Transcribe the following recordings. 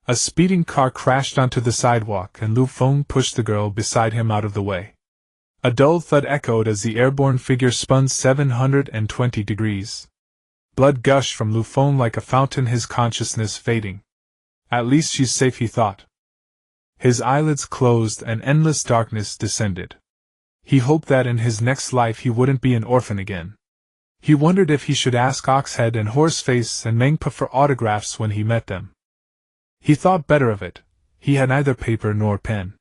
A speeding car crashed onto the sidewalk and Lu Feng pushed the girl beside him out of the way. A dull thud echoed as the airborne figure spun 720 degrees. Blood gushed from Lu Feng like a fountain, his consciousness fading. At least she's safe, he thought. His eyelids closed and endless darkness descended. He hoped that in his next life he wouldn't be an orphan again. He wondered if he should ask Oxhead and Horseface and Mengpa for autographs when he met them. He thought better of it. He had neither paper nor pen.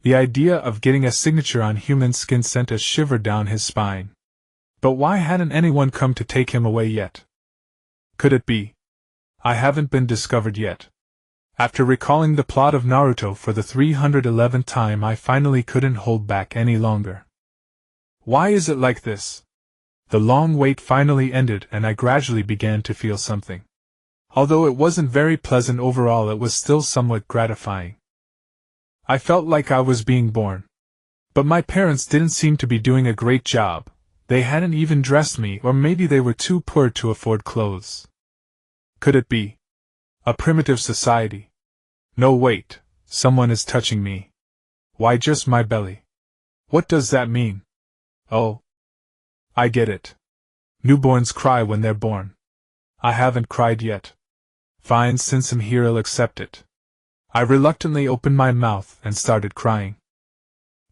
The idea of getting a signature on human skin sent a shiver down his spine. But why hadn't anyone come to take him away yet? Could it be? I haven't been discovered yet. After recalling the plot of Naruto for the 311th time, I finally couldn't hold back any longer. Why is it like this? The long wait finally ended and I gradually began to feel something. Although it wasn't very pleasant overall, it was still somewhat gratifying. I felt like I was being born. But my parents didn't seem to be doing a great job. They hadn't even dressed me, or maybe they were too poor to afford clothes. Could it be a primitive society? No, wait, someone is touching me. Why just my belly? What does that mean? Oh, I get it. Newborns cry when they're born. I haven't cried yet. Fine, since I'm here, I'll accept it. I reluctantly opened my mouth and started crying.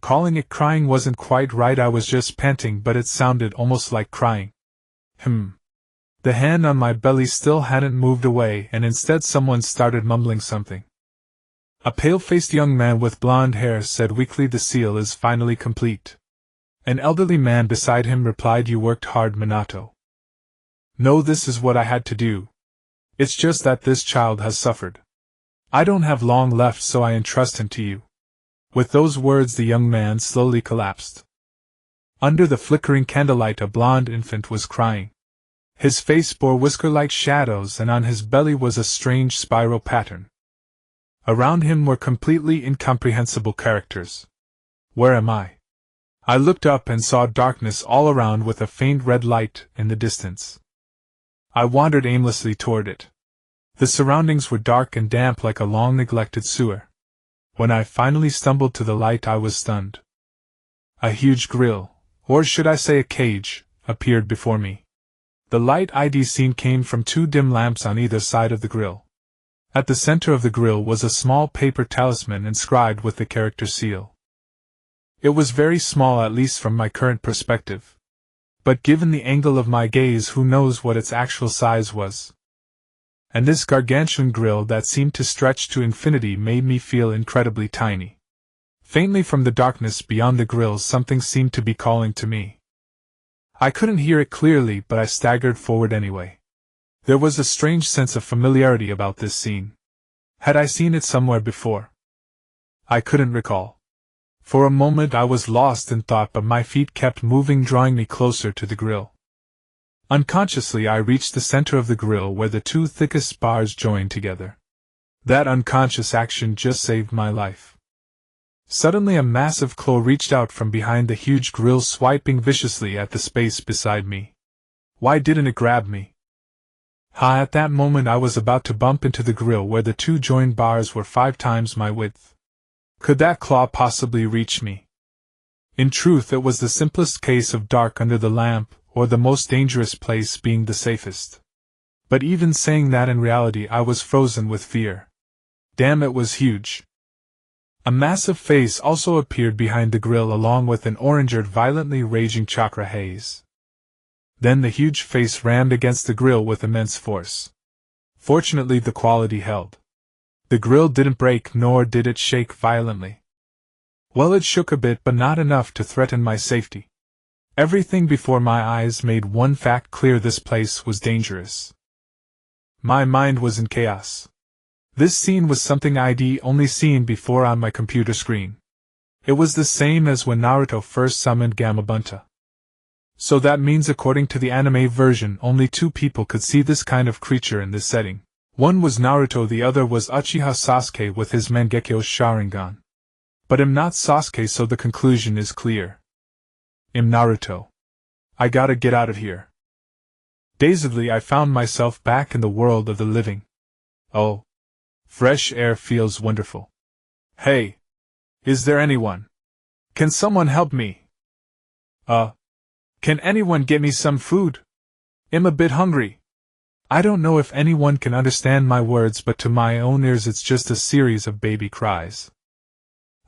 Calling it crying wasn't quite right, I was just panting, but it sounded almost like crying. The hand on my belly still hadn't moved away, and instead someone started mumbling something. A pale-faced young man with blonde hair said weakly, "The seal is finally complete." An elderly man beside him replied, "You worked hard, Minato." "No, this is what I had to do. It's just that this child has suffered. I don't have long left, so I entrust him to you." With those words, the young man slowly collapsed. Under the flickering candlelight, a blonde infant was crying. His face bore whisker-like shadows, and on his belly was a strange spiral pattern. Around him were completely incomprehensible characters. Where am I? I looked up and saw darkness all around with a faint red light in the distance. I wandered aimlessly toward it. The surroundings were dark and damp like a long-neglected sewer. When I finally stumbled to the light, I was stunned. A huge grill, or should I say a cage, appeared before me. The light I'd seen came from two dim lamps on either side of the grill. At the center of the grill was a small paper talisman inscribed with the character seal. It was very small, at least from my current perspective. But given the angle of my gaze, who knows what its actual size was. And this gargantuan grill that seemed to stretch to infinity made me feel incredibly tiny. Faintly from the darkness beyond the grill, something seemed to be calling to me. I couldn't hear it clearly, but I staggered forward anyway. There was a strange sense of familiarity about this scene. Had I seen it somewhere before? I couldn't recall. For a moment I was lost in thought, but my feet kept moving, drawing me closer to the grill. Unconsciously I reached the center of the grill where the two thickest bars joined together. That unconscious action just saved my life. Suddenly a massive claw reached out from behind the huge grill, swiping viciously at the space beside me. Why didn't it grab me? At that moment I was about to bump into the grill where the two joined bars were 5 times my width. Could that claw possibly reach me? In truth, it was the simplest case of dark under the lamp, or the most dangerous place being the safest. But even saying that, in reality I was frozen with fear. Damn, it was huge. A massive face also appeared behind the grill, along with an orange-eyed, violently raging chakra haze. Then the huge face rammed against the grill with immense force. Fortunately, the quality held. The grill didn't break, nor did it shake violently. Well, it shook a bit, but not enough to threaten my safety. Everything before my eyes made one fact clear: this place was dangerous. My mind was in chaos. This scene was something I'd only seen before on my computer screen. It was the same as when Naruto first summoned Gamabunta. So that means, according to the anime version, only 2 people could see this kind of creature in this setting. One was Naruto, the other was Uchiha Sasuke with his Mangekyo Sharingan. But I'm not Sasuke, so the conclusion is clear. I'm Naruto. I gotta get out of here. Dazedly I found myself back in the world of the living. Oh. Fresh air feels wonderful. Hey! Is there anyone? Can someone help me? Can anyone get me some food? I'm a bit hungry. I don't know if anyone can understand my words, but to my own ears it's just a series of baby cries.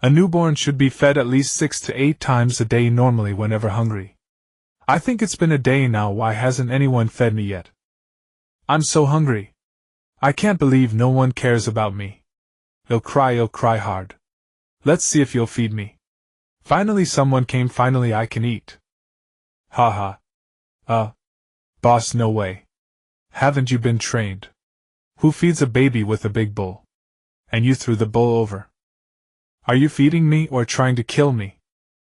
A newborn should be fed at least 6 to 8 times a day normally whenever hungry. I think it's been a day now, why hasn't anyone fed me yet? I'm so hungry. I can't believe no one cares about me. I'll cry hard. Let's see if you'll feed me. Finally someone came, finally I can eat. Ha ha. Boss, no way. Haven't you been trained? Who feeds a baby with a big bowl? And you threw the bowl over. Are you feeding me or trying to kill me?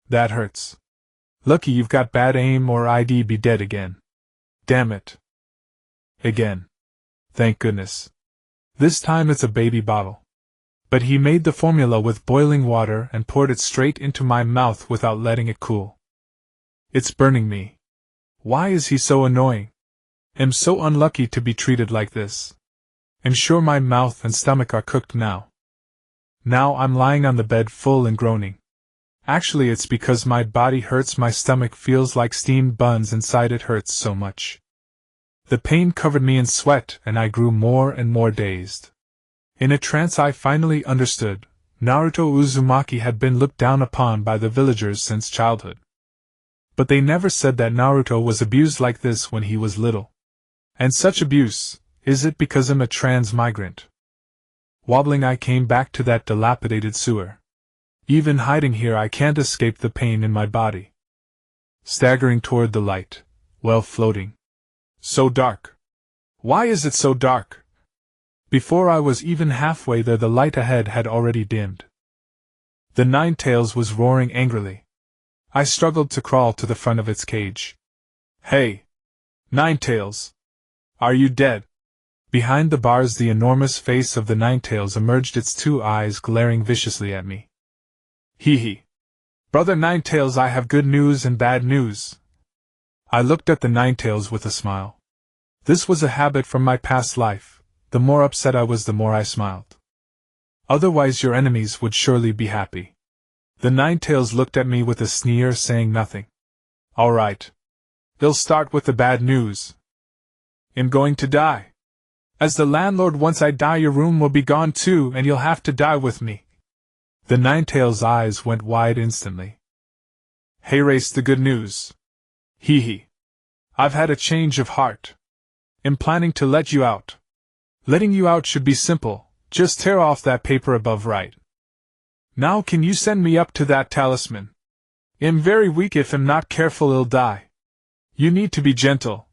That hurts. Lucky you've got bad aim or I'd be dead again. Damn it. Again. Thank goodness. This time it's a baby bottle. But he made the formula with boiling water and poured it straight into my mouth without letting it cool. It's burning me. Why is he so annoying? I'm so unlucky to be treated like this. I'm sure my mouth and stomach are cooked now. Now I'm lying on the bed full and groaning. Actually, it's because my body hurts, my stomach feels like steamed buns inside, it hurts so much. The pain covered me in sweat and I grew more and more dazed. In a trance I finally understood. Naruto Uzumaki had been looked down upon by the villagers since childhood. But they never said that Naruto was abused like this when he was little. And such abuse, is it because I'm a transmigrant? Wobbling I came back to that dilapidated sewer. Even hiding here I can't escape the pain in my body. Staggering toward the light, well, floating. So dark. Why is it so dark? Before I was even halfway there, the light ahead had already dimmed. The Ninetales was roaring angrily. I struggled to crawl to the front of its cage. Hey! Ninetales! Are you dead? Behind the bars the enormous face of the Ninetales emerged, its 2 eyes glaring viciously at me. Hee hee. Brother Ninetales, I have good news and bad news. I looked at the Ninetales with a smile. This was a habit from my past life. The more upset I was, the more I smiled. Otherwise your enemies would surely be happy. The Ninetales looked at me with a sneer, saying nothing. All right. They'll start with the bad news. I'm going to die. As the landlord, once I die your room will be gone too, and you'll have to die with me. The Ninetales' eyes went wide instantly. Hey, race, the good news. Hee hee. I've had a change of heart. I'm planning to let you out. Letting you out should be simple, just tear off that paper above right. Now can you send me up to that talisman? I'm very weak, if I'm not careful I'll die. You need to be gentle.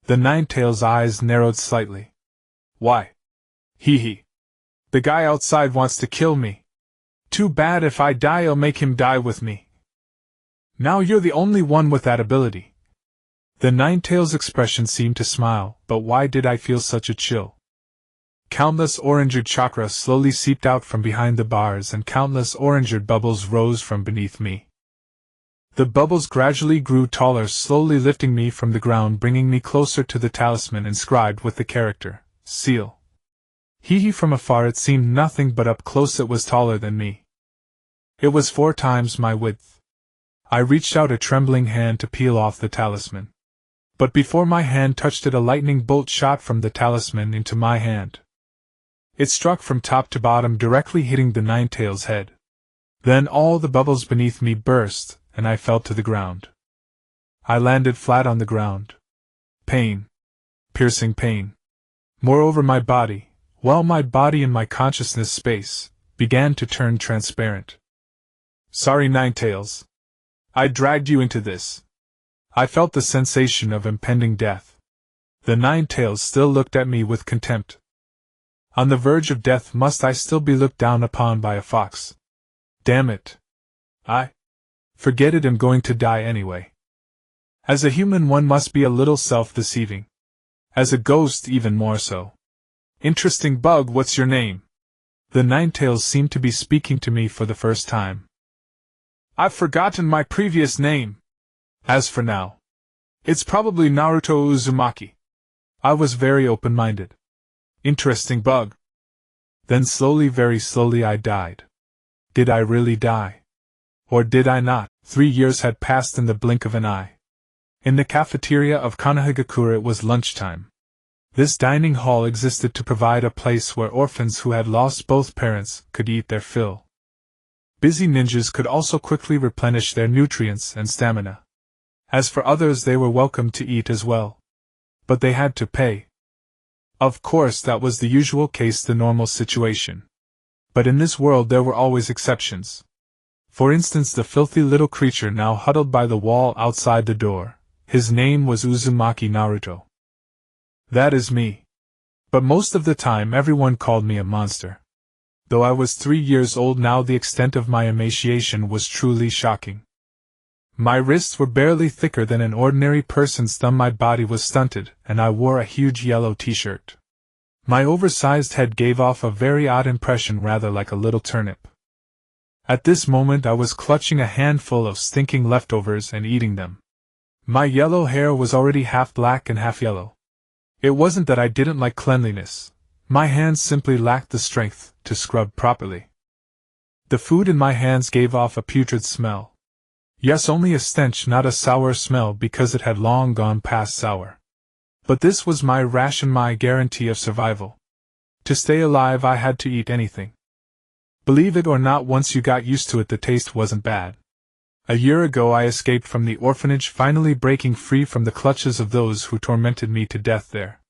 The Ninetales' eyes narrowed slightly. Why? Hee hee. The guy outside wants to kill me. Too bad, if I die I'll make him die with me. Now you're the only one with that ability. The Ninetales' expression seemed to smile, but why did I feel such a chill? Countless orange-red chakras slowly seeped out from behind the bars, and countless orange-red bubbles rose from beneath me. The bubbles gradually grew taller, slowly lifting me from the ground, bringing me closer to the talisman inscribed with the character, Seal. Hee hee. From afar it seemed nothing, but up close it was taller than me. It was 4 times my width. I reached out a trembling hand to peel off the talisman. But before my hand touched it, a lightning bolt shot from the talisman into my hand. It struck from top to bottom, directly hitting the Ninetales' head. Then all the bubbles beneath me burst, and I fell to the ground. I landed flat on the ground. Pain. Piercing pain. Moreover, my body, my body and my consciousness space, began to turn transparent. Sorry, Ninetales. I dragged you into this. I felt the sensation of impending death. The Ninetales still looked at me with contempt. On the verge of death, must I still be looked down upon by a fox? Damn it. Forget it, I'm going to die anyway. As a human one must be a little self-deceiving. As a ghost even more so. Interesting bug, what's your name? The Ninetales seemed to be speaking to me for the first time. I've forgotten my previous name. As for now, it's probably Naruto Uzumaki. I was very open-minded. Interesting bug. Then slowly, very slowly I died. Did I really die? Or did I not? 3 years had passed in the blink of an eye. In the cafeteria of Kanahigakura it was lunchtime. This dining hall existed to provide a place where orphans who had lost both parents could eat their fill. Busy ninjas could also quickly replenish their nutrients and stamina. As for others, they were welcome to eat as well. But they had to pay. Of course, that was the usual case, the normal situation. But in this world there were always exceptions. For instance, the filthy little creature now huddled by the wall outside the door. His name was Uzumaki Naruto. That is me. But most of the time everyone called me a monster. Though I was 3 years old now, the extent of my emaciation was truly shocking. My wrists were barely thicker than an ordinary person's thumb, my body was stunted, and I wore a huge yellow t-shirt. My oversized head gave off a very odd impression, rather like a little turnip. At this moment I was clutching a handful of stinking leftovers and eating them. My yellow hair was already half black and half yellow. It wasn't that I didn't like cleanliness. My hands simply lacked the strength to scrub properly. The food in my hands gave off a putrid smell. Yes, only a stench, not a sour smell, because it had long gone past sour. But this was my ration, my guarantee of survival. To stay alive I had to eat anything. Believe it or not, once you got used to it, the taste wasn't bad. A year ago I escaped from the orphanage, finally breaking free from the clutches of those who tormented me to death there.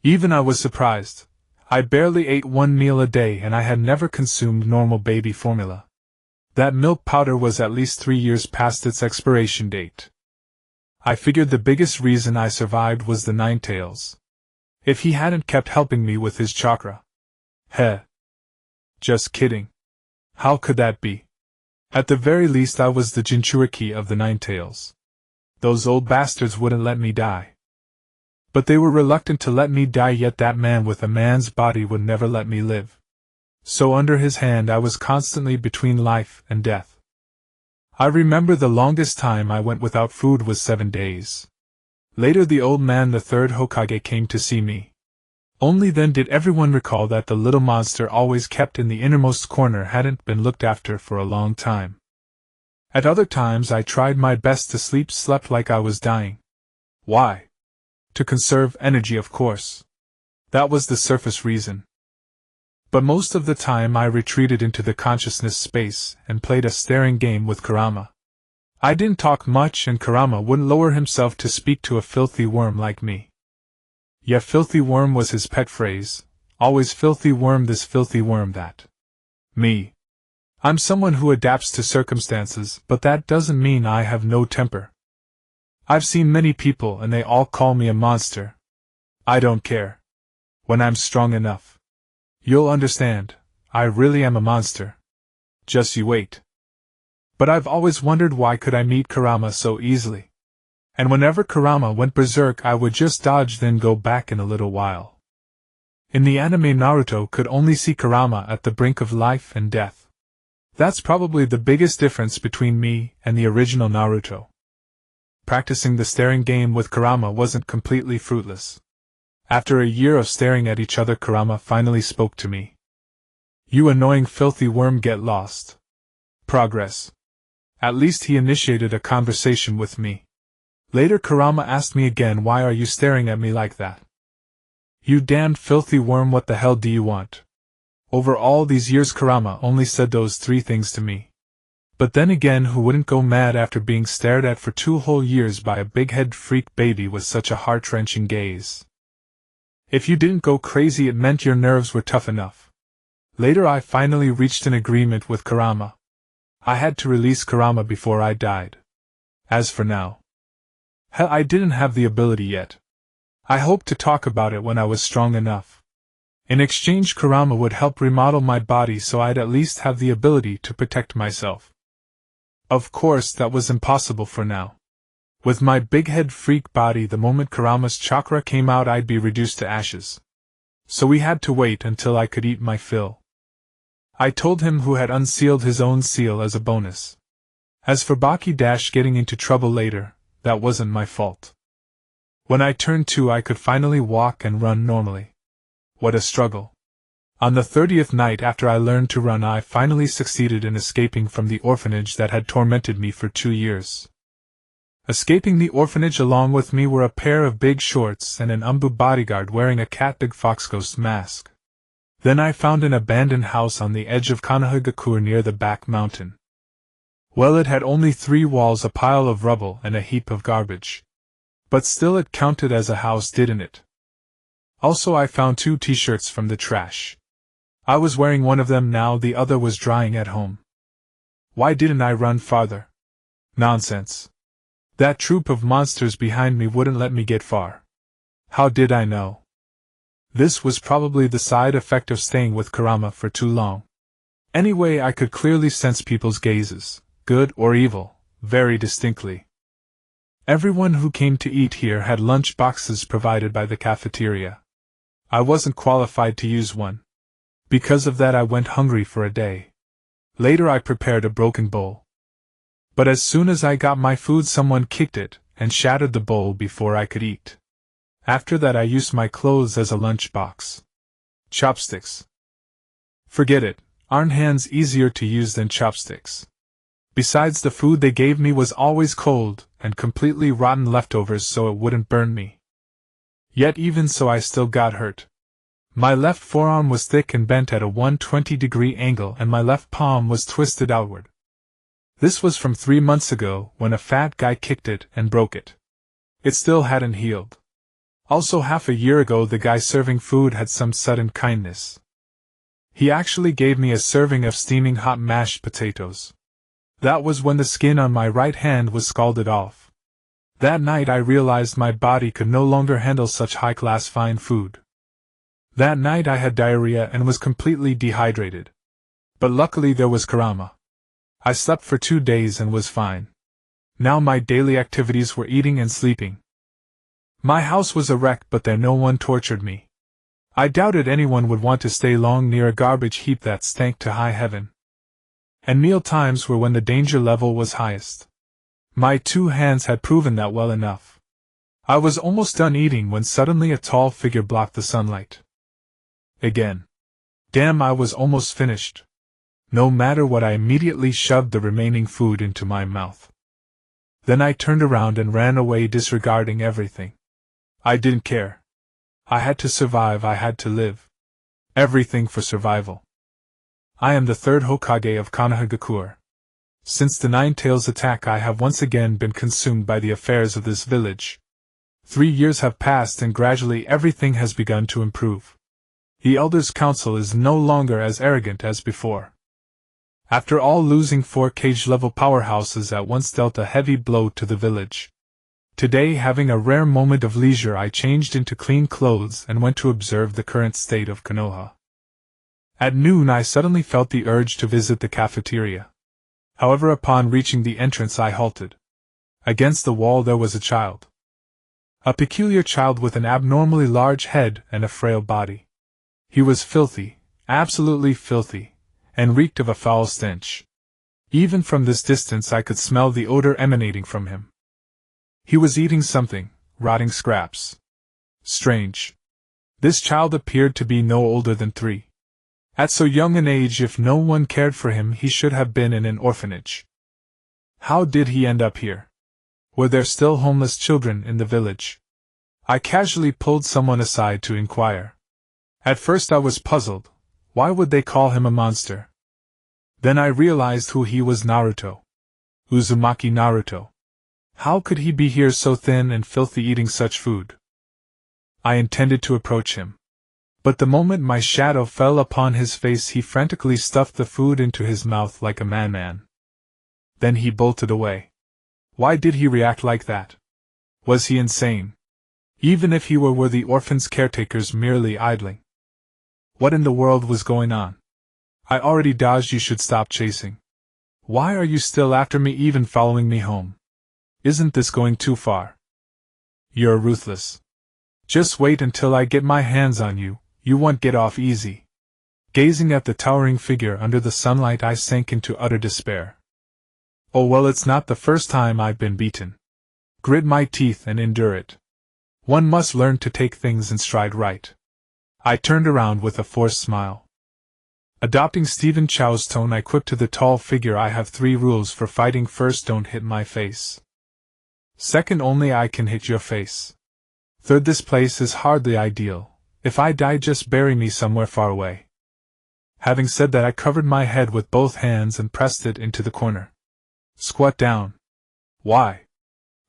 Even I was surprised. I barely ate one meal a day, and I had never consumed normal baby formula. That milk powder was at least 3 years past its expiration date. I figured the biggest reason I survived was the Ninetales. If he hadn't kept helping me with his chakra. Heh. Just kidding. How could that be? At the very least I was the jinchuriki of the Ninetales. Those old bastards wouldn't let me die. But they were reluctant to let me die, yet that man with a man's body would never let me live. So under his hand I was constantly between life and death. I remember the longest time I went without food was 7 days. Later the old man, the third Hokage, came to see me. Only then did everyone recall that the little monster always kept in the innermost corner hadn't been looked after for a long time. At other times I tried my best to sleep, slept like I was dying. Why? To conserve energy, of course. That was the surface reason. But most of the time I retreated into the consciousness space and played a staring game with Kurama. I didn't talk much, and Kurama wouldn't lower himself to speak to a filthy worm like me. Yet filthy worm was his pet phrase. Always filthy worm this, filthy worm that. Me. I'm someone who adapts to circumstances, but that doesn't mean I have no temper. I've seen many people and they all call me a monster. I don't care. When I'm strong enough. You'll understand, I really am a monster. Just you wait. But I've always wondered, why could I meet Kurama so easily? And whenever Kurama went berserk I would just dodge, then go back in a little while. In the anime, Naruto could only see Kurama at the brink of life and death. That's probably the biggest difference between me and the original Naruto. Practicing the staring game with Kurama wasn't completely fruitless. After a year of staring at each other, Kurama finally spoke to me. You annoying filthy worm, get lost. Progress. At least he initiated a conversation with me. Later Kurama asked me again, why are you staring at me like that? You damned filthy worm, what the hell do you want? Over all these years Kurama only said those 3 things to me. But then again, who wouldn't go mad after being stared at for 2 whole years by a big-head freak baby with such a heart-wrenching gaze? If you didn't go crazy, it meant your nerves were tough enough. Later I finally reached an agreement with Kurama. I had to release Kurama before I died. As for now, hell, I didn't have the ability yet. I hoped to talk about it when I was strong enough. In exchange, Kurama would help remodel my body so I'd at least have the ability to protect myself. Of course, that was impossible for now. With my big-head freak body, the moment Kurama's chakra came out I'd be reduced to ashes. So we had to wait until I could eat my fill. I told him who had unsealed his own seal as a bonus. As for Baki getting into trouble later, that wasn't my fault. When I turned 2 I could finally walk and run normally. What a struggle. On the 30th night after I learned to run, I finally succeeded in escaping from the orphanage that had tormented me for 2 years. Escaping the orphanage along with me were a pair of big shorts and an Umbu bodyguard wearing a cat big fox ghost mask. Then I found an abandoned house on the edge of Kanahagakur near the back mountain. Well, it had only 3 walls, a pile of rubble, and a heap of garbage. But still it counted as a house, didn't it? Also, I found 2 t-shirts from the trash. I was wearing one of them now, the other was drying at home. Why didn't I run farther? Nonsense. That troop of monsters behind me wouldn't let me get far. How did I know? This was probably the side effect of staying with Kurama for too long. Anyway, I could clearly sense people's gazes, good or evil, very distinctly. Everyone who came to eat here had lunch boxes provided by the cafeteria. I wasn't qualified to use one. Because of that, I went hungry for a day. Later, I prepared a broken bowl. But as soon as I got my food, someone kicked it and shattered the bowl before I could eat. After that, I used my clothes as a lunch box. Chopsticks. Forget it, aren't hands easier to use than chopsticks? Besides, the food they gave me was always cold and completely rotten leftovers, so it wouldn't burn me. Yet even so, I still got hurt. My left forearm was thick and bent at a 120-degree angle, and my left palm was twisted outward. This was from 3 months ago, when a fat guy kicked it and broke it. It still hadn't healed. Also, half a year ago, the guy serving food had some sudden kindness. He actually gave me a serving of steaming hot mashed potatoes. That was when the skin on my right hand was scalded off. That night I realized my body could no longer handle such high-class fine food. That night I had diarrhea and was completely dehydrated. But luckily there was Kurama. I slept for 2 days and was fine. Now my daily activities were eating and sleeping. My house was a wreck, but there no one tortured me. I doubted anyone would want to stay long near a garbage heap that stank to high heaven. And meal times were when the danger level was highest. My 2 hands had proven that well enough. I was almost done eating when suddenly a tall figure blocked the sunlight. Again. Damn, I was almost finished. No matter what, I immediately shoved the remaining food into my mouth. Then I turned around and ran away, disregarding everything. I didn't care. I had to survive, I had to live. Everything for survival. I am the 3rd Hokage of Kanahagakur. Since the Nine-Tails attack, I have once again been consumed by the affairs of this village. 3 years have passed and gradually everything has begun to improve. The Elders' Council is no longer as arrogant as before. After all, losing 4 cage-level powerhouses at once dealt a heavy blow to the village. Today, having a rare moment of leisure, I changed into clean clothes and went to observe the current state of Konoha. At noon, I suddenly felt the urge to visit the cafeteria. However, upon reaching the entrance, I halted. Against the wall there was a child. A peculiar child with an abnormally large head and a frail body. He was filthy, absolutely filthy, and reeked of a foul stench. Even from this distance I could smell the odor emanating from him. He was eating something, rotting scraps. Strange. This child appeared to be no older than 3. At so young an age, if no one cared for him, he should have been in an orphanage. How did he end up here? Were there still homeless children in the village? I casually pulled someone aside to inquire. At first I was puzzled. Why would they call him a monster? Then I realized who he was: Naruto. Uzumaki Naruto. How could he be here so thin and filthy, eating such food? I intended to approach him. But the moment my shadow fell upon his face, he frantically stuffed the food into his mouth like a madman. Then he bolted away. Why did he react like that? Was he insane? Even if he were the orphan's caretakers merely idling? What in the world was going on? I already dodged. You should stop chasing. Why are you still after me, even following me home? Isn't this going too far? You're ruthless. Just wait until I get my hands on you, you won't get off easy. Gazing at the towering figure under the sunlight, I sank into utter despair. Oh well, it's not the first time I've been beaten. Grit my teeth and endure it. One must learn to take things in stride, right? I turned around with a forced smile. Adopting Stephen Chow's tone, I quipped to the tall figure, I have 3 rules for fighting. First, don't hit my face. Second, only I can hit your face. Third, this place is hardly ideal. If I die, just bury me somewhere far away. Having said that, I covered my head with both hands and pressed it into the corner. Squat down. Why?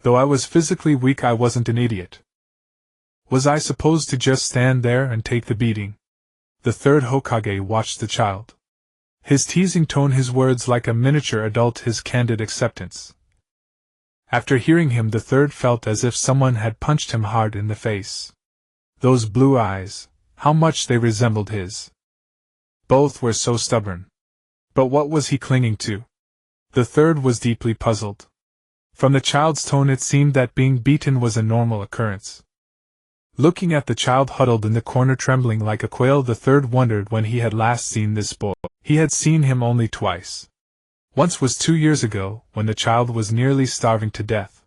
Though I was physically weak, I wasn't an idiot. Was I supposed to just stand there and take the beating? The third Hokage watched the child. His teasing tone, his words like a miniature adult, his candid acceptance. After hearing him, the third felt as if someone had punched him hard in the face. Those blue eyes, how much they resembled his. Both were so stubborn. But what was he clinging to? The third was deeply puzzled. From the child's tone, it seemed that being beaten was a normal occurrence. Looking at the child huddled in the corner trembling like a quail, the third wondered when he had last seen this boy. He had seen him only twice. Once was 2 years ago, when the child was nearly starving to death.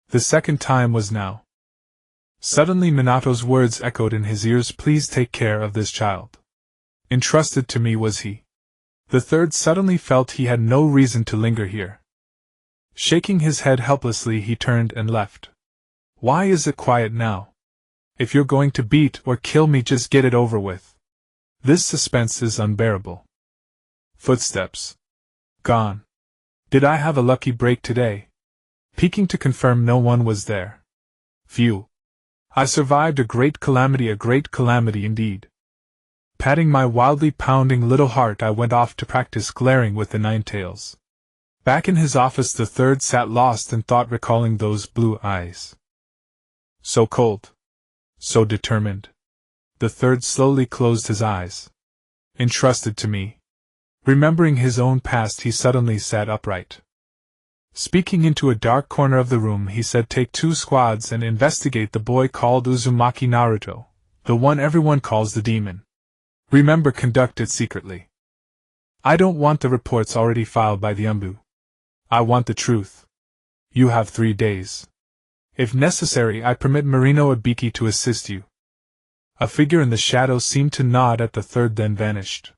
The second time was now. Suddenly Minato's words echoed in his ears, please take care of this child. Entrusted to me was he. The third suddenly felt he had no reason to linger here. Shaking his head helplessly, he turned and left. Why is it quiet now? If you're going to beat or kill me, just get it over with. This suspense is unbearable. Footsteps. Gone. Did I have a lucky break today? Peeking to confirm, no one was there. Phew. I survived a great calamity indeed. Patting my wildly pounding little heart, I went off to practice glaring with the nine tails. Back in his office, the third sat lost in thought, recalling those blue eyes. So cold. So determined. The third slowly closed his eyes. Entrusted to me. Remembering his own past, he suddenly sat upright. Speaking into a dark corner of the room, he said, take 2 squads and investigate the boy called Uzumaki Naruto, the one everyone calls the demon. Remember, conduct it secretly. I don't want the reports already filed by the Umbu. I want the truth. You have 3 days. If necessary, I permit Marino Ibiki to assist you. A figure in the shadows seemed to nod at the third, then vanished.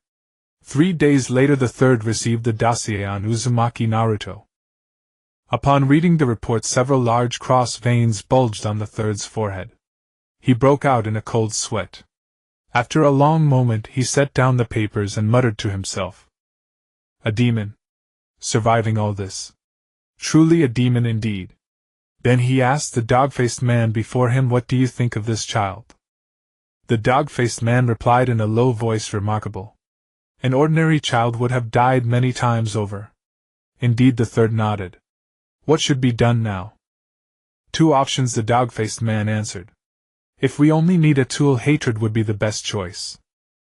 3 days later, the third received the dossier on Uzumaki Naruto. Upon reading the report, several large cross veins bulged on the third's forehead. He broke out in a cold sweat. After a long moment, he set down the papers and muttered to himself. A demon. Surviving all this. Truly a demon indeed. Then he asked the dog-faced man before him, what do you think of this child? The dog-faced man replied in a low voice, remarkable. An ordinary child would have died many times over. Indeed, the third nodded. What should be done now? 2 options, the dog-faced man answered. If we only need a tool, hatred would be the best choice.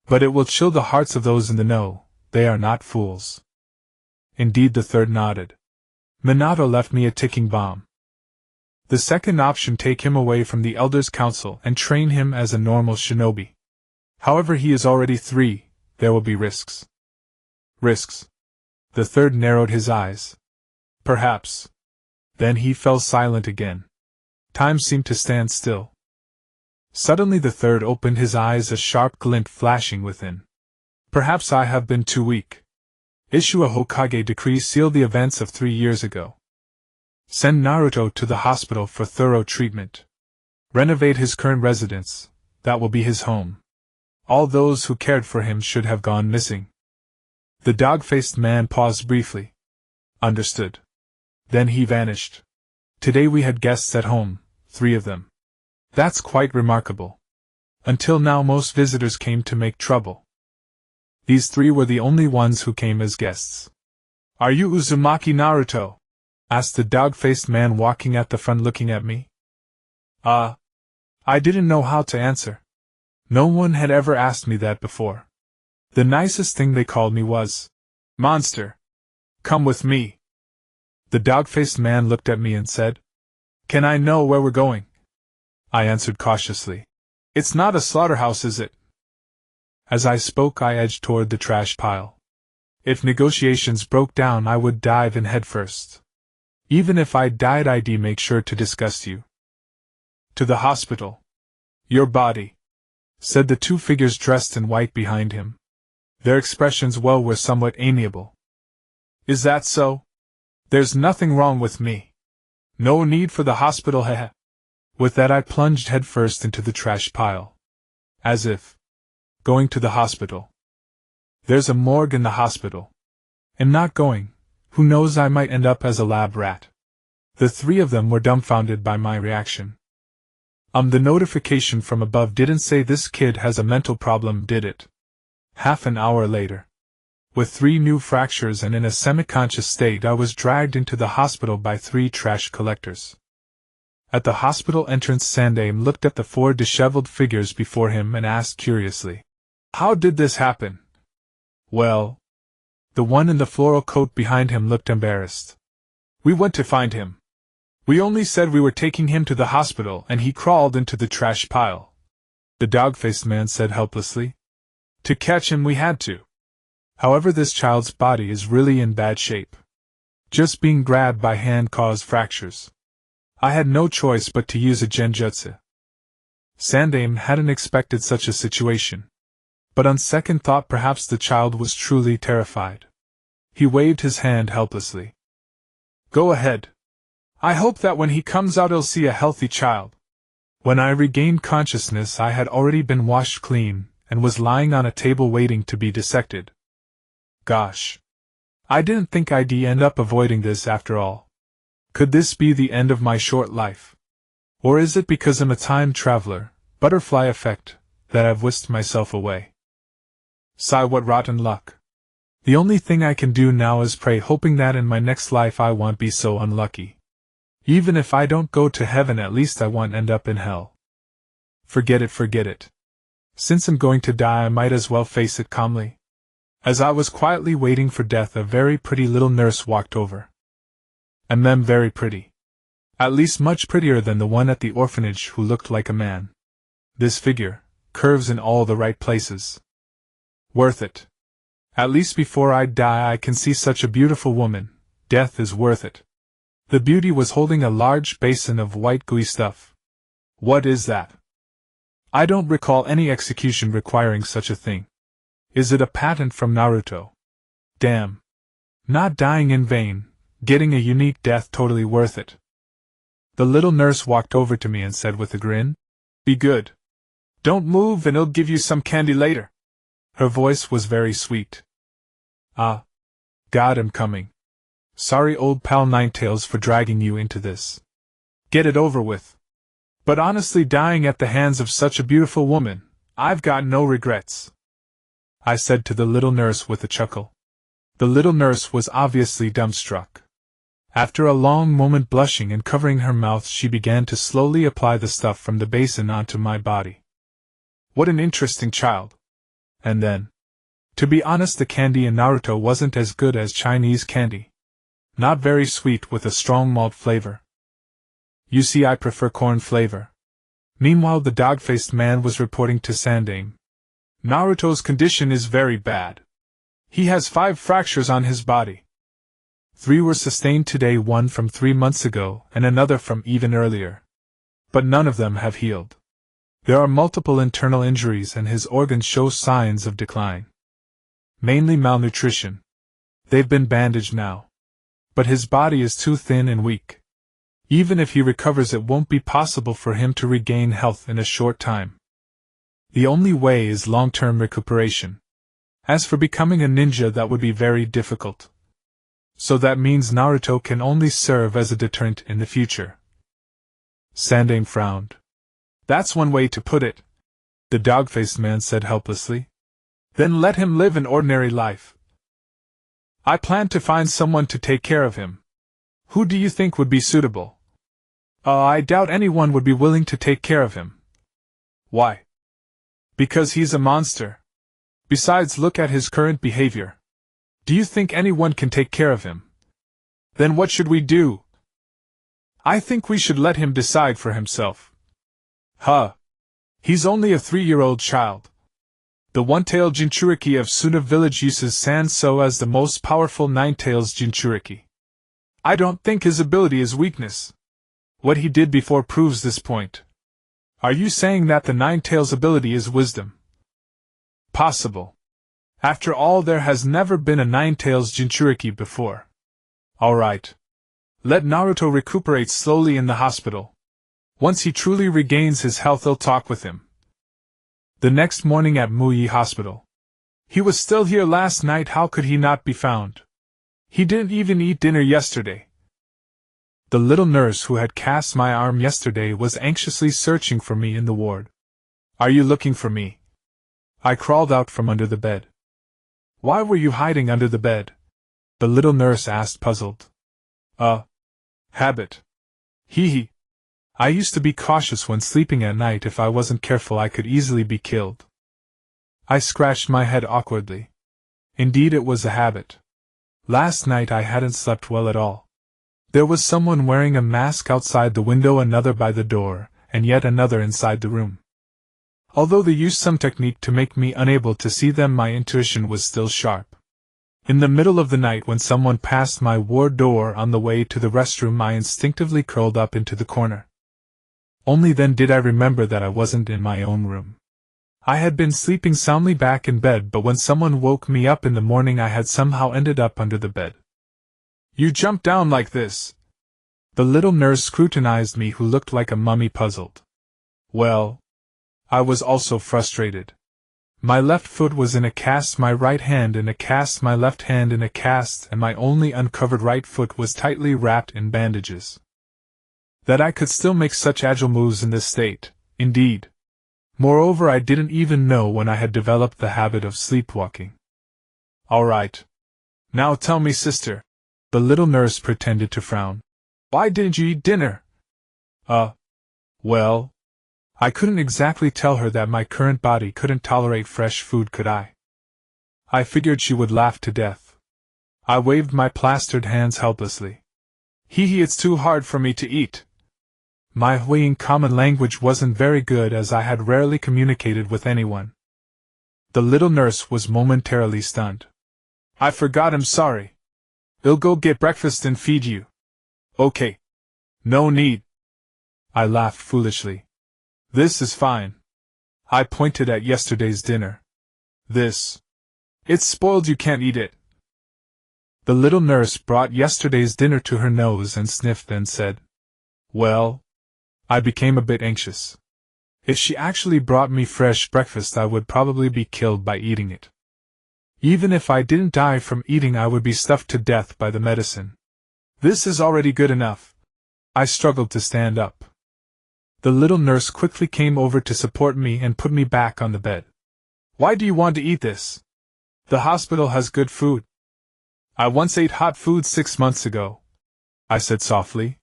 But it will chill the hearts of those in the know, they are not fools. Indeed, the third nodded. Minato left me a ticking bomb. The second option, take him away from the Elders' Council and train him as a normal shinobi. However, he is already 3, there will be risks. Risks? The third narrowed his eyes. Perhaps. Then he fell silent again. Time seemed to stand still. Suddenly the third opened his eyes, a sharp glint flashing within. Perhaps I have been too weak. Issue a Hokage decree, seal the events of 3 years ago. Send Naruto to the hospital for thorough treatment. Renovate his current residence, that will be his home. All those who cared for him should have gone missing. The dog-faced man paused briefly. Understood. Then he vanished. Today we had guests at home, 3 of them. That's quite remarkable. Until now, most visitors came to make trouble. These 3 were the only ones who came as guests. Are you Uzumaki Naruto? Asked the dog-faced man, walking at the front, looking at me. I didn't know how to answer. No one had ever asked me that before. The nicest thing they called me was, Monster. Come with me. The dog-faced man looked at me and said, Can I know where we're going? I answered cautiously. It's not a slaughterhouse, is it? As I spoke, I edged toward the trash pile. If negotiations broke down, I would dive in headfirst. Even if I died, I'd make sure to disgust you. To the hospital. Your body, said the 2 figures dressed in white behind him. Their expressions were somewhat amiable. Is that so? There's nothing wrong with me. No need for the hospital, heh. With that I plunged headfirst into the trash pile. As if going to the hospital. There's a morgue in the hospital. And not going, who knows, I might end up as a lab rat. The three of them were dumbfounded by my reaction. The notification from above didn't say this kid has a mental problem, did it? Half an hour later, with 3 new fractures and in a semi-conscious state, I was dragged into the hospital by 3 trash collectors. At the hospital entrance, Sandaim looked at the 4 disheveled figures before him and asked curiously, "How did this happen?" "Well," the one in the floral coat behind him looked embarrassed. "We went to find him. We only said we were taking him to the hospital and he crawled into the trash pile," the dog-faced man said helplessly. "To catch him we had to. However, this child's body is really in bad shape. Just being grabbed by hand caused fractures. I had no choice but to use a genjutsu." Sandaim hadn't expected such a situation. But on second thought, perhaps the child was truly terrified. He waved his hand helplessly. "Go ahead. I hope that when he comes out he'll see a healthy child." When I regained consciousness, I had already been washed clean and was lying on a table waiting to be dissected. Gosh. I didn't think I'd end up avoiding this after all. Could this be the end of my short life? Or is it because I'm a time traveler, butterfly effect, that I've whisked myself away? Sigh, what rotten luck. The only thing I can do now is pray, hoping that in my next life I won't be so unlucky. Even if I don't go to heaven, at least I won't end up in hell. Forget it. Since I'm going to die, I might as well face it calmly. As I was quietly waiting for death, a very pretty little nurse walked over. And them very pretty. At least much prettier than the one at the orphanage who looked like a man. This figure, curves in all the right places. Worth it. At least before I die I can see such a beautiful woman. Death is worth it. The beauty was holding a large basin of white gooey stuff. What is that? I don't recall any execution requiring such a thing. Is it a patent from Naruto? Damn. Not dying in vain, getting a unique death, totally worth it. The little nurse walked over to me and said with a grin, "Be good. Don't move and I'll give you some candy later." Her voice was very sweet. "Ah. God, I'm coming. Sorry, old pal Ninetails, for dragging you into this. Get it over with. But honestly, dying at the hands of such a beautiful woman, I've got no regrets," I said to the little nurse with a chuckle. The little nurse was obviously dumbstruck. After a long moment, blushing and covering her mouth, she began to slowly apply the stuff from the basin onto my body. What an interesting child. And then, to be honest, the candy in Naruto wasn't as good as Chinese candy. Not very sweet with a strong malt flavor. You see, I prefer corn flavor. Meanwhile, the dog-faced man was reporting to Sandaim. Naruto's condition is very bad. He has 5 fractures on his body. 3 were sustained today, 1 from 3 months ago and another from even earlier. But none of them have healed. There are multiple internal injuries and his organs show signs of decline. Mainly malnutrition. They've been bandaged now. But his body is too thin and weak. Even if he recovers, it won't be possible for him to regain health in a short time. The only way is long-term recuperation. As for becoming a ninja, that would be very difficult. So that means Naruto can only serve as a deterrent in the future. Sandaim frowned. That's one way to put it, the dog-faced man said helplessly. Then let him live an ordinary life. I plan to find someone to take care of him. Who do you think would be suitable? I doubt anyone would be willing to take care of him. Why? Because he's a monster. Besides, look at his current behavior. Do you think anyone can take care of him? Then what should we do? I think we should let him decide for himself. Huh. He's only a 3-year-old child. The one-tailed jinchuriki of Suna village uses Sanso as the most powerful 9-tails jinchuriki. I don't think his ability is weakness. What he did before proves this point. Are you saying that the 9-tails ability is wisdom? Possible. After all, there has never been a nine-tails jinchuriki before. Alright. Let Naruto recuperate slowly in the hospital. Once he truly regains his health, I'll talk with him. The next morning at Muyi Hospital. He was still here last night. How could he not be found? He didn't even eat dinner yesterday. The little nurse who had cast my arm yesterday was anxiously searching for me in the ward. Are you looking for me? I crawled out from under the bed. Why were you hiding under the bed? The little nurse asked, puzzled. Habit. Hee. I used to be cautious when sleeping at night. If I wasn't careful, I could easily be killed. I scratched my head awkwardly. Indeed, it was a habit. Last night I hadn't slept well at all. There was someone wearing a mask outside the window, another by the door, and yet another inside the room. Although they used some technique to make me unable to see them, my intuition was still sharp. In the middle of the night, when someone passed my ward door on the way to the restroom, I instinctively curled up into the corner. Only then did I remember that I wasn't in my own room. I had been sleeping soundly back in bed, but when someone woke me up in the morning, I had somehow ended up under the bed. You jumped down like this? The little nurse scrutinized me, who looked like a mummy, puzzled. Well, I was also frustrated. My left foot was in a cast, my right hand in a cast, my left hand in a cast, and my only uncovered right foot was tightly wrapped in bandages. That I could still make such agile moves in this state, indeed. Moreover, I didn't even know when I had developed the habit of sleepwalking. All right. Now tell me, sister. The little nurse pretended to frown. Why didn't you eat dinner? Well, I couldn't exactly tell her that my current body couldn't tolerate fresh food, could I? I figured she would laugh to death. I waved my plastered hands helplessly. Hee, it's too hard for me to eat. My Huiing common language wasn't very good, as I had rarely communicated with anyone. The little nurse was momentarily stunned. I forgot, I'm sorry. I'll go get breakfast and feed you. Okay. No need. I laughed foolishly. This is fine. I pointed at yesterday's dinner. This. It's spoiled, you can't eat it. The little nurse brought yesterday's dinner to her nose and sniffed, then said, Well, I became a bit anxious. If she actually brought me fresh breakfast, I would probably be killed by eating it. Even if I didn't die from eating, I would be stuffed to death by the medicine. This is already good enough. I struggled to stand up. The little nurse quickly came over to support me and put me back on the bed. Why do you want to eat this? The hospital has good food. I once ate hot food 6 months ago, I said softly.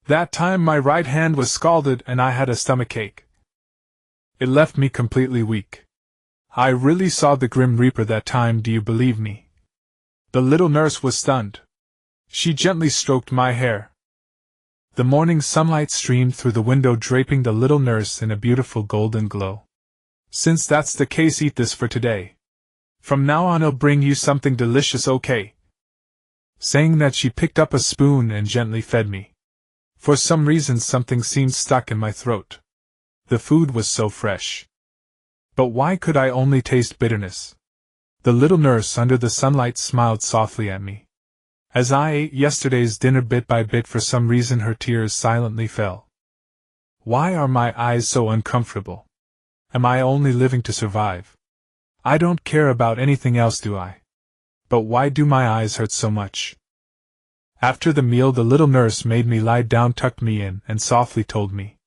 That time my right hand was scalded and I had a stomachache. It left me completely weak. I really saw the Grim Reaper that time, do you believe me? The little nurse was stunned. She gently stroked my hair. The morning sunlight streamed through the window, draping the little nurse in a beautiful golden glow. Since that's the case, eat this for today. From now on I'll bring you something delicious, okay? Saying that, she picked up a spoon and gently fed me. For some reason something seemed stuck in my throat. The food was so fresh. But why could I only taste bitterness? The little nurse under the sunlight smiled softly at me. As I ate yesterday's dinner bit by bit, for some reason her tears silently fell. Why are my eyes so uncomfortable? Am I only living to survive? I don't care about anything else, do I? But why do my eyes hurt so much? After the meal, the little nurse made me lie down, tucked me in, and softly told me.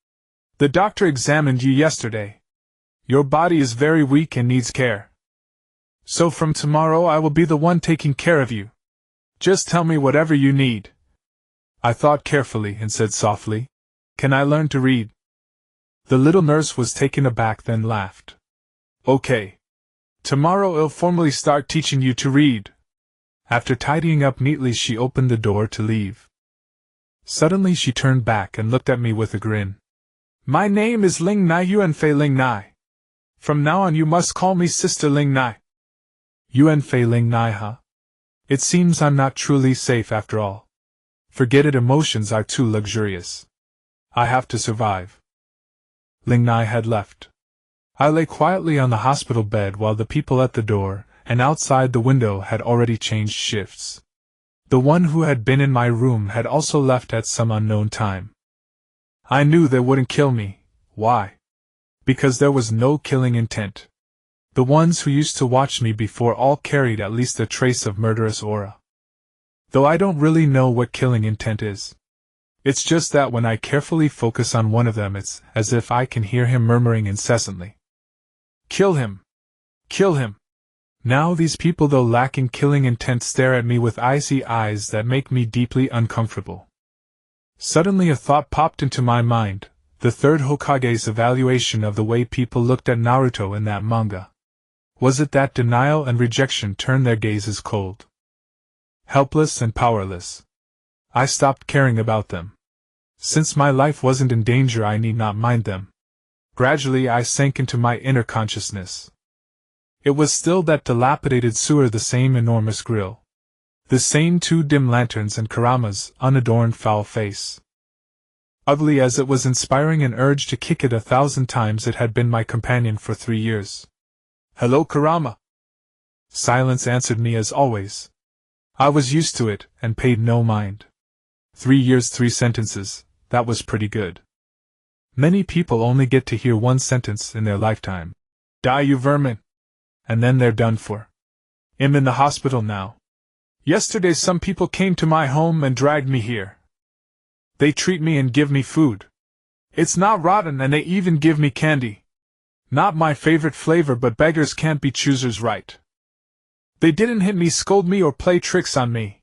The doctor examined you yesterday. Your body is very weak and needs care. So from tomorrow I will be the one taking care of you. Just tell me whatever you need. I thought carefully and said softly, Can I learn to read? The little nurse was taken aback, then laughed. Okay. Tomorrow I'll formally start teaching you to read. After tidying up neatly, she opened the door to leave. Suddenly she turned back and looked at me with a grin. My name is Ling Nai, Yuanfei Ling Nai. From now on you must call me Sister Ling Nai. Yuanfei Ling Nai, huh? It seems I'm not truly safe after all. Forget it, emotions are too luxurious. I have to survive. Ling Nai had left. I lay quietly on the hospital bed while the people at the door, and outside the window had already changed shifts. The one who had been in my room had also left at some unknown time. I knew they wouldn't kill me. Why? Because there was no killing intent. The ones who used to watch me before all carried at least a trace of murderous aura. Though I don't really know what killing intent is. It's just that when I carefully focus on one of them, it's as if I can hear him murmuring incessantly. Kill him! Kill him! Now these people, though lacking killing intent, stare at me with icy eyes that make me deeply uncomfortable. Suddenly a thought popped into my mind, the third Hokage's evaluation of the way people looked at Naruto in that manga. Was it that denial and rejection turned their gazes cold? Helpless and powerless. I stopped caring about them. Since my life wasn't in danger, I need not mind them. Gradually I sank into my inner consciousness. It was still that dilapidated sewer, the same enormous grill. The same 2 dim lanterns and Kurama's unadorned foul face. Ugly as it was, inspiring an urge to kick it 1,000 times, it had been my companion for 3 years. Hello, Kurama. Silence answered me as always. I was used to it, and paid no mind. 3 years, 3 sentences, that was pretty good. Many people only get to hear 1 sentence in their lifetime. Die, you vermin! And then they're done for. I'm in the hospital now. Yesterday some people came to my home and dragged me here. They treat me and give me food. It's not rotten, and they even give me candy. Not my favorite flavor, but beggars can't be choosers, right? They didn't hit me, scold me, or play tricks on me.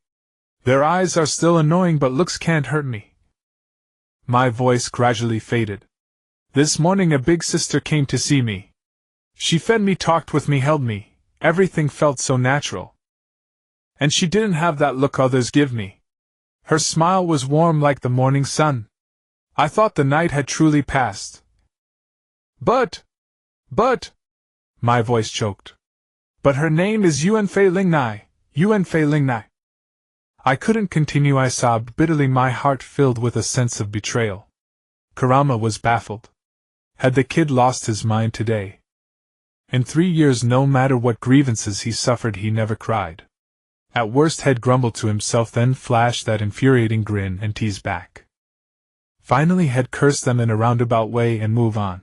Their eyes are still annoying, but looks can't hurt me. My voice gradually faded. This morning a big sister came to see me. She fed me, talked with me, held me. Everything felt so natural. And she didn't have that look others give me. Her smile was warm like the morning sun. I thought the night had truly passed. But, my voice choked. But her name is Yuanfei Lingnai, Yuanfei Lingnai. I couldn't continue, I sobbed bitterly, my heart filled with a sense of betrayal. Kurama was baffled. Had the kid lost his mind today? In 3 years, no matter what grievances he suffered, he never cried. At worst, had grumbled to himself, then flashed that infuriating grin and teased back. Finally had cursed them in a roundabout way and move on.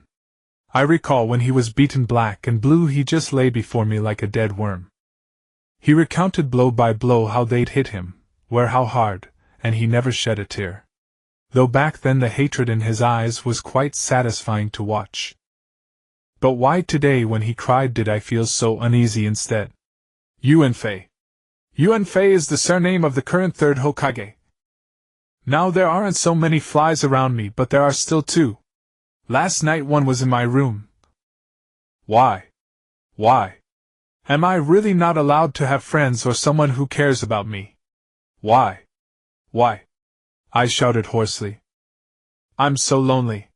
I recall when he was beaten black and blue, he just lay before me like a dead worm. He recounted blow by blow how they'd hit him, where, how hard, and he never shed a tear. Though back then the hatred in his eyes was quite satisfying to watch. But why today, when he cried, did I feel so uneasy instead? Yuanfei. Yuanfei is the surname of the current third Hokage. Now there aren't so many flies around me, but there are still 2. Last night one was in my room. Why? Why? Am I really not allowed to have friends or someone who cares about me? Why? Why? I shouted hoarsely. I'm so lonely.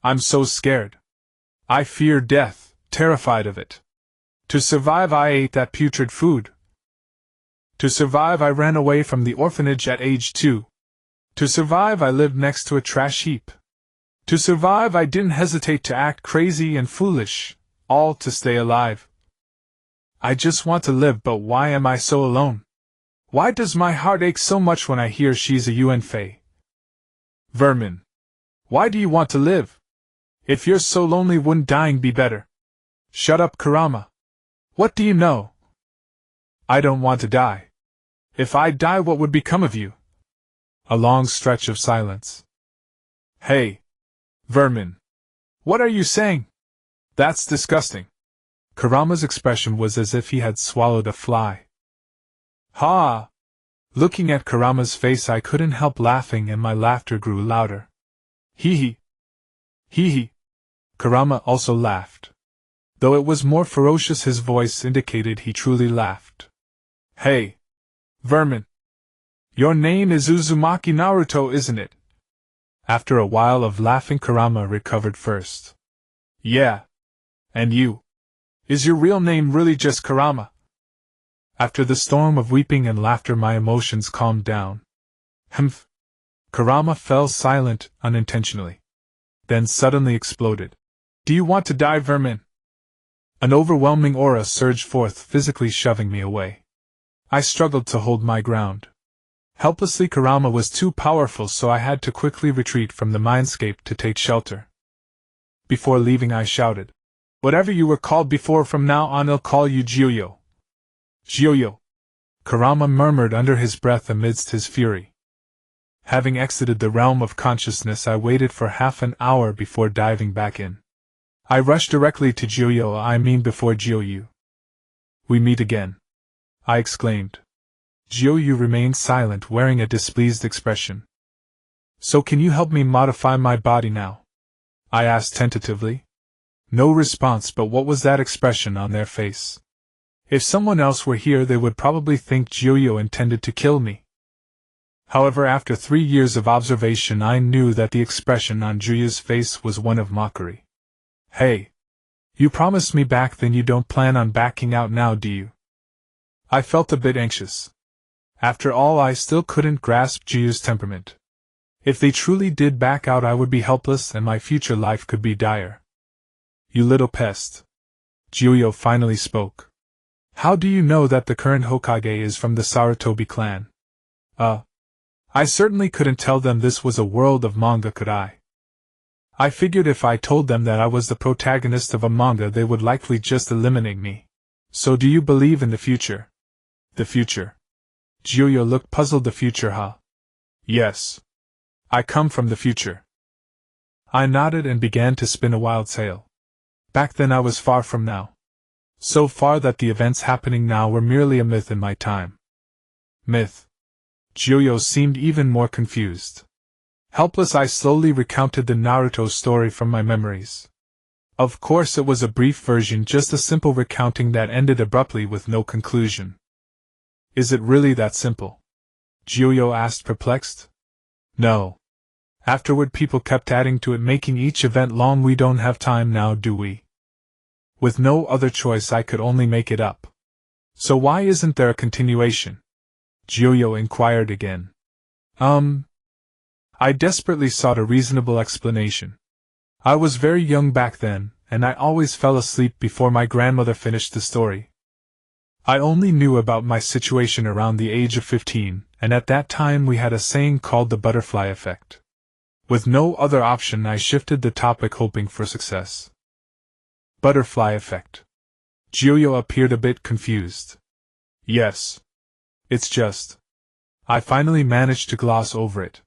I'm so scared. I fear death, terrified of it. To survive, I ate that putrid food. To survive, I ran away from the orphanage at age 2. To survive, I lived next to a trash heap. To survive, I didn't hesitate to act crazy and foolish, all to stay alive. I just want to live, but why am I so alone? Why does my heart ache so much when I hear she's a Yuanfei? Vermin. Why do you want to live? If you're so lonely, wouldn't dying be better? Shut up, Kurama. What do you know? I don't want to die. If I die, what would become of you? A long stretch of silence. Hey. Vermin. What are you saying? That's disgusting. Kurama's expression was as if he had swallowed a fly. Ha! Looking at Kurama's face, I couldn't help laughing, and my laughter grew louder. Hee hee. Hee hee. Kurama also laughed. Though it was more ferocious, his voice indicated he truly laughed. Hey! Vermin! Your name is Uzumaki Naruto, isn't it? After a while of laughing, Kurama recovered first. Yeah. And you? Is your real name really just Kurama? After the storm of weeping and laughter, my emotions calmed down. Humph. Kurama fell silent unintentionally. Then suddenly exploded. Do you want to die, Vermin? An overwhelming aura surged forth, physically shoving me away. I struggled to hold my ground. Helplessly, Kurama was too powerful, so I had to quickly retreat from the mindscape to take shelter. Before leaving, I shouted, "Whatever you were called before, from now on I'll call you Gyuyo." "Gyuyo," Kurama murmured under his breath amidst his fury. Having exited the realm of consciousness, I waited for half an hour before diving back in. I rushed directly to before Gyuyu. "We meet again," I exclaimed. Gyuyu remained silent, wearing a displeased expression. "So can you help me modify my body now?" I asked tentatively. No response, but what was that expression on their face? If someone else were here, they would probably think Gyuyu intended to kill me. However, after 3 years of observation, I knew that the expression on Gyuyu's face was one of mockery. "Hey, you promised me back then. You don't plan on backing out now, do you?" I felt a bit anxious. After all, I still couldn't grasp Gyuyu's temperament. If they truly did back out, I would be helpless and my future life could be dire. "You little pest," Gyuyu finally spoke. "How do you know that the current Hokage is from the Sarutobi clan?" I certainly couldn't tell them this was a world of manga, could I? I figured if I told them that I was the protagonist of a manga, they would likely just eliminate me. "So do you believe in the future?" "The future?" Gyuyu looked puzzled. "The future, huh?" "Yes. I come from the future." I nodded and began to spin a wild tale. Back then I was far from now. So far that the events happening now were merely a myth in my time. Myth? Gyuyu seemed even more confused. Helpless, I slowly recounted the Naruto story from my memories. Of course, it was a brief version, just a simple recounting that ended abruptly with no conclusion. "Is it really that simple?" Gyuyu asked, perplexed. "No. Afterward, people kept adding to it, making each event long. We don't have time now, do we?" With no other choice, I could only make it up. "So why isn't there a continuation?" Gyuyu inquired again. I desperately sought a reasonable explanation. I was very young back then, and I always fell asleep before my grandmother finished the story. I only knew about my situation around the age of 15, and at that time we had a saying called the butterfly effect. With no other option, I shifted the topic, hoping for success. Butterfly effect. Gyuyu appeared a bit confused. "Yes. It's just..." I finally managed to gloss over it.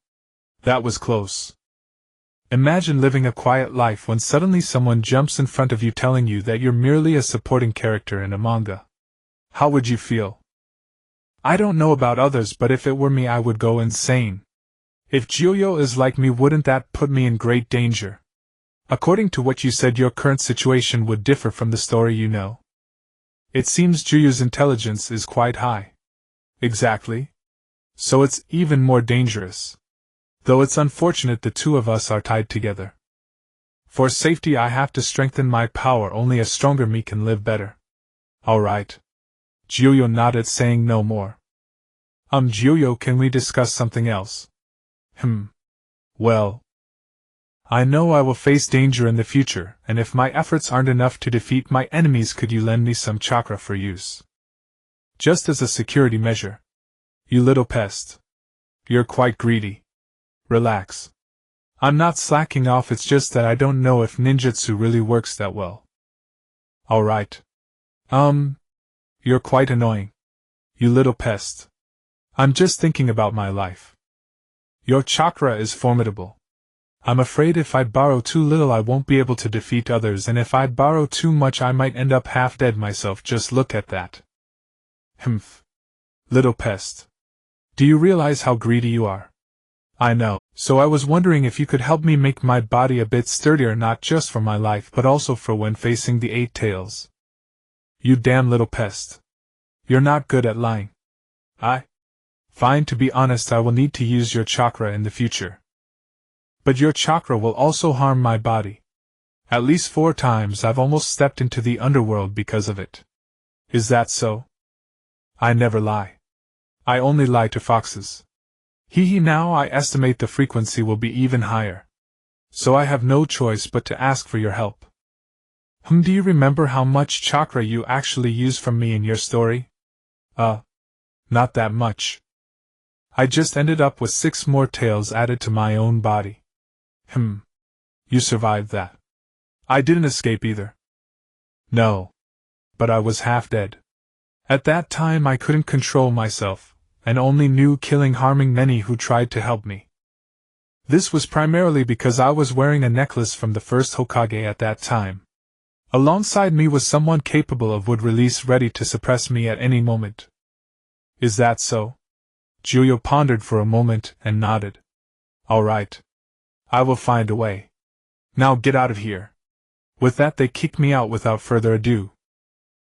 "That was close. Imagine living a quiet life when suddenly someone jumps in front of you telling you that you're merely a supporting character in a manga. How would you feel?" I don't know about others, but if it were me, I would go insane. If Gyuyu is like me, wouldn't that put me in great danger? According to what you said, your current situation would differ from the story you know. It seems Gyuyu's intelligence is quite high. Exactly. So it's even more dangerous. Though it's unfortunate the two of us are tied together. For safety, I have to strengthen my power. Only a stronger me can live better. All right. Gyuyu nodded, saying no more. Gyuyu, can we discuss something else?" Well, I know I will face danger in the future, and if my efforts aren't enough to defeat my enemies, could you lend me some chakra for use? Just as a security measure. You little pest. You're quite greedy. Relax. I'm not slacking off, it's just that I don't know if ninjutsu really works that well. Alright. You're quite annoying. You little pest. I'm just thinking about my life. Your chakra is formidable. I'm afraid if I borrow too little, I won't be able to defeat others, and if I borrow too much, I might end up half dead myself. Just look at that. Little pest. Do you realize how greedy you are? I know, so I was wondering if you could help me make my body a bit sturdier, not just for my life, but also for when facing the 8 tails. You damn little pest. You're not good at lying. Fine, to be honest, I will need to use your chakra in the future. But your chakra will also harm my body. At least 4 times I've almost stepped into the underworld because of it. Is that so? I never lie. I only lie to foxes. Now I estimate the frequency will be even higher. So I have no choice but to ask for your help. Do you remember how much chakra you actually used from me in your story? Not that much. I just ended up with 6 more tails added to my own body. You survived that. I didn't escape either. No. But I was half dead. At that time I couldn't control myself, and only knew killing harming many who tried to help me. This was primarily because I was wearing a necklace from the first Hokage at that time. Alongside me was someone capable of would release ready to suppress me at any moment. Is that so? Juyo pondered for a moment and nodded. All right. I will find a way. Now get out of here. With that they kicked me out without further ado.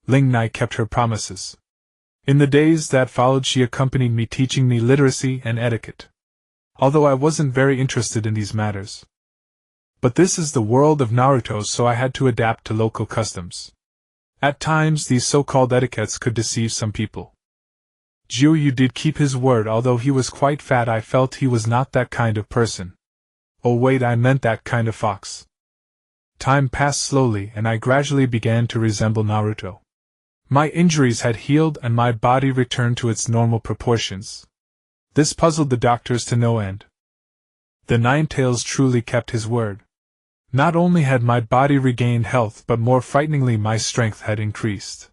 Ling Nai kept her promises. In the days that followed she accompanied me teaching me literacy and etiquette. Although I wasn't very interested in these matters. But this is the world of Naruto, so I had to adapt to local customs. At times these so-called etiquettes could deceive some people. Juyu did keep his word. Although he was quite fat, I felt he was not that kind of person. Oh wait, I meant that kind of fox. Time passed slowly and I gradually began to resemble Naruto. My injuries had healed and my body returned to its normal proportions. This puzzled the doctors to no end. The Nine Tails truly kept his word. Not only had my body regained health, but more frighteningly my strength had increased.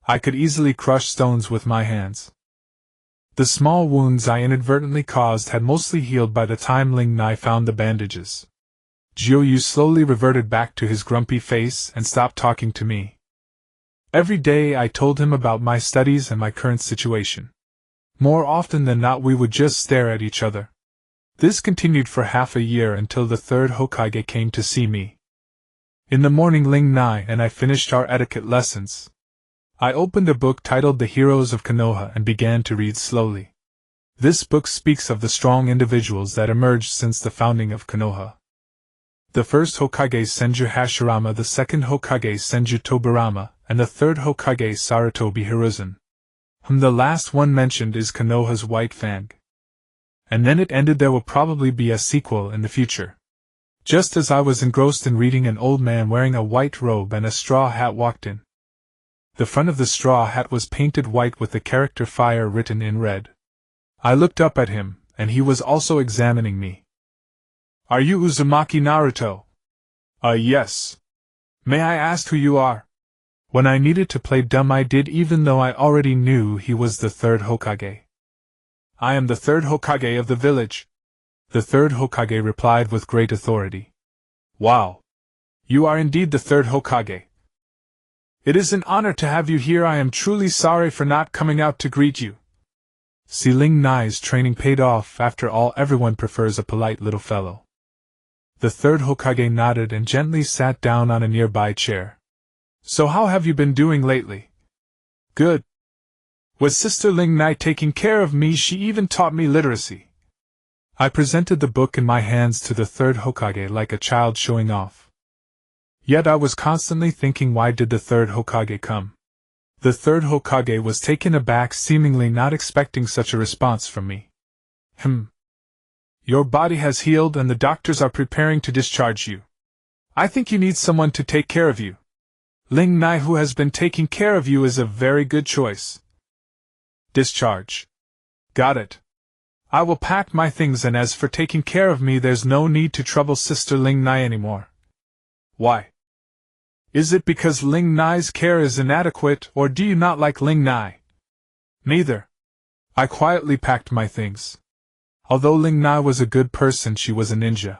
I could easily crush stones with my hands. The small wounds I inadvertently caused had mostly healed by the time Ling Nai found the bandages. Jiuyu slowly reverted back to his grumpy face and stopped talking to me. Every day I told him about my studies and my current situation. More often than not we would just stare at each other. This continued for half a year until the third Hokage came to see me. In the morning Ling Nai and I finished our etiquette lessons. I opened a book titled The Heroes of Konoha and began to read slowly. This book speaks of the strong individuals that emerged since the founding of Konoha. The first Hokage Senju Hashirama, the second Hokage Senju Tobirama, and the third Hokage Sarutobi Hiruzen. The last one mentioned is Konoha's White Fang. And then it ended. There will probably be a sequel in the future. Just as I was engrossed in reading, an old man wearing a white robe and a straw hat walked in. The front of the straw hat was painted white with the character fire written in red. I looked up at him, and he was also examining me. Are you Uzumaki Naruto? Yes. May I ask who you are? When I needed to play dumb I did, even though I already knew he was the third Hokage. I am the third Hokage of the village. The third Hokage replied with great authority. Wow. You are indeed the third Hokage. It is an honor to have you here. I am truly sorry for not coming out to greet you. See, Ling Nai's training paid off. After all, everyone prefers a polite little fellow. The third Hokage nodded and gently sat down on a nearby chair. So how have you been doing lately? Good. Was Sister Ling Nai taking care of me? She even taught me literacy. I presented the book in my hands to the third Hokage like a child showing off. Yet I was constantly thinking, why did the third Hokage come? The third Hokage was taken aback, seemingly not expecting such a response from me. Your body has healed and the doctors are preparing to discharge you. I think you need someone to take care of you. Ling Nai, who has been taking care of you, is a very good choice. Discharge. Got it. I will pack my things, and as for taking care of me, there's no need to trouble Sister Ling Nai anymore. Why? Is it because Ling Nai's care is inadequate, or do you not like Ling Nai? Neither. I quietly packed my things. Although Ling Nai was a good person, she was a ninja.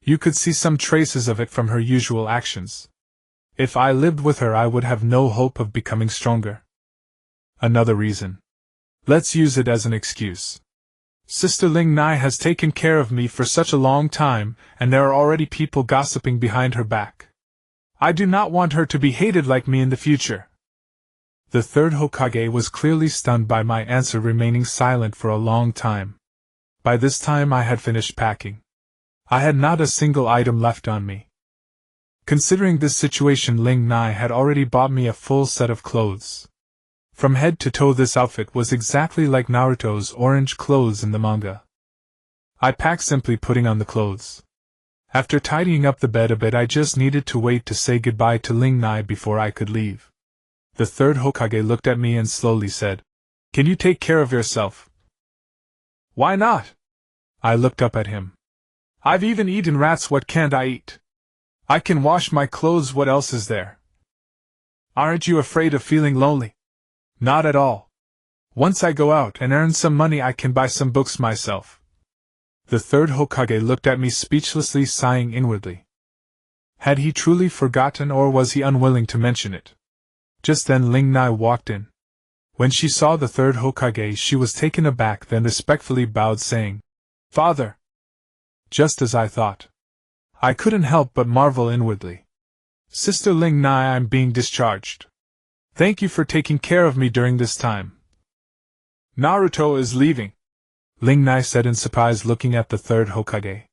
You could see some traces of it from her usual actions. If I lived with her, I would have no hope of becoming stronger. Another reason. Let's use it as an excuse. Sister Ling Nai has taken care of me for such a long time, and there are already people gossiping behind her back. I do not want her to be hated like me in the future. The third Hokage was clearly stunned by my answer, remaining silent for a long time. By this time I had finished packing. I had not a single item left on me. Considering this situation, Ling Nai had already bought me a full set of clothes. From head to toe this outfit was exactly like Naruto's orange clothes in the manga. I packed, simply putting on the clothes. After tidying up the bed a bit, I just needed to wait to say goodbye to Ling Nai before I could leave. The third Hokage looked at me and slowly said, "Can you take care of yourself?" "Why not?" I looked up at him. "I've even eaten rats, what can't I eat? I can wash my clothes, what else is there?" "Aren't you afraid of feeling lonely?" "Not at all. Once I go out and earn some money, I can buy some books myself." The third Hokage looked at me speechlessly, sighing inwardly. Had he truly forgotten, or was he unwilling to mention it? Just then Ling Nai walked in. When she saw the third Hokage, she was taken aback, then respectfully bowed, saying, "Father!" Just as I thought. I couldn't help but marvel inwardly. "Sister Ling Nai, I'm being discharged. Thank you for taking care of me during this time." "Naruto is leaving," Ling Nai said in surprise, looking at the third Hokage.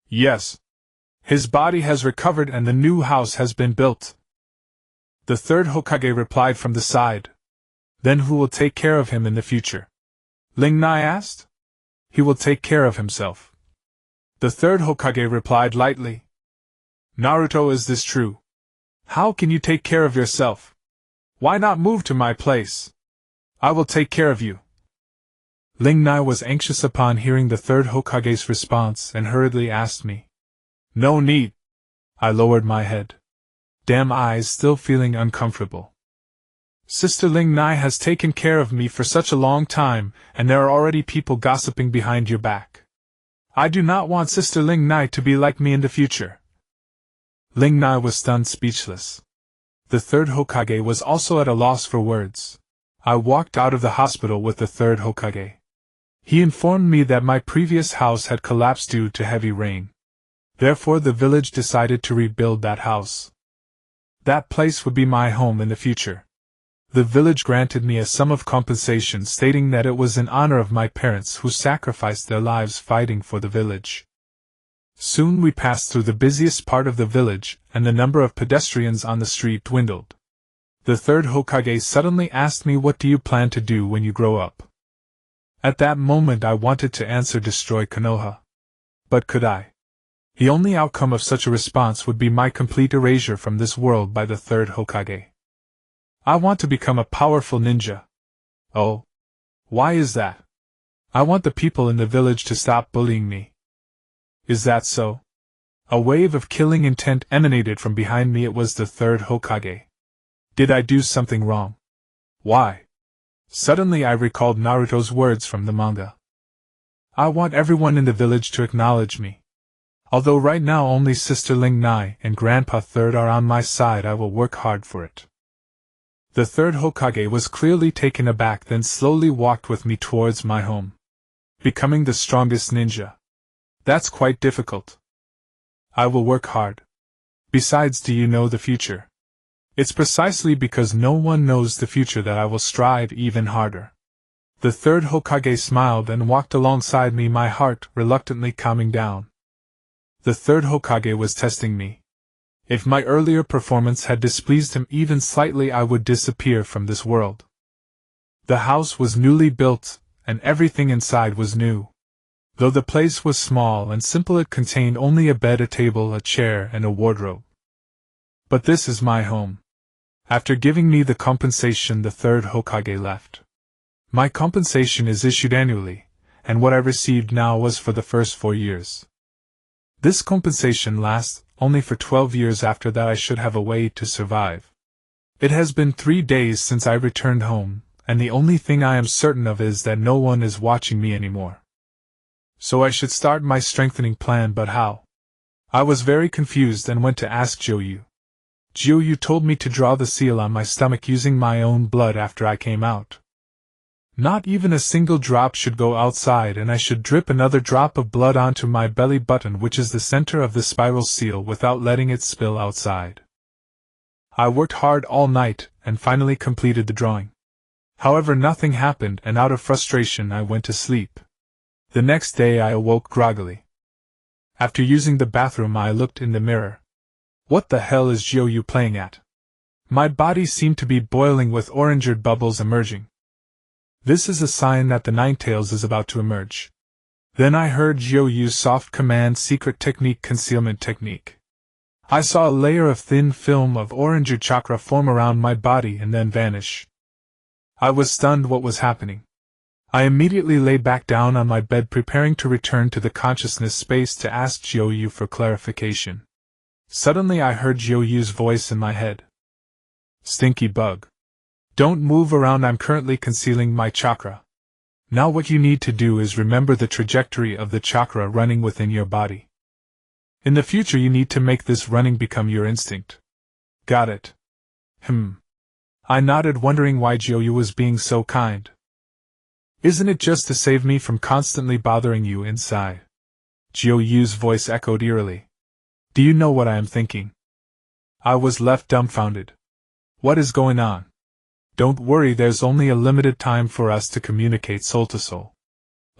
"Yes. His body has recovered and the new house has been built," the third Hokage replied from the side. "Then who will take care of him in the future?" Ling Nai asked. "He will take care of himself," the third Hokage replied lightly. "Naruto, is this true? How can you take care of yourself? Why not move to my place? I will take care of you." Ling Nai was anxious upon hearing the third Hokage's response and hurriedly asked me. "No need." I lowered my head. Damn eyes, still feeling uncomfortable. "Sister Ling Nai has taken care of me for such a long time, and there are already people gossiping behind your back. I do not want Sister Ling Nai to be like me in the future." Ling Nai was stunned, speechless. The third Hokage was also at a loss for words. I walked out of the hospital with the third Hokage. He informed me that my previous house had collapsed due to heavy rain. Therefore the village decided to rebuild that house. That place would be my home in the future. The village granted me a sum of compensation, stating that it was in honor of my parents who sacrificed their lives fighting for the village. Soon we passed through the busiest part of the village, and the number of pedestrians on the street dwindled. The third Hokage suddenly asked me, "What do you plan to do when you grow up?" At that moment I wanted to answer, "Destroy Konoha." But could I? The only outcome of such a response would be my complete erasure from this world by the third Hokage. "I want to become a powerful ninja." "Oh? Why is that?" "I want the people in the village to stop bullying me." "Is that so?" A wave of killing intent emanated from behind me. It was the third Hokage. Did I do something wrong? Why? Suddenly I recalled Naruto's words from the manga. "I want everyone in the village to acknowledge me. Although right now only Sister Ling Nai and Grandpa Third are on my side, I will work hard for it." The third Hokage was clearly taken aback, then slowly walked with me towards my home. "Becoming the strongest ninja. That's quite difficult." "I will work hard. Besides, do you know the future? It's precisely because no one knows the future that I will strive even harder." The third Hokage smiled and walked alongside me, my heart reluctantly calming down. The third Hokage was testing me. If my earlier performance had displeased him even slightly, I would disappear from this world. The house was newly built, and everything inside was new. Though the place was small and simple, it contained only a bed, a table, a chair, and a wardrobe. But this is my home. After giving me the compensation, the third Hokage left. My compensation is issued annually, and what I received now was for the first 4 years. This compensation lasts only for 12 years. After that I should have a way to survive. It has been 3 days since I returned home, and the only thing I am certain of is that no one is watching me anymore. So I should start my strengthening plan, but how? I was very confused and went to ask Jiuyu. Jiuyu told me to draw the seal on my stomach using my own blood after I came out. Not even a single drop should go outside, and I should drip another drop of blood onto my belly button, which is the center of the spiral seal, without letting it spill outside. I worked hard all night, and finally completed the drawing. However, nothing happened, and out of frustration I went to sleep. The next day I awoke groggily. After using the bathroom I looked in the mirror. What the hell is Jiuyu playing at? My body seemed to be boiling with orange bubbles emerging. This is a sign that the Ninetales is about to emerge. Then I heard Jiuyu's soft command secret technique concealment technique. I saw a layer of thin film of oranger chakra form around my body and then vanish. I was stunned what was happening. I immediately lay back down on my bed preparing to return to the consciousness space to ask Jiuyu for clarification. Suddenly I heard Jiuyu's voice in my head. Stinky bug. Don't move around, I'm currently concealing my chakra. Now what you need to do is remember the trajectory of the chakra running within your body. In the future you need to make this running become your instinct. Got it. I nodded, wondering why Jiuyu was being so kind. Isn't it just to save me from constantly bothering you inside? Jiuyu's voice echoed eerily. Do you know what I am thinking? I was left dumbfounded. What is going on? Don't worry, there's only a limited time for us to communicate soul to soul.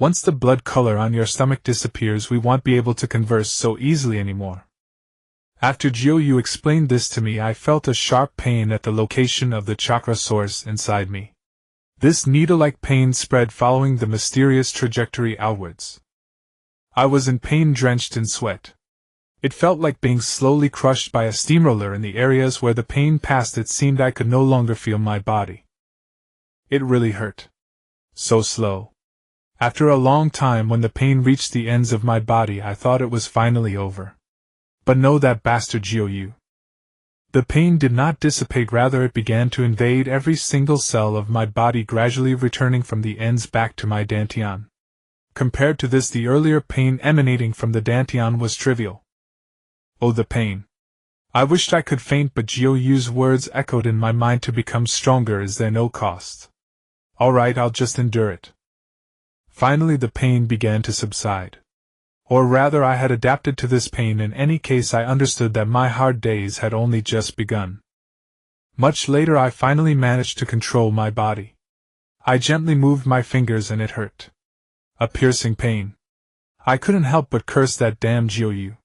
Once the blood color on your stomach disappears, we won't be able to converse so easily anymore. After Jiuyu explained this to me, I felt a sharp pain at the location of the chakra source inside me. This needle-like pain spread following the mysterious trajectory outwards. I was in pain, drenched in sweat. It felt like being slowly crushed by a steamroller. In the areas where the pain passed, it seemed I could no longer feel my body. It really hurt. So slow. After a long time, when the pain reached the ends of my body, I thought it was finally over. But no, that bastard Jiuyu. The pain did not dissipate, rather it began to invade every single cell of my body, gradually returning from the ends back to my dantian. Compared to this, the earlier pain emanating from the dantian was trivial. Oh, the pain. I wished I could faint, but Jiuyu's words echoed in my mind to become stronger. Is there no cost? Alright, I'll just endure it. Finally the pain began to subside. Or rather, I had adapted to this pain. In any case, I understood that my hard days had only just begun. Much later I finally managed to control my body. I gently moved my fingers and it hurt. A piercing pain. I couldn't help but curse that damn Jiuyu.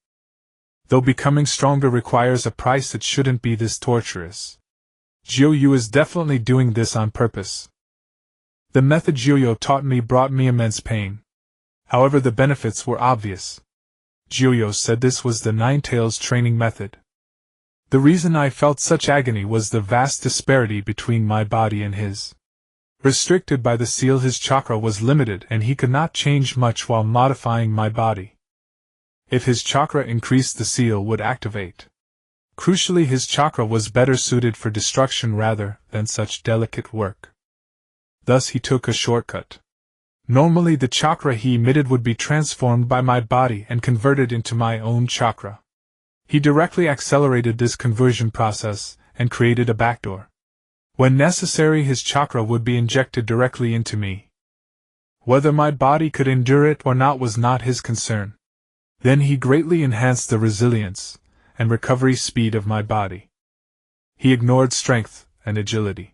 Though becoming stronger requires a price, it shouldn't be this torturous. Jiuyu is definitely doing this on purpose. The method Jiuyu taught me brought me immense pain. However, the benefits were obvious. Jiuyu said this was the Nine Tails training method. The reason I felt such agony was the vast disparity between my body and his. Restricted by the seal, his chakra was limited and he could not change much while modifying my body. If his chakra increased, the seal would activate. Crucially, his chakra was better suited for destruction rather than such delicate work. Thus he took a shortcut. Normally the chakra he emitted would be transformed by my body and converted into my own chakra. He directly accelerated this conversion process and created a backdoor. When necessary, his chakra would be injected directly into me. Whether my body could endure it or not was not his concern. Then he greatly enhanced the resilience and recovery speed of my body. He ignored strength and agility.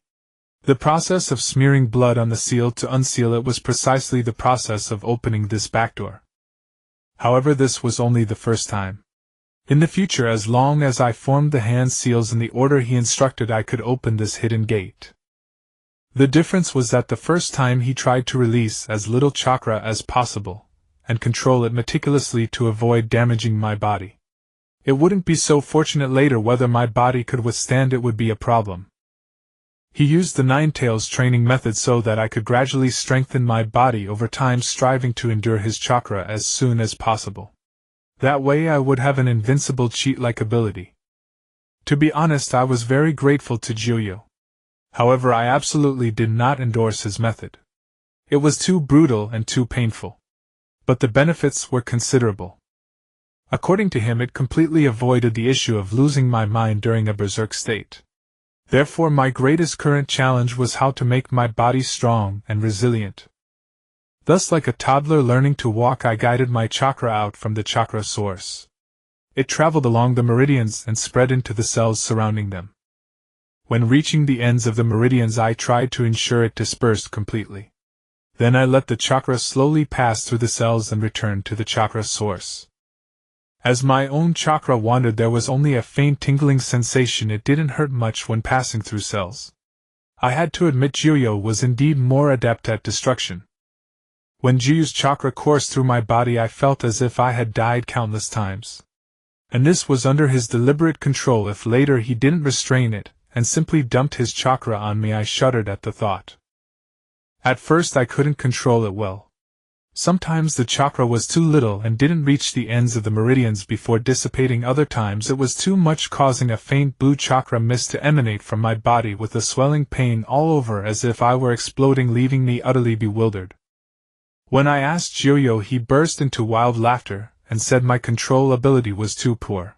The process of smearing blood on the seal to unseal it was precisely the process of opening this backdoor. However, this was only the first time. In the future, as long as I formed the hand seals in the order he instructed, I could open this hidden gate. The difference was that the first time he tried to release as little chakra as possible, and control it meticulously to avoid damaging my body. It wouldn't be so fortunate later. Whether my body could withstand it would be a problem. He used the Nine Tails training method so that I could gradually strengthen my body over time, striving to endure his chakra as soon as possible. That way I would have an invincible cheat-like ability. To be honest, I was very grateful to Jiuyu. However, I absolutely did not endorse his method. It was too brutal and too painful. But the benefits were considerable. According to him, it completely avoided the issue of losing my mind during a berserk state. Therefore, my greatest current challenge was how to make my body strong and resilient. Thus, like a toddler learning to walk, I guided my chakra out from the chakra source. It traveled along the meridians and spread into the cells surrounding them. When reaching the ends of the meridians, I tried to ensure it dispersed completely. Then I let the chakra slowly pass through the cells and return to the chakra source. As my own chakra wandered, there was only a faint tingling sensation. It didn't hurt much when passing through cells. I had to admit Jiuyu was indeed more adept at destruction. When Juyu's chakra coursed through my body, I felt as if I had died countless times. And this was under his deliberate control. If later he didn't restrain it, and simply dumped his chakra on me, I shuddered at the thought. At first I couldn't control it well. Sometimes the chakra was too little and didn't reach the ends of the meridians before dissipating. Other times it was too much, causing a faint blue chakra mist to emanate from my body with a swelling pain all over, as if I were exploding, leaving me utterly bewildered. When I asked Juyo, he burst into wild laughter and said my control ability was too poor.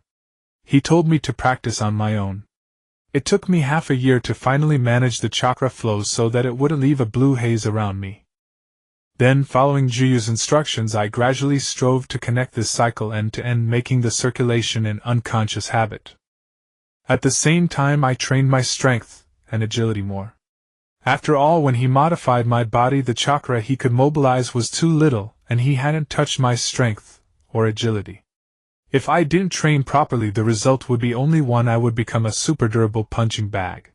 He told me to practice on my own. It took me half a year to finally manage the chakra flows so that it wouldn't leave a blue haze around me. Then, following Juyu's instructions, I gradually strove to connect this cycle end to end, making the circulation an unconscious habit. At the same time, I trained my strength and agility more. After all, when he modified my body, the chakra he could mobilize was too little, and he hadn't touched my strength or agility. If I didn't train properly, the result would be only one: I would become a super durable punching bag.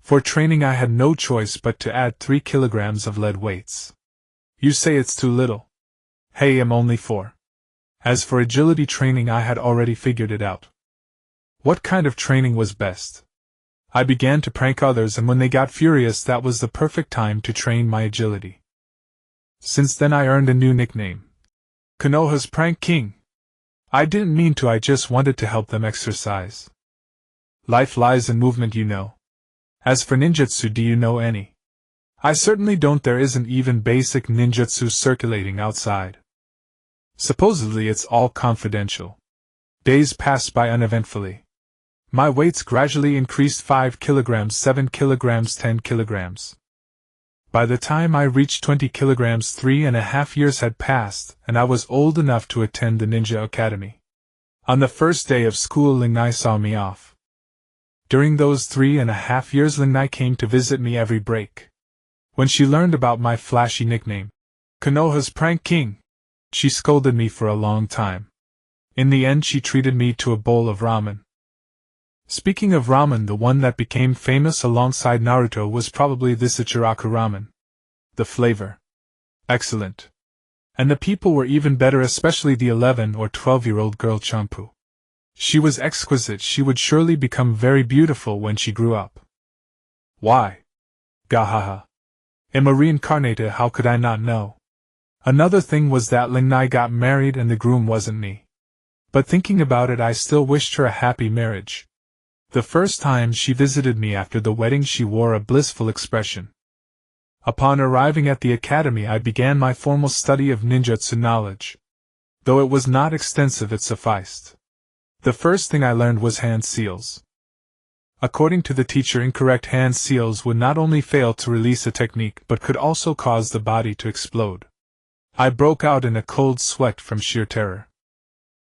For training, I had no choice but to add 3 kilograms of lead weights. You say it's too little. Hey, I'm only 4. As for agility training, I had already figured it out. What kind of training was best? I began to prank others, and when they got furious, that was the perfect time to train my agility. Since then I earned a new nickname: Konoha's Prank King. I didn't mean to, I just wanted to help them exercise. Life lies in movement, you know. As for ninjutsu, do you know any? I certainly don't. There isn't even basic ninjutsu circulating outside. Supposedly it's all confidential. Days passed by uneventfully. My weights gradually increased: 5 kilograms, 7 kilograms, 10 kilograms. By the time I reached 20 kilograms, 3.5 years had passed, and I was old enough to attend the Ninja Academy. On the first day of school, Lingnai saw me off. During those 3.5 years, Lingnai came to visit me every break. When she learned about my flashy nickname, Konoha's Prank King, she scolded me for a long time. In the end, she treated me to a bowl of ramen. Speaking of ramen, the one that became famous alongside Naruto was probably this Ichiraku ramen. The flavor. Excellent. And the people were even better, especially the 11 or 12-year-old girl Champu. She was exquisite. She would surely become very beautiful when she grew up. Why? Gahaha. Am a reincarnated, how could I not know? Another thing was that Lingnai got married and the groom wasn't me. But thinking about it, I still wished her a happy marriage. The first time she visited me after the wedding, she wore a blissful expression. Upon arriving at the academy, I began my formal study of ninjutsu knowledge. Though it was not extensive, it sufficed. The first thing I learned was hand seals. According to the teacher, incorrect hand seals would not only fail to release a technique but could also cause the body to explode. I broke out in a cold sweat from sheer terror.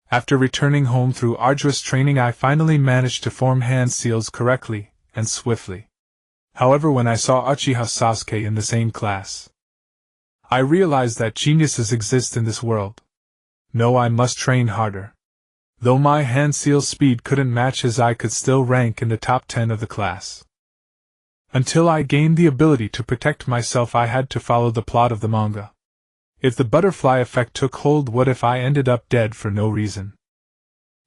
After returning home through arduous training, I finally managed to form hand seals correctly and swiftly. However, when I saw Uchiha Sasuke in the same class, I realized that geniuses exist in this world. No, I must train harder. Though my hand seal speed couldn't match his, I could still rank in the top 10 of the class. Until I gained the ability to protect myself, I had to follow the plot of the manga. If the butterfly effect took hold, what if I ended up dead for no reason?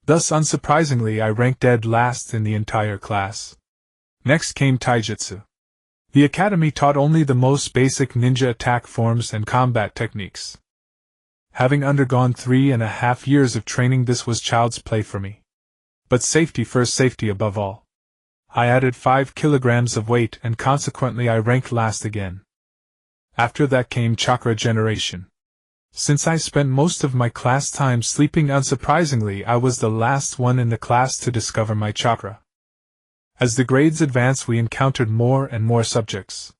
Thus, unsurprisingly, I ranked dead last in the entire class. Next came taijutsu. The academy taught only the most basic ninja attack forms and combat techniques. Having undergone 3.5 years of training, this was child's play for me. But safety first, safety above all. I added 5 kilograms of weight, and consequently I ranked last again. After that came chakra generation. Since I spent most of my class time sleeping, unsurprisingly, I was the last one in the class to discover my chakra. As the grades advanced, we encountered more and more subjects.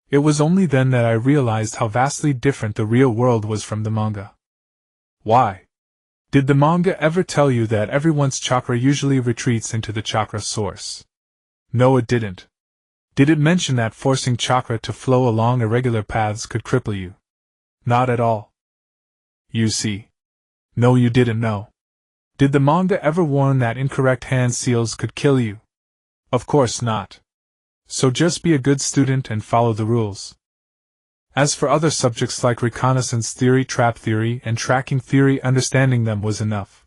It was only then that I realized how vastly different the real world was from the manga. Why? Did the manga ever tell you that everyone's chakra usually retreats into the chakra source? No, it didn't. Did it mention that forcing chakra to flow along irregular paths could cripple you? Not at all. You see. No, you didn't know. Did the manga ever warn that incorrect hand seals could kill you? Of course not. So just be a good student and follow the rules. As for other subjects like reconnaissance theory, trap theory, and tracking theory, understanding them was enough.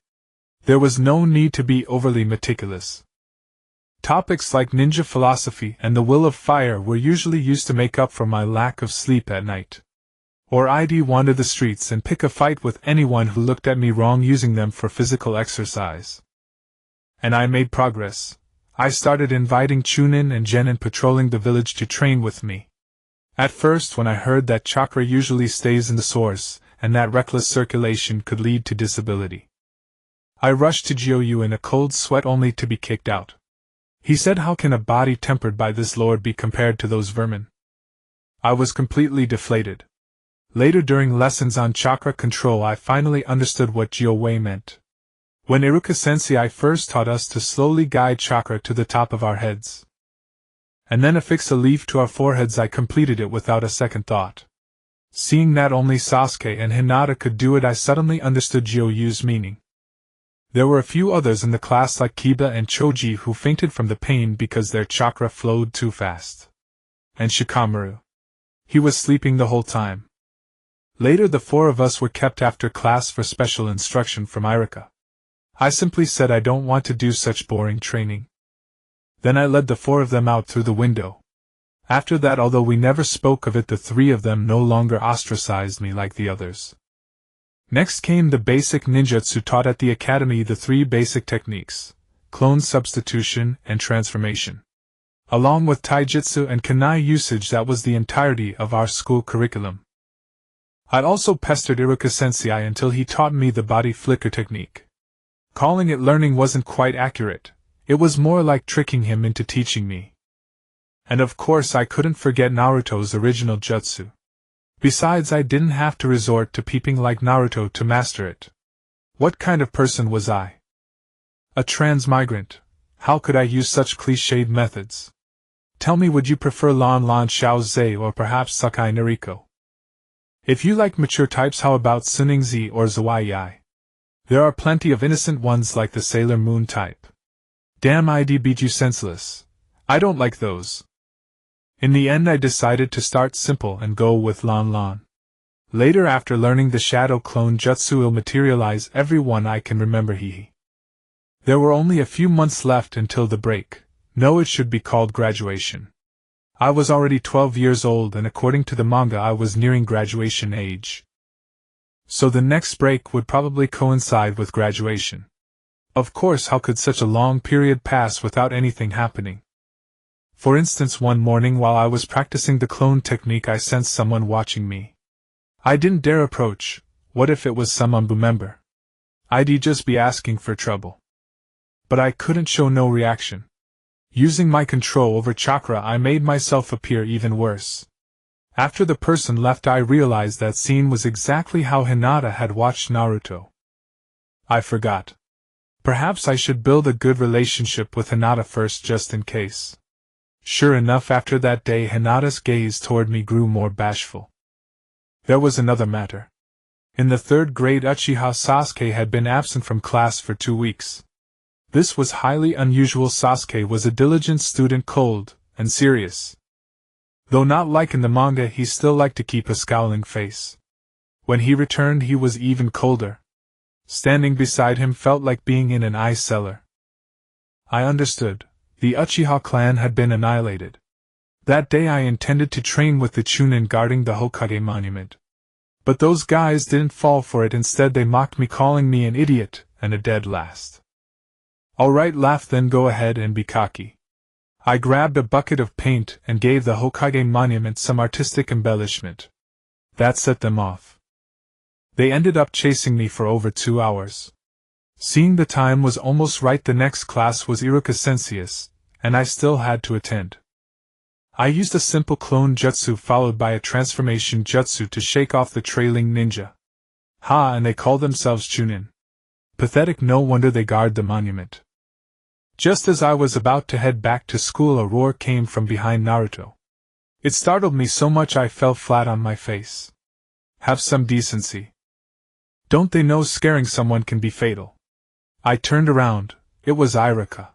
There was no need to be overly meticulous. Topics like ninja philosophy and the will of fire were usually used to make up for my lack of sleep at night. Or I'd wander the streets and pick a fight with anyone who looked at me wrong, using them for physical exercise. And I made progress. I started inviting Chunin and Genin patrolling the village to train with me. At first, when I heard that chakra usually stays in the source, and that reckless circulation could lead to disability, I rushed to Jiu in a cold sweat only to be kicked out. He said, "How can a body tempered by this lord be compared to those vermin?" I was completely deflated. Later, during lessons on chakra control, I finally understood what Jiu meant. When Iruka Sensei first taught us to slowly guide chakra to the top of our heads, and then affix a leaf to our foreheads, I completed it without a second thought. Seeing that only Sasuke and Hinata could do it, I suddenly understood Jiu's meaning. There were a few others in the class like Kiba and Choji who fainted from the pain because their chakra flowed too fast. And Shikamaru. He was sleeping the whole time. Later, the four of us were kept after class for special instruction from Iruka. I simply said I don't want to do such boring training. Then I led the four of them out through the window. After that, although we never spoke of it, the three of them no longer ostracized me like the others. Next came the basic ninjutsu taught at the academy, the three basic techniques: clone substitution and transformation. Along with taijutsu and kunai usage, that was the entirety of our school curriculum. I also pestered Iruka Sensei until he taught me the body flicker technique. Calling it learning wasn't quite accurate. It was more like tricking him into teaching me. And of course, I couldn't forget Naruto's original jutsu. Besides, I didn't have to resort to peeping like Naruto to master it. What kind of person was I? A transmigrant. How could I use such cliched methods? Tell me, would you prefer Lan Lan Xiaozhe or perhaps Sakai Nariko? If you like mature types, how about Suningzi or Zawaiyi? There are plenty of innocent ones like the Sailor Moon type. Damn, I'd beat you senseless. I don't like those. In the end, I decided to start simple and go with Lan Lan. Later, after learning the shadow clone jutsu will materialize everyone I can remember, There were only a few months left until the break. No, it should be called graduation. I was already 12 years old, and according to the manga, I was nearing graduation age. So the next break would probably coincide with graduation. Of course, how could such a long period pass without anything happening? For instance, one morning while I was practicing the clone technique, I sensed someone watching me. I didn't dare approach. What if it was some Umbu member? I'd just be asking for trouble. But I couldn't show no reaction. Using my control over chakra, I made myself appear even worse. After the person left, I realized that scene was exactly how Hinata had watched Naruto. I forgot. Perhaps I should build a good relationship with Hinata first, just in case. Sure enough, after that day, Hinata's gaze toward me grew more bashful. There was another matter. In the 3rd grade, Uchiha Sasuke had been absent from class for 2 weeks. This was highly unusual. Sasuke was a diligent student, cold and serious. Though not like in the manga, he still liked to keep a scowling face. When he returned, he was even colder. Standing beside him felt like being in an ice cellar. I understood. The Uchiha clan had been annihilated. That day I intended to train with the Chunin guarding the Hokage monument. But those guys didn't fall for it. Instead, they mocked me, calling me an idiot and a dead last. Alright, laugh, then go ahead and be cocky. I grabbed a bucket of paint and gave the Hokage monument some artistic embellishment. That set them off. They ended up chasing me for over 2 hours. Seeing the time was almost right, the next class was Iruka Sensei's, and I still had to attend. I used a simple clone jutsu followed by a transformation jutsu to shake off the trailing ninja. Ha, and they call themselves Chunin. Pathetic, no wonder they guard the monument. Just as I was about to head back to school, a roar came from behind Naruto. It startled me so much I fell flat on my face. Have some decency. Don't they know scaring someone can be fatal? I turned around. It was Iruka.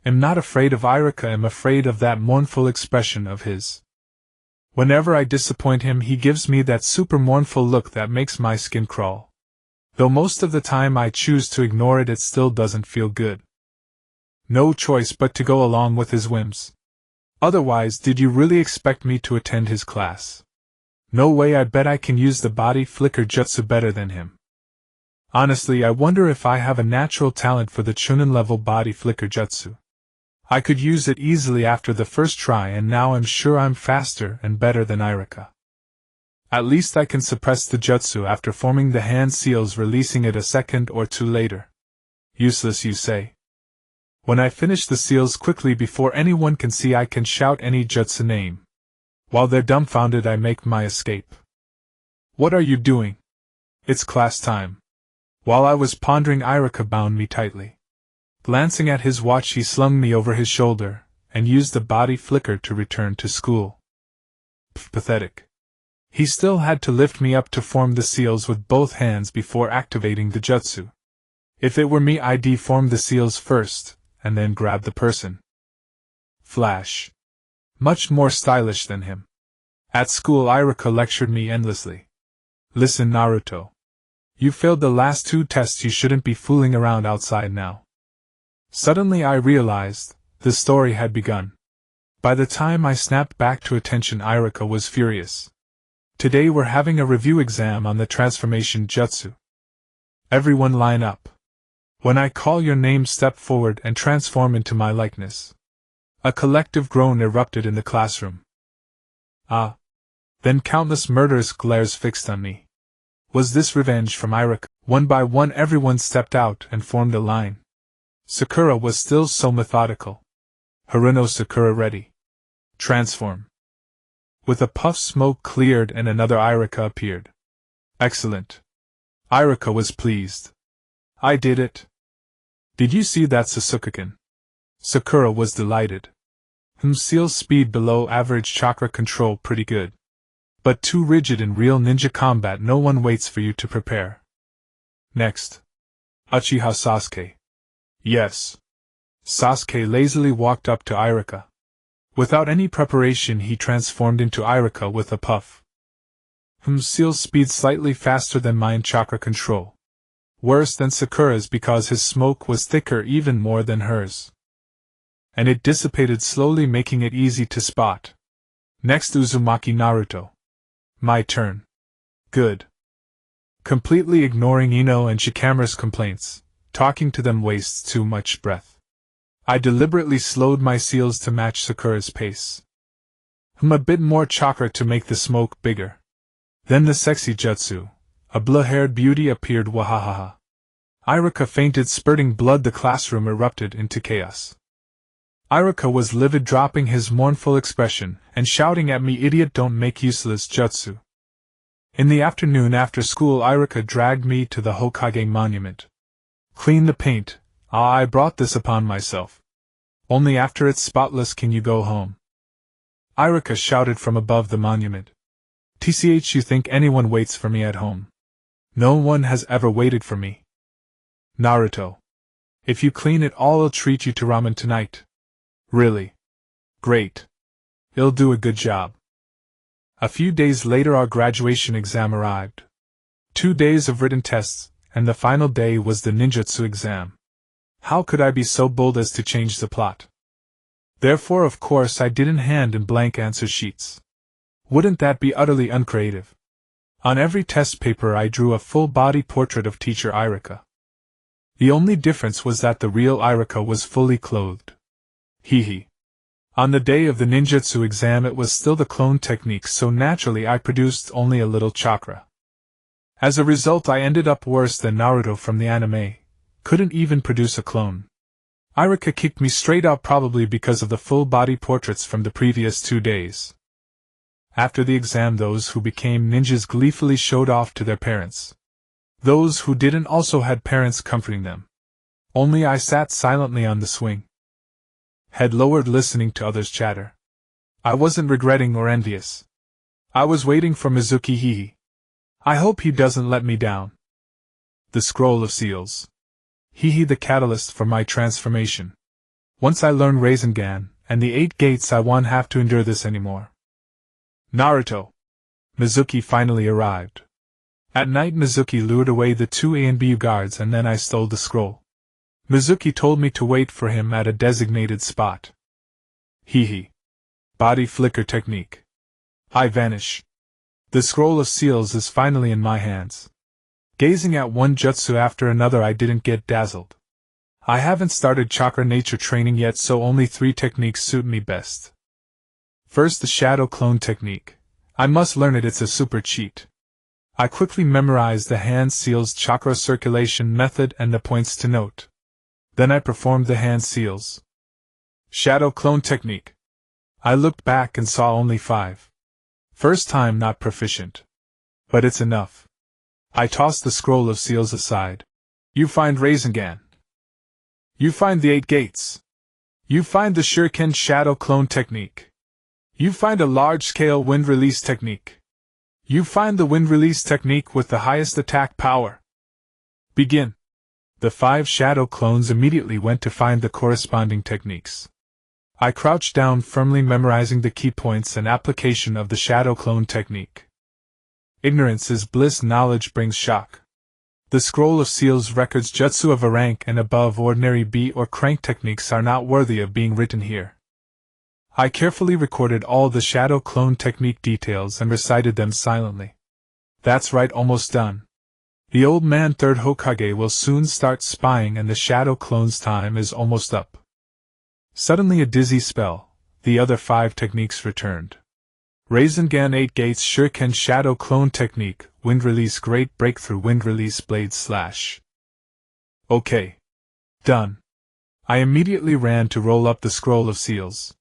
Am not afraid of Iruka, am afraid of that mournful expression of his. Whenever I disappoint him, he gives me that super mournful look that makes my skin crawl. Though most of the time I choose to ignore it, it still doesn't feel good. No choice but to go along with his whims. Otherwise, did you really expect me to attend his class? No way. I bet I can use the body flicker jutsu better than him. Honestly, I wonder if I have a natural talent for the chunin level body flicker jutsu. I could use it easily after the first try, and now I'm sure I'm faster and better than Irika. At least I can suppress the jutsu after forming the hand seals, releasing it a second or two later. Useless, you say? When I finish the seals quickly before anyone can see, I can shout any jutsu name. While they're dumbfounded, I make my escape. What are you doing? It's class time. While I was pondering, Irika bound me tightly. Glancing at his watch, he slung me over his shoulder, and used the body flicker to return to school. Pathetic. He still had to lift me up to form the seals with both hands before activating the jutsu. If it were me, I'd deform the seals first, and then grab the person. Flash. Much more stylish than him. At school, Irika lectured me endlessly. Listen, Naruto. You failed the last 2 tests, you shouldn't be fooling around outside now. Suddenly I realized, the story had begun. By the time I snapped back to attention, Irika was furious. Today we're having a review exam on the transformation jutsu. Everyone line up. When I call your name, step forward and transform into my likeness. A collective groan erupted in the classroom. Ah. Then countless murderous glares fixed on me. Was this revenge from Irika? One by one everyone stepped out and formed a line. Sakura was still so methodical. Haruno Sakura ready. Transform. With a puff, smoke cleared and another Irika appeared. Excellent. Irika was pleased. I did it. Did you see that, Sasuke-kun? Sakura was delighted. Seal speed below average, chakra control pretty good. But too rigid. In real ninja combat, no one waits for you to prepare. Next. Uchiha Sasuke. Yes. Sasuke lazily walked up to Irika. Without any preparation, he transformed into Irika with a puff. Seal's speed slightly faster than mine, chakra control. Worse than Sakura's because his smoke was thicker, even more than hers. And it dissipated slowly, making it easy to spot. Next, Uzumaki Naruto. My turn. Good. Completely ignoring Ino and Shikamaru's complaints, talking to them wastes too much breath. I deliberately slowed my seals to match Sakura's pace. A bit more chakra to make the smoke bigger. Then the sexy jutsu, a blue-haired beauty, appeared. Wahahaha. Irika fainted, spurting blood. The classroom erupted into chaos. Irika was livid, dropping his mournful expression and shouting at me, "Idiot, don't make useless jutsu." In the afternoon after school, Irika dragged me to the Hokage monument. Clean the paint. Ah, I brought this upon myself. Only after it's spotless can you go home. Irika shouted from above the monument. TCH, you think anyone waits for me at home? No one has ever waited for me. Naruto. If you clean it all, I'll treat you to ramen tonight. Really? Great. You'll do a good job. A few days later, our graduation exam arrived. 2 days of written tests, and the final day was the ninjutsu exam. How could I be so bold as to change the plot? Therefore, of course, I didn't hand in blank answer sheets. Wouldn't that be utterly uncreative? On every test paper I drew a full-body portrait of teacher Irika. The only difference was that the real Irika was fully clothed. Hee. On the day of the ninjutsu exam, it was still the clone technique, so naturally I produced only a little chakra. As a result, I ended up worse than Naruto from the anime, couldn't even produce a clone. Irika kicked me straight out, probably because of the full-body portraits from the previous 2 days. After the exam, those who became ninjas gleefully showed off to their parents. Those who didn't also had parents comforting them. Only I sat silently on the swing, head lowered, listening to others chatter. I wasn't regretting or envious. I was waiting for Mizuki. Hee. I hope he doesn't let me down. The scroll of seals. Hee, the catalyst for my transformation. Once I learn Rasengan and the 8 gates, I won't have to endure this anymore. Naruto. Mizuki finally arrived. At night Mizuki lured away the two A and B guards and then I stole the scroll. Mizuki told me to wait for him at a designated spot. Hee. Body flicker technique. I vanish. The scroll of seals is finally in my hands. Gazing at one jutsu after another I didn't get dazzled. I haven't started chakra nature training yet, so only 3 techniques suit me best. First, the shadow clone technique. I must learn it, it's a super cheat. I quickly memorized the hand seals chakra circulation method and the points to note. Then I performed the hand seals. Shadow clone technique. I looked back and saw only 5. First time not proficient. But it's enough. I tossed the scroll of seals aside. You find Rasengan. You find the 8 gates. You find the shuriken shadow clone technique. You find a large-scale wind release technique. You find the wind release technique with the highest attack power. Begin. The 5 shadow clones immediately went to find the corresponding techniques. I crouched down, firmly memorizing the key points and application of the shadow clone technique. Ignorance is bliss, knowledge brings shock. The scroll of seals records jutsu of a rank and above ordinary B or crank techniques are not worthy of being written here. I carefully recorded all the shadow clone technique details and recited them silently. That's right, almost done. The old man third Hokage will soon start spying and the shadow clone's time is almost up. Suddenly a dizzy spell, the other 5 techniques returned. Rasengan 8 gates shuriken shadow clone technique, wind release great breakthrough wind release blade slash. Okay. Done. I immediately ran to roll up the scroll of seals.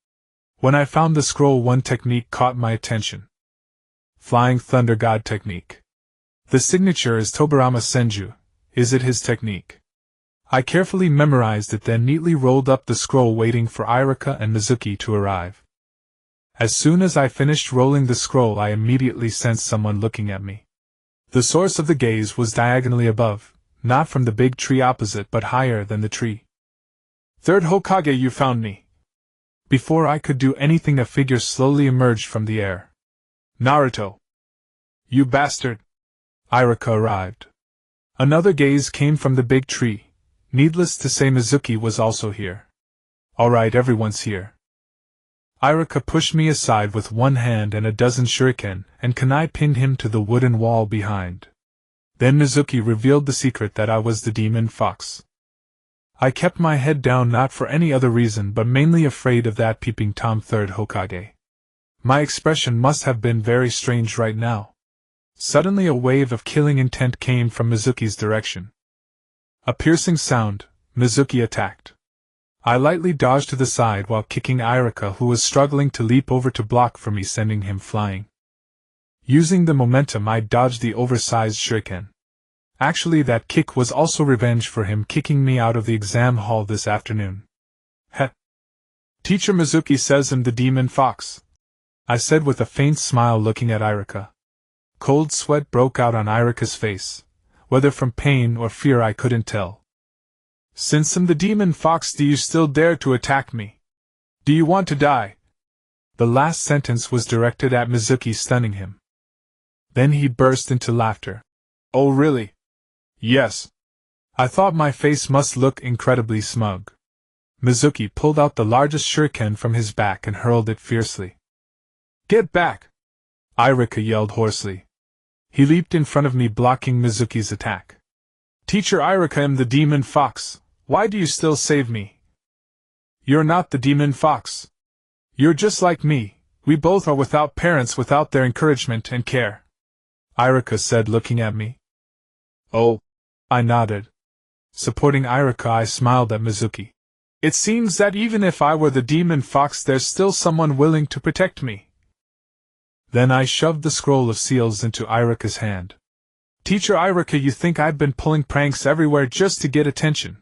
When I found the scroll, one technique caught my attention. Flying Thunder God technique. The signature is Tobarama Senju. Is it his technique? I carefully memorized it, then neatly rolled up the scroll waiting for Irika and Mizuki to arrive. As soon as I finished rolling the scroll I immediately sensed someone looking at me. The source of the gaze was diagonally above, not from the big tree opposite but higher than the tree. Third Hokage, you found me. Before I could do anything a figure slowly emerged from the air. Naruto. You bastard. Irika arrived. Another gaze came from the big tree. Needless to say Mizuki was also here. Alright, everyone's here. Irika pushed me aside with one hand and a dozen shuriken, and kunai pinned him to the wooden wall behind. Then Mizuki revealed the secret that I was the demon fox. I kept my head down, not for any other reason but mainly afraid of that peeping Tom third Hokage. My expression must have been very strange right now. Suddenly a wave of killing intent came from Mizuki's direction. A piercing sound, Mizuki attacked. I lightly dodged to the side while kicking Irika, who was struggling to leap over to block for me, sending him flying. Using the momentum I dodged the oversized shuriken. Actually, that kick was also revenge for him kicking me out of the exam hall this afternoon. Heh. Teacher Mizuki says I'm the demon fox, I said with a faint smile, looking at Irika. Cold sweat broke out on Irika's face, whether from pain or fear I couldn't tell. Since I'm the demon fox, do you still dare to attack me? Do you want to die? The last sentence was directed at Mizuki, stunning him. Then he burst into laughter. Oh really? Yes. I thought my face must look incredibly smug. Mizuki pulled out the largest shuriken from his back and hurled it fiercely. Get back! Irika yelled hoarsely. He leaped in front of me, blocking Mizuki's attack. Teacher Irika, I'm the demon fox. Why do you still save me? You're not the demon fox. You're just like me. We both are without parents, without their encouragement and care. Irika said, looking at me. Oh. I nodded. Supporting Irika, I smiled at Mizuki. It seems that even if I were the demon fox, there's still someone willing to protect me. Then I shoved the scroll of seals into Irika's hand. Teacher Irika, you think I've been pulling pranks everywhere just to get attention?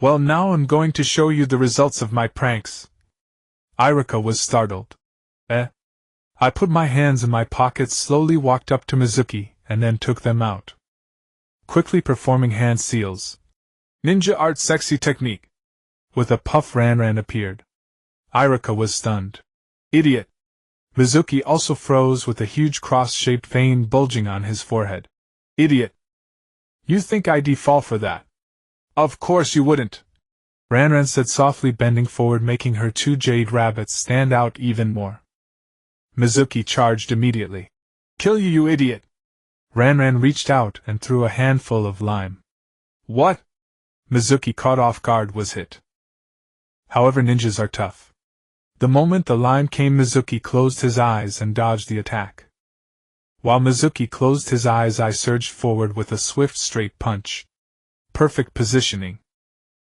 Well, now I'm going to show you the results of my pranks. Irika was startled. I put my hands in my pockets, slowly walked up to Mizuki, and then took them out. Quickly performing hand seals. Ninja art sexy technique. With a puff, Ran appeared. Irika was stunned. Idiot! Mizuki also froze with a huge cross-shaped vein bulging on his forehead. Idiot! You think I'd fall for that? Of course you wouldn't! Ranran said softly, bending forward, making her two jade rabbits stand out even more. Mizuki charged immediately. Kill you, you idiot! Ranran reached out and threw a handful of lime. What? Mizuki, caught off guard, was hit. However, ninjas are tough. The moment the lime came, Mizuki closed his eyes and dodged the attack. While Mizuki closed his eyes, I surged forward with a swift straight punch. Perfect positioning.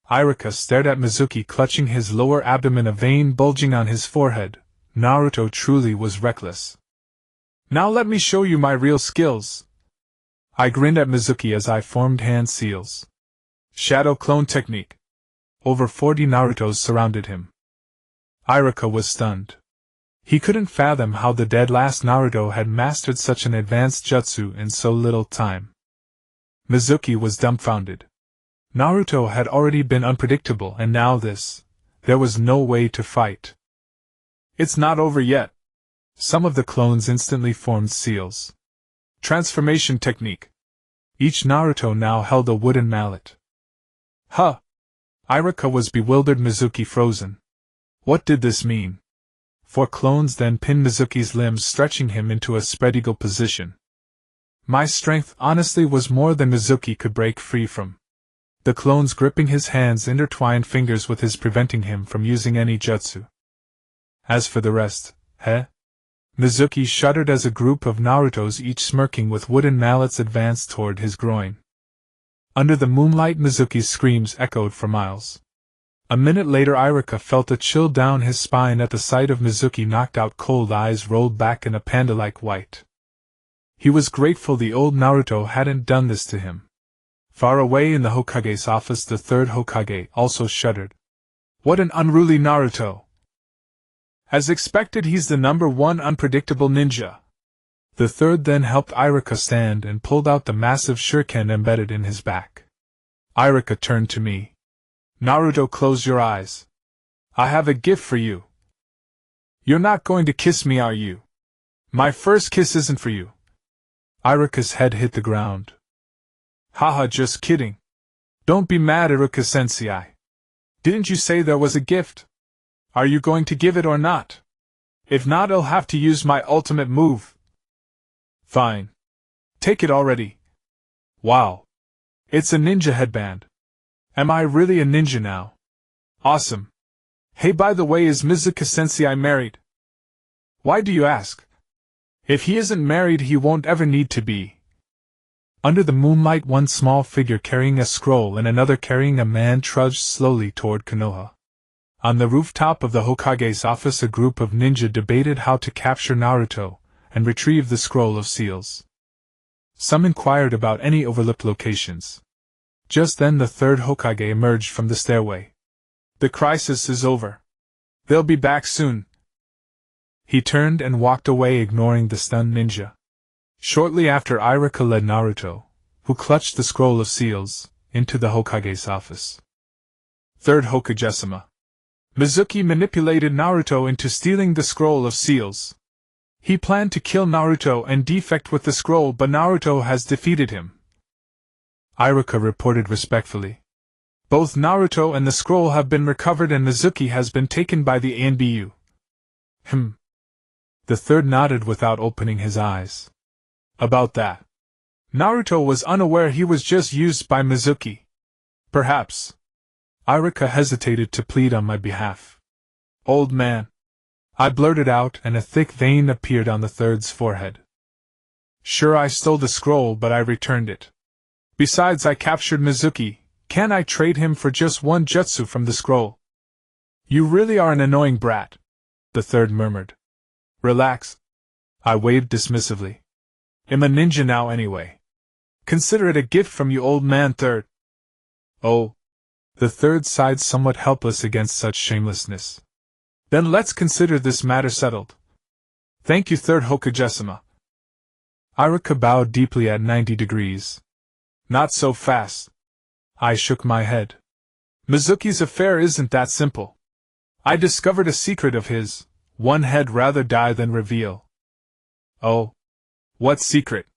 Irika stared at Mizuki, clutching his lower abdomen, a vein bulging on his forehead. Naruto truly was reckless. Now let me show you my real skills. I grinned at Mizuki as I formed hand seals. Shadow clone technique. Over 40 Narutos surrounded him. Irika was stunned. He couldn't fathom how the dead last Naruto had mastered such an advanced jutsu in so little time. Mizuki was dumbfounded. Naruto had already been unpredictable, and now this. There was no way to fight. It's not over yet. Some of the clones instantly formed seals. Transformation technique. Each Naruto now held a wooden mallet. Huh! Irika was bewildered, Mizuki frozen. What did this mean? 4 clones then pinned Mizuki's limbs, stretching him into a spread eagle position. My strength honestly was more than Mizuki could break free from. The clones gripping his hands intertwined fingers with his, preventing him from using any jutsu. As for the rest, Mizuki shuddered as a group of Narutos, each smirking with wooden mallets, advanced toward his groin. Under the moonlight, Mizuki's screams echoed for miles. A minute later, Irika felt a chill down his spine at the sight of Mizuki, knocked out, cold eyes rolled back in a panda-like white. He was grateful the old Naruto hadn't done this to him. Far away in the Hokage's office, the third Hokage also shuddered. What an unruly Naruto! As expected, he's the #1 unpredictable ninja. The third then helped Irika stand and pulled out the massive shuriken embedded in his back. Irika turned to me. Naruto, close your eyes. I have a gift for you. You're not going to kiss me, are you? My first kiss isn't for you. Irika's head hit the ground. Haha, just kidding. Don't be mad, Iruka-sensei. Didn't you say there was a gift? Are you going to give it or not? If not, I'll have to use my ultimate move. Fine. Take it already. Wow. It's a ninja headband. Am I really a ninja now? Awesome. Hey, by the way, is Mizuki-sensei married? Why do you ask? If he isn't married, he won't ever need to be. Under the moonlight, one small figure carrying a scroll and another carrying a man trudged slowly toward Konoha. On the rooftop of the Hokage's office, a group of ninja debated how to capture Naruto and retrieve the scroll of seals. Some inquired about any overlooked locations. Just then the third Hokage emerged from the stairway. The crisis is over. They'll be back soon. He turned and walked away, ignoring the stunned ninja. Shortly after, Irika led Naruto, who clutched the scroll of seals, into the Hokage's office. Third Hokage-sama. Mizuki manipulated Naruto into stealing the scroll of seals. He planned to kill Naruto and defect with the scroll, but Naruto has defeated him. Irika reported respectfully. Both Naruto and the scroll have been recovered, and Mizuki has been taken by the ANBU. The third nodded without opening his eyes. About that. Naruto was unaware he was just used by Mizuki. Perhaps. Irika hesitated to plead on my behalf. Old man. I blurted out, and a thick vein appeared on the third's forehead. Sure, I stole the scroll, but I returned it. Besides, I captured Mizuki. Can't I trade him for just one jutsu from the scroll? You really are an annoying brat, the third murmured. Relax. I waved dismissively. I'm a ninja now anyway. Consider it a gift from you, old man third. Oh. The third sighed, somewhat helpless against such shamelessness. Then let's consider this matter settled. Thank you, third Hokage-sama. Irika bowed deeply at 90 degrees. Not so fast. I shook my head. Mizuki's affair isn't that simple. I discovered a secret of his, One had rather die than reveal. Oh. What secret?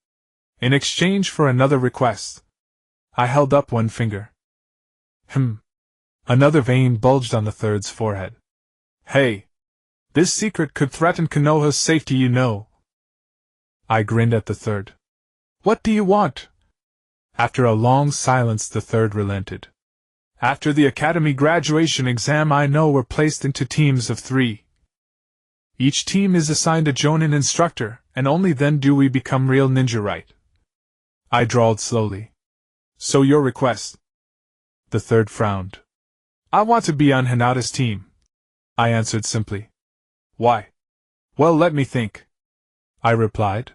In exchange for another request. I held up one finger. Another vein bulged on the third's forehead. Hey. This secret could threaten Konoha's safety, you know. I grinned at the third. What do you want? After a long silence, the third relented. After the academy graduation exam, I know we're placed into teams of 3. Each team is assigned a jonin instructor, and only then do we become real ninja, right? I drawled slowly. So your request? The third frowned. I want to be on Hinata's team, I answered simply. Why? Well, let me think, I replied.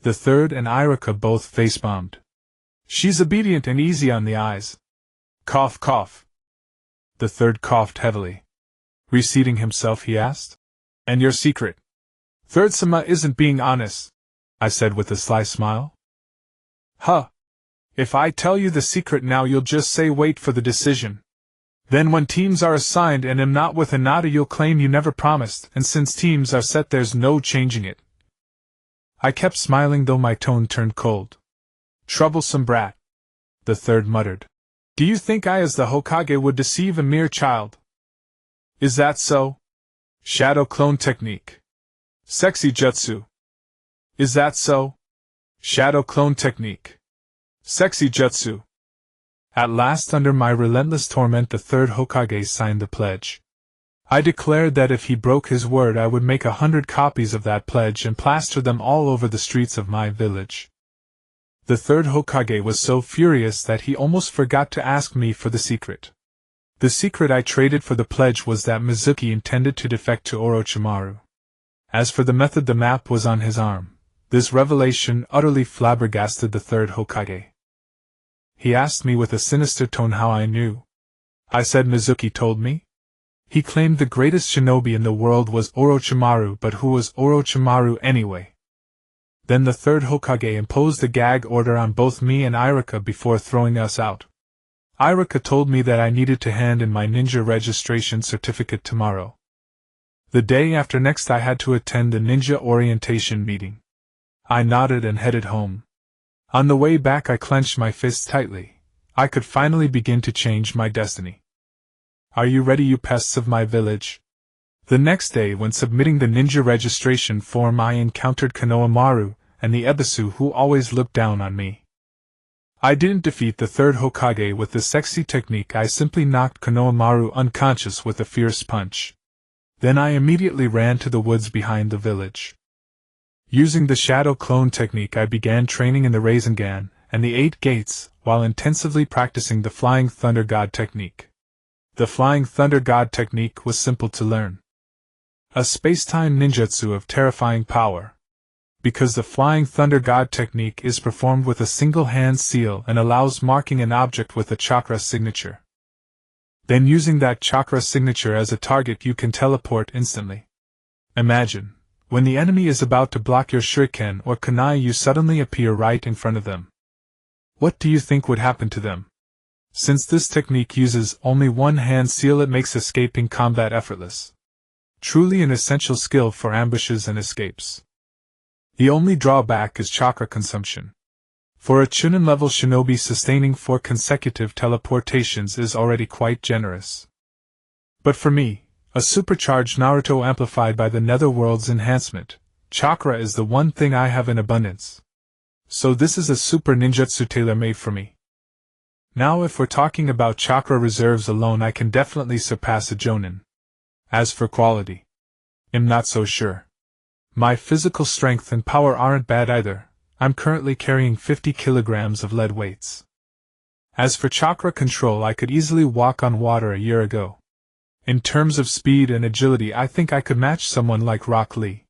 The third and Irika both face-bombed. She's obedient and easy on the eyes. Cough, cough. The third coughed heavily. Reseating himself, he asked, and your secret? Third-sama isn't being honest, I said with a sly smile. Huh. If I tell you the secret now, you'll just say wait for the decision. Then when teams are assigned and am not with Hinata, you'll claim you never promised, and since teams are set, there's no changing it. I kept smiling, though my tone turned cold. Troublesome brat, the third muttered. Do you think I as the Hokage would deceive a mere child? Is that so? Shadow clone technique. Sexy jutsu. Is that so? Shadow clone technique. Sexy jutsu. At last, under my relentless torment, the third Hokage signed the pledge. I declared that if he broke his word, I would make 100 copies of that pledge and plaster them all over the streets of my village. The third Hokage was so furious that he almost forgot to ask me for the secret. The secret I traded for the pledge was that Mizuki intended to defect to Orochimaru. As for the method, the map was on his arm. This revelation utterly flabbergasted the third Hokage. He asked me with a sinister tone how I knew. I said Mizuki told me. He claimed the greatest shinobi in the world was Orochimaru, but who was Orochimaru anyway? Then the third Hokage imposed a gag order on both me and Irika before throwing us out. Irika told me that I needed to hand in my ninja registration certificate tomorrow. The day after next I had to attend the ninja orientation meeting. I nodded and headed home. On the way back I clenched my fists tightly. I could finally begin to change my destiny. Are you ready, you pests of my village? The next day, when submitting the ninja registration form, I encountered Konohamaru and the Ebisu, who always looked down on me. I didn't defeat the third Hokage with the sexy technique, I simply knocked Konohamaru unconscious with a fierce punch. Then I immediately ran to the woods behind the village. Using the shadow clone technique, I began training in the Rasengan and the 8 gates, while intensively practicing the Flying Thunder God technique. The Flying Thunder God technique was simple to learn. A space-time ninjutsu of terrifying power. Because the Flying Thunder God technique is performed with a single hand seal and allows marking an object with a chakra signature. Then using that chakra signature as a target, you can teleport instantly. Imagine, when the enemy is about to block your shuriken or kunai, you suddenly appear right in front of them. What do you think would happen to them? Since this technique uses only one hand seal, it makes escaping combat effortless. Truly an essential skill for ambushes and escapes. The only drawback is chakra consumption. For a Chunin level shinobi, sustaining 4 consecutive teleportations is already quite generous. But for me, a supercharged Naruto amplified by the Netherworld's enhancement, chakra is the one thing I have in abundance. So this is a super ninjutsu tailor-made for me. Now if we're talking about chakra reserves alone, I can definitely surpass a Jonin. As for quality, I'm not so sure. My physical strength and power aren't bad either. I'm currently carrying 50 kilograms of lead weights. As for chakra control, I could easily walk on water a year ago. In terms of speed and agility, I think I could match someone like Rock Lee.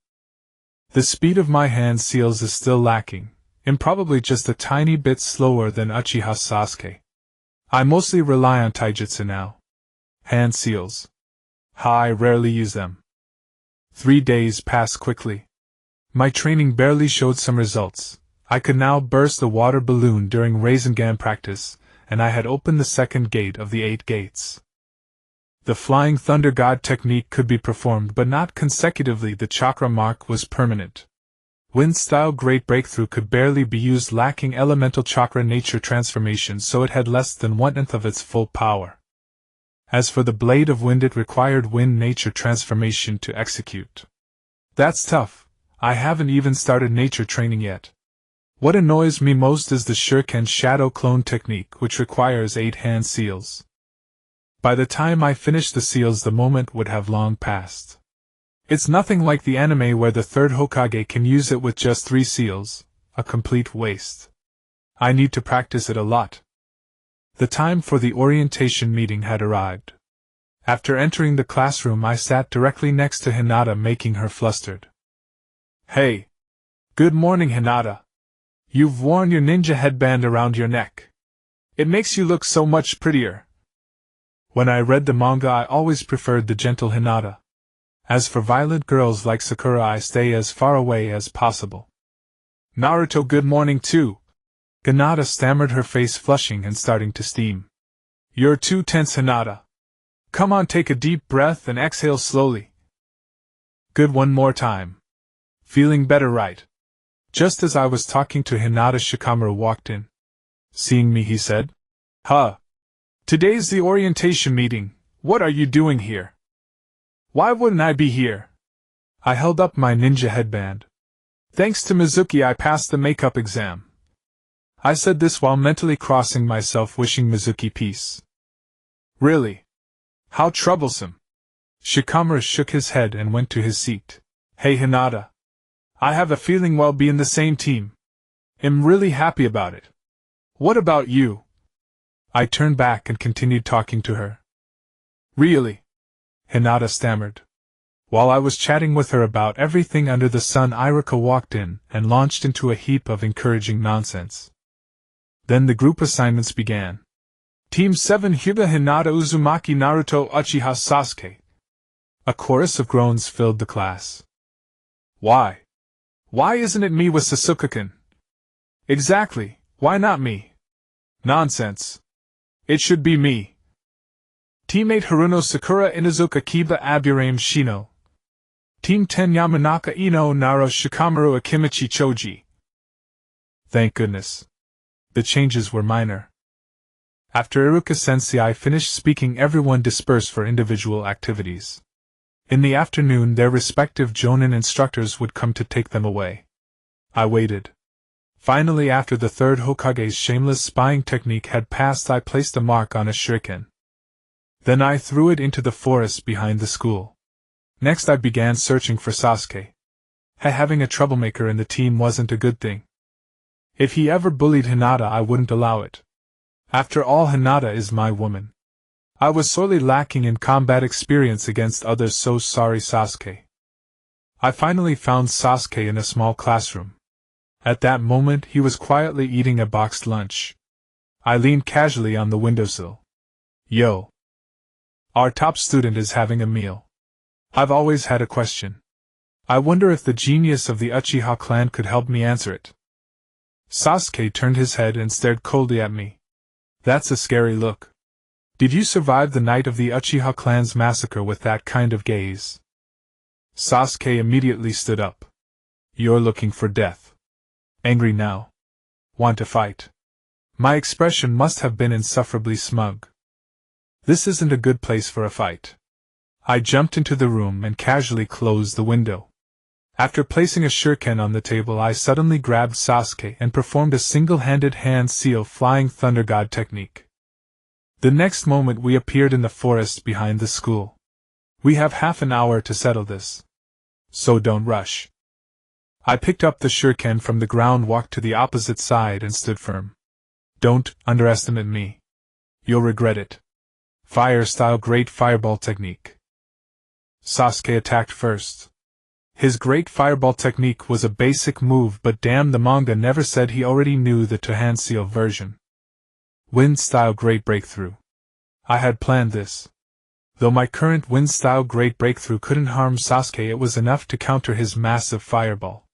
The speed of my hand seals is still lacking. I'm probably just a tiny bit slower than Uchiha Sasuke. I mostly rely on taijutsu now. Hand seals. I rarely use them. 3 days passed quickly. My training barely showed some results. I could now burst a water balloon during Rasengan practice, and I had opened the second gate of the 8 gates. The Flying Thunder God technique could be performed but not consecutively. The chakra mark was permanent. Wind-style Great Breakthrough could barely be used, lacking elemental chakra nature transformation, so it had less than 1/10 of its full power. As for the Blade of Wind, it required wind nature transformation to execute. That's tough. I haven't even started nature training yet. What annoys me most is the Shuriken Shadow Clone technique, which requires 8 hand seals. By the time I finish the seals, the moment would have long passed. It's nothing like the anime where the third Hokage can use it with just 3 seals, a complete waste. I need to practice it a lot. The time for the orientation meeting had arrived. After entering the classroom, I sat directly next to Hinata, making her flustered. Hey! Good morning, Hinata. You've worn your ninja headband around your neck. It makes you look so much prettier. When I read the manga, I always preferred the gentle Hinata. As for violent girls like Sakura, I stay as far away as possible. Naruto, good morning too. Hinata stammered, her face flushing and starting to steam. You're too tense, Hinata. Come on, take a deep breath and exhale slowly. Good, one more time. Feeling better, right? Just as I was talking to Hinata, Shikamaru walked in. Seeing me, he said, Huh. Today's the orientation meeting. What are you doing here? Why wouldn't I be here? I held up my ninja headband. Thanks to Mizuki, I passed the makeup exam. I said this while mentally crossing myself, wishing Mizuki peace. Really? How troublesome. Shikamaru shook his head and went to his seat. Hey, Hinata. I have a feeling we'll be in the same team. I'm really happy about it. What about you? I turned back and continued talking to her. Really? Hinata stammered. While I was chatting with her about everything under the sun, Iruka walked in and launched into a heap of encouraging nonsense. Then the group assignments began. Team 7 Hyuga, Hinata, Uzumaki, Naruto, Uchiha, Sasuke. A chorus of groans filled the class. Why? Why isn't it me with Sasuke-kun? Exactly, why not me? Nonsense. It should be me. Teammate Haruno, Sakura, Inazuka, Kiba, Aburame, Shino. Team 10 Yamanaka, Ino, Naro, Shikamaru, Akimichi, Choji. Thank goodness. The changes were minor. After Iruka-sensei finished speaking, everyone dispersed for individual activities. In the afternoon, their respective jonin instructors would come to take them away. I waited. Finally, after the third Hokage's shameless spying technique had passed, I placed a mark on a shuriken. Then I threw it into the forest behind the school. Next I began searching for Sasuke. Having a troublemaker in the team wasn't a good thing. If he ever bullied Hinata, I wouldn't allow it. After all, Hinata is my woman. I was sorely lacking in combat experience against others, so sorry, Sasuke. I finally found Sasuke in a small classroom. At that moment, he was quietly eating a boxed lunch. I leaned casually on the windowsill. Yo. Our top student is having a meal. I've always had a question. I wonder if the genius of the Uchiha clan could help me answer it. Sasuke turned his head and stared coldly at me. That's a scary look. Did you survive the night of the Uchiha clan's massacre with that kind of gaze? Sasuke immediately stood up. You're looking for death. Angry now? Want to fight? My expression must have been insufferably smug. This isn't a good place for a fight. I jumped into the room and casually closed the window. After placing a shuriken on the table, I suddenly grabbed Sasuke and performed a single-handed hand seal Flying Thunder God technique. The next moment we appeared in the forest behind the school. We have half an hour to settle this. So don't rush. I picked up the shuriken from the ground, walked to the opposite side and stood firm. Don't underestimate me. You'll regret it. Fire-style Great Fireball technique. Sasuke attacked first. His Great Fireball technique was a basic move, but damn, the manga never said he already knew the two-hand seal version. Wind-style Great Breakthrough. I had planned this. Though my current wind-style Great Breakthrough couldn't harm Sasuke, it was enough to counter his massive fireball.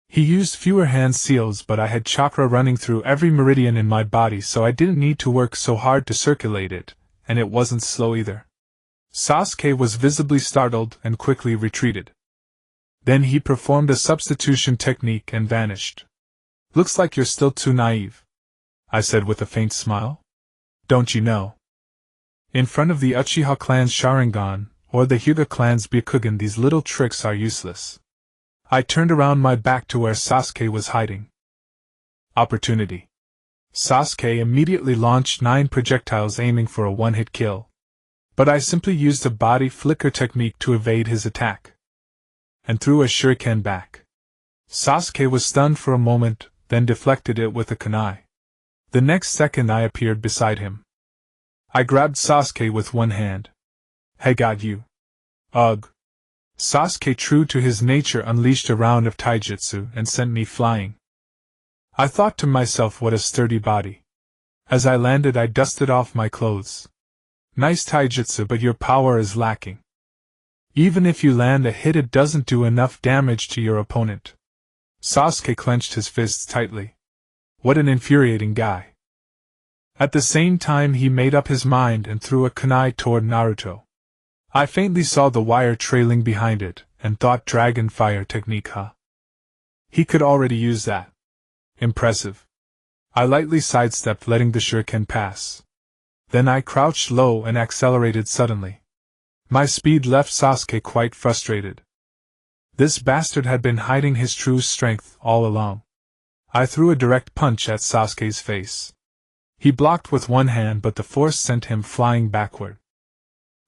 He used fewer hand seals, but I had chakra running through every meridian in my body, so I didn't need to work so hard to circulate it, and it wasn't slow either. Sasuke was visibly startled and quickly retreated. Then he performed a substitution technique and vanished. "Looks like you're still too naive," I said with a faint smile. "Don't you know? In front of the Uchiha clan's Sharingan, or the Hyuga clan's Byakugan, these little tricks are useless." I turned around my back to where Sasuke was hiding. Opportunity. Sasuke immediately launched 9 projectiles aiming for a one-hit kill. But I simply used a body flicker technique to evade his attack, and threw a shuriken back. Sasuke was stunned for a moment, then deflected it with a kunai. The next second I appeared beside him. I grabbed Sasuke with one hand. "Hey, got you." "Ugh." Sasuke, true to his nature, unleashed a round of taijutsu and sent me flying. I thought to myself, what a sturdy body. As I landed, I dusted off my clothes. "Nice taijutsu, but your power is lacking. Even if you land a hit, it doesn't do enough damage to your opponent." Sasuke clenched his fists tightly. What an infuriating guy. At the same time, he made up his mind and threw a kunai toward Naruto. I faintly saw the wire trailing behind it, and thought, dragon fire technique, huh? He could already use that. Impressive. I lightly sidestepped, letting the shuriken pass. Then I crouched low and accelerated suddenly. My speed left Sasuke quite frustrated. This bastard had been hiding his true strength all along. I threw a direct punch at Sasuke's face. He blocked with one hand, but the force sent him flying backward.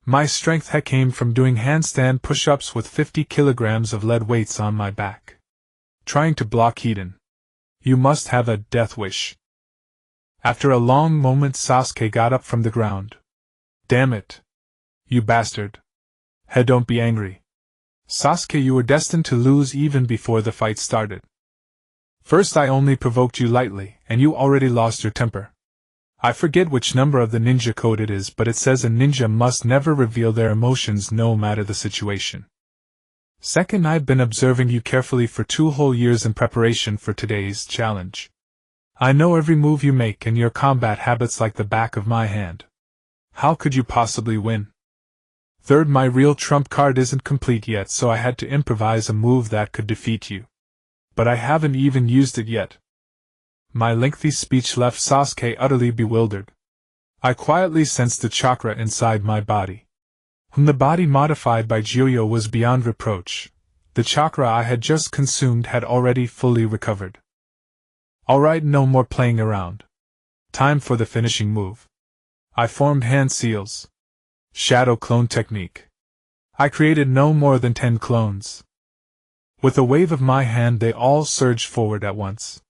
My strength came from doing handstand push-ups with 50 kilograms of lead weights on my back. Trying to block Eden. You must have a death wish. After a long moment, Sasuke got up from the ground. "Damn it. You bastard. Hey, don't be angry. Sasuke, you were destined to lose even before the fight started. First, I only provoked you lightly, and you already lost your temper. I forget which number of the ninja code it is, but it says a ninja must never reveal their emotions no matter the situation. Second, I've been observing you carefully for 2 whole years in preparation for today's challenge. I know every move you make and your combat habits like the back of my hand. How could you possibly win? Third, my real trump card isn't complete yet, so I had to improvise a move that could defeat you. But I haven't even used it yet." My lengthy speech left Sasuke utterly bewildered. I quietly sensed the chakra inside my body. Whom the body modified by Jyoyo was beyond reproach. The chakra I had just consumed had already fully recovered. Alright, no more playing around. Time for the finishing move. I formed hand seals. Shadow clone technique. I created no more than 10 clones. With a wave of my hand, they all surged forward at once.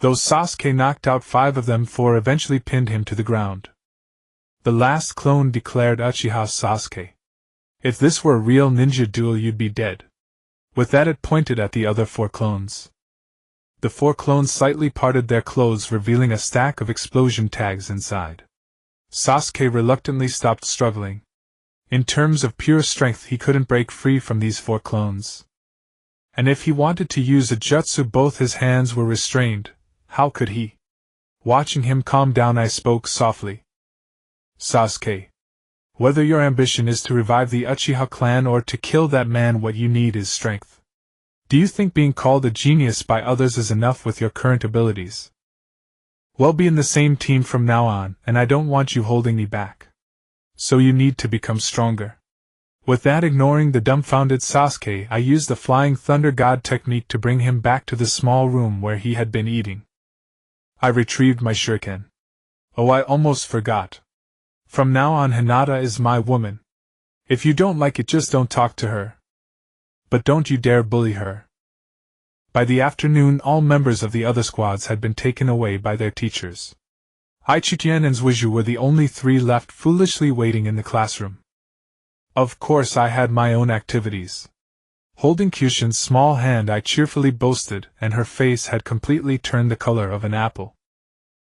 Though Sasuke knocked out 5 of them, 4 eventually pinned him to the ground. The last clone declared, "Uchiha Sasuke. If this were a real ninja duel, you'd be dead." With that, it pointed at the other 4 clones. The 4 clones slightly parted their clothes, revealing a stack of explosion tags inside. Sasuke reluctantly stopped struggling. In terms of pure strength, he couldn't break free from these 4 clones. And if he wanted to use a jutsu, both his hands were restrained. How could he? Watching him calm down, I spoke softly. "Sasuke, whether your ambition is to revive the Uchiha clan or to kill that man, what you need is strength. Do you think being called a genius by others is enough with your current abilities? We'll be in the same team from now on, and I don't want you holding me back. So you need to become stronger." With that, ignoring the dumbfounded Sasuke, I used the Flying Thunder God technique to bring him back to the small room where he had been eating. I retrieved my shuriken. Oh, I almost forgot. From now on, Hinata is my woman. If you don't like it, just don't talk to her. But don't you dare bully her. By the afternoon, all members of the other squads had been taken away by their teachers. Aichutien and Zuiju were the only 3 left, foolishly waiting in the classroom. Of course, I had my own activities. Holding Kyushin's small hand, I cheerfully boasted, and her face had completely turned the color of an apple.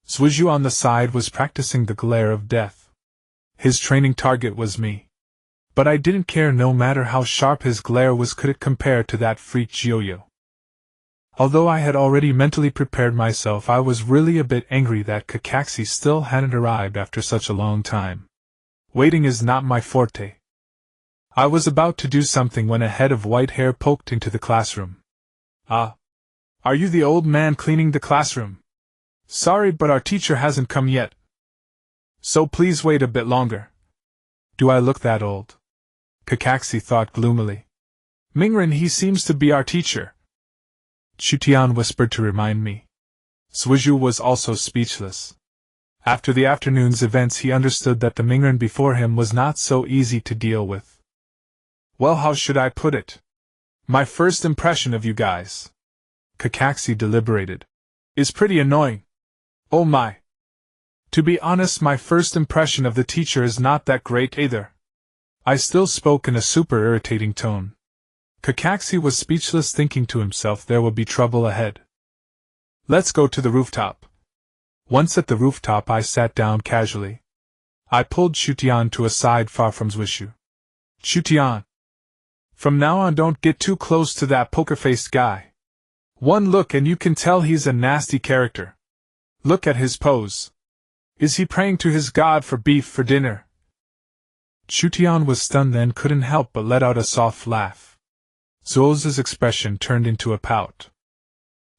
Zuiju on the side was practicing the glare of death. His training target was me. But I didn't care. No matter how sharp his glare was, could it compare to that freak Jyoyo? Although I had already mentally prepared myself, I was really a bit angry that Kakashi still hadn't arrived after such a long time. Waiting is not my forte. I was about to do something when a head of white hair poked into the classroom. Ah. Are you the old man cleaning the classroom? Sorry, but our teacher hasn't come yet. So please wait a bit longer. Do I look that old? Kakaxi thought gloomily. Mingren, he seems to be our teacher. Chutian whispered to remind me. Suizhu was also speechless. After the afternoon's events, he understood that the Mingren before him was not so easy to deal with. Well, how should I put it? My first impression of you guys, Kakaxi deliberated, is pretty annoying. Oh my. To be honest, my first impression of the teacher is not that great either. I still spoke in a super irritating tone. Kakaxi was speechless, thinking to himself there would be trouble ahead. Let's go to the rooftop. Once at the rooftop, I sat down casually. I pulled Chutian to a side far from Suizhu. Chutian. From now on, don't get too close to that poker-faced guy. One look and you can tell he's a nasty character. Look at his pose. Is he praying to his god for beef for dinner? Chutian was stunned, then couldn't help but let out a soft laugh. Zuozi's expression turned into a pout.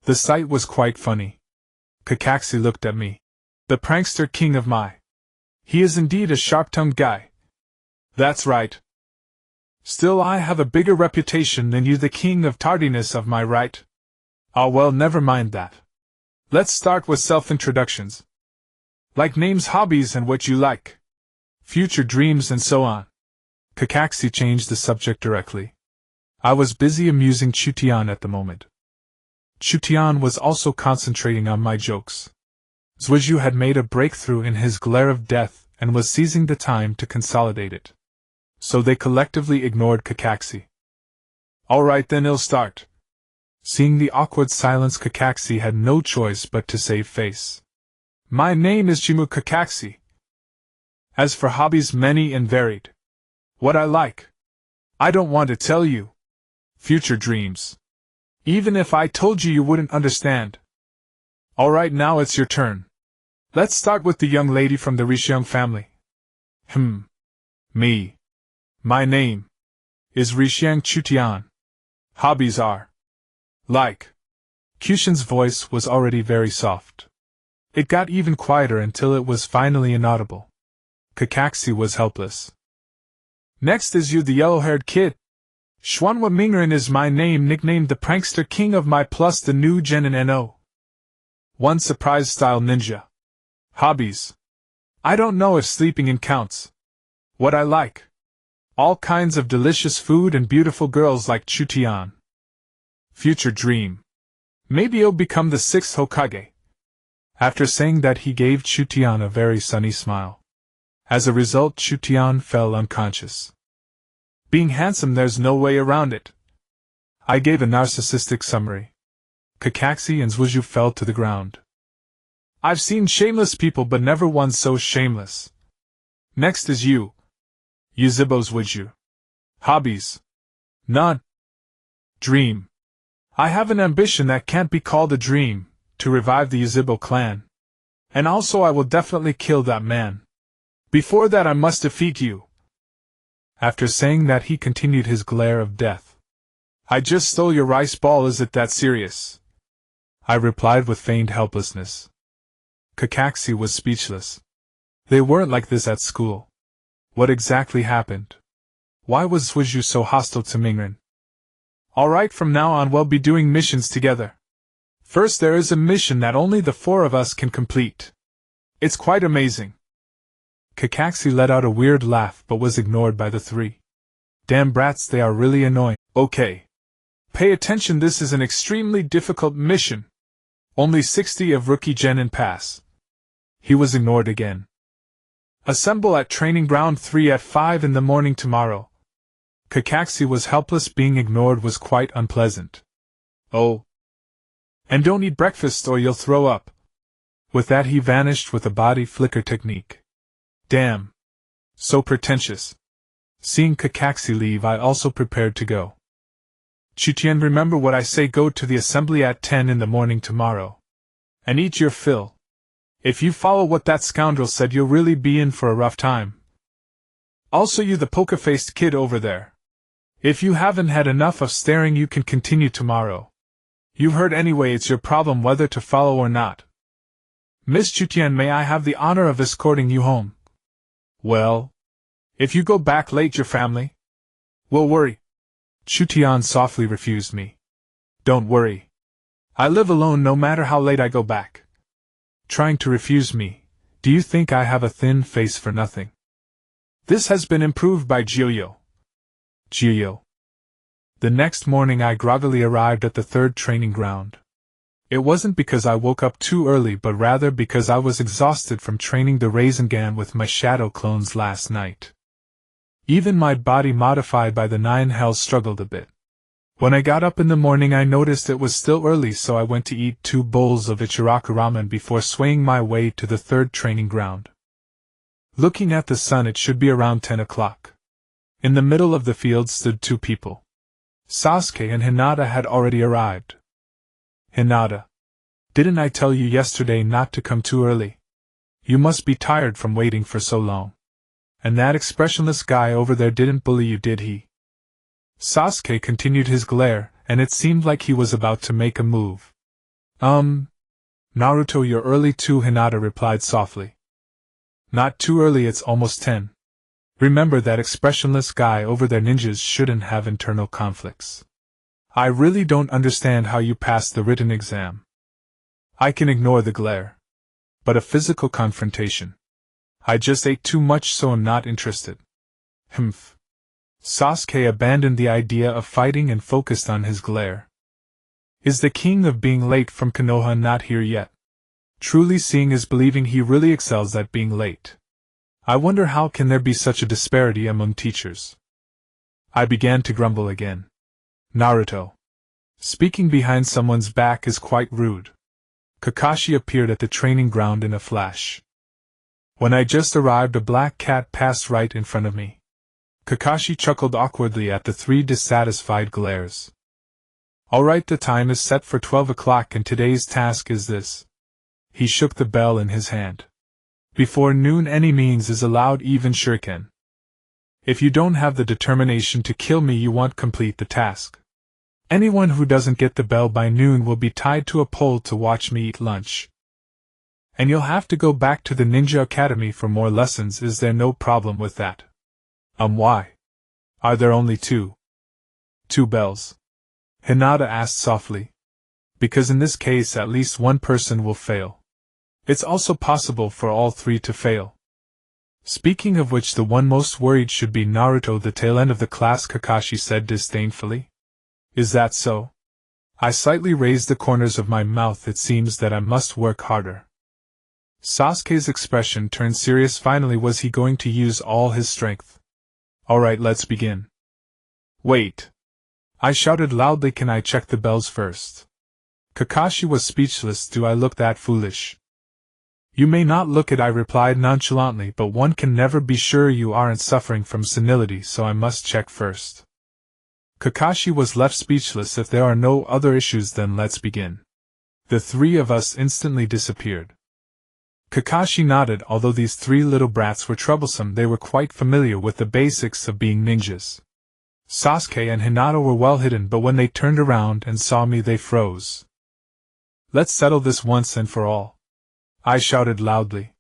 The sight was quite funny. Kakaxi looked at me. The prankster king of my. He is indeed a sharp-tongued guy. That's right. Still, I have a bigger reputation than you, the king of tardiness of my right. Ah, well, never mind that. Let's start with self-introductions. Like names, hobbies, and what you like. Future dreams and so on. Kakaxi changed the subject directly. I was busy amusing Chutian at the moment. Chutian was also concentrating on my jokes. Suizhu had made a breakthrough in his glare of death and was seizing the time to consolidate it. So they collectively ignored Kakaxi. Alright then, I'll start. Seeing the awkward silence, Kakaxi had no choice but to save face. My name is Jimu Kakaxi. As for hobbies, many and varied. What I like, I don't want to tell you. Future dreams. Even if I told you, you wouldn't understand. Alright, now it's your turn. Let's start with the young lady from the Rishiang family. Me. My name is Rishiang Chutian. Hobbies are like. Kyushin's voice was already very soft. It got even quieter until it was finally inaudible. Kakaxi was helpless. Next is you, the yellow-haired kid. Xuanhua Mingren is my name, nicknamed the prankster king of my plus the new gen and NO. One surprise-style ninja. Hobbies. I don't know if sleeping in counts. What I like. All kinds of delicious food and beautiful girls like Chutian. Future dream. Maybe you'll become the 6th Hokage. After saying that, he gave Chutian a very sunny smile. As a result, Chutian fell unconscious. Being handsome, there's no way around it. I gave a narcissistic summary. Kakaxi and Suizhu fell to the ground. I've seen shameless people, but never one so shameless. Next is you. Yuzibo Suizhu. Hobbies. None. Dream. I have an ambition that can't be called a dream, to revive the Yuzibo clan. And also I will definitely kill that man. Before that I must defeat you. After saying that, he continued his glare of death. I just stole your rice ball, is it that serious? I replied with feigned helplessness. Kakaxi was speechless. They weren't like this at school. What exactly happened? Why was Suizhu so hostile to Mingren? Alright, from now on we'll be doing missions together. First, there is a mission that only the 4 of us can complete. It's quite amazing. Kakaxi let out a weird laugh but was ignored by the 3. Damn brats, they are really annoying. Okay. Pay attention, this is an extremely difficult mission. Only 60 of rookie genin pass. He was ignored again. Assemble at training ground 3 at 5 in the morning tomorrow. Kakaxi was helpless. Being ignored was quite unpleasant. Oh. And don't eat breakfast or you'll throw up. With that, he vanished with a body flicker technique. Damn. So pretentious. Seeing Kakaxi leave, I also prepared to go. Chutian, remember what I say, go to the assembly at 10 in the morning tomorrow. And eat your fill. If you follow what that scoundrel said, you'll really be in for a rough time. Also you the poker-faced kid over there. If you haven't had enough of staring you can continue tomorrow. You've heard anyway it's your problem whether to follow or not. Miss Chutian, may I have the honor of escorting you home? Well, if you go back late your family will worry. Chutian softly refused me. Don't worry. I live alone no matter how late I go back. Trying to refuse me, do you think I have a thin face for nothing? This has been improved by Gioyo. Gioyo. The next morning I groggily arrived at the third training ground. It wasn't because I woke up too early but rather because I was exhausted from training the Rasengan with my shadow clones last night. Even my body modified by the 9 hells struggled a bit. When I got up in the morning I noticed it was still early so I went to eat 2 bowls of Ichiraku ramen before swaying my way to the third training ground. Looking at the sun it should be around 10 o'clock. In the middle of the field stood 2 people. Sasuke and Hinata had already arrived. Hinata. Didn't I tell you yesterday not to come too early? You must be tired from waiting for so long. And that expressionless guy over there didn't bully you, did he? Sasuke continued his glare, and it seemed like he was about to make a move. Naruto, you're early too, Hinata replied softly. Not too early, it's almost 10. Remember that expressionless guy over there. Ninjas shouldn't have internal conflicts. I really don't understand how you passed the written exam. I can ignore the glare. But a physical confrontation. I just ate too much so I'm not interested. Humph. Sasuke abandoned the idea of fighting and focused on his glare. Is the king of being late from Konoha not here yet? Truly seeing is believing. He really excels at being late. I wonder how can there be such a disparity among teachers. I began to grumble again. Naruto. Speaking behind someone's back is quite rude. Kakashi appeared at the training ground in a flash. When I just arrived a black cat passed right in front of me. Kakashi chuckled awkwardly at the 3 dissatisfied glares. Alright, the time is set for 12 o'clock and today's task is this. He shook the bell in his hand. Before noon any means is allowed, even shuriken. If you don't have the determination to kill me you won't complete the task. Anyone who doesn't get the bell by noon will be tied to a pole to watch me eat lunch. And you'll have to go back to the Ninja Academy for more lessons. Is there no problem with that? Why? Are there only 2 bells? Hinata asked softly. Because in this case at least one person will fail. It's also possible for all 3 to fail. Speaking of which, the one most worried should be Naruto, the tail end of the class, Kakashi said disdainfully. Is that so? I slightly raised the corners of my mouth. It seems that I must work harder. Sasuke's expression turned serious. Finally, was he going to use all his strength? Alright, let's begin. Wait. I shouted loudly, can I check the bells first? Kakashi was speechless. Do I look that foolish? You may not look it, I replied nonchalantly, but one can never be sure you aren't suffering from senility, so I must check first. Kakashi was left speechless. If there are no other issues then let's begin. The 3 of us instantly disappeared. Kakashi nodded. Although these 3 little brats were troublesome, they were quite familiar with the basics of being ninjas. Sasuke and Hinata were well hidden, but when they turned around and saw me they froze. Let's settle this once and for all. I shouted loudly.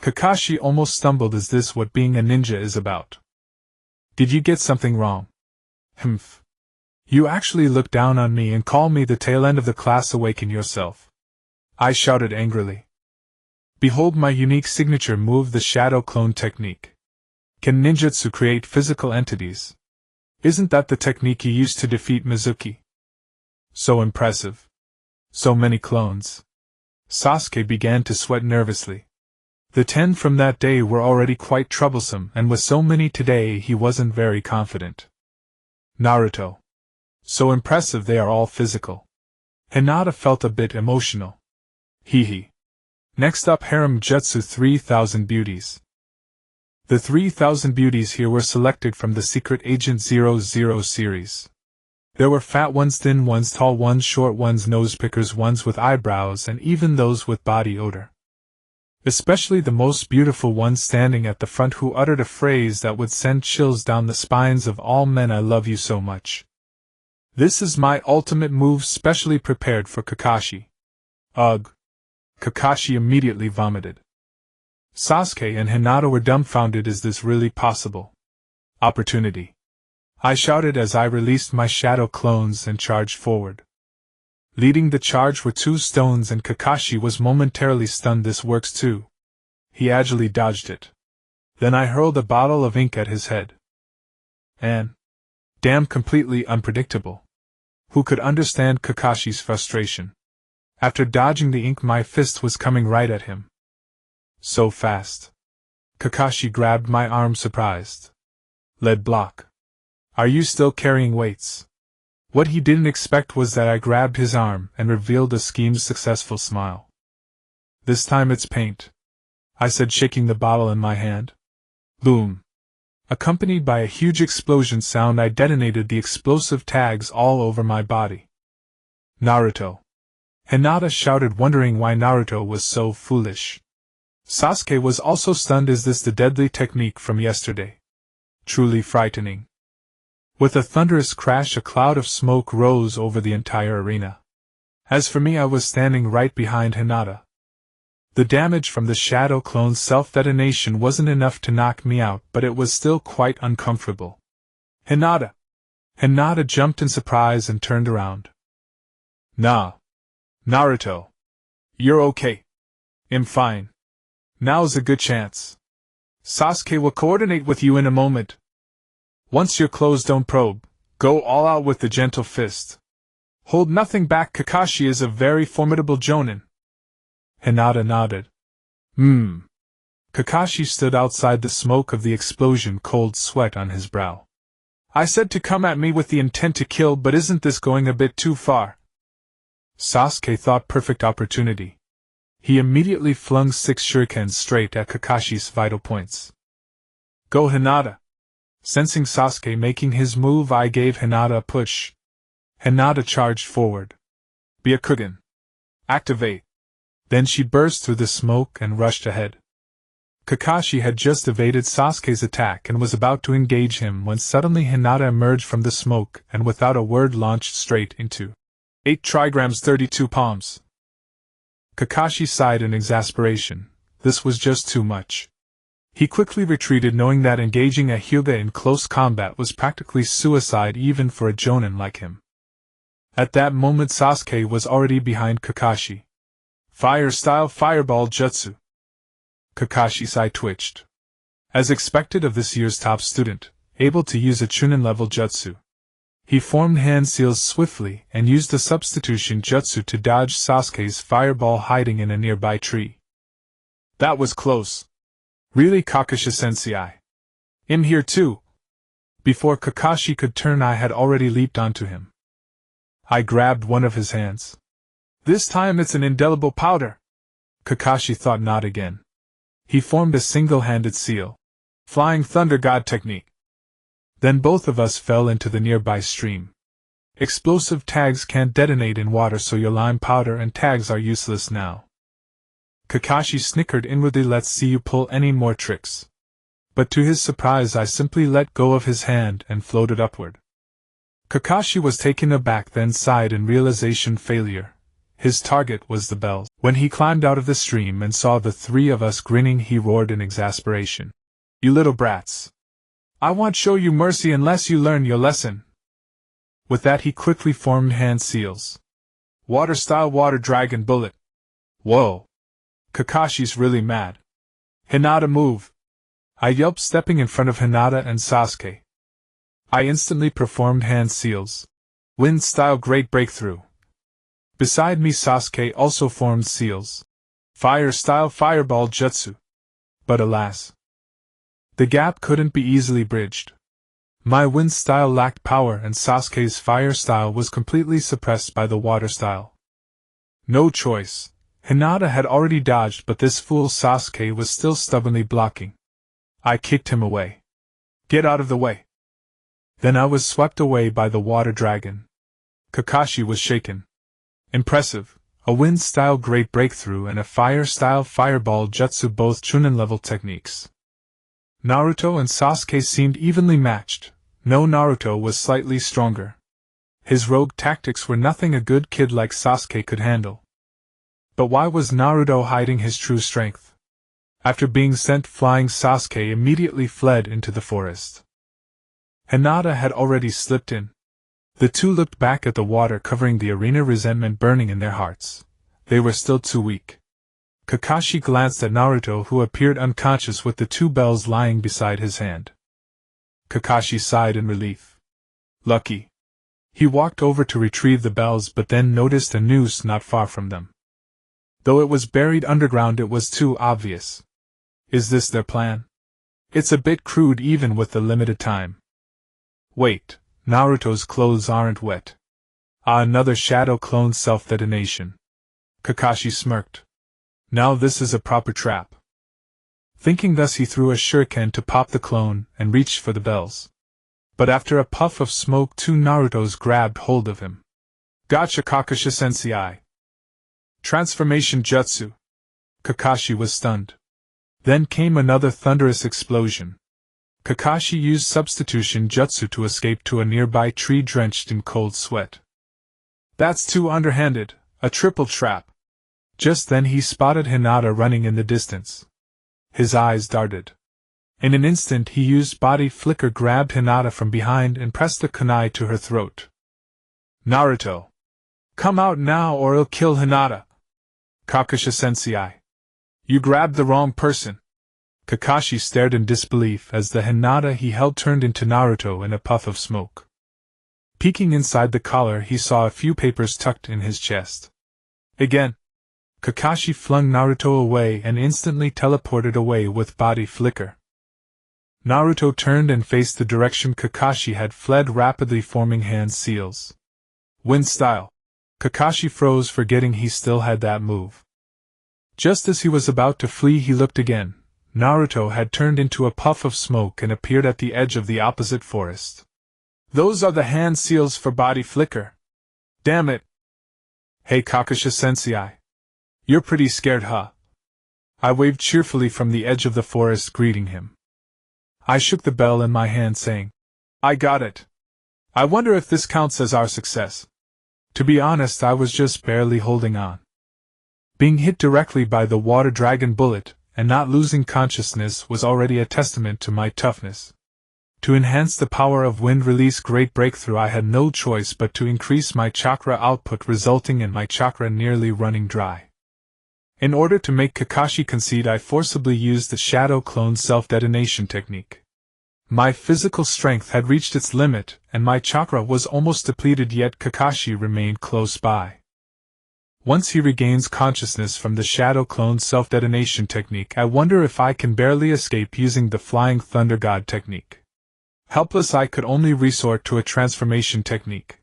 Kakashi almost stumbled. Is this what being a ninja is about? Did you get something wrong? Humph. You actually look down on me and call me the tail end of the class. Awaken yourself. I shouted angrily. Behold my unique signature move, the shadow clone technique. Can ninjutsu create physical entities? Isn't that the technique you used to defeat Mizuki? So impressive. So many clones. Sasuke began to sweat nervously. The 10 from that day were already quite troublesome, and with so many today he wasn't very confident. Naruto. So impressive, they are all physical. Hinata felt a bit emotional. Hee. Next up, Harem Jutsu 3000 Beauties. The 3000 beauties here were selected from the Secret Agent 00 series. There were fat ones, thin ones, tall ones, short ones, nose pickers, ones with eyebrows, and even those with body odor. especially the most beautiful one standing at the front, who uttered a phrase that would send chills down the spines of all men. I love you so much. This is my ultimate move specially prepared for Kakashi. Ugh. Kakashi immediately vomited. Sasuke and Hinata were dumbfounded. Is this really possible? Opportunity. I shouted as I released my shadow clones and charged forward. Leading the charge were 2 stones, and Kakashi was momentarily stunned. This works too. He agilely dodged it. Then I hurled a bottle of ink at his head. And, damn, completely unpredictable. Who could understand Kakashi's frustration? After dodging the ink, my fist was coming right at him. So fast. Kakashi grabbed my arm, surprised. Lead block. Are you still carrying weights? What he didn't expect was that I grabbed his arm and revealed a scheme's successful smile. This time it's paint, I said, shaking the bottle in my hand. Boom. Accompanied by a huge explosion sound, I detonated the explosive tags all over my body. Naruto. Hinata shouted, wondering why Naruto was so foolish. Sasuke was also stunned. Is this the deadly technique from yesterday? Truly frightening. With a thunderous crash, a cloud of smoke rose over the entire arena. As for me, I was standing right behind Hinata. The damage from the shadow clone's self-detonation wasn't enough to knock me out, but it was still quite uncomfortable. Hinata! Hinata jumped in surprise and turned around. Nah. Naruto. You're okay. I'm fine. Now's a good chance. Sasuke will coordinate with you in a moment. Once you're closed, don't probe. Go all out with the gentle fist. Hold nothing back. Kakashi is a very formidable jonin. Hinata nodded. Kakashi stood outside the smoke of the explosion, cold sweat on his brow. I said to come at me with the intent to kill, but isn't this going a bit too far? Sasuke thought perfect opportunity. He immediately flung 6 shurikens straight at Kakashi's vital points. Go, Hinata! Sensing Sasuke making his move, I gave Hinata a push. Hinata charged forward. Byakugan. Activate. Then she burst through the smoke and rushed ahead. Kakashi had just evaded Sasuke's attack and was about to engage him when suddenly Hinata emerged from the smoke and without a word launched straight into 8 trigrams 32 palms. Kakashi sighed in exasperation. This was just too much. He quickly retreated, knowing that engaging a Hyuga in close combat was practically suicide even for a jonin like him. At that moment, Sasuke was already behind Kakashi. Fire-style fireball jutsu. Kakashi's eye twitched. As expected of this year's top student, able to use a Chunin-level jutsu, he formed hand seals swiftly and used the substitution jutsu to dodge Sasuke's fireball hiding in a nearby tree. That was close. Really, Kakashi-sensei? I'm here too. Before Kakashi could turn, I had already leaped onto him. I grabbed one of his hands. This time it's an indelible powder. Kakashi thought not again. He formed a single-handed seal. Flying Thunder God technique. Then both of us fell into the nearby stream. Explosive tags can't detonate in water, so your lime powder and tags are useless now. Kakashi snickered inwardly. Let's see you pull any more tricks. But to his surprise, I simply let go of his hand and floated upward. Kakashi was taken aback, then sighed in realization. Failure. His target was the bells. When he climbed out of the stream and saw the 3 of us grinning, he roared in exasperation. You little brats! I won't show you mercy unless you learn your lesson. With that, he quickly formed hand seals. Water-style water dragon bullet. Whoa! Kakashi's really mad. Hinata, move! I yelped, stepping in front of Hinata and Sasuke. I instantly performed hand seals. Wind-style great breakthrough. Beside me, Sasuke also formed seals. Fire-style fireball jutsu. But alas, the gap couldn't be easily bridged. My wind style lacked power and Sasuke's fire style was completely suppressed by the water style. No choice. Hinata had already dodged, but this fool Sasuke was still stubbornly blocking. I kicked him away. Get out of the way. Then I was swept away by the water dragon. Kakashi was shaken. Impressive. a wind-style great breakthrough and a fire-style fireball jutsu, both chunin-level techniques. Naruto and Sasuke seemed evenly matched. No, Naruto was slightly stronger. His rogue tactics were nothing a good kid like Sasuke could handle. But why was Naruto hiding his true strength? After being sent flying, Sasuke immediately fled into the forest. Hinata had already slipped in. The two looked back at the water covering the arena, resentment burning in their hearts. They were still too weak. Kakashi glanced at Naruto, who appeared unconscious with the two bells lying beside his hand. Kakashi sighed in relief. Lucky. He walked over to retrieve the bells, but then noticed a noose not far from them. Though it was buried underground, it was too obvious. Is this their plan? It's a bit crude even with the limited time. Wait, Naruto's clothes aren't wet. Ah, another shadow clone self-detonation. Kakashi smirked. Now this is a proper trap. Thinking thus, he threw a shuriken to pop the clone and reached for the bells. But after a puff of smoke, two Narutos grabbed hold of him. Gotcha, Kakashi-sensei. Transformation jutsu. Kakashi was stunned. Then came another thunderous explosion. Kakashi used substitution jutsu to escape to a nearby tree drenched in cold sweat. That's too underhanded, a triple trap. Just then he spotted Hinata running in the distance. His eyes darted. In an instant he used body flicker, grabbed Hinata from behind and pressed the kunai to her throat. Naruto! Come out now or I'll kill Hinata! Kakashi-sensei! You grabbed the wrong person! Kakashi stared in disbelief as the Hinata he held turned into Naruto in a puff of smoke. Peeking inside the collar, he saw a few papers tucked in his chest. Again! Kakashi flung Naruto away and instantly teleported away with body flicker. Naruto turned and faced the direction Kakashi had fled, rapidly forming hand seals. Wind style. Kakashi froze, forgetting he still had that move. Just as he was about to flee, he looked again. Naruto had turned into a puff of smoke and appeared at the edge of the opposite forest. Those are the hand seals for body flicker. Damn it! Hey, Kakashi-sensei. You're pretty scared, huh? I waved cheerfully from the edge of the forest, greeting him. I shook the bell in my hand, saying, I got it. I wonder if this counts as our success. To be honest, I was just barely holding on. Being hit directly by the water dragon bullet and not losing consciousness was already a testament to my toughness. To enhance the power of wind release great breakthrough, I had no choice but to increase my chakra output, resulting in my chakra nearly running dry. In order to make Kakashi concede, I forcibly used the shadow clone self-detonation technique. My physical strength had reached its limit, and my chakra was almost depleted, yet Kakashi remained close by. Once he regains consciousness from the shadow clone self-detonation technique, I wonder if I can barely escape using the flying thunder god technique. Helpless, I could only resort to a transformation technique.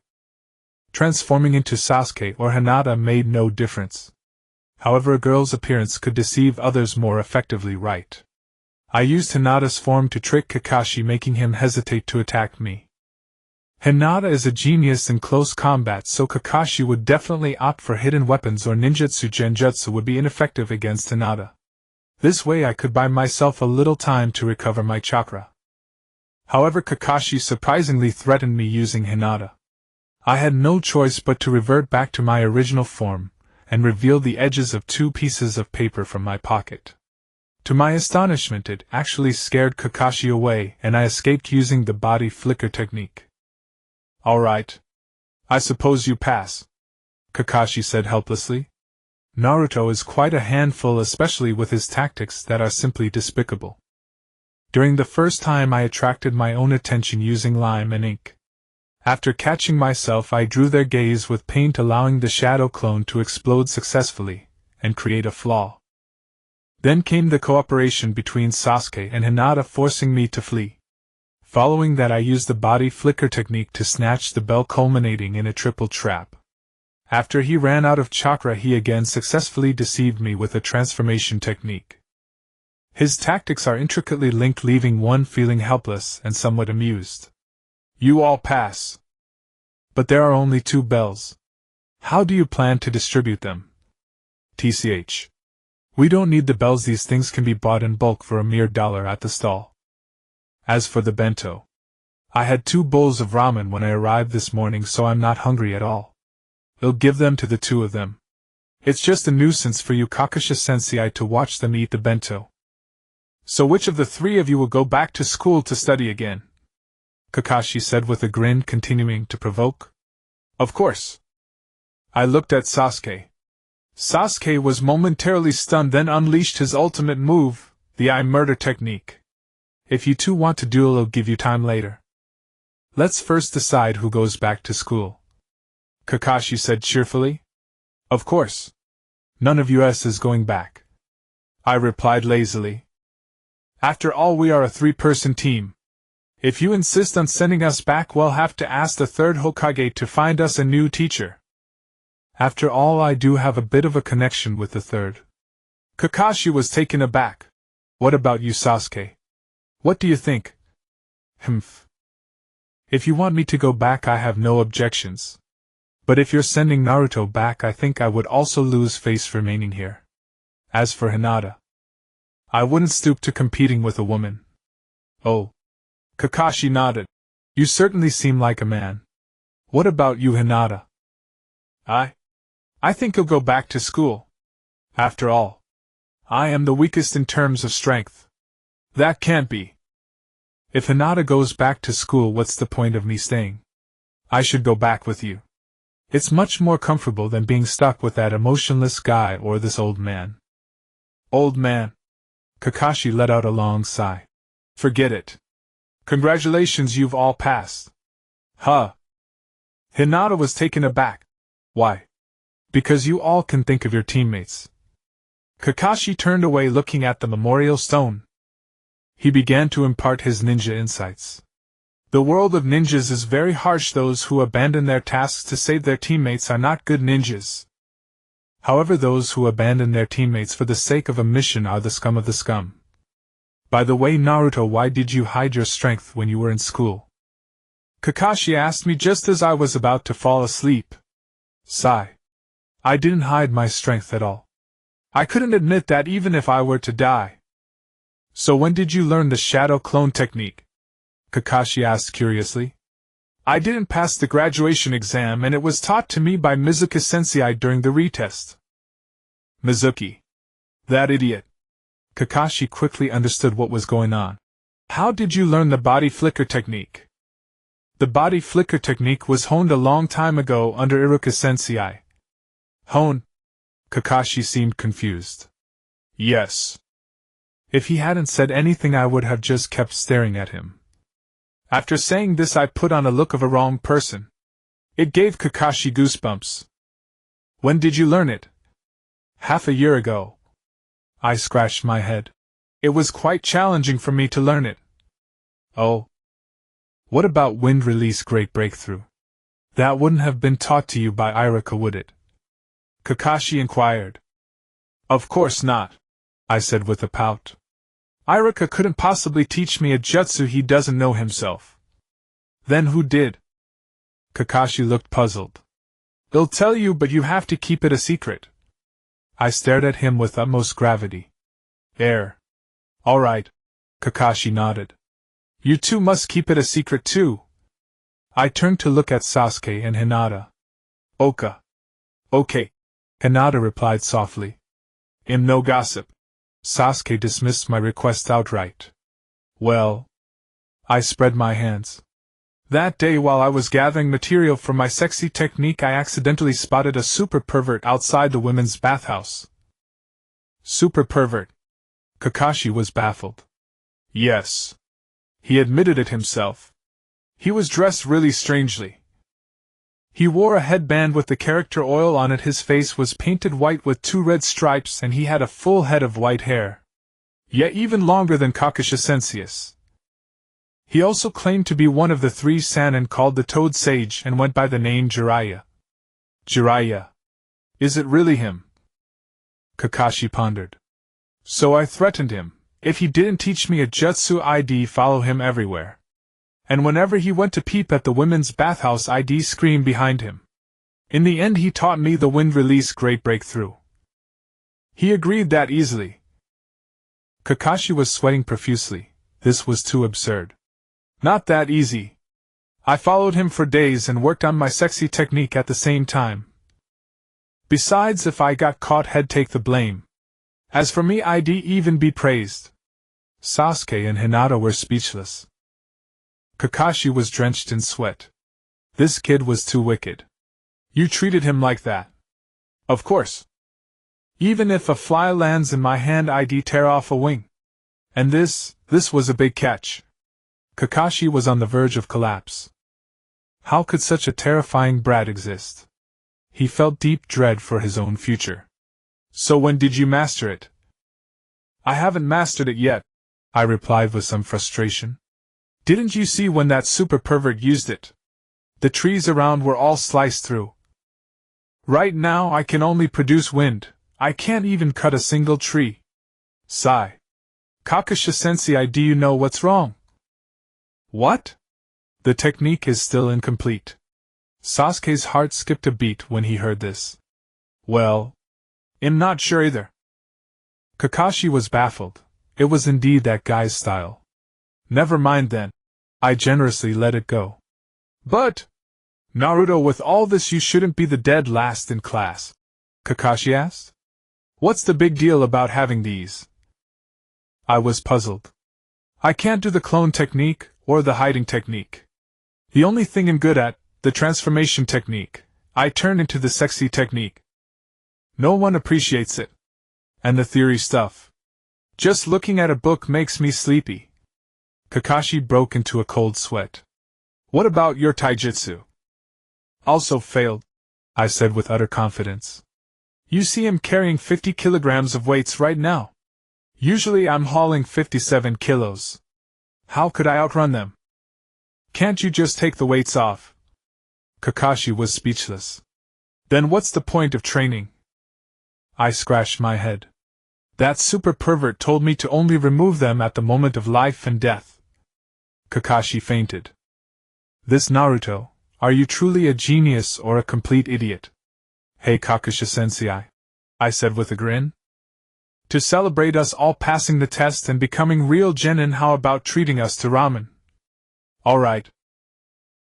Transforming into Sasuke or Hinata made no difference. However, a girl's appearance could deceive others more effectively, right? I used Hinata's form to trick Kakashi, making him hesitate to attack me. Hinata is a genius in close combat, so Kakashi would definitely opt for hidden weapons, or ninjutsu genjutsu would be ineffective against Hinata. This way I could buy myself a little time to recover my chakra. However, Kakashi surprisingly threatened me using Hinata. I had no choice but to revert back to my original form and reveal the edges of two pieces of paper from my pocket. To my astonishment, it actually scared Kakashi away, and I escaped using the body flicker technique. Alright. I suppose you pass, Kakashi said helplessly. Naruto is quite a handful, especially with his tactics that are simply despicable. During the first time, I attracted my own attention using lime and ink. After catching myself, I drew their gaze with paint, allowing the shadow clone to explode successfully and create a flaw. Then came the cooperation between Sasuke and Hinata, forcing me to flee. Following that, I used the body flicker technique to snatch the bell, culminating in a triple trap. After he ran out of chakra, he again successfully deceived me with a transformation technique. His tactics are intricately linked, leaving one feeling helpless and somewhat amused. You all pass. But there are only 2 bells. How do you plan to distribute them? TCH. We don't need the bells, these things can be bought in bulk for a mere $1 at the stall. As for the bento, I had 2 bowls of ramen when I arrived this morning, so I'm not hungry at all. I'll give them to the 2 of them. It's just a nuisance for you Kakasha-sensei to watch them eat the bento. So which of the 3 of you will go back to school to study again? Kakashi said with a grin, continuing to provoke. Of course. I looked at Sasuke. Sasuke was momentarily stunned, then unleashed his ultimate move, the eye murder technique. If you 2 want to duel, I'll give you time later. Let's first decide who goes back to school. Kakashi said cheerfully. Of course. None of us is going back. I replied lazily. After all, we are a 3-person team. If you insist on sending us back, we'll have to ask the 3rd Hokage to find us a new teacher. After all, I do have a bit of a connection with the 3rd. Kakashi was taken aback. What about you, Sasuke? What do you think? Humph. If you want me to go back, I have no objections. But if you're sending Naruto back, I think I would also lose face remaining here. As for Hinata, I wouldn't stoop to competing with a woman. Oh. Kakashi nodded. You certainly seem like a man. What about you, Hinata? I think he'll go back to school. After all, I am the weakest in terms of strength. That can't be. If Hinata goes back to school, what's the point of me staying? I should go back with you. It's much more comfortable than being stuck with that emotionless guy or this old man. Old man. Kakashi let out a long sigh. Forget it. Congratulations, you've all passed. Huh. Hinata was taken aback. Why? Because you all can think of your teammates. Kakashi turned away, looking at the memorial stone. He began to impart his ninja insights. The world of ninjas is very harsh. Those who abandon their tasks to save their teammates are not good ninjas. However, those who abandon their teammates for the sake of a mission are the scum of the scum. By the way, Naruto, why did you hide your strength when you were in school? Kakashi asked me just as I was about to fall asleep. Sigh. I didn't hide my strength at all. I couldn't admit that even if I were to die. So when did you learn the shadow clone technique? Kakashi asked curiously. I didn't pass the graduation exam, and it was taught to me by Mizuki-sensei during the retest. Mizuki. That idiot. Kakashi quickly understood what was going on. How did you learn the body flicker technique? The body flicker technique was honed a long time ago under Iruka-sensei. Honed? Kakashi seemed confused. Yes. If he hadn't said anything, I would have just kept staring at him. After saying this, I put on a look of a wrong person. It gave Kakashi goosebumps. When did you learn it? Half a year ago. I scratched my head. It was quite challenging for me to learn it. Oh. What about wind release great breakthrough? That wouldn't have been taught to you by Iruka, would it? Kakashi inquired. Of course not, I said with a pout. Iruka couldn't possibly teach me a jutsu he doesn't know himself. Then who did? Kakashi looked puzzled. They'll tell you, but you have to keep it a secret. I stared at him with utmost gravity. All right. Kakashi nodded. You two must keep it a secret too. I turned to look at Sasuke and Hinata. Oka. Okay. Hinata replied softly. No gossip. Sasuke dismissed my request outright. Well. I spread my hands. That day, while I was gathering material for my sexy technique, I accidentally spotted a super pervert outside the women's bathhouse. Super pervert? Kakashi was baffled. Yes. He admitted it himself. He was dressed really strangely. He wore a headband with the character oil on it, his face was painted white with 2 red stripes, and he had a full head of white hair. Yet even longer than Kakashi-sensei. He also claimed to be one of the 3 Sannin called the Toad Sage and went by the name Jiraiya. Jiraiya. Is it really him? Kakashi pondered. So I threatened him. If he didn't teach me a jutsu, I'd follow him everywhere. And whenever he went to peep at the women's bathhouse, I'd scream behind him. In the end, he taught me the wind release great breakthrough. He agreed that easily. Kakashi was sweating profusely. This was too absurd. Not that easy. I followed him for days and worked on my sexy technique at the same time. Besides, if I got caught, he'd take the blame. As for me, I'd even be praised. Sasuke and Hinata were speechless. Kakashi was drenched in sweat. This kid was too wicked. You treated him like that? Of course. Even if a fly lands in my hand, I'd tear off a wing. And this was a big catch. Kakashi was on the verge of collapse. How could such a terrifying brat exist? He felt deep dread for his own future. So when did you master it? I haven't mastered it yet, I replied with some frustration. Didn't you see when that super pervert used it? The trees around were all sliced through. Right now I can only produce wind. I can't even cut a single tree. Sigh. Kakashi-sensei, do you know what's wrong? What? The technique is still incomplete. Sasuke's heart skipped a beat when he heard this. Well, I'm not sure either. Kakashi was baffled. It was indeed that guy's style. Never mind then. I generously let it go. But, Naruto, with all this you shouldn't be the dead last in class, Kakashi asked. What's the big deal about having these? I was puzzled. I can't do the clone technique or the hiding technique. The only thing I'm good at, the transformation technique, I turn into the sexy technique. No one appreciates it. And the theory stuff. Just looking at a book makes me sleepy. Kakashi broke into a cold sweat. What about your taijutsu? Also failed, I said with utter confidence. You see, I'm carrying 50 kilograms of weights right now. Usually I'm hauling 57 kilos. How could I outrun them? Can't you just take the weights off? Kakashi was speechless. Then what's the point of training? I scratched my head. That super pervert told me to only remove them at the moment of life and death. Kakashi fainted. This Naruto, are you truly a genius or a complete idiot? Hey Kakashi-sensei, I said with a grin. To celebrate us all passing the test and becoming real genin, how about treating us to ramen? All right.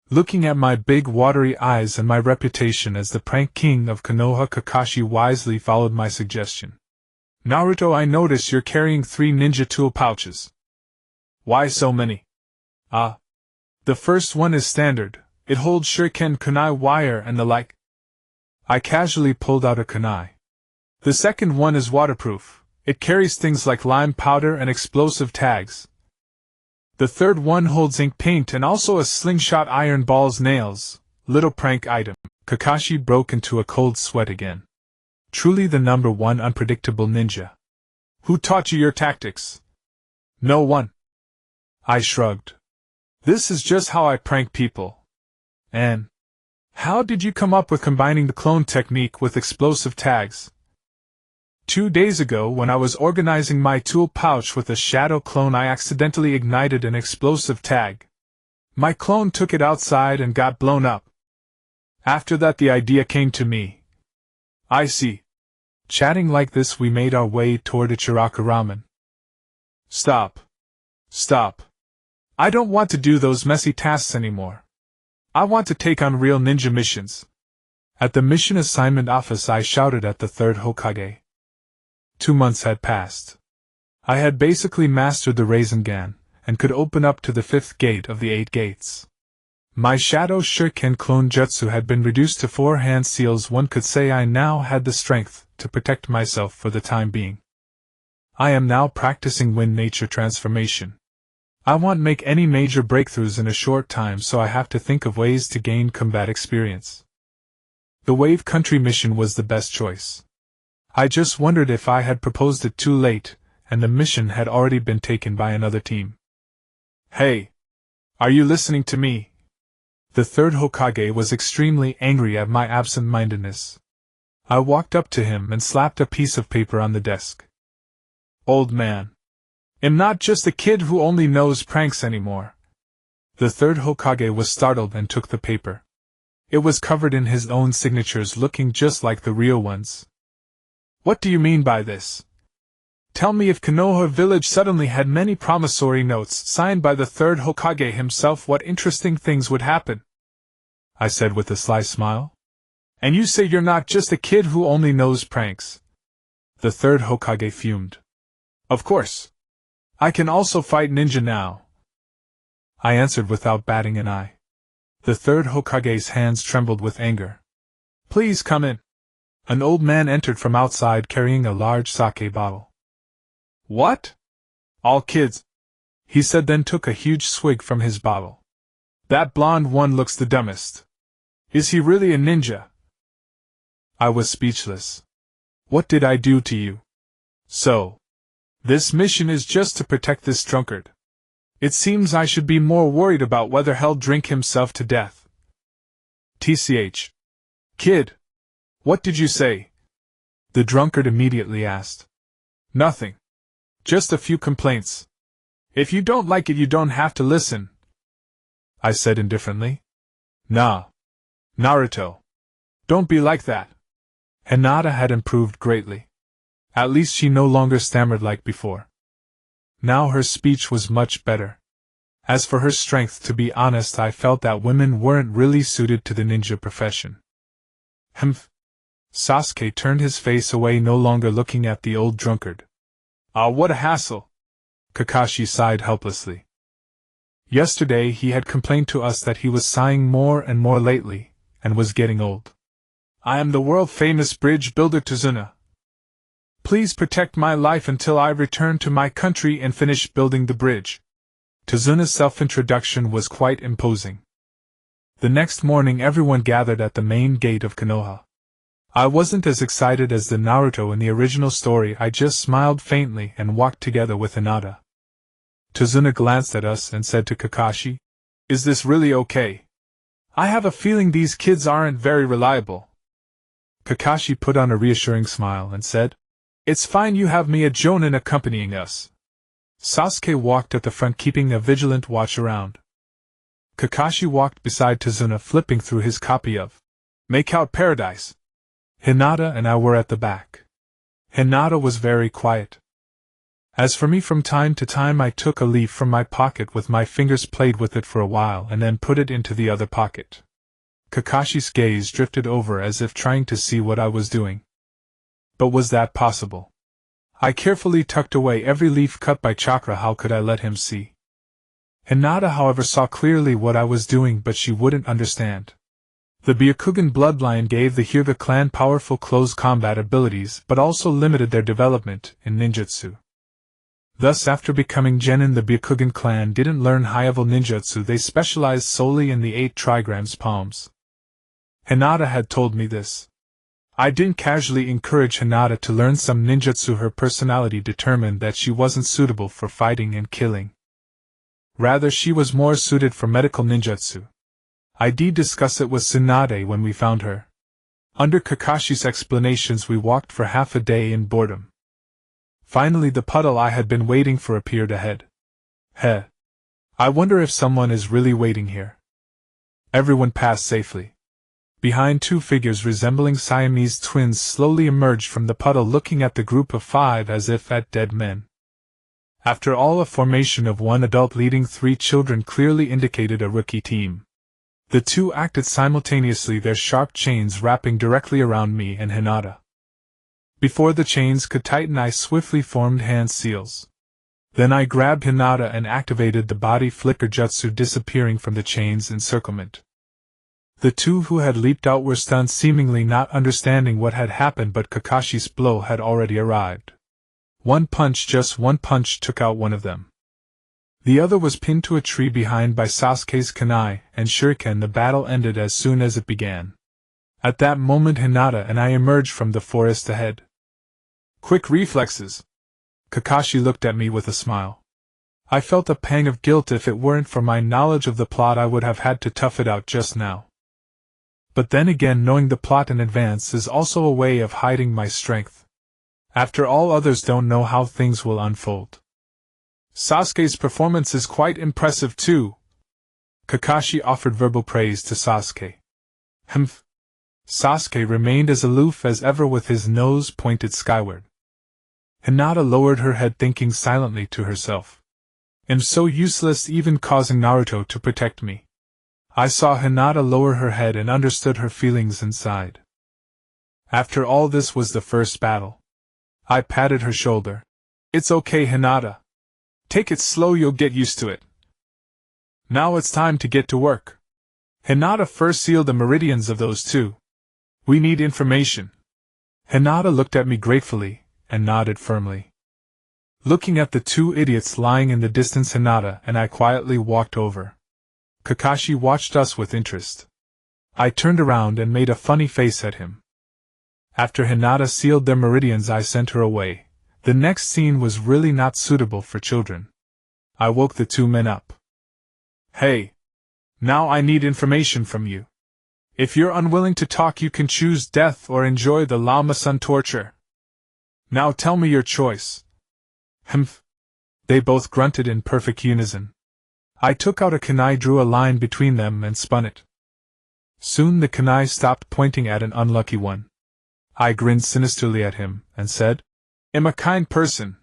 Looking at my big watery eyes and my reputation as the prank king of Konoha, Kakashi wisely followed my suggestion. Naruto, I notice you're carrying 3 ninja tool pouches. Why so many? The first one is standard. It holds shuriken, kunai, wire, and the like. I casually pulled out a kunai. The second one is waterproof. It carries things like lime powder and explosive tags. The third one holds ink paint and also a slingshot, iron balls, nails. Little prank item. Kakashi broke into a cold sweat again. Truly the number one unpredictable ninja. Who taught you your tactics? No one. I shrugged. This is just how I prank people. And how did you come up with combining the clone technique with explosive tags? 2 days ago, when I was organizing my tool pouch with a shadow clone, I accidentally ignited an explosive tag. My clone took it outside and got blown up. After that, the idea came to me. I see. Chatting like this, we made our way toward Ichiraku Ramen. Stop. Stop. I don't want to do those messy tasks anymore. I want to take on real ninja missions. At the mission assignment office, I shouted at the third Hokage. 2 months had passed. I had basically mastered the Rasengan, and could open up to the 5th gate of the 8 gates. My Shadow Shuriken clone jutsu had been reduced to 4 hand seals. One could say I now had the strength to protect myself for the time being. I am now practicing wind nature transformation. I won't make any major breakthroughs in a short time, so I have to think of ways to gain combat experience. The Wave Country mission was the best choice. I just wondered if I had proposed it too late, and the mission had already been taken by another team. Hey! Are you listening to me? The third Hokage was extremely angry at my absent-mindedness. I walked up to him and slapped a piece of paper on the desk. Old man. I'm not just a kid who only knows pranks anymore. The third Hokage was startled and took the paper. It was covered in his own signatures, looking just like the real ones. What do you mean by this? Tell me if Konoha village suddenly had many promissory notes signed by the third Hokage himself, what interesting things would happen? I said with a sly smile. And you say you're not just a kid who only knows pranks. The third Hokage fumed. Of course. I can also fight ninja now, I answered without batting an eye. The third Hokage's hands trembled with anger. Please come in. An old man entered from outside carrying a large sake bottle. What? All kids, he said, then took a huge swig from his bottle. That blonde one looks the dumbest. Is he really a ninja? I was speechless. What did I do to you? So, this mission is just to protect this drunkard. It seems I should be more worried about whether he'll drink himself to death. TCH. Kid. What did you say? The drunkard immediately asked. Nothing. Just a few complaints. If you don't like it, you don't have to listen, I said indifferently. Nah. Naruto. Don't be like that. Hinata had improved greatly. At least she no longer stammered like before. Now her speech was much better. As for her strength, to be honest, I felt that women weren't really suited to the ninja profession. Humph. Sasuke turned his face away, no longer looking at the old drunkard. Ah, what a hassle! Kakashi sighed helplessly. Yesterday he had complained to us that he was sighing more and more lately, and was getting old. I am the world-famous bridge builder Tazuna. Please protect my life until I return to my country and finish building the bridge. Tazuna's self-introduction was quite imposing. The next morning everyone gathered at the main gate of Konoha. I wasn't as excited as the Naruto in the original story. I just smiled faintly and walked together with Hinata. Tazuna glanced at us and said to Kakashi, "Is this really okay? I have a feeling these kids aren't very reliable." Kakashi put on a reassuring smile and said, "It's fine, you have me a Jonin accompanying us." Sasuke walked at the front, keeping a vigilant watch around. Kakashi walked beside Tazuna, flipping through his copy of Make Out Paradise. Hinata and I were at the back. Hinata was very quiet. As for me, from time to time I took a leaf from my pocket with my fingers, played with it for a while, and then put it into the other pocket. Kakashi's gaze drifted over as if trying to see what I was doing. But was that possible? I carefully tucked away every leaf cut by chakra. How could I let him see? Hinata, however, saw clearly what I was doing, but she wouldn't understand. The Byakugan bloodline gave the Hyuga clan powerful close combat abilities, but also limited their development in ninjutsu. Thus, after becoming genin, the Byakugan clan didn't learn high-level ninjutsu. They specialized solely in the 8 trigrams palms. Hinata had told me this. I didn't casually encourage Hinata to learn some ninjutsu. Her personality determined that she wasn't suitable for fighting and killing. Rather, she was more suited for medical ninjutsu. I did discuss it with Tsunade when we found her. Under Kakashi's explanations, we walked for half a day in boredom. Finally, the puddle I had been waiting for appeared ahead. Heh. I wonder if someone is really waiting here. Everyone passed safely. Behind, 2 figures resembling Siamese twins slowly emerged from the puddle, looking at the group of 5 as if at dead men. After all, a formation of 1 adult leading 3 children clearly indicated a rookie team. The 2 acted simultaneously, their sharp chains wrapping directly around me and Hinata. Before the chains could tighten, I swiftly formed hand seals. Then I grabbed Hinata and activated the body flicker jutsu, disappearing from the chains' encirclement. The 2 who had leaped out were stunned, seemingly not understanding what had happened, but Kakashi's blow had already arrived. Just one punch took out one of them. The other was pinned to a tree behind by Sasuke's kunai and shuriken. The battle ended as soon as it began. At that moment, Hinata and I emerged from the forest ahead. Quick reflexes. Kakashi looked at me with a smile. I felt a pang of guilt. If it weren't for my knowledge of the plot, I would have had to tough it out just now. But then again, knowing the plot in advance is also a way of hiding my strength. After all, others don't know how things will unfold. Sasuke's performance is quite impressive too. Kakashi offered verbal praise to Sasuke. Humph. Sasuke remained as aloof as ever with his nose pointed skyward. Hinata lowered her head, thinking silently to herself. "I'm so useless, even causing Naruto to protect me." I saw Hinata lower her head and understood her feelings inside. After all, this was the first battle. I patted her shoulder. "It's okay, Hinata. Take it slow, you'll get used to it. Now it's time to get to work. Hinata, first seal the meridians of those two. We need information." Hinata looked at me gratefully, and nodded firmly. Looking at the two idiots lying in the distance, Hinata and I quietly walked over. Kakashi watched us with interest. I turned around and made a funny face at him. After Hinata sealed their meridians, I sent her away. The next scene was really not suitable for children. I woke the two men up. "Hey! Now I need information from you. If you're unwilling to talk, you can choose death or enjoy the Lama-san torture. Now tell me your choice." "Humph." They both grunted in perfect unison. I took out a kunai, drew a line between them, and spun it. Soon the kunai stopped pointing at an unlucky one. I grinned sinisterly at him, and said, "I'm a kind person.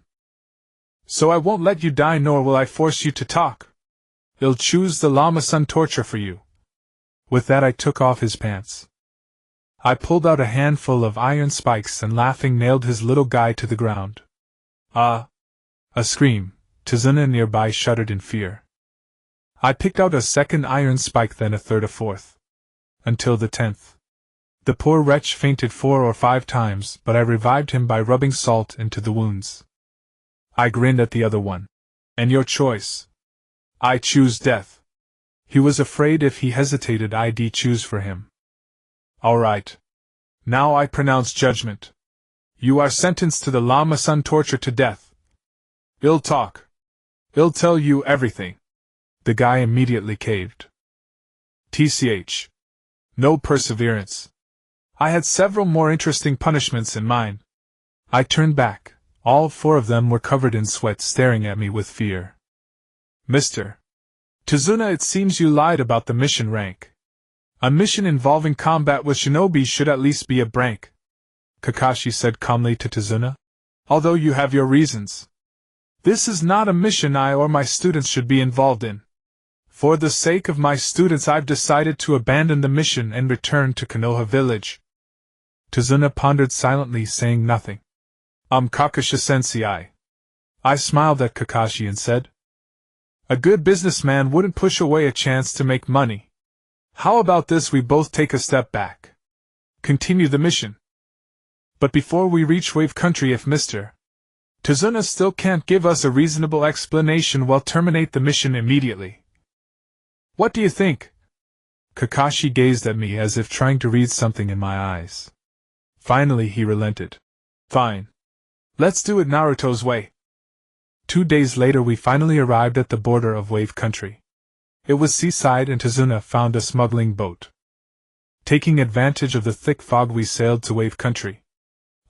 So I won't let you die, nor will I force you to talk. I'll choose the Lama-san torture for you." With that I took off his pants. I pulled out a handful of iron spikes and laughing nailed his little guy to the ground. "Ah!" A scream. Tizuna nearby shuddered in fear. I picked out a second iron spike, then a third, a fourth. Until the 10th. The poor wretch fainted 4 or 5 times, but I revived him by rubbing salt into the wounds. I grinned at the other one. "And your choice?" "I choose death." He was afraid if he hesitated I'd choose for him. "All right. Now I pronounce judgment. You are sentenced to the Lama-san torture to death. I'll talk. I'll tell you everything." The guy immediately caved. TCH. No perseverance. I had several more interesting punishments in mind. I turned back. All 4 of them were covered in sweat, staring at me with fear. "Mr. Tizuna, it seems you lied about the mission rank. A mission involving combat with shinobi should at least be a brank," Kakashi said calmly to Tizuna. "Although you have your reasons. This is not a mission I or my students should be involved in. For the sake of my students, I've decided to abandon the mission and return to Konoha village." Tizuna pondered silently, saying nothing. Kakashi-sensei. I smiled at Kakashi and said, "A good businessman wouldn't push away a chance to make money. How about this, we both take a step back. Continue the mission. But before we reach Wave Country, if Mr. Tizuna still can't give us a reasonable explanation, we'll terminate the mission immediately. What do you think?" Kakashi gazed at me as if trying to read something in my eyes. Finally he relented. "Fine. Let's do it Naruto's way." 2 days later we finally arrived at the border of Wave Country. It was seaside and Tizuna found a smuggling boat. Taking advantage of the thick fog, we sailed to Wave Country.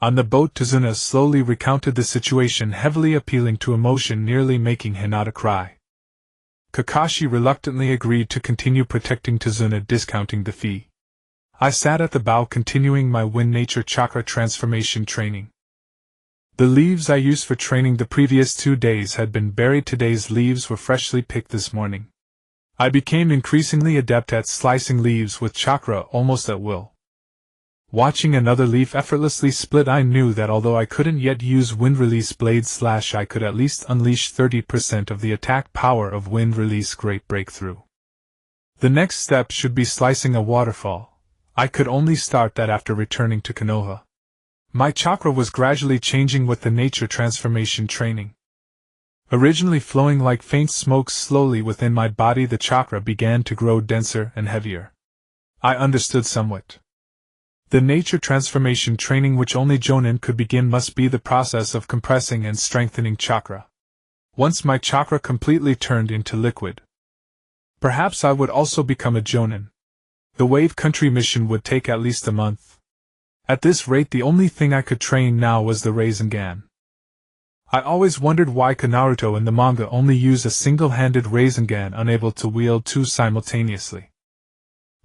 On the boat, Tizuna slowly recounted the situation, heavily appealing to emotion, nearly making Hinata cry. Kakashi reluctantly agreed to continue protecting Tizuna, discounting the fee. I sat at the bow, continuing my Wind Nature Chakra transformation training. The leaves I used for training the previous 2 days had been buried. Today's leaves were freshly picked this morning. I became increasingly adept at slicing leaves with chakra almost at will. Watching another leaf effortlessly split, I knew that although I couldn't yet use Wind Release Blade Slash, I could at least unleash 30% of the attack power of Wind Release Great Breakthrough. The next step should be slicing a waterfall. I could only start that after returning to Konoha. My chakra was gradually changing with the nature transformation training. Originally flowing like faint smoke slowly within my body, the chakra began to grow denser and heavier. I understood somewhat. The nature transformation training, which only Jonin could begin, must be the process of compressing and strengthening chakra. Once my chakra completely turned into liquid, perhaps I would also become a Jonin. The Wave Country mission would take at least a month. At this rate, the only thing I could train now was the Rasengan. I always wondered why Naruto in the manga only used a single-handed Rasengan, unable to wield 2 simultaneously.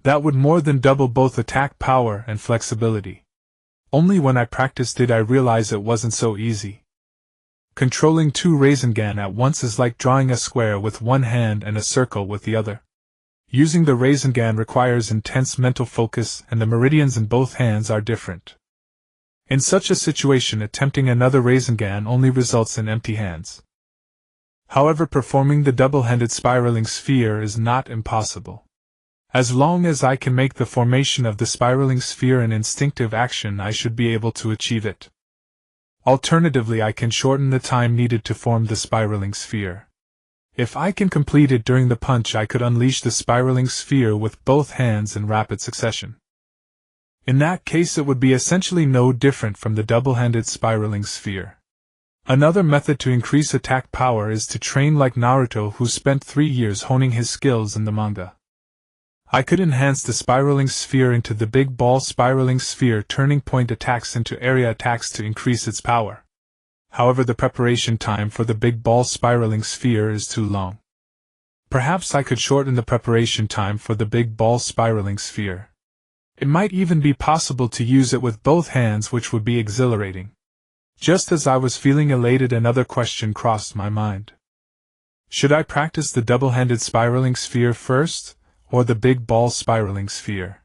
That would more than double both attack power and flexibility. Only when I practiced did I realize it wasn't so easy. Controlling two Rasengan at once is like drawing a square with one hand and a circle with the other. Using the Rasengan requires intense mental focus, and the meridians in both hands are different. In such a situation, attempting another Rasengan only results in empty hands. However, performing the double-handed spiraling sphere is not impossible. As long as I can make the formation of the spiraling sphere an instinctive action, I should be able to achieve it. Alternatively, I can shorten the time needed to form the spiraling sphere. If I can complete it during the punch, I could unleash the spiraling sphere with both hands in rapid succession. In that case, it would be essentially no different from the double-handed spiraling sphere. Another method to increase attack power is to train like Naruto, who spent 3 years honing his skills in the manga. I could enhance the spiraling sphere into the big ball spiraling sphere, turning point attacks into area attacks to increase its power. However, the preparation time for the big ball spiraling sphere is too long. Perhaps I could shorten the preparation time for the big ball spiraling sphere. It might even be possible to use it with both hands, which would be exhilarating. Just as I was feeling elated, another question crossed my mind. Should I practice the double-handed spiraling sphere first, or the big ball spiraling sphere?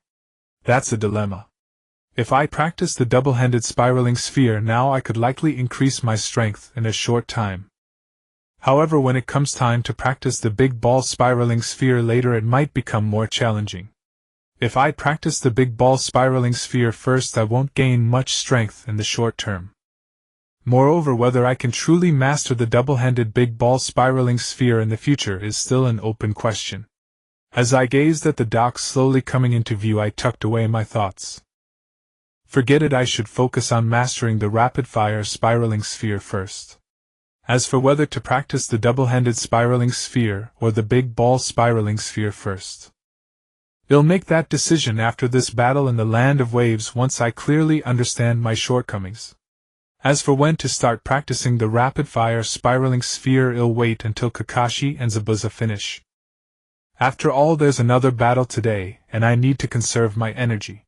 That's a dilemma. If I practice the double-handed spiraling sphere now, I could likely increase my strength in a short time. However, when it comes time to practice the big ball spiraling sphere later, it might become more challenging. If I practice the big ball spiraling sphere first, I won't gain much strength in the short term. Moreover, whether I can truly master the double-handed big ball spiraling sphere in the future is still an open question. As I gazed at the dock slowly coming into view, I tucked away my thoughts. Forget it, I should focus on mastering the rapid-fire spiraling sphere first. As for whether to practice the double-handed spiraling sphere or the big ball spiraling sphere first, I'll make that decision after this battle in the land of waves, once I clearly understand my shortcomings. As for when to start practicing the rapid-fire spiraling sphere, I'll wait until Kakashi and Zabuza finish. After all, there's another battle today, and I need to conserve my energy.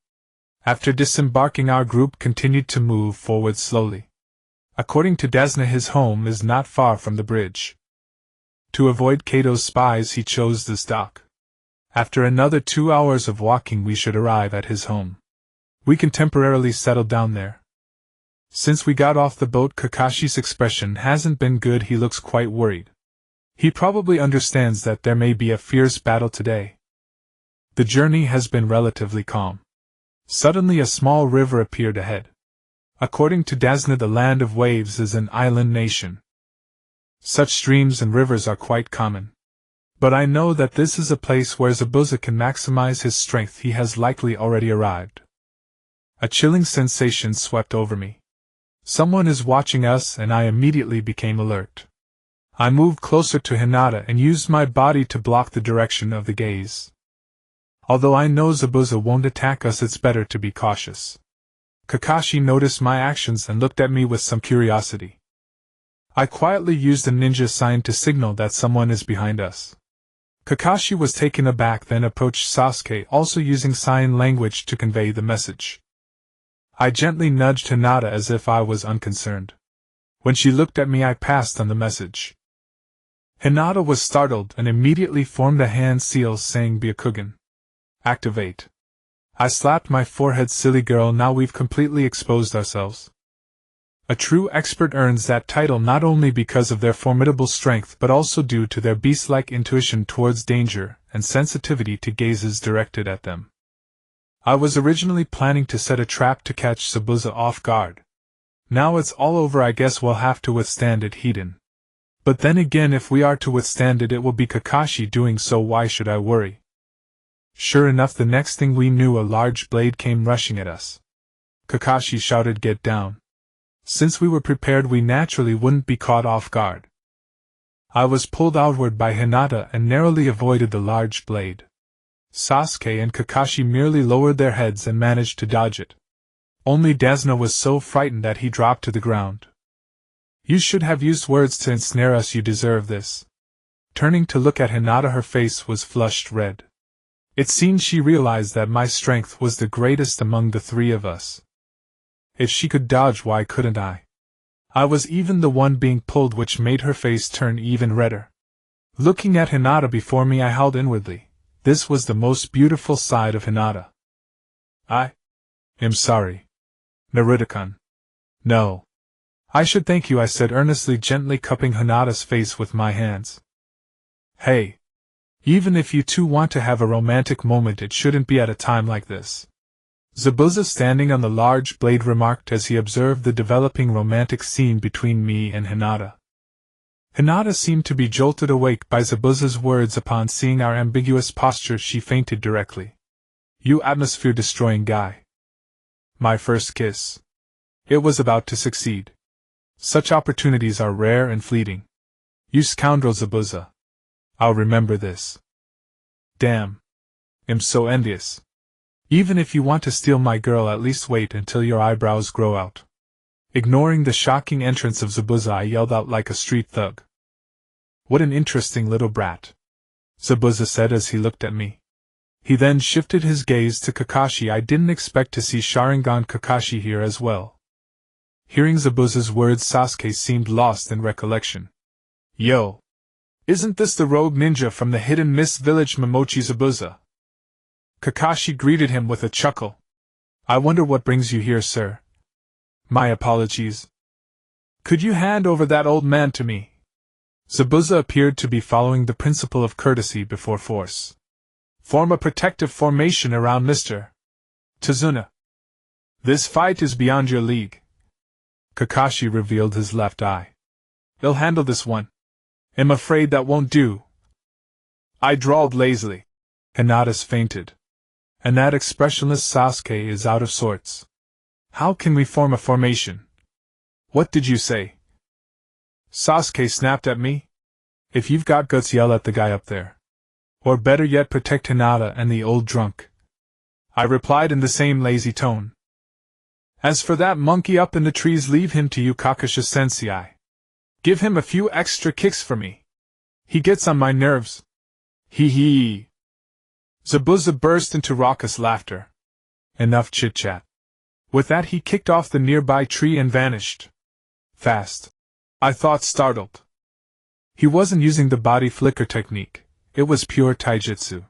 After disembarking, our group continued to move forward slowly. According to Desna, his home is not far from the bridge. To avoid Kato's spies, he chose this dock. After another 2 hours of walking, we should arrive at his home. We can temporarily settle down there. Since we got off the boat, Kakashi's expression hasn't been good. He looks quite worried. He probably understands that there may be a fierce battle today. The journey has been relatively calm. Suddenly a small river appeared ahead. According to Desna, the land of waves is an island nation. Such streams and rivers are quite common. But I know that this is a place where Zabuza can maximize his strength. He has likely already arrived. A chilling sensation swept over me. Someone is watching us, and I immediately became alert. I moved closer to Hinata and used my body to block the direction of the gaze. Although I know Zabuza won't attack us, it's better to be cautious. Kakashi noticed my actions and looked at me with some curiosity. I quietly used a ninja sign to signal that someone is behind us. Kakashi was taken aback, then approached Sasuke, also using sign language to convey the message. I gently nudged Hinata as if I was unconcerned. When she looked at me, I passed on the message. Hinata was startled and immediately formed a hand seal saying, "Byakugan. Activate." I slapped my forehead. Silly girl, now we've completely exposed ourselves. A true expert earns that title not only because of their formidable strength but also due to their beast-like intuition towards danger and sensitivity to gazes directed at them. I was originally planning to set a trap to catch Zabuza off guard. Now it's all over, I guess we'll have to withstand it, Hiden. But then again, if we are to withstand it, it will be Kakashi doing so. Why should I worry? Sure enough, the next thing we knew, a large blade came rushing at us. Kakashi shouted, "Get down." Since we were prepared, we naturally wouldn't be caught off guard. I was pulled outward by Hinata and narrowly avoided the large blade. Sasuke and Kakashi merely lowered their heads and managed to dodge it. Only Desna was so frightened that he dropped to the ground. "You should have used words to ensnare us, you deserve this." Turning to look at Hinata, her face was flushed red. It seemed she realized that my strength was the greatest among the three of us. If she could dodge, why couldn't I? I was even the one being pulled, which made her face turn even redder. Looking at Hinata before me, I howled inwardly. This was the most beautiful side of Hinata. I am sorry, Naruto-kun. No. I should thank you, I said earnestly, gently cupping Hinata's face with my hands. Hey. Even if you two want to have a romantic moment, it shouldn't be at a time like this. Zabuza, standing on the large blade, remarked as he observed the developing romantic scene between me and Hinata. Hinata seemed to be jolted awake by Zabuza's words. Upon seeing our ambiguous posture, she fainted directly. You atmosphere-destroying guy. My first kiss. It was about to succeed. Such opportunities are rare and fleeting. You scoundrel, Zabuza. I'll remember this. Damn. I'm so envious. Even if you want to steal my girl, at least wait until your eyebrows grow out. Ignoring the shocking entrance of Zabuza, I yelled out like a street thug. What an interesting little brat, Zabuza said as he looked at me. He then shifted his gaze to Kakashi. I didn't expect to see Sharingan Kakashi here as well. Hearing Zabuza's words, Sasuke seemed lost in recollection. Yo! Isn't this the rogue ninja from the hidden mist village, Momochi Zabuza? Kakashi greeted him with a chuckle. I wonder what brings you here, sir. My apologies. Could you hand over that old man to me? Zabuza appeared to be following the principle of courtesy before force. Form a protective formation around Mr. Tazuna. This fight is beyond your league. Kakashi revealed his left eye. They'll handle this one. I'm afraid that won't do. I drawled lazily. Hinata's fainted. And that expressionless Sasuke is out of sorts. How can we form a formation? What did you say? Sasuke snapped at me. If you've got guts, yell at the guy up there. Or better yet, protect Hinata and the old drunk. I replied in the same lazy tone. As for that monkey up in the trees, leave him to you, Kakashi-sensei. Give him a few extra kicks for me. He gets on my nerves. Hee hee. Zabuza burst into raucous laughter. Enough chit-chat. With that, he kicked off the nearby tree and vanished. Fast. I thought, startled. He wasn't using the body flicker technique. It was pure taijutsu.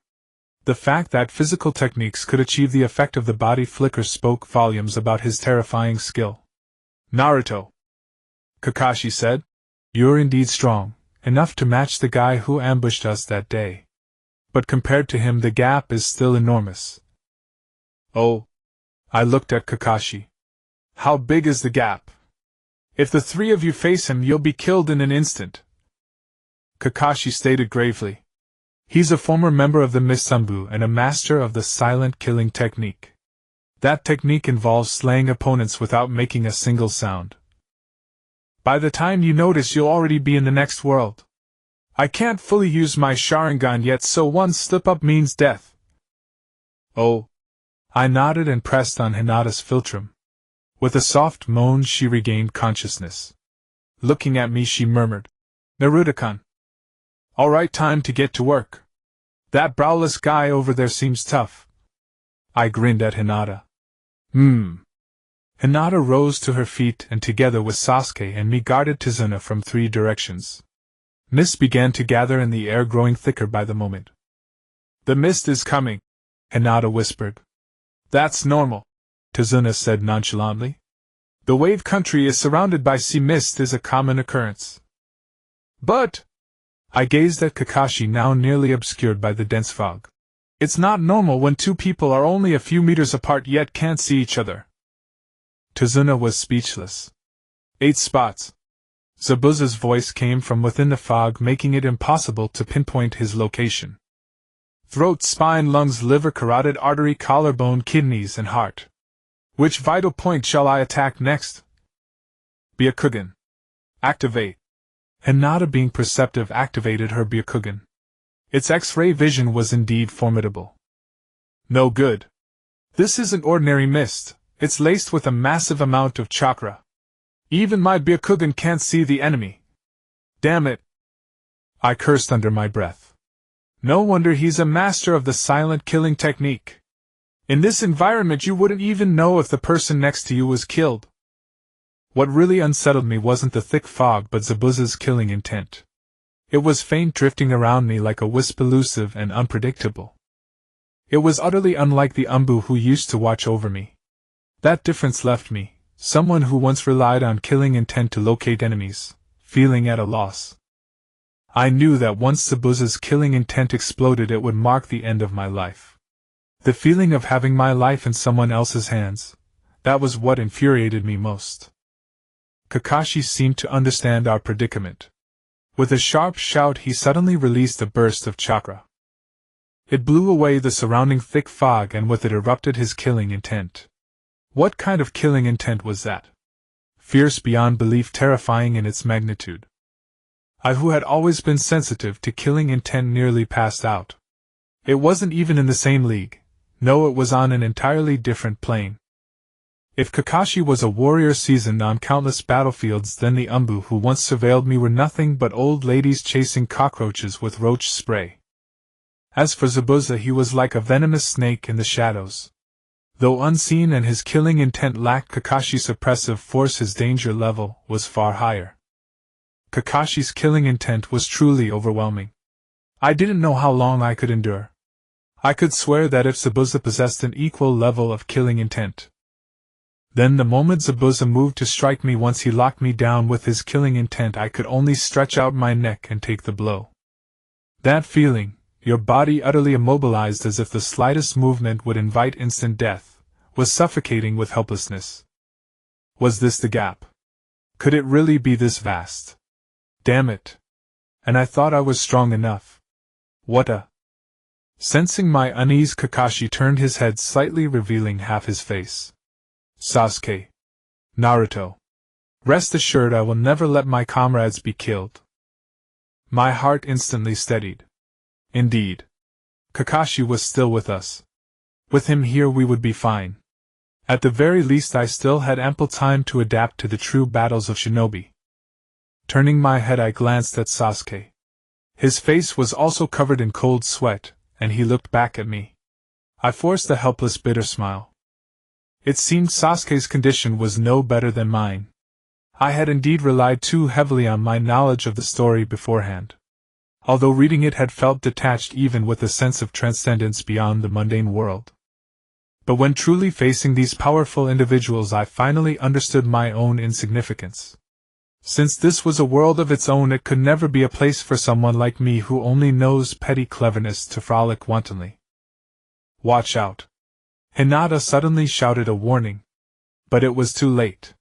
The fact that physical techniques could achieve the effect of the body flicker spoke volumes about his terrifying skill. Naruto, Kakashi said. You're indeed strong, enough to match the guy who ambushed us that day. But compared to him, the gap is still enormous. Oh. I looked at Kakashi. How big is the gap? If the three of you face him, you'll be killed in an instant. Kakashi stated gravely. He's a former member of the Misambu and a master of the silent killing technique. That technique involves slaying opponents without making a single sound. By the time you notice, you'll already be in the next world. I can't fully use my Sharingan yet, so one slip-up means death. Oh. I nodded and pressed on Hinata's philtrum. With a soft moan, she regained consciousness. Looking at me, she murmured, Naruto-kun. All right, time to get to work. That browless guy over there seems tough. I grinned at Hinata. Hinata rose to her feet and together with Sasuke and me guarded Tazuna from three directions. Mist began to gather in the air, growing thicker by the moment. The mist is coming, Hinata whispered. That's normal, Tazuna said nonchalantly. The wave country is surrounded by sea. Mist is a common occurrence. But I gazed at Kakashi, now nearly obscured by the dense fog. It's not normal when two people are only a few meters apart yet can't see each other. Tazuna was speechless. 8 spots. Zabuza's voice came from within the fog, making it impossible to pinpoint his location. Throat, spine, lungs, liver, carotid artery, collarbone, kidneys, and heart. Which vital point shall I attack next? Byakugan. Activate. Hinata, being perceptive, activated her Byakugan. Its X-ray vision was indeed formidable. No good. This isn't ordinary mist, it's laced with a massive amount of chakra. Even my Byakugan can't see the enemy. Damn it! I cursed under my breath. No wonder he's a master of the silent killing technique. In this environment you wouldn't even know if the person next to you was killed. What really unsettled me wasn't the thick fog but Zabuza's killing intent. It was faint, drifting around me like a wisp, elusive and unpredictable. It was utterly unlike the Umbu who used to watch over me. That difference left me, someone who once relied on killing intent to locate enemies, feeling at a loss. I knew that once Zabuza's killing intent exploded it would mark the end of my life. The feeling of having my life in someone else's hands, that was what infuriated me most. Kakashi seemed to understand our predicament. With a sharp shout he suddenly released a burst of chakra. It blew away the surrounding thick fog and with it erupted his killing intent. What kind of killing intent was that? Fierce beyond belief, terrifying in its magnitude. I, who had always been sensitive to killing intent, nearly passed out. It wasn't even in the same league. No, it was on an entirely different plane. If Kakashi was a warrior seasoned on countless battlefields, then the Umbu who once surveilled me were nothing but old ladies chasing cockroaches with roach spray. As for Zabuza, he was like a venomous snake in the shadows. Though unseen and his killing intent lacked Kakashi's suppressive force, his danger level was far higher. Kakashi's killing intent was truly overwhelming. I didn't know how long I could endure. I could swear that if Zabuza possessed an equal level of killing intent, then the moment Zabuza moved to strike me, once he locked me down with his killing intent, I could only stretch out my neck and take the blow. That feeling, your body utterly immobilized as if the slightest movement would invite instant death, was suffocating with helplessness. Was this the gap? Could it really be this vast? Damn it. And I thought I was strong enough. What a... Sensing my unease, Kakashi turned his head slightly, revealing half his face. Sasuke. Naruto. Rest assured I will never let my comrades be killed. My heart instantly steadied. Indeed. Kakashi was still with us. With him here we would be fine. At the very least I still had ample time to adapt to the true battles of shinobi. Turning my head I glanced at Sasuke. His face was also covered in cold sweat, and he looked back at me. I forced a helpless bitter smile. It seemed Sasuke's condition was no better than mine. I had indeed relied too heavily on my knowledge of the story beforehand. Although reading it had felt detached even with a sense of transcendence beyond the mundane world. But when truly facing these powerful individuals I finally understood my own insignificance. Since this was a world of its own, it could never be a place for someone like me who only knows petty cleverness to frolic wantonly. Watch out! Hinata suddenly shouted a warning. But it was too late.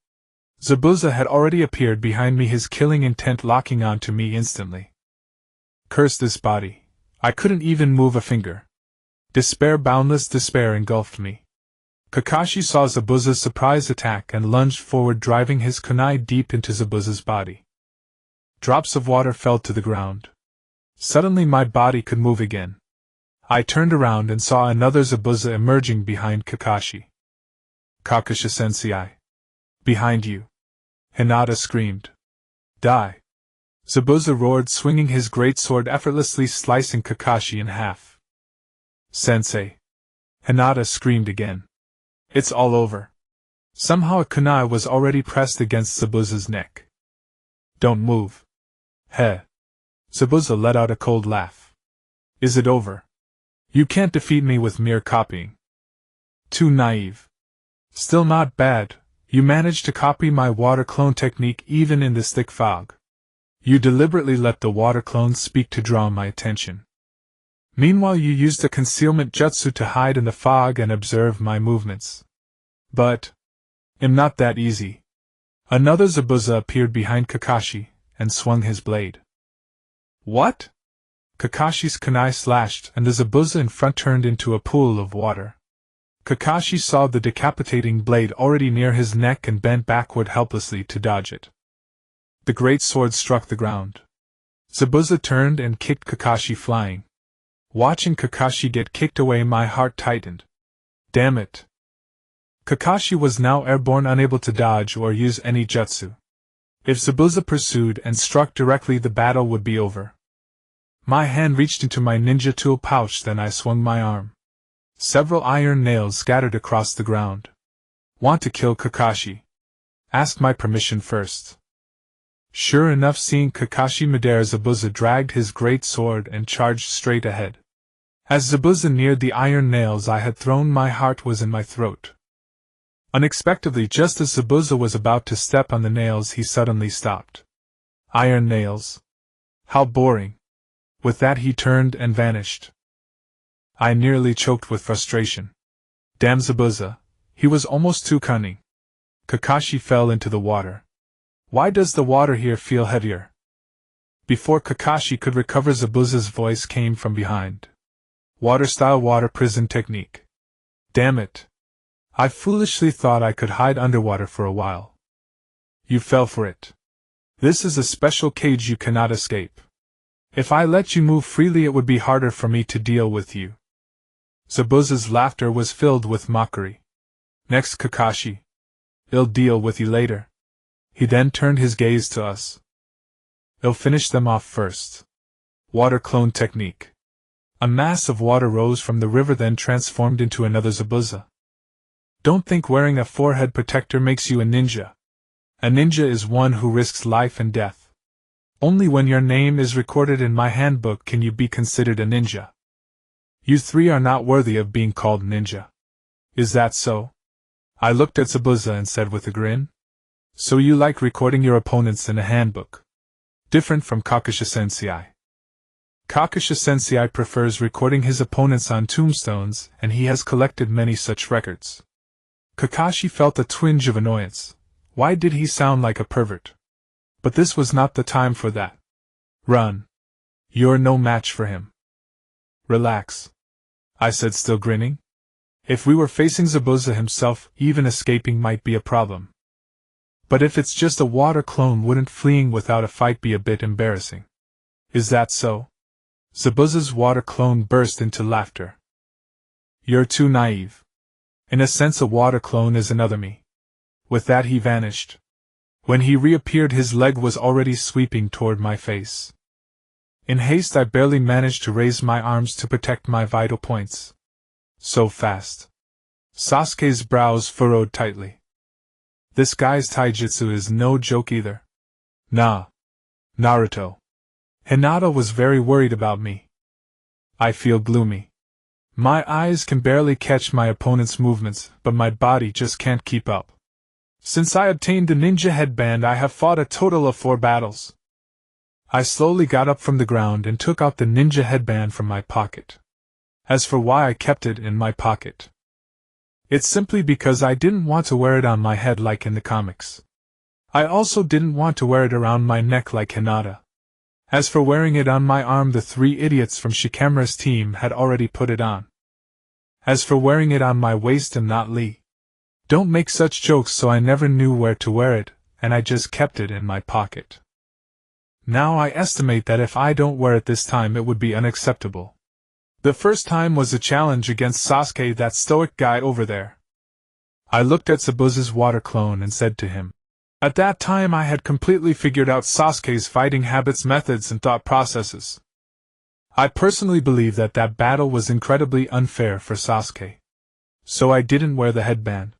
Zabuza had already appeared behind me, his killing intent locking onto me instantly. Curse this body. I couldn't even move a finger. Despair, boundless despair engulfed me. Kakashi saw Zabuza's surprise attack and lunged forward, driving his kunai deep into Zabuza's body. Drops of water fell to the ground. Suddenly my body could move again. I turned around and saw another Zabuza emerging behind Kakashi. Kakashi-sensei. Behind you. Hinata screamed. Die. Zabuza roared, swinging his great sword, effortlessly slicing Kakashi in half. Sensei. Hinata screamed again. It's all over. Somehow a kunai was already pressed against Zabuza's neck. Don't move. Heh. Zabuza let out a cold laugh. Is it over? You can't defeat me with mere copying. Too naive. Still not bad, you managed to copy my water clone technique even in this thick fog. You deliberately let the water clones speak to draw my attention. Meanwhile you used a concealment jutsu to hide in the fog and observe my movements. But I'm not that easy. Another Zabuza appeared behind Kakashi and swung his blade. What? Kakashi's kunai slashed and the Zabuza in front turned into a pool of water. Kakashi saw the decapitating blade already near his neck and bent backward helplessly to dodge it. The great sword struck the ground. Zabuza turned and kicked Kakashi flying. Watching Kakashi get kicked away, my heart tightened. Damn it. Kakashi was now airborne, unable to dodge or use any jutsu. If Zabuza pursued and struck directly, the battle would be over. My hand reached into my ninja tool pouch, then I swung my arm. Several iron nails scattered across the ground. Want to kill Kakashi? Ask my permission first. Sure enough, seeing Kakashi Madara, Zabuza dragged his great sword and charged straight ahead. As Zabuza neared the iron nails I had thrown, my heart was in my throat. Unexpectedly, just as Zabuza was about to step on the nails, he suddenly stopped. Iron nails? How boring. With that he turned and vanished. I nearly choked with frustration. Damn Zabuza, he was almost too cunning. Kakashi fell into the water. Why does the water here feel heavier? Before Kakashi could recover, Zabuza's voice came from behind. Water-style water prison technique. Damn it. I foolishly thought I could hide underwater for a while. You fell for it. This is a special cage you cannot escape. If I let you move freely, it would be harder for me to deal with you. Zabuza's laughter was filled with mockery. Next, Kakashi. I'll deal with you later. He then turned his gaze to us. I'll finish them off first. Water clone technique. A mass of water rose from the river, then transformed into another Zabuza. Don't think wearing a forehead protector makes you a ninja. A ninja is one who risks life and death. Only when your name is recorded in my handbook can you be considered a ninja. You three are not worthy of being called ninja. Is that so? I looked at Zabuza and said with a grin. So you like recording your opponents in a handbook? Different from Kakashi-sensei. Kakashi-sensei prefers recording his opponents on tombstones, and he has collected many such records. Kakashi felt a twinge of annoyance. Why did he sound like a pervert? But this was not the time for that. Run. You're no match for him. Relax, I said, still grinning. If we were facing Zabuza himself, even escaping might be a problem. But if it's just a water clone, wouldn't fleeing without a fight be a bit embarrassing? Is that so? Zabuza's water clone burst into laughter. You're too naive. In a sense, a water clone is another me. With that he vanished. When he reappeared, his leg was already sweeping toward my face. In haste, I barely managed to raise my arms to protect my vital points. So fast. Sasuke's brows furrowed tightly. This guy's taijutsu is no joke either. Nah. Naruto. Hinata was very worried about me. I feel gloomy. My eyes can barely catch my opponent's movements, but my body just can't keep up. Since I obtained the ninja headband, I have fought a total of 4 battles. I slowly got up from the ground and took out the ninja headband from my pocket. As for why I kept it in my pocket, it's simply because I didn't want to wear it on my head like in the comics. I also didn't want to wear it around my neck like Hinata. As for wearing it on my arm, the 3 idiots from Shikamaru's team had already put it on. As for wearing it on my waist and not Lee. Don't make such jokes, so I never knew where to wear it, and I just kept it in my pocket. Now I estimate that if I don't wear it this time, it would be unacceptable. The first time was a challenge against Sasuke, that stoic guy over there. I looked at Zabuza's water clone and said to him, at that time I had completely figured out Sasuke's fighting habits, methods, and thought processes. I personally believe that that battle was incredibly unfair for Sasuke. So I didn't wear the headband.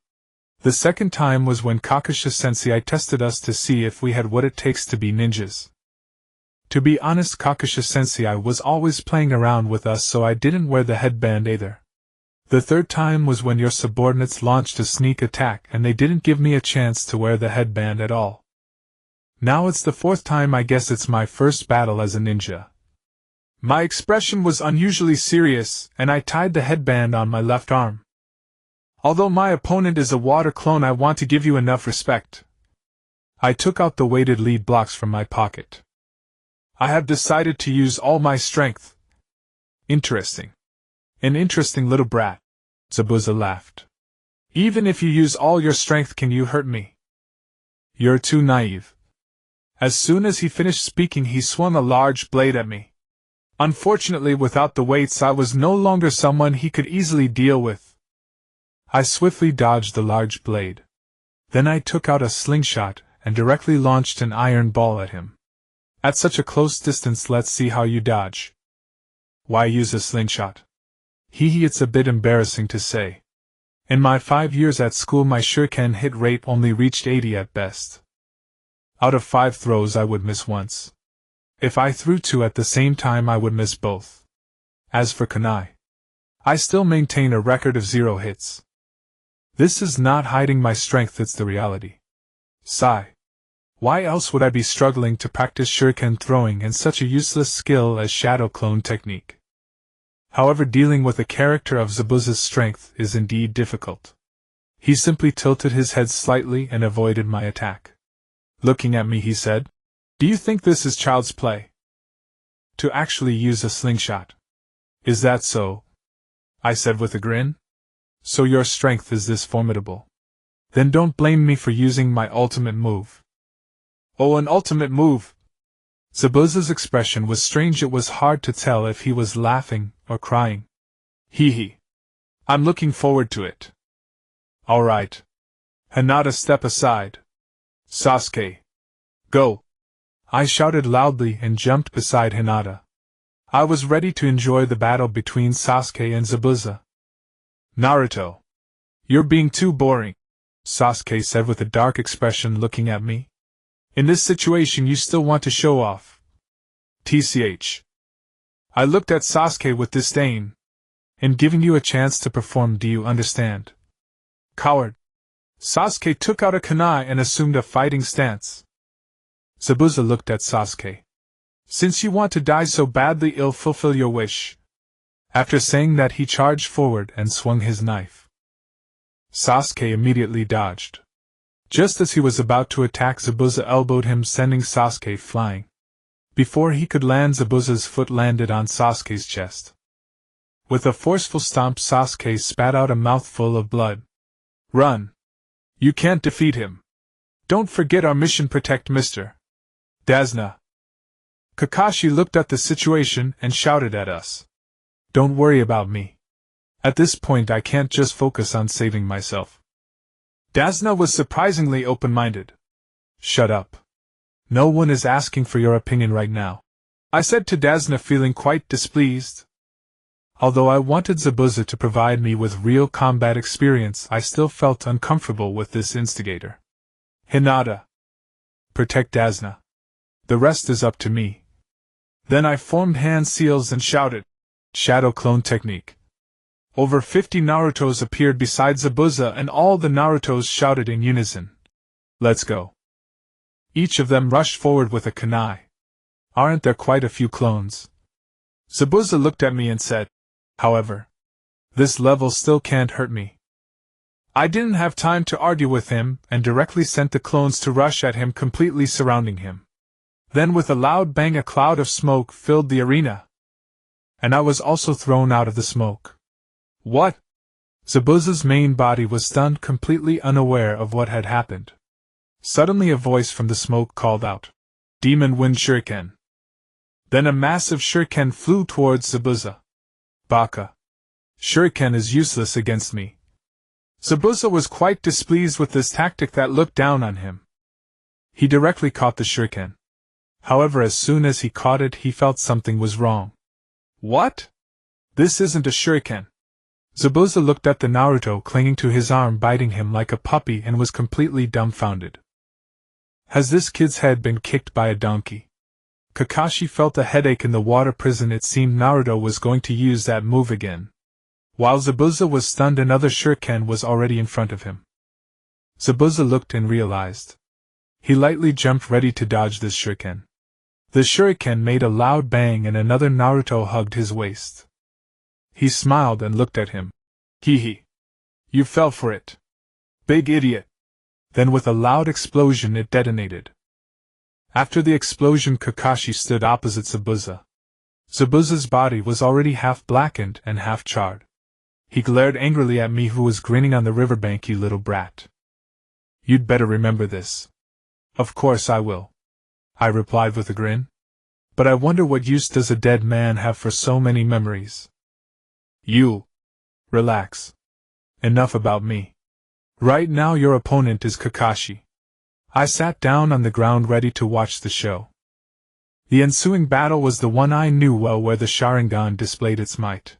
The second time was when Kakashi-sensei tested us to see if we had what it takes to be ninjas. To be honest, Kakashi-sensei was always playing around with us, so I didn't wear the headband either. The third time was when your subordinates launched a sneak attack and they didn't give me a chance to wear the headband at all. Now it's the 4th time. I guess it's my first battle as a ninja. My expression was unusually serious, and I tied the headband on my left arm. Although my opponent is a water clone, I want to give you enough respect. I took out the weighted lead blocks from my pocket. I have decided to use all my strength. Interesting. An interesting little brat. Zabuza laughed. Even if you use all your strength, can you hurt me? You're too naive. As soon as he finished speaking, he swung a large blade at me. Unfortunately, without the weights, I was no longer someone he could easily deal with. I swiftly dodged the large blade. Then I took out a slingshot and directly launched an iron ball at him. At such a close distance, let's see how you dodge. Why use a slingshot? It's a bit embarrassing to say. In my 5 years at school, my shuriken hit rate only reached 80 at best. Out of 5 throws, I would miss once. If I threw 2 at the same time, I would miss both. As for kunai, I still maintain a record of 0 hits. This is not hiding my strength, it's the reality. Sigh. Why else would I be struggling to practice shuriken throwing in such a useless skill as shadow clone technique? However, dealing with a character of Zabuza's strength is indeed difficult. He simply tilted his head slightly and avoided my attack. Looking at me, he said, "Do you think this is child's play? To actually use a slingshot? Is that so?" I said with a grin. "So your strength is this formidable? Then don't blame me for using my ultimate move." "Oh, an ultimate move?" Zabuza's expression was strange. It was hard to tell if he was laughing or crying. Hee. I'm looking forward to it. All right. Hinata, step aside. Sasuke, go. I shouted loudly and jumped beside Hinata. I was ready to enjoy the battle between Sasuke and Zabuza. "Naruto, you're being too boring," Sasuke said with a dark expression, looking at me. "In this situation you still want to show off. TCH. I looked at Sasuke with disdain. "In giving you a chance to perform, do you understand? Coward." Sasuke took out a kunai and assumed a fighting stance. Zabuza looked at Sasuke. "Since you want to die so badly, I'll fulfill your wish." After saying that, he charged forward and swung his knife. Sasuke immediately dodged. Just as he was about to attack, Zabuza elbowed him, sending Sasuke flying. Before he could land, Zabuza's foot landed on Sasuke's chest. With a forceful stomp, Sasuke spat out a mouthful of blood. "Run! You can't defeat him. Don't forget our mission, protect Mr. Dazna." Kakashi looked at the situation and shouted at us. "Don't worry about me. At this point I can't just focus on saving myself." Dazna was surprisingly open-minded. "Shut up. No one is asking for your opinion right now," I said to Dazna, feeling quite displeased. Although I wanted Zabuza to provide me with real combat experience, I still felt uncomfortable with this instigator. "Hinata, protect Dazna. The rest is up to me." Then I formed hand seals and shouted, "Shadow clone technique." Over 50 Narutos appeared beside Zabuza, and all the Narutos shouted in unison, "Let's go." Each of them rushed forward with a kunai. "Aren't there quite a few clones?" Zabuza looked at me and said, "However, this level still can't hurt me." I didn't have time to argue with him, and directly sent the clones to rush at him, completely surrounding him. Then with a loud bang, a cloud of smoke filled the arena. And I was also thrown out of the smoke. "What?" Zabuza's main body was stunned, completely unaware of what had happened. Suddenly a voice from the smoke called out, "Demon Wind Shuriken." Then a massive shuriken flew towards Zabuza. "Baka. Shuriken is useless against me." Zabuza was quite displeased with this tactic that looked down on him. He directly caught the shuriken. However, as soon as he caught it, he felt something was wrong. "What? This isn't a shuriken." Zabuza looked at the Naruto clinging to his arm, biting him like a puppy, and was completely dumbfounded. Has this kid's head been kicked by a donkey? Kakashi felt a headache in the water prison. It seemed Naruto was going to use that move again. While Zabuza was stunned, another shuriken was already in front of him. Zabuza looked and realized. He lightly jumped, ready to dodge this shuriken. The shuriken made a loud bang and another Naruto hugged his waist. He smiled and looked at him. "Hee. You fell for it. Big idiot." Then with a loud explosion it detonated. After the explosion, Kakashi stood opposite Zabuza. Zabuza's body was already half blackened and half charred. He glared angrily at me, who was grinning on the riverbank. "You little brat. You'd better remember this." "Of course I will," I replied with a grin. "But I wonder what use does a dead man have for so many memories?" "You. Relax. Enough about me. Right now your opponent is Kakashi." I sat down on the ground ready to watch the show. The ensuing battle was the one I knew well, where the Sharingan displayed its might.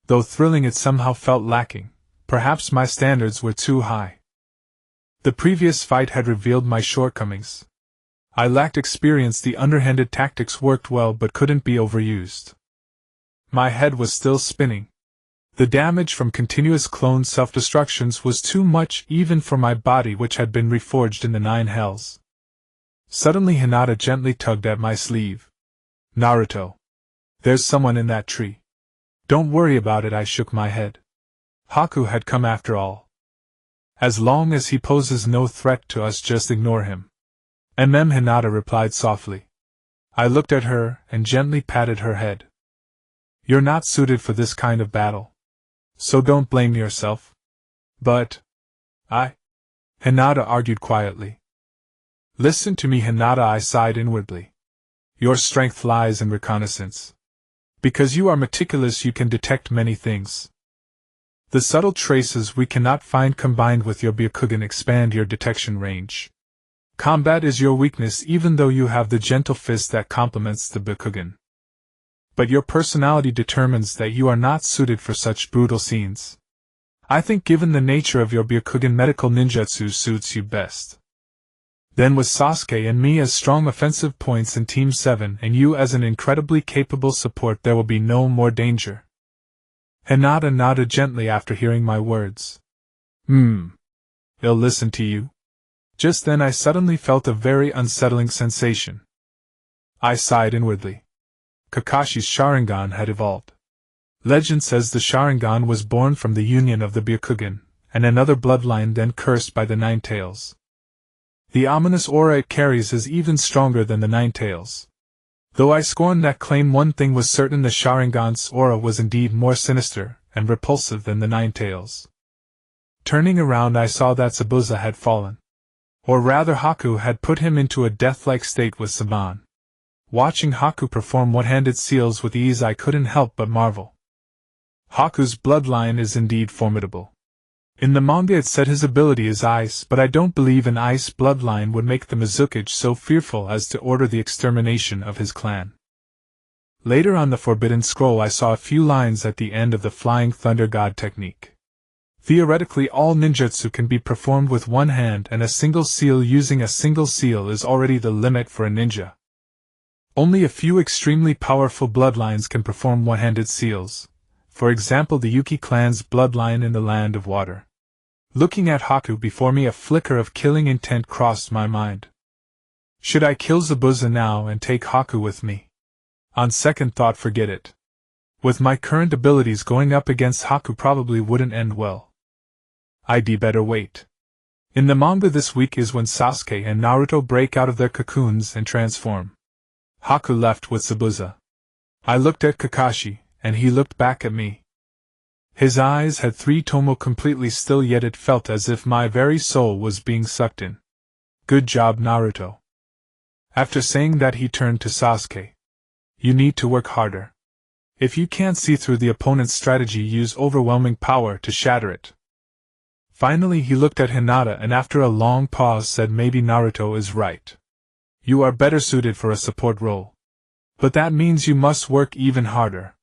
Though thrilling, it somehow felt lacking. Perhaps my standards were too high. The previous fight had revealed my shortcomings. I lacked experience, the underhanded tactics worked well but couldn't be overused. My head was still spinning. The damage from continuous clone self-destructions was too much even for my body, which had been reforged in the 9 hells. Suddenly Hinata gently tugged at my sleeve. "Naruto. There's someone in that tree." "Don't worry about it," I shook my head. Haku had come after all. "As long as he poses no threat to us, just ignore him." Hinata replied softly. I looked at her and gently patted her head. "You're not suited for this kind of battle. So don't blame yourself." "But Hinata argued quietly. "Listen to me, Hinata," I sighed inwardly. "Your strength lies in reconnaissance. Because you are meticulous, you can detect many things. The subtle traces we cannot find combined with your Byakugan expand your detection range. Combat is your weakness, even though you have the gentle fist that complements the Byakugan. But your personality determines that you are not suited for such brutal scenes. I think given the nature of your Byakugan, medical ninjutsu suits you best. Then with Sasuke and me as strong offensive points in Team 7 and you as an incredibly capable support, there will be no more danger." Hinata nodded gently after hearing my words. He'll listen to you?" Just then I suddenly felt a very unsettling sensation. I sighed inwardly. Kakashi's Sharingan had evolved. Legend says the Sharingan was born from the union of the Byakugan and another bloodline, then cursed by the 9 tails. The ominous aura it carries is even stronger than the 9 tails. Though I scorn that claim, one thing was certain: the Sharingan's aura was indeed more sinister and repulsive than the 9 tails. Turning around, I saw that Zabuza had fallen. Or rather, Haku had put him into a death-like state with Saban. Watching Haku perform one-handed seals with ease, I couldn't help but marvel. Haku's bloodline is indeed formidable. In the manga it said his ability is ice, but I don't believe an ice bloodline would make the Mizukage so fearful as to order the extermination of his clan. Later on the Forbidden Scroll I saw a few lines at the end of the Flying Thunder God technique. Theoretically, all ninjutsu can be performed with one hand, and a single seal using a single seal is already the limit for a ninja. Only a few extremely powerful bloodlines can perform one-handed seals, for example the Yuki clan's bloodline in the Land of Water. Looking at Haku before me, a flicker of killing intent crossed my mind. Should I kill Zabuza now and take Haku with me? On second thought, forget it. With my current abilities, going up against Haku probably wouldn't end well. I'd better wait. In the manga this week is when Sasuke and Naruto break out of their cocoons and transform. Haku left with Zabuza. I looked at Kakashi, and he looked back at me. His eyes had 3 tomo completely still, yet it felt as if my very soul was being sucked in. Good job, Naruto. After saying that, he turned to Sasuke. You need to work harder. If you can't see through the opponent's strategy, use overwhelming power to shatter it. Finally he looked at Hinata and after a long pause said, maybe Naruto is right. You are better suited for a support role. But that means you must work even harder.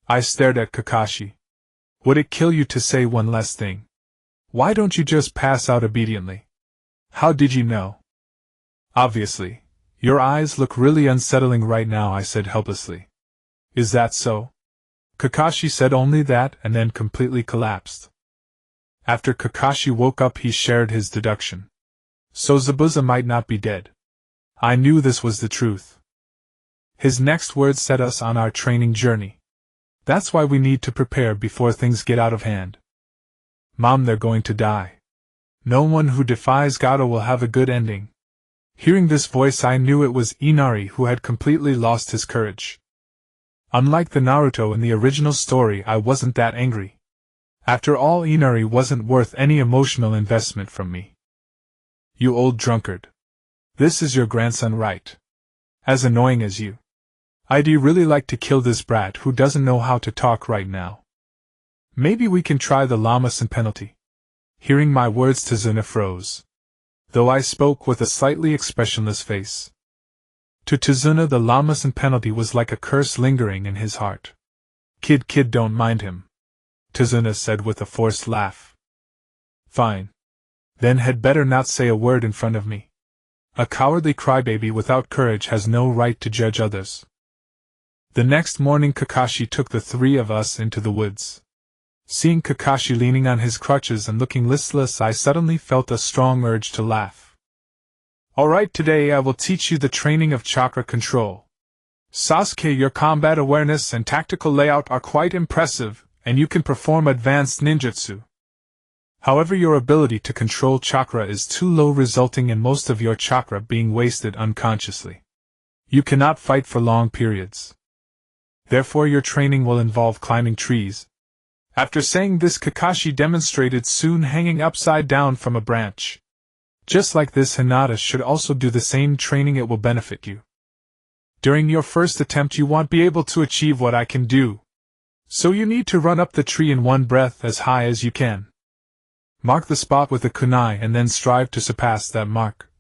I stared at Kakashi. Would it kill you to say one less thing? Why don't you just pass out obediently? How did you know? Obviously. Your eyes look really unsettling right now, I said helplessly. Is that so? Kakashi said only that and then completely collapsed. After Kakashi woke up, he shared his deduction. So Zabuza might not be dead. I knew this was the truth. His next words set us on our training journey. That's why we need to prepare before things get out of hand. Mom, they're going to die. No one who defies Gato will have a good ending. Hearing this voice, I knew it was Inari, who had completely lost his courage. Unlike the Naruto in the original story, I wasn't that angry. After all, Inari wasn't worth any emotional investment from me. You old drunkard. This is your grandson, right? As annoying as you. I'd really like to kill this brat who doesn't know how to talk right now. Maybe we can try the Lama-san penalty. Hearing my words, Tazuna froze. Though I spoke with a slightly expressionless face. To Tizuna the lawless penalty was like a curse lingering in his heart. Kid, don't mind him, Tizuna said with a forced laugh. Fine. Then had better not say a word in front of me. A cowardly crybaby without courage has no right to judge others. The next morning Kakashi took the three of us into the woods. Seeing Kakashi leaning on his crutches and looking listless, I suddenly felt a strong urge to laugh. Alright, today I will teach you the training of chakra control. Sasuke, your combat awareness and tactical layout are quite impressive, and you can perform advanced ninjutsu. However, your ability to control chakra is too low, resulting in most of your chakra being wasted unconsciously. You cannot fight for long periods. Therefore, your training will involve climbing trees. After saying this, Kakashi demonstrated soon hanging upside down from a branch. Just like this, Hinata should also do the same training. It will benefit you. During your first attempt, you won't be able to achieve what I can do. So you need to run up the tree in one breath as high as you can. Mark the spot with a kunai and then strive to surpass that mark.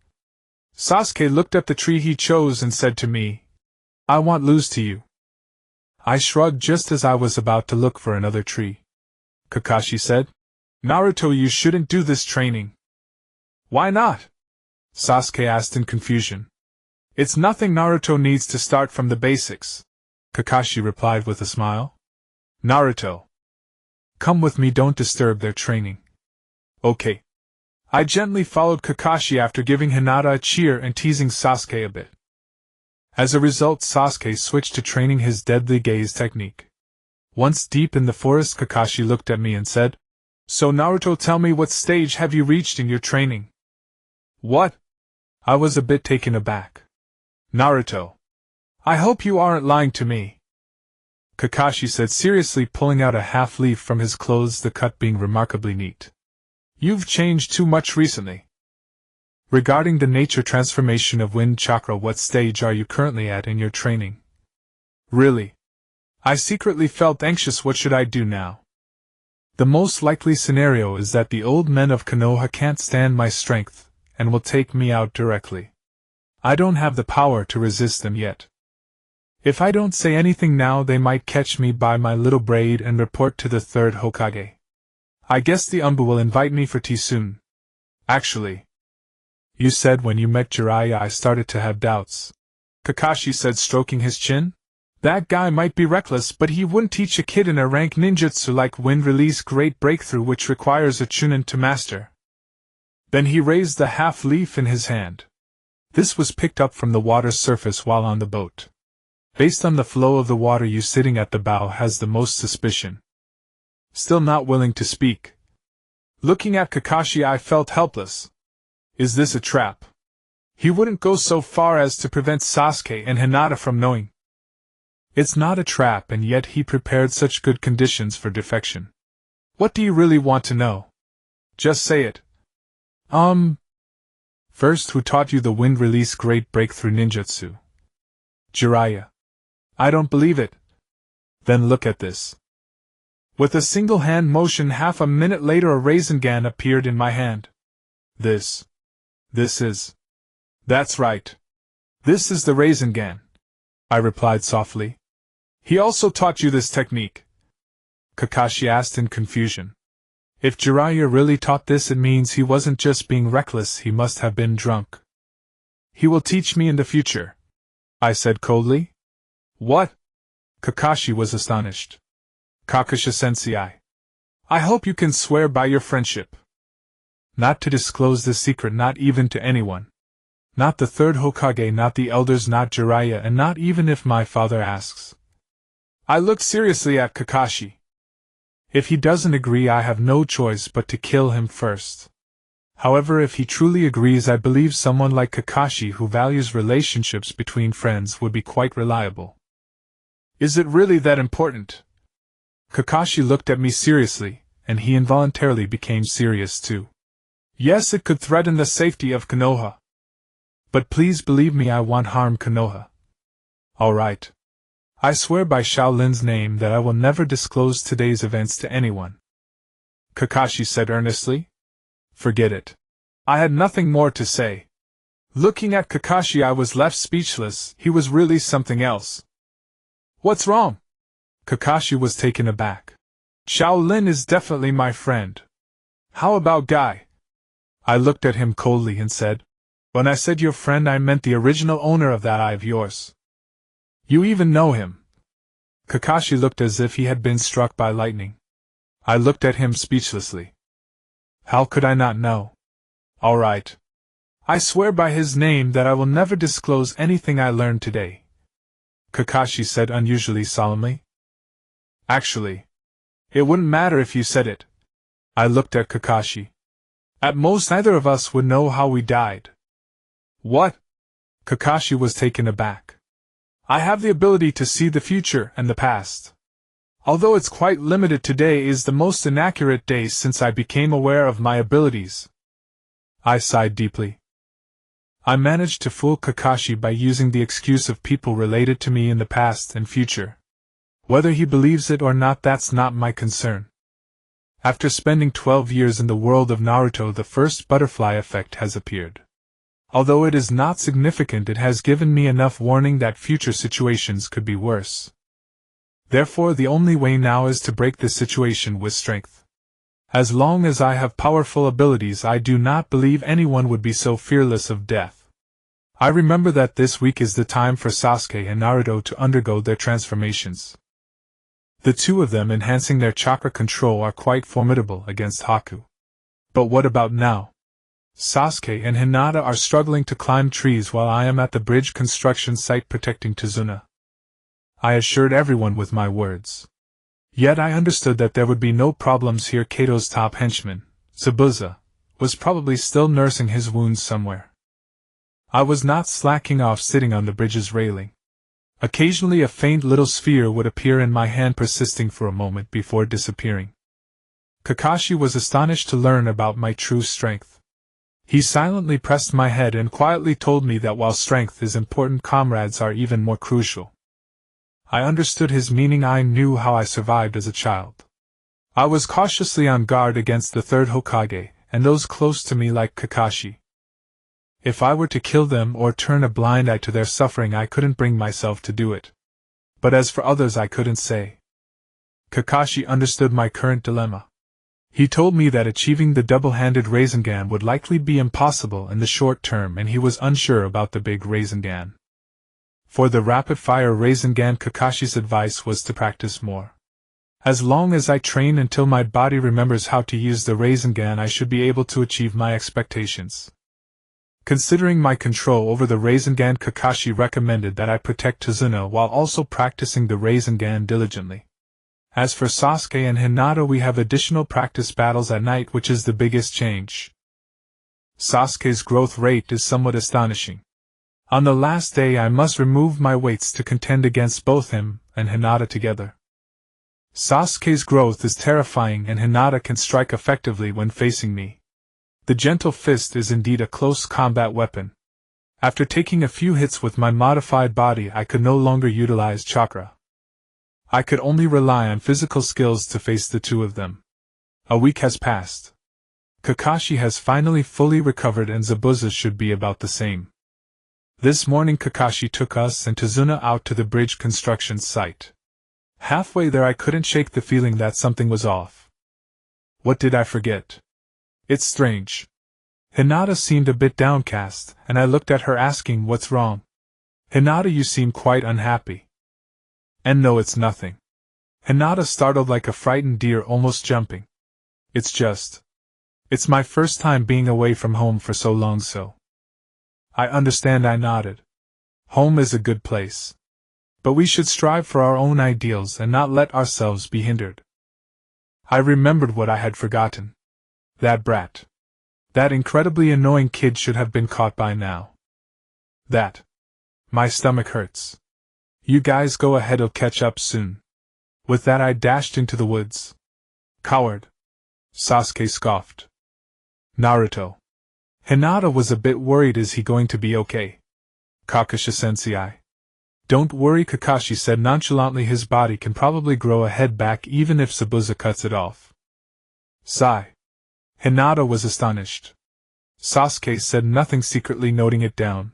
Sasuke looked at the tree he chose and said to me, I won't lose to you. I shrugged just as I was about to look for another tree. Kakashi said, Naruto, you shouldn't do this training. Why not? Sasuke asked in confusion. It's nothing. Naruto needs to start from the basics, Kakashi replied with a smile. Naruto, come with me, don't disturb their training. Okay. I gently followed Kakashi after giving Hinata a cheer and teasing Sasuke a bit. As a result, Sasuke switched to training his deadly gaze technique. Once deep in the forest, Kakashi looked at me and said, So Naruto, tell me, what stage have you reached in your training? What? I was a bit taken aback. Naruto, I hope you aren't lying to me, Kakashi said seriously, pulling out a half leaf from his clothes, the cut being remarkably neat. You've changed too much recently. Regarding the nature transformation of wind chakra, what stage are you currently at in your training? Really? I secretly felt anxious. What should I do now? The most likely scenario is that the old men of Konoha can't stand my strength, and will take me out directly. I don't have the power to resist them yet. If I don't say anything now, they might catch me by my little braid and report to the third Hokage. I guess the Umbu will invite me for tea soon. Actually, you said when you met Jiraiya I started to have doubts, Kakashi said, stroking his chin. That guy might be reckless, but he wouldn't teach a kid in a rank ninjutsu like Wind Release Great Breakthrough, which requires a chunin to master. Then he raised the half leaf in his hand. This was picked up from the water's surface while on the boat. Based on the flow of the water, you sitting at the bow has the most suspicion. Still not willing to speak. Looking at Kakashi, I felt helpless. Is this a trap? He wouldn't go so far as to prevent Sasuke and Hinata from knowing. It's not a trap, and yet he prepared such good conditions for defection. What do you really want to know? Just say it. First, who taught you the Wind Release Great Breakthrough ninjutsu? Jiraiya. I don't believe it. Then look at this. With a single hand motion, half a minute later a Rasengan appeared in my hand. This is... That's right. This is the Rasengan, I replied softly. He also taught you this technique? Kakashi asked in confusion. If Jiraiya really taught this, it means he wasn't just being reckless, he must have been drunk. He will teach me in the future, I said coldly. What? Kakashi was astonished. Kakashi-sensei, I hope you can swear by your friendship. Not to disclose this secret, not even to anyone. Not the third Hokage, not the elders, not Jiraiya, and not even if my father asks. I looked seriously at Kakashi. If he doesn't agree, I have no choice but to kill him first. However, if he truly agrees, I believe someone like Kakashi, who values relationships between friends, would be quite reliable. Is it really that important? Kakashi looked at me seriously, and he involuntarily became serious too. Yes, it could threaten the safety of Konoha. But please believe me, I won't harm Konoha. All right. I swear by Shaolin's name that I will never disclose today's events to anyone. Kakashi said earnestly. Forget it. I had nothing more to say. Looking at Kakashi, I was left speechless. He was really something else. What's wrong? Kakashi was taken aback. Shaolin is definitely my friend. How about Guy? I looked at him coldly and said, when I said your friend, I meant the original owner of that eye of yours. You even know him. Kakashi looked as if he had been struck by lightning. I looked at him speechlessly. How could I not know? All right. I swear by his name that I will never disclose anything I learned today, Kakashi said unusually solemnly. Actually, it wouldn't matter if you said it. I looked at Kakashi. At most, neither of us would know how we died. What? Kakashi was taken aback. I have the ability to see the future and the past. Although it's quite limited, today is the most inaccurate day since I became aware of my abilities. I sighed deeply. I managed to fool Kakashi by using the excuse of people related to me in the past and future. Whether he believes it or not, that's not my concern. After spending 12 years in the world of Naruto, the first butterfly effect has appeared. Although it is not significant, it has given me enough warning that future situations could be worse. Therefore, the only way now is to break this situation with strength. As long as I have powerful abilities, I do not believe anyone would be so fearless of death. I remember that this week is the time for Sasuke and Naruto to undergo their transformations. The two of them enhancing their chakra control are quite formidable against Haku. But what about now? Sasuke and Hinata are struggling to climb trees while I am at the bridge construction site protecting Tazuna. I assured everyone with my words. Yet I understood that there would be no problems here. Kato's top henchman, Zabuza, was probably still nursing his wounds somewhere. I was not slacking off sitting on the bridge's railing. Occasionally a faint little sphere would appear in my hand, persisting for a moment before disappearing. Kakashi was astonished to learn about my true strength. He silently pressed my head and quietly told me that while strength is important, comrades are even more crucial. I understood his meaning. I knew how I survived as a child. I was cautiously on guard against the third Hokage, and those close to me like Kakashi. If I were to kill them or turn a blind eye to their suffering, I couldn't bring myself to do it. But as for others, I couldn't say. Kakashi understood my current dilemma. He told me that achieving the double-handed Rasengan would likely be impossible in the short term, and he was unsure about the big Rasengan. For the rapid-fire Rasengan, Kakashi's advice was to practice more. As long as I train until my body remembers how to use the Rasengan, I should be able to achieve my expectations. Considering my control over the Rasengan, Kakashi recommended that I protect Tazuna while also practicing the Rasengan diligently. As for Sasuke and Hinata, we have additional practice battles at night, which is the biggest change. Sasuke's growth rate is somewhat astonishing. On the last day, I must remove my weights to contend against both him and Hinata together. Sasuke's growth is terrifying, and Hinata can strike effectively when facing me. The gentle fist is indeed a close combat weapon. After taking a few hits with my modified body, I could no longer utilize chakra. I could only rely on physical skills to face the two of them. A week has passed. Kakashi has finally fully recovered, and Zabuza should be about the same. This morning Kakashi took us and Tazuna out to the bridge construction site. Halfway there, I couldn't shake the feeling that something was off. What did I forget? It's strange. Hinata seemed a bit downcast, and I looked at her asking, "What's wrong?" "Hinata, you seem quite unhappy." "And no, it's nothing." Hinata startled like a frightened deer, almost jumping. It's my first time being away from home for so long, so." "I understand," I nodded. "Home is a good place. But we should strive for our own ideals and not let ourselves be hindered." I remembered what I had forgotten. That brat. That incredibly annoying kid should have been caught by now. My stomach hurts. "You guys go ahead, I'll catch up soon." With that, I dashed into the woods. "Coward!" Sasuke scoffed. "Naruto." Hinata was a bit worried. "Is he going to be okay?" "Kakashi-sensei." "Don't worry," Kakashi said nonchalantly. "His body can probably grow a head back even if Zabuza cuts it off." Sigh. Hinata was astonished. Sasuke said nothing, secretly noting it down.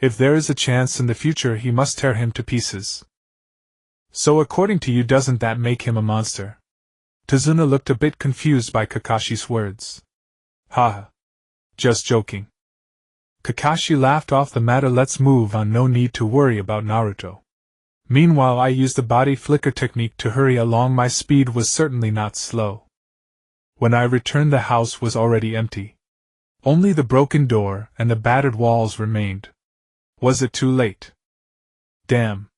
If there is a chance in the future, he must tear him to pieces. So according to you, doesn't that make him a monster? Tazuna looked a bit confused by Kakashi's words. Haha. Just joking. Kakashi laughed off the matter. Let's move on, no need to worry about Naruto. Meanwhile, I used the body flicker technique to hurry along. My speed was certainly not slow. When I returned, the house was already empty. Only the broken door and the battered walls remained. Was it too late? Damn.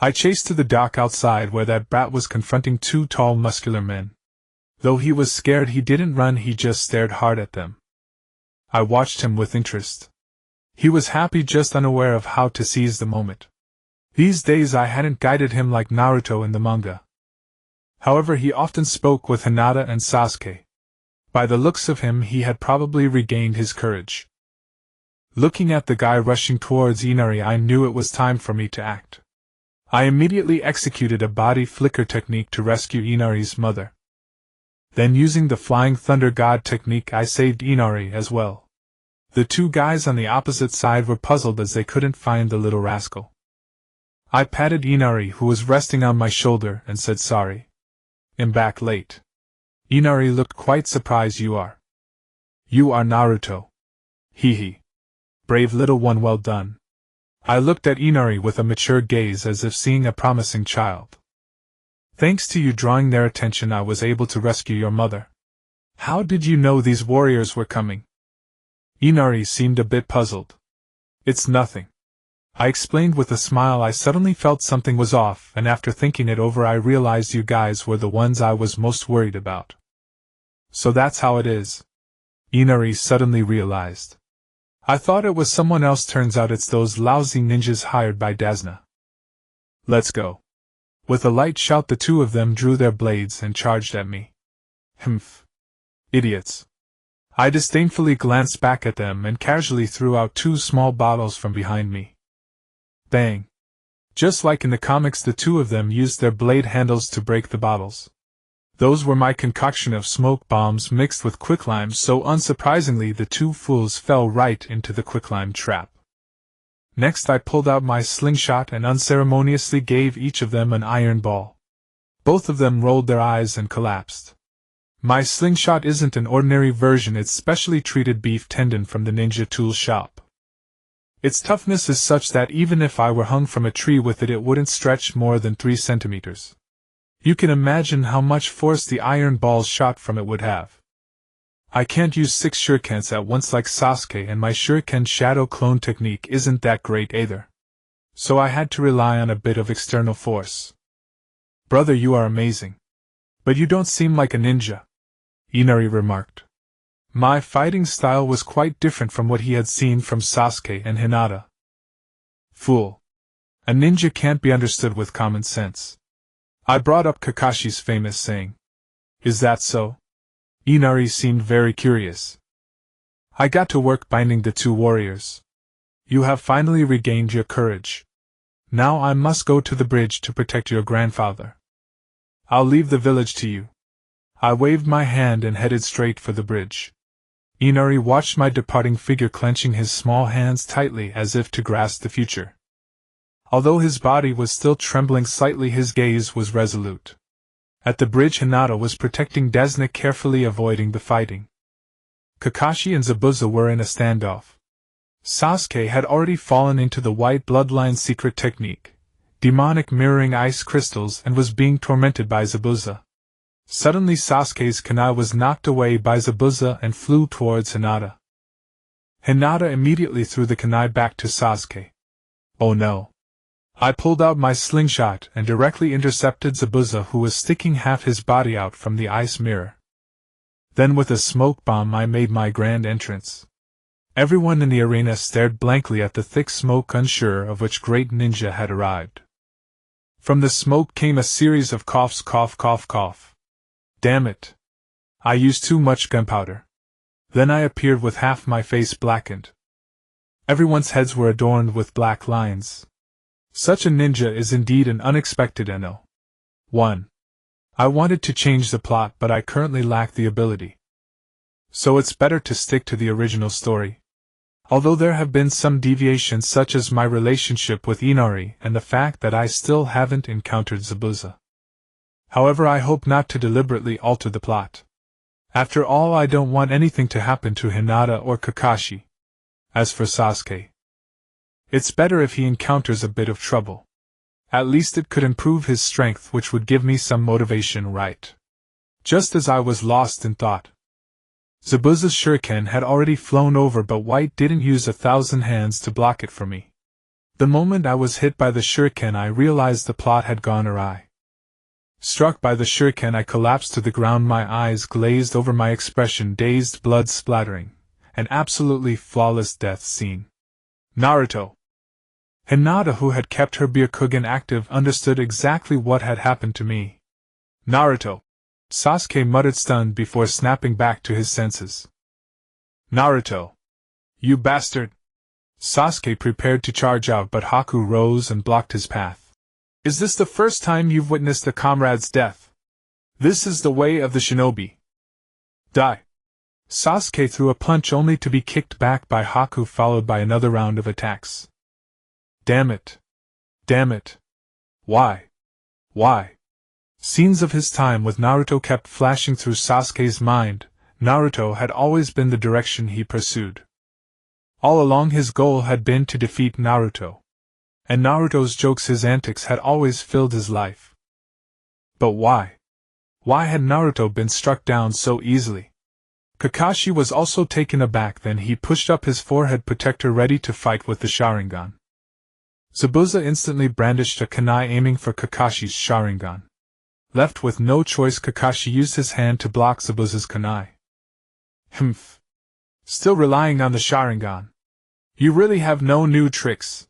I chased to the dock outside, where that brat was confronting two tall, muscular men. Though he was scared, he didn't run, he just stared hard at them. I watched him with interest. He was happy, just unaware of how to seize the moment. These days I hadn't guided him like Naruto in the manga. However, he often spoke with Hinata and Sasuke. By the looks of him, he had probably regained his courage. Looking at the guy rushing towards Inari, I knew it was time for me to act. I immediately executed a body flicker technique to rescue Inari's mother. Then, using the Flying Thunder God technique, I saved Inari as well. The two guys on the opposite side were puzzled as they couldn't find the little rascal. I patted Inari, who was resting on my shoulder, and said, "Sorry. I'm back late." Inari looked quite surprised. You are Naruto. Hee. Brave little one, well done. I looked at Inari with a mature gaze, as if seeing a promising child. Thanks to you drawing their attention, I was able to rescue your mother. How did you know these warriors were coming? Inari seemed a bit puzzled. It's nothing. I explained with a smile. I suddenly felt something was off, and after thinking it over, I realized you guys were the ones I was most worried about. So that's how it is. Inari suddenly realized. I thought it was someone else, turns out it's those lousy ninjas hired by Dazna. Let's go. With a light shout, the two of them drew their blades and charged at me. Humph. Idiots. I disdainfully glanced back at them and casually threw out two small bottles from behind me. Bang. Just like in the comics, the two of them used their blade handles to break the bottles. Those were my concoction of smoke bombs mixed with quicklime, so unsurprisingly the two fools fell right into the quicklime trap. Next I pulled out my slingshot and unceremoniously gave each of them an iron ball. Both of them rolled their eyes and collapsed. My slingshot isn't an ordinary version, it's specially treated beef tendon from the ninja tool shop. Its toughness is such that even if I were hung from a tree with it, it wouldn't stretch more than 3 centimeters. You can imagine how much force the iron balls shot from it would have. I can't use 6 shurikens at once like Sasuke, and my shuriken shadow clone technique isn't that great either. So I had to rely on a bit of external force. Brother, you are amazing. But you don't seem like a ninja, Inari remarked. My fighting style was quite different from what he had seen from Sasuke and Hinata. Fool. A ninja can't be understood with common sense. I brought up Kakashi's famous saying. Is that so? Inari seemed very curious. I got to work binding the two warriors. You have finally regained your courage. Now I must go to the bridge to protect your grandfather. I'll leave the village to you. I waved my hand and headed straight for the bridge. Inari watched my departing figure, clenching his small hands tightly as if to grasp the future. Although his body was still trembling slightly, his gaze was resolute. At the bridge, Hinata was protecting Dazna, carefully avoiding the fighting. Kakashi and Zabuza were in a standoff. Sasuke had already fallen into the white bloodline secret technique, demonic mirroring ice crystals, and was being tormented by Zabuza. Suddenly Sasuke's kunai was knocked away by Zabuza and flew towards Hinata. Hinata immediately threw the kunai back to Sasuke. Oh no. I pulled out my slingshot and directly intercepted Zabuza, who was sticking half his body out from the ice mirror. Then with a smoke bomb I made my grand entrance. Everyone in the arena stared blankly at the thick smoke, unsure of which great ninja had arrived. From the smoke came a series of coughs, cough, cough, cough. Damn it. I used too much gunpowder. Then I appeared with half my face blackened. Everyone's heads were adorned with black lines. Such a ninja is indeed an unexpected NO. 1. I wanted to change the plot, but I currently lack the ability. So it's better to stick to the original story. Although there have been some deviations such as my relationship with Inari and the fact that I still haven't encountered Zabuza. However, I hope not to deliberately alter the plot. After all, I don't want anything to happen to Hinata or Kakashi. As for Sasuke, it's better if he encounters a bit of trouble. At least it could improve his strength, which would give me some motivation, right? Just as I was lost in thought, Zabuza's shuriken had already flown over, but White didn't use 1,000 hands to block it for me. The moment I was hit by the shuriken, I realized the plot had gone awry. Struck by the shuriken, I collapsed to the ground, my eyes glazed over, my expression dazed, blood splattering. An absolutely flawless death scene. Naruto. Hinata, who had kept her Byakugan active, understood exactly what had happened to me. Naruto. Sasuke muttered, stunned, before snapping back to his senses. Naruto. You bastard! Sasuke prepared to charge out, but Haku rose and blocked his path. Is this the first time you've witnessed a comrade's death? This is the way of the shinobi. Die! Sasuke threw a punch only to be kicked back by Haku, followed by another round of attacks. Damn it! Damn it! Why? Why? Scenes of his time with Naruto kept flashing through Sasuke's mind. Naruto had always been the direction he pursued. All along his goal had been to defeat Naruto. And Naruto's jokes, his antics, had always filled his life. But why? Why had Naruto been struck down so easily? Kakashi was also taken aback. Then he pushed up his forehead protector, ready to fight with the Sharingan. Zabuza instantly brandished a kunai, aiming for Kakashi's Sharingan. Left with no choice, Kakashi used his hand to block Zabuza's kunai. Humph. Still relying on the Sharingan. You really have no new tricks.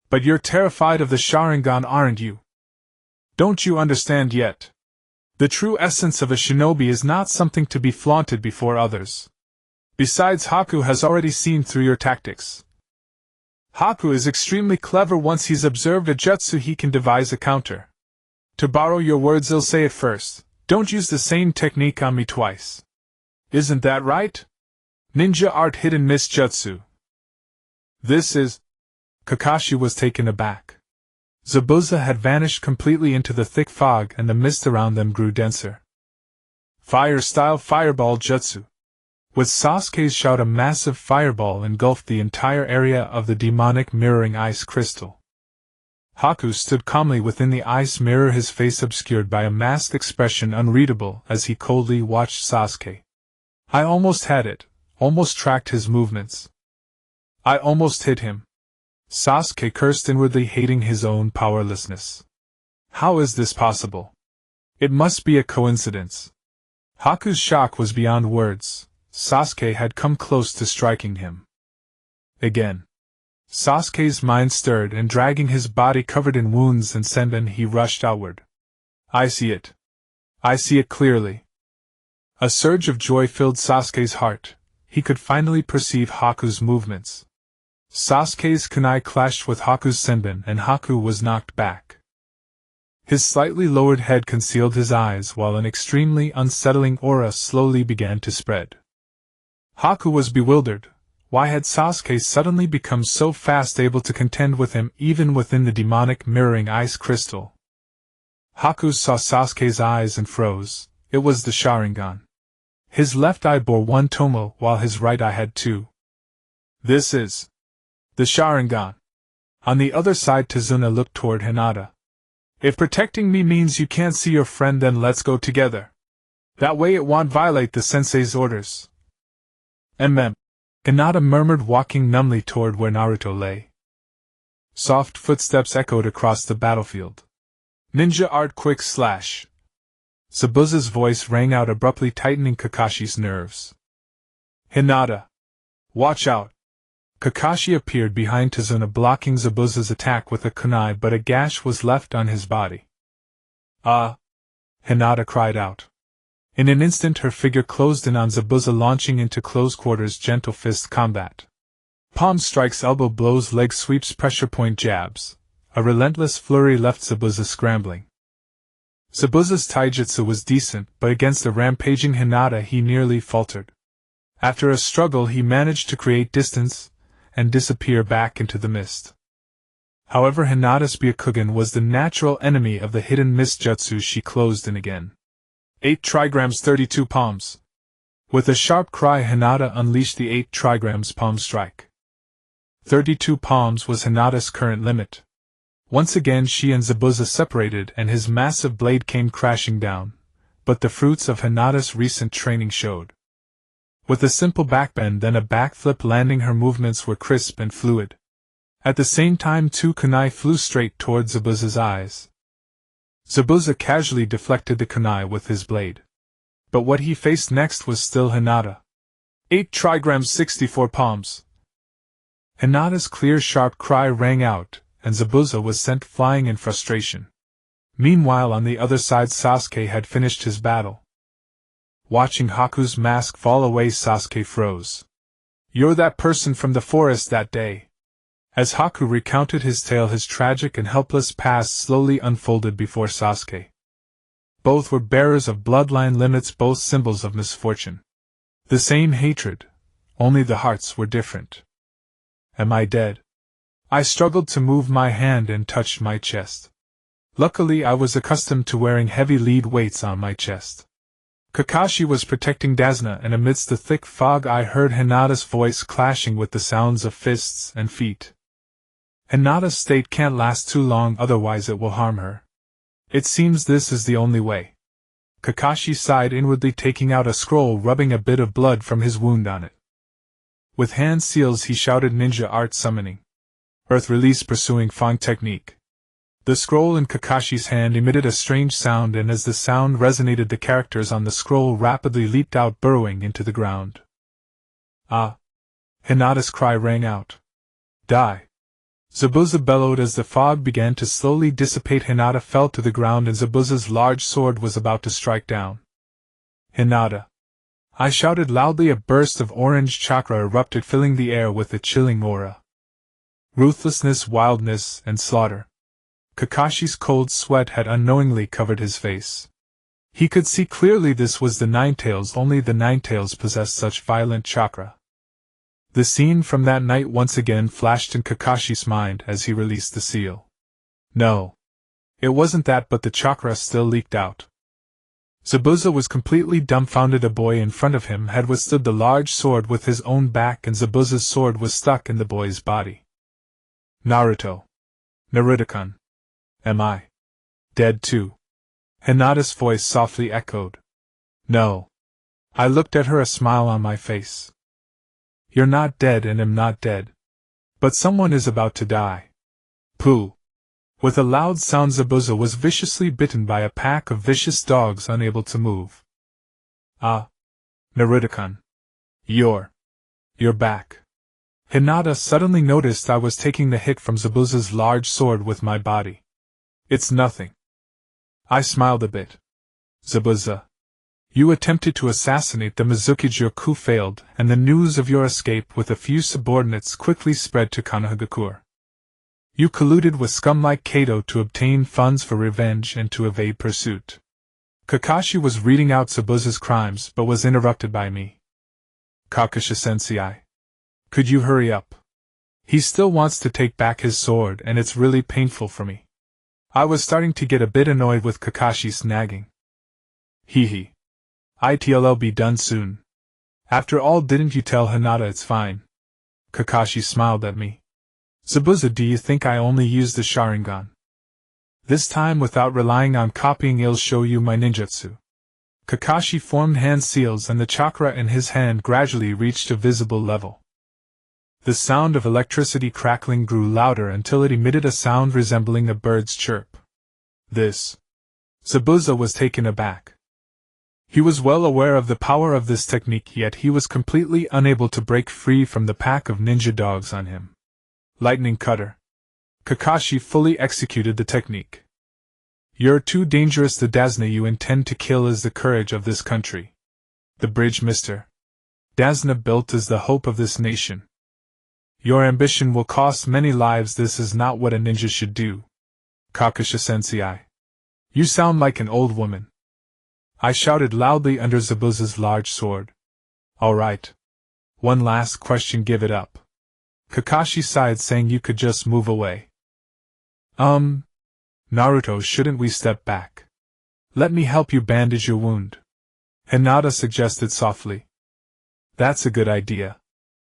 But you're terrified of the Sharingan, aren't you? Don't you understand yet? The true essence of a shinobi is not something to be flaunted before others. Besides, Haku has already seen through your tactics. Haku is extremely clever. Once he's observed a jutsu, he can devise a counter. To borrow your words, I'll say it first. Don't use the same technique on me twice. Isn't that right? Ninja art, hit and miss jutsu. This is... Kakashi was taken aback. Zabuza had vanished completely into the thick fog, and the mist around them grew denser. Fire-style fireball jutsu. With Sasuke's shout, a massive fireball engulfed the entire area of the demonic mirroring ice crystal. Haku stood calmly within the ice mirror, his face obscured by a masked expression unreadable as he coldly watched Sasuke. I almost had it, almost tracked his movements. I almost hit him. Sasuke cursed inwardly, hating his own powerlessness. How is this possible? It must be a coincidence. Haku's shock was beyond words. Sasuke had come close to striking him. Again. Sasuke's mind stirred, and dragging his body covered in wounds and senbon, he rushed outward. I see it. I see it clearly. A surge of joy filled Sasuke's heart. He could finally perceive Haku's movements. Sasuke's kunai clashed with Haku's senbon, and Haku was knocked back. His slightly lowered head concealed his eyes, while an extremely unsettling aura slowly began to spread. Haku was bewildered. Why had Sasuke suddenly become so fast, able to contend with him even within the demonic mirroring ice crystal? Haku saw Sasuke's eyes and froze. It was the Sharingan. His left eye bore one tomo, while his right eye had two. This is the Sharingan. On the other side, Tazuna looked toward Hinata. If protecting me means you can't see your friend, then let's go together. That way it won't violate the sensei's orders. Hinata murmured, walking numbly toward where Naruto lay. Soft footsteps echoed across the battlefield. Ninja art, quick slash. Zabuza's voice rang out abruptly, tightening Kakashi's nerves. Hinata! Watch out! Kakashi appeared behind Tazuna, blocking Zabuza's attack with a kunai, but a gash was left on his body. Ah! Hinata cried out. In an instant her figure closed in on Zabuza, launching into close quarters gentle fist combat. Palm strikes, elbow blows, leg sweeps, pressure point jabs. A relentless flurry left Zabuza scrambling. Zabuza's taijutsu was decent, but against a rampaging Hinata he nearly faltered. After a struggle he managed to create distance and disappear back into the mist. However, Hinata's Byakugan was the natural enemy of the hidden mist jutsu she closed in again. 8 trigrams 32 palms. With a sharp cry, Hinata unleashed the 8 trigrams palm strike. 32 palms was Hinata's current limit. Once again she and Zabuza separated and his massive blade came crashing down, but the fruits of Hinata's recent training showed. With a simple backbend then a backflip landing, her movements were crisp and fluid. At the same time 2 kunai flew straight toward Zabuza's eyes. Zabuza casually deflected the kunai with his blade. But what he faced next was still Hinata. 8 trigrams 64 palms. Hinata's clear sharp cry rang out, and Zabuza was sent flying in frustration. Meanwhile on the other side Sasuke had finished his battle. Watching Haku's mask fall away, Sasuke froze. "You're that person from the forest that day." As Haku recounted his tale, his tragic and helpless past slowly unfolded before Sasuke. Both were bearers of bloodline limits, both symbols of misfortune. The same hatred, only the hearts were different. "Am I dead?" I struggled to move my hand and touched my chest. Luckily I was accustomed to wearing heavy lead weights on my chest. Kakashi was protecting Dazna, and amidst the thick fog I heard Hinata's voice clashing with the sounds of fists and feet. "Hinata's state can't last too long, otherwise it will harm her. It seems this is the only way." Kakashi sighed inwardly, taking out a scroll, rubbing a bit of blood from his wound on it. With hand seals he shouted, "Ninja art summoning. Earth release pursuing Fang technique." The scroll in Kakashi's hand emitted a strange sound, and as the sound resonated the characters on the scroll rapidly leaped out, burrowing into the ground. "Ah!" Hinata's cry rang out. "Die!" Zabuza bellowed as the fog began to slowly dissipate. Hinata fell to the ground and Zabuza's large sword was about to strike down. "Hinata!" I shouted loudly. A burst of orange chakra erupted, filling the air with a chilling aura. Ruthlessness, wildness, and slaughter. Kakashi's cold sweat had unknowingly covered his face. He could see clearly this was the Ninetales. Only the Ninetales possessed such violent chakra. The scene from that night once again flashed in Kakashi's mind as he released the seal. No. It wasn't that, but the chakra still leaked out. Zabuza was completely dumbfounded. A boy in front of him had withstood the large sword with his own back, and Zabuza's sword was stuck in the boy's body. "Naruto. Naruto-kun. Am I dead too?" Hinata's voice softly echoed. "No." I looked at her, a smile on my face. "You're not dead and I'm not dead. But someone is about to die." Pooh! With a loud sound Zabuza was viciously bitten by a pack of vicious dogs unable to move. "Ah! Naruto-kun. You're back." Hinata suddenly noticed I was taking the hit from Zabuza's large sword with my body. "It's nothing." I smiled a bit. "Zabuza, you attempted to assassinate the Mizukage. Your coup failed, and the news of your escape with a few subordinates quickly spread to Konohagakure. You colluded with scum like Kato to obtain funds for revenge and to evade pursuit." Kakashi was reading out Zabuza's crimes but was interrupted by me. "Kakashi-sensei, could you hurry up? He still wants to take back his sword and it's really painful for me." I was starting to get a bit annoyed with Kakashi's nagging. "Hee. It'll be done soon. After all, didn't you tell Hinata it's fine?" Kakashi smiled at me. "Zabuza, do you think I only used the Sharingan? This time without relying on copying. I'll show you my ninjutsu." Kakashi formed hand seals and the chakra in his hand gradually reached a visible level. The sound of electricity crackling grew louder until it emitted a sound resembling a bird's chirp. "This." Zabuza was taken aback. He was well aware of the power of this technique, yet he was completely unable to break free from the pack of ninja dogs on him. "Lightning cutter." Kakashi fully executed the technique. "You're too dangerous. The Dazna you intend to kill is the courage of this country. The bridge Mr. Dazna built is the hope of this nation. Your ambition will cost many lives. This is not what a ninja should do." "Kakashi-sensei, you sound like an old woman." I shouted loudly under Zabuza's large sword. "All right. One last question, give it up. Kakashi sighed, saying you could just move away. Naruto, shouldn't we step back? Let me help you bandage your wound. Hinata suggested softly. That's a good idea.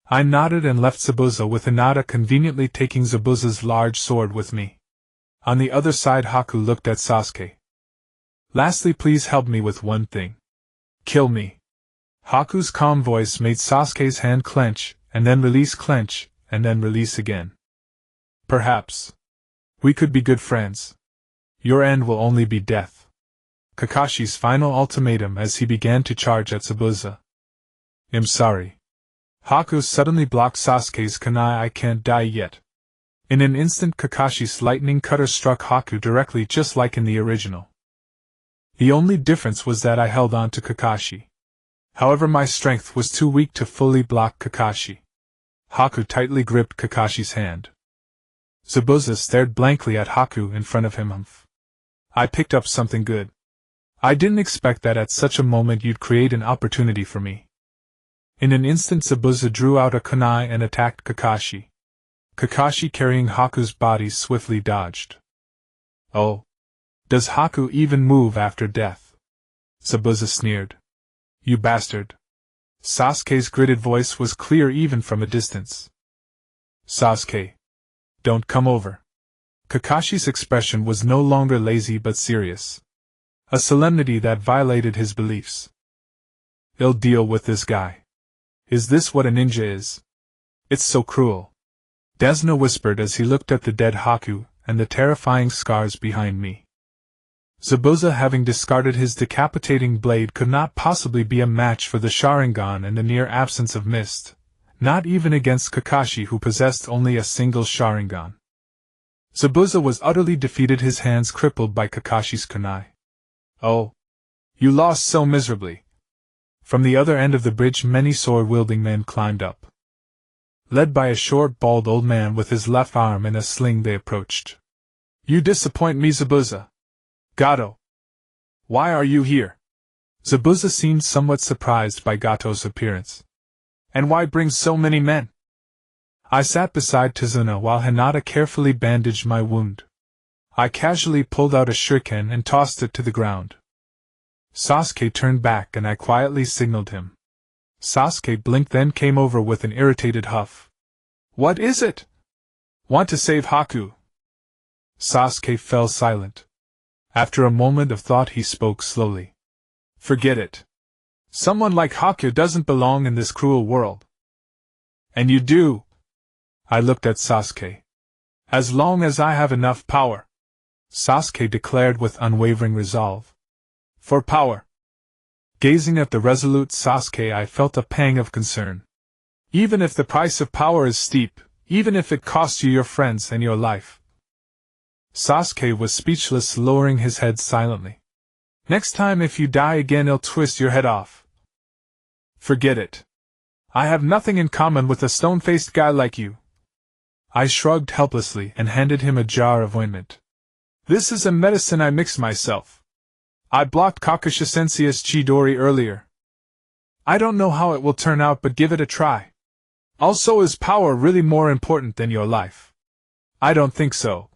I nodded and left Zabuza with Hinata conveniently taking Zabuza's large sword with me. On the other side, Haku looked at Sasuke. Lastly, please help me with one thing. Kill me. Haku's calm voice made Sasuke's hand clench, and then clench, and then release again. Perhaps. We could be good friends. Your end will only be death. Kakashi's final ultimatum as he began to charge at Zabuza. I'm sorry. Haku suddenly blocked Sasuke's kunai. I can't die yet. In an instant, Kakashi's lightning cutter struck Haku directly, just like in the original. The only difference was that I held on to Kakashi. However, my strength was too weak to fully block Kakashi. Haku tightly gripped Kakashi's hand. Zabuza stared blankly at Haku in front of him. I picked up something good. I didn't expect that at such a moment you'd create an opportunity for me. In an instant, Zabuza drew out a kunai and attacked Kakashi. Kakashi, carrying Haku's body, swiftly dodged. Oh. Does Haku even move after death? Zabuza sneered. You bastard. Sasuke's gritted voice was clear even from a distance. Sasuke. Don't come over. Kakashi's expression was no longer lazy but serious. A solemnity that violated his beliefs. I'll deal with this guy. Is this what a ninja is? It's so cruel. Desna whispered as he looked at the dead Haku and the terrifying scars behind me. Zabuza, having discarded his decapitating blade, could not possibly be a match for the Sharingan and the near absence of mist, not even against Kakashi, who possessed only a single Sharingan. Zabuza was utterly defeated, his hands crippled by Kakashi's kunai. Oh. You lost so miserably. From the other end of the bridge, many sword-wielding men climbed up. Led by a short, bald old man with his left arm in a sling, they approached. You disappoint me, Zabuza. Gato. Why are you here? Zabuza seemed somewhat surprised by Gato's appearance. And why bring so many men? I sat beside Tizuna while Hinata carefully bandaged my wound. I casually pulled out a shuriken and tossed it to the ground. Sasuke turned back and I quietly signaled him. Sasuke blinked, then came over with an irritated huff. What is it? Want to save Haku? Sasuke fell silent. After a moment of thought, he spoke slowly. Forget it. Someone like Haku doesn't belong in this cruel world. And you do. I looked at Sasuke. As long as I have enough power. Sasuke declared with unwavering resolve. For power. Gazing at the resolute Sasuke, I felt a pang of concern. Even if the price of power is steep, even if it costs you your friends and your life. Sasuke was speechless, lowering his head silently. Next time if you die again, I'll twist your head off. Forget it. I have nothing in common with a stone-faced guy like you. I shrugged helplessly and handed him a jar of ointment. This is a medicine I mixed myself. I blocked Kakashi Sensei's Chidori earlier. I don't know how it will turn out, but give it a try. Also, is power really more important than your life? I don't think so.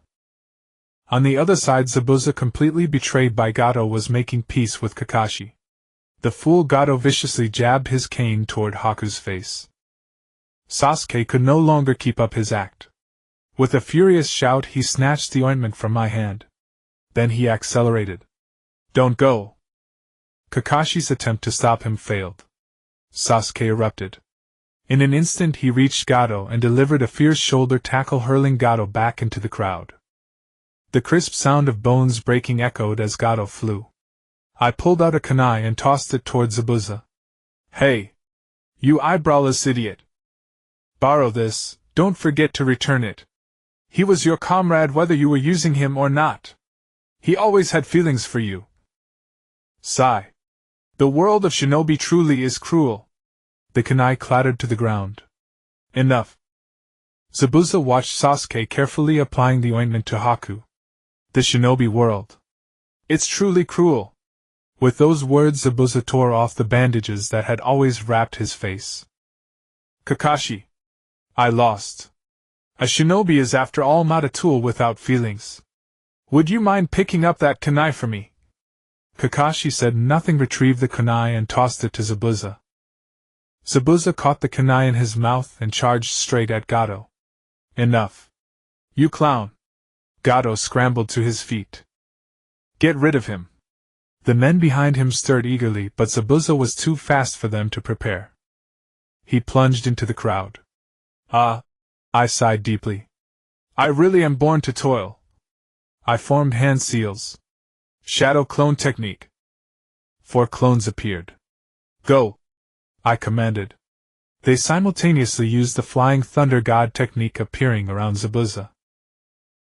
On the other side, Zabuza, completely betrayed by Gato, was making peace with Kakashi. The fool Gato viciously jabbed his cane toward Haku's face. Sasuke could no longer keep up his act. With a furious shout, he snatched the ointment from my hand. Then he accelerated. Don't go. Kakashi's attempt to stop him failed. Sasuke erupted. In an instant he reached Gato and delivered a fierce shoulder tackle, hurling Gato back into the crowd. The crisp sound of bones breaking echoed as Gato flew. I pulled out a kunai and tossed it toward Zabuza. Hey! You eyebrowless idiot! Borrow this, don't forget to return it. He was your comrade whether you were using him or not. He always had feelings for you. Sigh. The world of shinobi truly is cruel. The kunai clattered to the ground. Enough. Zabuza watched Sasuke carefully applying the ointment to Haku. The shinobi world. It's truly cruel. With those words, Zabuza tore off the bandages that had always wrapped his face. Kakashi. I lost. A shinobi is after all not a tool without feelings. Would you mind picking up that kunai for me? Kakashi said nothing, retrieved the kunai and tossed it to Zabuza. Zabuza caught the kunai in his mouth and charged straight at Gato. Enough. You clown. Gato scrambled to his feet. Get rid of him. The men behind him stirred eagerly, but Zabuza was too fast for them to prepare. He plunged into the crowd. I sighed deeply. I really am born to toil. I formed hand seals. Shadow clone technique. 4 clones appeared. Go! I commanded. They simultaneously used the flying thunder god technique, appearing around Zabuza.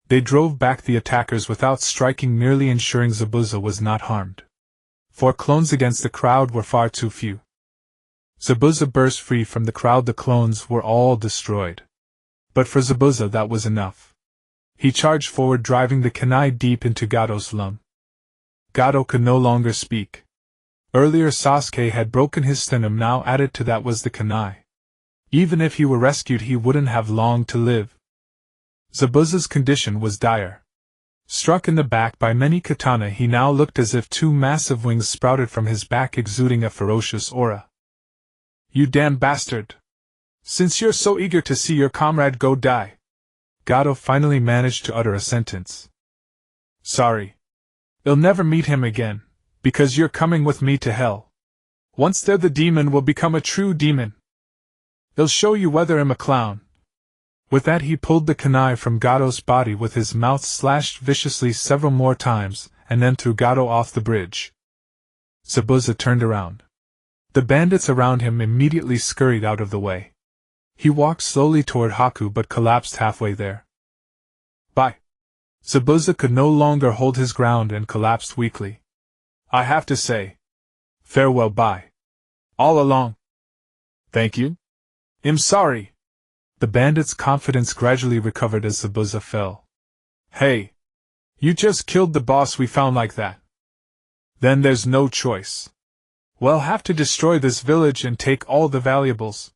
They drove back the attackers without striking, merely ensuring Zabuza was not harmed. 4 clones against the crowd were far too few. Zabuza burst free from the crowd. The clones were all destroyed. But for Zabuza that was enough. He charged forward, driving the kunai deep into Gato's lung. Gato could no longer speak. Earlier Sasuke had broken his sternum, now added to that was the kunai. Even if he were rescued, he wouldn't have long to live. Zabuza's condition was dire. Struck in the back by many katana, he now looked as if 2 massive wings sprouted from his back, exuding a ferocious aura. You damn bastard! Since you're so eager to see your comrade go die. Gato finally managed to utter a sentence. Sorry. I'll never meet him again, because you're coming with me to hell. Once there, the demon will become a true demon. I'll show you whether I'm a clown. With that, he pulled the kunai from Gato's body with his mouth slashed viciously several more times, and then threw Gato off the bridge. Zabuza turned around. The bandits around him immediately scurried out of the way. He walked slowly toward Haku but collapsed halfway there. Bye. Zabuza could no longer hold his ground and collapsed weakly. I have to say, farewell, bye. All along. Thank you. I'm sorry. The bandit's confidence gradually recovered as Zabuza fell. Hey. You just killed the boss we found like that. Then there's no choice. We'll have to destroy this village and take all the valuables.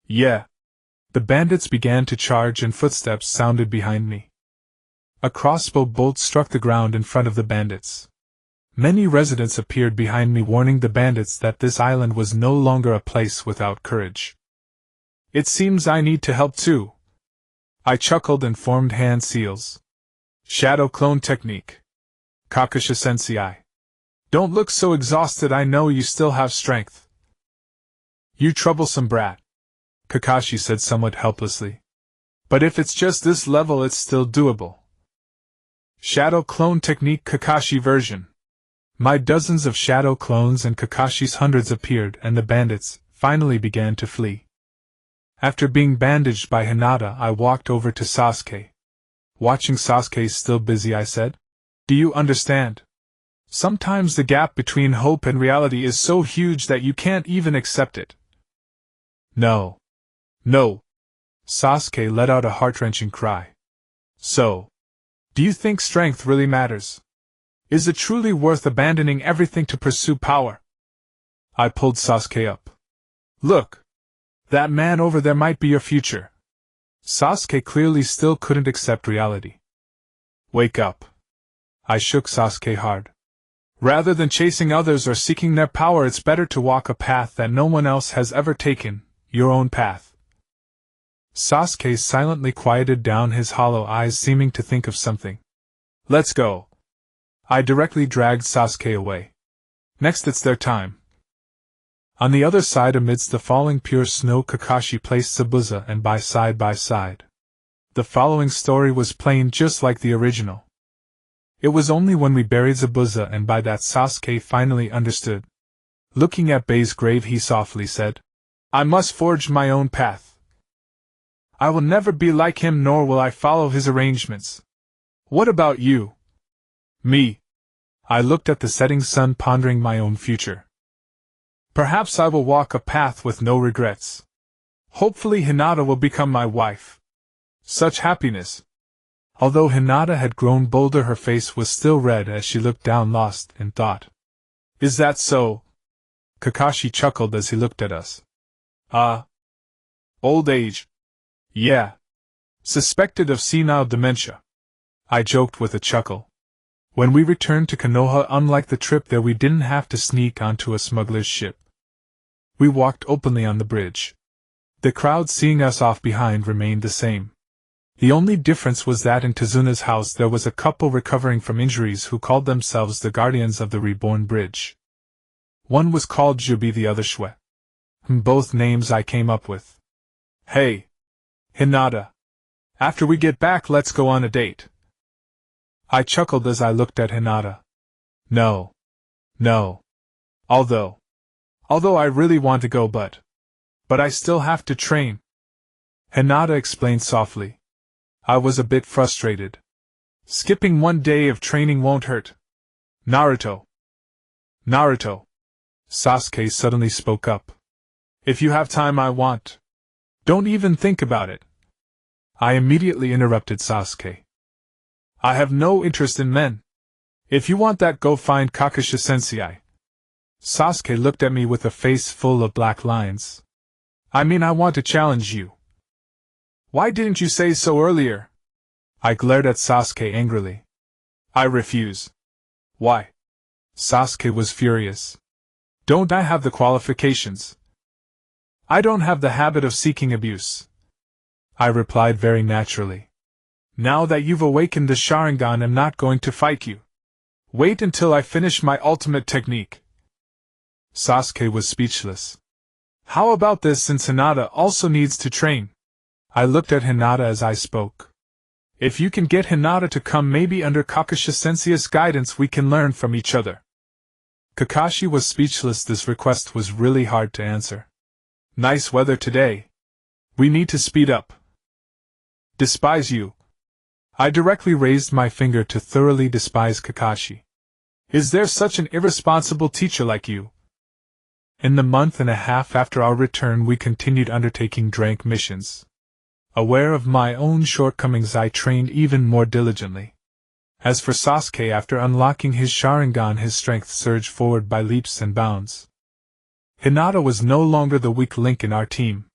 Yeah. The bandits began to charge and footsteps sounded behind me. A crossbow bolt struck the ground in front of the bandits. Many residents appeared behind me, warning the bandits that this island was no longer a place without courage. It seems I need to help too. I chuckled and formed hand seals. Shadow clone technique. Kakusha sensei. Don't look so exhausted, I know you still have strength. You troublesome brat. Kakashi said somewhat helplessly. But if it's just this level, it's still doable. Shadow clone technique Kakashi version. My dozens of shadow clones and Kakashi's hundreds appeared, and the bandits finally began to flee. After being bandaged by Hinata, I walked over to Sasuke. Watching Sasuke still busy, I said, Do you understand? Sometimes the gap between hope and reality is so huge that you can't even accept it. No. No. Sasuke let out a heart-wrenching cry. So, do you think strength really matters? Is it truly worth abandoning everything to pursue power? I pulled Sasuke up. Look. That man over there might be your future. Sasuke clearly still couldn't accept reality. Wake up. I shook Sasuke hard. Rather than chasing others or seeking their power, it's better to walk a path that no one else has ever taken, your own path. Sasuke silently quieted down, his hollow eyes seeming to think of something. Let's go. I directly dragged Sasuke away. Next, it's their time. On the other side, amidst the falling pure snow, Kakashi placed Zabuza and Bai side by side. The following story was plain, just like the original. It was only when we buried Zabuza and Bai that Sasuke finally understood. Looking at Bai's grave, he softly said, I must forge my own path. I will never be like him, nor will I follow his arrangements. What about you? Me. I looked at the setting sun, pondering my own future. Perhaps I will walk a path with no regrets. Hopefully Hinata will become my wife. Such happiness. Although Hinata had grown bolder, her face was still red as she looked down, lost in thought. Is that so? Kakashi chuckled as he looked at us. Old age. Yeah. Suspected of senile dementia. I joked with a chuckle. When we returned to Konoha, unlike the trip there, we didn't have to sneak onto a smuggler's ship. We walked openly on the bridge. The crowd seeing us off behind remained the same. The only difference was that in Tezuna's house there was a couple recovering from injuries who called themselves the Guardians of the Reborn Bridge. One was called Jubi, the other Shue. Both names I came up with. Hey, Hinata. After we get back, let's go on a date. I chuckled as I looked at Hinata. No. Although I really want to go, but I still have to train. Hinata explained softly. I was a bit frustrated. Skipping one day of training won't hurt. Naruto. Sasuke suddenly spoke up. If you have time, I want. Don't even think about it. I immediately interrupted Sasuke. I have no interest in men. If you want that, go find Kakashi-sensei. Sasuke looked at me with a face full of black lines. I mean, I want to challenge you. Why didn't you say so earlier? I glared at Sasuke angrily. I refuse. Why? Sasuke was furious. Don't I have the qualifications? I don't have the habit of seeking abuse. I replied very naturally. Now that you've awakened the Sharingan, I'm not going to fight you. Wait until I finish my ultimate technique. Sasuke was speechless. How about this, since Hinata also needs to train? I looked at Hinata as I spoke. If you can get Hinata to come, maybe under Kakashi-sensei's guidance we can learn from each other. Kakashi was speechless. This request was really hard to answer. Nice weather today. We need to speed up. Despise you. I directly raised my finger to thoroughly despise Kakashi. Is there such an irresponsible teacher like you? In the month and a half after our return, we continued undertaking drank missions. Aware of my own shortcomings, I trained even more diligently. As for Sasuke, after unlocking his Sharingan, his strength surged forward by leaps and bounds. Hinata was no longer the weak link in our team.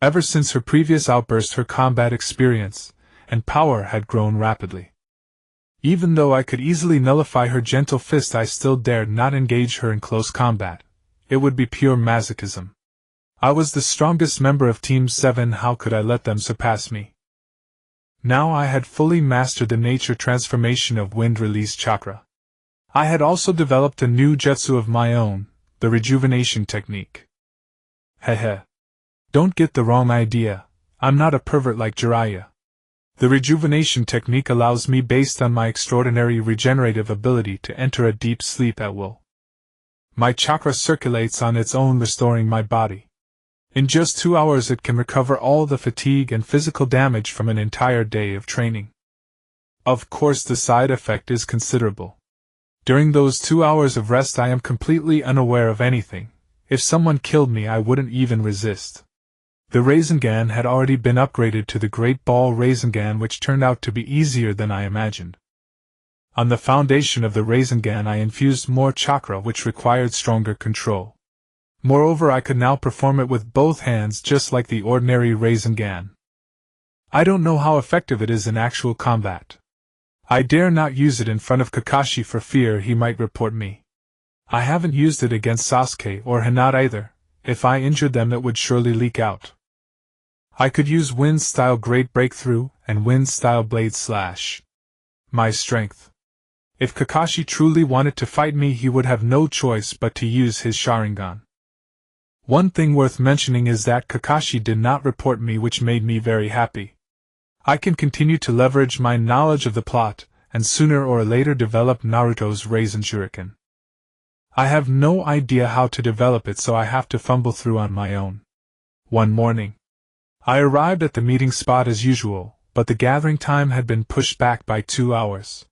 Ever since her previous outburst, her combat experience and power had grown rapidly. Even though I could easily nullify her gentle fist, I still dared not engage her in close combat. It would be pure masochism. I was the strongest member of Team 7, how could I let them surpass me? Now I had fully mastered the nature transformation of wind release chakra. I had also developed a new jutsu of my own, the rejuvenation technique. Hehe. Don't get the wrong idea, I'm not a pervert like Jiraiya. The rejuvenation technique allows me, based on my extraordinary regenerative ability, to enter a deep sleep at will. My chakra circulates on its own, restoring my body. In just 2 hours it can recover all the fatigue and physical damage from an entire day of training. Of course, the side effect is considerable. During those 2 hours of rest I am completely unaware of anything. If someone killed me, I wouldn't even resist. The Rasengan had already been upgraded to the Great Ball Rasengan, which turned out to be easier than I imagined. On the foundation of the Rasengan I infused more chakra, which required stronger control. Moreover, I could now perform it with both hands just like the ordinary Rasengan. I don't know how effective it is in actual combat. I dare not use it in front of Kakashi for fear he might report me. I haven't used it against Sasuke or Hinata either. If I injured them it would surely leak out. I could use Wind-style Great Breakthrough and Wind-style Blade Slash. My strength. If Kakashi truly wanted to fight me, he would have no choice but to use his Sharingan. One thing worth mentioning is that Kakashi did not report me, which made me very happy. I can continue to leverage my knowledge of the plot, and sooner or later develop Naruto's Rasen Shuriken. I have no idea how to develop it, so I have to fumble through on my own. One morning, I arrived at the meeting spot as usual, but the gathering time had been pushed back by 2 hours.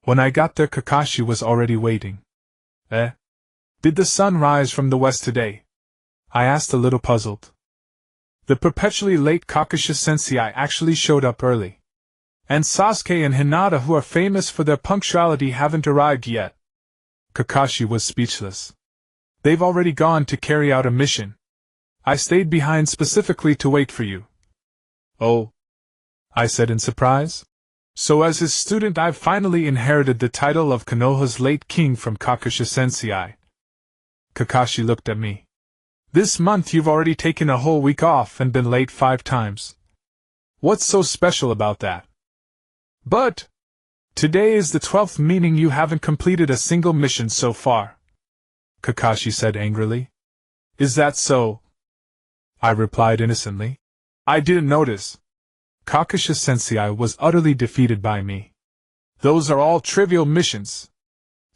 When I got there, Kakashi was already waiting. Did the sun rise from the west today? I asked, a little puzzled. The perpetually late Kakashi-sensei actually showed up early. And Sasuke and Hinata, who are famous for their punctuality, haven't arrived yet. Kakashi was speechless. They've already gone to carry out a mission. I stayed behind specifically to wait for you. Oh, I said in surprise. So as his student I've finally inherited the title of Konoha's late king from Kakashi-sensei. Kakashi looked at me. This month you've already taken a whole week off and been late 5 times. What's so special about that? But today is the 12th, meaning you haven't completed a single mission so far, Kakashi said angrily. Is that so? I replied innocently. I didn't notice. Kakashi-sensei was utterly defeated by me. Those are all trivial missions.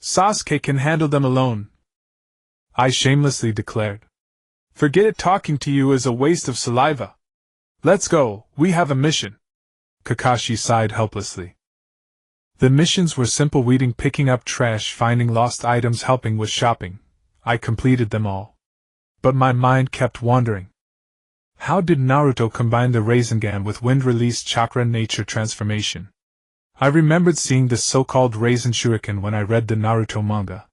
Sasuke can handle them alone, I shamelessly declared. Forget it, talking to you is a waste of saliva. Let's go, we have a mission. Kakashi sighed helplessly. The missions were simple: weeding, picking up trash, finding lost items, helping with shopping. I completed them all. But my mind kept wandering. How did Naruto combine the Rasengan with wind-released chakra nature transformation? I remembered seeing the so-called Rasen Shuriken when I read the Naruto manga.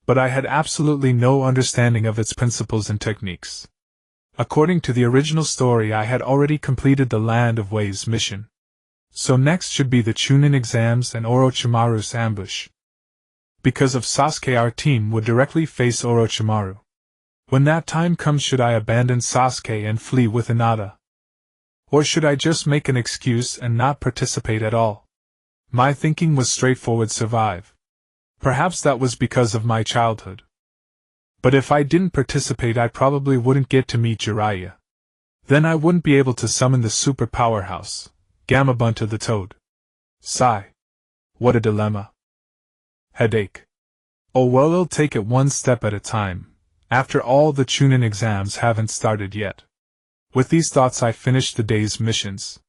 But I had absolutely no understanding of its principles and techniques. According to the original story, I had already completed the Land of Waves mission. So next should be the Chunin exams and Orochimaru's ambush. Because of Sasuke, our team would directly face Orochimaru. When that time comes, should I abandon Sasuke and flee with Hinata? Or should I just make an excuse and not participate at all? My thinking was straightforward: survive. Perhaps that was because of my childhood. But if I didn't participate, I probably wouldn't get to meet Jiraiya. Then I wouldn't be able to summon the super powerhouse, Gamabunta the Toad. Sigh. What a dilemma. Headache. Oh well, I'll take it one step at a time. After all, the Chunin exams haven't started yet. With these thoughts, I finished the day's missions.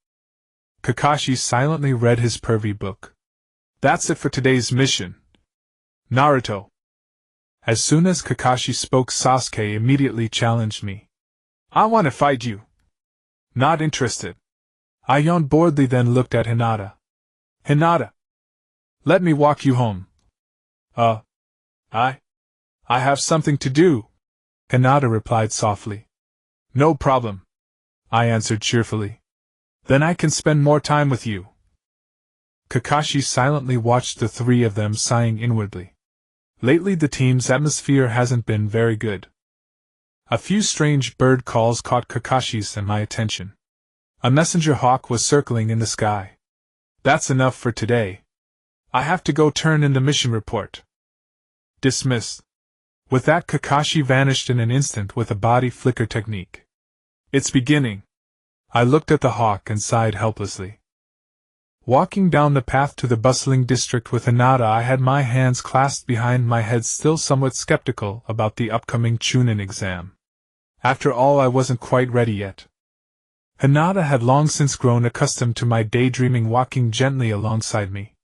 Kakashi silently read his pervy book. That's it for today's mission, Naruto. As soon as Kakashi spoke, Sasuke immediately challenged me. I want to fight you. Not interested. I yawned boredly, then looked at Hinata. Hinata, let me walk you home. I have something to do, Hinata replied softly. No problem, I answered cheerfully. Then I can spend more time with you. Kakashi silently watched the three of them, sighing inwardly. Lately the team's atmosphere hasn't been very good. A few strange bird calls caught Kakashi's and my attention. A messenger hawk was circling in the sky. That's enough for today. I have to go turn in the mission report. Dismissed. With that, Kakashi vanished in an instant with a body flicker technique. It's beginning. I looked at the hawk and sighed helplessly. Walking down the path to the bustling district with Hinata, I had my hands clasped behind my head, still somewhat skeptical about the upcoming Chunin exam. After all, I wasn't quite ready yet. Hinata had long since grown accustomed to my daydreaming, walking gently alongside me.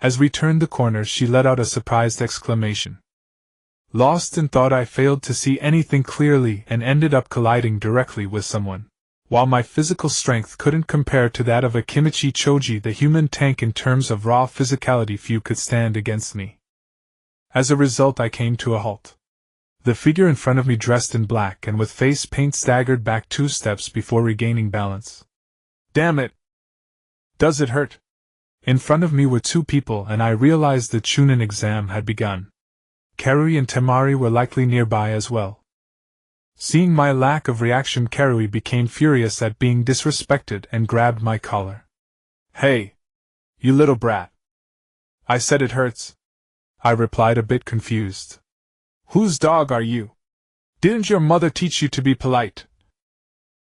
As we turned the corner, she let out a surprised exclamation. Lost in thought, I failed to see anything clearly and ended up colliding directly with someone. While my physical strength couldn't compare to that of a Kimichi Choji, the human tank, in terms of raw physicality, few could stand against me. As a result, I came to a halt. The figure in front of me, dressed in black and with face paint, staggered back 2 steps before regaining balance. Damn it! Does it hurt? In front of me were 2 people, and I realized the Chunin exam had begun. Karui and Temari were likely nearby as well. Seeing my lack of reaction, Karui became furious at being disrespected and grabbed my collar. Hey! You little brat! I said it hurts, I replied, a bit confused. Whose dog are you? Didn't your mother teach you to be polite?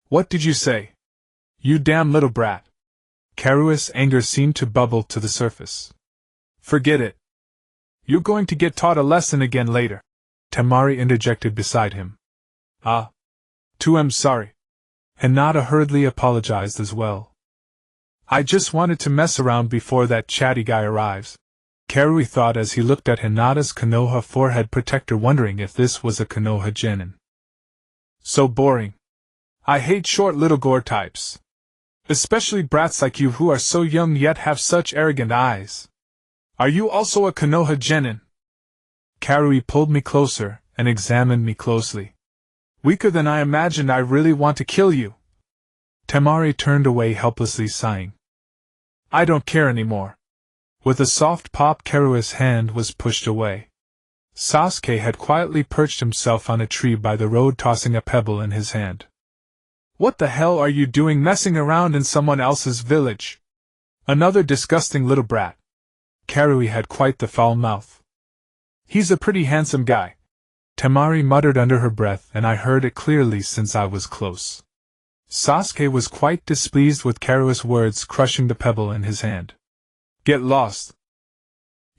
What did you say? You damn little brat! Karui's anger seemed to bubble to the surface. Forget it. You're going to get taught a lesson again later, Temari interjected beside him. I'm sorry. Hinata hurriedly apologized as well. I just wanted to mess around before that chatty guy arrives, Karui thought as he looked at Hinata's Konoha forehead protector, wondering if this was a Konoha genin. So boring. I hate short little gore types. Especially brats like you who are so young yet have such arrogant eyes. Are you also a Konoha genin? Karui pulled me closer and examined me closely. Weaker than I imagined. I really want to kill you. Temari turned away helplessly, sighing. I don't care anymore. With a soft pop, Karua's hand was pushed away. Sasuke had quietly perched himself on a tree by the road, tossing a pebble in his hand. What the hell are you doing messing around in someone else's village? Another disgusting little brat. Karui had quite the foul mouth. He's a pretty handsome guy, Temari muttered under her breath, and I heard it clearly since I was close. Sasuke was quite displeased with Karua's words, crushing the pebble in his hand. Get lost.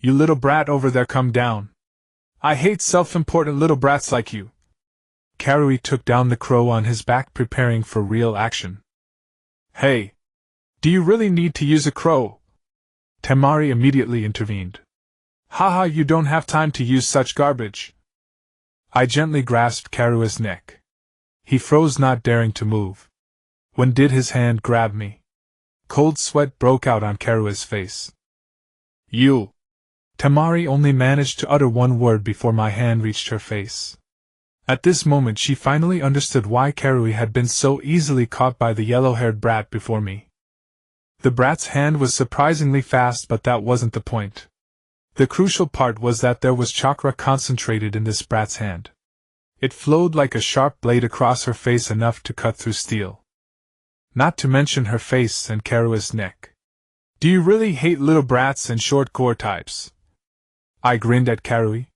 You little brat over there, come down. I hate self-important little brats like you. Karui took down the crow on his back, preparing for real action. Hey! Do you really need to use a crow? Temari immediately intervened. Haha, you don't have time to use such garbage. I gently grasped Karua's neck. He froze, not daring to move. When did his hand grab me? Cold sweat broke out on Karua's face. You! Temari only managed to utter one word before my hand reached her face. At this moment she finally understood why Karui had been so easily caught by the yellow-haired brat before me. The brat's hand was surprisingly fast, but that wasn't the point. The crucial part was that there was chakra concentrated in this brat's hand. It flowed like a sharp blade across her face, enough to cut through steel. Not to mention her face and Karua's neck. Do you really hate little brats and short gore types? I grinned at Karui.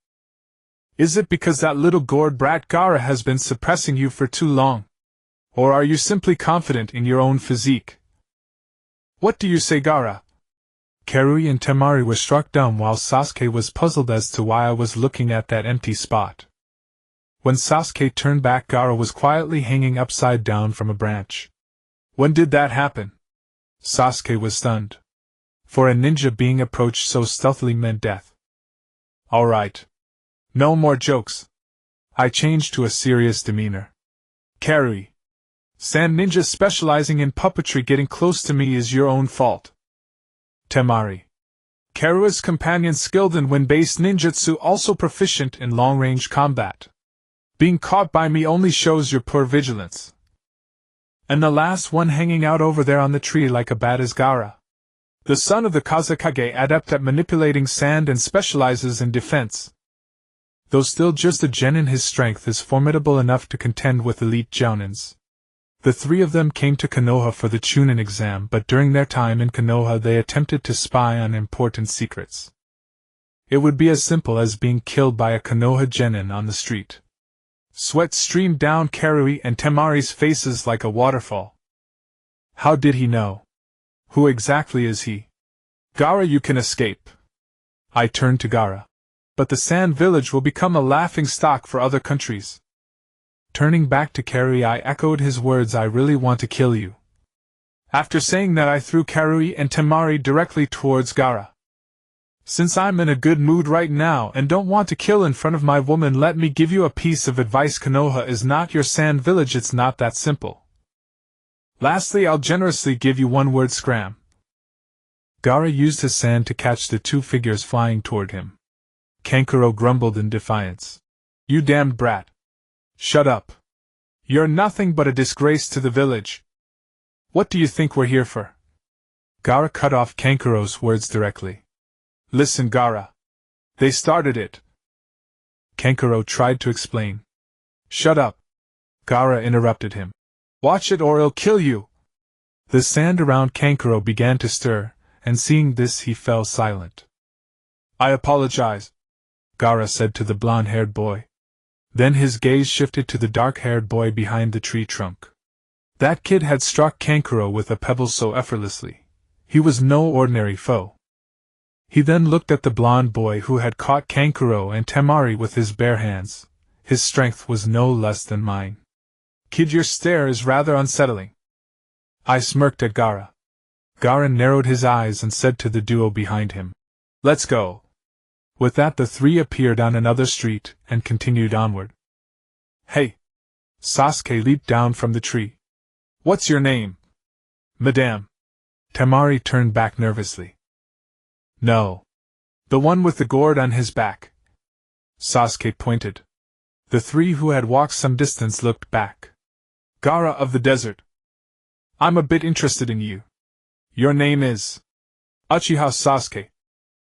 Is it because that little gored brat Gaara has been suppressing you for too long? Or are you simply confident in your own physique? What do you say, Gaara? Karui and Temari were struck dumb, while Sasuke was puzzled as to why I was looking at that empty spot. When Sasuke turned back, Gaara was quietly hanging upside down from a branch. When did that happen? Sasuke was stunned. For a ninja, being approached so stealthily meant death. All right. No more jokes. I changed to a serious demeanor. Karui. Sand ninja specializing in puppetry getting close to me is your own fault. Temari. Karua's companion skilled in wind-based ninjutsu, also proficient in long-range combat. Being caught by me only shows your poor vigilance. And the last one hanging out over there on the tree like a bat is Gaara. The son of the Kazekage, adept at manipulating sand and specializes in defense. Though still just a genin, his strength is formidable enough to contend with elite jounins. The three of them came to Konoha for the Chunin exam, but during their time in Konoha they attempted to spy on important secrets. It would be as simple as being killed by a Konoha genin on the street. Sweat streamed down Karui and Temari's faces like a waterfall. How did he know? Who exactly is he? Gaara, you can escape. I turned to Gaara. But the Sand Village will become a laughingstock for other countries. Turning back to Karui, I echoed his words. I really want to kill you. After saying that, I threw Karui and Temari directly towards Gaara. Since I'm in a good mood right now and don't want to kill in front of my woman, let me give you a piece of advice. Konoha is not your Sand Village. It's not that simple. Lastly, I'll generously give you one word: scram. Gaara used his sand to catch the two figures flying toward him. Kankuro grumbled in defiance. You damned brat. Shut up. You're nothing but a disgrace to the village. What do you think we're here for? Gaara cut off Kankuro's words directly. Listen, Gaara. They started it. Kankuro tried to explain. Shut up. Gaara interrupted him. Watch it or I'll kill you. The sand around Kankuro began to stir, and seeing this he fell silent. I apologize, Gaara said to the blonde-haired boy. Then his gaze shifted to the dark-haired boy behind the tree trunk. That kid had struck Kankuro with a pebble so effortlessly. He was no ordinary foe. He then looked at the blonde boy who had caught Kankuro and Temari with his bare hands. His strength was no less than mine. Kid, your stare is rather unsettling. I smirked at Gaara. Gaara narrowed his eyes and said to the duo behind him, Let's go. With that, the three appeared on another street and continued onward. Hey! Sasuke leaped down from the tree. What's your name? Madame. Temari turned back nervously. No. The one with the gourd on his back. Sasuke pointed. The three who had walked some distance looked back. Gaara of the desert. I'm a bit interested in you. Your name is Uchiha Sasuke.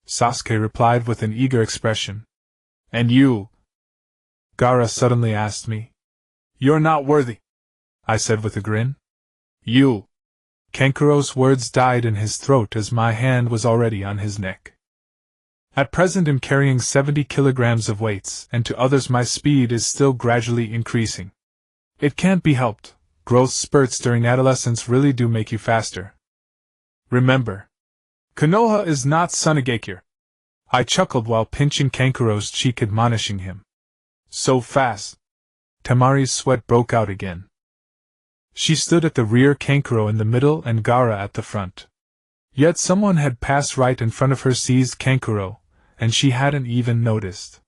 Sasuke replied with an eager expression. And you? Gaara suddenly asked me. You're not worthy, I said with a grin. You. Kankuro's words died in his throat as my hand was already on his neck. At present I'm carrying 70 kilograms of weights, and to others my speed is still gradually increasing. It can't be helped, growth spurts during adolescence really do make you faster. Remember, Konoha is not Sunagakure. I chuckled while pinching Kankuro's cheek, admonishing him. So fast. Temari's sweat broke out again. She stood at the rear, Kankuro in the middle and Gaara at the front. Yet someone had passed right in front of her, seized Kankuro, and she hadn't even noticed.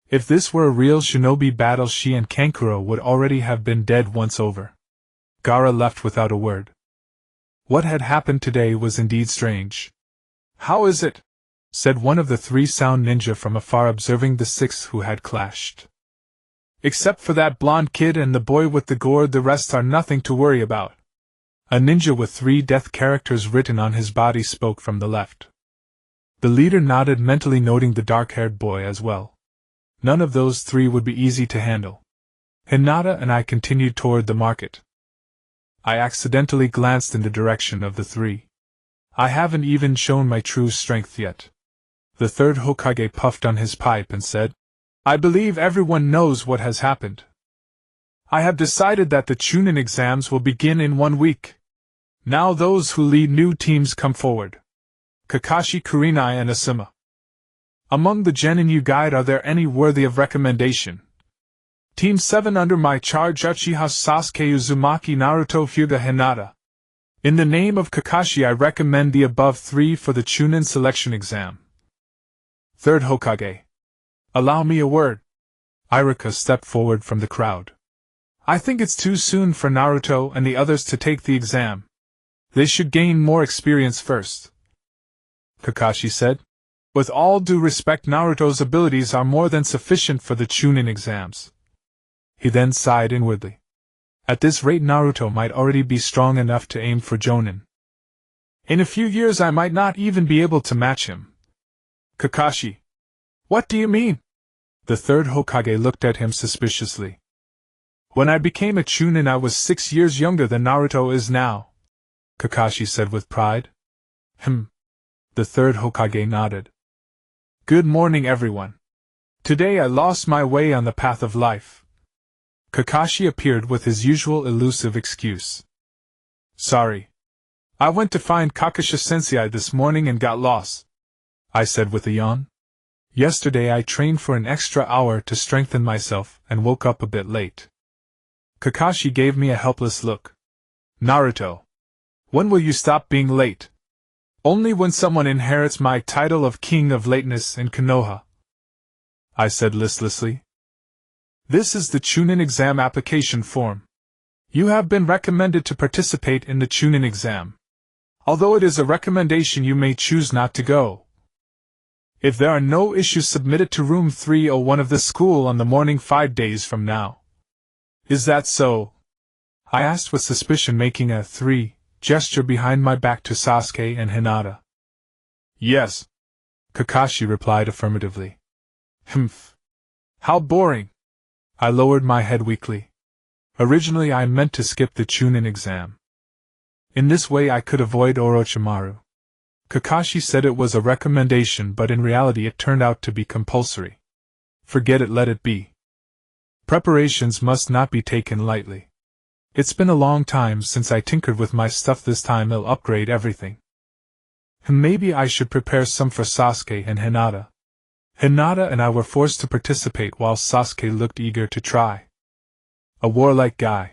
If this were a real shinobi battle, she and Kankuro would already have been dead once over. Gaara left without a word. What had happened today was indeed strange. How is it? Said one of the three sound ninja from afar, observing the six who had clashed. Except for that blonde kid and the boy with the gourd, the rest are nothing to worry about. A ninja with 3 death characters written on his body spoke from the left. The leader nodded, mentally noting the dark-haired boy as well. None of those 3 would be easy to handle. Hinata and I continued toward the market. I accidentally glanced in the direction of the 3. I haven't even shown my true strength yet. The third Hokage puffed on his pipe and said, I believe everyone knows what has happened. I have decided that the Chunin exams will begin in 1 week. Now those who lead new teams come forward. Kakashi, Kurenai, and Asuma. Among the genin you guide, are there any worthy of recommendation? Team 7 under my charge: Uchiha Sasuke, Uzumaki, Naruto, Hyuga, Hinata. In the name of Kakashi, I recommend the above 3 for the Chunin selection exam. Third Hokage. Allow me a word. Iruka stepped forward from the crowd. I think it's too soon for Naruto and the others to take the exam. They should gain more experience first. Kakashi said. With all due respect, Naruto's abilities are more than sufficient for the Chunin exams. He then sighed inwardly. At this rate, Naruto might already be strong enough to aim for Jonin. In a few years I might not even be able to match him. Kakashi. What do you mean? The third Hokage looked at him suspiciously. When I became a Chunin, I was 6 years younger than Naruto is now, Kakashi said with pride. The third Hokage nodded. Good morning, everyone. Today I lost my way on the path of life. Kakashi appeared with his usual elusive excuse. Sorry. I went to find Kakashi-sensei this morning and got lost, I said with a yawn. Yesterday I trained for an extra hour to strengthen myself and woke up a bit late. Kakashi gave me a helpless look. Naruto. When will you stop being late? Only when someone inherits my title of King of Lateness in Konoha, I said listlessly. This is the Chunin exam application form. You have been recommended to participate in the Chunin exam. Although it is a recommendation, you may choose not to go. If there are no issues, submit it to room 301 of the school on the morning 5 days from now. Is that so? I asked with suspicion, making a 3 gesture behind my back to Sasuke and Hinata. Yes, Kakashi replied affirmatively. How boring. I lowered my head weakly. Originally I meant to skip the Chunin exam. In this way I could avoid Orochimaru. Kakashi said it was a recommendation, but in reality it turned out to be compulsory. Forget it, let it be. Preparations must not be taken lightly. It's been a long time since I tinkered with my stuff. This time I'll upgrade everything. Maybe I should prepare some for Sasuke and Hinata. Hinata and I were forced to participate while Sasuke looked eager to try. A warlike guy.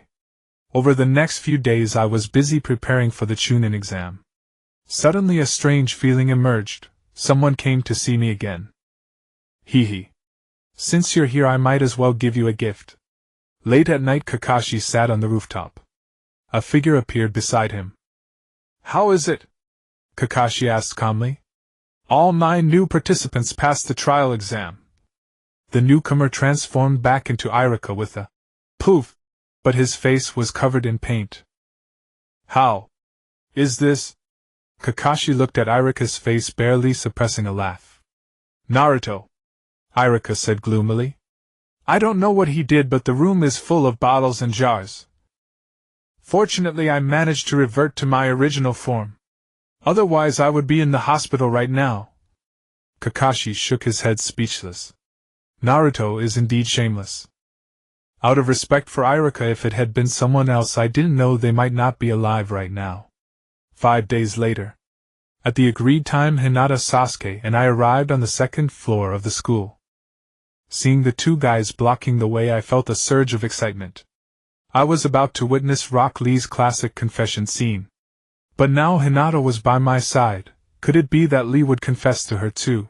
Over the next few days I was busy preparing for the Chunin exam. Suddenly a strange feeling emerged. Someone came to see me again. Hee. Since you're here, I might as well give you a gift. Late at night, Kakashi sat on the rooftop. A figure appeared beside him. How is it? Kakashi asked calmly. All 9 new participants passed the trial exam. The newcomer transformed back into Irika with a poof, but his face was covered in paint. How is this? Kakashi looked at Irika's face, barely suppressing a laugh. Naruto, Irika said gloomily. I don't know what he did, but the room is full of bottles and jars. Fortunately, I managed to revert to my original form. Otherwise, I would be in the hospital right now. Kakashi shook his head, speechless. Naruto is indeed shameless. Out of respect for Irika, if it had been someone else, I didn't know they might not be alive right now. 5 days later. At the agreed time, Hinata, Sasuke, and I arrived on the second floor of the school. Seeing the two guys blocking the way, I felt a surge of excitement. I was about to witness Rock Lee's classic confession scene. But now Hinata was by my side. Could it be that Lee would confess to her too?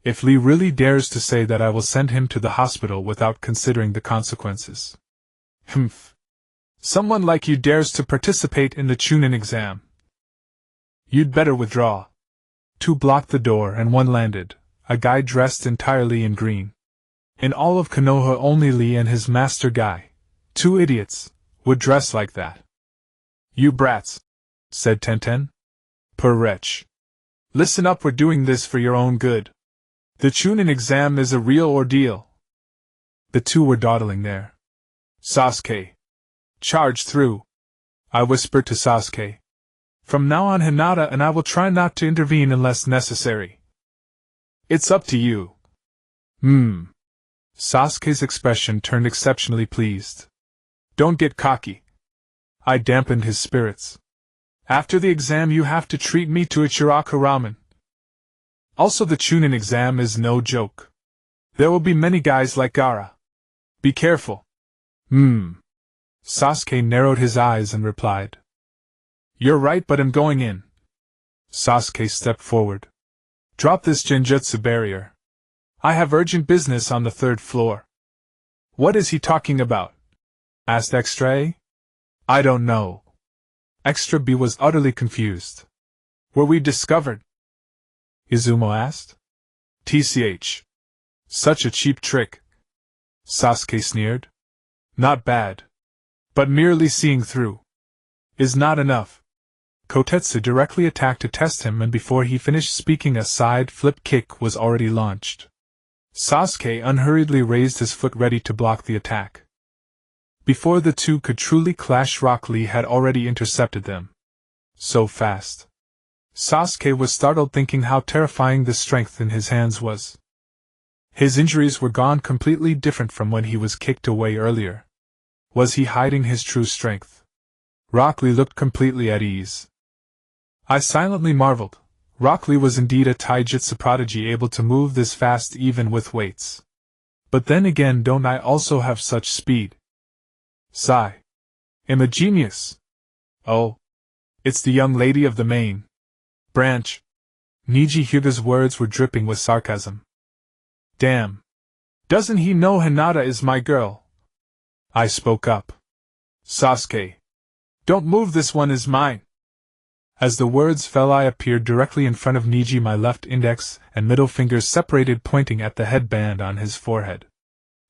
If Lee really dares to say that, I will send him to the hospital without considering the consequences. Humph. Someone like you dares to participate in the Chunin exam. You'd better withdraw. 2 blocked the door and 1 landed, a guy dressed entirely in green. In all of Konoha, only Lee and his master guy, 2 idiots, would dress like that. You brats, said Tenten. Poor wretch. Listen up, we're doing this for your own good. The Chunin exam is a real ordeal. The 2 were dawdling there. Sasuke, charge through, I whispered to Sasuke. From now on, Hinata and I will try not to intervene unless necessary. It's up to you. Sasuke's expression turned exceptionally pleased. Don't get cocky. I dampened his spirits. After the exam, you have to treat me to a Chiraku ramen. Also, the Chunin exam is no joke. There will be many guys like Gaara. Be careful. Sasuke narrowed his eyes and replied. You're right, but I'm going in. Sasuke stepped forward. Drop this genjutsu barrier. I have urgent business on the 3rd floor. What is he talking about? Asked Extra A. I don't know. Extra B was utterly confused. Were we discovered? Izumo asked. TCH. Such a cheap trick. Sasuke sneered. Not bad. But merely seeing through is not enough. Kotetsu directly attacked to test him, and before he finished speaking, a side flip kick was already launched. Sasuke unhurriedly raised his foot, ready to block the attack. Before the 2 could truly clash, Rock Lee had already intercepted them. So fast. Sasuke was startled, thinking how terrifying the strength in his hands was. His injuries were gone, completely different from when he was kicked away earlier. Was he hiding his true strength? Rock Lee looked completely at ease. I silently marveled. Rock Lee was indeed a taijutsu prodigy, able to move this fast even with weights. But then again, don't I also have such speed? Sigh. Am a genius. Oh. It's the young lady of the main branch. Niji Hyuga's words were dripping with sarcasm. Damn. Doesn't he know Hinata is my girl? I spoke up. Sasuke. Don't move, this one is mine. As the words fell, I appeared directly in front of Niji, my left index and middle fingers separated, pointing at the headband on his forehead.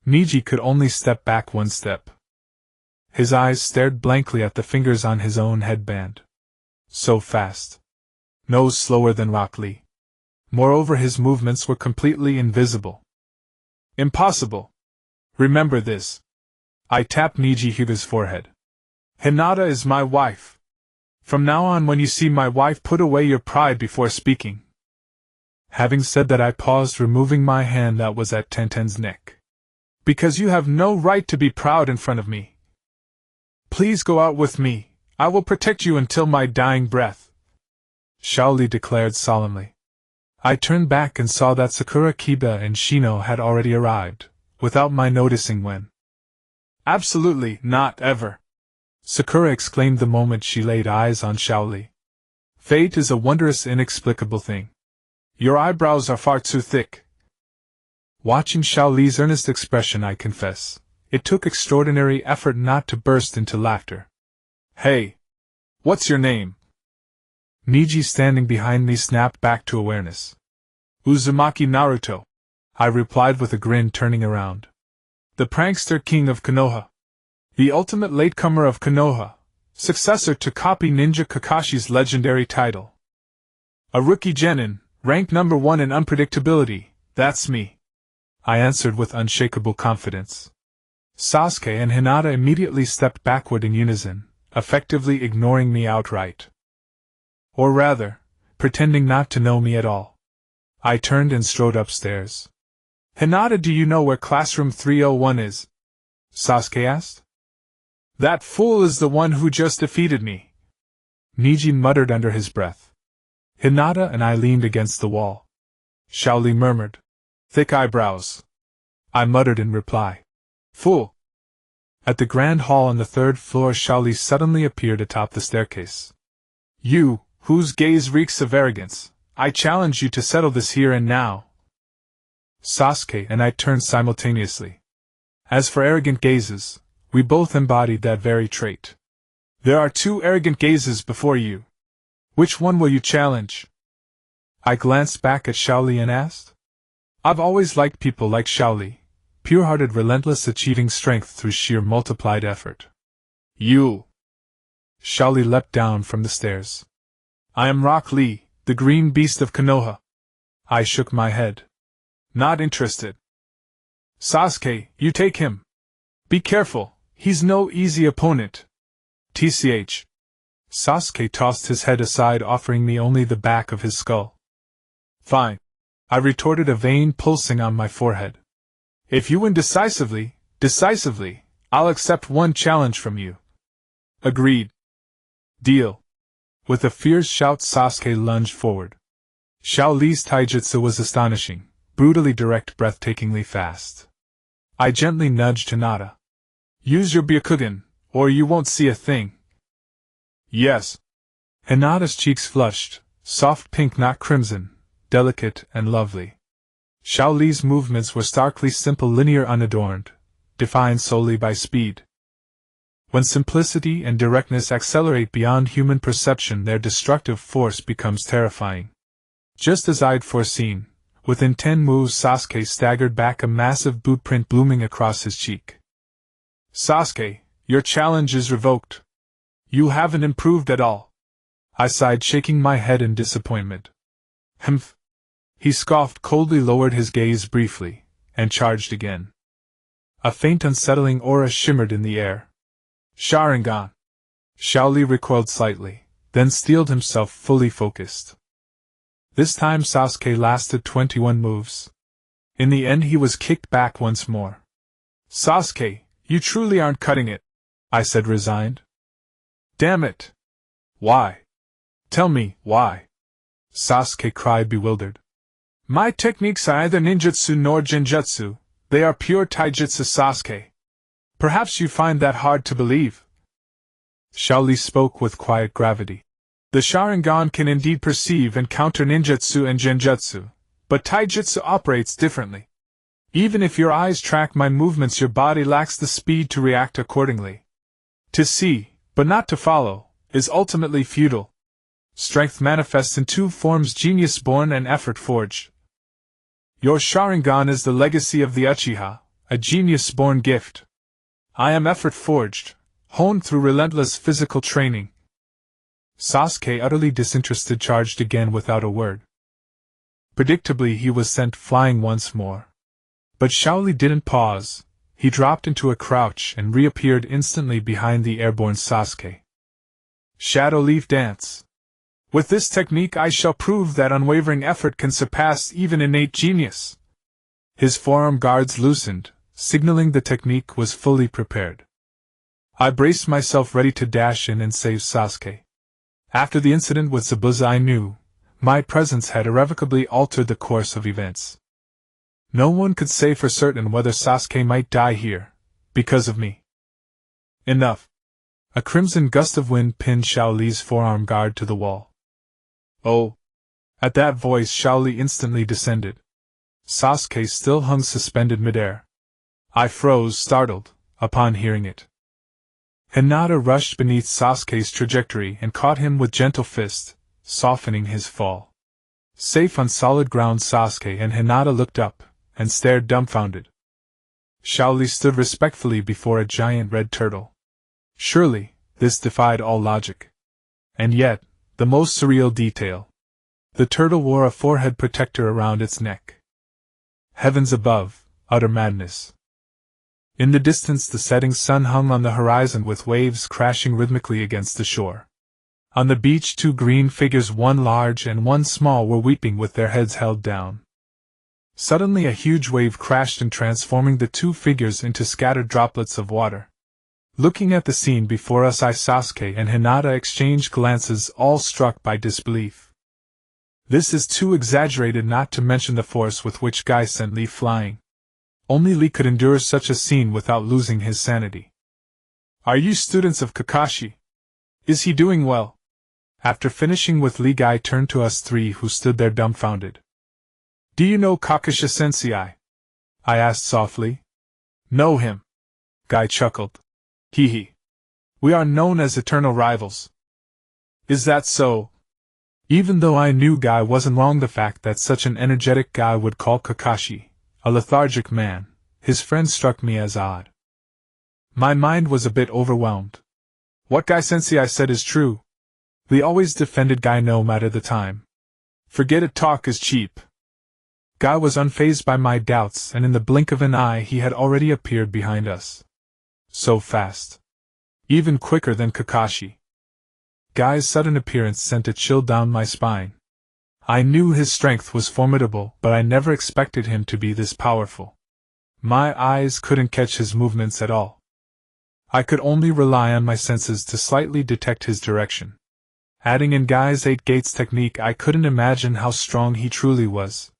Niji could only step back 1 step. His eyes stared blankly at the fingers on his own headband. So fast. No slower than Rock Lee. Moreover, his movements were completely invisible. Impossible. Remember this. I tapped Niji Hyuga's forehead. Hinata is my wife. From now on, when you see my wife, put away your pride before speaking. Having said that, I paused, removing my hand that was at Tenten's neck. Because you have no right to be proud in front of me. Please go out with me. I will protect you until my dying breath. Shaoli declared solemnly. I turned back and saw that Sakura, Kiba, and Shino had already arrived, without my noticing when. Absolutely not, ever. Sakura exclaimed the moment she laid eyes on Shaoli. Fate is a wondrous, inexplicable thing. Your eyebrows are far too thick. Watching Shaoli's earnest expression, I confess, it took extraordinary effort not to burst into laughter. Hey! What's your name? Niji, standing behind me, snapped back to awareness. Uzumaki Naruto. I replied with a grin, turning around. The prankster king of Konoha. The ultimate latecomer of Konoha, successor to Copy Ninja Kakashi's legendary title. A rookie genin, ranked number 1 in unpredictability, that's me, I answered with unshakable confidence. Sasuke and Hinata immediately stepped backward in unison, effectively ignoring me outright. Or rather, pretending not to know me at all. I turned and strode upstairs. Hinata, do you know where classroom 301 is? Sasuke asked. That fool is the one who just defeated me, Niji muttered under his breath. Hinata and I leaned against the wall. Shaoli murmured. Thick eyebrows. I muttered in reply. Fool. At the grand hall on the 3rd floor, Shaoli suddenly appeared atop the staircase. You, whose gaze reeks of arrogance, I challenge you to settle this here and now. Sasuke and I turned simultaneously. As for arrogant gazes, we both embodied that very trait. There are 2 arrogant gazes before you. Which one will you challenge? I glanced back at Shaoli and asked. I've always liked people like Shaoli, pure-hearted, relentless, achieving strength through sheer multiplied effort. You! Shaoli leapt down from the stairs. I am Rock Lee, the green beast of Konoha. I shook my head. Not interested. Sasuke, you take him. Be careful, he's no easy opponent. TCH. Sasuke tossed his head aside, offering me only the back of his skull. Fine, I retorted, a vein pulsing on my forehead. If you win decisively, I'll accept one challenge from you. Agreed. Deal. With a fierce shout, Sasuke lunged forward. Shaoli's taijutsu was astonishing, brutally direct, breathtakingly fast. I gently nudged Hinata. Use your Byakugan, or you won't see a thing. Yes. Hinata's cheeks flushed, soft pink, not crimson, delicate and lovely. Shaoli's movements were starkly simple, linear, unadorned, defined solely by speed. When simplicity and directness accelerate beyond human perception, their destructive force becomes terrifying. Just as I'd foreseen, within 10 moves Sasuke staggered back, a massive boot print blooming across his cheek. Sasuke, your challenge is revoked. You haven't improved at all. I sighed, shaking my head in disappointment. Humph. He scoffed coldly, lowered his gaze briefly, and charged again. A faint, unsettling aura shimmered in the air. Sharingan. Shaoli recoiled slightly, then steeled himself, fully focused. This time Sasuke lasted 21 moves. In the end he was kicked back once more. Sasuke, you truly aren't cutting it, I said, resigned. Damn it! Why? Tell me, why? Sasuke cried, bewildered. My techniques are either ninjutsu nor genjutsu, they are pure taijutsu, Sasuke. Perhaps you find that hard to believe. Shaoli spoke with quiet gravity. The Sharingan can indeed perceive and counter ninjutsu and genjutsu, but taijutsu operates differently. Even if your eyes track my movements, your body lacks the speed to react accordingly. To see, but not to follow, is ultimately futile. Strength manifests in 2 forms: genius born and effort forged. Your Sharingan is the legacy of the Uchiha, a genius-born gift. I am effort-forged, honed through relentless physical training. Sasuke, utterly disinterested, charged again without a word. Predictably he was sent flying once more. But Shaoli didn't pause. He dropped into a crouch and reappeared instantly behind the airborne Sasuke. Shadow Leaf Dance. With this technique I shall prove that unwavering effort can surpass even innate genius. His forearm guards loosened, signaling the technique was fully prepared. I braced myself, ready to dash in and save Sasuke. After the incident with Zabuza, I knew my presence had irrevocably altered the course of events. No one could say for certain whether Sasuke might die here, because of me. Enough. A crimson gust of wind pinned Shaoli's forearm guard to the wall. Oh! At that voice Shaoli instantly descended. Sasuke still hung suspended midair. I froze, startled, upon hearing it. Hinata rushed beneath Sasuke's trajectory and caught him with gentle fist, softening his fall. Safe on solid ground, Sasuke and Hinata looked up, and stared dumbfounded. Shaoli stood respectfully before a giant red turtle. Surely, this defied all logic. And yet, the most surreal detail. The turtle wore a forehead protector around its neck. Heavens above, utter madness. In the distance the setting sun hung on the horizon with waves crashing rhythmically against the shore. On the beach 2 green figures, one large and one small, were weeping with their heads held down. Suddenly a huge wave crashed in, transforming the 2 figures into scattered droplets of water. Looking at the scene before us, Sasuke and Hinata exchanged glances, all struck by disbelief. This is too exaggerated, not to mention the force with which Guy sent Lee flying. Only Lee could endure such a scene without losing his sanity. Are you students of Kakashi? Is he doing well? After finishing with Lee, Guy turned to us 3 who stood there dumbfounded. Do you know Kakashi-sensei? I asked softly. Know him? Guy chuckled. Hee hee. We are known as eternal rivals. Is that so? Even though I knew Guy wasn't wrong, the fact that such an energetic guy would call Kakashi a lethargic man, his friend, struck me as odd. My mind was a bit overwhelmed. What Guy-sensei said is true. Lee always defended Guy no matter the time. Forget it, talk is cheap. Guy was unfazed by my doubts, and in the blink of an eye he had already appeared behind us. So fast. Even quicker than Kakashi. Guy's sudden appearance sent a chill down my spine. I knew his strength was formidable, but I never expected him to be this powerful. My eyes couldn't catch his movements at all. I could only rely on my senses to slightly detect his direction. Adding in Guy's 8 gates technique, I couldn't imagine how strong he truly was.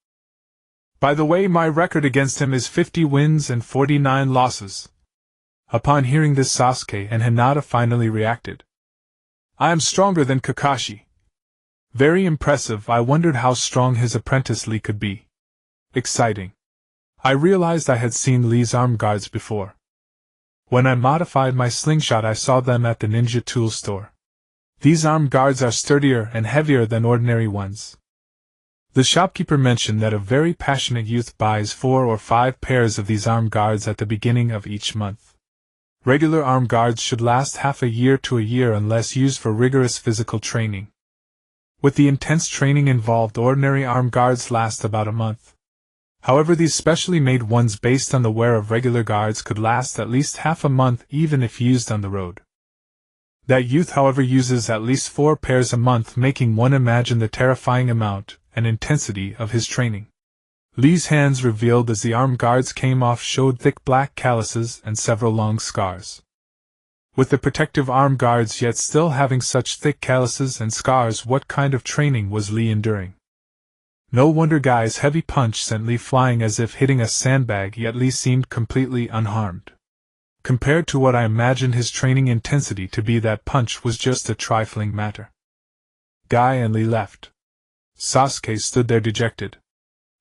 By the way, my record against him is 50 wins and 49 losses. Upon hearing this, Sasuke and Hinata finally reacted. I am stronger than Kakashi. Very impressive. I wondered how strong his apprentice Lee could be. Exciting. I realized I had seen Lee's arm guards before. When I modified my slingshot, I saw them at the ninja tool store. These arm guards are sturdier and heavier than ordinary ones. The shopkeeper mentioned that a very passionate youth buys 4 or 5 pairs of these arm guards at the beginning of each month. Regular arm guards should last half a year to a year unless used for rigorous physical training. With the intense training involved, ordinary arm guards last about a month. However, these specially made ones based on the wear of regular guards could last at least half a month even if used on the road. That youth, however, uses at least 4 pairs a month, making one imagine the terrifying amount and intensity of his training. Lee's hands, revealed as the arm guards came off, showed thick black calluses and several long scars. With the protective arm guards yet still having such thick calluses and scars, what kind of training was Lee enduring? No wonder Guy's heavy punch sent Lee flying as if hitting a sandbag, yet Lee seemed completely unharmed. Compared to what I imagined his training intensity to be, that punch was just a trifling matter. Guy and Lee left. Sasuke stood there dejected.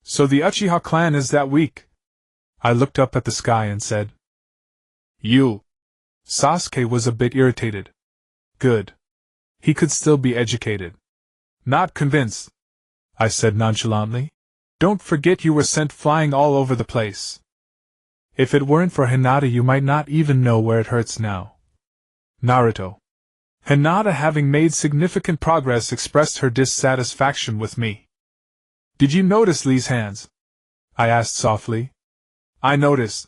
So the Uchiha clan is that weak? I looked up at the sky and said. You. Sasuke was a bit irritated. Good. He could still be educated. Not convinced, I said nonchalantly. Don't forget you were sent flying all over the place. If it weren't for Hinata, you might not even know where it hurts now. Naruto. Hinata, having made significant progress, expressed her dissatisfaction with me. Did you notice Lee's hands? I asked softly. I noticed.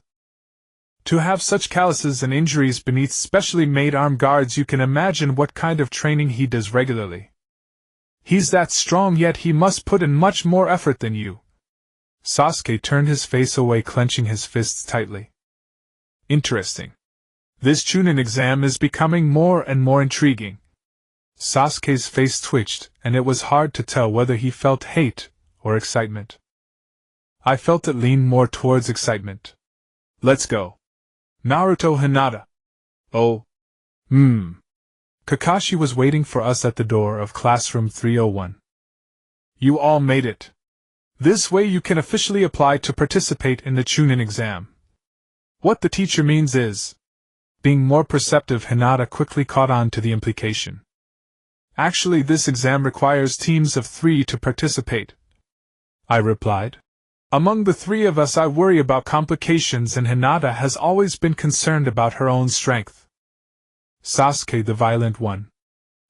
To have such calluses and injuries beneath specially made arm guards, you can imagine what kind of training he does regularly. He's that strong, yet he must put in much more effort than you. Sasuke turned his face away, clenching his fists tightly. Interesting. This Chunin exam is becoming more and more intriguing. Sasuke's face twitched, and it was hard to tell whether he felt hate or excitement. I felt it lean more towards excitement. Let's go. Naruto, Hinata. Oh. Kakashi was waiting for us at the door of classroom 301. You all made it. This way you can officially apply to participate in the Chunin exam. What the teacher means is... Being more perceptive, Hinata quickly caught on to the implication. Actually, this exam requires teams of 3 to participate, I replied. Among the three of us I worry about complications and Hinata has always been concerned about her own strength. Sasuke the violent one.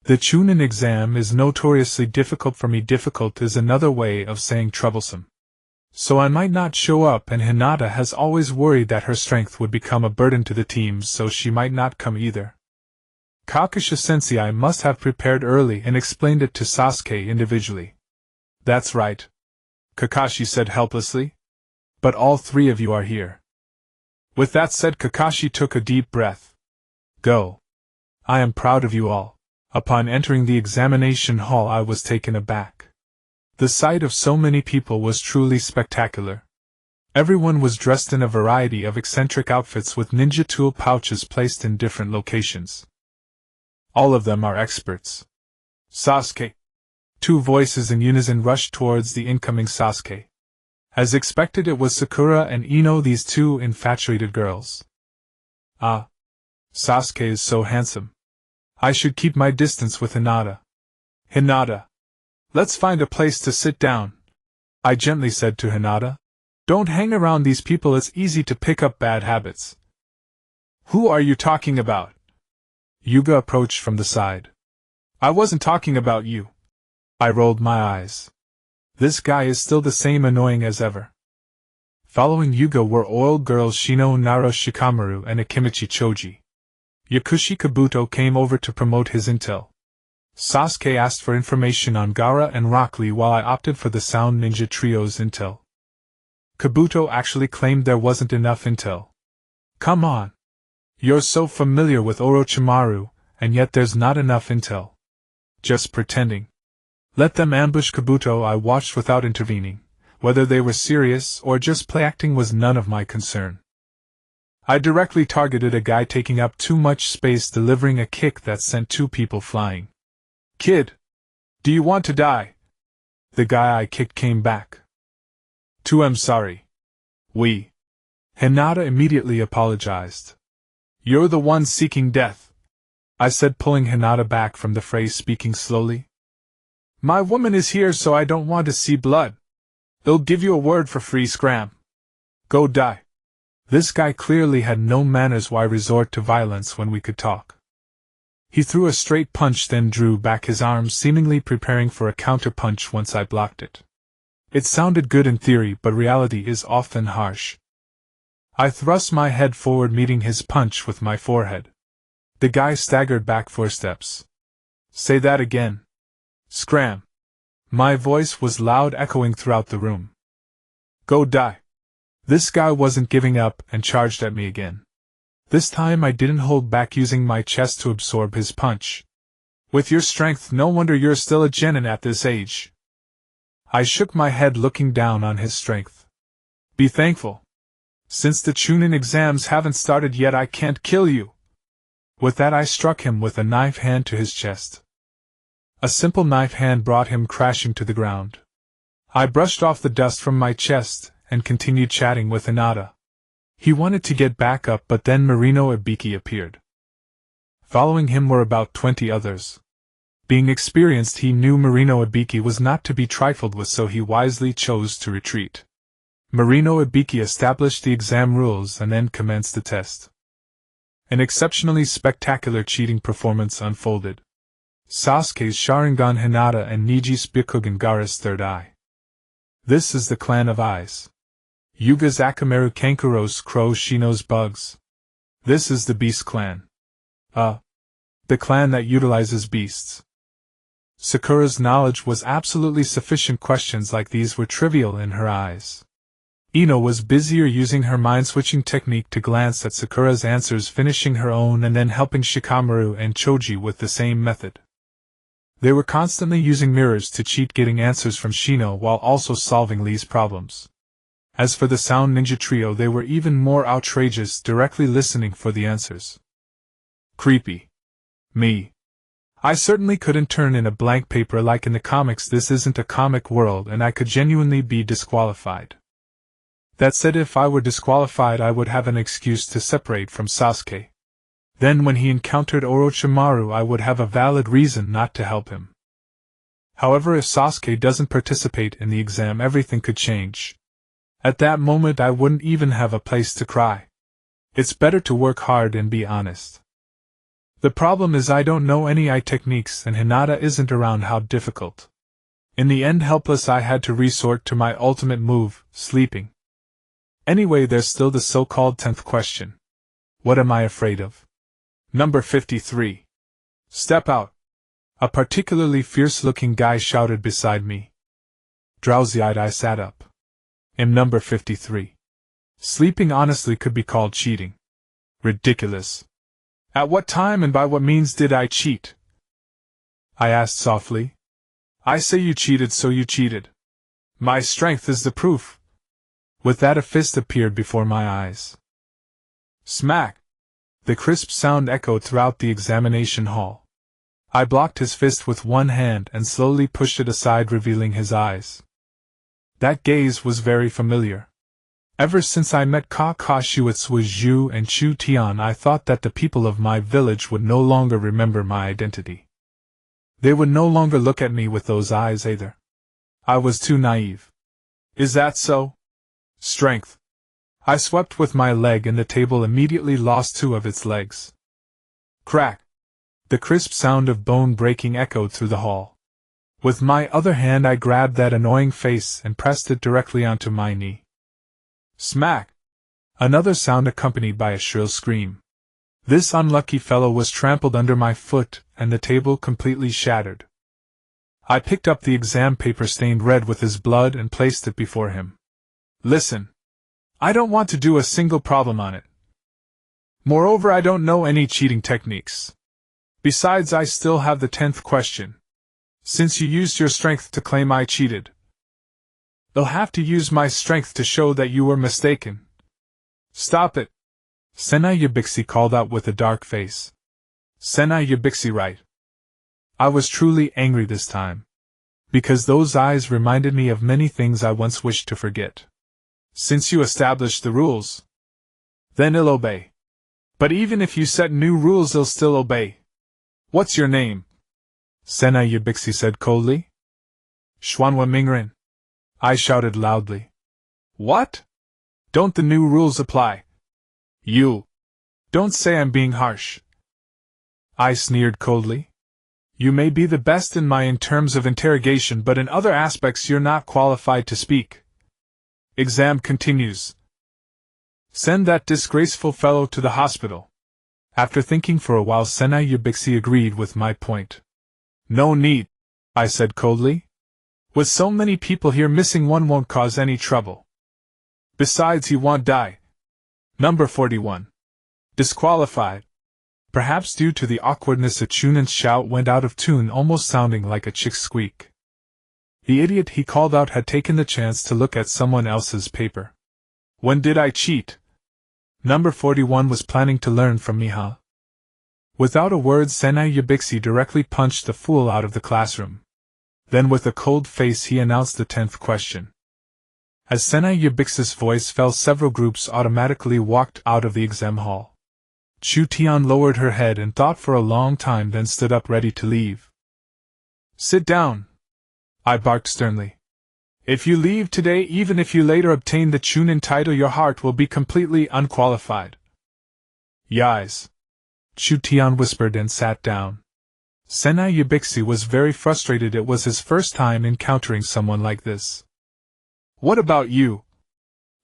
The Chunin exam is notoriously difficult for me. Difficult is another way of saying troublesome. So I might not show up, and Hinata has always worried that her strength would become a burden to the team, so she might not come either. Kakusha-sensei must have prepared early and explained it to Sasuke individually. That's right, Kakashi said helplessly. But all three of you are here. With that said, Kakashi took a deep breath. Go. I am proud of you all. Upon entering the examination hall I was taken aback. The sight of so many people was truly spectacular. Everyone was dressed in a variety of eccentric outfits with ninja tool pouches placed in different locations. All of them are experts. Sasuke. Two voices in unison rushed towards the incoming Sasuke. As expected, it was Sakura and Ino, these two infatuated girls. Ah. Sasuke is so handsome. I should keep my distance with Hinata. Hinata. Let's find a place to sit down, I gently said to Hinata. Don't hang around these people, it's easy to pick up bad habits. Who are you talking about? Yuga approached from the side. I wasn't talking about you. I rolled my eyes. This guy is still the same annoying as ever. Following Yuga were old girls Shino Nara Shikamaru and Akimichi Choji. Yakushi Kabuto came over to promote his intel. Sasuke asked for information on Gaara and Rock Lee, while I opted for the Sound Ninja Trio's intel. Kabuto actually claimed there wasn't enough intel. Come on. You're so familiar with Orochimaru, and yet there's not enough intel. Just pretending. Let them ambush Kabuto. I watched without intervening. Whether they were serious or just play acting was none of my concern. I directly targeted a guy taking up too much space, delivering a kick that sent two people flying. Kid! Do you want to die? The guy I kicked came back. I'm sorry. Hinata immediately apologized. You're the one seeking death, I said, pulling Hinata back from the fray, speaking slowly. My woman is here, so I don't want to see blood. They'll give you a word for free, scram. Go die. This guy clearly had no manners. Why resort to violence when we could talk? He threw a straight punch, then drew back his arms, seemingly preparing for a counter-punch once I blocked it. It sounded good in theory, but reality is often harsh. I thrust my head forward, meeting his punch with my forehead. The guy staggered back 4 steps. Say that again. Scram. My voice was loud, echoing throughout the room. Go die. This guy wasn't giving up and charged at me again. This time I didn't hold back, using my chest to absorb his punch. With your strength, no wonder you're still a genin at this age. I shook my head, looking down on his strength. Be thankful. Since the Chunin exams haven't started yet, I can't kill you. With that I struck him with a knife hand to his chest. A simple knife hand brought him crashing to the ground. I brushed off the dust from my chest and continued chatting with Hinata. He wanted to get back up, but then Marino Ibiki appeared. Following him were about 20 others. Being experienced, he knew Marino Ibiki was not to be trifled with, so he wisely chose to retreat. Marino Ibiki established the exam rules and then commenced the test. An exceptionally spectacular cheating performance unfolded. Sasuke's Sharingan, Hinata, and Niji's Byakugan, Gaara's third eye. This is the clan of eyes. Yuga's Akamaru, Kankuro's crow, Shino's bugs. This is the Beast clan. The clan that utilizes beasts. Sakura's knowledge was absolutely sufficient. Questions like these were trivial in her eyes. Ino was busier using her mind-switching technique to glance at Sakura's answers, finishing her own and then helping Shikamaru and Choji with the same method. They were constantly using mirrors to cheat, getting answers from Shino while also solving Lee's problems. As for the Sound Ninja Trio, they were even more outrageous, directly listening for the answers. Creepy. Me. I certainly couldn't turn in a blank paper like in the comics. This isn't a comic world, and I could genuinely be disqualified. That said, if I were disqualified, I would have an excuse to separate from Sasuke. Then when he encountered Orochimaru, I would have a valid reason not to help him. However, if Sasuke doesn't participate in the exam, everything could change. At that moment I wouldn't even have a place to cry. It's better to work hard and be honest. The problem is I don't know any eye techniques and Hinata isn't around. How difficult. In the end, helpless, I had to resort to my ultimate move, sleeping. Anyway, there's still the so-called 10th question. What am I afraid of? Number 53. Step out. A particularly fierce-looking guy shouted beside me. Drowsy-eyed, I sat up. Number 53. Sleeping honestly could be called cheating. Ridiculous. At what time and by what means did I cheat? I asked softly. I say you cheated, so you cheated. My strength is the proof. With that, a fist appeared before my eyes. Smack! The crisp sound echoed throughout the examination hall. I blocked his fist with one hand and slowly pushed it aside, revealing his eyes. That gaze was very familiar. Ever since I met Kakashi with Zhu and Chu Tian, I thought that the people of my village would no longer remember my identity. They would no longer look at me with those eyes either. I was too naive. Is that so? Strength. I swept with my leg and the table immediately lost two of its legs. Crack! The crisp sound of bone breaking echoed through the hall. With my other hand I grabbed that annoying face and pressed it directly onto my knee. Smack! Another sound accompanied by a shrill scream. This unlucky fellow was trampled under my foot, and the table completely shattered. I picked up the exam paper stained red with his blood and placed it before him. Listen. I don't want to do a single problem on it. Moreover, I don't know any cheating techniques. Besides, I still have the 10th question. Since you used your strength to claim I cheated, I'll have to use my strength to show that you were mistaken. Stop it! Senai Yabixi called out with a dark face. Senai Yabixi, right? I was truly angry this time, because those eyes reminded me of many things I once wished to forget. Since you established the rules, then I'll obey. But even if you set new rules, I'll still obey. What's your name? Senai Yabixi said coldly. Xuanhua Mingren. I shouted loudly. What? Don't the new rules apply? You. Don't say I'm being harsh. I sneered coldly. You may be the best in terms of interrogation, but in other aspects you're not qualified to speak. Exam continues. Send that disgraceful fellow to the hospital. After thinking for a while, Senai Yabixi agreed with my point. No need, I said coldly. With so many people here, missing one won't cause any trouble. Besides, he won't die. Number 41. Disqualified. Perhaps due to the awkwardness, a Chunan's shout went out of tune, almost sounding like a chick's squeak. The idiot he called out had taken the chance to look at someone else's paper. When did I cheat? Number 41 was planning to learn from me, huh? Without a word, Senai Yabixi directly punched the fool out of the classroom. Then with a cold face he announced the 10th question. As Senai Yabixi's voice fell, several groups automatically walked out of the exam hall. Chu Tian lowered her head and thought for a long time, then stood up ready to leave. Sit down, I barked sternly. If you leave today, even if you later obtain the Chunin title, your heart will be completely unqualified. Yais, Chu Tian whispered and sat down. Senai Yabixi was very frustrated. It was his first time encountering someone like this. What about you?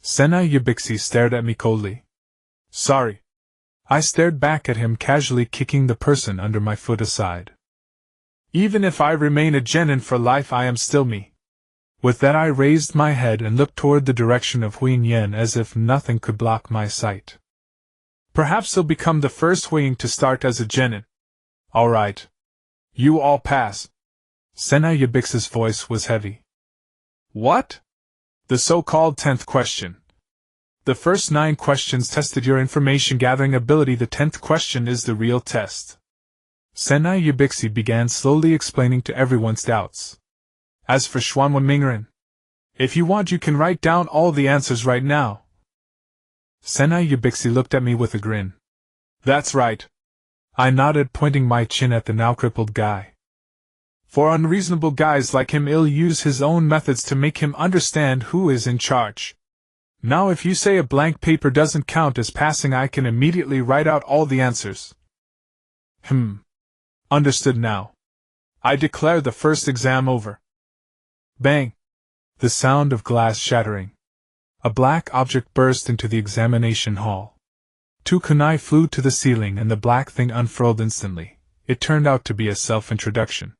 Senai Yabixi stared at me coldly. Sorry. I stared back at him, casually kicking the person under my foot aside. Even if I remain a genin for life, I am still me. With that, I raised my head and looked toward the direction of Huinyan as if nothing could block my sight. Perhaps I'll become the first Huiying to start as a genin. All right. You all pass. Senai Yabixi's voice was heavy. What? The so-called 10th question. The first 9 questions tested your information gathering ability. The 10th question is the real test. Senai Yabixi began slowly explaining to everyone's doubts. As for Xuanhua Mingren, if you want, you can write down all the answers right now. Senai Yabixi looked at me with a grin. That's right. I nodded, pointing my chin at the now crippled guy. For unreasonable guys like him, I'll use his own methods to make him understand who is in charge. Now if you say a blank paper doesn't count as passing, I can immediately write out all the answers. Understood now. I declare the first exam over. Bang! The sound of glass shattering. A black object burst into the examination hall. 2 kunai flew to the ceiling and the black thing unfurled instantly. It turned out to be a self-introduction.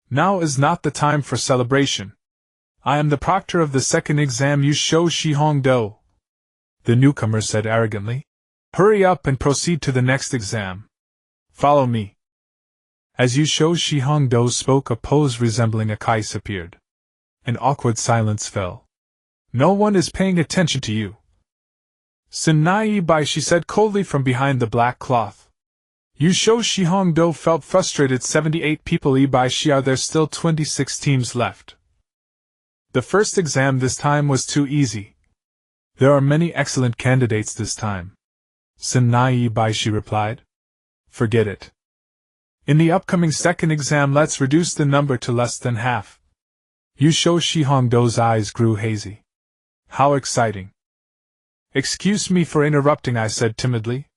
Now is not the time for celebration. I am the proctor of the second exam, Yu Shou Shihong-do. The newcomer said arrogantly. Hurry up and proceed to the next exam. Follow me. As Yu Shou Shihong-do spoke, a pose resembling a kais appeared. An awkward silence fell. No one is paying attention to you. Sinai Bai, she said coldly from behind the black cloth. Yu Shou Shihong-do felt frustrated. 78 people Ibai, are there still 26 teams left? The first exam this time was too easy. There are many excellent candidates this time. Sinai Bai, she replied. Forget it. In the upcoming second exam, let's reduce the number to less than half. Yu Shou Shihong-do's eyes grew hazy. How exciting. Excuse me for interrupting, I said timidly.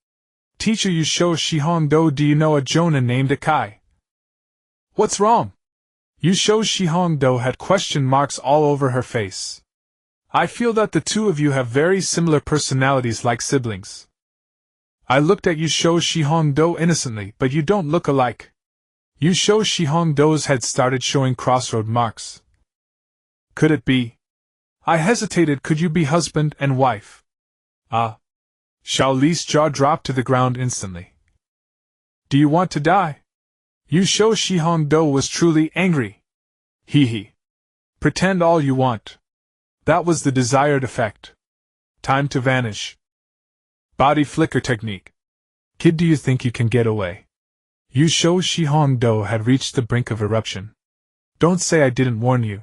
Teacher Yu Shou Shihong-do, do you know a jonin named Akai? What's wrong? Yu Shou Shihong-do had question marks all over her face. I feel that the two of you have very similar personalities, like siblings. I looked at Yu Shou Shihong-do innocently, but you don't look alike. Yu Shou Shihong-do's head started showing crossroad marks. Could it be? I hesitated. Could you be husband and wife? Ah. Xiao Li's jaw dropped to the ground instantly. Do you want to die? Yu Shou Shihong-do was truly angry. Hee. Pretend all you want. That was the desired effect. Time to vanish. Body flicker technique. Kid, do you think you can get away? Yu Shou Shihong-do had reached the brink of eruption. Don't say I didn't warn you.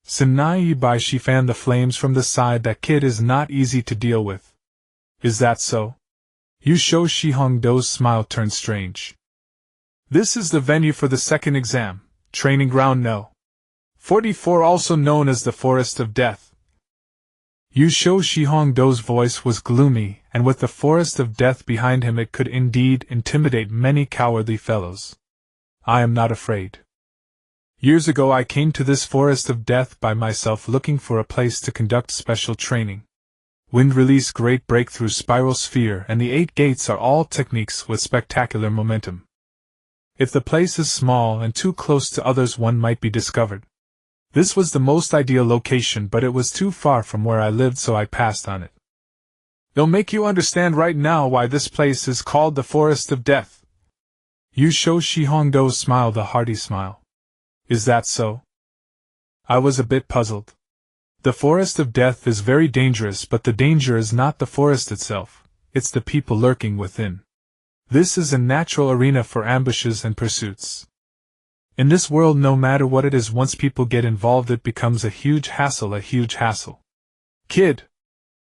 Sinai Bai, she fanned the flames from the side. That kid is not easy to deal with. Is that so? Yu Shou Shihong-do's smile turned strange. This is the venue for the second exam, training ground No. 44, also known as the Forest of Death. Yu Shou Shihong-do's voice was gloomy, and with the Forest of Death behind him it could indeed intimidate many cowardly fellows. I am not afraid. Years ago I came to this Forest of Death by myself, looking for a place to conduct special training. Wind release, great breakthrough, spiral sphere, and the 8 gates are all techniques with spectacular momentum. If the place is small and too close to others, one might be discovered. This was the most ideal location, but it was too far from where I lived, so I passed on it. It'll make you understand right now why this place is called the Forest of Death. Yu Shou Shihong-do smiled a hearty smile. Is that so? I was a bit puzzled. The Forest of Death is very dangerous, but the danger is not the forest itself, it's the people lurking within. This is a natural arena for ambushes and pursuits. In this world, no matter what it is, once people get involved it becomes a huge hassle. Kid!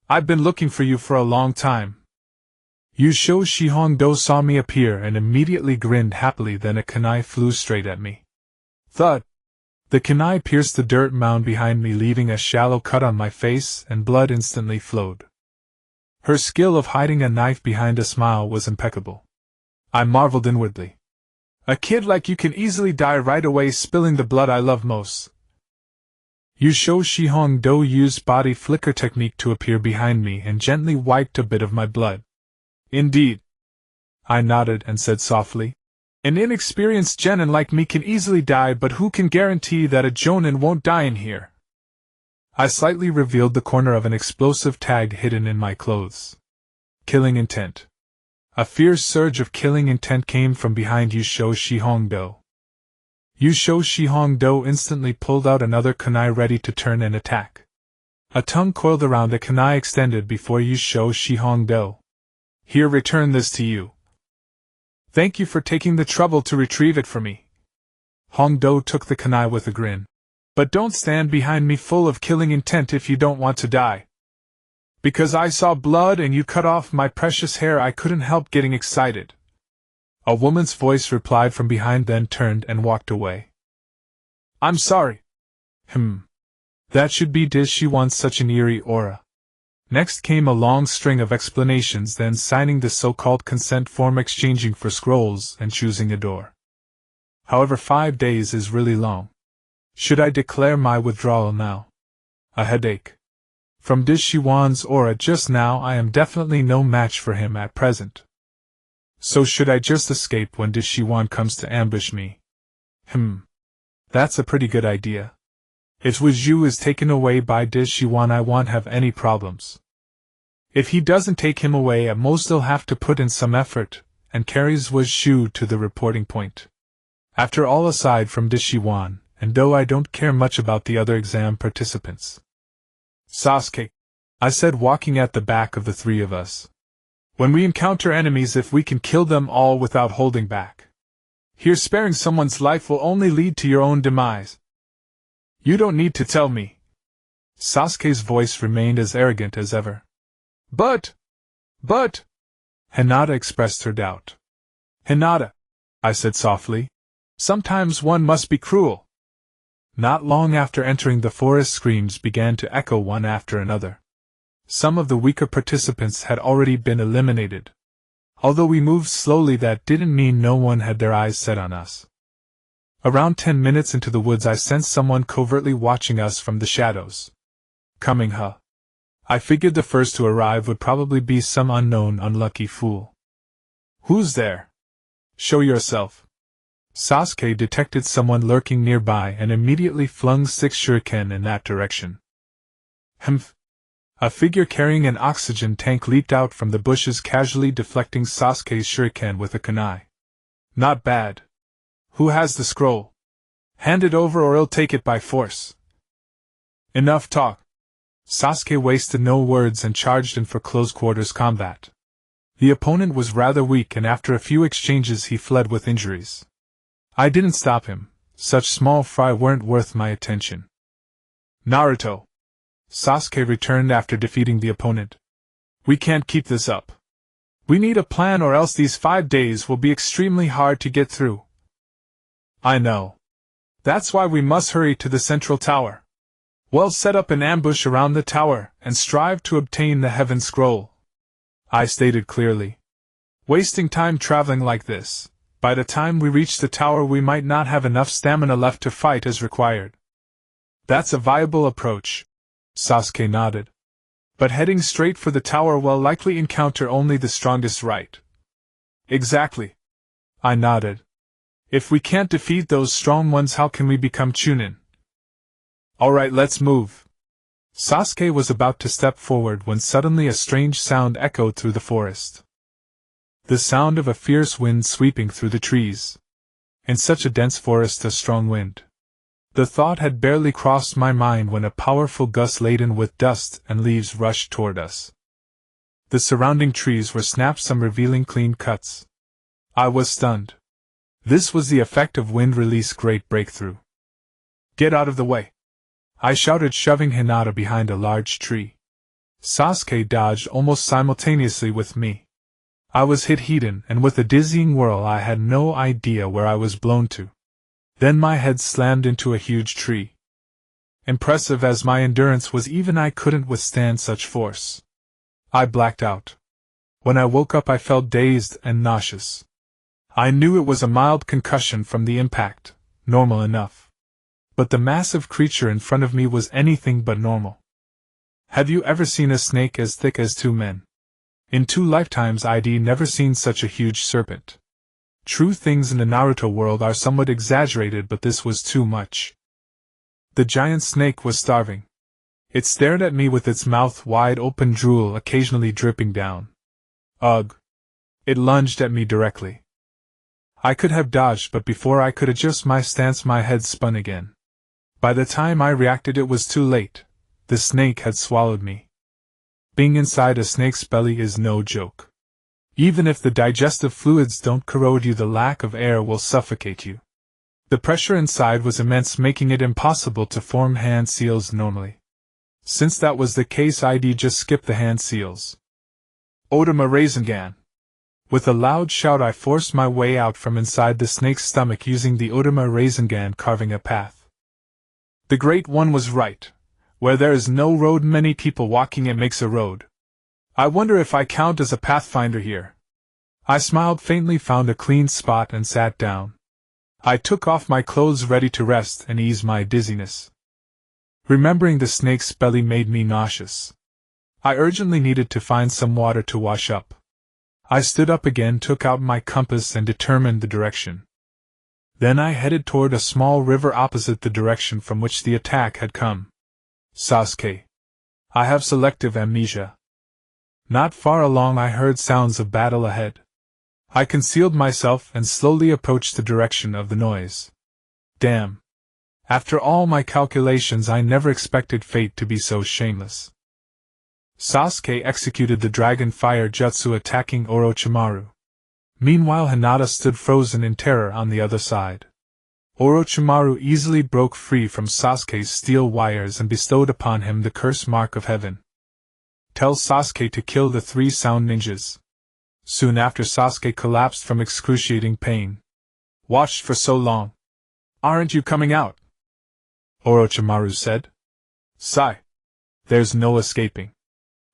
I've been looking for you for a long time. Yu Shou Shihong-do saw me appear and immediately grinned happily, then a kunai flew straight at me. Thud! The kunai pierced the dirt mound behind me, leaving a shallow cut on my face, and blood instantly flowed. Her skill of hiding a knife behind a smile was impeccable. I marveled inwardly. A kid like you can easily die right away, spilling the blood I love most. Yu Shou Shihong-do used body flicker technique to appear behind me and gently wiped a bit of my blood. Indeed. I nodded and said softly, an inexperienced genin like me can easily die, but who can guarantee that a jonin won't die in here? I slightly revealed the corner of an explosive tag hidden in my clothes. Killing intent. A fierce surge of killing intent came from behind Yu Shou Shihong-do. Yu Shou Shihong-do instantly pulled out another kunai ready to turn and attack. A tongue coiled around the kunai extended before Yu Shou Shihong-do. Here, return this to you. Thank you for taking the trouble to retrieve it for me. Hong-do took the kunai with a grin. But don't stand behind me full of killing intent if you don't want to die. Because I saw blood and you cut off my precious hair, I couldn't help getting excited. A woman's voice replied from behind, then turned and walked away. I'm sorry. That should be. Does she want such an eerie aura? Next came a long string of explanations, then signing the so-called consent form, exchanging for scrolls, and choosing a door. However, 5 days is really long. Should I declare my withdrawal now? A headache. From Dishiwan's aura just now, I am definitely no match for him at present. So should I just escape when Dishiwan comes to ambush me? That's a pretty good idea. If Wuju is taken away by Dishiwan, I won't have any problems. If he doesn't take him away, at most he'll have to put in some effort, and carries Wuju to the reporting point. After all, aside from Dishiwan, and though I don't care much about the other exam participants. Sasuke, I said, walking at the back of the three of us. When we encounter enemies, if we can kill them all without holding back. Here, sparing someone's life will only lead to your own demise. You don't need to tell me. Sasuke's voice remained as arrogant as ever. But, Hinata expressed her doubt. Hinata, I said softly, sometimes one must be cruel. Not long after entering the forest, screams began to echo one after another. Some of the weaker participants had already been eliminated. Although we moved slowly, that didn't mean no one had their eyes set on us. Around 10 minutes into the woods, I sensed someone covertly watching us from the shadows. Coming, huh? I figured the first to arrive would probably be some unknown unlucky fool. Who's there? Show yourself. Sasuke detected someone lurking nearby and immediately flung 6 shuriken in that direction. Humph! A figure carrying an oxygen tank leaped out from the bushes, casually deflecting Sasuke's shuriken with a kunai. Not bad. Who has the scroll? Hand it over or I'll take it by force. Enough talk. Sasuke wasted no words and charged in for close-quarters combat. The opponent was rather weak, and after a few exchanges he fled with injuries. I didn't stop him. Such small fry weren't worth my attention. Naruto. Sasuke returned after defeating the opponent. We can't keep this up. We need a plan, or else these 5 days will be extremely hard to get through. I know. That's why we must hurry to the central tower. We'll set up an ambush around the tower and strive to obtain the Heaven Scroll. I stated clearly. Wasting time traveling like this, by the time we reach the tower we might not have enough stamina left to fight as required. That's a viable approach. Sasuke nodded. But heading straight for the tower will likely encounter only the strongest, right? Exactly. I nodded. If we can't defeat those strong ones, how can we become Chunin? Alright, let's move. Sasuke was about to step forward when suddenly a strange sound echoed through the forest. The sound of a fierce wind sweeping through the trees. In such a dense forest, a strong wind. The thought had barely crossed my mind when a powerful gust laden with dust and leaves rushed toward us. The surrounding trees were snapped, some revealing clean cuts. I was stunned. This was the effect of wind release. Great breakthrough. Get out of the way! I shouted, shoving Hinata behind a large tree. Sasuke dodged almost simultaneously with me. I was hit Heaton, and with a dizzying whirl I had no idea where I was blown to. Then my head slammed into a huge tree. Impressive as my endurance was, even I couldn't withstand such force. I blacked out. When I woke up I felt dazed and nauseous. I knew it was a mild concussion from the impact, normal enough. But the massive creature in front of me was anything but normal. Have you ever seen a snake as thick as 2 men? In 2 lifetimes I'd never seen such a huge serpent. True, things in the Naruto world are somewhat exaggerated, but this was too much. The giant snake was starving. It stared at me with its mouth wide open, drool occasionally dripping down. Ugh! It lunged at me directly. I could have dodged, but before I could adjust my stance my head spun again. By the time I reacted it was too late. The snake had swallowed me. Being inside a snake's belly is no joke. Even if the digestive fluids don't corrode you, the lack of air will suffocate you. The pressure inside was immense, making it impossible to form hand seals normally. Since that was the case, I'd just skip the hand seals. Otama Rasengan. With a loud shout I forced my way out from inside the snake's stomach, using the Otama Rasengan, carving a path. The Great One was right. Where there is no road, many people walking it makes a road. I wonder if I count as a pathfinder here. I smiled faintly, found a clean spot, and sat down. I took off my clothes, ready to rest and ease my dizziness. Remembering the snake's belly made me nauseous. I urgently needed to find some water to wash up. I stood up again, took out my compass, and determined the direction. Then I headed toward a small river opposite the direction from which the attack had come. Sasuke. I have selective amnesia. Not far along I heard sounds of battle ahead. I concealed myself and slowly approached the direction of the noise. Damn. After all my calculations, I never expected fate to be so shameless. Sasuke executed the dragon fire jutsu, attacking Orochimaru. Meanwhile, Hinata stood frozen in terror on the other side. Orochimaru easily broke free from Sasuke's steel wires and bestowed upon him the curse mark of heaven. Tell Sasuke to kill the 3 sound ninjas. Soon after, Sasuke collapsed from excruciating pain. Watched for so long. Aren't you coming out? Orochimaru said. Sigh. There's no escaping.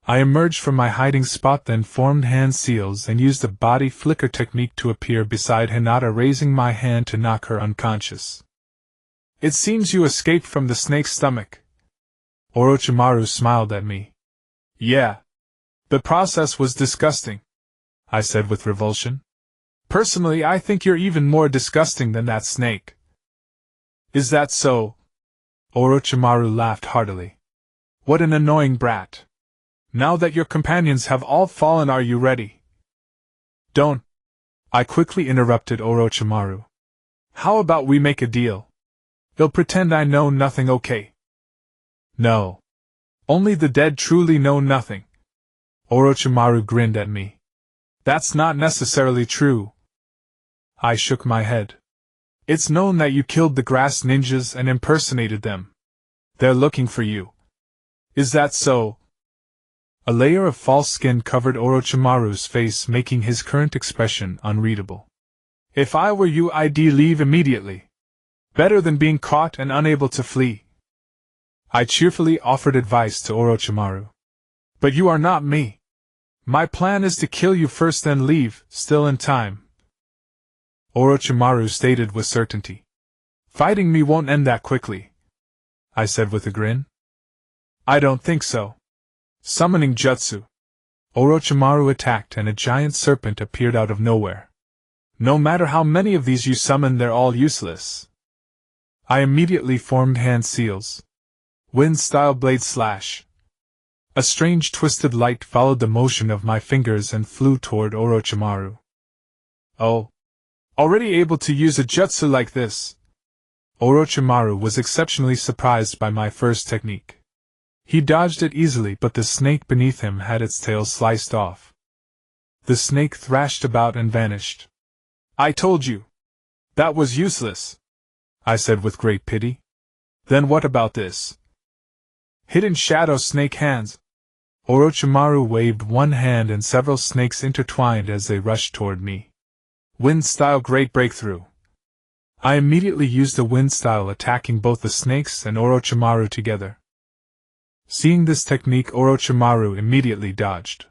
I emerged from my hiding spot, then formed hand seals and used the body flicker technique to appear beside Hinata, raising my hand to knock her unconscious. It seems you escaped from the snake's stomach. Orochimaru smiled at me. Yeah. The process was disgusting, I said with revulsion. Personally, I think you're even more disgusting than that snake. Is that so? Orochimaru laughed heartily. What an annoying brat. Now that your companions have all fallen, are you ready? Don't. I quickly interrupted Orochimaru. How about we make a deal? You'll pretend I know nothing, okay? No. Only the dead truly know nothing. Orochimaru grinned at me. That's not necessarily true. I shook my head. It's known that you killed the grass ninjas and impersonated them. They're looking for you. Is that so? A layer of false skin covered Orochimaru's face, making his current expression unreadable. If I were you, I'd leave immediately. Better than being caught and unable to flee. I cheerfully offered advice to Orochimaru. But you are not me. My plan is to kill you first, then leave, still in time. Orochimaru stated with certainty. Fighting me won't end that quickly, I said with a grin. I don't think so. Summoning jutsu. Orochimaru attacked and a giant serpent appeared out of nowhere. No matter how many of these you summon, they're all useless. I immediately formed hand seals. Wind-style blade slash. A strange twisted light followed the motion of my fingers and flew toward Orochimaru. Oh. Already able to use a jutsu like this? Orochimaru was exceptionally surprised by my first technique. He dodged it easily, but the snake beneath him had its tail sliced off. The snake thrashed about and vanished. I told you. That was useless, I said with great pity. Then what about this? Hidden shadow snake hands. Orochimaru waved one hand and several snakes intertwined as they rushed toward me. Wind-style great breakthrough. I immediately used the wind-style, attacking both the snakes and Orochimaru together. Seeing this technique, Orochimaru immediately dodged.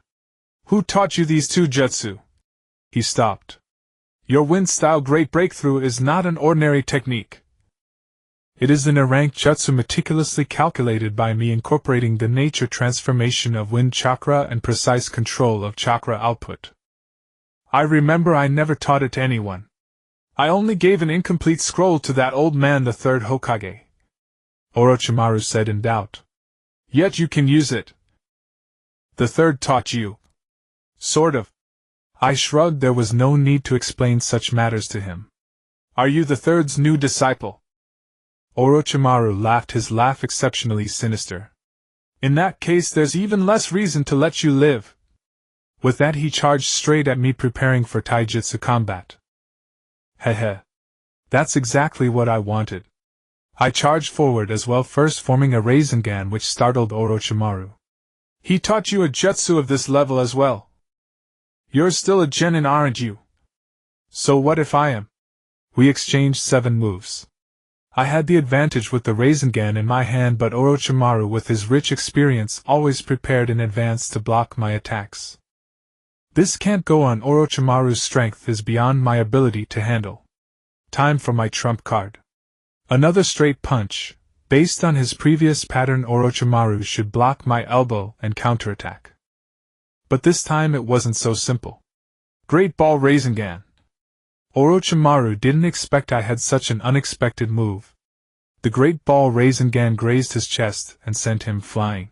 Who taught you these 2 jutsu? He stopped. Your wind-style great breakthrough is not an ordinary technique. It is an ranked jutsu meticulously calculated by me, incorporating the nature transformation of wind chakra and precise control of chakra output. I remember I never taught it to anyone. I only gave an incomplete scroll to that old man, the 3rd Hokage. Orochimaru said in doubt. Yet you can use it. The 3rd taught you. Sort of. I shrugged. There was no need to explain such matters to him. Are you the 3rd's new disciple? Orochimaru laughed, his laugh exceptionally sinister. In that case, there's even less reason to let you live. With that, he charged straight at me, preparing for taijutsu combat. Heh. That's exactly what I wanted. I charged forward as well, first forming a Rasengan which startled Orochimaru. He taught you a jutsu of this level as well. You're still a genin, aren't you? So what if I am? We exchanged 7 moves. I had the advantage with the Rasengan in my hand, but Orochimaru, with his rich experience, always prepared in advance to block my attacks. This can't go on. Orochimaru's strength is beyond my ability to handle. Time for my trump card. Another straight punch. Based on his previous pattern, Orochimaru should block my elbow and counterattack. But this time it wasn't so simple. Great Ball Rasengan. Orochimaru didn't expect I had such an unexpected move. The Great Ball Rasengan grazed his chest and sent him flying.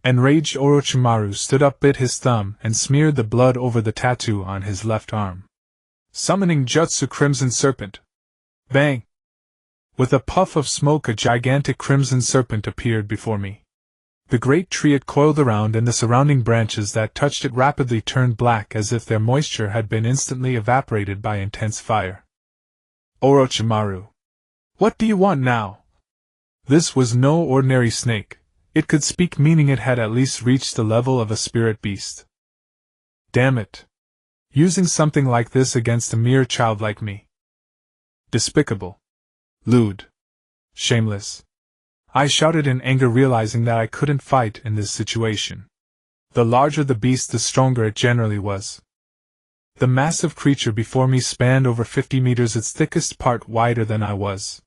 Enraged, Orochimaru stood up, bit his thumb, and smeared the blood over the tattoo on his left arm. Summoning Jutsu Crimson Serpent. Bang! With a puff of smoke, a gigantic crimson serpent appeared before me. The great tree it coiled around, and the surrounding branches that touched it rapidly turned black as if their moisture had been instantly evaporated by intense fire. Orochimaru. What do you want now? This was no ordinary snake. It could speak, meaning it had at least reached the level of a spirit beast. Damn it. Using something like this against a mere child like me. Despicable. Lewd. Shameless. I shouted in anger, realizing that I couldn't fight in this situation. The larger the beast, the stronger it generally was. The massive creature before me spanned over 50 meters, its thickest part wider than I was.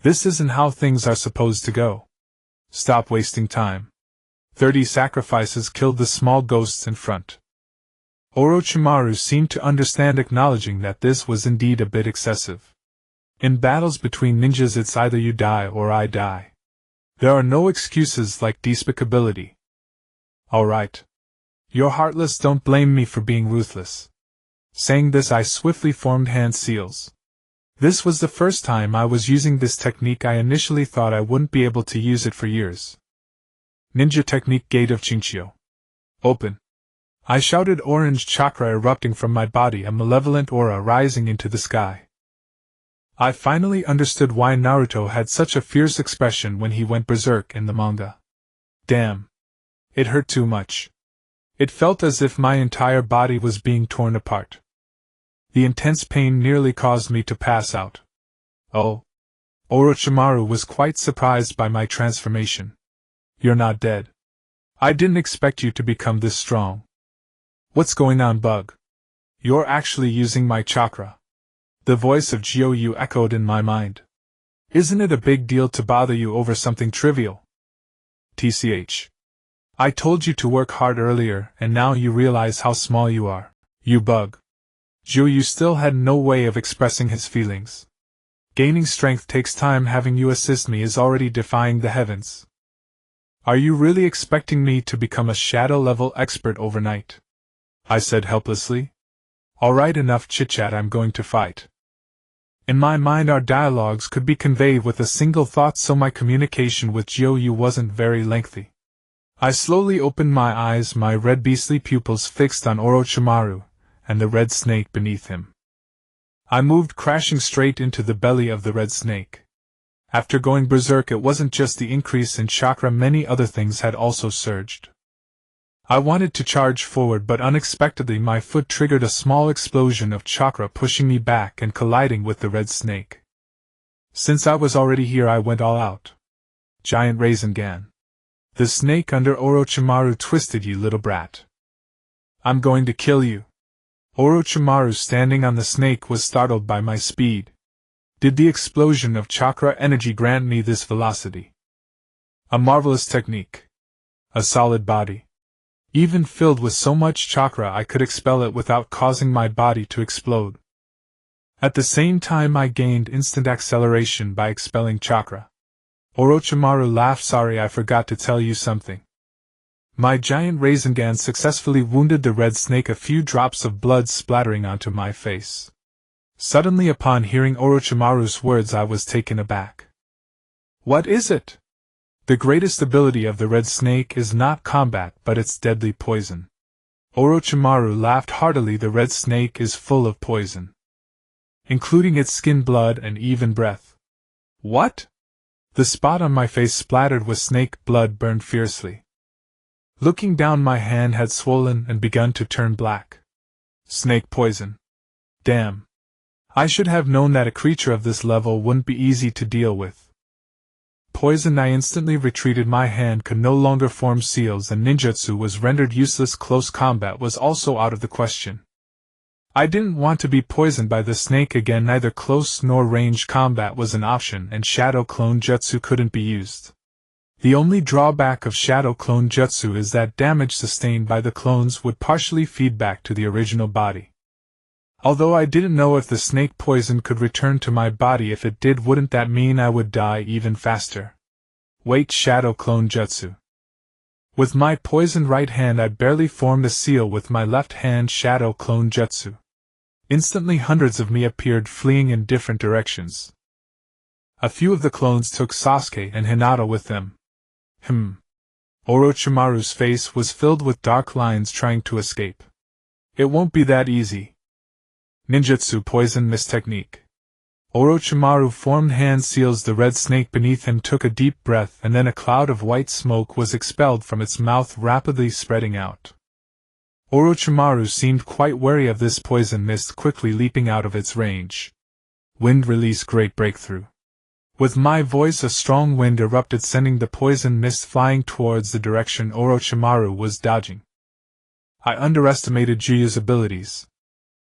This isn't how things are supposed to go. Stop wasting time. 30 sacrifices killed the small ghosts in front. Orochimaru seemed to understand, acknowledging that this was indeed a bit excessive. In battles between ninjas, it's either you die or I die. There are no excuses like despicability. Alright. You're heartless, don't blame me for being ruthless. Saying this, I swiftly formed hand seals. This was the first time I was using this technique. I initially thought I wouldn't be able to use it for years. Ninja Technique Gate of Jinchuriki. Open. I shouted, orange chakra erupting from my body, a malevolent aura rising into the sky. I finally understood why Naruto had such a fierce expression when he went berserk in the manga. Damn. It hurt too much. It felt as if my entire body was being torn apart. The intense pain nearly caused me to pass out. Oh. Orochimaru was quite surprised by my transformation. You're not dead. I didn't expect you to become this strong. What's going on, Bug? You're actually using my chakra. The voice of Jiu echoed in my mind. Isn't it a big deal to bother you over something trivial? TCH. I told you to work hard earlier, and now you realize how small you are, you bug. Jiu still had no way of expressing his feelings. Gaining strength takes time. Having you assist me is already defying the heavens. Are you really expecting me to become a shadow-level expert overnight? I said helplessly. Alright, enough chit-chat, I'm going to fight. In my mind, our dialogues could be conveyed with a single thought, so my communication with Jiu wasn't very lengthy. I slowly opened my eyes, my red beastly pupils fixed on Orochimaru, and the red snake beneath him. I moved, crashing straight into the belly of the red snake. After going berserk, it wasn't just the increase in chakra, many other things had also surged. I wanted to charge forward, but unexpectedly my foot triggered a small explosion of chakra, pushing me back and colliding with the red snake. Since I was already here, I went all out. Giant Rasengan. The snake under Orochimaru twisted. You little brat. I'm going to kill you. Orochimaru, standing on the snake, was startled by my speed. Did the explosion of chakra energy grant me this velocity? A marvelous technique. A solid body. Even filled with so much chakra, I could expel it without causing my body to explode. At the same time, I gained instant acceleration by expelling chakra. Orochimaru laughed. Sorry, I forgot to tell you something. My giant Rasengan successfully wounded the red snake, a few drops of blood splattering onto my face. Suddenly, upon hearing Orochimaru's words, I was taken aback. What is it? The greatest ability of the red snake is not combat, but its deadly poison. Orochimaru laughed heartily. The red snake is full of poison, including its skin, blood, and even breath. What? The spot on my face splattered with snake blood burned fiercely. Looking down, my hand had swollen and begun to turn black. Snake poison. Damn. I should have known that a creature of this level wouldn't be easy to deal with. Poisoned, I instantly retreated. My hand could no longer form seals and ninjutsu was rendered useless. Close combat was also out of the question. I didn't want to be poisoned by the snake again. Neither close nor range combat was an option, and shadow clone jutsu couldn't be used. The only drawback of shadow clone jutsu is that damage sustained by the clones would partially feed back to the original body. Although I didn't know if the snake poison could return to my body. If it did, wouldn't that mean I would die even faster? Wait, shadow clone jutsu. With my poisoned right hand I barely formed a seal. With my left hand, shadow clone jutsu. Instantly hundreds of me appeared, fleeing in different directions. A few of the clones took Sasuke and Hinata with them. Orochimaru's face was filled with dark lines, trying to escape. It won't be that easy. Ninjutsu poison mist technique. Orochimaru formed hand seals. The red snake beneath him took a deep breath, and then a cloud of white smoke was expelled from its mouth, rapidly spreading out. Orochimaru seemed quite wary of this poison mist, quickly leaping out of its range. Wind release, great breakthrough. With my voice, a strong wind erupted, sending the poison mist flying towards the direction Orochimaru was dodging. I underestimated Juyu's abilities.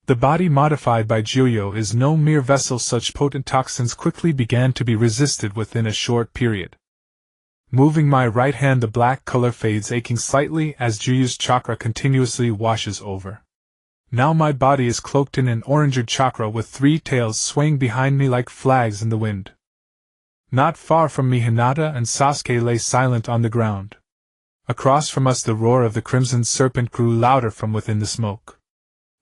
The body modified by Juyo is no mere vessel. Such potent toxins quickly began to be resisted within a short period. Moving my right hand, the black color fades, aching slightly as Juyu's chakra continuously washes over. Now my body is cloaked in an oranged chakra with three tails swaying behind me like flags in the wind. Not far from me, Hinata and Sasuke lay silent on the ground. Across from us, the roar of the crimson serpent grew louder from within the smoke.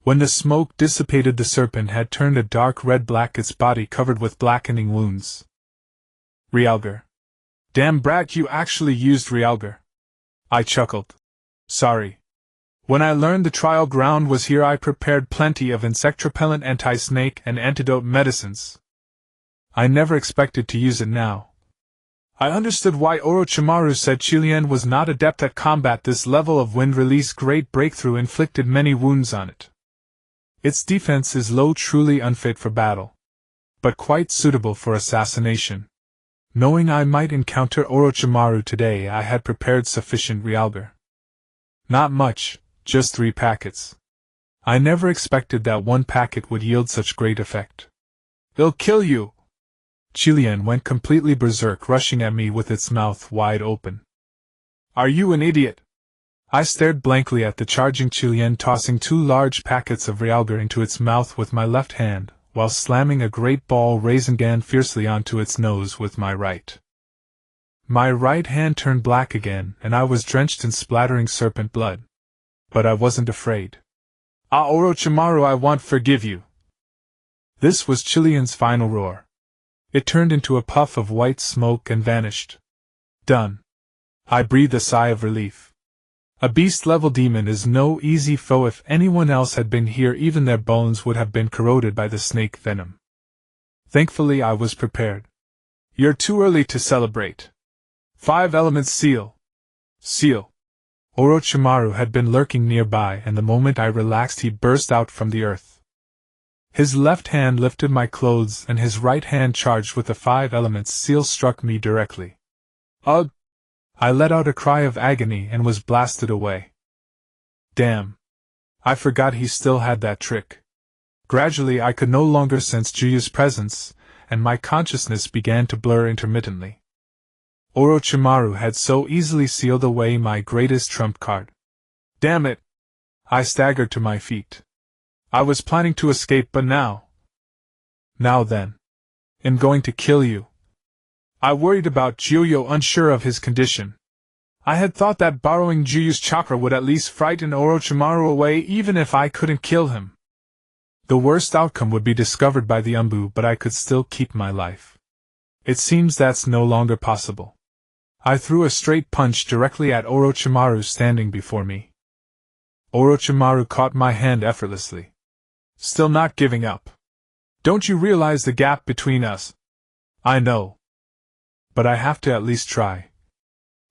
When the smoke dissipated, the serpent had turned a dark red-black, its body covered with blackening wounds. Realgar. Damn brat, you actually used Realgar. I chuckled. Sorry. When I learned the trial ground was here, I prepared plenty of insect repellent, anti-snake, and antidote medicines. I never expected to use it now. I understood why Orochimaru said Chilian was not adept at combat. This level of wind release, great breakthrough, inflicted many wounds on it. Its defense is low, truly unfit for battle, but quite suitable for assassination. Knowing I might encounter Orochimaru today, I had prepared sufficient Realgar. Not much, just 3 packets. I never expected that one packet would yield such great effect. It'll kill you! Chilian went completely berserk, rushing at me with its mouth wide open. Are you an idiot? I stared blankly at the charging Chilian, tossing 2 large packets of Realgar into its mouth with my left hand, while slamming a great ball Rasengan fiercely onto its nose with my right. My right hand turned black again, and I was drenched in splattering serpent blood. But I wasn't afraid. Ah, Orochimaru, I won't forgive you! This was Chilian's final roar. It turned into a puff of white smoke and vanished. Done. I breathed a sigh of relief. A beast-level demon is no easy foe. If anyone else had been here, even their bones would have been corroded by the snake venom. Thankfully, I was prepared. You're too early to celebrate. 5 elements seal. Seal. Orochimaru had been lurking nearby, and the moment I relaxed, he burst out from the earth. His left hand lifted my clothes, and his right hand charged with the 5 elements seal, struck me directly. Ugh! I let out a cry of agony and was blasted away. Damn. I forgot he still had that trick. Gradually I could no longer sense Juyu's presence, and my consciousness began to blur intermittently. Orochimaru had so easily sealed away my greatest trump card. Damn it! I staggered to my feet. I was planning to escape, but now... Now then. I'm going to kill you. I worried about Juyo, unsure of his condition. I had thought that borrowing Juyu's chakra would at least frighten Orochimaru away, even if I couldn't kill him. The worst outcome would be discovered by the Umbu, but I could still keep my life. It seems that's no longer possible. I threw a straight punch directly at Orochimaru standing before me. Orochimaru caught my hand effortlessly. Still not giving up. Don't you realize the gap between us? I know. But I have to at least try.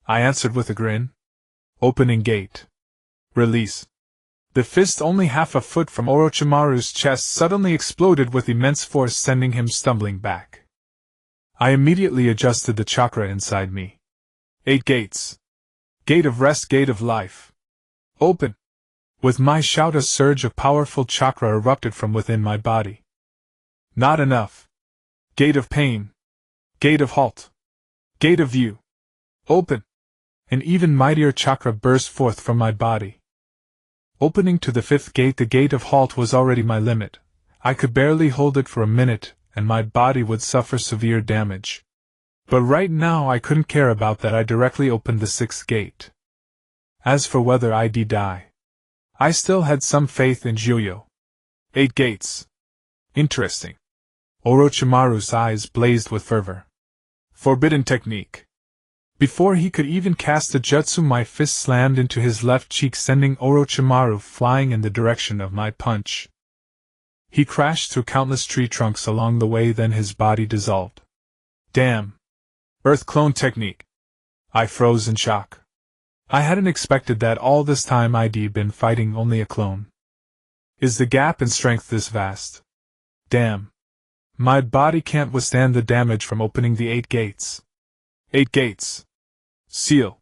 I answered with a grin. Opening gate. Release. The fist, only half a foot from Orochimaru's chest, suddenly exploded with immense force, sending him stumbling back. I immediately adjusted the chakra inside me. 8 gates. Gate of rest, gate of life. Open! With my shout, a surge of powerful chakra erupted from within my body. Not enough. Gate of pain. Gate of halt. Gate of view. Open! An even mightier chakra burst forth from my body. Opening to the 5th gate, the gate of halt, was already my limit. I could barely hold it for a minute, and my body would suffer severe damage. But right now I couldn't care about that. I directly opened the 6th gate. As for whether I'd die, I still had some faith in Gyuyo. 8 gates. Interesting. Orochimaru's eyes blazed with fervor. Forbidden technique. Before he could even cast a jutsu, my fist slammed into his left cheek, sending Orochimaru flying in the direction of my punch. He crashed through countless tree trunks along the way, then his body dissolved. Damn! Earth clone technique. I froze in shock. I hadn't expected that. All this time I'd been fighting only a clone. Is the gap in strength this vast? Damn! My body can't withstand the damage from opening the 8 gates. 8 gates. Seal.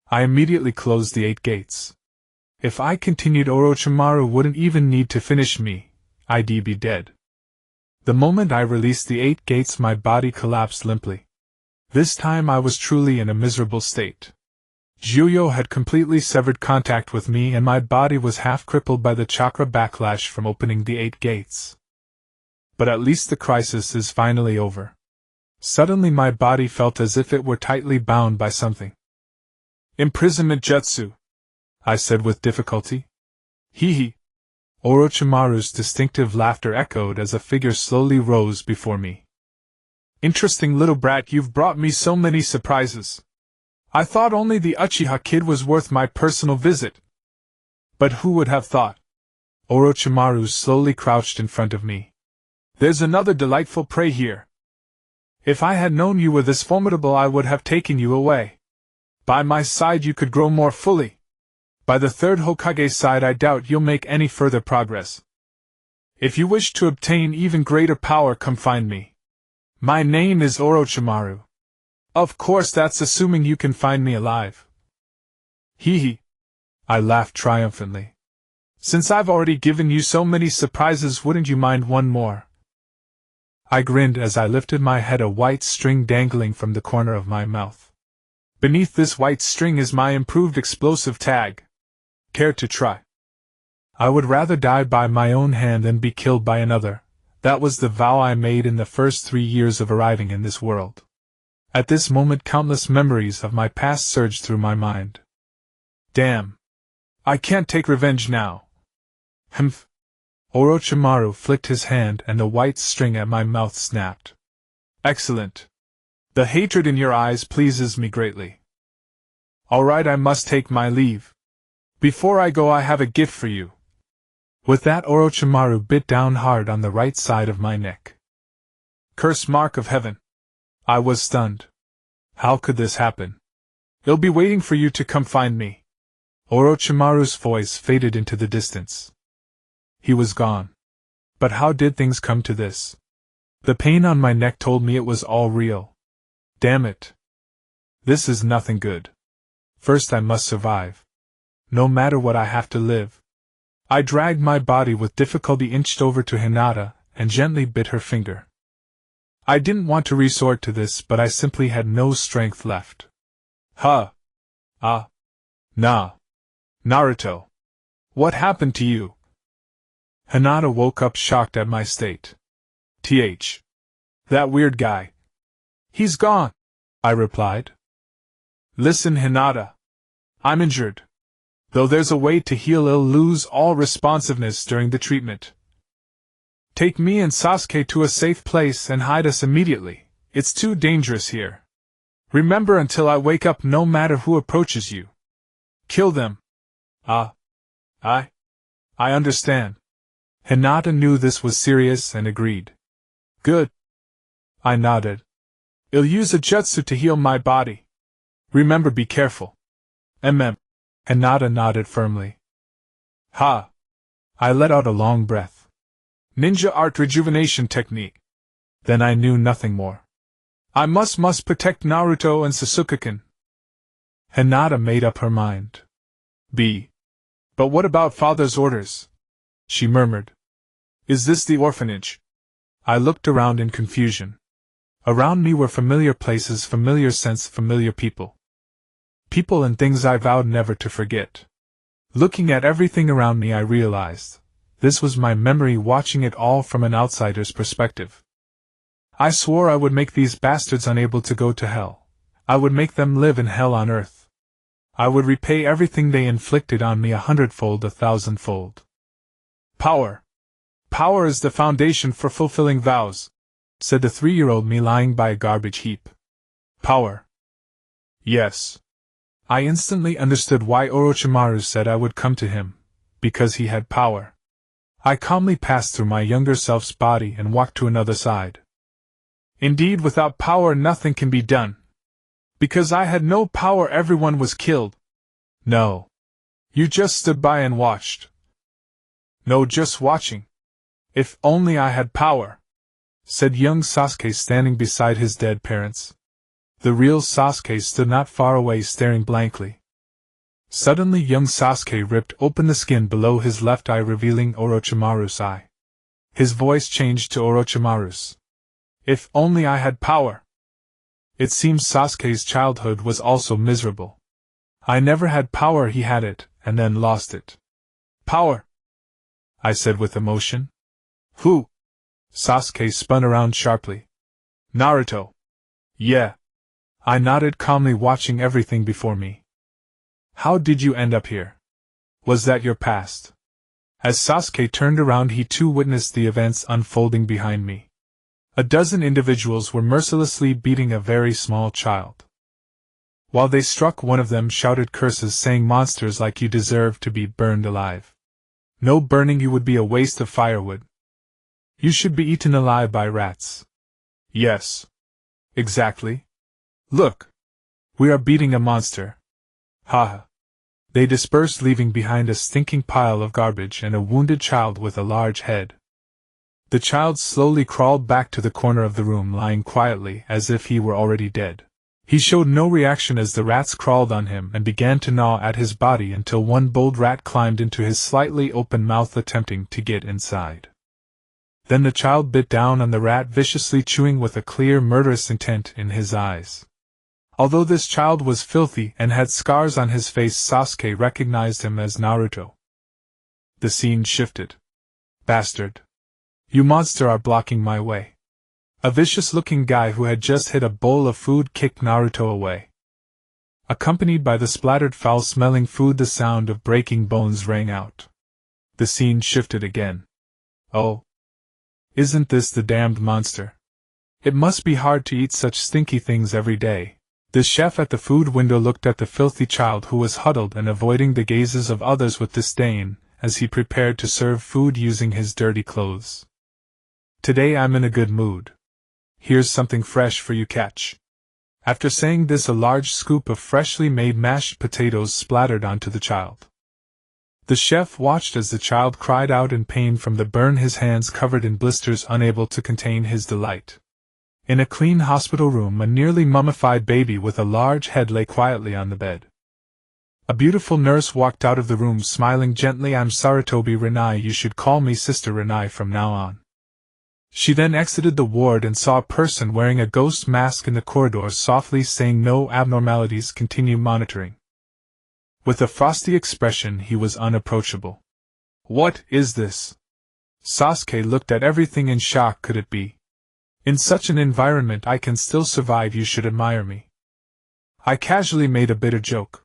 I immediately closed the 8 gates. If I continued, Orochimaru wouldn't even need to finish me. I'd be dead. The moment I released the 8 gates, my body collapsed limply. This time I was truly in a miserable state. Gyuyo had completely severed contact with me, and my body was half crippled by the chakra backlash from opening the 8 gates. But at least the crisis is finally over. Suddenly my body felt as if it were tightly bound by something. Imprisonment jutsu, I said with difficulty. Hee hee. Orochimaru's distinctive laughter echoed as a figure slowly rose before me. Interesting little brat, you've brought me so many surprises. I thought only the Uchiha kid was worth my personal visit. But who would have thought? Orochimaru slowly crouched in front of me. There's another delightful prey here. If I had known you were this formidable, I would have taken you away. By my side you could grow more fully. By the 3rd Hokage's side I doubt you'll make any further progress. If you wish to obtain even greater power, come find me. My name is Orochimaru. Of course, that's assuming you can find me alive. Hee hee. I laughed triumphantly. Since I've already given you so many surprises, wouldn't you mind one more? I grinned as I lifted my head, a white string dangling from the corner of my mouth. Beneath this white string is my improved explosive tag. Care to try? I would rather die by my own hand than be killed by another. That was the vow I made in the first 3 years of arriving in this world. At this moment, countless memories of my past surged through my mind. Damn! I can't take revenge now. Humph! Orochimaru flicked his hand and the white string at my mouth snapped. Excellent. The hatred in your eyes pleases me greatly. All right, I must take my leave. Before I go, I have a gift for you. With that, Orochimaru bit down hard on the right side of my neck. Curse mark of heaven! I was stunned. How could this happen? I'll be waiting for you to come find me. Orochimaru's voice faded into the distance. He was gone. But how did things come to this? The pain on my neck told me it was all real. Damn it. This is nothing good. First I must survive. No matter what, I have to live. I dragged my body with difficulty, inched over to Hinata, and gently bit her finger. I didn't want to resort to this, but I simply had no strength left. Huh. Ah. Nah. Naruto. What happened to you? Hinata woke up shocked at my state. That weird guy. He's gone, I replied. Listen, Hinata. I'm injured. Though there's a way to heal, I'll lose all responsiveness during the treatment. Take me and Sasuke to a safe place and hide us immediately. It's too dangerous here. Remember, until I wake up, no matter who approaches you, kill them. I understand. Hinata knew this was serious and agreed. Good. I nodded. I'll use a jutsu to heal my body. Remember, be careful. Hinata nodded firmly. Ha! I let out a long breath. Ninja art rejuvenation technique. Then I knew nothing more. I must protect Naruto and Sasuke-kun. Hinata made up her mind. But what about father's orders? She murmured. Is this the orphanage? I looked around in confusion. Around me were familiar places, familiar scents, familiar people. People and things I vowed never to forget. Looking at everything around me, I realized this was my memory, watching it all from an outsider's perspective. I swore I would make these bastards unable to go to hell. I would make them live in hell on earth. I would repay everything they inflicted on me 100-fold, 1,000-fold. Power. Power is the foundation for fulfilling vows, said the 3-year-old me lying by a garbage heap. Power. Yes. I instantly understood why Orochimaru said I would come to him, because he had power. I calmly passed through my younger self's body and walked to another side. Indeed, without power nothing can be done. Because I had no power, everyone was killed. No. You just stood by and watched. No, just watching. If only I had power, said young Sasuke standing beside his dead parents. The real Sasuke stood not far away, staring blankly. Suddenly young Sasuke ripped open the skin below his left eye, revealing Orochimaru's eye. His voice changed to Orochimaru's. If only I had power. It seems Sasuke's childhood was also miserable. I never had power, he had it, and then lost it. Power, I said with emotion. Who? Sasuke spun around sharply. Naruto. Yeah. I nodded calmly, watching everything before me. How did you end up here? Was that your past? As Sasuke turned around, he too witnessed the events unfolding behind me. A dozen individuals were mercilessly beating a very small child. While they struck, one of them shouted curses, saying, "Monsters like you deserve to be burned alive. No burning you would be a waste of firewood. You should be eaten alive by rats." Yes. Exactly. Look. We are beating a monster. Ha! They dispersed, leaving behind a stinking pile of garbage and a wounded child with a large head. The child slowly crawled back to the corner of the room, lying quietly as if he were already dead. He showed no reaction as the rats crawled on him and began to gnaw at his body until one bold rat climbed into his slightly open mouth, attempting to get inside. Then the child bit down on the rat, viciously chewing with a clear, murderous intent in his eyes. Although this child was filthy and had scars on his face, Sasuke recognized him as Naruto. The scene shifted. Bastard. You monster are blocking my way. A vicious-looking guy who had just hit a bowl of food kicked Naruto away. Accompanied by the splattered, foul-smelling food, the sound of breaking bones rang out. The scene shifted again. Oh. Isn't this the damned monster? It must be hard to eat such stinky things every day. The chef at the food window looked at the filthy child, who was huddled and avoiding the gazes of others with disdain, as he prepared to serve food using his dirty clothes. Today I'm in a good mood. Here's something fresh for you, catch. After saying this, a large scoop of freshly made mashed potatoes splattered onto the child. The chef watched as the child cried out in pain from the burn, his hands covered in blisters, unable to contain his delight. In a clean hospital room, a nearly mummified baby with a large head lay quietly on the bed. A beautiful nurse walked out of the room, smiling gently. "I'm Saratobi Renai, you should call me Sister Renai from now on." She then exited the ward and saw a person wearing a ghost mask in the corridor, softly saying, "No abnormalities, continue monitoring." With a frosty expression, he was unapproachable. What is this? Sasuke looked at everything in shock. Could it be? In such an environment I can still survive, you should admire me. I casually made a bitter joke.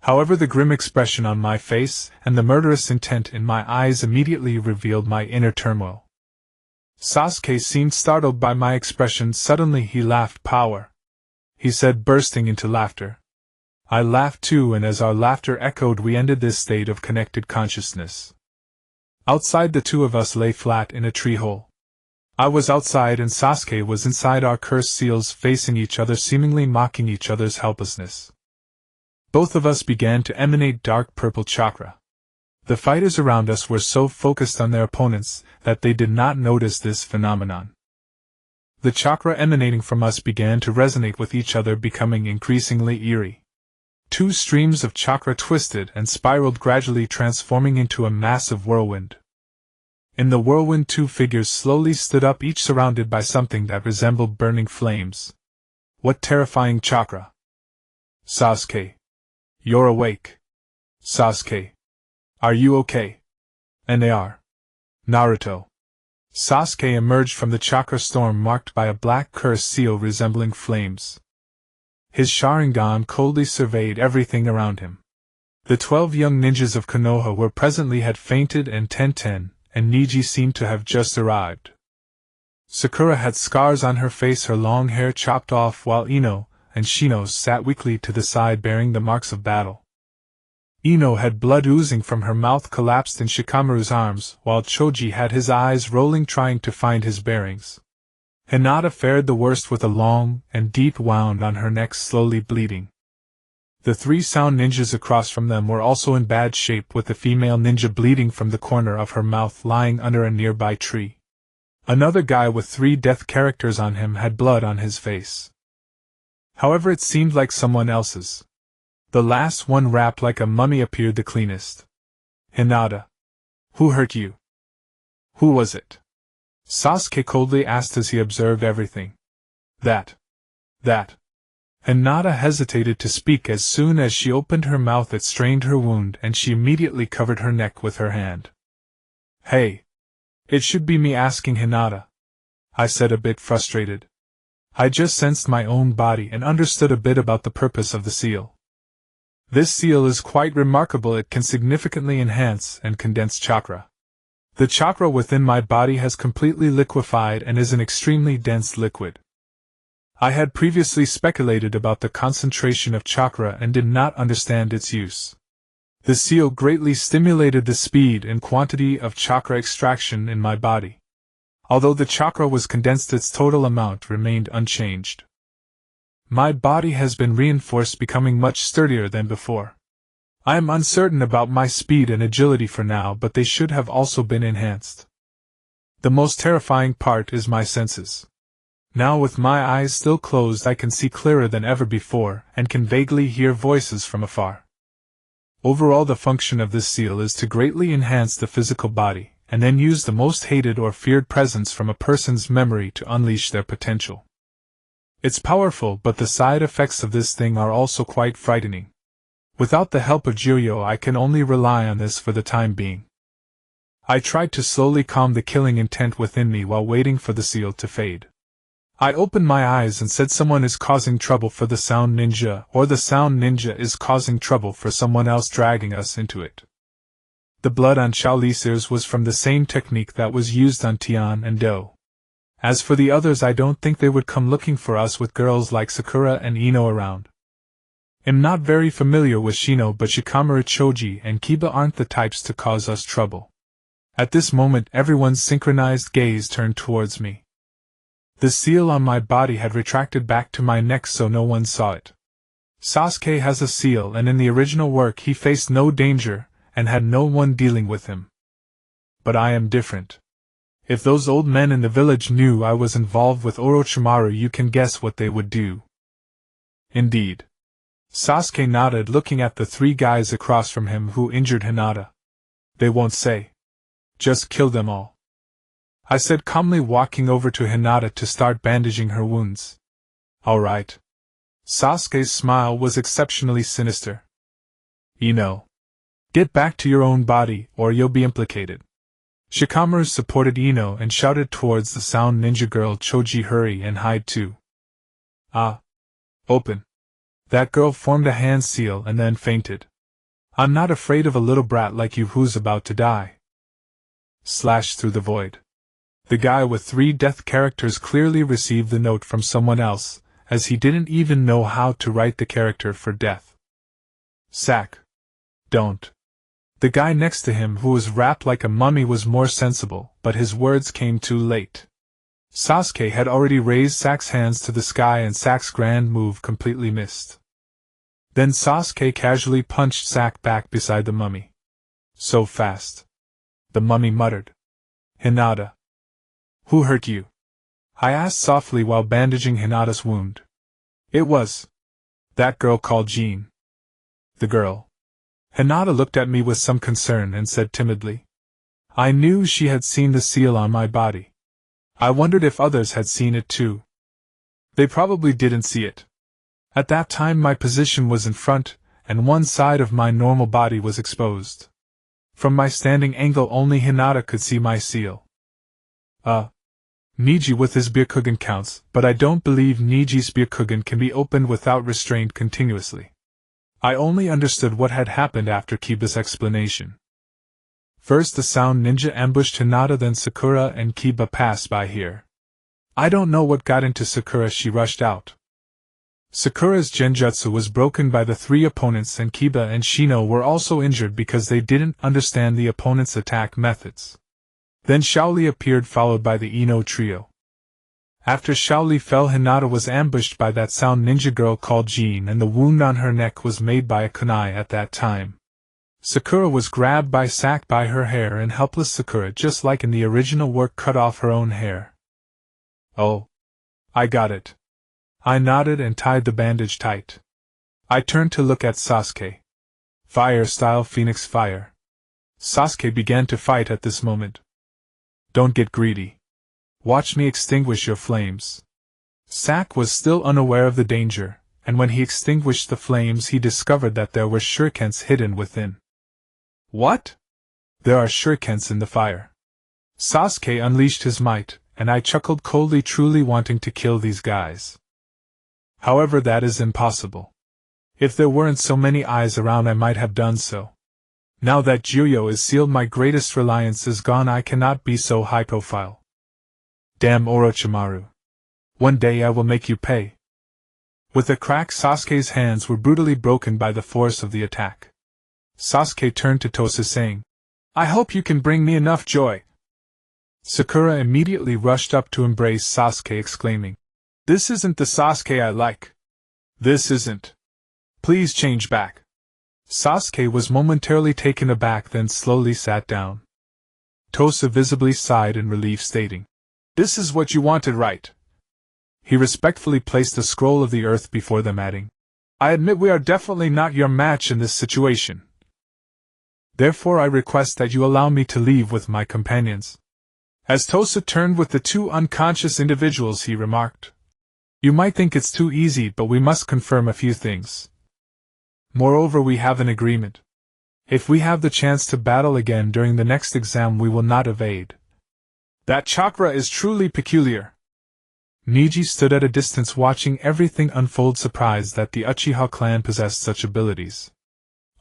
However, the grim expression on my face and the murderous intent in my eyes immediately revealed my inner turmoil. Sasuke seemed startled by my expression. Suddenly he laughed. "Power," he said, bursting into laughter. I laughed too, and as our laughter echoed, we ended this state of connected consciousness. Outside, the two of us lay flat in a tree hole. I was outside and Sasuke was inside, our cursed seals facing each other, seemingly mocking each other's helplessness. Both of us began to emanate dark purple chakra. The fighters around us were so focused on their opponents that they did not notice this phenomenon. The chakra emanating from us began to resonate with each other, becoming increasingly eerie. Two streams of chakra twisted and spiraled, gradually transforming into a massive whirlwind. In the whirlwind, two figures slowly stood up, each surrounded by something that resembled burning flames. What terrifying chakra! Sasuke. You're awake. Sasuke. Are you okay? And they are. Naruto. Sasuke emerged from the chakra storm, marked by a black curse seal resembling flames. His Sharingan coldly surveyed everything around him. The 12 young ninjas of Konoha were presently had fainted, and Tenten and Niji seemed to have just arrived. Sakura had scars on her face, her long hair chopped off, while Ino and Shino sat weakly to the side, bearing the marks of battle. Ino had blood oozing from her mouth, collapsed in Shikamaru's arms, while Choji had his eyes rolling, trying to find his bearings. Hinata fared the worst, with a long and deep wound on her neck, slowly bleeding. The 3 sound ninjas across from them were also in bad shape, with the female ninja bleeding from the corner of her mouth, lying under a nearby tree. Another guy with 3 death characters on him had blood on his face. However, it seemed like someone else's. The last one, wrapped like a mummy, appeared the cleanest. Hinata. Who hurt you? Who was it? Sasuke coldly asked as he observed everything. That. Hinata hesitated to speak. As soon as she opened her mouth, it strained her wound, and she immediately covered her neck with her hand. Hey. It should be me asking, Hinata, I said, a bit frustrated. I just sensed my own body and understood a bit about the purpose of the seal. This seal is quite remarkable. It can significantly enhance and condense chakra. The chakra within my body has completely liquefied and is an extremely dense liquid. I had previously speculated about the concentration of chakra and did not understand its use. The seal greatly stimulated the speed and quantity of chakra extraction in my body. Although the chakra was condensed, its total amount remained unchanged. My body has been reinforced, becoming much sturdier than before. I am uncertain about my speed and agility for now, but they should have also been enhanced. The most terrifying part is my senses. Now, with my eyes still closed, I can see clearer than ever before, and can vaguely hear voices from afar. Overall, the function of this seal is to greatly enhance the physical body, and then use the most hated or feared presence from a person's memory to unleash their potential. It's powerful, but the side effects of this thing are also quite frightening. Without the help of Jiryo, I can only rely on this for the time being. I tried to slowly calm the killing intent within me while waiting for the seal to fade. I opened my eyes and said, someone is causing trouble for the sound ninja, or the sound ninja is causing trouble for someone else, dragging us into it. The blood on Xiaoli's ears was from the same technique that was used on Tian and Do. As for the others, I don't think they would come looking for us with girls like Sakura and Ino around. I'm not very familiar with Shino, but Shikamaru, Choji, and Kiba aren't the types to cause us trouble. At this moment, everyone's synchronized gaze turned towards me. The seal on my body had retracted back to my neck so no one saw it. Sasuke has a seal, and in the original work he faced no danger and had no one dealing with him. But I am different. If those old men in the village knew I was involved with Orochimaru, you can guess what they would do. Indeed. Sasuke nodded, looking at the 3 guys across from him who injured Hinata. They won't say. Just kill them all, I said calmly, walking over to Hinata to start bandaging her wounds. All right. Sasuke's smile was exceptionally sinister. Ino. Get back to your own body, or you'll be implicated. Shikamaru supported Ino and shouted towards the sound ninja girl, Choji, hurry and hide too. Open. That girl formed a hand seal and then fainted. I'm not afraid of a little brat like you who's about to die. Slash through the void. The guy with 3 death characters clearly received the note from someone else, as he didn't even know how to write the character for death. Sack. Don't. The guy next to him, who was wrapped like a mummy, was more sensible, but his words came too late. Sasuke had already raised Sack's hands to the sky, and Sack's grand move completely missed. Then Sasuke casually punched Sack back beside the mummy. So fast. The mummy muttered. Hinata. Who hurt you? I asked softly while bandaging Hinata's wound. It was that girl called Jean. The girl. Hinata looked at me with some concern and said timidly. I knew she had seen the seal on my body. I wondered if others had seen it too. They probably didn't see it. At that time my position was in front, and one side of my normal body was exposed. From my standing angle only Hinata could see my seal. Niji with his Byakugan counts, but I don't believe Niji's Byakugan can be opened without restraint continuously. I only understood what had happened after Kiba's explanation. First the sound ninja ambushed Hinata, then Sakura and Kiba passed by here. I don't know what got into Sakura, she rushed out. Sakura's genjutsu was broken by the three opponents and Kiba and Shino were also injured because they didn't understand the opponent's attack methods. Then Shaoli appeared followed by the Ino trio. After Shaoli fell, Hinata was ambushed by that sound ninja girl called Jean and the wound on her neck was made by a kunai at that time. Sakura was grabbed by Sak by her hair and helpless Sakura just like in the original work cut off her own hair. Oh. I got it. I nodded and tied the bandage tight. I turned to look at Sasuke. Fire style Phoenix fire. Sasuke began to fight at this moment. Don't get greedy. Watch me extinguish your flames. Sak was still unaware of the danger, and when he extinguished the flames he discovered that there were shurikens hidden within. What? There are shurikens in the fire. Sasuke unleashed his might, and I chuckled coldly, truly wanting to kill these guys. However, that is impossible. If there weren't so many eyes around I might have done so. Now that Juyo is sealed, my greatest reliance is gone. I cannot be so high profile. Damn Orochimaru. One day I will make you pay. With a crack, Sasuke's hands were brutally broken by the force of the attack. Sasuke turned to Tosa saying, I hope you can bring me enough joy. Sakura immediately rushed up to embrace Sasuke, exclaiming, This isn't the Sasuke I like. This isn't. Please change back. Sasuke was momentarily taken aback, then slowly sat down. Tosa visibly sighed in relief, stating, This is what you wanted, right? He respectfully placed the scroll of the earth before them, adding, I admit we are definitely not your match in this situation. Therefore I request that you allow me to leave with my companions. As Tosa turned with the two unconscious individuals, he remarked, You might think it's too easy, but we must confirm a few things. Moreover, we have an agreement. If we have the chance to battle again during the next exam, we will not evade. That chakra is truly peculiar. Niji stood at a distance watching everything unfold, surprised that the Uchiha clan possessed such abilities.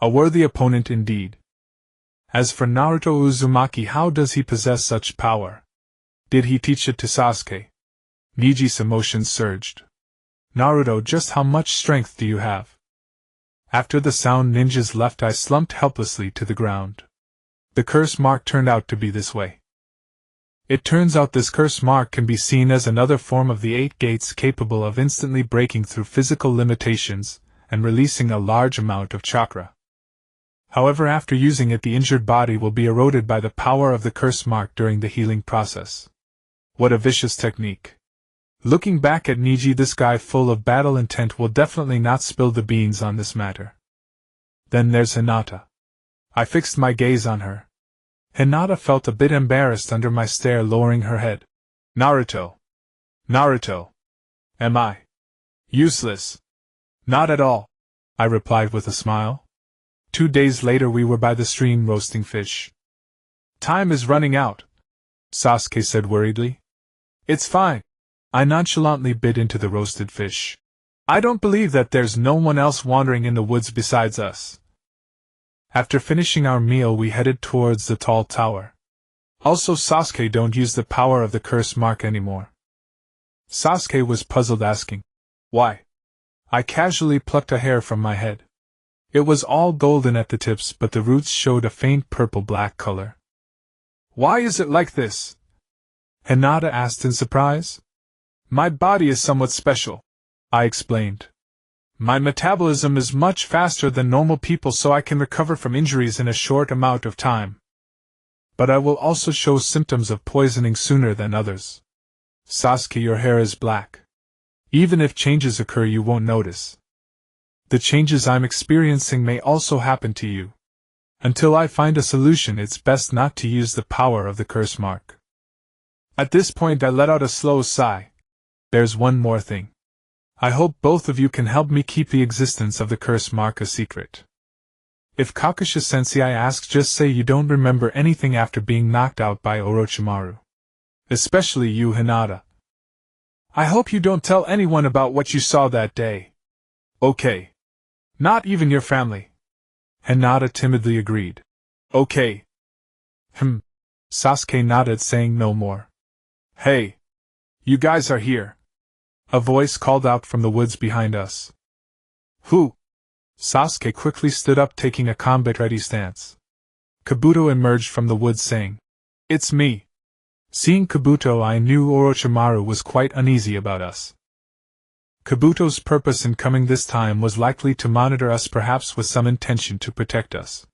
A worthy opponent indeed. As for Naruto Uzumaki, how does he possess such power? Did he teach it to Sasuke? Niji's emotions surged. Naruto, just how much strength do you have? After the sound ninjas left, I slumped helplessly to the ground. The curse mark turned out to be this way. It turns out this curse mark can be seen as another form of the 8 gates capable of instantly breaking through physical limitations and releasing a large amount of chakra. However, after using it, the injured body will be eroded by the power of the curse mark during the healing process. What a vicious technique. Looking back at Niji, this guy full of battle intent will definitely not spill the beans on this matter. Then there's Hinata. I fixed my gaze on her. Hinata felt a bit embarrassed under my stare, lowering her head. Naruto. Naruto. Am I useless? Not at all, I replied with a smile. 2 days later we were by the stream roasting fish. Time is running out, Sasuke said worriedly. It's fine. I nonchalantly bit into the roasted fish. I don't believe that there's no one else wandering in the woods besides us. After finishing our meal we headed towards the tall tower. Also, Sasuke, don't use the power of the curse mark anymore. Sasuke was puzzled, asking, Why? I casually plucked a hair from my head. It was all golden at the tips, but the roots showed a faint purple-black color. Why is it like this? Hinata asked in surprise. My body is somewhat special, I explained. My metabolism is much faster than normal people, so I can recover from injuries in a short amount of time. But I will also show symptoms of poisoning sooner than others. Sasuke, your hair is black. Even if changes occur, you won't notice. The changes I'm experiencing may also happen to you. Until I find a solution, it's best not to use the power of the curse mark. At this point I let out a slow sigh. There's one more thing. I hope both of you can help me keep the existence of the curse mark a secret. If Kakashi-sensei asks, just say you don't remember anything after being knocked out by Orochimaru. Especially you, Hinata. I hope you don't tell anyone about what you saw that day. Okay. Not even your family. Hinata timidly agreed. Okay. Sasuke nodded, saying no more. Hey! You guys are here. A voice called out from the woods behind us. Who? Sasuke quickly stood up, taking a combat-ready stance. Kabuto emerged from the woods, saying, It's me. Seeing Kabuto, I knew Orochimaru was quite uneasy about us. Kabuto's purpose in coming this time was likely to monitor us, perhaps with some intention to protect us.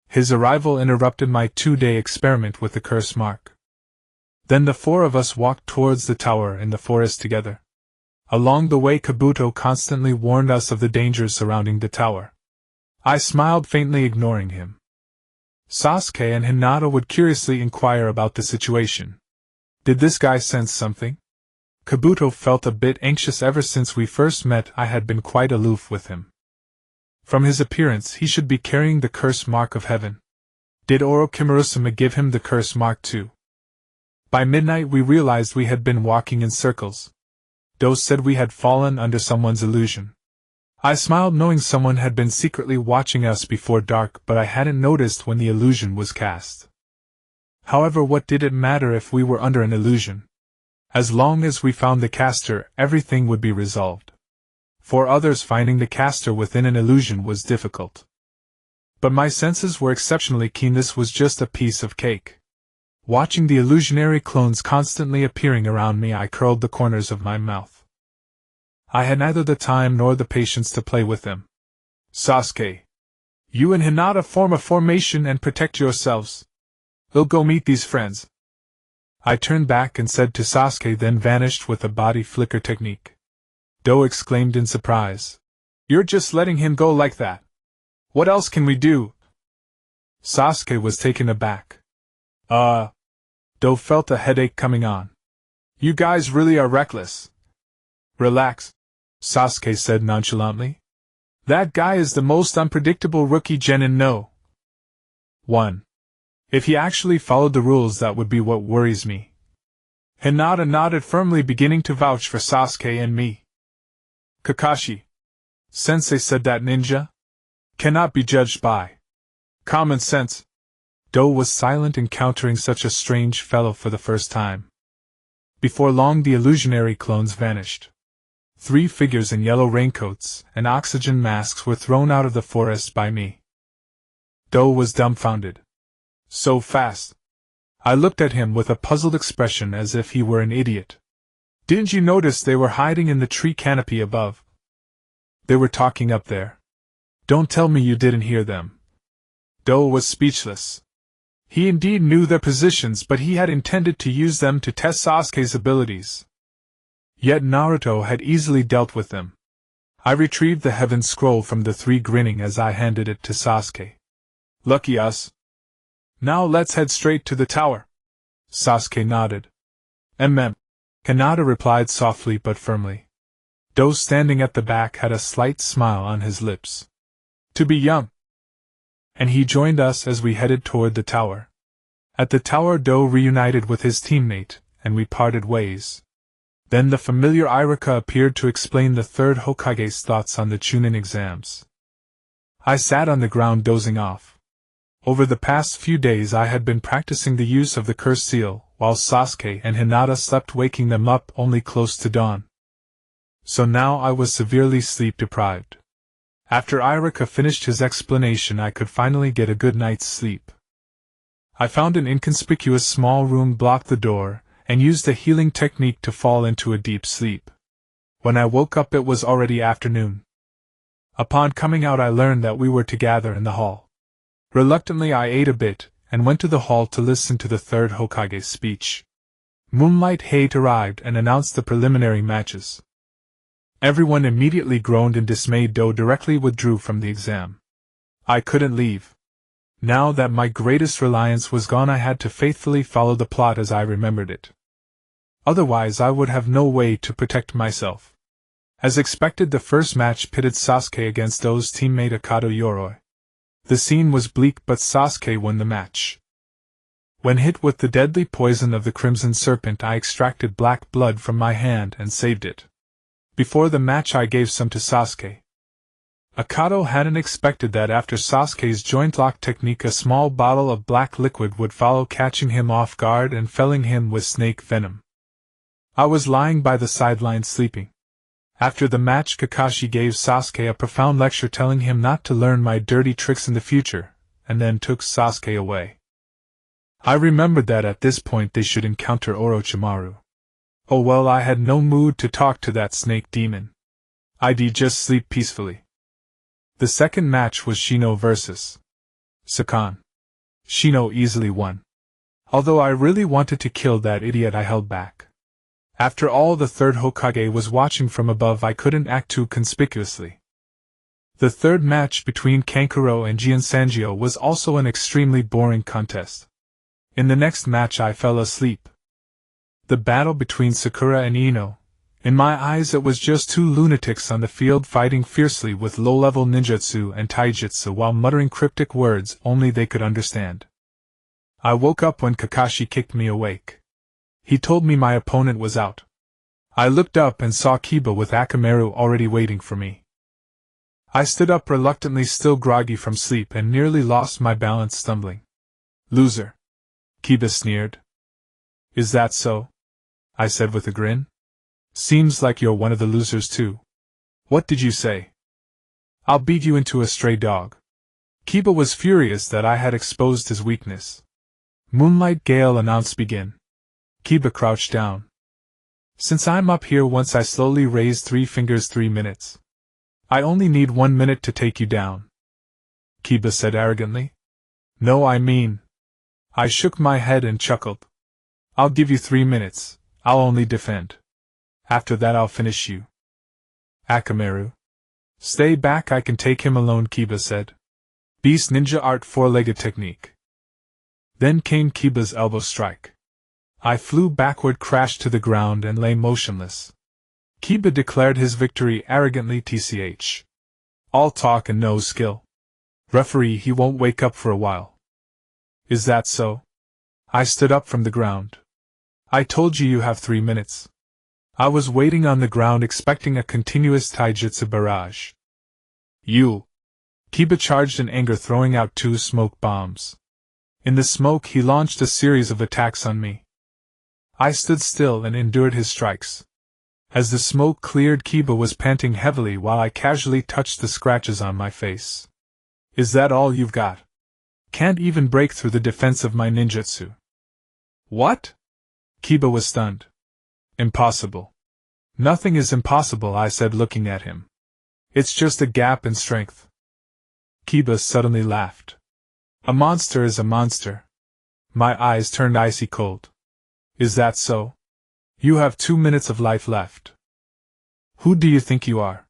His arrival interrupted my 2-day experiment with the curse mark. Then the four of us walked towards the tower in the forest together. Along the way, Kabuto constantly warned us of the dangers surrounding the tower. I smiled faintly, ignoring him. Sasuke and Hinata would curiously inquire about the situation. Did this guy sense something? Kabuto felt a bit anxious. Ever since we first met, I had been quite aloof with him. From his appearance, he should be carrying the curse mark of heaven. Did Orochimaru give him the curse mark too? By midnight we realized we had been walking in circles. Do said we had fallen under someone's illusion. I smiled, knowing someone had been secretly watching us before dark, but I hadn't noticed when the illusion was cast. However, what did it matter if we were under an illusion? As long as we found the caster, everything would be resolved. For others, finding the caster within an illusion was difficult. But my senses were exceptionally keen. This was just a piece of cake. Watching the illusionary clones constantly appearing around me, I curled the corners of my mouth. I had neither the time nor the patience to play with them. Sasuke, you and Hinata form a formation and protect yourselves. We'll go meet these friends. I turned back and said to Sasuke, then vanished with a body flicker technique. Do exclaimed in surprise. You're just letting him go like that? What else can we do? Sasuke was taken aback. Do felt a headache coming on. You guys really are reckless. Relax, Sasuke said nonchalantly. That guy is the most unpredictable rookie genin no. 1. If he actually followed the rules, that would be what worries me. Hinata nodded firmly, beginning to vouch for Sasuke and me. Kakashi Sensei said that ninja cannot be judged by common sense. Do was silent, encountering such a strange fellow for the first time. Before long the illusionary clones vanished. 3 figures in yellow raincoats and oxygen masks were thrown out of the forest by me. Do was dumbfounded. So fast. I looked at him with a puzzled expression, as if he were an idiot. Didn't you notice they were hiding in the tree canopy above? They were talking up there. Don't tell me you didn't hear them. Do was speechless. He indeed knew their positions, but he had intended to use them to test Sasuke's abilities. Yet Naruto had easily dealt with them. I retrieved the heaven scroll from the 3, grinning as I handed it to Sasuke. Lucky us. Now let's head straight to the tower. Sasuke nodded. Hinata replied softly but firmly. Do, standing at the back, had a slight smile on his lips. To be young. And he joined us as we headed toward the tower. At the tower, Do reunited with his teammate, and we parted ways. Then the familiar Iruka appeared to explain the 3rd Hokage's thoughts on the Chunin exams. I sat on the ground dozing off. Over the past few days I had been practicing the use of the curse seal, while Sasuke and Hinata slept, waking them up only close to dawn. So now I was severely sleep-deprived. After Iruka finished his explanation, I could finally get a good night's sleep. I found an inconspicuous small room, blocked the door, and used a healing technique to fall into a deep sleep. When I woke up it was already afternoon. Upon coming out I learned that we were to gather in the hall. Reluctantly I ate a bit, and went to the hall to listen to the third Hokage's speech. Moonlight Hate arrived and announced the preliminary matches. Everyone immediately groaned in dismay. Do directly withdrew from the exam. I couldn't leave. Now that my greatest reliance was gone I had to faithfully follow the plot as I remembered it. Otherwise I would have no way to protect myself. As expected, the first match pitted Sasuke against Do's teammate Akato Yoroi. The scene was bleak, but Sasuke won the match. When hit with the deadly poison of the Crimson Serpent, I extracted black blood from my hand and saved it. Before the match I gave some to Sasuke. Akato hadn't expected that after Sasuke's joint lock technique a small bottle of black liquid would follow, catching him off guard and felling him with snake venom. I was lying by the sideline sleeping. After the match, Kakashi gave Sasuke a profound lecture telling him not to learn my dirty tricks in the future, and then took Sasuke away. I remembered that at this point they should encounter Orochimaru. Oh well, I had no mood to talk to that snake demon. I'd just sleep peacefully. The second match was Shino vs. Sakan. Shino easily won. Although I really wanted to kill that idiot, I held back. After all, the third Hokage was watching from above. I couldn't act too conspicuously. The third match between Kankuro and Jian Sanjio was also an extremely boring contest. In the next match I fell asleep. The battle between Sakura and Ino. In my eyes it was just two lunatics on the field fighting fiercely with low-level ninjutsu and taijutsu while muttering cryptic words only they could understand. I woke up when Kakashi kicked me awake. He told me my opponent was out. I looked up and saw Kiba with Akamaru already waiting for me. I stood up reluctantly, still groggy from sleep, and nearly lost my balance, stumbling. "Loser," Kiba sneered. "Is that so?" I said with a grin. "Seems like you're one of the losers too. What did you say?" "I'll beat you into a stray dog." Kiba was furious that I had exposed his weakness. Moonlight Gale announced begin. Kiba crouched down. "Since I'm up here once," I slowly raised 3 fingers. 3 minutes. "I only need 1 minute to take you down," Kiba said arrogantly. "No, I mean..." I shook my head and chuckled. "I'll give you 3 minutes, I'll only defend. After that I'll finish you." "Akamaru, stay back, I can take him alone," Kiba said. "Beast Ninja Art 4-legged technique." Then came Kiba's elbow strike. I flew backward, crashed to the ground, and lay motionless. Kiba declared his victory arrogantly. "Tch. All talk and no skill. Referee, he won't wake up for a while." "Is that so?" I stood up from the ground. "I told you have 3 minutes." I was waiting on the ground expecting a continuous taijutsu barrage. "You!" Kiba charged in anger, throwing out 2 smoke bombs. In the smoke he launched a series of attacks on me. I stood still and endured his strikes. As the smoke cleared, Kiba was panting heavily while I casually touched the scratches on my face. "Is that all you've got? Can't even break through the defense of my ninjutsu." "What?" Kiba was stunned. "Impossible." "Nothing is impossible," I said, looking at him. "It's just a gap in strength." Kiba suddenly laughed. "A monster is a monster." My eyes turned icy cold. "Is that so? You have 2 minutes of life left." "Who do you think you are?"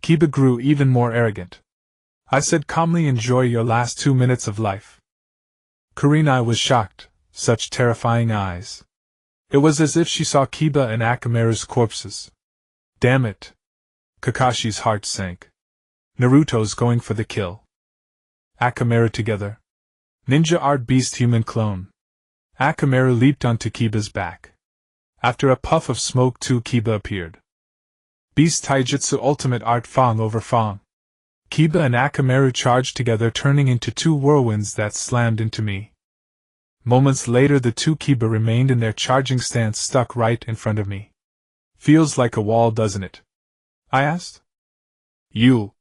Kiba grew even more arrogant. I said calmly, "Enjoy your last 2 minutes of life." Kurenai was shocked. Such terrifying eyes. It was as if she saw Kiba and Akamaru's corpses. Damn it. Kakashi's heart sank. Naruto's going for the kill. Akamaru together. Ninja art beast human clone. Akamaru leaped onto Kiba's back. After a puff of smoke, Kiba appeared. Beast taijutsu ultimate art Fang over Fang. Kiba and Akamaru charged together, turning into 2 whirlwinds that slammed into me. Moments later, the 2 Kiba remained in their charging stance, stuck right in front of me. "Feels like a wall, doesn't it?" I asked. "You."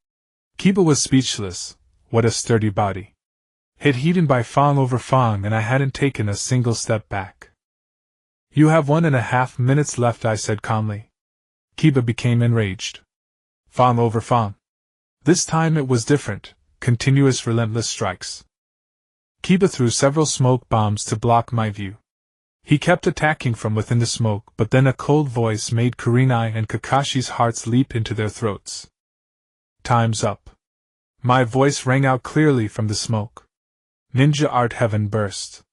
Kiba was speechless. What a sturdy body. Hit Heaton by Fang over Fang, and I hadn't taken a single step back. "You have 1.5 minutes left," I said calmly. Kiba became enraged. "Fang over Fang. This time it was different, continuous relentless strikes. Kiba threw several smoke bombs to block my view. He kept attacking from within the smoke, but then a cold voice made Kurenai and Kakashi's hearts leap into their throats. Time's up. My voice rang out clearly from the smoke. Ninja art heaven burst.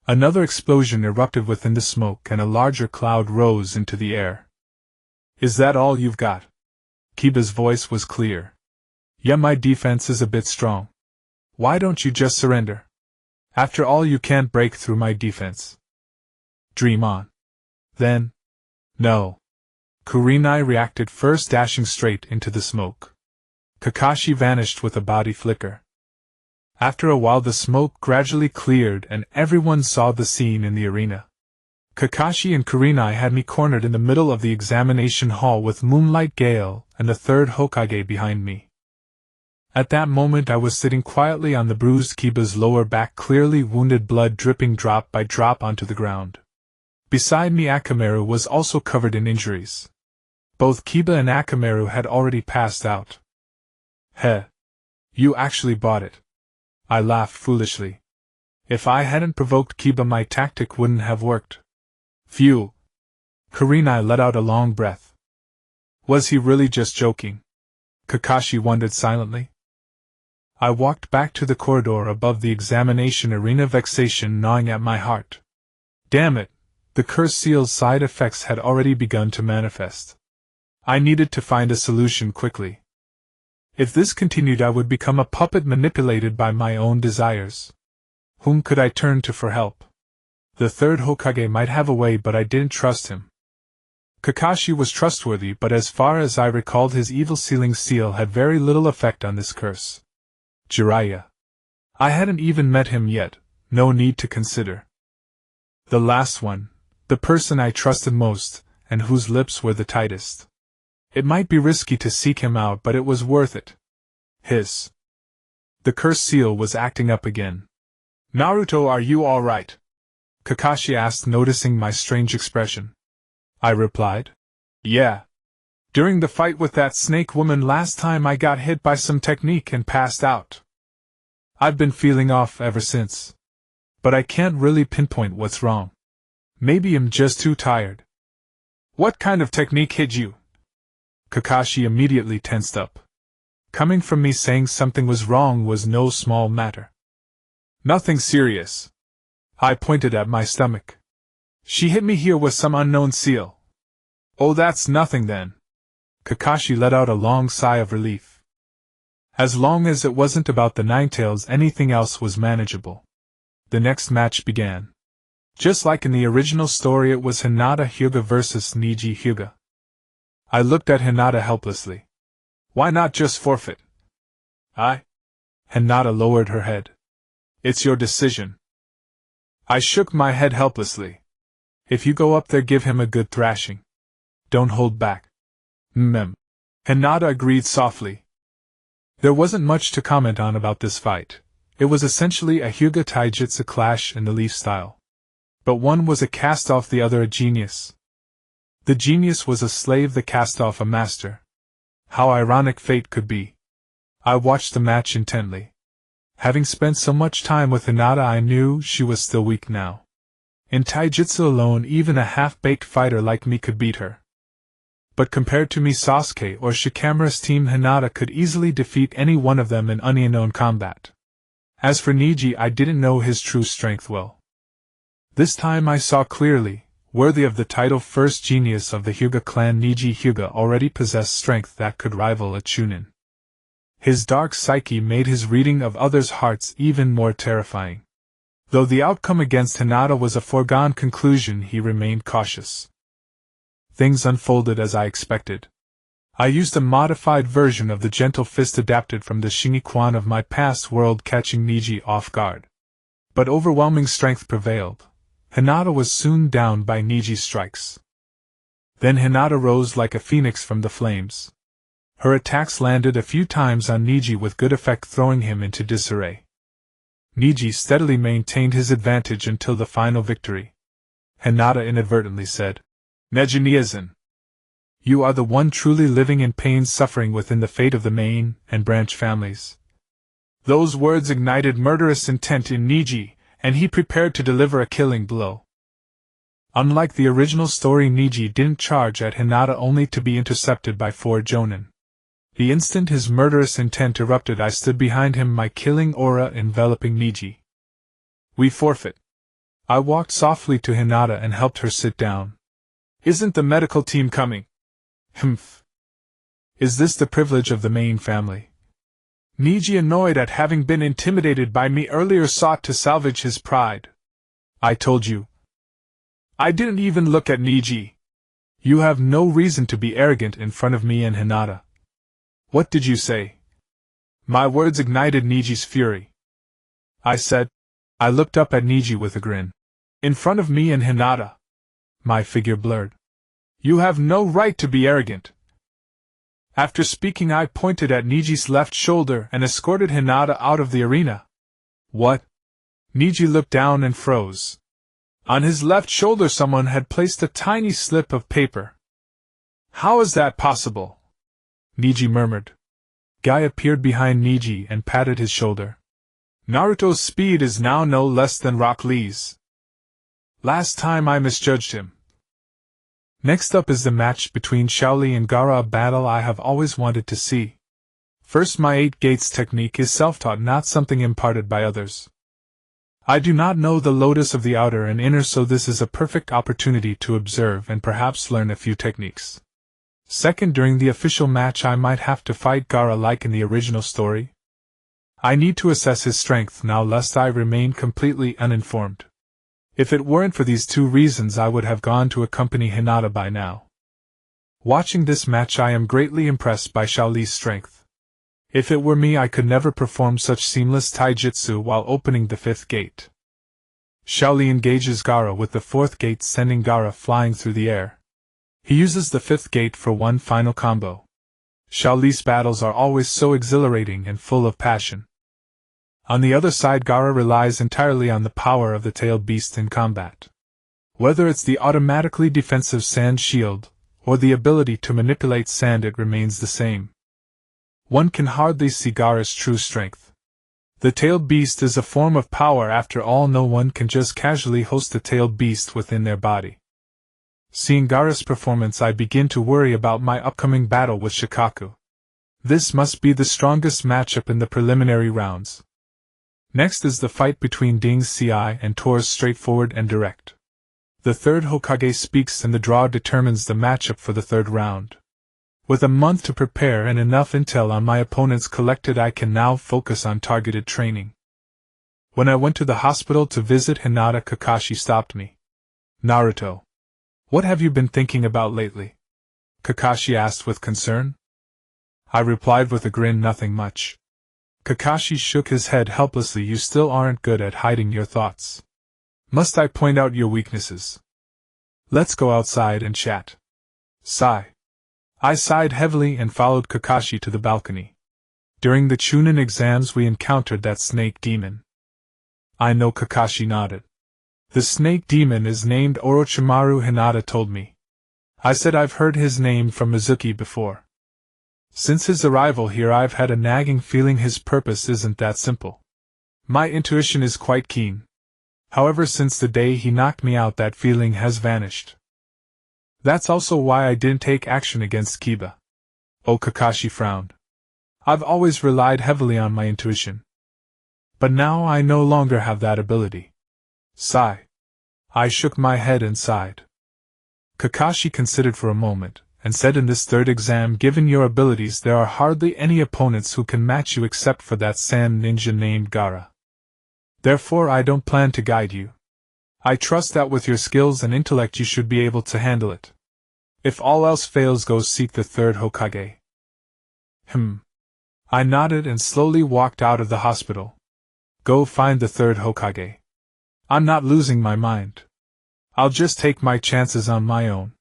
Another explosion erupted within the smoke and a larger cloud rose into the air. Is that all you've got? Kiba's voice was clear. Yeah, my defense is a bit strong. Why don't you just surrender? After all, you can't break through my defense. Dream on. Then. No. Kurenai reacted first, dashing straight into the smoke. Kakashi vanished with a body flicker. After a while the smoke gradually cleared and everyone saw the scene in the arena. Kakashi and Kurenai had me cornered in the middle of the examination hall with Moonlight Gale and the third Hokage behind me. At that moment I was sitting quietly on the bruised Kiba's lower back, clearly wounded, blood dripping drop by drop onto the ground. Beside me Akamaru was also covered in injuries. Both Kiba and Akamaru had already passed out. Heh. You actually bought it. I laughed foolishly. If I hadn't provoked Kiba, my tactic wouldn't have worked. Phew. Kurenai let out a long breath. Was he really just joking? Kakashi wondered silently. I walked back to the corridor above the examination arena, vexation gnawing at my heart. Damn it, the curse seal's side effects had already begun to manifest. I needed to find a solution quickly. If this continued, I would become a puppet manipulated by my own desires. Whom could I turn to for help? The third Hokage might have a way, but I didn't trust him. Kakashi was trustworthy, but as far as I recalled, his evil sealing seal had very little effect on this curse. Jiraiya. I hadn't even met him yet, no need to consider. The last one, the person I trusted most, and whose lips were the tightest. It might be risky to seek him out, but it was worth it. Hiss. The curse seal was acting up again. Naruto, are you all right? Kakashi asked, noticing my strange expression. I replied. Yeah. During the fight with that snake woman last time, I got hit by some technique and passed out. I've been feeling off ever since. But I can't really pinpoint what's wrong. Maybe I'm just too tired. What kind of technique hit you? Kakashi immediately tensed up. Coming from me, saying something was wrong was no small matter. Nothing serious. I pointed at my stomach. She hit me here with some unknown seal. Oh, that's nothing then. Kakashi let out a long sigh of relief. As long as it wasn't about the Ninetales, anything else was manageable. The next match began. Just like in the original story, it was Hinata Hyuga versus Neji Hyuga. I looked at Hinata helplessly. Why not just forfeit? Hinata lowered her head. It's your decision. I shook my head helplessly. If you go up there, give him a good thrashing. Don't hold back. Hinata agreed softly. There wasn't much to comment on about this fight. It was essentially a Hyuga Taijutsu clash in the Leaf style. But one was a cast-off, the other a genius. The genius was a slave, the cast-off a master. How ironic fate could be. I watched the match intently. Having spent so much time with Hinata, I knew she was still weak now. In Taijutsu alone, even a half-baked fighter like me could beat her. But compared to me, Sasuke or Shikamaru's team, Hinata could easily defeat any one of them in unknown combat. As for Neji, I didn't know his true strength well. This time I saw clearly, worthy of the title first genius of the Hyuga clan, Neji Hyuga already possessed strength that could rival a Chunin. His dark psyche made his reading of others' hearts even more terrifying. Though the outcome against Hinata was a foregone conclusion, he remained cautious. Things unfolded as I expected. I used a modified version of the gentle fist adapted from the Shinigami of my past world, catching Neji off guard. But overwhelming strength prevailed. Hinata was soon down by Neji's strikes. Then Hinata rose like a phoenix from the flames. Her attacks landed a few times on Neji with good effect, throwing him into disarray. Neji steadily maintained his advantage until the final victory. Hinata inadvertently said, "Nejiniazan." You are the one truly living in pain suffering within the fate of the main and branch families. Those words ignited murderous intent in Niji, and he prepared to deliver a killing blow. Unlike the original story, Niji didn't charge at Hinata only to be intercepted by 4 jonin. The instant his murderous intent erupted, I stood behind him, my killing aura enveloping Niji. We forfeit. I walked softly to Hinata and helped her sit down. Isn't the medical team coming? Humph. Is this the privilege of the main family? Niji, annoyed at having been intimidated by me earlier, sought to salvage his pride. I told you. I didn't even look at Niji. You have no reason to be arrogant in front of me and Hinata. What did you say? My words ignited Niji's fury. I said. I looked up at Niji with a grin. In front of me and Hinata. My figure blurred. You have no right to be arrogant. After speaking, I pointed at Niji's left shoulder and escorted Hinata out of the arena. What? Niji looked down and froze. On his left shoulder someone had placed a tiny slip of paper. How is that possible? Niji murmured. Guy appeared behind Niji and patted his shoulder. Naruto's speed is now no less than Rock Lee's. Last time I misjudged him. Next up is the match between Shaoli and Gaara, a battle I have always wanted to see. First, my 8 gates technique is self-taught, not something imparted by others. I do not know the lotus of the outer and inner, so this is a perfect opportunity to observe and perhaps learn a few techniques. Second, during the official match I might have to fight Gaara like in the original story. I need to assess his strength now lest I remain completely uninformed. If it weren't for these 2 reasons I would have gone to accompany Hinata by now. Watching this match I am greatly impressed by Shaoli's strength. If it were me I could never perform such seamless taijutsu while opening the 5th gate. Shaoli engages Gaara with the 4th gate, sending Gaara flying through the air. He uses the 5th gate for one final combo. Shaoli's battles are always so exhilarating and full of passion. On the other side, Gaara relies entirely on the power of the tailed beast in combat. Whether it's the automatically defensive sand shield, or the ability to manipulate sand, it remains the same. One can hardly see Gaara's true strength. The tailed beast is a form of power after all. No one can just casually host a tailed beast within their body. Seeing Gaara's performance, I begin to worry about my upcoming battle with Shikaku. This must be the strongest matchup in the preliminary rounds. Next is the fight between Ding Ci and Tor's, straightforward and direct. The 3rd Hokage speaks and the draw determines the matchup for the 3rd round. With a month to prepare and enough intel on my opponents collected, I can now focus on targeted training. When I went to the hospital to visit Hinata, Kakashi stopped me. Naruto. What have you been thinking about lately? Kakashi asked with concern. I replied with a grin, nothing much. Kakashi shook his head helplessly. You still aren't good at hiding your thoughts. Must I point out your weaknesses? Let's go outside and chat. Sigh. I sighed heavily and followed Kakashi to the balcony. During the Chunin exams we encountered that snake demon. I know, Kakashi nodded. The snake demon is named Orochimaru, Hinata told me. I said I've heard his name from Mizuki before. Since his arrival here I've had a nagging feeling his purpose isn't that simple. My intuition is quite keen. However, since the day he knocked me out, that feeling has vanished. That's also why I didn't take action against Kiba. Oh, Kakashi frowned. I've always relied heavily on my intuition. But now I no longer have that ability. Sigh. I shook my head and sighed. Kakashi considered for a moment, and said, in this 3rd exam, given your abilities, there are hardly any opponents who can match you except for that sand ninja named Gaara. Therefore I don't plan to guide you. I trust that with your skills and intellect you should be able to handle it. If all else fails, go seek the 3rd Hokage. I nodded and slowly walked out of the hospital. Go find the 3rd Hokage. I'm not losing my mind. I'll just take my chances on my own.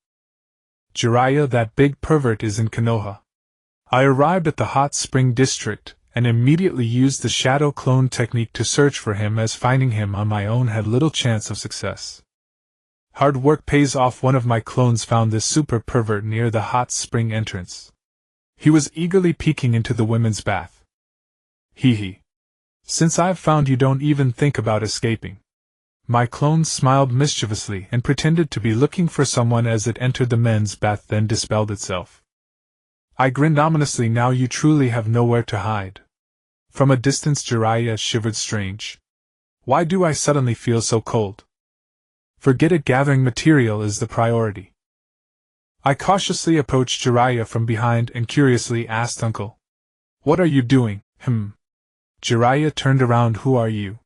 Jiraiya, that big pervert, is in Konoha. I arrived at the hot spring district, and immediately used the shadow clone technique to search for him, as finding him on my own had little chance of success. Hard work pays off. One of my clones found this super pervert near the hot spring entrance. He was eagerly peeking into the women's bath. Hee hee. Since I've found you don't even think about escaping. My clone smiled mischievously and pretended to be looking for someone as it entered the men's bath, then dispelled itself. I grinned ominously. Now you truly have nowhere to hide. From a distance Jiraiya shivered. Strange. Why do I suddenly feel so cold? Forget it, gathering material is the priority. I cautiously approached Jiraiya from behind and curiously asked, Uncle, what are you doing? Jiraiya turned around. Who are you?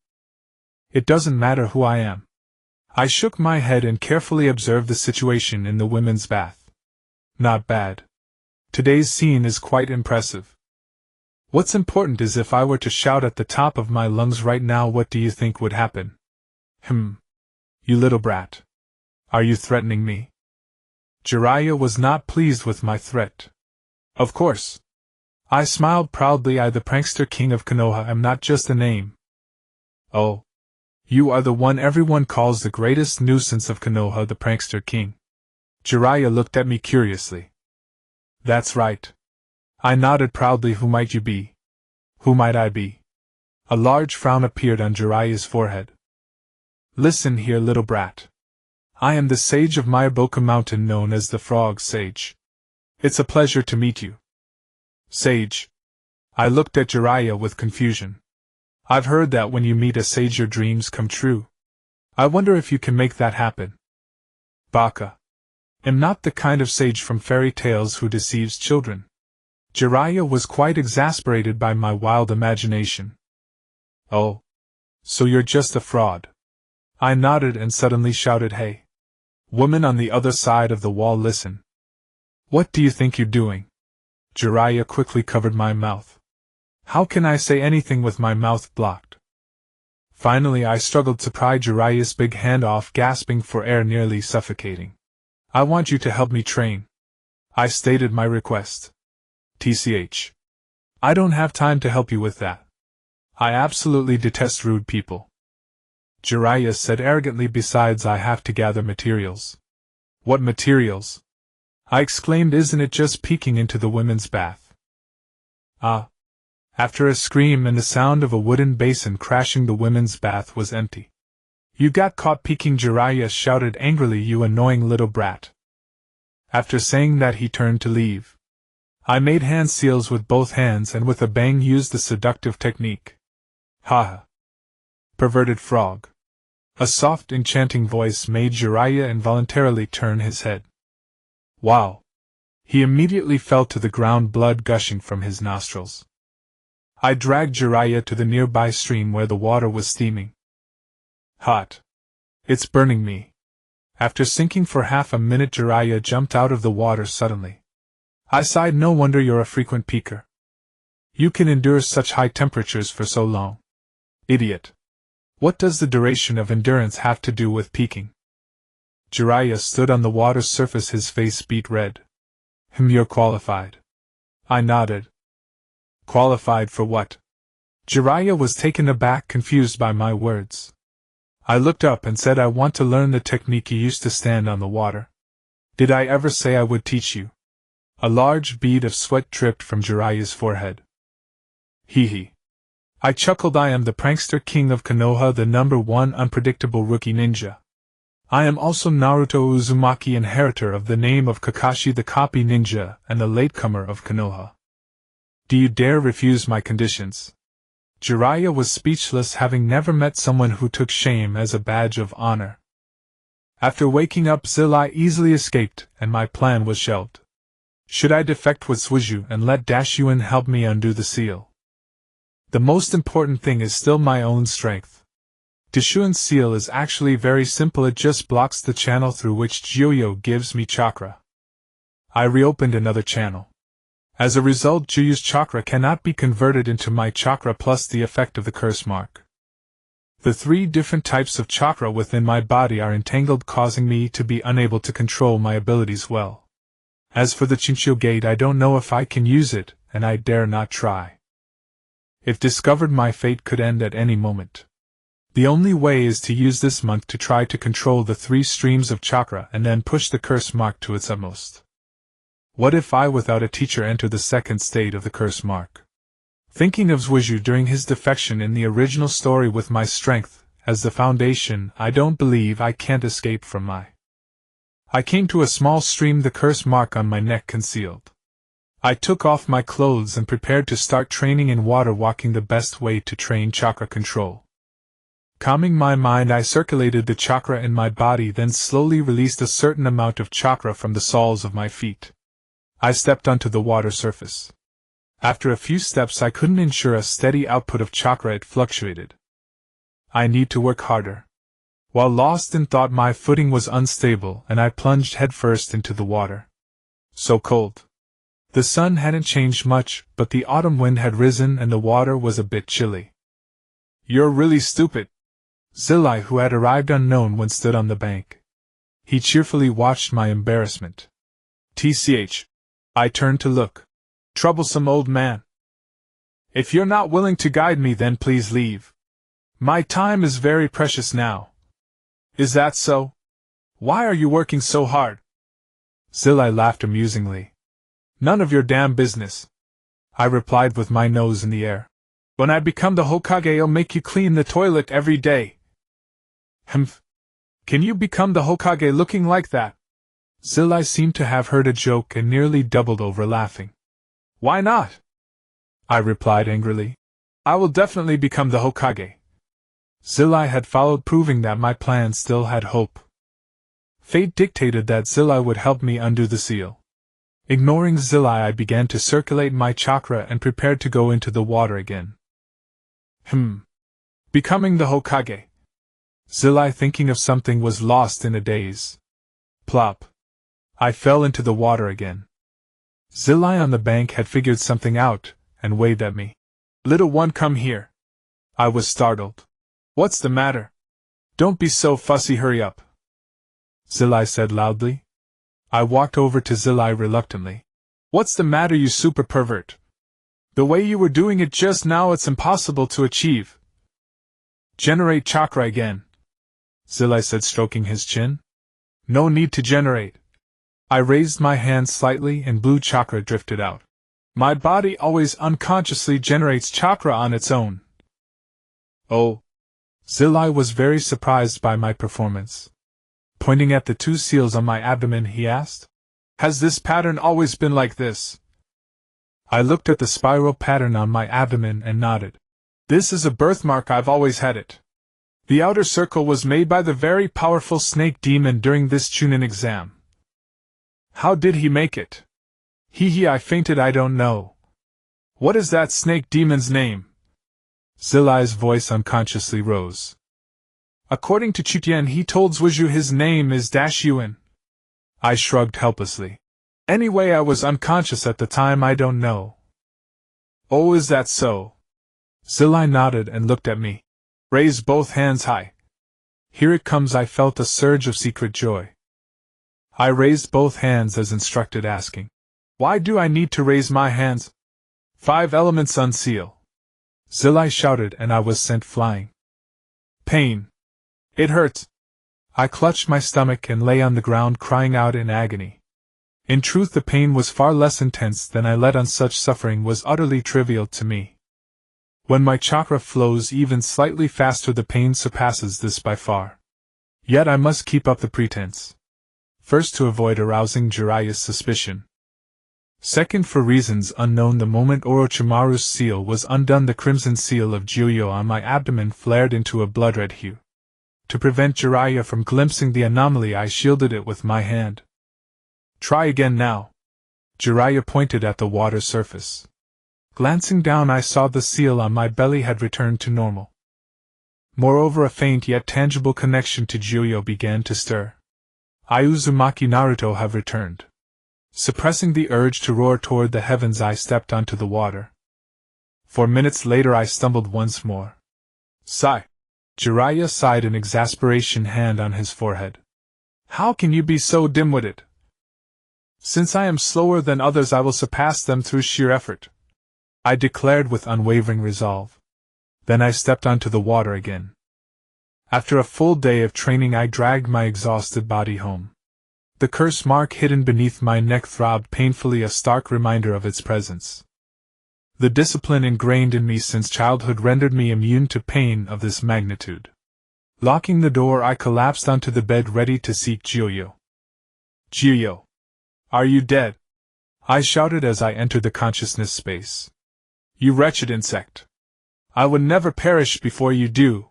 It doesn't matter who I am. I shook my head and carefully observed the situation in the women's bath. Not bad. Today's scene is quite impressive. What's important is if I were to shout at the top of my lungs right now, what do you think would happen? You little brat. Are you threatening me? Jiraiya was not pleased with my threat. Of course. I smiled proudly. I, the prankster king of Konoha, am not just a name. Oh. You are the one everyone calls the greatest nuisance of Konoha, the prankster king. Jiraiya looked at me curiously. That's right. I nodded proudly. Who might you be? Who might I be? A large frown appeared on Jiraiya's forehead. Listen here, little brat. I am the sage of Miyaboka Mountain, known as the Frog Sage. It's a pleasure to meet you. Sage. I looked at Jiraiya with confusion. I've heard that when you meet a sage your dreams come true. I wonder if you can make that happen. Baka. Am not the kind of sage from fairy tales who deceives children. Jiraiya was quite exasperated by my wild imagination. Oh. So you're just a fraud. I nodded and suddenly shouted, Hey. Woman on the other side of the wall, listen. What do you think you're doing? Jiraiya quickly covered my mouth. How can I say anything with my mouth blocked? Finally I struggled to pry Jiraiya's big hand off, gasping for air, nearly suffocating. I want you to help me train. I stated my request. TCH. I don't have time to help you with that. I absolutely detest rude people. Jiraiya said arrogantly. Besides, I have to gather materials. What materials? I exclaimed. Isn't it just peeking into the women's bath? Ah. After a scream and the sound of a wooden basin crashing, the women's bath was empty. You got caught peeking, Jiraiya shouted angrily. You annoying little brat. After saying that he turned to leave. I made hand seals with both hands and with a bang used the seductive technique. Haha. Perverted frog. A soft, enchanting voice made Jiraiya involuntarily turn his head. Wow. He immediately fell to the ground, blood gushing from his nostrils. I dragged Jiraiya to the nearby stream where the water was steaming. Hot. It's burning me. After sinking for half a minute, Jiraiya jumped out of the water suddenly. I sighed. No wonder you're a frequent peeker. You can endure such high temperatures for so long. Idiot. What does the duration of endurance have to do with peeking? Jiraiya stood on the water's surface, his face beet red. You're qualified. I nodded. Qualified for what? Jiraiya was taken aback, confused by my words. I looked up and said, I want to learn the technique you used to stand on the water. Did I ever say I would teach you? A large bead of sweat dripped from Jiraiya's forehead. Hee hee. I chuckled. I am the prankster king of Konoha, the #1 unpredictable rookie ninja. I am also Naruto Uzumaki, inheritor of the name of Kakashi the copy ninja and the latecomer of Konoha. Do you dare refuse my conditions? Jiraiya was speechless, having never met someone who took shame as a badge of honor. After waking up, I easily escaped, and my plan was shelved. Should I defect with Suiju and let Dashyuin help me undo the seal? The most important thing is still my own strength. Dashyuin's seal is actually very simple, it just blocks the channel through which Gyuyo gives me chakra. I reopened another channel. As a result, Gyuyu's chakra cannot be converted into my chakra, plus the effect of the curse mark. The 3 different types of chakra within my body are entangled, causing me to be unable to control my abilities well. As for the Chinchou Gate, I don't know if I can use it, and I dare not try. If discovered, my fate could end at any moment. The only way is to use this month to try to control the 3 streams of chakra and then push the curse mark to its utmost. What if I without a teacher enter the second state of the curse mark? Thinking of Zhuizhu during his defection in the original story with my strength as the foundation, I don't believe I can't escape from I came to a small stream, the curse mark on my neck concealed. I took off my clothes and prepared to start training in water walking, the best way to train chakra control. Calming my mind, I circulated the chakra in my body, then slowly released a certain amount of chakra from the soles of my feet. I stepped onto the water surface. After a few steps I couldn't ensure a steady output of chakra, it fluctuated. I need to work harder. While lost in thought, my footing was unstable and I plunged headfirst into the water. So cold. The sun hadn't changed much, but the autumn wind had risen and the water was a bit chilly. "You're really stupid," Zilai, who had arrived unknown when stood on the bank. He cheerfully watched my embarrassment. "Tch." I turned to look. "Troublesome old man. If you're not willing to guide me, then please leave. My time is very precious now." "Is that so? Why are you working so hard?" Zilai laughed amusingly. "None of your damn business," I replied with my nose in the air. "When I become the Hokage, I'll make you clean the toilet every day." "Humph. Can you become the Hokage looking like that?" Zilai seemed to have heard a joke and nearly doubled over laughing. "Why not?" I replied angrily. "I will definitely become the Hokage." Zilai had followed, proving that my plan still had hope. Fate dictated that Zilai would help me undo the seal. Ignoring Zilai, I began to circulate my chakra and prepared to go into the water again. Becoming the Hokage. Zilai, thinking of something, was lost in a daze. Plop. I fell into the water again. Zilai on the bank had figured something out, and waved at me. "Little one, come here." I was startled. "What's the matter?" "Don't be so fussy, hurry up," Zilai said loudly. I walked over to Zilai reluctantly. "What's the matter, you super pervert? The way you were doing it just now, it's impossible to achieve." "Generate chakra again," Zilai said, stroking his chin. "No need to generate." I raised my hand slightly and blue chakra drifted out. "My body always unconsciously generates chakra on its own." "Oh." Zilai was very surprised by my performance. Pointing at the 2 seals on my abdomen, he asked, "Has this pattern always been like this?" I looked at the spiral pattern on my abdomen and nodded. "This is a birthmark, I've always had it. The outer circle was made by the very powerful snake demon during this Chunin exam." "How did he make it?" I fainted. "I don't know." "What is that snake demon's name?" Zilai's voice unconsciously rose. "According to Chutian, he told Zhuizhu his name is Yuan." I shrugged helplessly. "Anyway, I was unconscious at the time, I don't know." "Oh, is that so?" Zilai nodded and looked at me. "Raise both hands high." "Here it comes." I felt a surge of secret joy. I raised both hands as instructed, asking, "Why do I need to raise my hands?" "5 elements unseal," Zilai shouted, and I was sent flying. "Pain. It hurts." I clutched my stomach and lay on the ground crying out in agony. In truth, the pain was far less intense than I let on. Such suffering was utterly trivial to me. When my chakra flows even slightly faster, the pain surpasses this by far. Yet I must keep up the pretense. First, to avoid arousing Jiraiya's suspicion. Second, for reasons unknown, the moment Orochimaru's seal was undone, the crimson seal of Juyo on my abdomen flared into a blood-red hue. To prevent Jiraiya from glimpsing the anomaly, I shielded it with my hand. "Try again now." Jiraiya pointed at the water surface. Glancing down, I saw the seal on my belly had returned to normal. Moreover, a faint yet tangible connection to Juyo began to stir. I, Uzumaki Naruto, have returned. Suppressing the urge to roar toward the heavens, I stepped onto the water. 4 minutes later, I stumbled once more. "Sigh." Jiraiya sighed in exasperation, hand on his forehead. "How can you be so dim-witted?" "Since I am slower than others, I will surpass them through sheer effort," I declared with unwavering resolve. Then I stepped onto the water again. After a full day of training, I dragged my exhausted body home. The curse mark hidden beneath my neck throbbed painfully, a stark reminder of its presence. The discipline ingrained in me since childhood rendered me immune to pain of this magnitude. Locking the door, I collapsed onto the bed, ready to seek Jiuyu. "Jiuyu! Are you dead?" I shouted as I entered the consciousness space. "You wretched insect! I would never perish before you do,"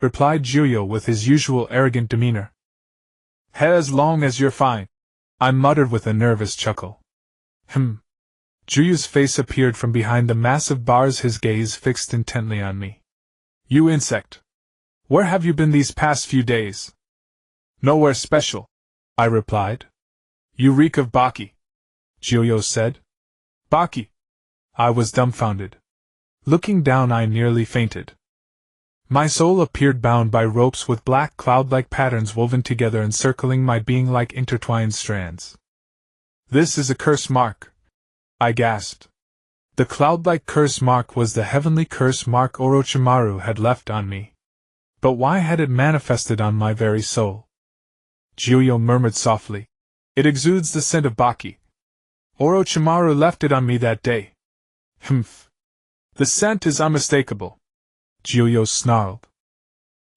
replied Jiuyu with his usual arrogant demeanor. "As long as you're fine," I muttered with a nervous chuckle. Jiuyu's face appeared from behind the massive bars, his gaze fixed intently on me. "You insect! Where have you been these past few days?" "Nowhere special," I replied. "You reek of baki," Jiuyu said. "Baki?" I was dumbfounded. Looking down, I nearly fainted. My soul appeared bound by ropes with black cloud-like patterns woven together, encircling my being like intertwined strands. "This is a curse mark," I gasped. The cloud-like curse mark was the heavenly curse mark Orochimaru had left on me. But why had it manifested on my very soul? Jiuyu murmured softly. "It exudes the scent of baki. Orochimaru left it on me that day." "Humph. The scent is unmistakable," Jiuyu snarled.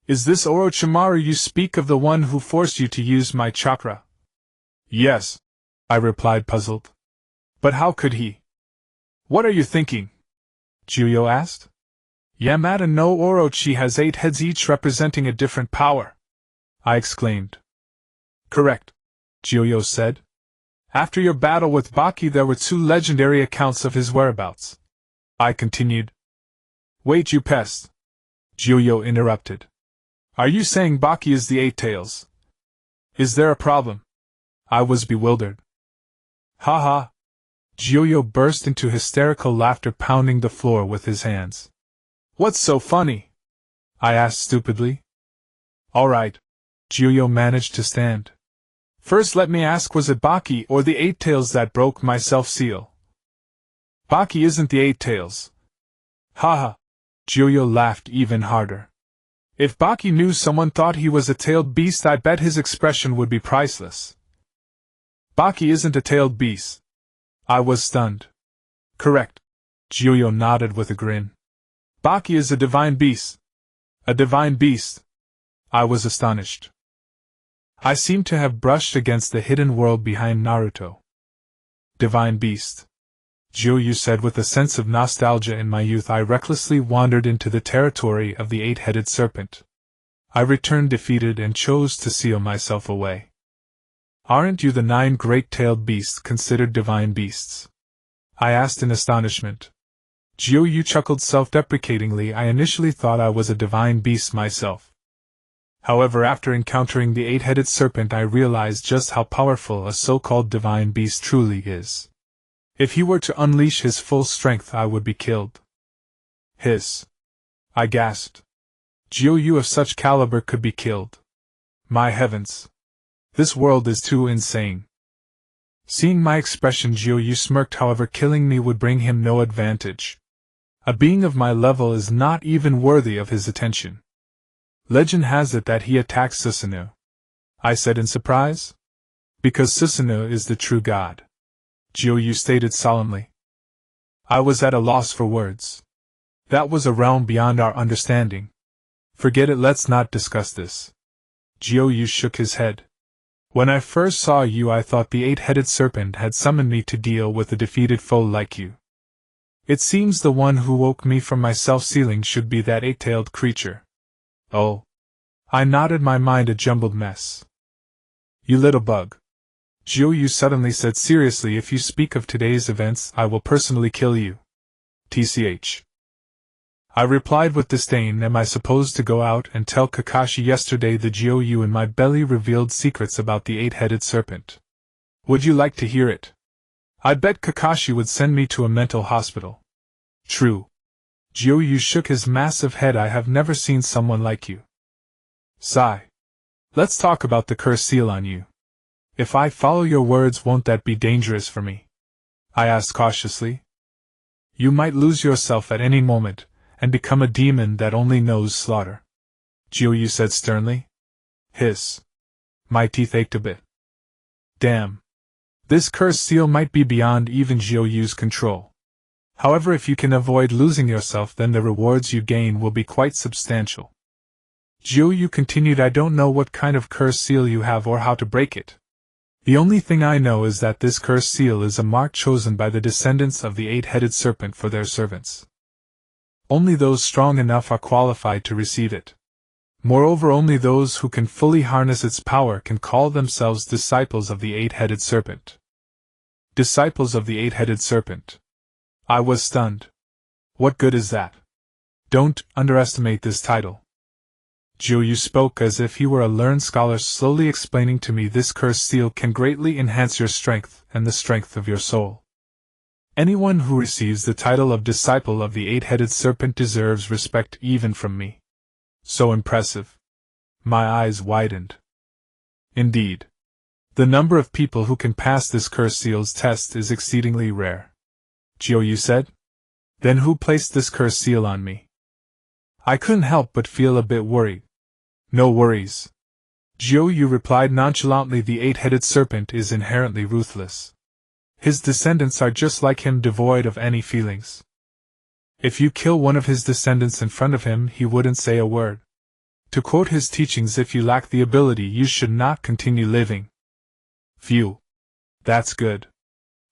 "Is this Orochimaru you speak of, the one who forced you to use my chakra?" "Yes," I replied, puzzled. "But how could he?" "What are you thinking?" Jiuyu asked. "Yamada no Orochi has 8 heads, each representing a different power," I exclaimed. "Correct," Jiuyu said. "After your battle with Baki, there were 2 legendary accounts of his whereabouts," I continued. "Wait, you pest," Jiuyu interrupted. "Are you saying Baki is the 8 tails? Is there a problem?" I was bewildered. "Ha ha!" Jiuyu burst into hysterical laughter, pounding the floor with his hands. "What's so funny?" I asked stupidly. "All right," Jiuyu managed to stand. "First let me ask, was it Baki or the 8 tails that broke my self-seal?" "Baki isn't the 8 tails." "Ha ha!" Jiuyu laughed even harder. "If Baki knew someone thought he was a tailed beast, I bet his expression would be priceless." "Baki isn't a tailed beast." I was stunned. "Correct," Jiuyu nodded with a grin. "Baki is a divine beast." "A divine beast?" I was astonished. I seemed to have brushed against the hidden world behind Naruto. "Divine beast," Jiuyu said with a sense of nostalgia. "In my youth I recklessly wandered into the territory of the 8-headed serpent. I returned defeated and chose to seal myself away." "Aren't you the 9 great-tailed beasts considered divine beasts?" I asked in astonishment. Jiuyu chuckled self-deprecatingly. "I initially thought I was a divine beast myself. However, after encountering the 8-headed serpent, I realized just how powerful a so-called divine beast truly is. If he were to unleash his full strength, I would be killed." "Hiss!" I gasped. "Jiuyu of such caliber could be killed? My heavens! This world is too insane." Seeing my expression, Jiuyu smirked. "However, killing me would bring him no advantage. A being of my level is not even worthy of his attention. Legend has it that he attacks Susanoo," I said in surprise. "Because Susanoo is the true god," Jiuyu stated solemnly. I was at a loss for words. That was a realm beyond our understanding. "Forget it, let's not discuss this." Jiuyu shook his head. "When I first saw you, I thought the 8-headed serpent had summoned me to deal with a defeated foe like you. It seems the one who woke me from my self-sealing should be that 8-tailed creature." "Oh." I nodded, my mind a jumbled mess. "You little bug," Jiuyu suddenly said seriously, "if you speak of today's events, I will personally kill you. TCH. I replied with disdain. "Am I supposed to go out and tell Kakashi yesterday the Jiuyu in my belly revealed secrets about the 8-headed serpent? Would you like to hear it? I bet Kakashi would send me to a mental hospital." "True." Jiuyu shook his massive head. "I have never seen someone like you." Sigh. "Let's talk about the curse seal on you. If I follow your words, won't that be dangerous for me?" I asked cautiously. "You might lose yourself at any moment, and become a demon that only knows slaughter." Jiu said sternly. Hiss. My teeth ached a bit. Damn. This cursed seal might be beyond even Jiu's control. However, if you can avoid losing yourself, then the rewards you gain will be quite substantial. Jiu continued, I don't know what kind of cursed seal you have or how to break it. The only thing I know is that this cursed seal is a mark chosen by the descendants of the eight-headed serpent for their servants. Only those strong enough are qualified to receive it. Moreover, only those who can fully harness its power can call themselves disciples of the eight-headed serpent. Disciples of the eight-headed serpent. I was stunned. What good is that? Don't underestimate this title. Jiu spoke as if he were a learned scholar, slowly explaining to me, this cursed seal can greatly enhance your strength and the strength of your soul. Anyone who receives the title of disciple of the eight-headed serpent deserves respect even from me. So impressive. My eyes widened. Indeed. The number of people who can pass this cursed seal's test is exceedingly rare. Jiu said. Then who placed this cursed seal on me? I couldn't help but feel a bit worried. No worries. Jiu replied nonchalantly, the eight-headed serpent is inherently ruthless. His descendants are just like him, devoid of any feelings. If you kill one of his descendants in front of him, he wouldn't say a word. To quote his teachings, if you lack the ability, you should not continue living. Phew. That's good.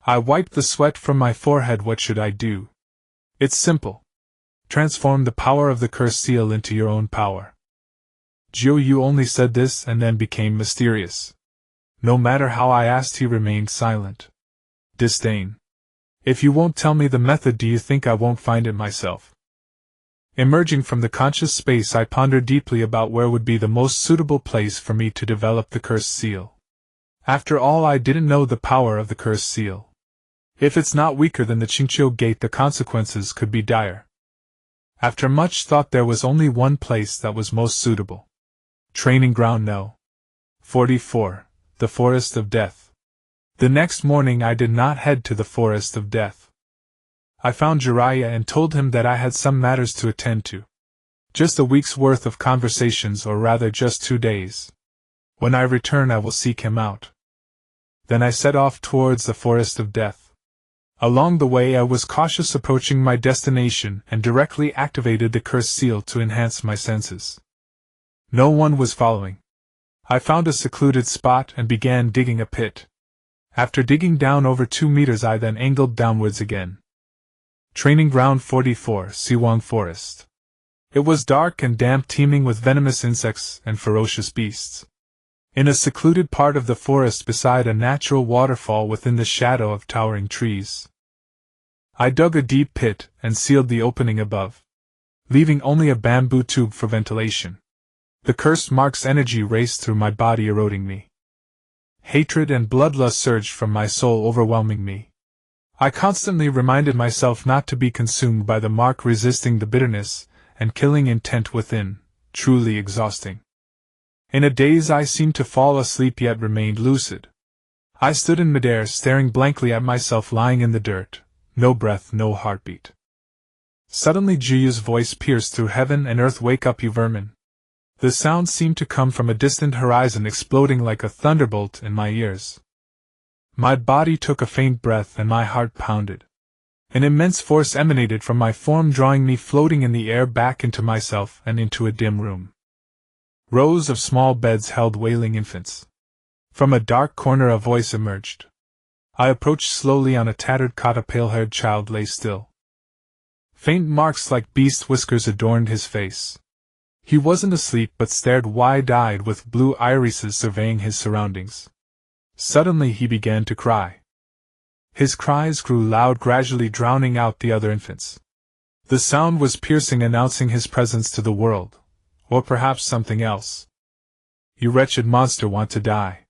I wiped the sweat from my forehead. What should I do? It's simple. Transform the power of the cursed seal into your own power. Jiu only said this and then became mysterious. No matter how I asked, he remained silent. Disdain. If you won't tell me the method, do you think I won't find it myself? Emerging from the conscious space, I pondered deeply about where would be the most suitable place for me to develop the cursed seal. After all, I didn't know the power of the cursed seal. If it's not weaker than the Jinchuriki gate, the consequences could be dire. After much thought, there was only one place that was most suitable. Training ground No. 44, the Forest of Death. The next morning I did not head to the Forest of Death. I found Jiraiya and told him that I had some matters to attend to. Just a week's worth of conversations, or rather just 2 days. When I return, I will seek him out. Then I set off towards the Forest of Death. Along the way, I was cautious, approaching my destination, and directly activated the cursed seal to enhance my senses. No one was following. I found a secluded spot and began digging a pit. After digging down over 2 meters, I then angled downwards again. Training Ground 44, Siwang Forest. It was dark and damp, teeming with venomous insects and ferocious beasts. In a secluded part of the forest, beside a natural waterfall within the shadow of towering trees, I dug a deep pit and sealed the opening above, leaving only a bamboo tube for ventilation. The cursed mark's energy raced through my body, eroding me. Hatred and bloodlust surged from my soul, overwhelming me. I constantly reminded myself not to be consumed by the mark, resisting the bitterness and killing intent within, truly exhausting. In a daze, I seemed to fall asleep, yet remained lucid. I stood in midair, staring blankly at myself lying in the dirt, no breath, no heartbeat. Suddenly Jiu's voice pierced through heaven and earth. Wake up, you vermin. The sound seemed to come from a distant horizon, exploding like a thunderbolt in my ears. My body took a faint breath and my heart pounded. An immense force emanated from my form, drawing me floating in the air back into myself and into a dim room. Rows of small beds held wailing infants. From a dark corner a voice emerged. I approached slowly. On a tattered cot a pale-haired child lay still. Faint marks like beast whiskers adorned his face. He wasn't asleep, but stared wide-eyed with blue irises, surveying his surroundings. Suddenly he began to cry. His cries grew loud, gradually drowning out the other infants. The sound was piercing, announcing his presence to the world. Or perhaps something else. You wretched monster, want to die.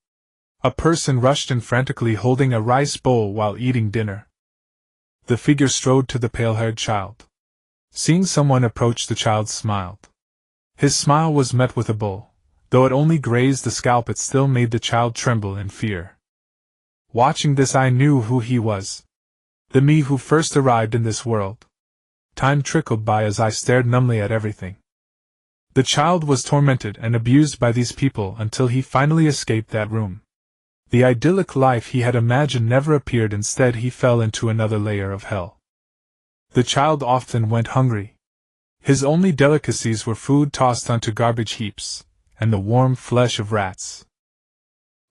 A person rushed in, frantically holding a rice bowl while eating dinner. The figure strode to the pale-haired child. Seeing someone approach, the child smiled. His smile was met with a bull. Though it only grazed the scalp, it still made the child tremble in fear. Watching this, I knew who he was. The me who first arrived in this world. Time trickled by as I stared numbly at everything. The child was tormented and abused by these people until he finally escaped that room. The idyllic life he had imagined never appeared. Instead, he fell into another layer of hell. The child often went hungry. His only delicacies were food tossed onto garbage heaps, and the warm flesh of rats.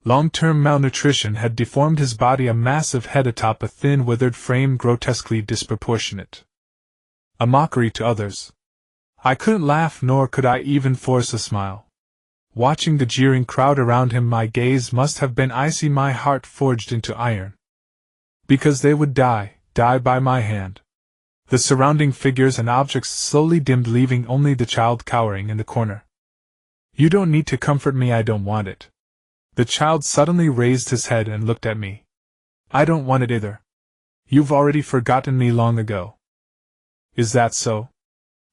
Long-term malnutrition had deformed his body, a massive head atop a thin, withered frame grotesquely disproportionate. A mockery to others. I couldn't laugh, nor could I even force a smile. Watching the jeering crowd around him, my gaze must have been icy, my heart forged into iron. Because they would die by my hand. The surrounding figures and objects slowly dimmed, leaving only the child cowering in the corner. You don't need to comfort me, I don't want it. The child suddenly raised his head and looked at me. I don't want it either. You've already forgotten me long ago. Is that so?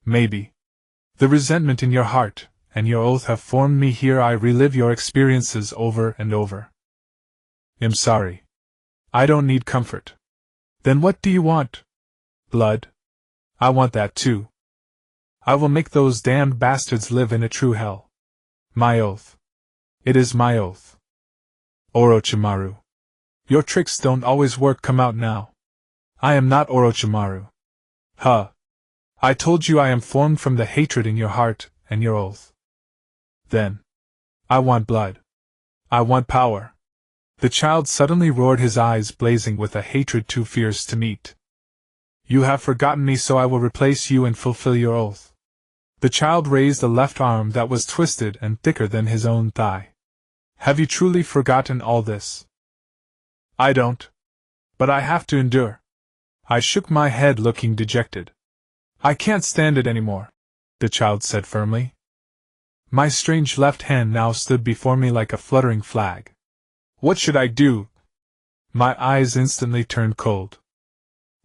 Maybe. The resentment in your heart and your oath have formed me. Here I relive your experiences over and over. I'm sorry. I don't need comfort. Then what do you want? Blood? I want that too. I will make those damned bastards live in a true hell. My oath. It is my oath. Orochimaru. Your tricks don't always work. Come out now. I am not Orochimaru. Huh. I told you I am formed from the hatred in your heart and your oath. Then. I want blood. I want power. The child suddenly roared, his eyes blazing with a hatred too fierce to meet. You have forgotten me, so I will replace you and fulfill your oath. The child raised a left arm that was twisted and thicker than his own thigh. Have you truly forgotten all this? I don't. But I have to endure. I shook my head, looking dejected. I can't stand it anymore, the child said firmly. My strange left hand now stood before me like a fluttering flag. What should I do? My eyes instantly turned cold.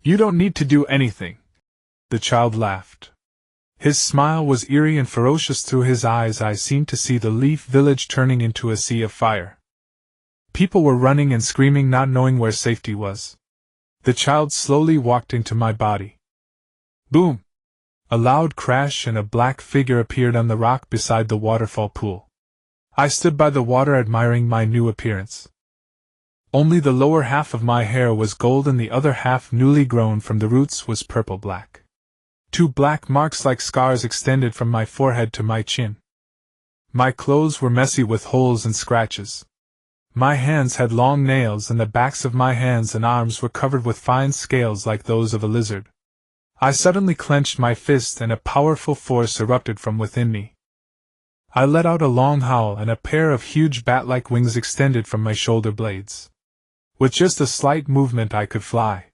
You don't need to do anything. The child laughed. His smile was eerie and ferocious. Through his eyes I seemed to see the Leaf Village turning into a sea of fire. People were running and screaming, not knowing where safety was. The child slowly walked into my body. Boom! A loud crash and a black figure appeared on the rock beside the waterfall pool. I stood by the water admiring my new appearance. Only the lower half of my hair was gold and the other half, newly grown from the roots, was purple-black. 2 black marks like scars extended from my forehead to my chin. My clothes were messy with holes and scratches. My hands had long nails, and the backs of my hands and arms were covered with fine scales like those of a lizard. I suddenly clenched my fist and a powerful force erupted from within me. I let out a long howl and a pair of huge bat-like wings extended from my shoulder blades. With just a slight movement I could fly.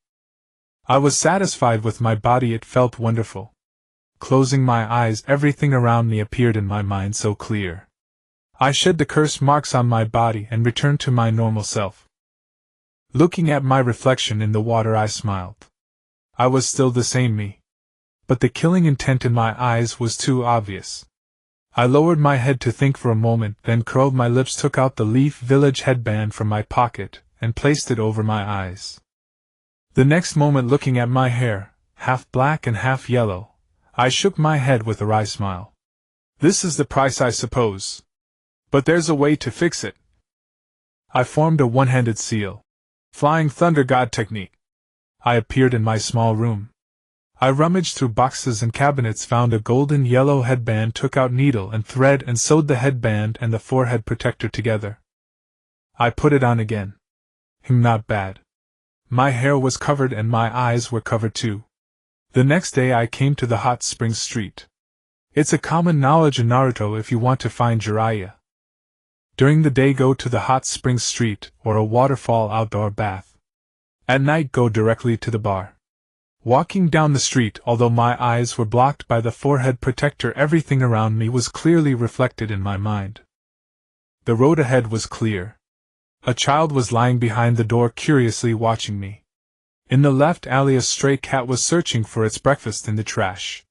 I was satisfied with my body, it felt wonderful. Closing my eyes, everything around me appeared in my mind so clear. I shed the cursed marks on my body and returned to my normal self. Looking at my reflection in the water, I smiled. I was still the same me. But the killing intent in my eyes was too obvious. I lowered my head to think for a moment, then curled my lips, took out the Leaf Village headband from my pocket, and placed it over my eyes. The next moment, looking at my hair, half black and half yellow, I shook my head with a wry smile. This is the price, I suppose. But there's a way to fix it. I formed a one-handed seal. Flying Thunder God technique. I appeared in my small room. I rummaged through boxes and cabinets, found a golden yellow headband, took out needle and thread and sewed the headband and the forehead protector together. I put it on again. Not bad. My hair was covered and my eyes were covered too. The next day I came to the hot spring street. It's a common knowledge in Naruto, if you want to find Jiraiya. During the day go to the hot spring street or a waterfall outdoor bath. At night go directly to the bar. Walking down the street, although my eyes were blocked by the forehead protector, everything around me was clearly reflected in my mind. The road ahead was clear. A child was lying behind the door, curiously watching me. In the left alley, a stray cat was searching for its breakfast in the trash.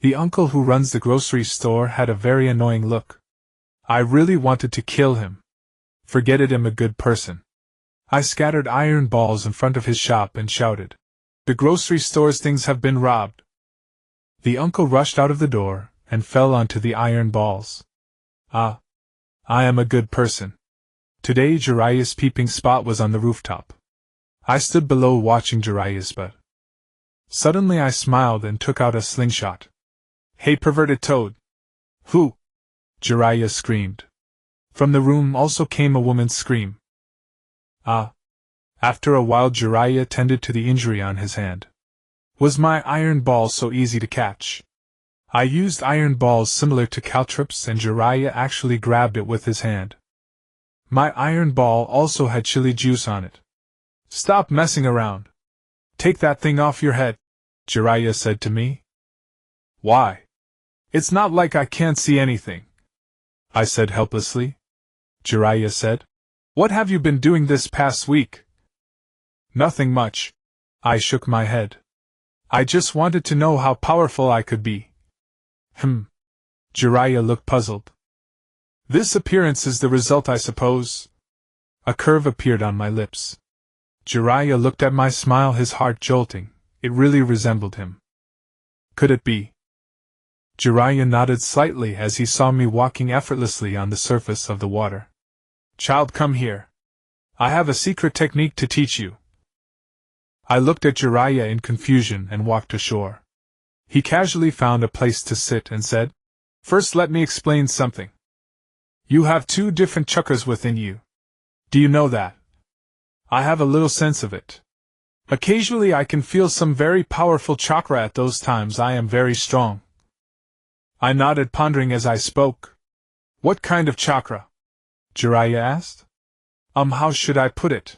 The uncle who runs the grocery store had a very annoying look. I really wanted to kill him. Forget it, I'm a good person. I scattered iron balls in front of his shop and shouted, "The grocery store's things have been robbed." The uncle rushed out of the door, and fell onto the iron balls. Ah! I am a good person. Today Jiraiya's peeping spot was on the rooftop. I stood below watching Jiraiya's butt. Suddenly I smiled and took out a slingshot. Hey perverted toad! Who? Jiraiya screamed. From the room also came a woman's scream. Ah! After a while Jiraiya tended to the injury on his hand. Was my iron ball so easy to catch? I used iron balls similar to caltrops and Jiraiya actually grabbed it with his hand. My iron ball also had chili juice on it. Stop messing around. Take that thing off your head, Jiraiya said to me. Why? It's not like I can't see anything, I said helplessly. Jiraiya said, What have you been doing this past week? Nothing much. I shook my head. I just wanted to know how powerful I could be. Jiraiya looked puzzled. This appearance is the result, I suppose. A curve appeared on my lips. Jiraiya looked at my smile, his heart jolting. It really resembled him. Could it be? Jiraiya nodded slightly as he saw me walking effortlessly on the surface of the water. Child, come here. I have a secret technique to teach you. I looked at Jiraiya in confusion and walked ashore. He casually found a place to sit and said, First let me explain something. You have 2 different chakras within you. Do you know that? I have a little sense of it. Occasionally I can feel some very powerful chakra. At those times I am very strong. I nodded, pondering as I spoke. What kind of chakra? Jiraiya asked. How should I put it?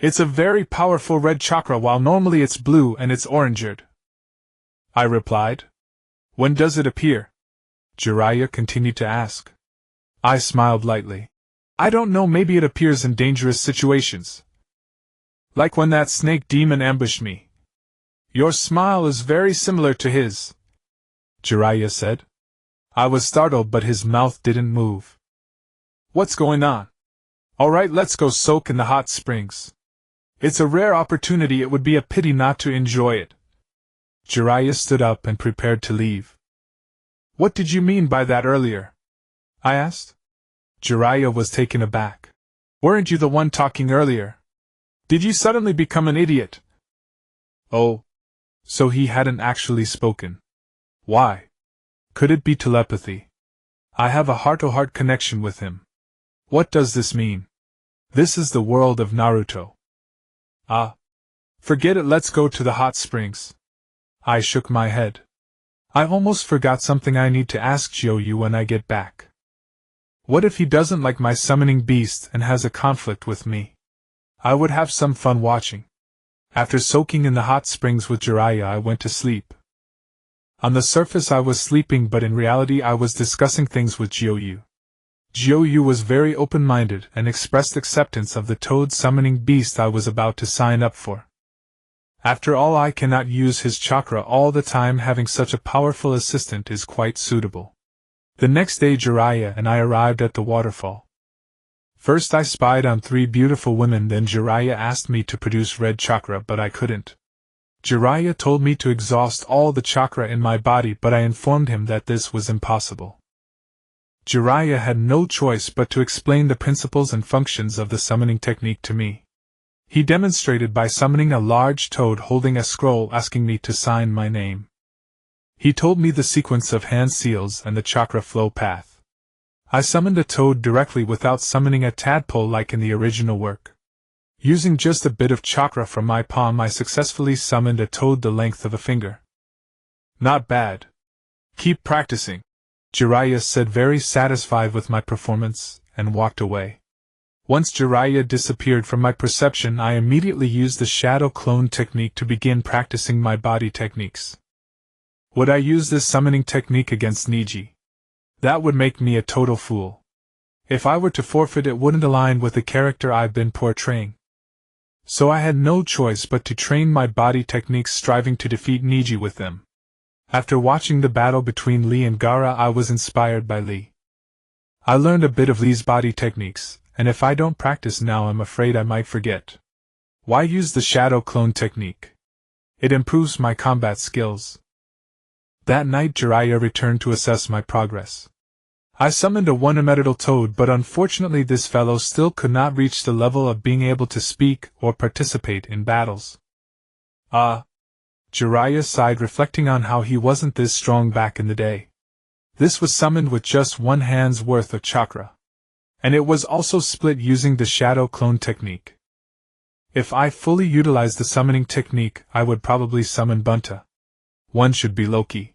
It's a very powerful red chakra, while normally it's blue and it's orangeed, I replied. When does it appear? Jiraiya continued to ask. I smiled lightly. I don't know, maybe it appears in dangerous situations. Like when that snake demon ambushed me. Your smile is very similar to his, Jiraiya said. I was startled, but his mouth didn't move. What's going on? Alright, let's go soak in the hot springs. It's a rare opportunity, it would be a pity not to enjoy it. Jiraiya stood up and prepared to leave. What did you mean by that earlier? I asked. Jiraiya was taken aback. Weren't you the one talking earlier? Did you suddenly become an idiot? Oh. So he hadn't actually spoken. Why? Could it be telepathy? I have a heart-to-heart connection with him. What does this mean? This is the world of Naruto. Ah. Forget it, let's go to the hot springs. I shook my head. I almost forgot something I need to ask Jiu when I get back. What if he doesn't like my summoning beast and has a conflict with me? I would have some fun watching. After soaking in the hot springs with Jiraiya, I went to sleep. On the surface I was sleeping, but in reality I was discussing things with Jiu. Jiu was very open-minded and expressed acceptance of the toad summoning beast I was about to sign up for. After all, I cannot use his chakra all the time. Having such a powerful assistant is quite suitable. The next day Jiraiya and I arrived at the waterfall. First I spied on 3 beautiful women, then Jiraiya asked me to produce red chakra, but I couldn't. Jiraiya told me to exhaust all the chakra in my body, but I informed him that this was impossible. Jiraiya had no choice but to explain the principles and functions of the summoning technique to me. He demonstrated by summoning a large toad holding a scroll asking me to sign my name. He told me the sequence of hand seals and the chakra flow path. I summoned a toad directly without summoning a tadpole like in the original work. Using just a bit of chakra from my palm, I successfully summoned a toad the length of a finger. Not bad. Keep practicing, Jiraiya said, very satisfied with my performance, and walked away. Once Jiraiya disappeared from my perception, I immediately used the shadow clone technique to begin practicing my body techniques. Would I use this summoning technique against Niji? That would make me a total fool. If I were to forfeit, it wouldn't align with the character I've been portraying. So I had no choice but to train my body techniques, striving to defeat Niji with them. After watching the battle between Lee and Gaara, I was inspired by Lee. I learned a bit of Lee's body techniques, and if I don't practice now, I'm afraid I might forget. Why use the shadow clone technique? It improves my combat skills. That night Jiraiya returned to assess my progress. I summoned a one-dimensional toad, but unfortunately this fellow still could not reach the level of being able to speak or participate in battles. Jiraiya sighed, reflecting on how he wasn't this strong back in the day. This was summoned with just one hand's worth of chakra. And it was also split using the shadow clone technique. If I fully utilized the summoning technique, I would probably summon Bunta. One should be Loki.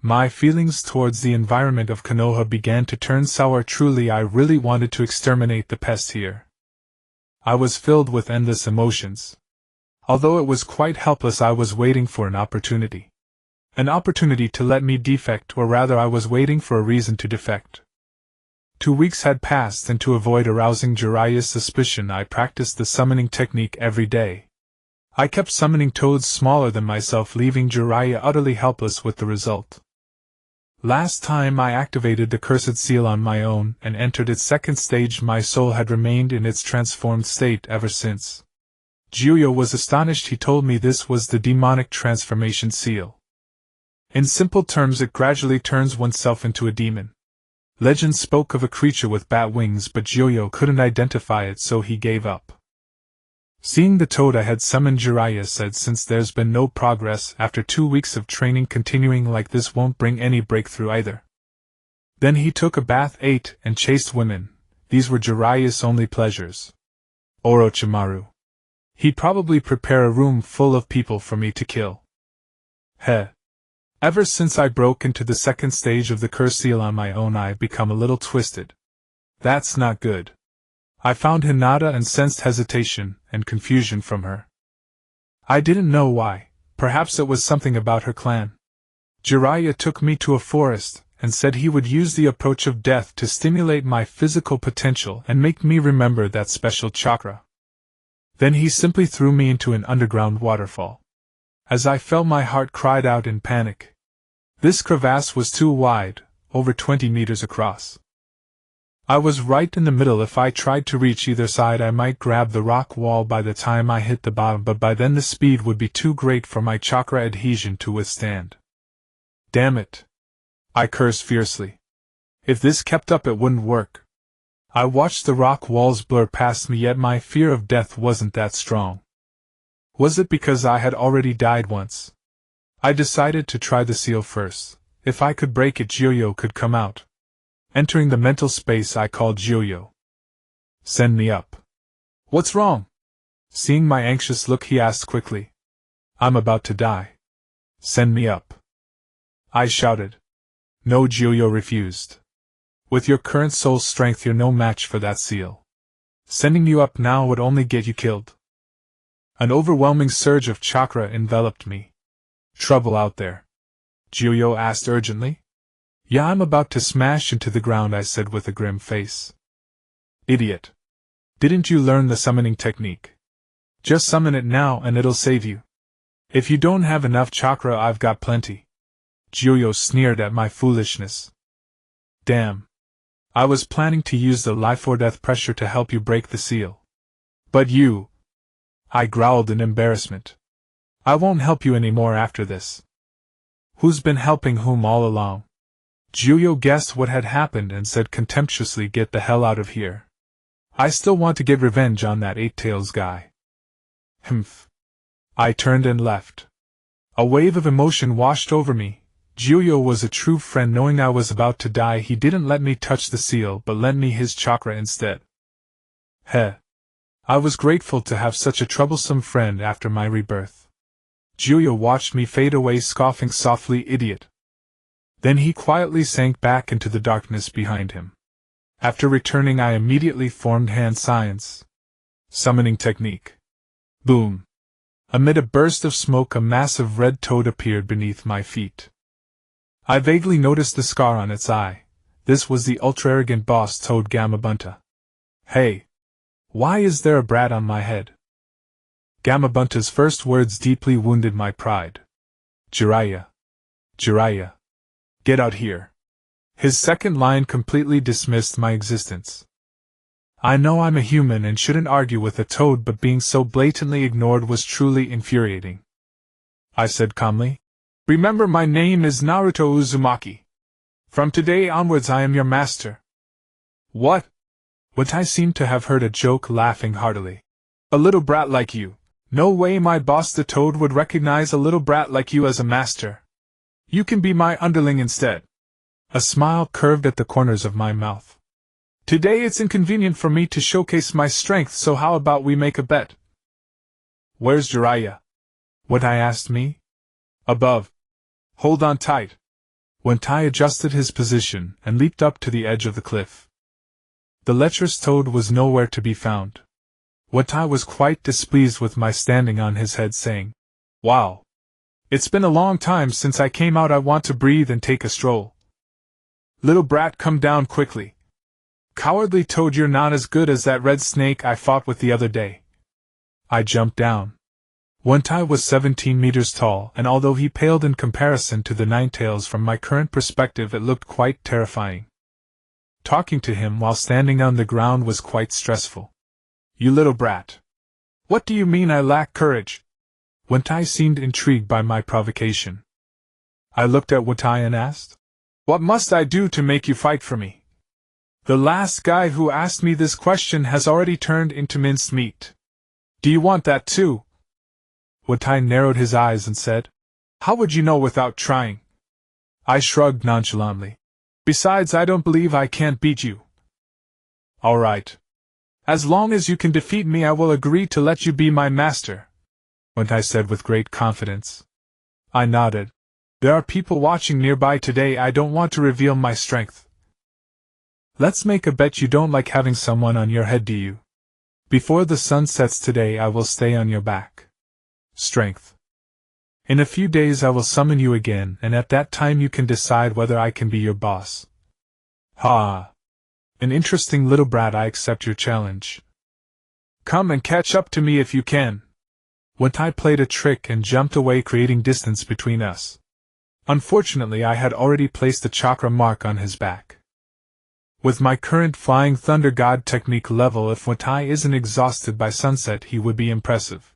My feelings towards the environment of Konoha began to turn sour. Truly, I really wanted to exterminate the pest here. I was filled with endless emotions. Although it was quite helpless, I was waiting for an opportunity. An opportunity to let me defect, or rather I was waiting for a reason to defect. 2 weeks had passed, and to avoid arousing Jiraiya's suspicion, I practiced the summoning technique every day. I kept summoning toads smaller than myself, leaving Jiraiya utterly helpless with the result. Last time I activated the cursed seal on my own and entered its second stage. My soul had remained in its transformed state ever since. Gyuyo was astonished. He told me this was the demonic transformation seal. In simple terms, it gradually turns oneself into a demon. Legend spoke of a creature with bat wings, but Gyuyo couldn't identify it, so he gave up. Seeing the toad I had summoned, Jiraiya said, since there's been no progress after 2 weeks of training, continuing like this won't bring any breakthrough either. Then he took a bath, ate, and chased women. These were Jiraiya's only pleasures. Orochimaru. He'd probably prepare a room full of people for me to kill. Ever since I broke into the second stage of the curse seal on my own, I've become a little twisted. That's not good. I found Hinata and sensed hesitation and confusion from her. I didn't know why. Perhaps it was something about her clan. Jiraiya took me to a forest and said he would use the approach of death to stimulate my physical potential and make me remember that special chakra. Then he simply threw me into an underground waterfall. As I fell, my heart cried out in panic. This crevasse was too wide, over 20 meters across. I was right in the middle. If I tried to reach either side, I might grab the rock wall by the time I hit the bottom, but by then the speed would be too great for my chakra adhesion to withstand. Damn it! I cursed fiercely. If this kept up, it wouldn't work. I watched the rock walls blur past me, yet my fear of death wasn't that strong. Was it because I had already died once? I decided to try the seal first. If I could break it, Gyuyo could come out. Entering the mental space, I called Gyuyo. Send me up. What's wrong? Seeing my anxious look, he asked quickly. I'm about to die. Send me up. I shouted. No, Gyuyo refused. With your current soul strength, you're no match for that seal. Sending you up now would only get you killed. An overwhelming surge of chakra enveloped me. Trouble out there? Gyuyo asked urgently. Yeah, I'm about to smash into the ground, I said with a grim face. Idiot. Didn't you learn the summoning technique? Just summon it now and it'll save you. If you don't have enough chakra, I've got plenty. Gyuyo sneered at my foolishness. Damn. I was planning to use the life or death pressure to help you break the seal. But you... I growled in embarrassment. I won't help you anymore after this. Who's been helping whom all along? Gyuyo guessed what had happened and said contemptuously, get the hell out of here. I still want to get revenge on that eight-tails guy. Humph. I turned and left. A wave of emotion washed over me. Gyuyo was a true friend. Knowing I was about to die, he didn't let me touch the seal but lent me his chakra instead. I was grateful to have such a troublesome friend after my rebirth. Gyuyo watched me fade away, scoffing softly, idiot. Then he quietly sank back into the darkness behind him. After returning, I immediately formed hand signs. Summoning technique. Boom. Amid a burst of smoke, a massive red toad appeared beneath my feet. I vaguely noticed the scar on its eye. This was the ultra-arrogant boss toad Gamabunta. Hey! Why is there a brat on my head? Gamabunta's first words deeply wounded my pride. Jiraiya. Jiraiya. Get out here. His second line completely dismissed my existence. I know I'm a human and shouldn't argue with a toad, but being so blatantly ignored was truly infuriating. I said calmly. Remember, my name is Naruto Uzumaki. From today onwards I am your master. What? Watai seemed to have heard a joke, laughing heartily. A little brat like you. No way my boss the toad would recognize a little brat like you as a master. You can be my underling instead. A smile curved at the corners of my mouth. Today it's inconvenient for me to showcase my strength, so how about we make a bet? Where's Jiraiya? Watai asked me. Above. Hold on tight. Watai adjusted his position and leaped up to the edge of the cliff. The lecherous toad was nowhere to be found. Watai was quite displeased with my standing on his head, saying, Wow. It's been a long time since I came out. I want to breathe and take a stroll. Little brat, come down quickly. Cowardly toad, you're not as good as that red snake I fought with the other day. I jumped down. Watai was 17 meters tall, and although he paled in comparison to the Ninetales from my current perspective, it looked quite terrifying. Talking to him while standing on the ground was quite stressful. You little brat. What do you mean I lack courage? Watai seemed intrigued by my provocation. I looked at Watai and asked, What must I do to make you fight for me? The last guy who asked me this question has already turned into minced meat. Do you want that too? Watai narrowed his eyes and said, How would you know without trying? I shrugged nonchalantly. Besides, I don't believe I can't beat you. All right. As long as you can defeat me, I will agree to let you be my master, Watai said with great confidence. I nodded. There are people watching nearby today. I don't want to reveal my strength. Let's make a bet. You don't like having someone on your head, do you? Before the sun sets today, I will stay on your back. Strength. In a few days I will summon you again, and at that time you can decide whether I can be your boss. Ha! An interesting little brat. I accept your challenge. Come and catch up to me if you can. Watai played a trick and jumped away, creating distance between us. Unfortunately, I had already placed a chakra mark on his back. With my current Flying Thunder God technique level, if Watai isn't exhausted by sunset, he would be impressive.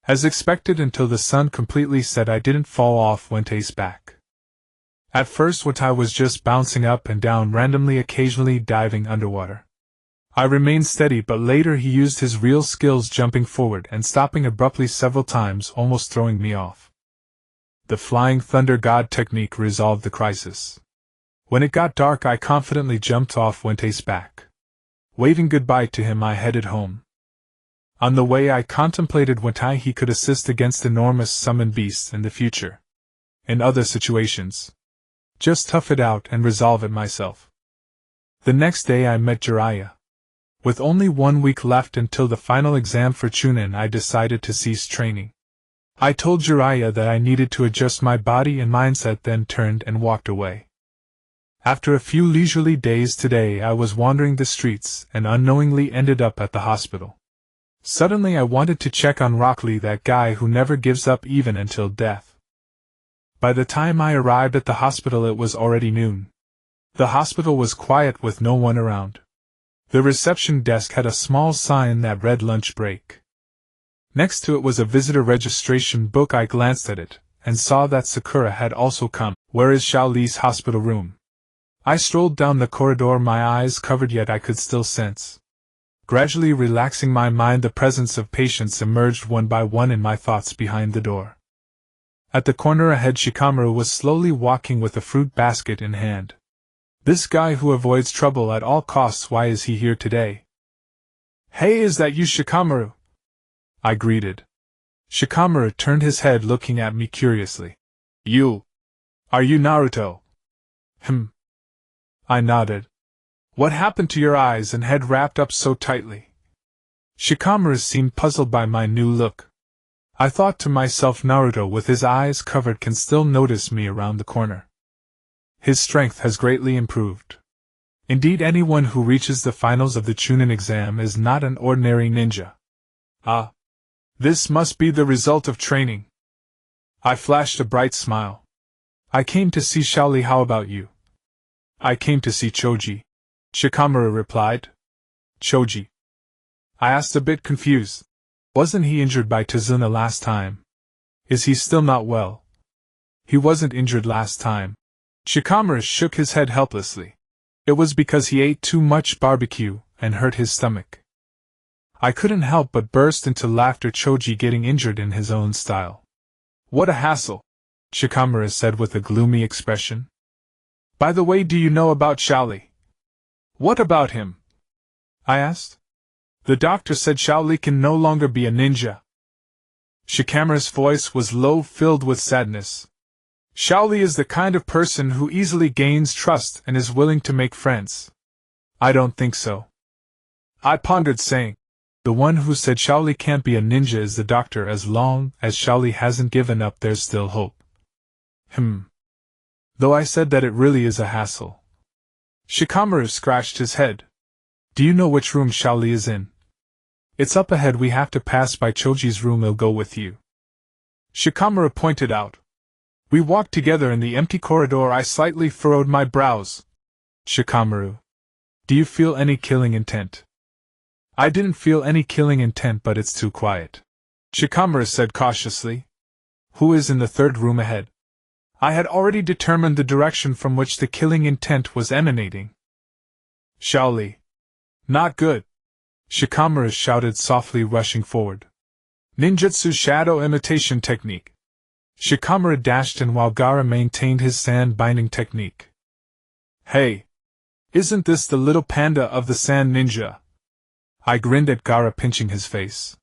As expected, until the sun completely set, I didn't fall off Watai's back. At first, Watai was just bouncing up and down randomly, occasionally diving underwater. I remained steady, but later he used his real skills, jumping forward and stopping abruptly several times, almost throwing me off. The Flying Thunder God technique resolved the crisis. When it got dark, I confidently jumped off Watai's back. Waving goodbye to him, I headed home. On the way, I contemplated Watai. He could assist against enormous summoned beasts in the future. In other situations, just tough it out and resolve it myself. The next day I met Jiraiya. With only 1 week left until the final exam for Chunin, I decided to cease training. I told Jiraiya that I needed to adjust my body and mindset, then turned and walked away. After a few leisurely days today, I was wandering the streets and unknowingly ended up at the hospital. Suddenly I wanted to check on Rock Lee, that guy who never gives up even until death. By the time I arrived at the hospital, it was already noon. The hospital was quiet with no one around. The reception desk had a small sign that read lunch break. Next to it was a visitor registration book. I glanced at it and saw that Sakura had also come. Where is Xiao Li's hospital room? I strolled down the corridor, my eyes covered, yet I could still sense. Gradually relaxing my mind, the presence of patients emerged one by one in my thoughts behind the door. At the corner ahead, Shikamaru was slowly walking with a fruit basket in hand. This guy who avoids trouble at all costs, why is he here today? Hey, is that you, Shikamaru? I greeted. Shikamaru turned his head, looking at me curiously. You? Are you Naruto? I nodded. What happened to your eyes and head wrapped up so tightly? Shikamaru seemed puzzled by my new look. I thought to myself, Naruto with his eyes covered can still notice me around the corner. His strength has greatly improved. Indeed, anyone who reaches the finals of the Chunin exam is not an ordinary ninja. Ah. This must be the result of training. I flashed a bright smile. I came to see Xiao Li. How about you? I came to see Choji, Shikamaru replied. Choji? I asked, a bit confused. Wasn't he injured by Tazuna last time? Is he still not well? He wasn't injured last time. Shikamaru shook his head helplessly. It was because he ate too much barbecue and hurt his stomach. I couldn't help but burst into laughter, Choji getting injured in his own style. What a hassle, Shikamaru said with a gloomy expression. By the way, do you know about Shaoli? What about him? I asked. The doctor said Shaoli can no longer be a ninja. Shikamaru's voice was low, filled with sadness. Shaoli is the kind of person who easily gains trust and is willing to make friends. I don't think so. I pondered, saying, the one who said Shaoli can't be a ninja is the doctor. As long as Shaoli hasn't given up, there's still hope. Though I said that it really is a hassle. Shikamaru scratched his head. Do you know which room Shaoli is in? It's up ahead. We have to pass by Choji's room. He'll go with you. Shikamaru pointed out. We walked together in the empty corridor. I slightly furrowed my brows. Shikamaru, do you feel any killing intent? I didn't feel any killing intent, but it's too quiet. Shikamaru said cautiously. Who is in the third room ahead? I had already determined the direction from which the killing intent was emanating. Shaoli. Not good. Shikamaru shouted softly, rushing forward. Ninjutsu shadow imitation technique. Shikamaru dashed in while Gaara maintained his sand binding technique. Hey! Isn't this the little panda of the sand ninja? I grinned at Gaara, pinching his face.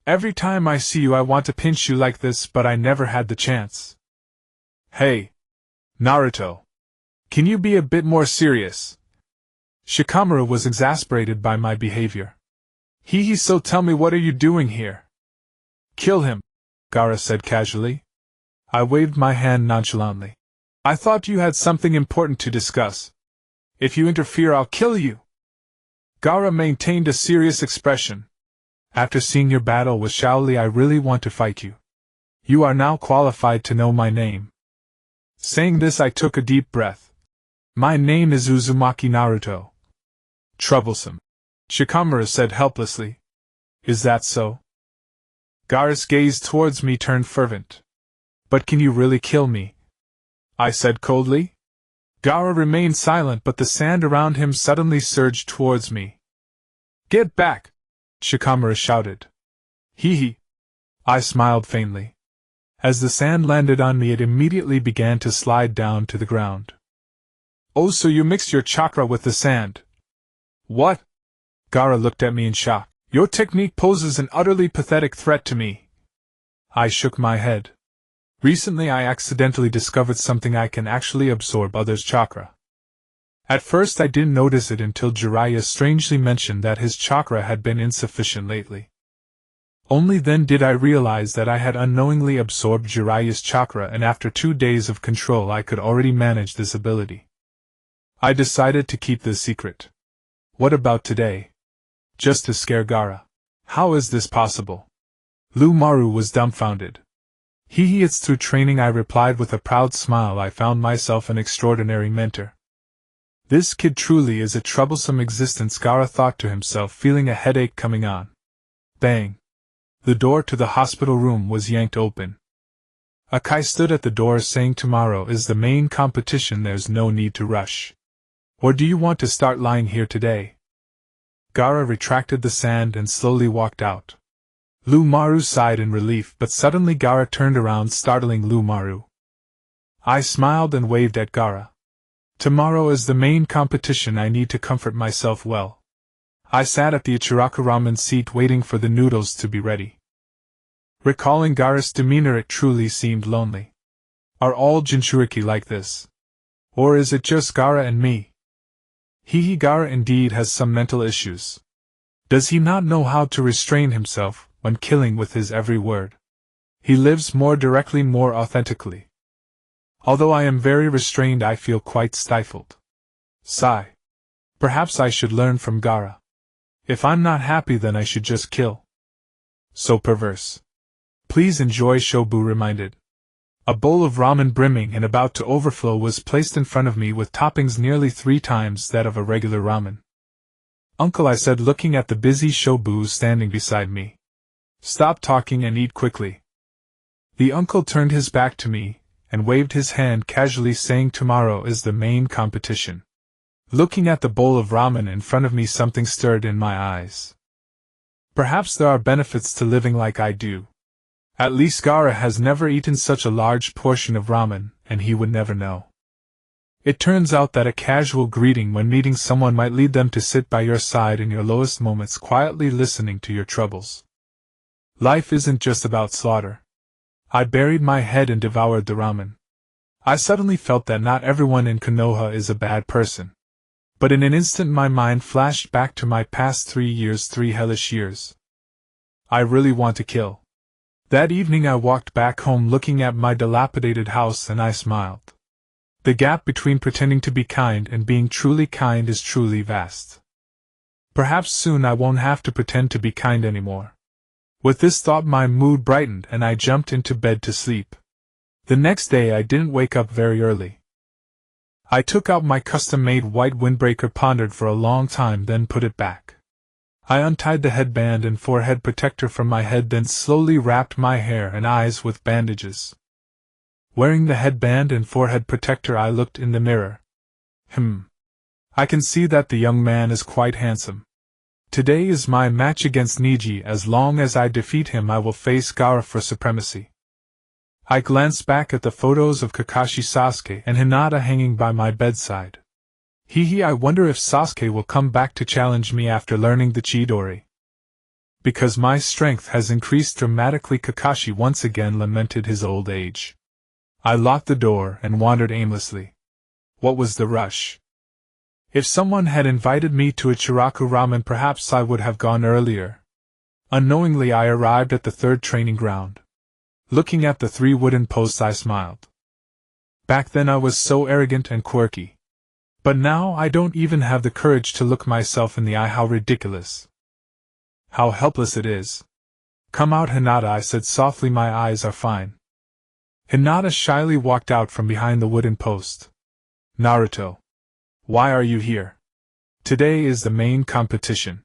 Every time I see you I want to pinch you like this, but I never had the chance. Hey! Naruto! Can you be a bit more serious? Shikamaru was exasperated by my behavior. So tell me, what are you doing here? Kill him, Gaara said casually. I waved my hand nonchalantly. I thought you had something important to discuss. If you interfere, I'll kill you. Gaara maintained a serious expression. After seeing your battle with Shaoli, I really want to fight you. You are now qualified to know my name. Saying this, I took a deep breath. My name is Uzumaki Naruto. Troublesome, Shikamaru said helplessly. Is that so? Gaara's gaze towards me turned fervent. But can you really kill me? I said coldly. Gaara remained silent, but the sand around him suddenly surged towards me. Get back! Shikamaru shouted. Hee. I smiled faintly. As the sand landed on me, it immediately began to slide down to the ground. Oh, so you mixed your chakra with the sand? What? Gaara looked at me in shock. Your technique poses an utterly pathetic threat to me. I shook my head. Recently I accidentally discovered something. I can actually absorb others' chakra. At first I didn't notice it until Jiraiya strangely mentioned that his chakra had been insufficient lately. Only then did I realize that I had unknowingly absorbed Jiraiya's chakra, and after 2 days of control I could already manage this ability. I decided to keep this secret. What about today? Just to scare Gaara. How is this possible? Maru was dumbfounded. It's through training, I replied with a proud smile. I found myself an extraordinary mentor. This kid truly is a troublesome existence, Gaara thought to himself, feeling a headache coming on. Bang! The door to the hospital room was yanked open. Akai stood at the door saying, tomorrow is the main competition, there's no need to rush. Or do you want to start lying here today? Gaara retracted the sand and slowly walked out. Maru sighed in relief, but suddenly Gaara turned around, startling Maru. I smiled and waved at Gaara. Tomorrow is the main competition, I need to comfort myself well. I sat at the Ichiraku ramen seat waiting for the noodles to be ready. Recalling Gaara's demeanor, it truly seemed lonely. Are all jinchuriki like this? Or is it just Gaara and me? Gaara indeed has some mental issues. Does he not know how to restrain himself when killing with his every word? He lives more directly, more authentically. Although I am very restrained, I feel quite stifled. Sigh. Perhaps I should learn from Gaara. If I'm not happy, then I should just kill. So perverse. Please enjoy, Shobu reminded. A bowl of ramen brimming and about to overflow was placed in front of me with toppings nearly 3 times that of a regular ramen. Uncle, I said, looking at the busy Shobu standing beside me. Stop talking and eat quickly. The uncle turned his back to me, and waved his hand casually, saying, "Tomorrow is the main competition." Looking at the bowl of ramen in front of me, something stirred in my eyes. Perhaps there are benefits to living like I do. At least Gaara has never eaten such a large portion of ramen, and he would never know. It turns out that a casual greeting when meeting someone might lead them to sit by your side in your lowest moments, quietly listening to your troubles. Life isn't just about slaughter. I buried my head and devoured the ramen. I suddenly felt that not everyone in Konoha is a bad person. But in an instant my mind flashed back to my past 3 years, 3 hellish years. I really want to kill. That evening I walked back home looking at my dilapidated house, and I smiled. The gap between pretending to be kind and being truly kind is truly vast. Perhaps soon I won't have to pretend to be kind anymore. With this thought my mood brightened and I jumped into bed to sleep. The next day I didn't wake up very early. I took out my custom-made white windbreaker, pondered for a long time, then put it back. I untied the headband and forehead protector from my head, then slowly wrapped my hair and eyes with bandages. Wearing the headband and forehead protector, I looked in the mirror. I can see that the young man is quite handsome. Today is my match against Neji. As long as I defeat him, I will face Gaara for supremacy. I glanced back at the photos of Kakashi, Sasuke, and Hinata hanging by my bedside. I wonder if Sasuke will come back to challenge me after learning the Chidori. Because my strength has increased dramatically, Kakashi once again lamented his old age. I locked the door and wandered aimlessly. What was the rush? If someone had invited me to a Chiraku ramen, perhaps I would have gone earlier. Unknowingly I arrived at the third training ground. Looking at the 3 wooden posts, I smiled. Back then I was so arrogant and quirky. But now I don't even have the courage to look myself in the eye. How ridiculous. How helpless it is. "Come out, Hinata," I said softly. "My eyes are fine." Hinata shyly walked out from behind the wooden post. "Naruto. Why are you here? Today is the main competition."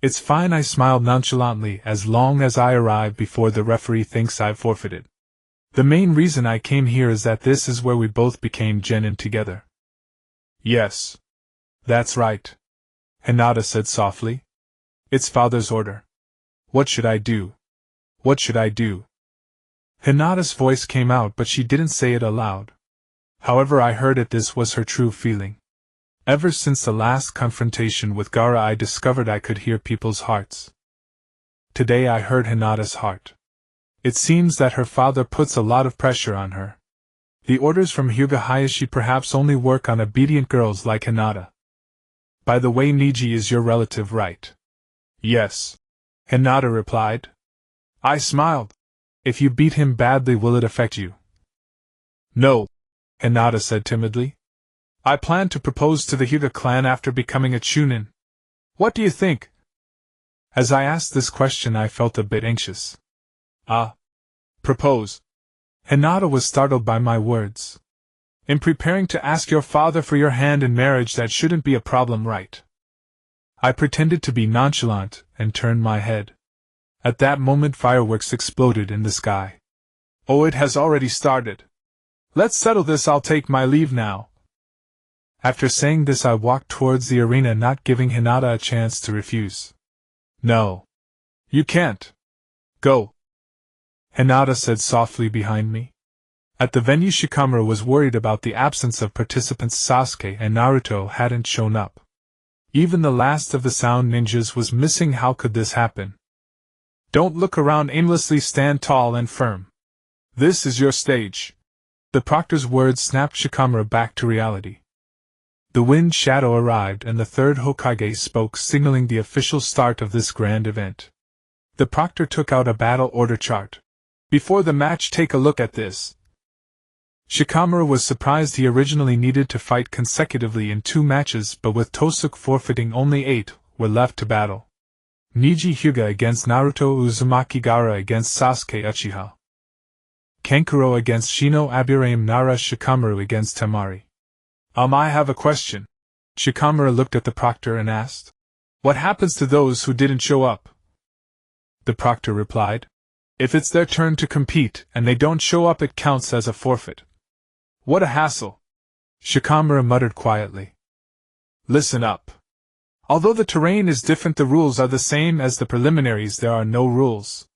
"It's fine," I smiled nonchalantly, "as long as I arrive before the referee thinks I've forfeited. The main reason I came here is that this is where we both became genin together." "Yes. That's right," Hinata said softly. "It's father's order. What should I do? What should I do?" Hinata's voice came out, but she didn't say it aloud. However, I heard it. This was her true feeling. Ever since the last confrontation with Gaara, I discovered I could hear people's hearts. Today I heard Hinata's heart. It seems that her father puts a lot of pressure on her. The orders from Hyuga Hayashi perhaps only work on obedient girls like Hinata. "By the way, Neji is your relative, right?" "Yes," Hinata replied. I smiled. "If you beat him badly, will it affect you?" "No," Hinata said timidly. "I plan to propose to the Hyuga clan after becoming a Chunin. What do you think?" As I asked this question, I felt a bit anxious. Propose? Hinata was startled by my words. "In preparing to ask your father for your hand in marriage, that shouldn't be a problem, right?" I pretended to be nonchalant and turned my head. At that moment, fireworks exploded in the sky. "Oh, it has already started. Let's settle this. I'll take my leave now." After saying this, I walked towards the arena, not giving Hinata a chance to refuse. "No. You can't. Go," Hinata said softly behind me. At the venue, Shikamaru was worried about the absence of participants. Sasuke and Naruto hadn't shown up. Even the last of the sound ninjas was missing. How could this happen? "Don't look around aimlessly, stand tall and firm. This is your stage." The proctor's words snapped Shikamaru back to reality. The wind shadow arrived and the third Hokage spoke, signaling the official start of this grand event. The proctor took out a battle order chart. "Before the match, take a look at this." Shikamaru was surprised. He originally needed to fight consecutively in 2 matches, but with Tosuke forfeiting, only 8 were left to battle. Neji Hyuga against Naruto, Uzumaki Gaara against Sasuke Uchiha, Kankuro against Shino Aburaim, Nara Shikamaru against Temari. I have a question." Shikamaru looked at the proctor and asked. "What happens to those who didn't show up?" The proctor replied. If it's their turn to compete and they don't show up, it counts as a forfeit. What a hassle, Shikamura muttered quietly. Listen up. Although the terrain is different, the rules are the same as the preliminaries. There are no rules.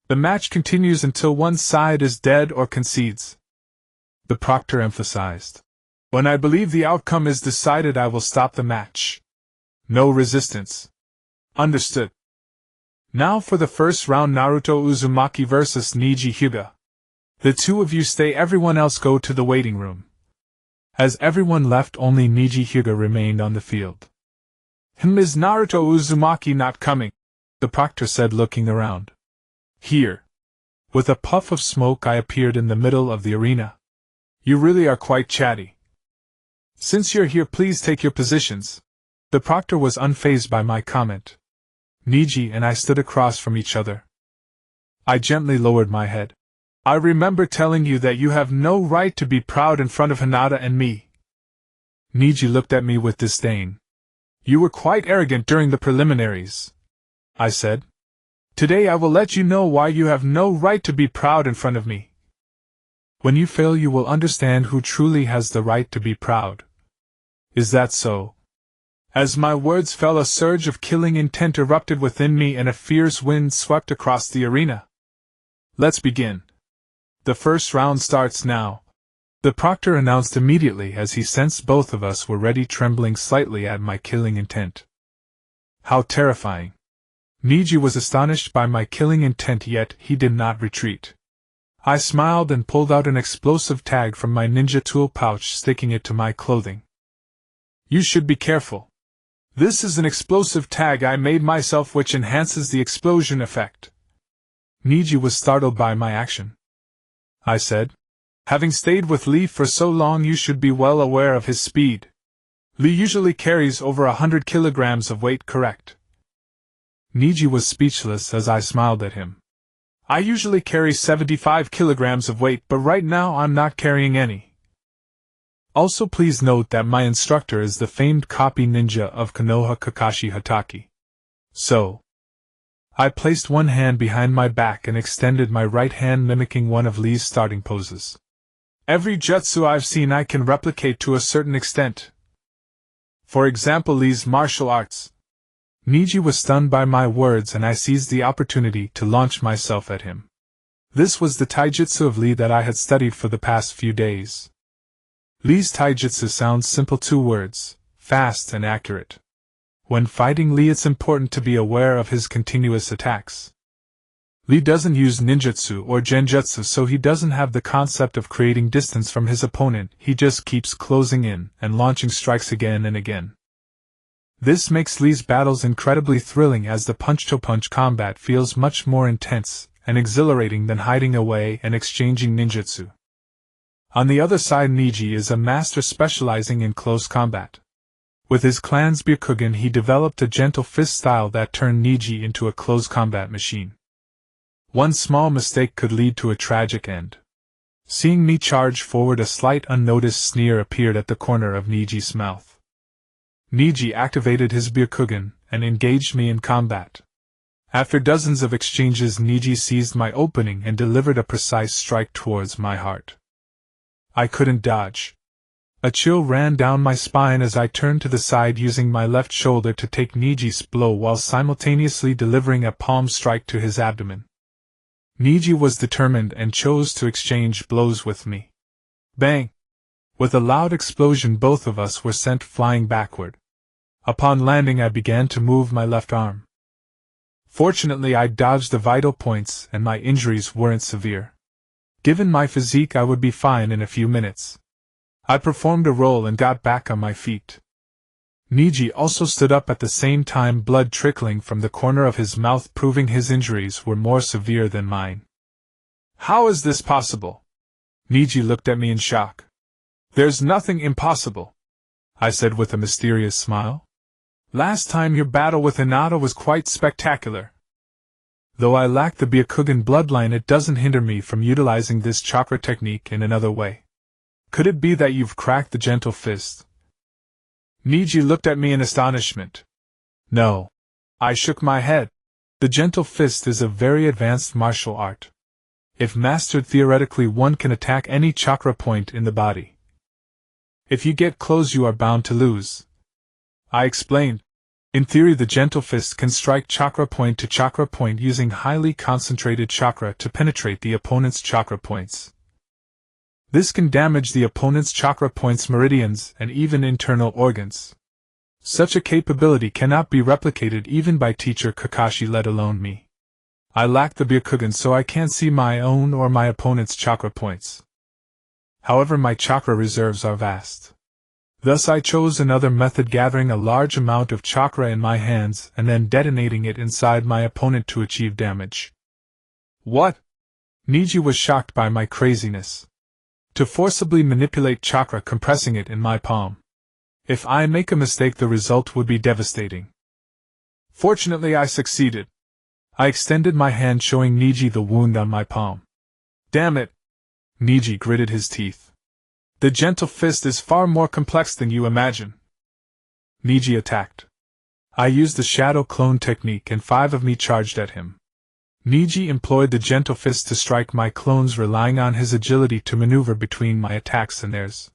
The match continues until one side is dead or concedes. The proctor emphasized. When I believe the outcome is decided, I will stop the match. No resistance. Understood. Now for the first round, Naruto Uzumaki vs. Niji Hyuga. The two of you stay, everyone else go to the waiting room. As everyone left, only Niji Hyuga remained on the field. Is Naruto Uzumaki not coming? The proctor said, looking around. Here. With a puff of smoke, I appeared in the middle of the arena. You really are quite chatty. Since you're here, please take your positions. The proctor was unfazed by my comment. Niji and I stood across from each other. I gently lowered my head. I remember telling you that you have no right to be proud in front of Hinata and me. Niji looked at me with disdain. You were quite arrogant during the preliminaries, I said. Today I will let you know why you have no right to be proud in front of me. When you fail, you will understand who truly has the right to be proud. Is that so? As my words fell, a surge of killing intent erupted within me and a fierce wind swept across the arena. Let's begin. The first round starts now, the proctor announced immediately as he sensed both of us were ready, trembling slightly at my killing intent. How terrifying. Niji was astonished by my killing intent, yet he did not retreat. I smiled and pulled out an explosive tag from my ninja tool pouch, sticking it to my clothing. You should be careful. This is an explosive tag I made myself which enhances the explosion effect. Niji was startled by my action. I said. Having stayed with Lee for so long, you should be well aware of his speed. Lee usually carries over 100 kilograms of weight, correct? Niji was speechless as I smiled at him. I usually carry 75 kilograms of weight, but right now I'm not carrying any. Also, please note that my instructor is the famed copy ninja of Konoha Kakashi Hatake. So, I placed one hand behind my back and extended my right hand, mimicking one of Lee's starting poses. Every jutsu I've seen I can replicate to a certain extent. For example, Lee's martial arts. Niji was stunned by my words, and I seized the opportunity to launch myself at him. This was the taijutsu of Lee that I had studied for the past few days. Lee's taijutsu sounds simple, 2 words, fast and accurate. When fighting Lee, it's important to be aware of his continuous attacks. Lee doesn't use ninjutsu or genjutsu, so he doesn't have the concept of creating distance from his opponent. He just keeps closing in and launching strikes again and again. This makes Lee's battles incredibly thrilling, as the punch-to-punch combat feels much more intense and exhilarating than hiding away and exchanging ninjutsu. On the other side, Niji is a master specializing in close combat. With his clan's Byakugan, he developed a gentle fist style that turned Niji into a close combat machine. One small mistake could lead to a tragic end. Seeing me charge forward, a slight unnoticed sneer appeared at the corner of Niji's mouth. Niji activated his Byakugan and engaged me in combat. After dozens of exchanges, Niji seized my opening and delivered a precise strike towards my heart. I couldn't dodge. A chill ran down my spine as I turned to the side, using my left shoulder to take Niji's blow while simultaneously delivering a palm strike to his abdomen. Niji was determined and chose to exchange blows with me. Bang! With a loud explosion, both of us were sent flying backward. Upon landing, I began to move my left arm. Fortunately, I dodged the vital points and my injuries weren't severe. Given my physique, I would be fine in a few minutes. I performed a roll and got back on my feet. Niji also stood up at the same time, blood trickling from the corner of his mouth, proving his injuries were more severe than mine. How is this possible? Niji looked at me in shock. There's nothing impossible, I said with a mysterious smile. Last time your battle with Hinata was quite spectacular. Though I lack the Byakugan bloodline, it doesn't hinder me from utilizing this chakra technique in another way. Could it be that you've cracked the gentle fist? Niji looked at me in astonishment. No. I shook my head. The gentle fist is a very advanced martial art. If mastered theoretically, one can attack any chakra point in the body. If you get close, you are bound to lose. I explained. In theory, the gentle fist can strike chakra point to chakra point using highly concentrated chakra to penetrate the opponent's chakra points. This can damage the opponent's chakra points' meridians and even internal organs. Such a capability cannot be replicated even by teacher Kakashi, let alone me. I lack the Byakugan, so I can't see my own or my opponent's chakra points. However, my chakra reserves are vast. Thus I chose another method, gathering a large amount of chakra in my hands and then detonating it inside my opponent to achieve damage. What? Niji was shocked by my craziness. To forcibly manipulate chakra, compressing it in my palm. If I make a mistake, the result would be devastating. Fortunately, I succeeded. I extended my hand, showing Niji the wound on my palm. Damn it! Niji gritted his teeth. The gentle fist is far more complex than you imagine. Niji attacked. I used the shadow clone technique and 5 of me charged at him. Niji employed the gentle fist to strike my clones, relying on his agility to maneuver between my attacks and theirs.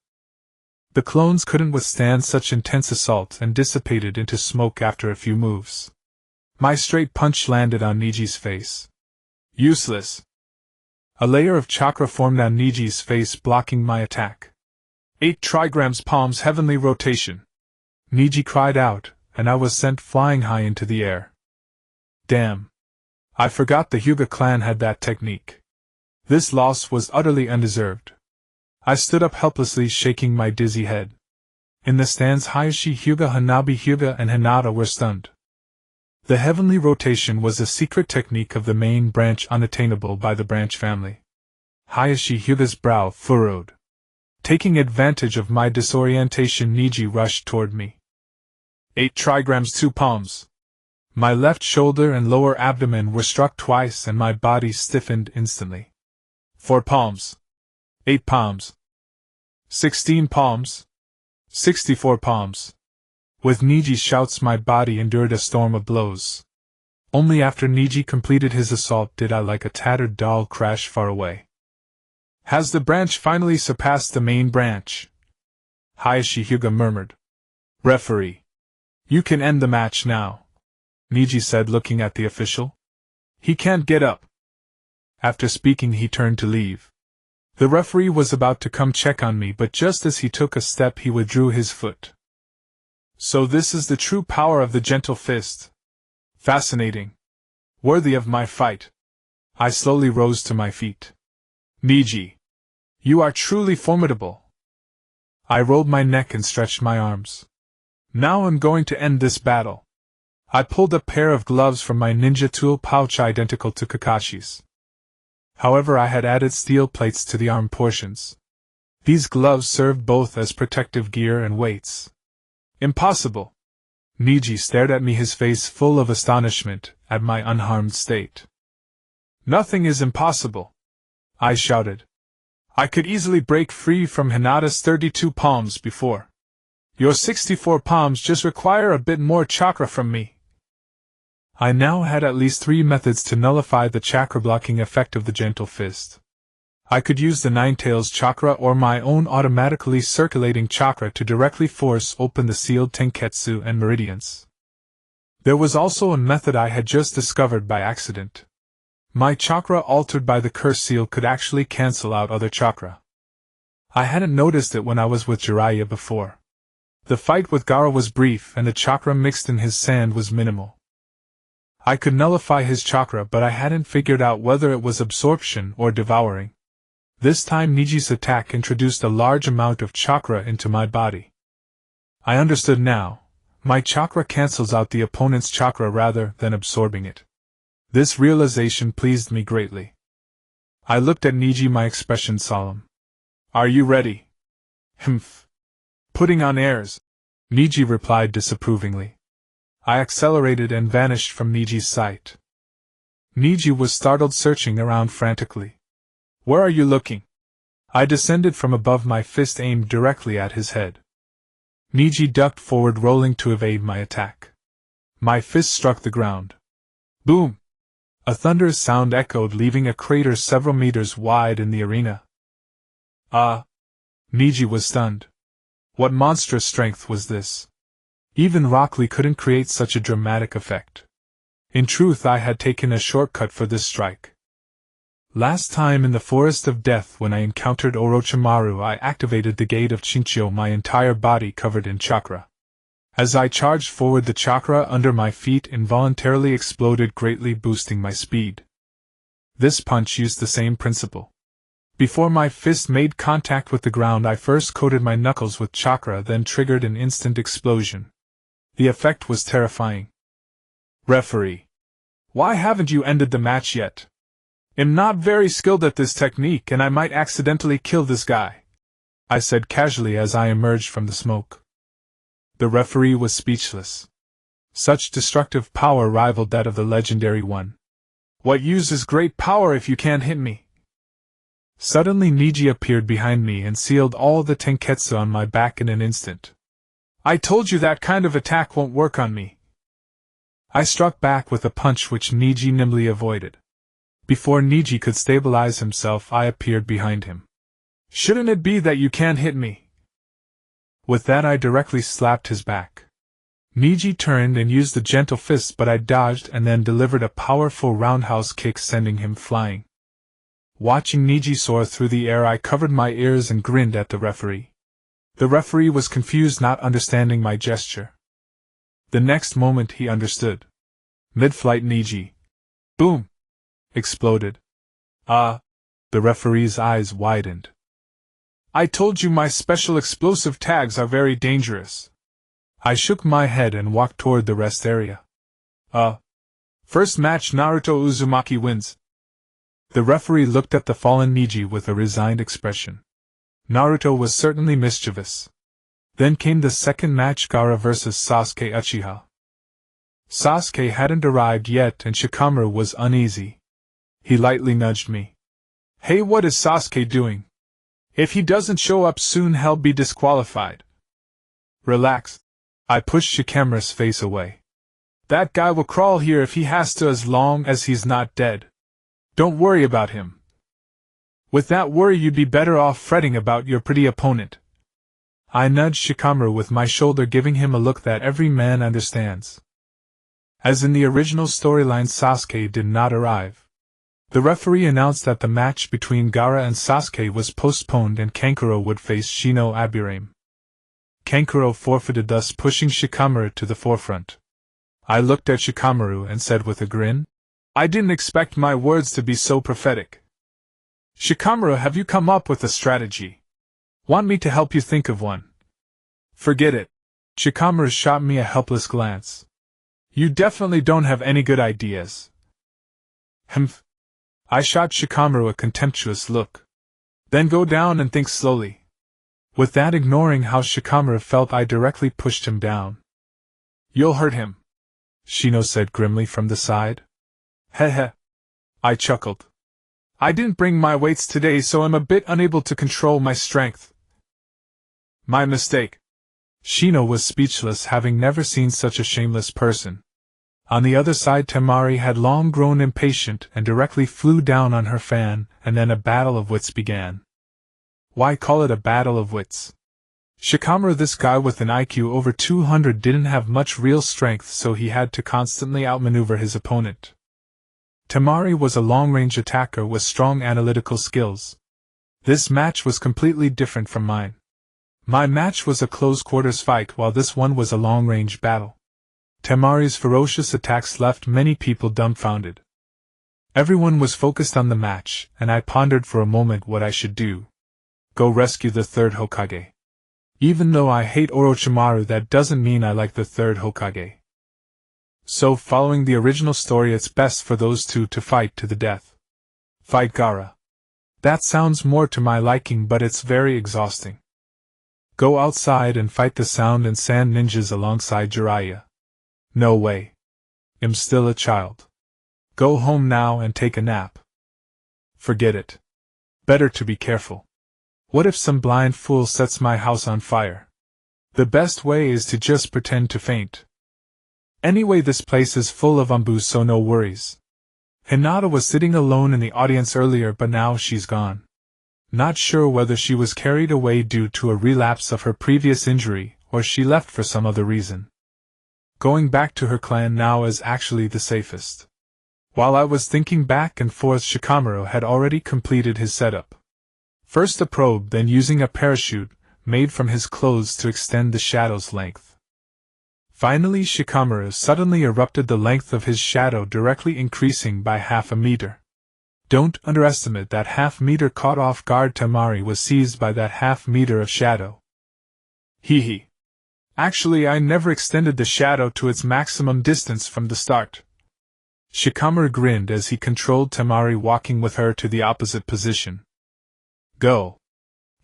The clones couldn't withstand such intense assault and dissipated into smoke after a few moves. My straight punch landed on Niji's face. Useless. A layer of chakra formed on Niji's face, blocking my attack. 8 trigrams palms heavenly rotation. Niji cried out, and I was sent flying high into the air. Damn. I forgot the Hyuga clan had that technique. This loss was utterly undeserved. I stood up helplessly, shaking my dizzy head. In the stands, Hayashi Hyuga, Hanabi Hyuga, and Hinata were stunned. The heavenly rotation was a secret technique of the main branch, unattainable by the branch family. Hayashi Hyuga's brow furrowed. Taking advantage of my disorientation, Niji rushed toward me. 8 trigrams 2 palms. My left shoulder and lower abdomen were struck twice and my body stiffened instantly. 4 palms. 8 palms. 16 palms. 64 palms. With Niji's shouts, my body endured a storm of blows. Only after Niji completed his assault did I, like a tattered doll, crash far away. Has the branch finally surpassed the main branch? Hayashi Hyuga murmured. Referee. You can end the match now, Niji said, looking at the official. He can't get up. After speaking, he turned to leave. The referee was about to come check on me, but just as he took a step, he withdrew his foot. So this is the true power of the gentle fist. Fascinating. Worthy of my fight. I slowly rose to my feet. Niji. You are truly formidable. I rolled my neck and stretched my arms. Now I'm going to end this battle. I pulled a pair of gloves from my ninja tool pouch identical to Kakashi's. However, I had added steel plates to the arm portions. These gloves served both as protective gear and weights. Impossible! Niji stared at me, his face full of astonishment at my unharmed state. Nothing is impossible, I shouted. I could easily break free from Hinata's 32 palms before. Your 64 palms just require a bit more chakra from me. I now had at least 3 methods to nullify the chakra-blocking effect of the gentle fist. I could use the Nine-Tails chakra or my own automatically circulating chakra to directly force open the sealed tenketsu and meridians. There was also a method I had just discovered by accident. My chakra altered by the curse seal could actually cancel out other chakra. I hadn't noticed it when I was with Jiraiya before. The fight with Gaara was brief and the chakra mixed in his sand was minimal. I could nullify his chakra, but I hadn't figured out whether it was absorption or devouring. This time Niji's attack introduced a large amount of chakra into my body. I understood now. My chakra cancels out the opponent's chakra rather than absorbing it. This realization pleased me greatly. I looked at Niji, my expression solemn. Are you ready? Humph. Putting on airs, Niji replied disapprovingly. I accelerated and vanished from Niji's sight. Niji was startled, searching around frantically. Where are you looking? I descended from above, my fist aimed directly at his head. Niji ducked forward, rolling to evade my attack. My fist struck the ground. Boom! A thunderous sound echoed, leaving a crater several meters wide in the arena. Niji was stunned. What monstrous strength was this? Even Rockley couldn't create such a dramatic effect. In truth, I had taken a shortcut for this strike. Last time in the Forest of Death, when I encountered Orochimaru, I activated the Gate of Chinchou, my entire body covered in chakra. As I charged forward, the chakra under my feet involuntarily exploded, greatly boosting my speed. This punch used the same principle. Before my fist made contact with the ground, I first coated my knuckles with chakra, then triggered an instant explosion. The effect was terrifying. Referee. Why haven't you ended the match yet? I'm not very skilled at this technique and I might accidentally kill this guy, I said casually as I emerged from the smoke. The referee was speechless. Such destructive power rivaled that of the legendary one. What use is great power if you can't hit me? Suddenly Niji appeared behind me and sealed all the tenketsu on my back in an instant. I told you that kind of attack won't work on me. I struck back with a punch which Niji nimbly avoided. Before Niji could stabilize himself, I appeared behind him. Shouldn't it be that you can't hit me? With that, I directly slapped his back. Niji turned and used a gentle fist, but I dodged and then delivered a powerful roundhouse kick, sending him flying. Watching Niji soar through the air, I covered my ears and grinned at the referee. The referee was confused, not understanding my gesture. The next moment he understood. Mid-flight, Niji. Boom! Exploded. The referee's eyes widened. I told you my special explosive tags are very dangerous. I shook my head and walked toward the rest area. First match, Naruto Uzumaki wins. The referee looked at the fallen Niji with a resigned expression. Naruto was certainly mischievous. Then came the second match, Gaara vs Sasuke Uchiha. Sasuke hadn't arrived yet and Shikamaru was uneasy. He lightly nudged me. Hey, what is Sasuke doing? If he doesn't show up soon, he'll be disqualified. Relax. I pushed Shikamaru's face away. That guy will crawl here if he has to, as long as he's not dead. Don't worry about him. With that worry, you'd be better off fretting about your pretty opponent. I nudged Shikamaru with my shoulder, giving him a look that every man understands. As in the original storyline, Sasuke did not arrive. The referee announced that the match between Gaara and Sasuke was postponed and Kankuro would face Shino Aburame. Kankuro forfeited, thus pushing Shikamaru to the forefront. I looked at Shikamaru and said with a grin, I didn't expect my words to be so prophetic. Shikamaru, have you come up with a strategy? Want me to help you think of one? Forget it. Shikamaru shot me a helpless glance. You definitely don't have any good ideas. Humph. I shot Shikamaru a contemptuous look. Then go down and think slowly. With that, ignoring how Shikamaru felt, I directly pushed him down. You'll hurt him, Shino said grimly from the side. Heh. I chuckled. I didn't bring my weights today, so I'm a bit unable to control my strength. My mistake. Shino was speechless, having never seen such a shameless person. On the other side, Temari had long grown impatient and directly flew down on her fan, and then a battle of wits began. Why call it a battle of wits? Shikamaru, this guy with an IQ over 200, didn't have much real strength, so he had to constantly outmaneuver his opponent. Temari was a long-range attacker with strong analytical skills. This match was completely different from mine. My match was a close-quarters fight, while this one was a long-range battle. Temari's ferocious attacks left many people dumbfounded. Everyone was focused on the match, and I pondered for a moment what I should do. Go rescue the third Hokage. Even though I hate Orochimaru, that doesn't mean I like the third Hokage. So, following the original story, it's best for those two to fight to the death. Fight Gaara. That sounds more to my liking, but it's very exhausting. Go outside and fight the sound and sand ninjas alongside Jiraiya. No way. I'm still a child. Go home now and take a nap. Forget it. Better to be careful. What if some blind fool sets my house on fire? The best way is to just pretend to faint. Anyway, this place is full of umbus, so no worries. Hinata was sitting alone in the audience earlier, but now she's gone. Not sure whether she was carried away due to a relapse of her previous injury, or she left for some other reason. Going back to her clan now is actually the safest. While I was thinking back and forth, Shikamaru had already completed his setup. First a probe, then using a parachute, made from his clothes to extend the shadow's length. Finally, Shikamaru suddenly erupted, the length of his shadow directly increasing by half a meter. Don't underestimate that half meter. Caught off guard, Temari was seized by that half meter of shadow. Hee. Actually, I never extended the shadow to its maximum distance from the start. Shikamaru grinned as he controlled Temari, walking with her to the opposite position. Go.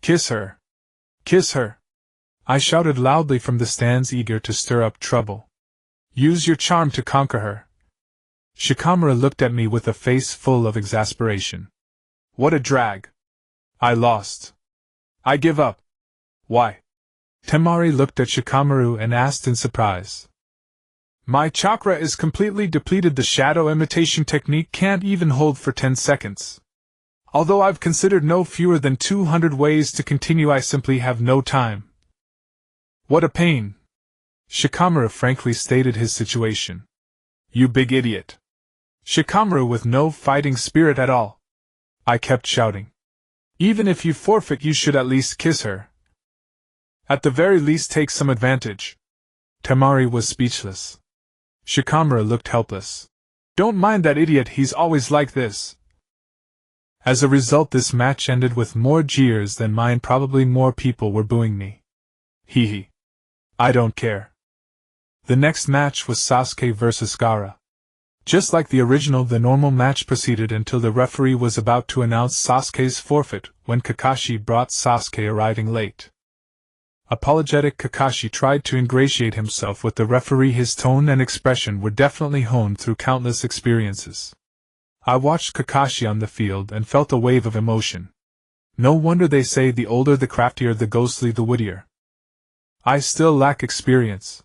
Kiss her. Kiss her. I shouted loudly from the stands, eager to stir up trouble. Use your charm to conquer her. Shikamaru looked at me with a face full of exasperation. What a drag. I lost. I give up. Why? Temari looked at Shikamaru and asked in surprise. My chakra is completely depleted. The shadow imitation technique can't even hold for 10 seconds. Although I've considered no fewer than 200 ways to continue, I simply have no time. What a pain. Shikamaru frankly stated his situation. You big idiot. Shikamaru with no fighting spirit at all. I kept shouting. Even if you forfeit, you should at least kiss her. At the very least, take some advantage. Temari was speechless. Shikamaru looked helpless. Don't mind that idiot, he's always like this. As a result, this match ended with more jeers than mine. Probably more people were booing me. Hee. I don't care. The next match was Sasuke vs. Gaara. Just like the original, the normal match proceeded until the referee was about to announce Sasuke's forfeit when Kakashi brought Sasuke arriving late. Apologetic Kakashi tried to ingratiate himself with the referee. His tone and expression were definitely honed through countless experiences. I watched Kakashi on the field and felt a wave of emotion. No wonder they say the older the craftier, the ghostly the wittier. I still lack experience.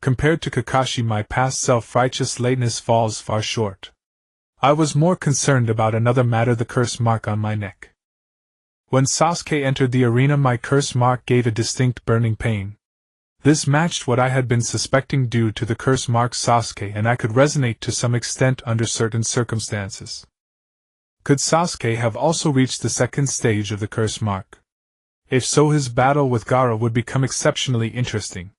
Compared to Kakashi, my past self-righteous lateness falls far short. I was more concerned about another matter, the curse mark on my neck. When Sasuke entered the arena, my curse mark gave a distinct burning pain. This matched what I had been suspecting due to the curse mark Sasuke, and I could resonate to some extent under certain circumstances. Could Sasuke have also reached the second stage of the curse mark? If so, his battle with Gaara would become exceptionally interesting.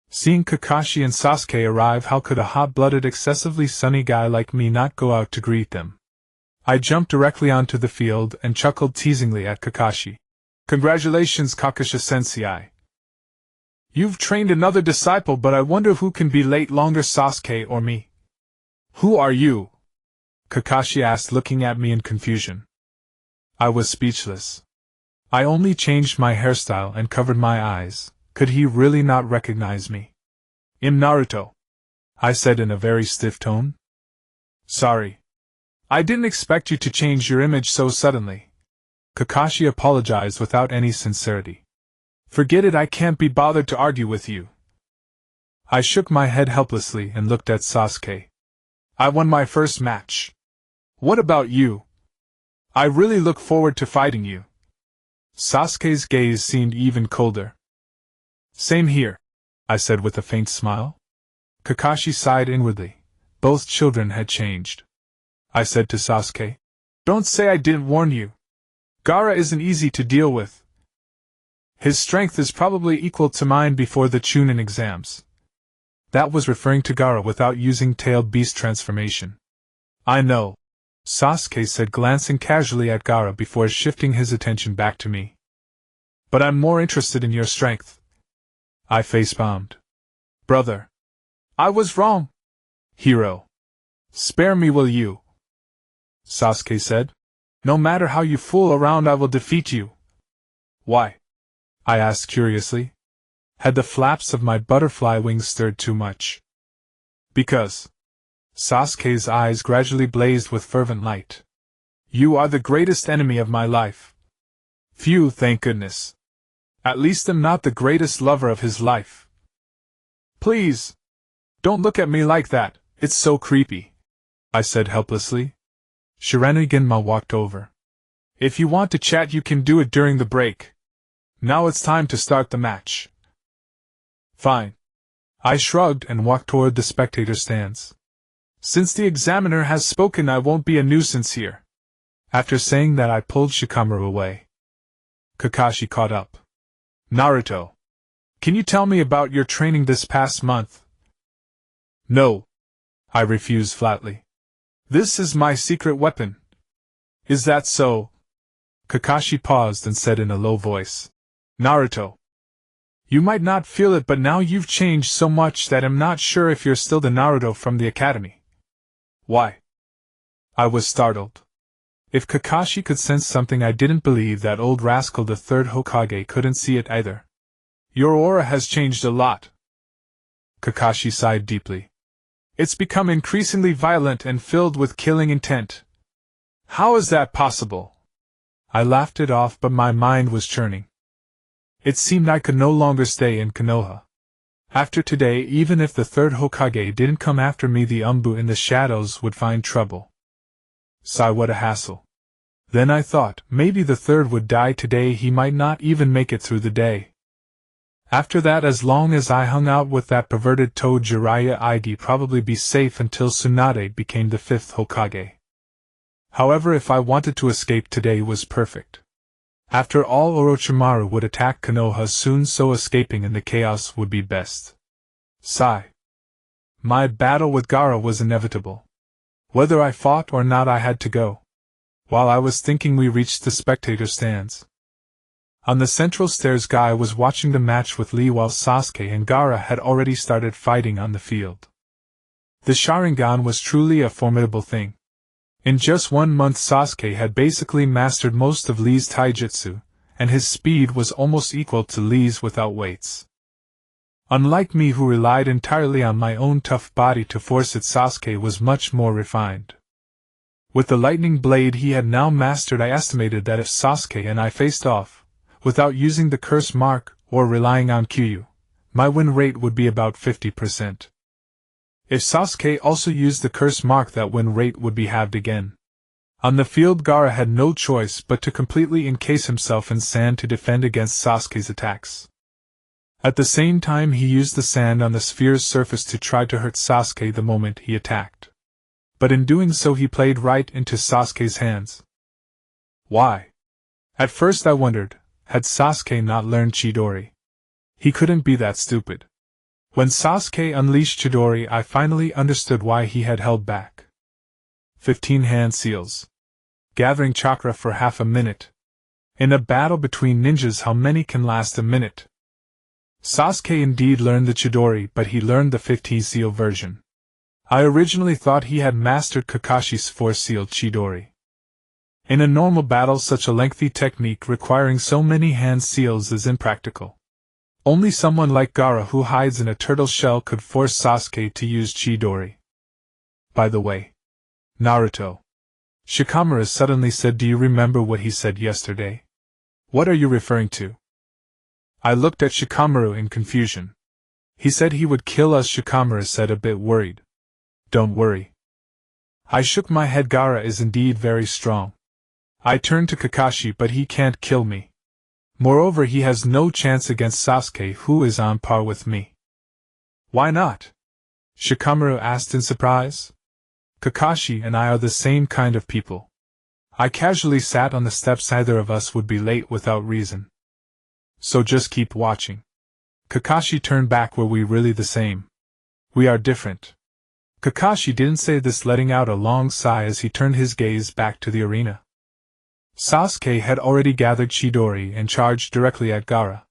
Seeing Kakashi and Sasuke arrive, how could a hot-blooded, excessively sunny guy like me not go out to greet them? I jumped directly onto the field and chuckled teasingly at Kakashi. Congratulations, Kakashi-sensei. You've trained another disciple, but I wonder who can be late longer, Sasuke or me? Who are you? Kakashi asked, looking at me in confusion. I was speechless. I only changed my hairstyle and covered my eyes. Could he really not recognize me? I'm Naruto, I said in a very stiff tone. Sorry. I didn't expect you to change your image so suddenly. Kakashi apologized without any sincerity. Forget it, I can't be bothered to argue with you. I shook my head helplessly and looked at Sasuke. I won my first match. What about you? I really look forward to fighting you. Sasuke's gaze seemed even colder. Same here, I said with a faint smile. Kakashi sighed inwardly. Both children had changed. I said to Sasuke. Don't say I didn't warn you. Gaara isn't easy to deal with. His strength is probably equal to mine before the Chunin exams. That was referring to Gaara without using tailed beast transformation. I know, Sasuke said, glancing casually at Gaara before shifting his attention back to me. But I'm more interested in your strength. I facepalmed. Brother. I was wrong. Hero. Spare me, will you? Sasuke said. No matter how you fool around, I will defeat you. Why? I asked curiously. Had the flaps of my butterfly wings stirred too much? Because. Sasuke's eyes gradually blazed with fervent light. You are the greatest enemy of my life. Phew, thank goodness. At least I'm not the greatest lover of his life. Please. Don't look at me like that, it's so creepy, I said helplessly. Shiranui-ginma walked over. If you want to chat you can do it during the break. Now it's time to start the match. Fine. I shrugged and walked toward the spectator stands. Since the examiner has spoken, I won't be a nuisance here. After saying that, I pulled Shikamaru away. Kakashi caught up. Naruto, can you tell me about your training this past month? No. I refused flatly. This is my secret weapon. Is that so? Kakashi paused and said in a low voice. Naruto, you might not feel it, but now you've changed so much that I'm not sure if you're still the Naruto from the academy. Why? I was startled. If Kakashi could sense something, I didn't believe that old rascal the third Hokage couldn't see it either. Your aura has changed a lot. Kakashi sighed deeply. It's become increasingly violent and filled with killing intent. How is that possible? I laughed it off, but my mind was churning. It seemed I could no longer stay in Konoha. After today, even if the third Hokage didn't come after me, the Umbu in the shadows would find trouble. Sigh, what a hassle. Then I thought, maybe the third would die today, he might not even make it through the day. After that, as long as I hung out with that perverted toad Jiraiya, I'd probably be safe until Tsunade became the fifth Hokage. However, if I wanted to escape, today was perfect. After all, Orochimaru would attack Konoha soon, so escaping in the chaos would be best. Sigh. My battle with Gaara was inevitable. Whether I fought or not, I had to go. While I was thinking, we reached the spectator stands. On the central stairs, Guy was watching the match with Lee, while Sasuke and Gaara had already started fighting on the field. The Sharingan was truly a formidable thing. In just 1 month, Sasuke had basically mastered most of Lee's taijutsu, and his speed was almost equal to Lee's without weights. Unlike me, who relied entirely on my own tough body to force it, Sasuke was much more refined. With the lightning blade he had now mastered, I estimated that if Sasuke and I faced off, without using the curse mark or relying on Kyuyu, my win rate would be about 50%. If Sasuke also used the curse mark, that win rate would be halved again. On the field, Gaara had no choice but to completely encase himself in sand to defend against Sasuke's attacks. At the same time, he used the sand on the sphere's surface to try to hurt Sasuke the moment he attacked. But in doing so, he played right into Sasuke's hands. Why? At first I wondered, had Sasuke not learned Chidori? He couldn't be that stupid. When Sasuke unleashed Chidori, I finally understood why he had held back. 15 hand seals. Gathering chakra for half a minute. In a battle between ninjas, how many can last a minute? Sasuke indeed learned the Chidori, but he learned the 15 seal version. I originally thought he had mastered Kakashi's 4 seal Chidori. In a normal battle, such a lengthy technique requiring so many hand seals is impractical. Only someone like Gaara, who hides in a turtle shell, could force Sasuke to use Chidori. By the way, Naruto, Shikamaru suddenly said, do you remember what he said yesterday? What are you referring to? I looked at Shikamaru in confusion. He said he would kill us, Shikamaru said, a bit worried. Don't worry. I shook my head. Gaara is indeed very strong. I turned to Kakashi, but he can't kill me. Moreover, he has no chance against Sasuke, who is on par with me. Why not? Shikamaru asked in surprise. Kakashi and I are the same kind of people. I casually sat on the steps. Either of us would be late without reason. So just keep watching. Kakashi turned back. Were we really the same? We are different. Kakashi didn't say this, letting out a long sigh as he turned his gaze back to the arena. Sasuke had already gathered Chidori and charged directly at Gaara.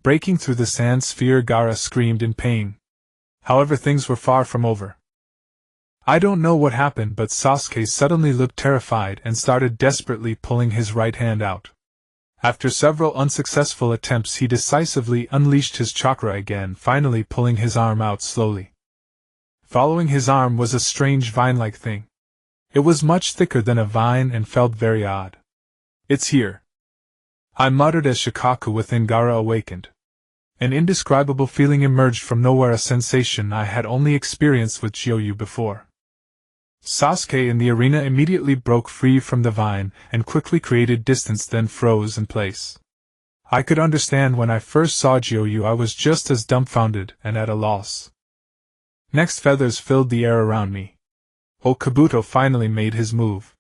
Breaking through the sand sphere, Gaara screamed in pain. However, things were far from over. I don't know what happened, but Sasuke suddenly looked terrified and started desperately pulling his right hand out. After several unsuccessful attempts, he decisively unleashed his chakra again, finally pulling his arm out slowly. Following his arm was a strange vine-like thing. It was much thicker than a vine and felt very odd. It's here, I muttered as Shikaku within Gaara awakened. An indescribable feeling emerged from nowhere, a sensation I had only experienced with Jiuyu before. Sasuke in the arena immediately broke free from the vine and quickly created distance, then froze in place. I could understand when I first saw Jiuyu. I was just as dumbfounded and at a loss. Next, feathers filled the air around me. Kabuto finally made his move.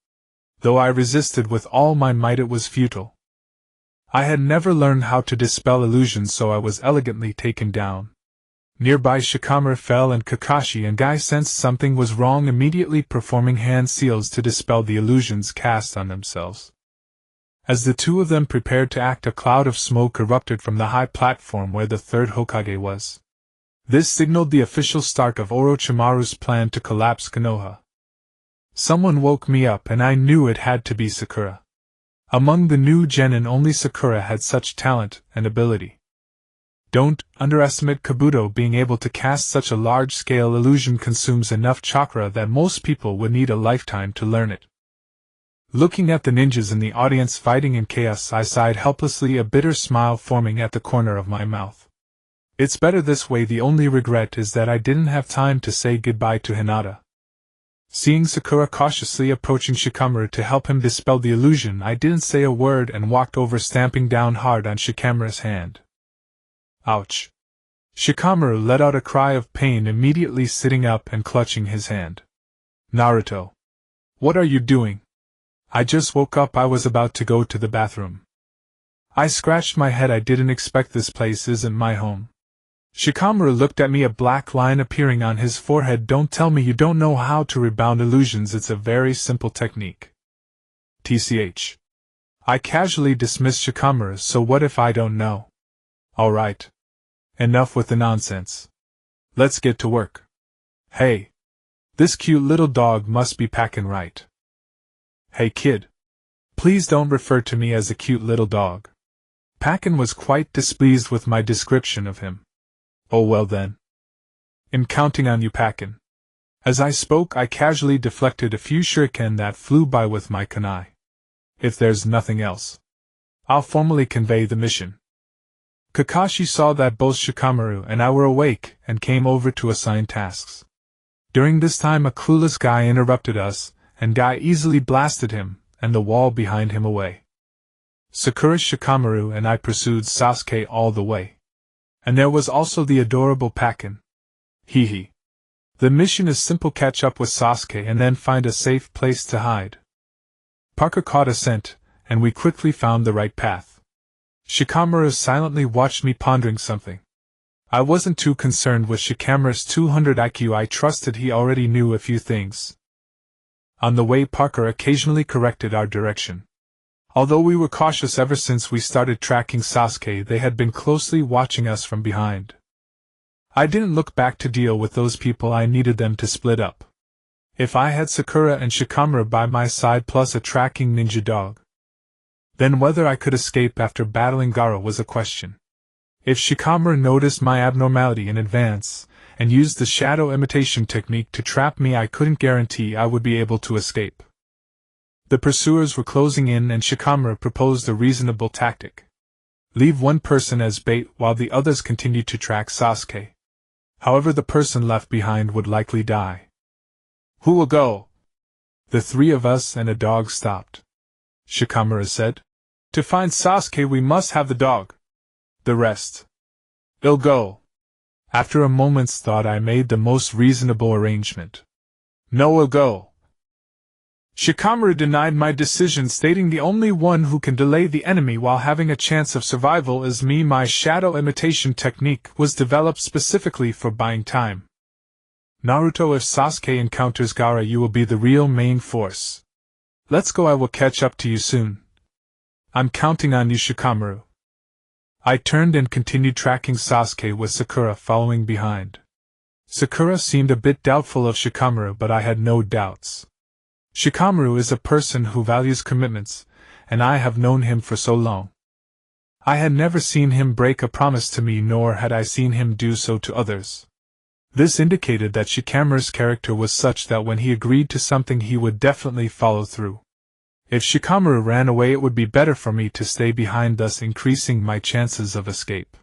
Though I resisted with all my might, it was futile. I had never learned how to dispel illusions, so I was elegantly taken down. Nearby, Shikamaru fell and Kakashi and Guy sensed something was wrong, immediately performing hand seals to dispel the illusions cast on themselves. As the two of them prepared to act, a cloud of smoke erupted from the high platform where the third Hokage was. This signaled the official start of Orochimaru's plan to collapse Konoha. Someone woke me up and I knew it had to be Sakura. Among the new genin, only Sakura had such talent and ability. Don't underestimate Kabuto. Being able to cast such a large-scale illusion consumes enough chakra that most people would need a lifetime to learn it. Looking at the ninjas in the audience fighting in chaos, I sighed helplessly, a bitter smile forming at the corner of my mouth. It's better this way. The only regret is that I didn't have time to say goodbye to Hinata. Seeing Sakura cautiously approaching Shikamaru to help him dispel the illusion, I didn't say a word and walked over, stamping down hard on Shikamaru's hand. Ouch! Shikamaru let out a cry of pain, immediately sitting up and clutching his hand. Naruto! What are you doing? I just woke up. I was about to go to the bathroom. I scratched my head. I didn't expect this. Place isn't my home. Shikamaru looked at me, a black line appearing on his forehead. Don't tell me you don't know how to rebound illusions. It's a very simple technique. TCH. I casually dismissed Shikamaru. So what if I don't know? Alright. Enough with the nonsense. Let's get to work. Hey. This cute little dog must be packing right. Hey kid. Please don't refer to me as a cute little dog. Packin was quite displeased with my description of him. Oh well then. I'm counting on you, Packin. As I spoke, I casually deflected a few shuriken that flew by with my kunai. If there's nothing else, I'll formally convey the mission. Kakashi saw that both Shikamaru and I were awake and came over to assign tasks. During this time, a clueless guy interrupted us, and Guy easily blasted him and the wall behind him away. Sakura, Shikamaru, and I pursued Sasuke all the way. And there was also the adorable Packin. Hee hee. The mission is simple: catch up with Sasuke and then find a safe place to hide. Parker caught a scent, and we quickly found the right path. Shikamaru silently watched me, pondering something. I wasn't too concerned with Shikamaru's 200 IQ, I trusted he already knew a few things. On the way, Parker occasionally corrected our direction. Although we were cautious ever since we started tracking Sasuke, they had been closely watching us from behind. I didn't look back to deal with those people. I needed them to split up. If I had Sakura and Shikamaru by my side plus a tracking ninja dog, then whether I could escape after battling Gaara was a question. If Shikamaru noticed my abnormality in advance and used the shadow imitation technique to trap me, I couldn't guarantee I would be able to escape. The pursuers were closing in, and Shikamaru proposed a reasonable tactic. Leave one person as bait while the others continued to track Sasuke. However, the person left behind would likely die. Who will go? The three of us and a dog stopped. Shikamaru said. To find Sasuke we must have the dog. The rest. I'll go. After a moment's thought I made the most reasonable arrangement. No, I'll go. Shikamaru denied my decision, stating the only one who can delay the enemy while having a chance of survival is me. My shadow imitation technique was developed specifically for buying time. Naruto, if Sasuke encounters Gaara, you will be the real main force. Let's go, I will catch up to you soon. I'm counting on you, Shikamaru. I turned and continued tracking Sasuke with Sakura following behind. Sakura seemed a bit doubtful of Shikamaru, but I had no doubts. Shikamaru is a person who values commitments, and I have known him for so long. I had never seen him break a promise to me, nor had I seen him do so to others. This indicated that Shikamaru's character was such that when he agreed to something he would definitely follow through. If Shikamaru ran away, it would be better for me to stay behind, thus increasing my chances of escape.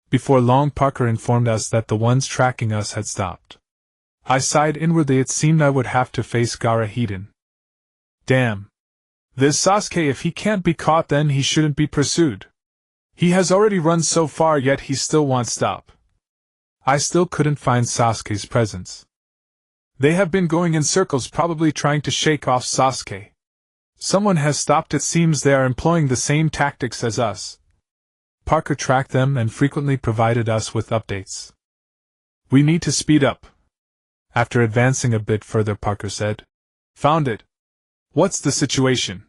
Before long, Parker informed us that the ones tracking us had stopped. I sighed inwardly. It seemed I would have to face Gaara Hiden. Damn. This Sasuke, if he can't be caught, then he shouldn't be pursued. He has already run so far, yet he still won't stop. I still couldn't find Sasuke's presence. They have been going in circles, probably trying to shake off Sasuke. Someone has stopped. It seems they are employing the same tactics as us. Parker tracked them and frequently provided us with updates. We need to speed up. After advancing a bit further, Parker said, Found it. What's the situation?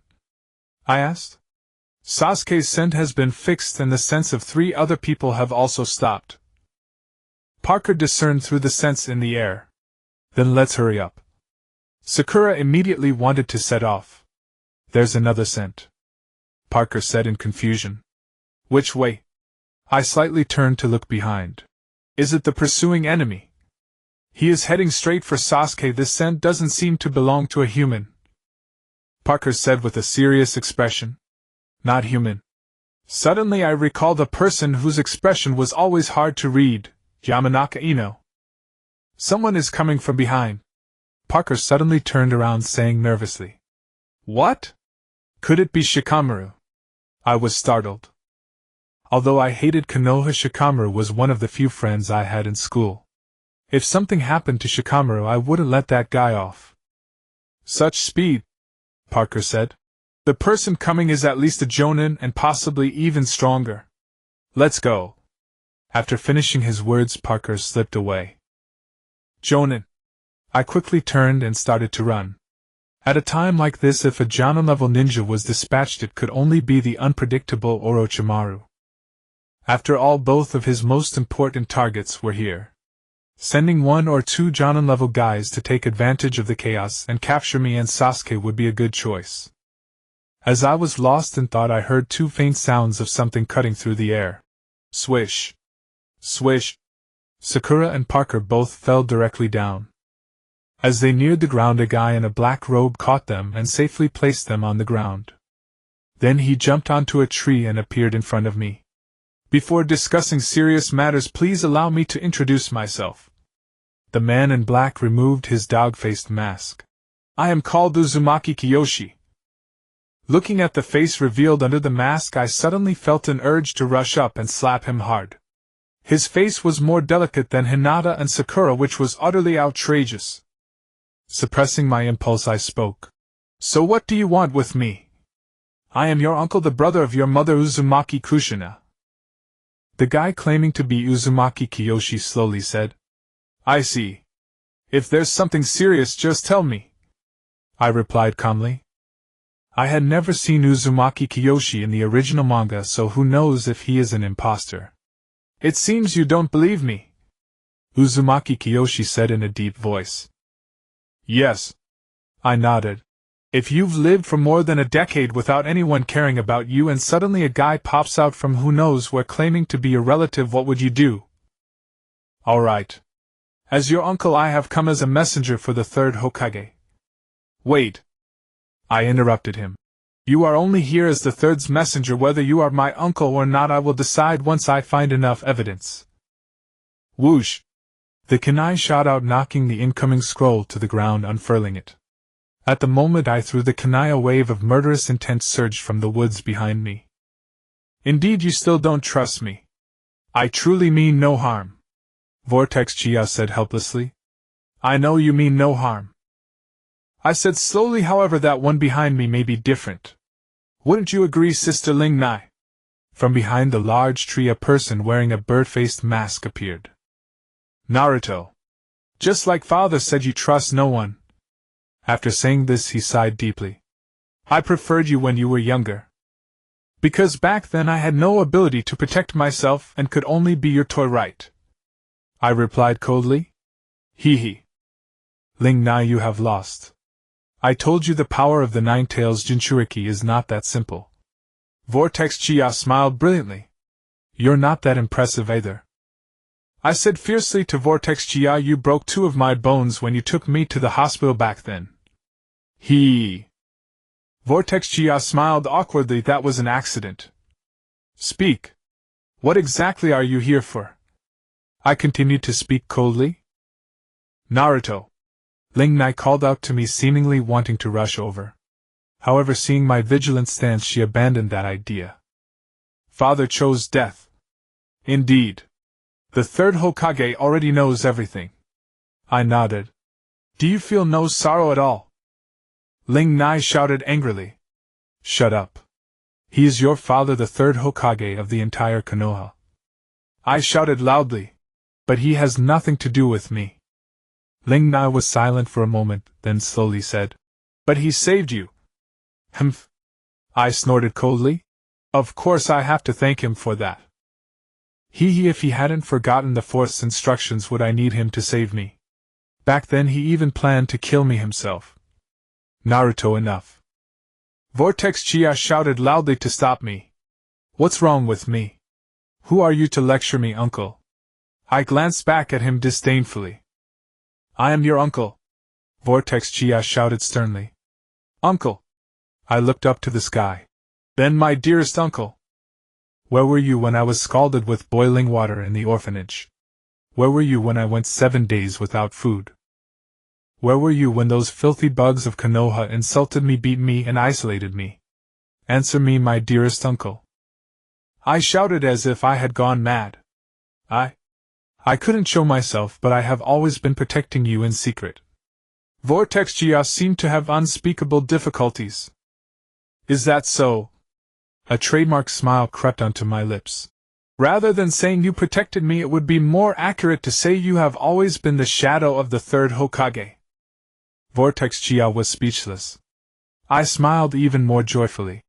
I asked. Sasuke's scent has been fixed and the scents of 3 other people have also stopped. Parker discerned through the scents in the air. Then let's hurry up. Sakura immediately wanted to set off. There's another scent, Parker said in confusion. Which way? I slightly turned to look behind. Is it the pursuing enemy? He is heading straight for Sasuke. This scent doesn't seem to belong to a human, Parker said with a serious expression. Not human. Suddenly I recalled a person whose expression was always hard to read, Yamanaka Ino. Someone is coming from behind. Parker suddenly turned around, saying nervously, What? Could it be Shikamaru? I was startled. Although I hated Konoha, Shikamaru was one of the few friends I had in school. If something happened to Shikamaru, I wouldn't let that guy off. Such speed, Parker said. The person coming is at least a Jonin and possibly even stronger. Let's go. After finishing his words, Parker slipped away. Jonin. I quickly turned and started to run. At a time like this, if a Jonin-level ninja was dispatched, it could only be the unpredictable Orochimaru. After all, both of his most important targets were here. Sending 1 or 2 Jonin-level guys to take advantage of the chaos and capture me and Sasuke would be a good choice. As I was lost in thought, I heard 2 faint sounds of something cutting through the air. Swish. Swish. Sakura and Parker both fell directly down. As they neared the ground, a guy in a black robe caught them and safely placed them on the ground. Then he jumped onto a tree and appeared in front of me. Before discussing serious matters, please allow me to introduce myself. The man in black removed his dog-faced mask. I am called Uzumaki Kiyoshi. Looking at the face revealed under the mask, I suddenly felt an urge to rush up and slap him hard. His face was more delicate than Hinata and Sakura, which was utterly outrageous. Suppressing my impulse, I spoke. So what do you want with me? I am your uncle, the brother of your mother, Uzumaki Kushina. The guy claiming to be Uzumaki Kiyoshi slowly said. I see. If there's something serious, just tell me, I replied calmly. I had never seen Uzumaki Kiyoshi in the original manga, so who knows if he is an imposter. It seems you don't believe me, Uzumaki Kiyoshi said in a deep voice. Yes, I nodded. If you've lived for more than a decade without anyone caring about you and suddenly a guy pops out from who knows where claiming to be your relative, what would you do? All right. As your uncle, I have come as a messenger for the 3rd Hokage. Wait. I interrupted him. You are only here as the 3rd's messenger. Whether you are my uncle or not, I will decide once I find enough evidence. Whoosh! The kunai shot out, knocking the incoming scroll to the ground, unfurling it. At the moment I threw the kunai, a wave of murderous intent surged from the woods behind me. Indeed, you still don't trust me. I truly mean no harm, Vortex Chia said helplessly. I know you mean no harm, I said slowly. However, that one behind me may be different. Wouldn't you agree, Sister Ling Nai? From behind the large tree, a person wearing a bird-faced mask appeared. Naruto. Just like father said, you trust no one. After saying this, he sighed deeply. I preferred you when you were younger. Because back then I had no ability to protect myself and could only be your toy, right? I replied coldly. Hee hee. Ling Nai, you have lost. I told you the power of the 9 tails jinchuriki is not that simple. Vortex Chia smiled brilliantly. You're not that impressive either. I said fiercely to Vortex Chia, you broke 2 of my bones when you took me to the hospital back then. He. Vortex Chia smiled awkwardly. That was an accident. Speak. What exactly are you here for? I continued to speak coldly. Naruto. Ling Nai called out to me, seemingly wanting to rush over. However, seeing my vigilant stance, she abandoned that idea. Father chose death. Indeed. The third Hokage already knows everything. I nodded. Do you feel no sorrow at all? Ling Nai shouted angrily. Shut up. He is your father, the third Hokage of the entire Konoha. I shouted loudly. But he has nothing to do with me. Ling Nai was silent for a moment, then slowly said, But he saved you. Humph. I snorted coldly. Of course I have to thank him for that. If he hadn't forgotten the fourth's instructions, would I need him to save me? Back then he even planned to kill me himself. Naruto, enough. Vortex Chia shouted loudly to stop me. What's wrong with me? Who are you to lecture me, uncle? I glanced back at him disdainfully. I am your uncle. Vortex Chia shouted sternly. Uncle. I looked up to the sky. Then, my dearest uncle. Where were you when I was scalded with boiling water in the orphanage? Where were you when I went 7 days without food? Where were you when those filthy bugs of Konoha insulted me, beat me, and isolated me? Answer me, my dearest uncle. I shouted as if I had gone mad. I couldn't show myself, but I have always been protecting you in secret. Vortex Gia seemed to have unspeakable difficulties. Is that so? A trademark smile crept onto my lips. Rather than saying you protected me, it would be more accurate to say you have always been the shadow of the third Hokage. Vortex Gia was speechless. I smiled even more joyfully.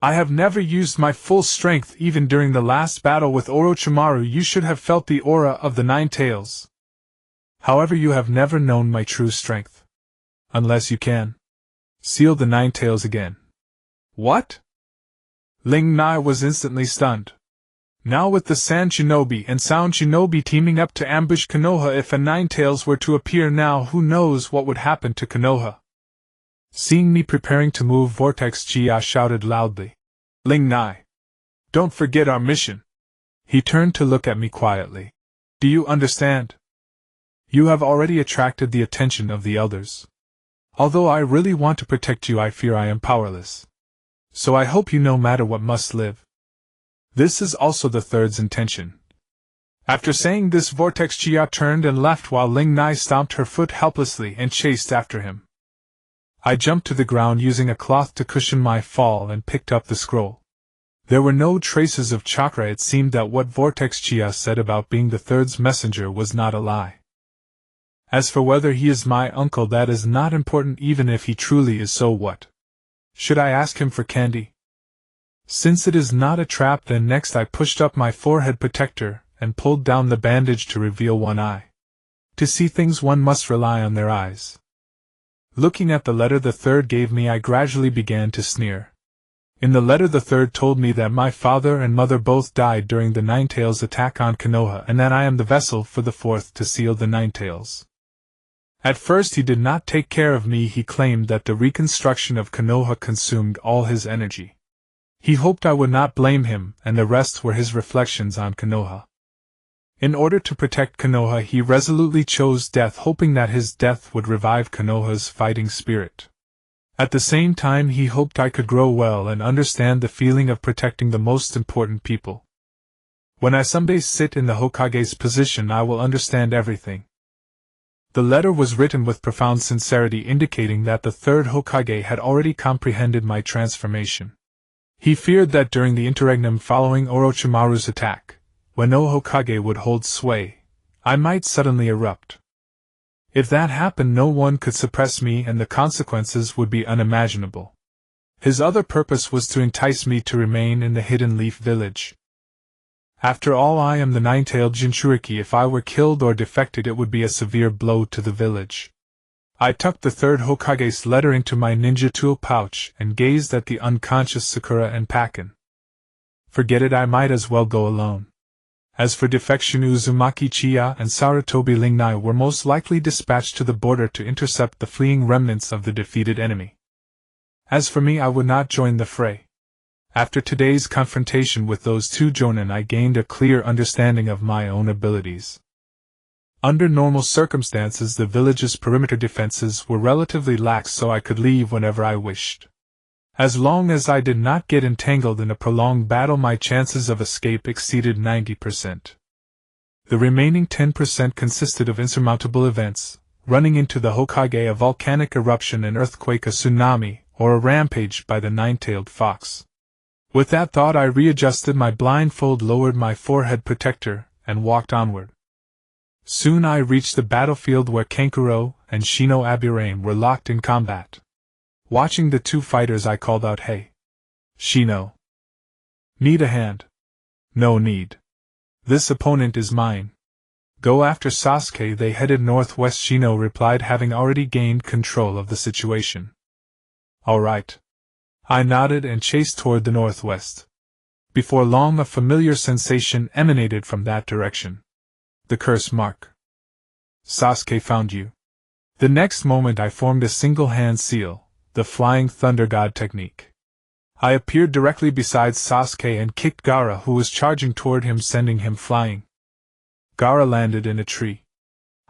I have never used my full strength. Even during the last battle with Orochimaru, you should have felt the aura of the Nine Tails. However, you have never known my true strength. Unless you can seal the Nine Tails again. What? Ling Nai was instantly stunned. Now with the Sand Shinobi and Sound Shinobi teaming up to ambush Konoha, if a Nine Tails were to appear now, who knows what would happen to Konoha? Seeing me preparing to move, Vortex Chia shouted loudly. Ling Nai. Don't forget our mission. He turned to look at me quietly. Do you understand? You have already attracted the attention of the elders. Although I really want to protect you, I fear I am powerless. So I hope you no matter what must live. This is also the third's intention. After saying this, Vortex Chia turned and left while Ling Nai stomped her foot helplessly and chased after him. I jumped to the ground using a cloth to cushion my fall and picked up the scroll. There were no traces of chakra. It seemed that what Vortex Chia said about being the third's messenger was not a lie. As for whether he is my uncle, that is not important. Even if he truly is, so what? Should I ask him for candy? Since it is not a trap, then next I pushed up my forehead protector and pulled down the bandage to reveal one eye. To see things, one must rely on their eyes. Looking at the letter the third gave me, I gradually began to sneer. In the letter, the third told me that my father and mother both died during the Nine Tails attack on Konoha, and that I am the vessel for the fourth to seal the Nine Tails. At first he did not take care of me. He claimed that the reconstruction of Konoha consumed all his energy. He hoped I would not blame him, and the rest were his reflections on Konoha. In order to protect Konoha, he resolutely chose death, hoping that his death would revive Konoha's fighting spirit. At the same time, he hoped I could grow well and understand the feeling of protecting the most important people. When I someday sit in the Hokage's position, I will understand everything. The letter was written with profound sincerity, indicating that the third Hokage had already comprehended my transformation. He feared that during the interregnum following Orochimaru's attack, when no Hokage would hold sway, I might suddenly erupt. If that happened, no one could suppress me, and the consequences would be unimaginable. His other purpose was to entice me to remain in the Hidden Leaf Village. After all, I am the nine-tailed Jinchuriki. If I were killed or defected, it would be a severe blow to the village. I tucked the third Hokage's letter into my ninja tool pouch and gazed at the unconscious Sakura and Pakken. Forget it, I might as well go alone. As for defection, Uzumaki Chiya and Sarutobi Ling Nai were most likely dispatched to the border to intercept the fleeing remnants of the defeated enemy. As for me, I would not join the fray. After today's confrontation with those two jonin, I gained a clear understanding of my own abilities. Under normal circumstances, the village's perimeter defenses were relatively lax, so I could leave whenever I wished. As long as I did not get entangled in a prolonged battle, my chances of escape exceeded 90%. The remaining 10% consisted of insurmountable events, running into the Hokage, a volcanic eruption, an earthquake, a tsunami, or a rampage by the nine-tailed fox. With that thought, I readjusted my blindfold, lowered my forehead protector, and walked onward. Soon I reached the battlefield where Kankuro and Shino Aburame were locked in combat. Watching the two fighters, I called out, "Hey, Shino. Need a hand?" "No need. This opponent is mine. Go after Sasuke." They headed northwest, Shino replied, having already gained control of the situation. All right. I nodded and chased toward the northwest. Before long, a familiar sensation emanated from that direction. The curse mark. Sasuke found you. The next moment I formed a single-hand seal, the Flying Thunder God technique. I appeared directly beside Sasuke and kicked Gaara, who was charging toward him, sending him flying. Gaara landed in a tree.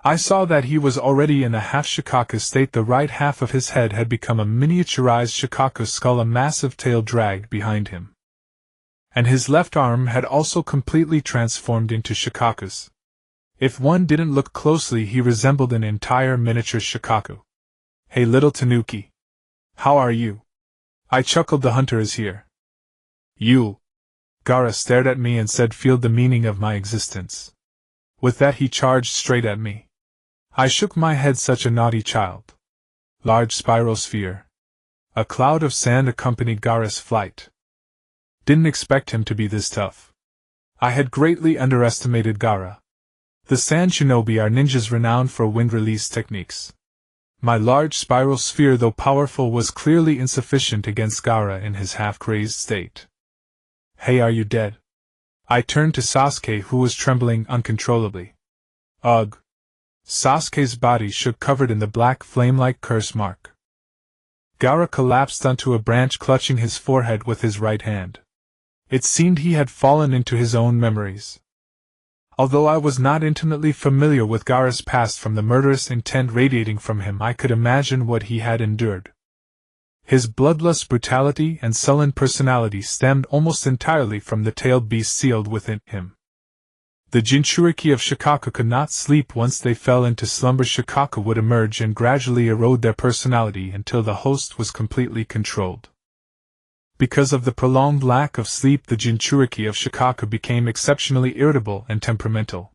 I saw that he was already in a half-Shikaku state. The right half of his head had become a miniaturized Shikaku skull, a massive tail dragged behind him. And his left arm had also completely transformed into Shikakus. If one didn't look closely, he resembled an entire miniature Shikaku. "Hey, little Tanuki. How are you?" I chuckled. "The hunter is here." "You?" Gaara stared at me and said, "Feel the meaning of my existence." With that, he charged straight at me. I shook my head. Such a naughty child. Large spiral sphere. A cloud of sand accompanied Gaara's flight. Didn't expect him to be this tough. I had greatly underestimated Gaara. The Sand Shinobi are ninjas renowned for wind release techniques. My large spiral sphere, though powerful, was clearly insufficient against Gaara in his half-crazed state. "Hey, are you dead?" I turned to Sasuke, who was trembling uncontrollably. "Ugh." Sasuke's body shook, covered in the black flame-like curse mark. Gaara collapsed onto a branch, clutching his forehead with his right hand. It seemed he had fallen into his own memories. Although I was not intimately familiar with Gaara's past, from the murderous intent radiating from him, I could imagine what he had endured. His bloodlust brutality and sullen personality stemmed almost entirely from the tailed beast sealed within him. The jinchuriki of Shikaku could not sleep. Once they fell into slumber, Shikaku would emerge and gradually erode their personality until the host was completely controlled. Because of the prolonged lack of sleep, the jinchuriki of Shikaku became exceptionally irritable and temperamental.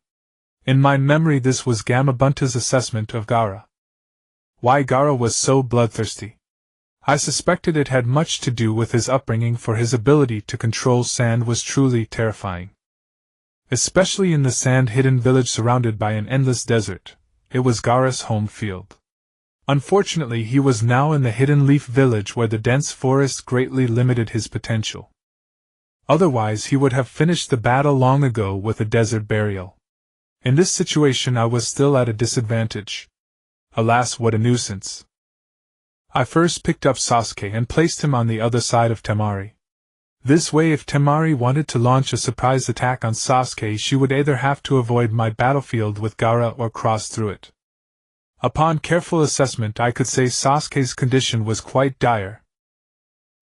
In my memory, this was Gamabunta's assessment of Gaara. Why Gaara was so bloodthirsty? I suspected it had much to do with his upbringing, for his ability to control sand was truly terrifying. Especially in the sand-hidden village surrounded by an endless desert, it was Gaara's home field. Unfortunately, he was now in the Hidden Leaf village, where the dense forest greatly limited his potential. Otherwise, he would have finished the battle long ago with a desert burial. In this situation, I was still at a disadvantage. Alas, what a nuisance. I first picked up Sasuke and placed him on the other side of Temari. This way, if Temari wanted to launch a surprise attack on Sasuke, she would either have to avoid my battlefield with Gaara or cross through it. Upon careful assessment, I could say Sasuke's condition was quite dire.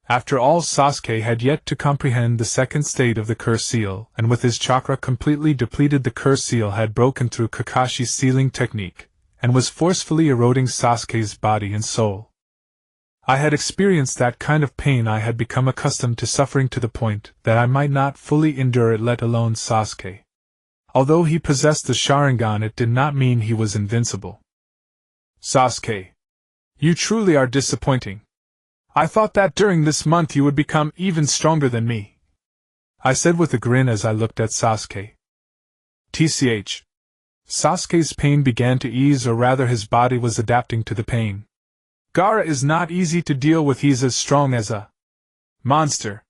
After all, Sasuke had yet to comprehend the second state of the curse seal, and with his chakra completely depleted, the curse seal had broken through Kakashi's sealing technique, and was forcefully eroding Sasuke's body and soul. I had experienced that kind of pain. I had become accustomed to suffering to the point that I might not fully endure it, let alone Sasuke. Although he possessed the Sharingan, it did not mean he was invincible. "Sasuke, you truly are disappointing. I thought that during this month you would become even stronger than me," I said with a grin as I looked at Sasuke. TCH. Sasuke's pain began to ease, or rather his body was adapting to the pain. "Gaara is not easy to deal with. He's as strong as a monster,"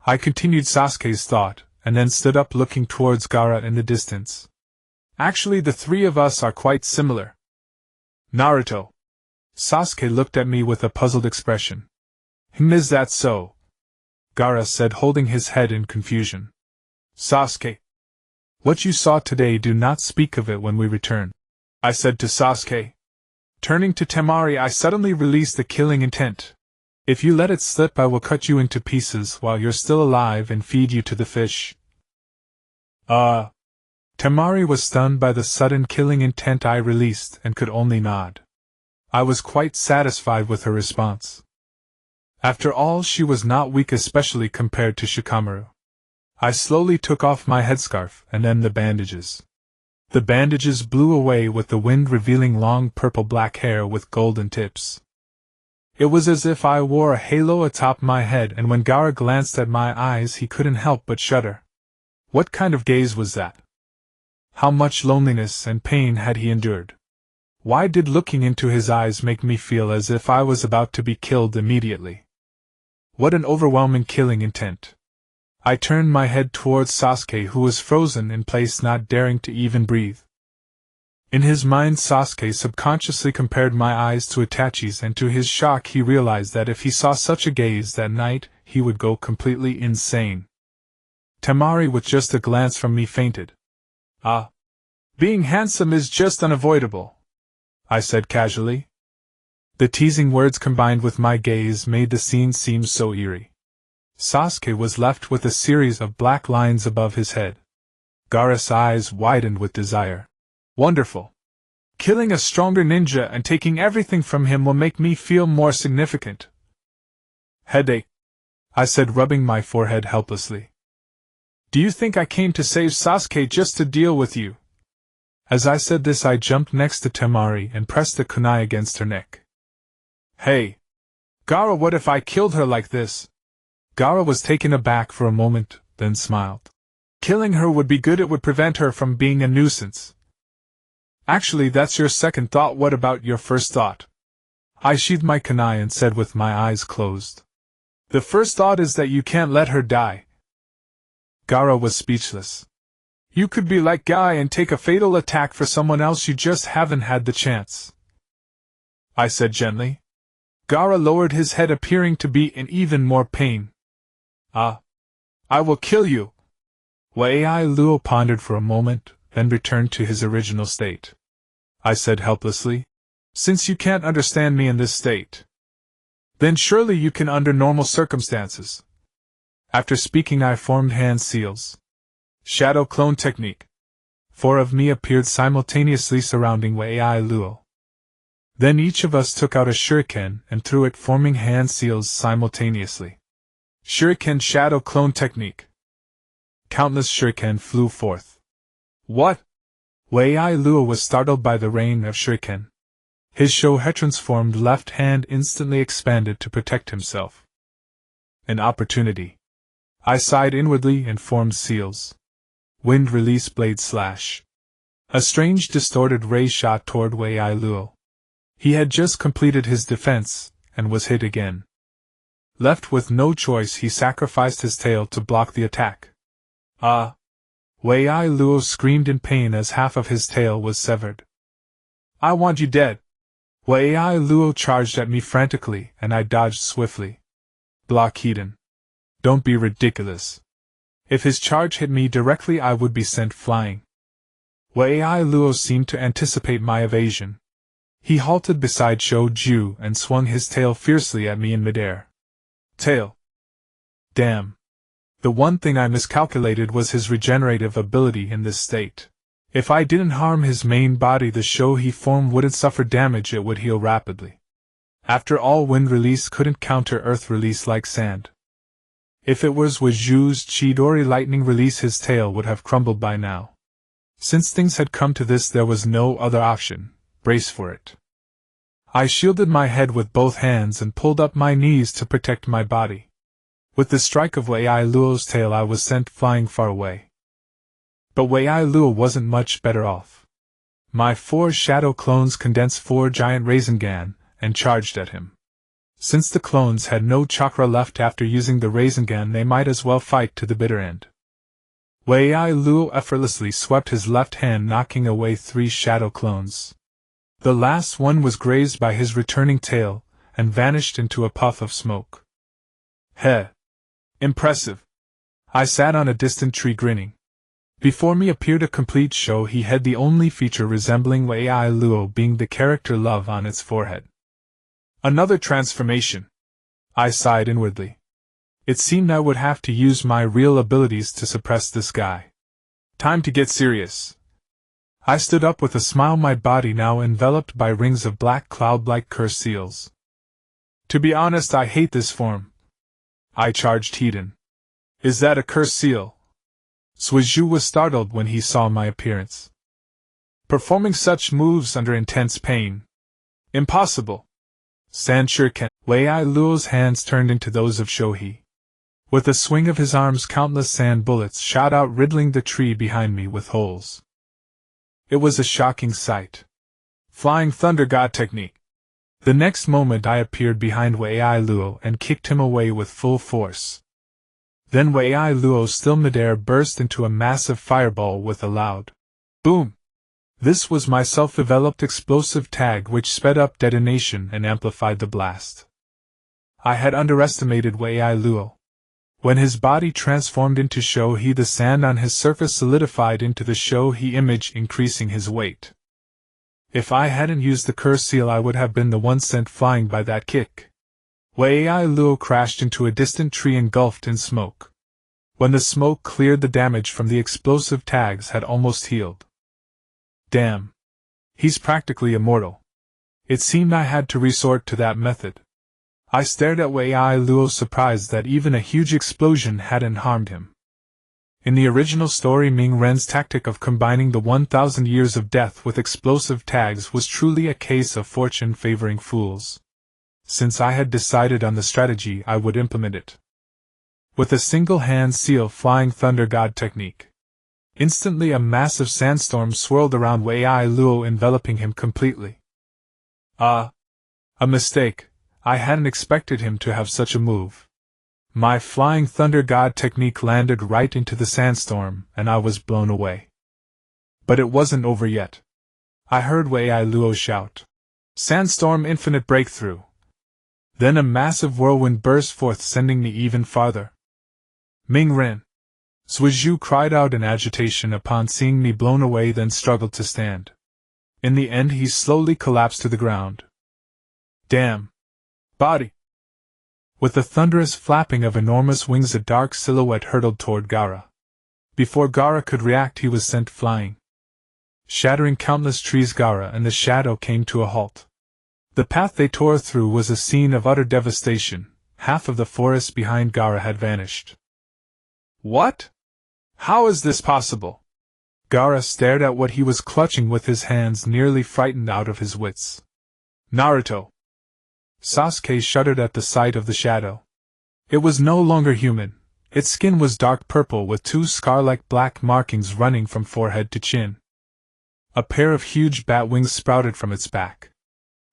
I continued Sasuke's thought, and then stood up, looking towards Gaara in the distance. "Actually, the three of us are quite similar." "Naruto." Sasuke looked at me with a puzzled expression. "Is that so?" Gaara said, holding his head in confusion. Sasuke. What you saw today, do not speak of it when we return, I said to Sasuke. Turning to Temari, I suddenly released the killing intent. If you let it slip, I will cut you into pieces while you're still alive and feed you to the fish. Temari was stunned by the sudden killing intent I released and could only nod. I was quite satisfied with her response. After all, she was not weak, especially compared to Shikamaru. I slowly took off my headscarf and then the bandages. The bandages blew away with the wind, revealing long purple-black hair with golden tips. It was as if I wore a halo atop my head, and when Gaara glanced at my eyes he couldn't help but shudder. What kind of gaze was that? How much loneliness and pain had he endured? Why did looking into his eyes make me feel as if I was about to be killed immediately? What an overwhelming killing intent! I turned my head towards Sasuke, who was frozen in place, not daring to even breathe. In his mind, Sasuke subconsciously compared my eyes to Itachi's, and to his shock he realized that if he saw such a gaze that night, he would go completely insane. Temari, with just a glance from me, fainted. Being handsome is just unavoidable, I said casually. The teasing words combined with my gaze made the scene seem so eerie. Sasuke was left with a series of black lines above his head. Gaara's eyes widened with desire. Wonderful! Killing a stronger ninja and taking everything from him will make me feel more significant. Headache, I said, rubbing my forehead helplessly. Do you think I came to save Sasuke just to deal with you? As I said this, I jumped next to Temari and pressed the kunai against her neck. Hey! Gaara, what if I killed her like this? Gaara was taken aback for a moment, then smiled. Killing her would be good, it would prevent her from being a nuisance. Actually, that's your second thought. What about your first thought? I sheathed my kunai and said with my eyes closed. The first thought is that you can't let her die. Gaara was speechless. You could be like Guy and take a fatal attack for someone else, you just haven't had the chance, I said gently. Gaara lowered his head, appearing to be in even more pain. I will kill you. Wei Luo pondered for a moment, then returned to his original state. I said helplessly. Since you can't understand me in this state, then surely you can under normal circumstances. After speaking, I formed hand seals. Shadow clone technique. 4 of me appeared simultaneously surrounding Wei Luo. Then each of us took out a shuriken and threw it, forming hand seals simultaneously. Shuriken shadow clone technique. Countless shuriken flew forth. What? Wei Luo was startled by the rain of shuriken. His Shohetron-formed left hand instantly expanded to protect himself. An opportunity. I sighed inwardly and formed seals. Wind release blade slash. A strange distorted ray shot toward Wei Luo. He had just completed his defense, and was hit again. Left with no choice, he sacrificed his tail to block the attack. Wei Luo screamed in pain as half of his tail was severed. I want you dead. Wei Luo charged at me frantically, and I dodged swiftly. Block Hiden. Don't be ridiculous. If his charge hit me directly, I would be sent flying. Wei Luo seemed to anticipate my evasion. He halted beside Shouju and swung his tail fiercely at me in midair. Tail. Damn. The one thing I miscalculated was his regenerative ability in this state. If I didn't harm his main body, the Shohi form wouldn't suffer damage, it would heal rapidly. After all, wind release couldn't counter earth release like sand. If it was Waju's Chidori lightning release, his tail would have crumbled by now. Since things had come to this, there was no other option. Brace for it. I shielded my head with both hands and pulled up my knees to protect my body. With the strike of Wei Luo's tail, I was sent flying far away. But Wei Luo wasn't much better off. My 4 shadow clones condensed 4 giant Rasengan and charged at him. Since the clones had no chakra left after using the Rasengan, they might as well fight to the bitter end. Wei Luo effortlessly swept his left hand, knocking away 3 shadow clones. The last one was grazed by his returning tail, and vanished into a puff of smoke. Heh! Impressive. I sat on a distant tree grinning. Before me appeared a complete show-he head, the only feature resembling Wei Luo being the character love on its forehead. Another transformation. I sighed inwardly. It seemed I would have to use my real abilities to suppress this guy. Time to get serious. I stood up with a smile, my body now enveloped by rings of black cloud-like curse seals. To be honest, I hate this form. I charged Heaton. Is that a curse seal? Suizhu was startled when he saw my appearance. Performing such moves under intense pain. Impossible. Sanshuriken. Wei Luo's hands turned into those of Shohei. With a swing of his arms, countless sand bullets shot out, riddling the tree behind me with holes. It was a shocking sight. Flying Thunder God technique. The next moment I appeared behind Wei Luo and kicked him away with full force. Then Wei Luo, still midair, burst into a massive fireball with a loud boom. This was my self-developed explosive tag, which sped up detonation and amplified the blast. I had underestimated Wei Luo. When his body transformed into Shohei, the sand on his surface solidified into the Shohei image, increasing his weight. If I hadn't used the curse seal, I would have been the one sent flying by that kick. Wei Luo crashed into a distant tree, engulfed in smoke. When the smoke cleared, the damage from the explosive tags had almost healed. Damn. He's practically immortal. It seemed I had to resort to that method. I stared at Wei Luo, surprised that even a huge explosion hadn't harmed him. In the original story, Ming Ren's tactic of combining the 1,000 years of death with explosive tags was truly a case of fortune favoring fools. Since I had decided on the strategy, I would implement it. With a single hand seal, Flying Thunder God technique. Instantly a massive sandstorm swirled around Wei Luo, enveloping him completely. A mistake. I hadn't expected him to have such a move. My Flying Thunder God technique landed right into the sandstorm, and I was blown away. But it wasn't over yet. I heard Wei Luo shout, "Sandstorm Infinite Breakthrough!" Then a massive whirlwind burst forth, sending me even farther. Ming Ren! Suizhu cried out in agitation upon seeing me blown away, then struggled to stand. In the end, he slowly collapsed to the ground. Damn! Body! With a thunderous flapping of enormous wings, a dark silhouette hurtled toward Gaara. Before Gaara could react, he was sent flying. Shattering countless trees, Gaara and the shadow came to a halt. The path they tore through was a scene of utter devastation. Half of the forest behind Gaara had vanished. What? How is this possible? Gaara stared at what he was clutching with his hands, nearly frightened out of his wits. Naruto! Sasuke shuddered at the sight of the shadow. It was no longer human. Its skin was dark purple with two scar-like black markings running from forehead to chin. A pair of huge bat wings sprouted from its back.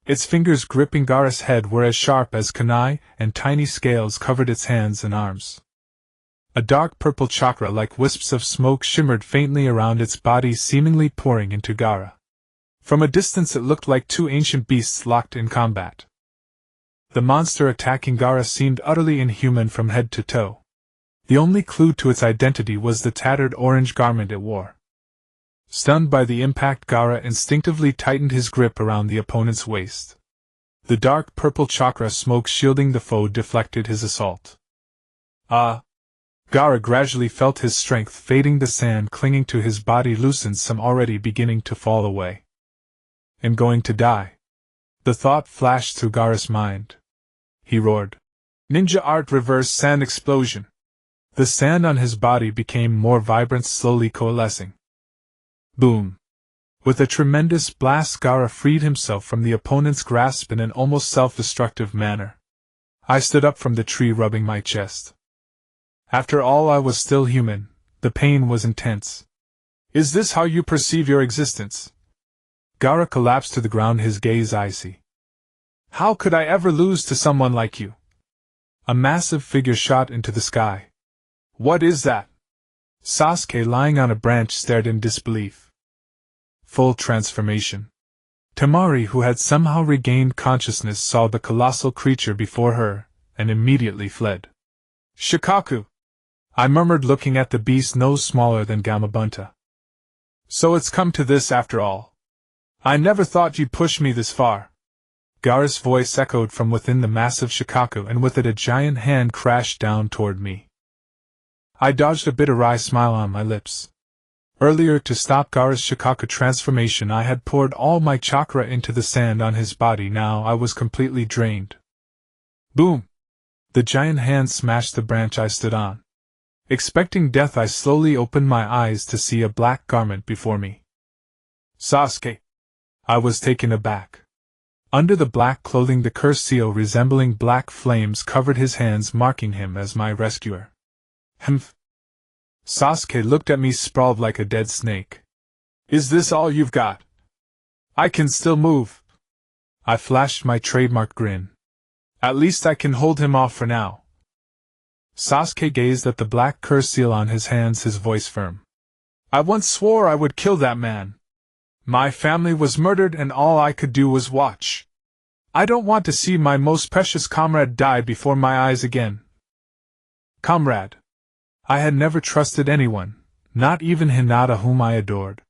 Its fingers gripping Gaara's head were as sharp as kunai, and tiny scales covered its hands and arms. A dark purple chakra like wisps of smoke shimmered faintly around its body, seemingly pouring into Gaara. From a distance it looked like two ancient beasts locked in combat. The monster attacking Gaara seemed utterly inhuman from head to toe. The only clue to its identity was the tattered orange garment it wore. Stunned by the impact, Gaara instinctively tightened his grip around the opponent's waist. The dark purple chakra smoke shielding the foe deflected his assault. Gaara gradually felt his strength fading, the sand clinging to his body loosened, some already beginning to fall away. "I'm going to die." The thought flashed through Gaara's mind. He roared, "Ninja art reverse sand explosion!" The sand on his body became more vibrant, slowly coalescing. Boom! With a tremendous blast, Gaara freed himself from the opponent's grasp in an almost self-destructive manner. I stood up from the tree, rubbing my chest. After all, I was still human. The pain was intense. "Is this how you perceive your existence?" Gaara collapsed to the ground, his gaze icy. "How could I ever lose to someone like you?" A massive figure shot into the sky. "What is that?" Sasuke, lying on a branch, stared in disbelief. Full transformation. Temari, who had somehow regained consciousness, saw the colossal creature before her, and immediately fled. Shikaku! I murmured, looking at the beast no smaller than Gamabunta. So it's come to this after all. I never thought you'd push me this far. Gaara's voice echoed from within the massive Shikaku, and with it a giant hand crashed down toward me. I dodged a bitter wry smile on my lips. Earlier, to stop Gaara's Shikaku transformation, I had poured all my chakra into the sand on his body. Now I was completely drained. Boom! The giant hand smashed the branch I stood on. Expecting death, I slowly opened my eyes to see a black garment before me. Sasuke! I was taken aback. Under the black clothing, the cursed seal resembling black flames covered his hands, marking him as my rescuer. Humph! Sasuke looked at me, sprawled like a dead snake. Is this all you've got? I can still move. I flashed my trademark grin. At least I can hold him off for now. Sasuke gazed at the black cursed seal on his hands, his voice firm. I once swore I would kill that man. My family was murdered and all I could do was watch. I don't want to see my most precious comrade die before my eyes again. Comrade. I had never trusted anyone, not even Hinata, whom I adored.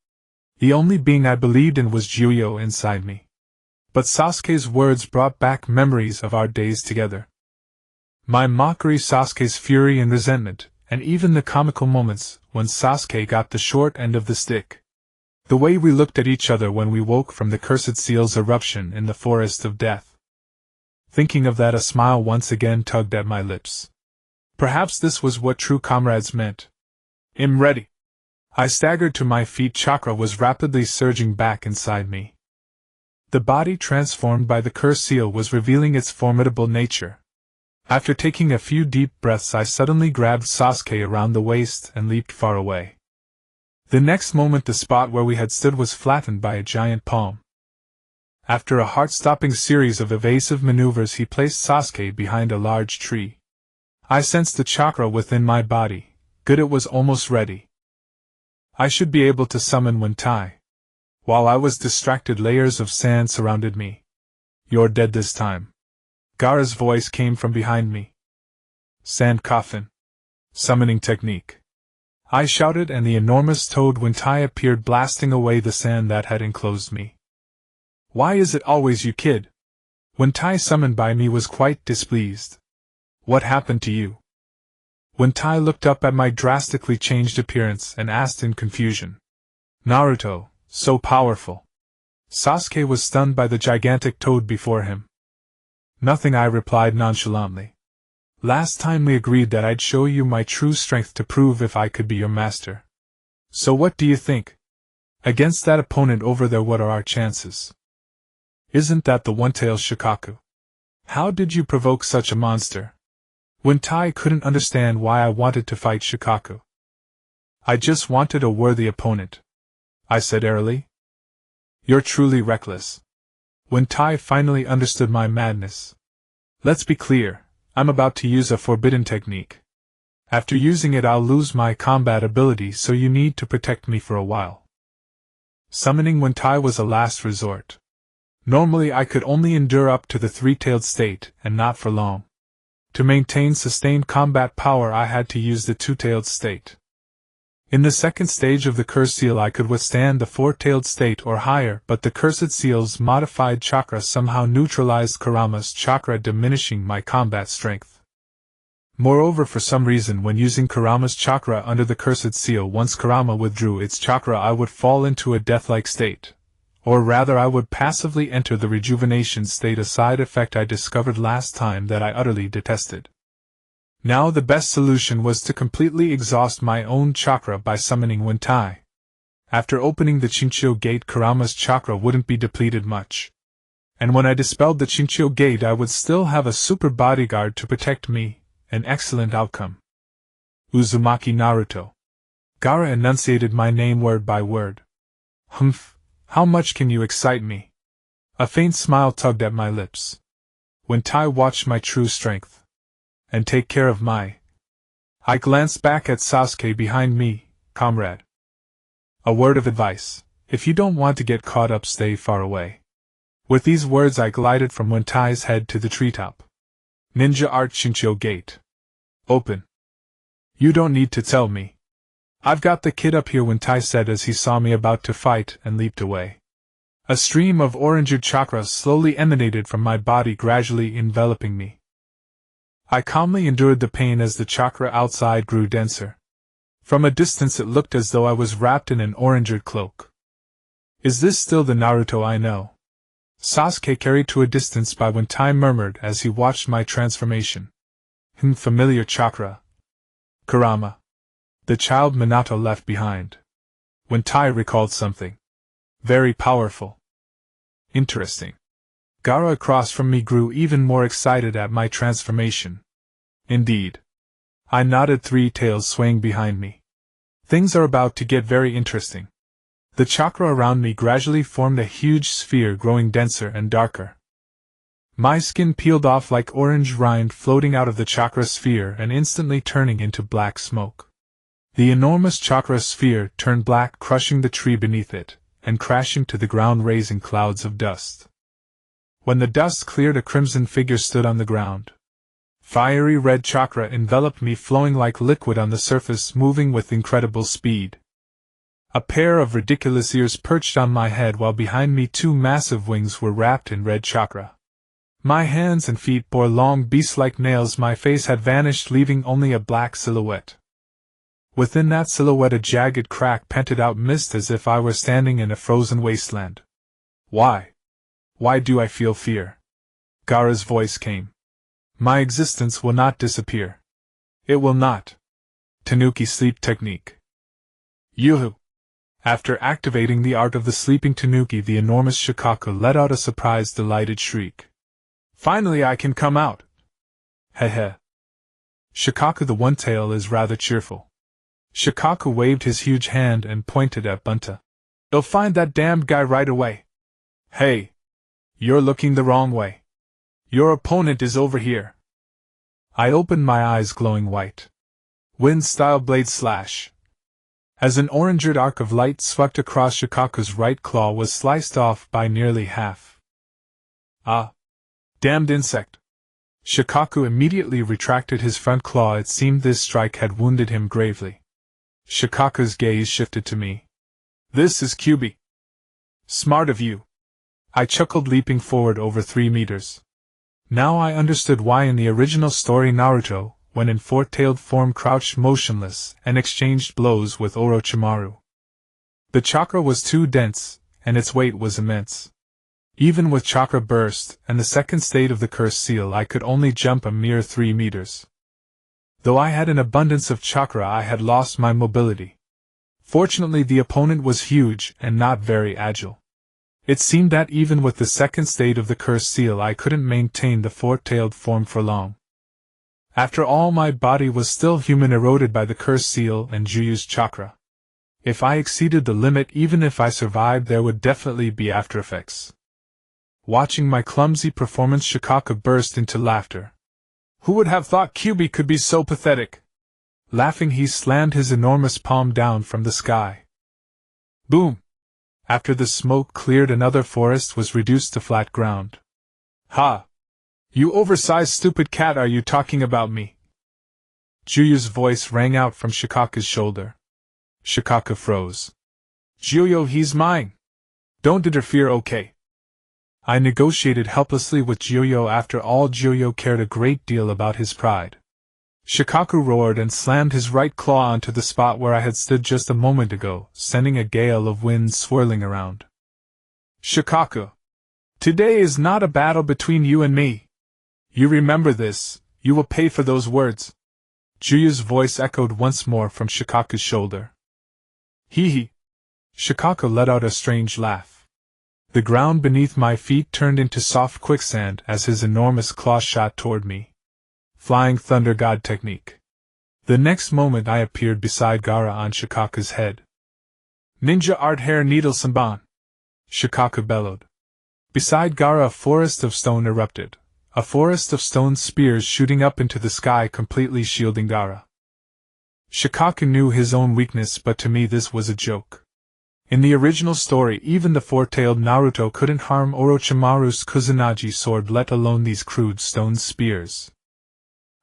The only being I believed in was Juyo inside me. But Sasuke's words brought back memories of our days together. My mockery, Sasuke's fury and resentment, and even the comical moments when Sasuke got the short end of the stick. The way we looked at each other when we woke from the cursed seal's eruption in the forest of death. Thinking of that, a smile once again tugged at my lips. Perhaps this was what true comrades meant. I'm ready. I staggered to my feet. Chakra was rapidly surging back inside me. The body transformed by the cursed seal was revealing its formidable nature. After taking a few deep breaths, I suddenly grabbed Sasuke around the waist and leaped far away. The next moment, the spot where we had stood was flattened by a giant palm. After a heart-stopping series of evasive maneuvers, he placed Sasuke behind a large tree. I sensed the chakra within my body. Good, it was almost ready. I should be able to summon Wentai. While I was distracted, layers of sand surrounded me. You're dead this time. Gaara's voice came from behind me. Sand coffin. Summoning technique. I shouted, and the enormous toad Wentai appeared, blasting away the sand that had enclosed me. Why is it always you, kid? Wentai, summoned by me, was quite displeased. What happened to you? Wentai looked up at my drastically changed appearance and asked in confusion. Naruto, so powerful. Sasuke was stunned by the gigantic toad before him. Nothing, I replied nonchalantly. Last time we agreed that I'd show you my true strength to prove if I could be your master. So what do you think? Against that opponent over there, what are our chances? Isn't that the one-tailed Shikaku? How did you provoke such a monster? Wentai couldn't understand why I wanted to fight Shikaku. I just wanted a worthy opponent, I said airily. You're truly reckless. Wentai finally understood my madness. Let's be clear, I'm about to use a forbidden technique. After using it, I'll lose my combat ability, so you need to protect me for a while. Summoning Wentai was a last resort. Normally I could only endure up to the three-tailed state, and not for long. To maintain sustained combat power, I had to use the two-tailed state. In the second stage of the cursed seal, I could withstand the four-tailed state or higher, but the cursed seal's modified chakra somehow neutralized Kurama's chakra, diminishing my combat strength. Moreover, for some reason, when using Kurama's chakra under the cursed seal, once Kurama withdrew its chakra, I would fall into a death-like state. Or rather, I would passively enter the rejuvenation state, a side effect I discovered last time that I utterly detested. Now the best solution was to completely exhaust my own chakra by summoning Wentai. After opening the Chinchou gate, Kurama's chakra wouldn't be depleted much. And when I dispelled the Chinchou gate, I would still have a super bodyguard to protect me, an excellent outcome. Uzumaki Naruto. Gaara enunciated my name word by word. Humph. How much can you excite me? A faint smile tugged at my lips. Wentai, watch my true strength. And take care of my... I glanced back at Sasuke behind me. Comrade. A word of advice. If you don't want to get caught up, stay far away. With these words, I glided from Wentai's head to the treetop. Ninja Art Chinchou Gate. Open. You don't need to tell me. I've got the kid up here, Wintai said as he saw me about to fight and leaped away. A stream of orange chakra slowly emanated from my body, gradually enveloping me. I calmly endured the pain as the chakra outside grew denser. From a distance it looked as though I was wrapped in an orange cloak. Is this still the Naruto I know? Sasuke, carried to a distance by Wintai, murmured as he watched my transformation. Familiar chakra. Kurama. The child Minato left behind. Wintai recalled something. Very powerful. Interesting. Gaara across from me grew even more excited at my transformation. Indeed. I nodded, three tails swaying behind me. Things are about to get very interesting. The chakra around me gradually formed a huge sphere, growing denser and darker. My skin peeled off like orange rind, floating out of the chakra sphere and instantly turning into black smoke. The enormous chakra sphere turned black, crushing the tree beneath it, and crashing to the ground, raising clouds of dust. When the dust cleared, a crimson figure stood on the ground. Fiery red chakra enveloped me, flowing like liquid on the surface, moving with incredible speed. A pair of ridiculous ears perched on my head, while behind me 2 massive wings were wrapped in red chakra. My hands and feet bore long beast-like nails. My face had vanished, leaving only a black silhouette. Within that silhouette a jagged crack panted out mist, as if I were standing in a frozen wasteland. Why? Why do I feel fear? Gaara's voice came. My existence will not disappear. It will not. Tanuki sleep technique. Yoo-hoo! After activating the art of the sleeping tanuki, the enormous Shikaku let out a surprised, delighted shriek. Finally I can come out! Heh. Shikaku the One-Tail is rather cheerful. Shikaku waved his huge hand and pointed at Bunta. You'll find that damned guy right away. Hey! You're looking the wrong way. Your opponent is over here. I opened my eyes, glowing white. Wind-style blade slash. As an orange arc of light swept across, Shikaku's right claw was sliced off by nearly half. Ah! Damned insect! Shikaku immediately retracted his front claw. It seemed this strike had wounded him gravely. Shikaku's gaze shifted to me. This is Kyuubi. Smart of you. I chuckled, leaping forward over 3 meters. Now I understood why in the original story Naruto, when in 4-tailed form, crouched motionless and exchanged blows with Orochimaru. The chakra was too dense, and its weight was immense. Even with chakra burst and the second state of the cursed seal, I could only jump a mere 3 meters. Though I had an abundance of chakra, I had lost my mobility. Fortunately, the opponent was huge and not very agile. It seemed that even with the second state of the cursed seal, I couldn't maintain the 4-tailed form for long. After all, my body was still human, eroded by the cursed seal and Juyu's chakra. If I exceeded the limit, even if I survived, there would definitely be after effects. Watching my clumsy performance, Shikaku burst into laughter. Who would have thought Kyuubi could be so pathetic? Laughing, he slammed his enormous palm down from the sky. Boom! After the smoke cleared, another forest was reduced to flat ground. Ha! You oversized stupid cat, are you talking about me? Juyu's voice rang out from Shikaku's shoulder. Shikaku froze. Juyo, he's mine! Don't interfere, okay? I negotiated helplessly with Juyo. After all, Juyo cared a great deal about his pride. Shikaku roared and slammed his right claw onto the spot where I had stood just a moment ago, sending a gale of wind swirling around. Shikaku! Today is not a battle between you and me. You remember this, you will pay for those words. Juyu's voice echoed once more from Shikaku's shoulder. Hee hee. Shikaku let out a strange laugh. The ground beneath my feet turned into soft quicksand as his enormous claw shot toward me. Flying Thunder God technique. The next moment I appeared beside Gaara on Shikaku's head. Ninja art hair needle Sanban! Shikaku bellowed. Beside Gaara, a forest of stone erupted. A forest of stone spears shooting up into the sky, completely shielding Gaara. Shikaku knew his own weakness, but to me this was a joke. In the original story, even the 4-tailed Naruto couldn't harm Orochimaru's Kusanagi sword, let alone these crude stone spears.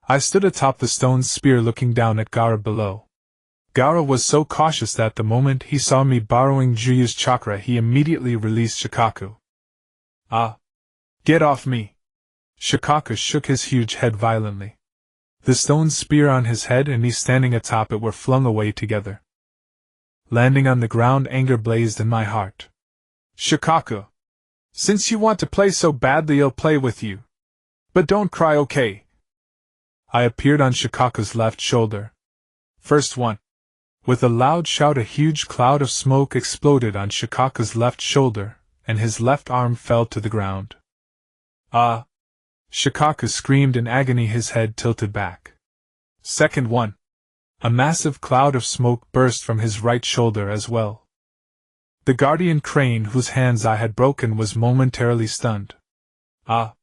I stood atop the stone spear looking down at Gaara below. Gaara was so cautious that the moment he saw me borrowing Juyu's chakra he immediately released Shikaku. Ah! Get off me! Shikaku shook his huge head violently. The stone spear on his head and me standing atop it were flung away together. Landing on the ground, anger blazed in my heart. Shikaku! Since you want to play so badly, I'll play with you. But don't cry, okay? I appeared on Shikaku's left shoulder. First one. With a loud shout, a huge cloud of smoke exploded on Shikaku's left shoulder, and his left arm fell to the ground. Ah! Shikaku screamed in agony, his head tilted back. Second one. A massive cloud of smoke burst from his right shoulder as well. The guardian crane, whose hands I had broken, was momentarily stunned. Ah!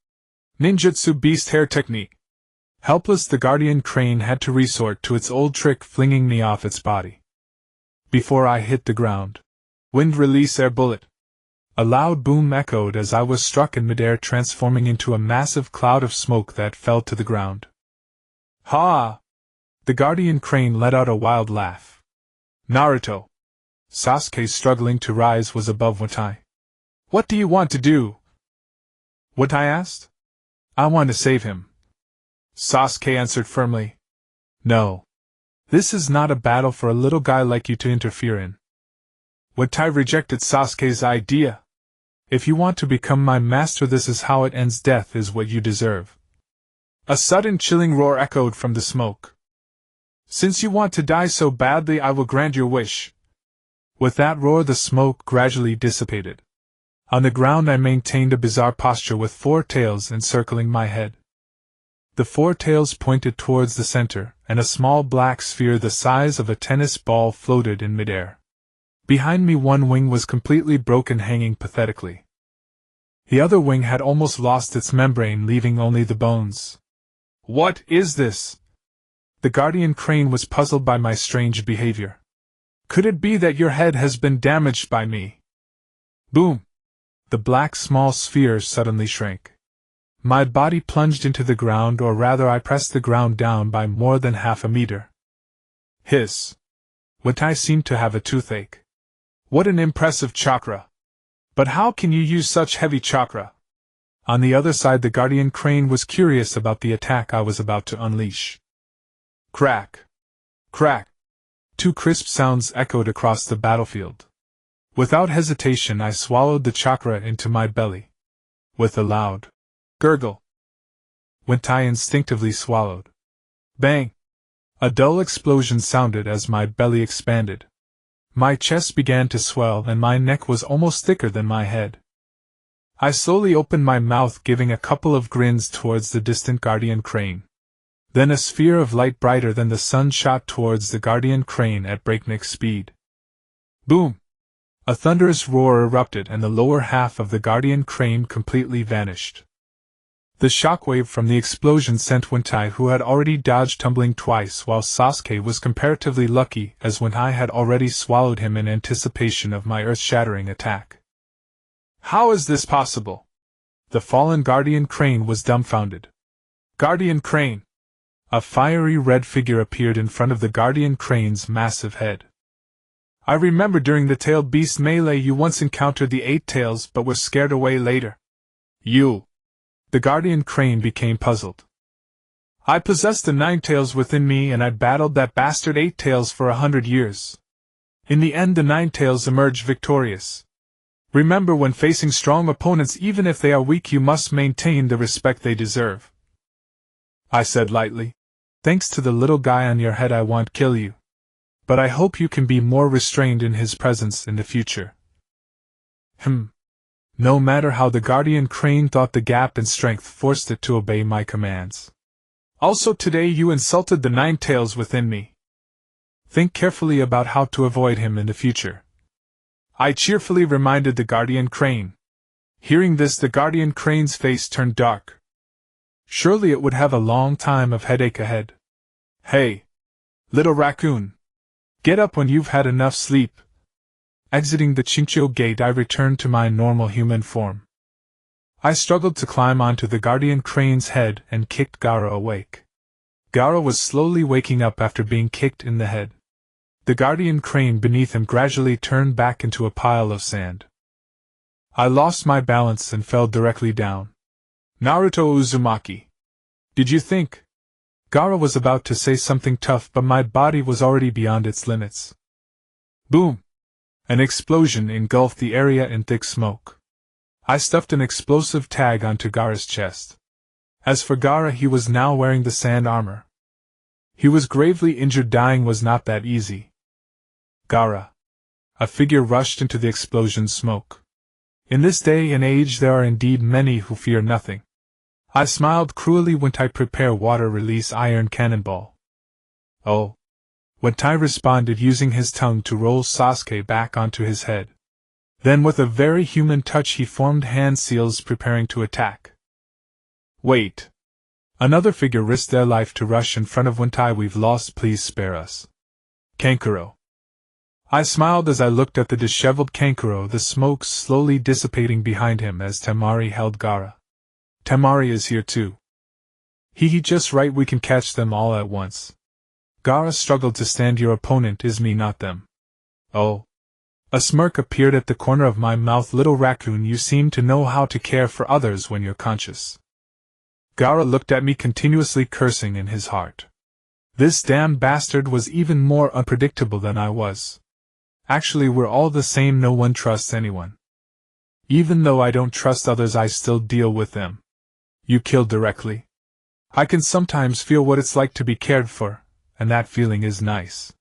Ninjutsu beast hair technique. Helpless, the guardian crane had to resort to its old trick, flinging me off its body. Before I hit the ground, wind release air bullet. A loud boom echoed as I was struck in midair, transforming into a massive cloud of smoke that fell to the ground. Ha! The guardian crane let out a wild laugh. Naruto. Sasuke, struggling to rise, was above Watai. What do you want to do? Watai asked. I want to save him. Sasuke answered firmly. No. This is not a battle for a little guy like you to interfere in. Watai rejected Sasuke's idea. If you want to become my master, this is how it ends. Death is what you deserve. A sudden chilling roar echoed from the smoke. Since you want to die so badly, I will grant your wish. With that roar, the smoke gradually dissipated. On the ground, I maintained a bizarre posture with 4 tails encircling my head. The 4 tails pointed towards the center, and a small black sphere the size of a tennis ball floated in midair. Behind me, one wing was completely broken, hanging pathetically. The other wing had almost lost its membrane, leaving only the bones. What is this? The guardian crane was puzzled by my strange behavior. Could it be that your head has been damaged by me? Boom! The black small sphere suddenly shrank. My body plunged into the ground, or rather I pressed the ground down by more than half a meter. Hiss! Watai seemed to have a toothache. What an impressive chakra! But how can you use such heavy chakra? On the other side, the guardian crane was curious about the attack I was about to unleash. Crack! Crack! 2 crisp sounds echoed across the battlefield. Without hesitation, I swallowed the chakra into my belly. With a loud gurgle, Watai instinctively swallowed. Bang! A dull explosion sounded as my belly expanded. My chest began to swell and my neck was almost thicker than my head. I slowly opened my mouth, giving a couple of grins towards the distant guardian crane. Then a sphere of light brighter than the sun shot towards the guardian crane at breakneck speed. Boom! A thunderous roar erupted and the lower half of the guardian crane completely vanished. The shockwave from the explosion sent Watai, who had already dodged, tumbling twice, while Sasuke was comparatively lucky, as Watai had already swallowed him in anticipation of my earth-shattering attack. How is this possible? The fallen guardian crane was dumbfounded. Guardian crane! A fiery red figure appeared in front of the guardian crane's massive head. I remember during the tailed beast melee you once encountered the 8 tails but were scared away later. You! The guardian crane became puzzled. I possessed the 9 tails within me and I battled that bastard 8 tails for 100 years. In the end, the 9 tails emerged victorious. Remember, when facing strong opponents, even if they are weak, you must maintain the respect they deserve. I said lightly. Thanks to the little guy on your head, I won't kill you. But I hope you can be more restrained in his presence in the future. No matter how, the guardian crane thought the gap in strength forced it to obey my commands. Also today you insulted the 9 tails within me. Think carefully about how to avoid him in the future. I cheerfully reminded the guardian crane. Hearing this, the guardian crane's face turned dark. Surely it would have a long time of headache ahead. Hey! Little raccoon! Get up when you've had enough sleep. Exiting the Chinchuriki gate, I returned to my normal human form. I struggled to climb onto the guardian crane's head and kicked Gaara awake. Gaara was slowly waking up after being kicked in the head. The guardian crane beneath him gradually turned back into a pile of sand. I lost my balance and fell directly down. Naruto Uzumaki. Did you think? Gaara was about to say something tough, but my body was already beyond its limits. Boom! An explosion engulfed the area in thick smoke. I stuffed an explosive tag onto Gaara's chest. As for Gaara, he was now wearing the sand armor. He was gravely injured. Dying was not that easy. Gaara. A figure rushed into the explosion smoke. In this day and age there are indeed many who fear nothing. I smiled cruelly when I prepare water release iron cannonball. Oh. When Tai responded using his tongue to roll Sasuke back onto his head. Then with a very human touch he formed hand seals preparing to attack. Wait. Another figure risked their life to rush in front of Wentai. We've lost, please spare us. Kankuro. I smiled as I looked at the disheveled Kankuro, the smoke slowly dissipating behind him as Temari held Gaara. Temari is here too. He just right, we can catch them all at once. Gaara struggled to stand. Your opponent is me, not them. Oh. A smirk appeared at the corner of my mouth. Little raccoon, you seem to know how to care for others when you're conscious. Gaara looked at me, continuously cursing in his heart. This damn bastard was even more unpredictable than I was. Actually, we're all the same, no one trusts anyone. Even though I don't trust others, I still deal with them. You kill directly. I can sometimes feel what it's like to be cared for, and that feeling is nice.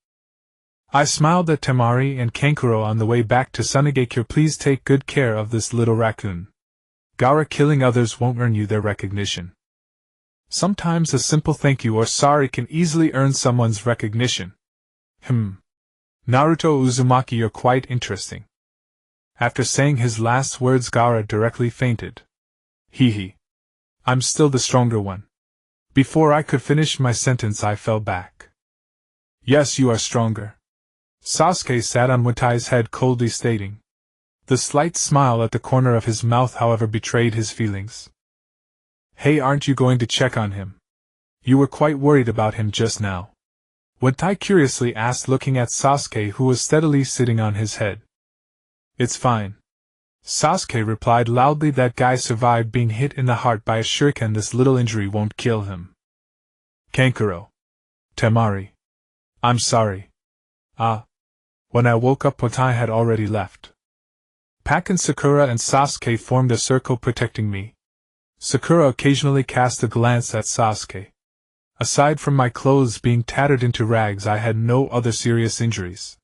I smiled at Temari and Kankuro on the way back to Sunagakure. Please take good care of this little raccoon. Gaara, killing others won't earn you their recognition. Sometimes a simple thank you or sorry can easily earn someone's recognition. Naruto Uzumaki, you're quite interesting. After saying his last words, Gaara directly fainted. Hee. I'm still the stronger one. Before I could finish my sentence, I fell back. Yes, you are stronger. Sasuke sat on Wentai's head, coldly stating. The slight smile at the corner of his mouth, however, betrayed his feelings. Hey, aren't you going to check on him? You were quite worried about him just now. Wentai curiously asked, looking at Sasuke, who was steadily sitting on his head. It's fine. Sasuke replied loudly. That guy survived being hit in the heart by a shuriken. This little injury won't kill him. Kankuro. Temari. I'm sorry. When I woke up, Wentai had already left. Pakken, Sakura and Sasuke formed a circle protecting me. Sakura occasionally cast a glance at Sasuke. Aside from my clothes being tattered into rags, I had no other serious injuries.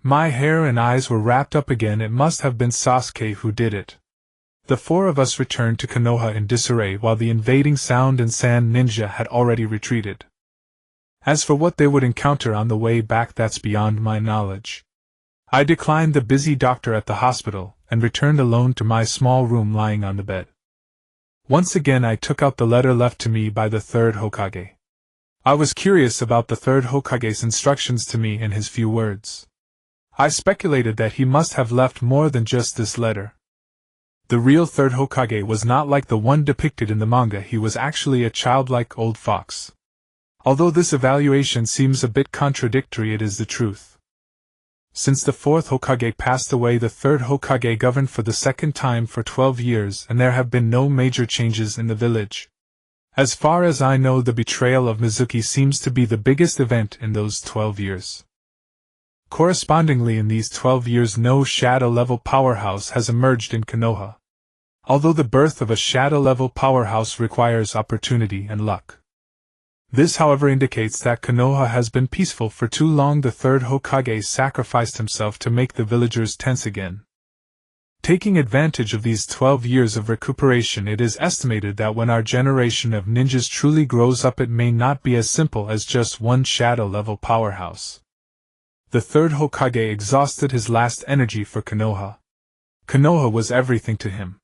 My hair and eyes were wrapped up again. It must have been Sasuke who did it. The four of us returned to Konoha in disarray while the invading sound and sand ninja had already retreated. As for what they would encounter on the way back, that's beyond my knowledge. I declined the busy doctor at the hospital and returned alone to my small room, lying on the bed. Once again I took out the letter left to me by the third Hokage. I was curious about the third Hokage's instructions to me and his few words. I speculated that he must have left more than just this letter. The real third Hokage was not like the one depicted in the manga. He was actually a childlike old fox. Although this evaluation seems a bit contradictory, it is the truth. Since the fourth Hokage passed away, the third Hokage governed for the second time for 12 years, and there have been no major changes in the village. As far as I know, the betrayal of Mizuki seems to be the biggest event in those 12 years. Correspondingly, in these 12 years no shadow-level powerhouse has emerged in Konoha. Although the birth of a shadow-level powerhouse requires opportunity and luck. This, however, indicates that Konoha has been peaceful for too long. The third Hokage sacrificed himself to make the villagers tense again. Taking advantage of these 12 years of recuperation, it is estimated that when our generation of ninjas truly grows up, it may not be as simple as just one shadow-level powerhouse. The third Hokage exhausted his last energy for Konoha. Konoha was everything to him.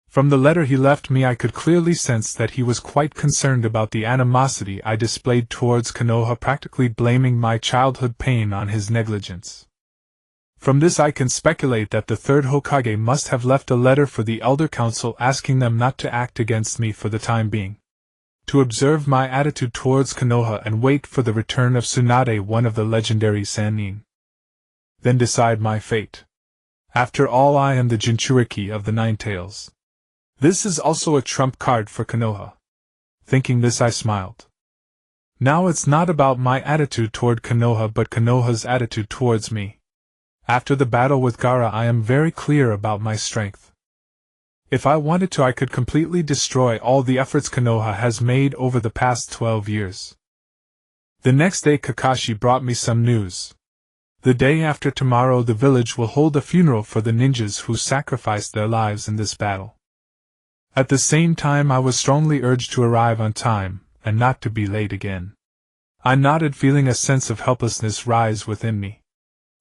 From the letter he left me, I could clearly sense that he was quite concerned about the animosity I displayed towards Konoha, practically blaming my childhood pain on his negligence. From this I can speculate that the third Hokage must have left a letter for the Elder Council asking them not to act against me for the time being. to observe my attitude towards Konoha and wait for the return of Tsunade, one of the legendary Sannin. Then decide my fate. After all, I am the Jinchuriki of the Nine Tails. This is also a trump card for Konoha. Thinking this, I smiled. Now it's not about my attitude toward Konoha but Konoha's attitude towards me. After the battle with Gaara, I am very clear about my strength. If I wanted to, I could completely destroy all the efforts Konoha has made over the past 12 years. The next day Kakashi brought me some news. The day after tomorrow the village will hold a funeral for the ninjas who sacrificed their lives in this battle. At the same time, I was strongly urged to arrive on time, and not to be late again. I nodded, feeling a sense of helplessness rise within me.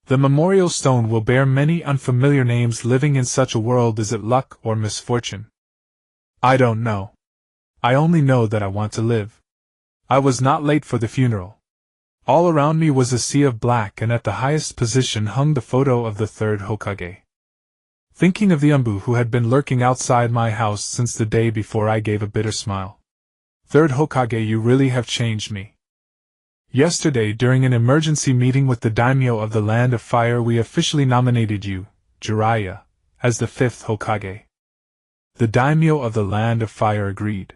The memorial stone will bear many unfamiliar names. Living in such a world, is it luck or misfortune? I don't know. I only know that I want to live. I was not late for the funeral. All around me was a sea of black, and at the highest position hung the photo of the third Hokage. Thinking of the Umbu who had been lurking outside my house since the day before, I gave a bitter smile. Third Hokage, you really have changed me. Yesterday, during an emergency meeting with the daimyo of the Land of Fire, we officially nominated you, Jiraiya, as the fifth Hokage. The daimyo of the Land of Fire agreed.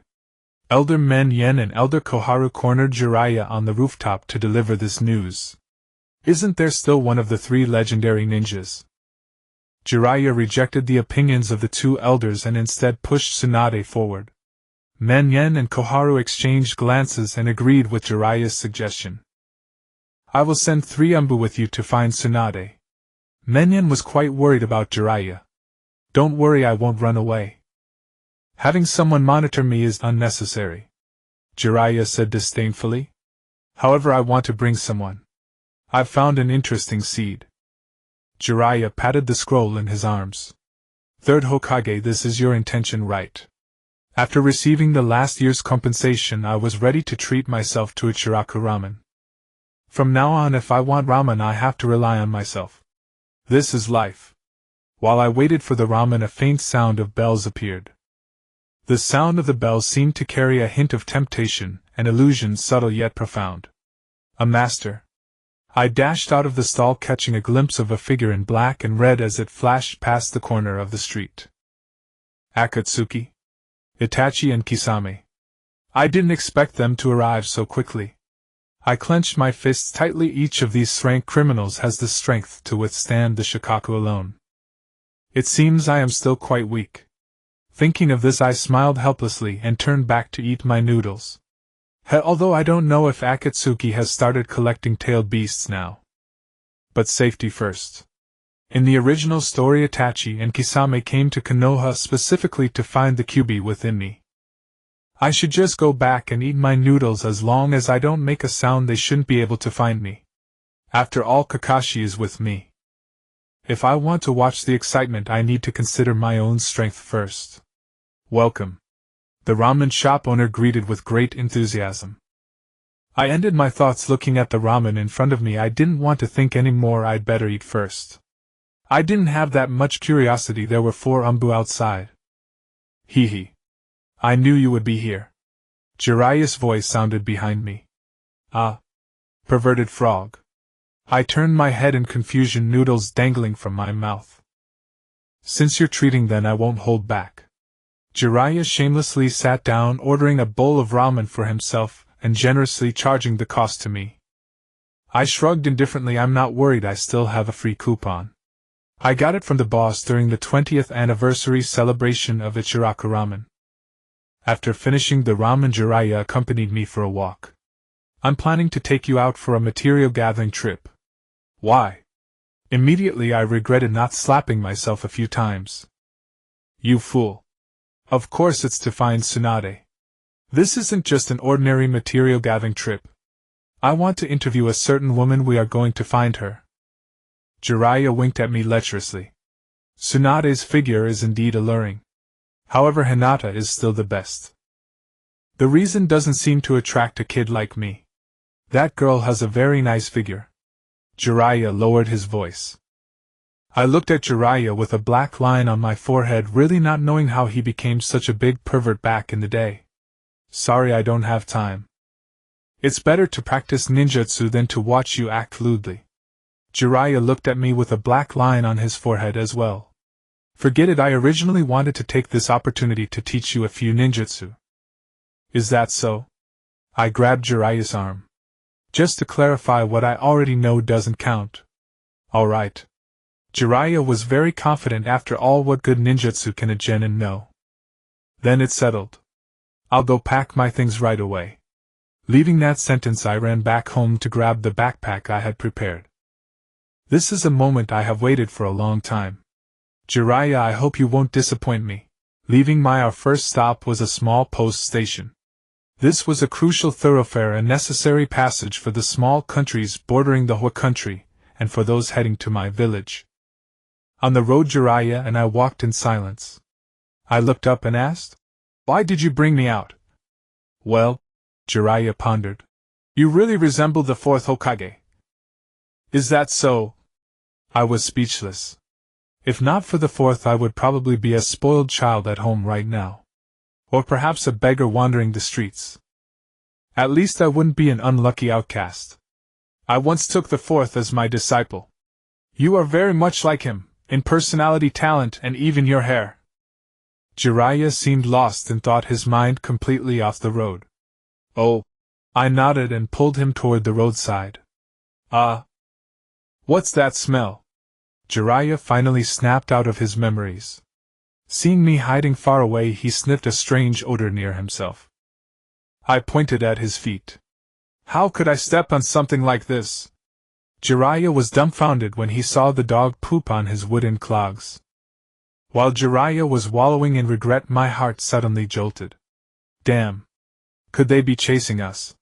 Elder Men Yen and Elder Koharu cornered Jiraiya on the rooftop to deliver this news. Isn't there still one of the three legendary ninjas? Jiraiya rejected the opinions of the two elders and instead pushed Tsunade forward. Men Yen and Koharu exchanged glances and agreed with Jiraiya's suggestion. I will send 3 Umbu with you to find Tsunade. Men Yen was quite worried about Jiraiya. Don't worry, I won't run away. Having someone monitor me is unnecessary, Jiraiya said disdainfully. However, I want to bring someone. I've found an interesting seed. Jiraiya patted the scroll in his arms. Third Hokage, this is your intention, right? After receiving the last year's compensation, I was ready to treat myself to Ichiraku ramen. From now on, if I want ramen, I have to rely on myself. This is life. While I waited for the ramen, a faint sound of bells appeared. The sound of the bells seemed to carry a hint of temptation, an illusion subtle yet profound. A master. I dashed out of the stall, catching a glimpse of a figure in black and red as it flashed past the corner of the street. Akatsuki, Itachi and Kisame. I didn't expect them to arrive so quickly. I clenched my fists tightly. Each of these rank criminals has the strength to withstand the Shikaku alone. It seems I am still quite weak. Thinking of this, I smiled helplessly and turned back to eat my noodles. Although I don't know if Akatsuki has started collecting tailed beasts now. But safety first. In the original story, Itachi and Kisame came to Konoha specifically to find the Kyuubi within me. I should just go back and eat my noodles. As long as I don't make a sound, they shouldn't be able to find me. After all, Kakashi is with me. If I want to watch the excitement, I need to consider my own strength first. Welcome. The ramen shop owner greeted with great enthusiasm. I ended my thoughts looking at the ramen in front of me. I didn't want to think any more. I'd better eat first. I didn't have that much curiosity. There were 4 Umbu outside. Hee hee. I knew you would be here. Jiraiya's voice sounded behind me. Ah. Perverted frog. I turned my head in confusion, noodles dangling from my mouth. Since you're treating, then I won't hold back. Jiraiya shamelessly sat down, ordering a bowl of ramen for himself, and generously charging the cost to me. I shrugged indifferently. I'm not worried, I still have a free coupon. I got it from the boss during the 20th anniversary celebration of Ichiraku ramen. After finishing the ramen, Jiraiya accompanied me for a walk. I'm planning to take you out for a material gathering trip. Why? Immediately I regretted not slapping myself a few times. You fool. Of course it's to find Tsunade. This isn't just an ordinary material gathering trip. I want to interview a certain woman. We are going to find her. Jiraiya winked at me lecherously. Tsunade's figure is indeed alluring. However, Hinata is still the best. The reason doesn't seem to attract a kid like me. That girl has a very nice figure. Jiraiya lowered his voice. I looked at Jiraiya with a black line on my forehead, really not knowing how he became such a big pervert back in the day. Sorry, I don't have time. It's better to practice ninjutsu than to watch you act lewdly. Jiraiya looked at me with a black line on his forehead as well. Forget it, I originally wanted to take this opportunity to teach you a few ninjutsu. Is that so? I grabbed Jiraiya's arm. Just to clarify, what I already know doesn't count. Alright. Jiraiya was very confident. After all, what good ninjutsu can a genin know? Then it's settled. I'll go pack my things right away. Leaving that sentence, I ran back home to grab the backpack I had prepared. This is a moment I have waited for a long time. Jiraiya, I hope you won't disappoint me. Our first stop was a small post station. This was a crucial thoroughfare, a necessary passage for the small countries bordering the Hua country, and for those heading to my village. On the road, Jiraiya and I walked in silence. I looked up and asked, "Why did you bring me out?" "Well," Jiraiya pondered, "you really resemble the fourth Hokage." "Is that so?" I was speechless. If not for the fourth, I would probably be a spoiled child at home right now. Or perhaps a beggar wandering the streets. At least I wouldn't be an unlucky outcast. I once took the fourth as my disciple. You are very much like him, in personality, talent, and even your hair. Jiraiya seemed lost and thought, his mind completely off the road. Oh. I nodded and pulled him toward the roadside. What's that smell? Jiraiya finally snapped out of his memories. Seeing me hiding far away, he sniffed a strange odor near himself. I pointed at his feet. How could I step on something like this? Jiraiya was dumbfounded when he saw the dog poop on his wooden clogs. While Jiraiya was wallowing in regret, my heart suddenly jolted. Damn! Could they be chasing us?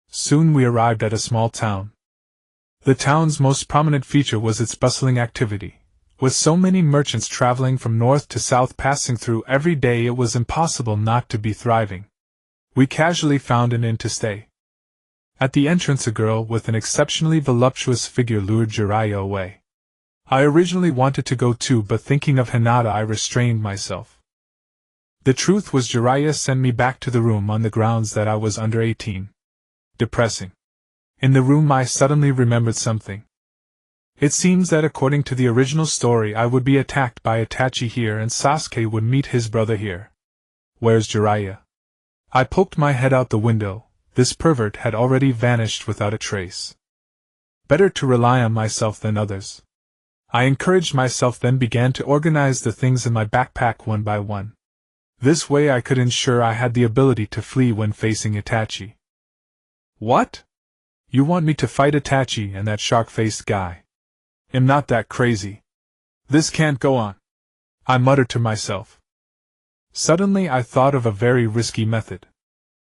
Soon we arrived at a small town. The town's most prominent feature was its bustling activity. With so many merchants traveling from north to south passing through every day, it was impossible not to be thriving. We casually found an inn to stay. At the entrance, a girl with an exceptionally voluptuous figure lured Jiraiya away. I originally wanted to go too, but thinking of Hinata, I restrained myself. The truth was, Jiraiya sent me back to the room on the grounds that I was under 18. Depressing. In the room, I suddenly remembered something. It seems that according to the original story, I would be attacked by Itachi here and Sasuke would meet his brother here. Where's Jiraiya? I poked my head out the window. This pervert had already vanished without a trace. Better to rely on myself than others. I encouraged myself, then began to organize the things in my backpack one by one. This way I could ensure I had the ability to flee when facing Itachi. What? You want me to fight Itachi and that shark-faced guy? I'm not that crazy. This can't go on, I muttered to myself. Suddenly I thought of a very risky method.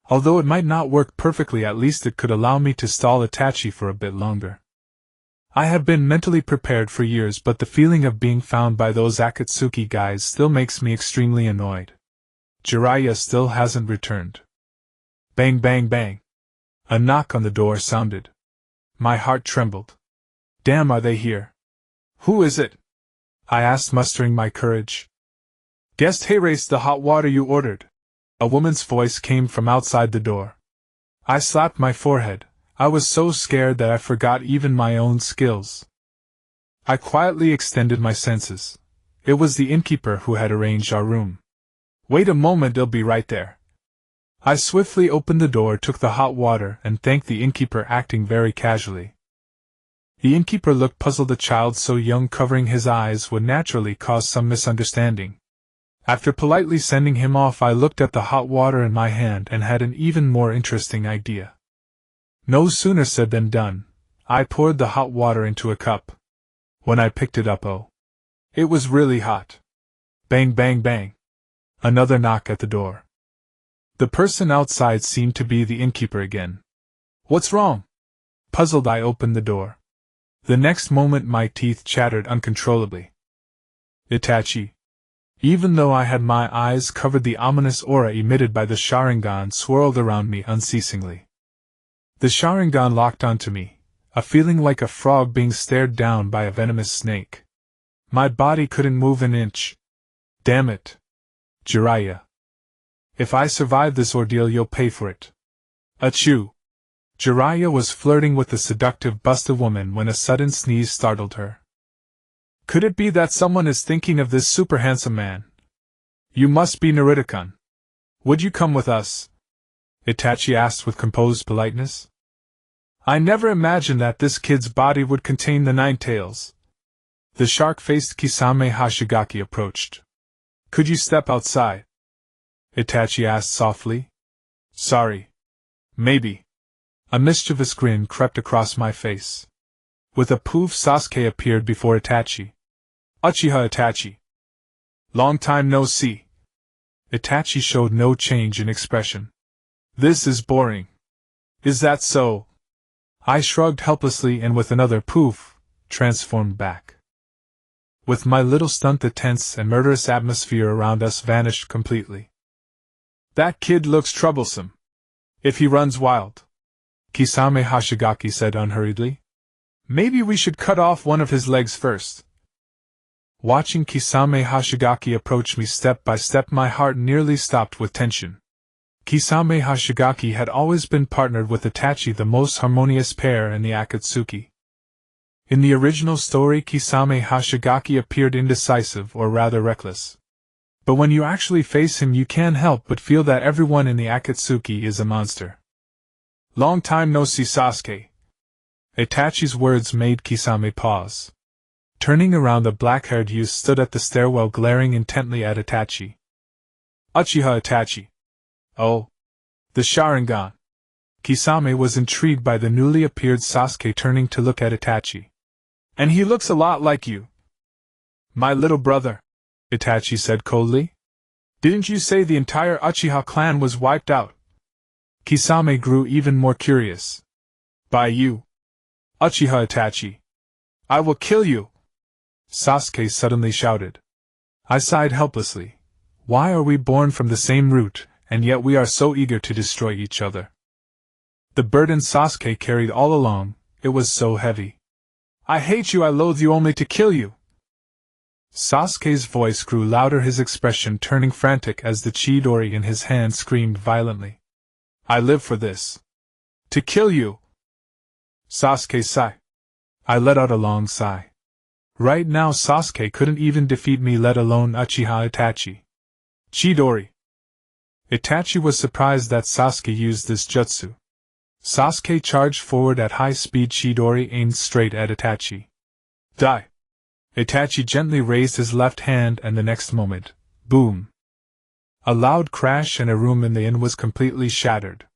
Although it might not work perfectly, at least it could allow me to stall Itachi for a bit longer. I have been mentally prepared for years, but the feeling of being found by those Akatsuki guys still makes me extremely annoyed. Jiraiya still hasn't returned. Bang, bang, bang. A knock on the door sounded. My heart trembled. Damn, are they here? Who is it? I asked, mustering my courage. Guest, hey, race the hot water you ordered. A woman's voice came from outside the door. I slapped my forehead. I was so scared that I forgot even my own skills. I quietly extended my senses. It was the innkeeper who had arranged our room. Wait a moment, I'll be right there. I swiftly opened the door, took the hot water, and thanked the innkeeper, acting very casually. The innkeeper looked puzzled. A child so young covering his eyes would naturally cause some misunderstanding. After politely sending him off, I looked at the hot water in my hand and had an even more interesting idea. No sooner said than done. I poured the hot water into a cup. When I picked it up, it was really hot. Bang, bang, bang. Another knock at the door. The person outside seemed to be the innkeeper again. What's wrong? Puzzled, I opened the door. The next moment my teeth chattered uncontrollably. Itachi. Even though I had my eyes covered, the ominous aura emitted by the Sharingan swirled around me unceasingly. The Sharingan locked onto me, a feeling like a frog being stared down by a venomous snake. My body couldn't move an inch. Damn it. Jiraiya. If I survive this ordeal, you'll pay for it. Achoo! Jiraiya was flirting with the seductive Busta woman when a sudden sneeze startled her. Could it be that someone is thinking of this super handsome man? You must be Naruto-kun. Would you come with us? Itachi asked with composed politeness. I never imagined that this kid's body would contain the 9 tails. The shark-faced Kisame Hashigaki approached. Could you step outside? Itachi asked softly. Sorry. Maybe. A mischievous grin crept across my face. With a poof, Sasuke appeared before Itachi. Uchiha Itachi. Long time no see. Itachi showed no change in expression. This is boring. Is that so? I shrugged helplessly and with another poof, transformed back. With my little stunt, the tense and murderous atmosphere around us vanished completely. That kid looks troublesome. If he runs wild, Kisame Hashigaki said unhurriedly. Maybe we should cut off one of his legs first. Watching Kisame Hashigaki approach me step by step, my heart nearly stopped with tension. Kisame Hashigaki had always been partnered with Itachi, the most harmonious pair in the Akatsuki. In the original story, Kisame Hashigaki appeared indecisive, or rather reckless. But when you actually face him, you can't help but feel that everyone in the Akatsuki is a monster. Long time no see, Sasuke. Itachi's words made Kisame pause. Turning around, the black-haired youth stood at the stairwell glaring intently at Itachi. Uchiha Itachi. Oh. The Sharingan. Kisame was intrigued by the newly appeared Sasuke, turning to look at Itachi. And he looks a lot like you. My little brother, Itachi said coldly. Didn't you say the entire Uchiha clan was wiped out? Kisame grew even more curious. By you. Uchiha Itachi. I will kill you! Sasuke suddenly shouted. I sighed helplessly. Why are we born from the same root, and yet we are so eager to destroy each other? The burden Sasuke carried all along, it was so heavy. I hate you, I loathe you only to kill you! Sasuke's voice grew louder, his expression turning frantic as the chidori in his hand screamed violently. I live for this. To kill you! Sasuke sighed. I let out a long sigh. Right now Sasuke couldn't even defeat me, let alone Uchiha Itachi. Chidori. Itachi was surprised that Sasuke used this jutsu. Sasuke charged forward at high speed, Chidori aimed straight at Itachi. Die! Itachi gently raised his left hand, and the next moment, boom! A loud crash and a room in the inn was completely shattered.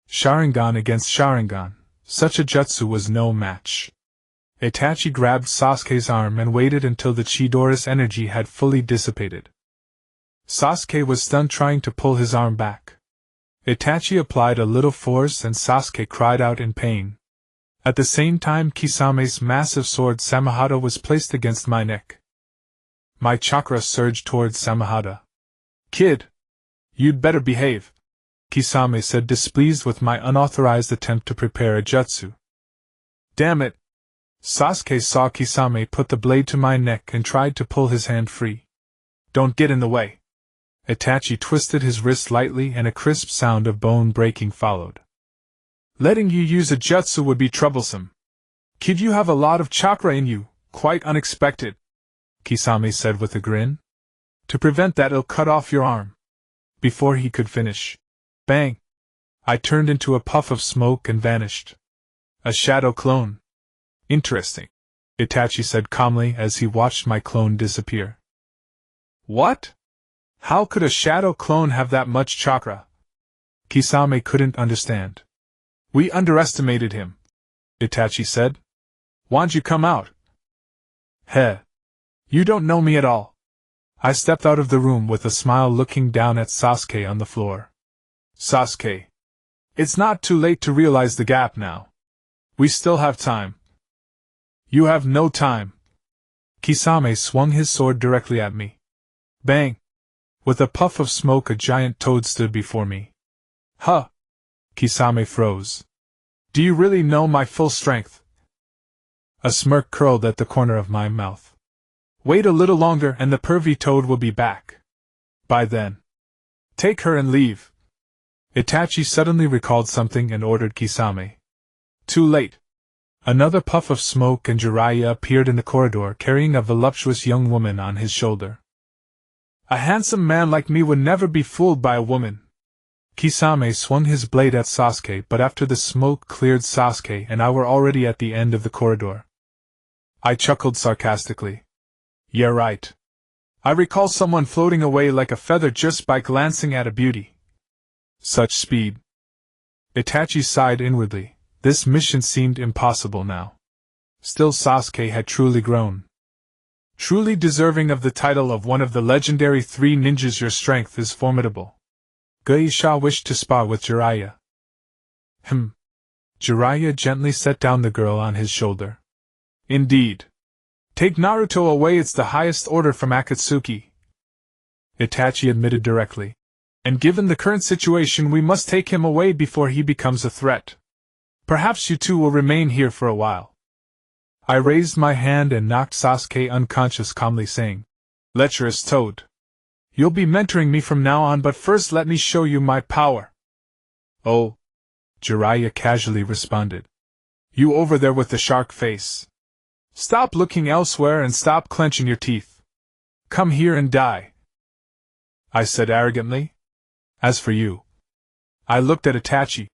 Sharingan against Sharingan, such a jutsu was no match. Itachi grabbed Sasuke's arm and waited until the Chidori's energy had fully dissipated. Sasuke was stunned, trying to pull his arm back. Itachi applied a little force and Sasuke cried out in pain. At the same time, Kisame's massive sword Samahata was placed against my neck. My chakra surged towards Samahata. Kid! You'd better behave, Kisame said, displeased with my unauthorized attempt to prepare a jutsu. Damn it! Sasuke saw Kisame put the blade to my neck and tried to pull his hand free. Don't get in the way. Itachi twisted his wrist lightly and a crisp sound of bone breaking followed. Letting you use a jutsu would be troublesome. Kid, you have a lot of chakra in you, quite unexpected, Kisame said with a grin. To prevent that, I'll cut off your arm. Before he could finish, bang! I turned into a puff of smoke and vanished. A shadow clone. Interesting, Itachi said calmly as he watched my clone disappear. What? How could a shadow clone have that much chakra? Kisame couldn't understand. We underestimated him, Itachi said. Why'd you come out? Heh. You don't know me at all. I stepped out of the room with a smile, looking down at Sasuke on the floor. Sasuke. It's not too late to realize the gap now. We still have time. You have no time. Kisame swung his sword directly at me. Bang! With a puff of smoke, a giant toad stood before me. Huh! Kisame froze. Do you really know my full strength? A smirk curled at the corner of my mouth. Wait a little longer and the pervy toad will be back. By then. Take her and leave. Itachi suddenly recalled something and ordered Kisame. Too late. Another puff of smoke and Jiraiya appeared in the corridor carrying a voluptuous young woman on his shoulder. A handsome man like me would never be fooled by a woman. Kisame swung his blade at Sasuke, but after the smoke cleared, Sasuke and I were already at the end of the corridor. I chuckled sarcastically. Yeah, right. I recall someone floating away like a feather just by glancing at a beauty. Such speed. Itachi sighed inwardly. This mission seemed impossible now. Still, Sasuke had truly grown. Truly deserving of the title of one of the legendary 3 ninjas. Your strength is formidable. Geisha wished to spar with Jiraiya. Jiraiya gently set down the girl on his shoulder. Indeed. Take Naruto away, it's the highest order from Akatsuki. Itachi admitted directly. And given the current situation, we must take him away before he becomes a threat. Perhaps you two will remain here for a while. I raised my hand and knocked Sasuke unconscious, calmly saying, Lecherous toad. You'll be mentoring me from now on, but first let me show you my power. Oh, Jiraiya casually responded. You over there with the shark face. Stop looking elsewhere and stop clenching your teeth. Come here and die. I said arrogantly. As for you. I looked at Itachi.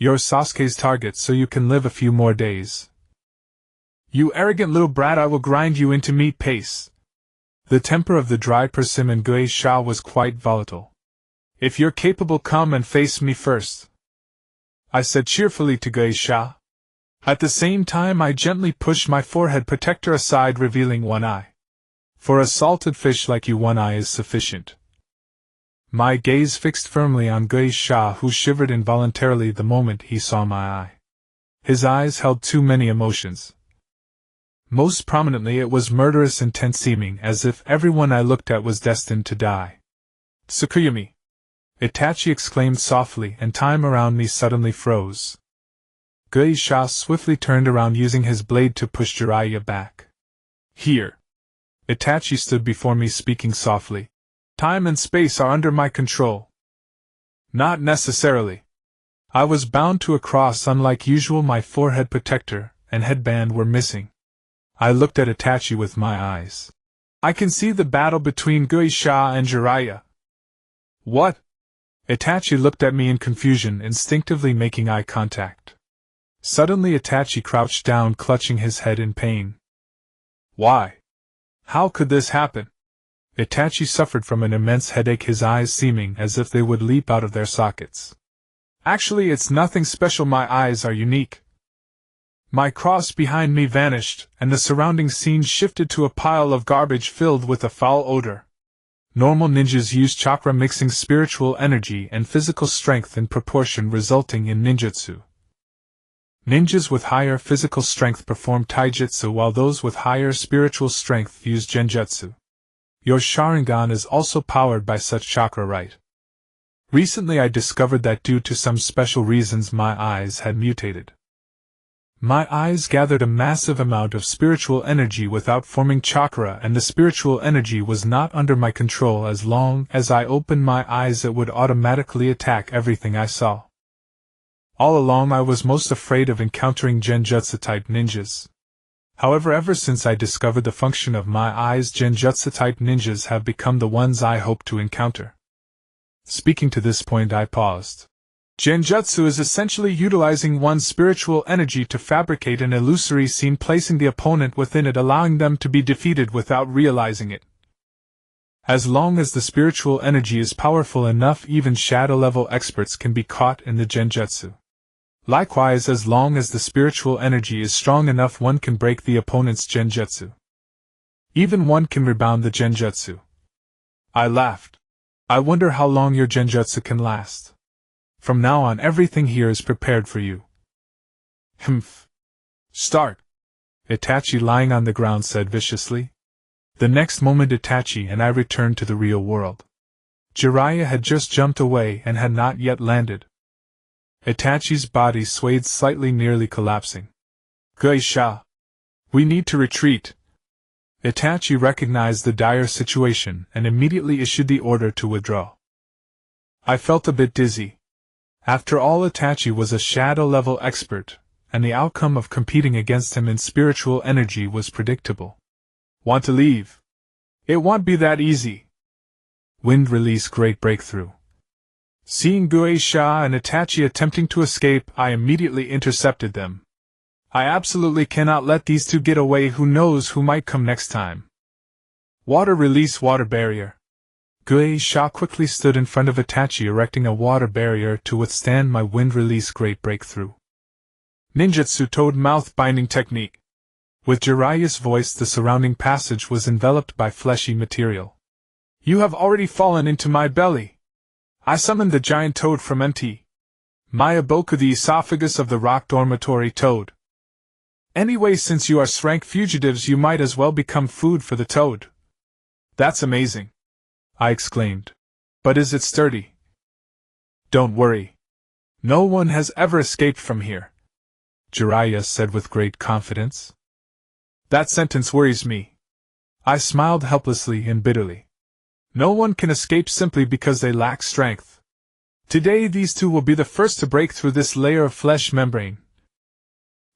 You're Sasuke's target, so you can live a few more days. You arrogant little brat, I will grind you into meat paste. The temper of the dry persimmon Geisha was quite volatile. If you're capable, come and face me first, I said cheerfully to Geisha. At the same time, I gently pushed my forehead protector aside, revealing one eye. For a salted fish like you, one eye is sufficient. My gaze fixed firmly on Geisha, who shivered involuntarily the moment he saw my eye. His eyes held too many emotions. Most prominently, it was murderous intent, seeming as if everyone I looked at was destined to die. Tsukuyami! Itachi exclaimed softly, and time around me suddenly froze. Geisha swiftly turned around, using his blade to push Jiraiya back. Here! Itachi stood before me, speaking softly. Time and space are under my control. Not necessarily. I was bound to a cross. Unlike usual, my forehead protector and headband were missing. I looked at Itachi with my eyes. I can see the battle between Geisha and Jiraiya. What? Itachi looked at me in confusion, instinctively making eye contact. Suddenly Itachi crouched down, clutching his head in pain. Why? How could this happen? Itachi suffered from an immense headache, his eyes seeming as if they would leap out of their sockets. Actually, it's nothing special, my eyes are unique. My cross behind me vanished, and the surrounding scene shifted to a pile of garbage filled with a foul odor. Normal ninjas use chakra, mixing spiritual energy and physical strength in proportion, resulting in ninjutsu. Ninjas with higher physical strength perform taijutsu, while those with higher spiritual strength use genjutsu. Your Sharingan is also powered by such chakra, right? Recently I discovered that due to some special reasons my eyes had mutated. My eyes gathered a massive amount of spiritual energy without forming chakra, and the spiritual energy was not under my control. As long as I opened my eyes, it would automatically attack everything I saw. All along I was most afraid of encountering genjutsu-type ninjas. However, ever since I discovered the function of my eyes, genjutsu-type ninjas have become the ones I hope to encounter. Speaking to this point, I paused. Genjutsu is essentially utilizing one's spiritual energy to fabricate an illusory scene, placing the opponent within it, allowing them to be defeated without realizing it. As long as the spiritual energy is powerful enough, even shadow-level experts can be caught in the genjutsu. Likewise, as long as the spiritual energy is strong enough, one can break the opponent's genjutsu. Even one can rebound the genjutsu. I laughed. I wonder how long your genjutsu can last. From now on, everything here is prepared for you. Humph. Start. Itachi, lying on the ground, said viciously. The next moment Itachi and I returned to the real world. Jiraiya had just jumped away and had not yet landed. Itachi's body swayed slightly, nearly collapsing. Geisha! We need to retreat. Itachi recognized the dire situation and immediately issued the order to withdraw. I felt a bit dizzy. After all, Itachi was a shadow-level expert, and the outcome of competing against him in spiritual energy was predictable. Want to leave? It won't be that easy. Wind release great breakthrough. Seeing Guisha and Itachi attempting to escape, I immediately intercepted them. I absolutely cannot let these two get away. Who knows who might come next time. Water release water barrier. Guisha quickly stood in front of Itachi, erecting a water barrier to withstand my wind release great breakthrough. Ninjutsu toad mouth binding technique. With Jiraiya's voice, the surrounding passage was enveloped by fleshy material. You have already fallen into my belly. I summoned the giant toad from MT. Mayaboku, the esophagus of the rock dormitory toad. Anyway, since you are rank fugitives, you might as well become food for the toad. That's amazing, I exclaimed. But is it sturdy? Don't worry. No one has ever escaped from here, Jiraiya said with great confidence. That sentence worries me. I smiled helplessly and bitterly. No one can escape simply because they lack strength. Today these two will be the first to break through this layer of flesh membrane.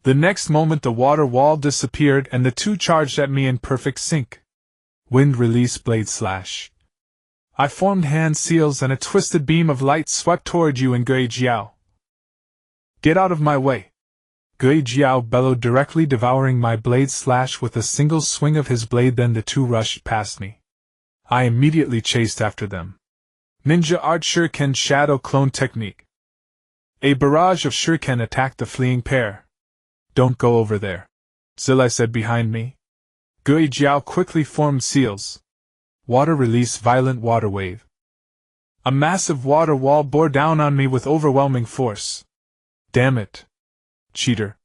The next moment the water wall disappeared and the two charged at me in perfect sync. Wind release blade slash. I formed hand seals and a twisted beam of light swept toward you and Gui Jiao. Get out of my way. Gui Jiao bellowed, directly devouring my blade slash with a single swing of his blade. Then the two rushed past me. I immediately chased after them. Ninja art shuriken shadow clone technique. A barrage of shuriken attacked the fleeing pair. Don't go over there, Zilai said behind me. Gui Jiao quickly formed seals. Water release violent water wave. A massive water wall bore down on me with overwhelming force. Damn it. Cheater.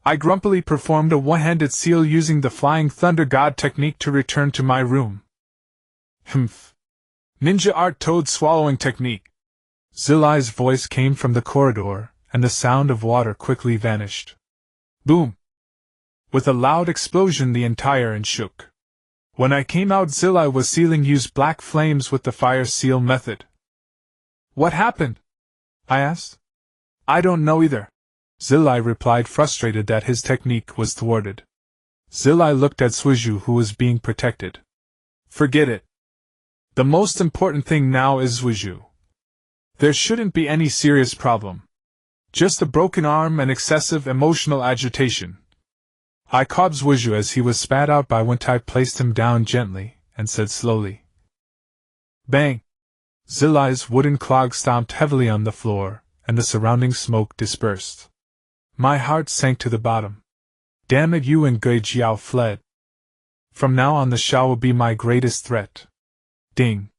I grumpily performed a one-handed seal using the flying thunder god technique to return to my room. Humph. Ninja art toad swallowing technique. Zilai's voice came from the corridor, and the sound of water quickly vanished. Boom! With a loud explosion the entire inn shook. When I came out, Zilai was sealing used black flames with the fire seal method. What happened? I asked. I don't know either, Zilai replied, frustrated that his technique was thwarted. Zilai looked at Suiju, who was being protected. Forget it. The most important thing now is Suiju. There shouldn't be any serious problem. Just a broken arm and excessive emotional agitation. I caught Suiju as he was spat out by Wentai, placed him down gently, and said slowly. Bang! Zilai's wooden clog stomped heavily on the floor, and the surrounding smoke dispersed. My heart sank to the bottom. Damn it, you and Gui Jiao fled. From now on the Shao will be my greatest threat. Ding!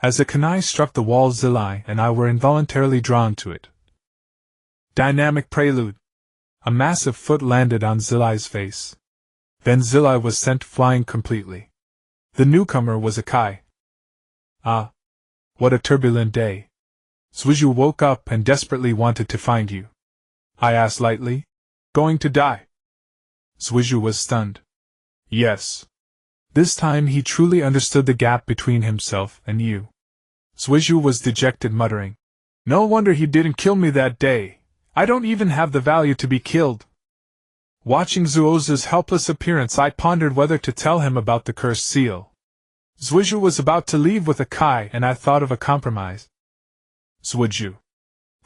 As the kunai struck the wall, Zilai and I were involuntarily drawn to it. Dynamic prelude. A massive foot landed on Zilai's face. Then Zilai was sent flying completely. The newcomer was a Kai. Ah! What a turbulent day. Suiju woke up and desperately wanted to find you. I asked lightly. Going to die? Suiju was stunned. Yes. This time he truly understood the gap between himself and you. Suiju was dejected, muttering. No wonder he didn't kill me that day. I don't even have the value to be killed. Watching Zuozu's helpless appearance, I pondered whether to tell him about the cursed seal. Suiju was about to leave with a Kai, and I thought of a compromise. Suiju.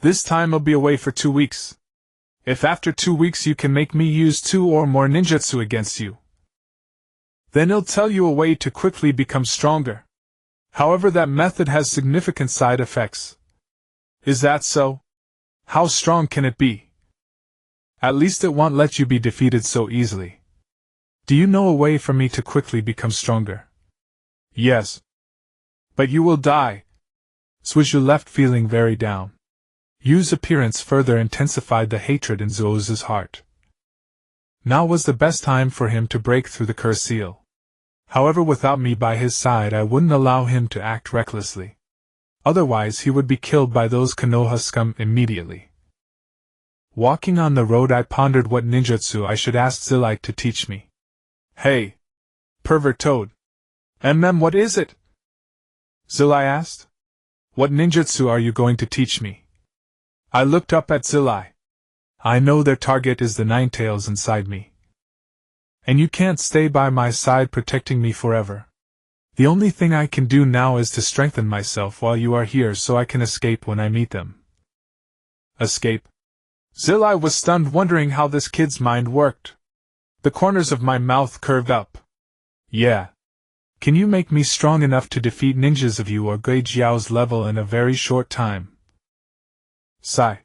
This time I'll be away for 2 weeks. If after 2 weeks you can make me use 2 or more ninjutsu against you, then he'll tell you a way to quickly become stronger. However, that method has significant side effects. Is that so? How strong can it be? At least it won't let you be defeated so easily. Do you know a way for me to quickly become stronger? Yes. But you will die. Suiju left feeling very down. Yu's appearance further intensified the hatred in Zuozu's heart. Now was the best time for him to break through the curse seal. However, without me by his side, I wouldn't allow him to act recklessly. Otherwise he would be killed by those Konoha scum immediately. Walking on the road, I pondered what ninjutsu I should ask Zilai to teach me. Hey! Pervert toad! What is it? Zilai asked. What ninjutsu are you going to teach me? I looked up at Zilai. I know their target is the Ninetales inside me. And you can't stay by my side protecting me forever. The only thing I can do now is to strengthen myself while you are here so I can escape when I meet them. Escape? Zilai was stunned, wondering how this kid's mind worked. The corners of my mouth curved up. Yeah. Can you make me strong enough to defeat ninjas of you or Gui Jiao's level in a very short time? Sigh.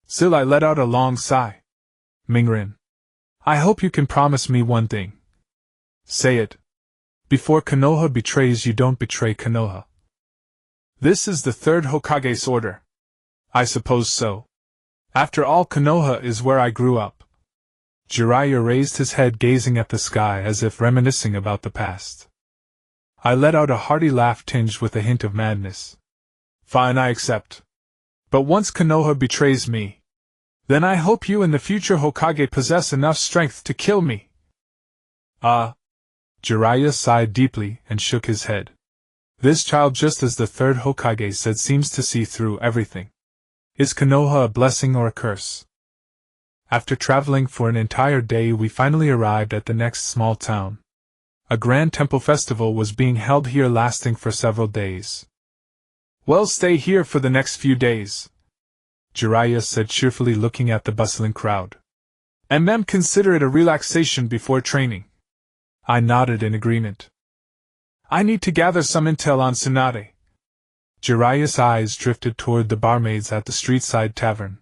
Zilai let out a long sigh. Mingren. I hope you can promise me one thing. Say it. Before Konoha betrays you, don't betray Konoha. This is the third Hokage's order. I suppose so. After all, Konoha is where I grew up. Jiraiya raised his head, gazing at the sky as if reminiscing about the past. I let out a hearty laugh tinged with a hint of madness. Fine, I accept. But once Konoha betrays me, then I hope you and the future Hokage possess enough strength to kill me. Jiraiya sighed deeply and shook his head. This child, just as the third Hokage said, seems to see through everything. Is Konoha a blessing or a curse? After traveling for an entire day, we finally arrived at the next small town. A grand temple festival was being held here, lasting for several days. Well, stay here for the next few days, Jiraiya said cheerfully, looking at the bustling crowd. And consider it a relaxation before training. I nodded in agreement. I need to gather some intel on Tsunade. Jiraiya's eyes drifted toward the barmaids at the street-side tavern.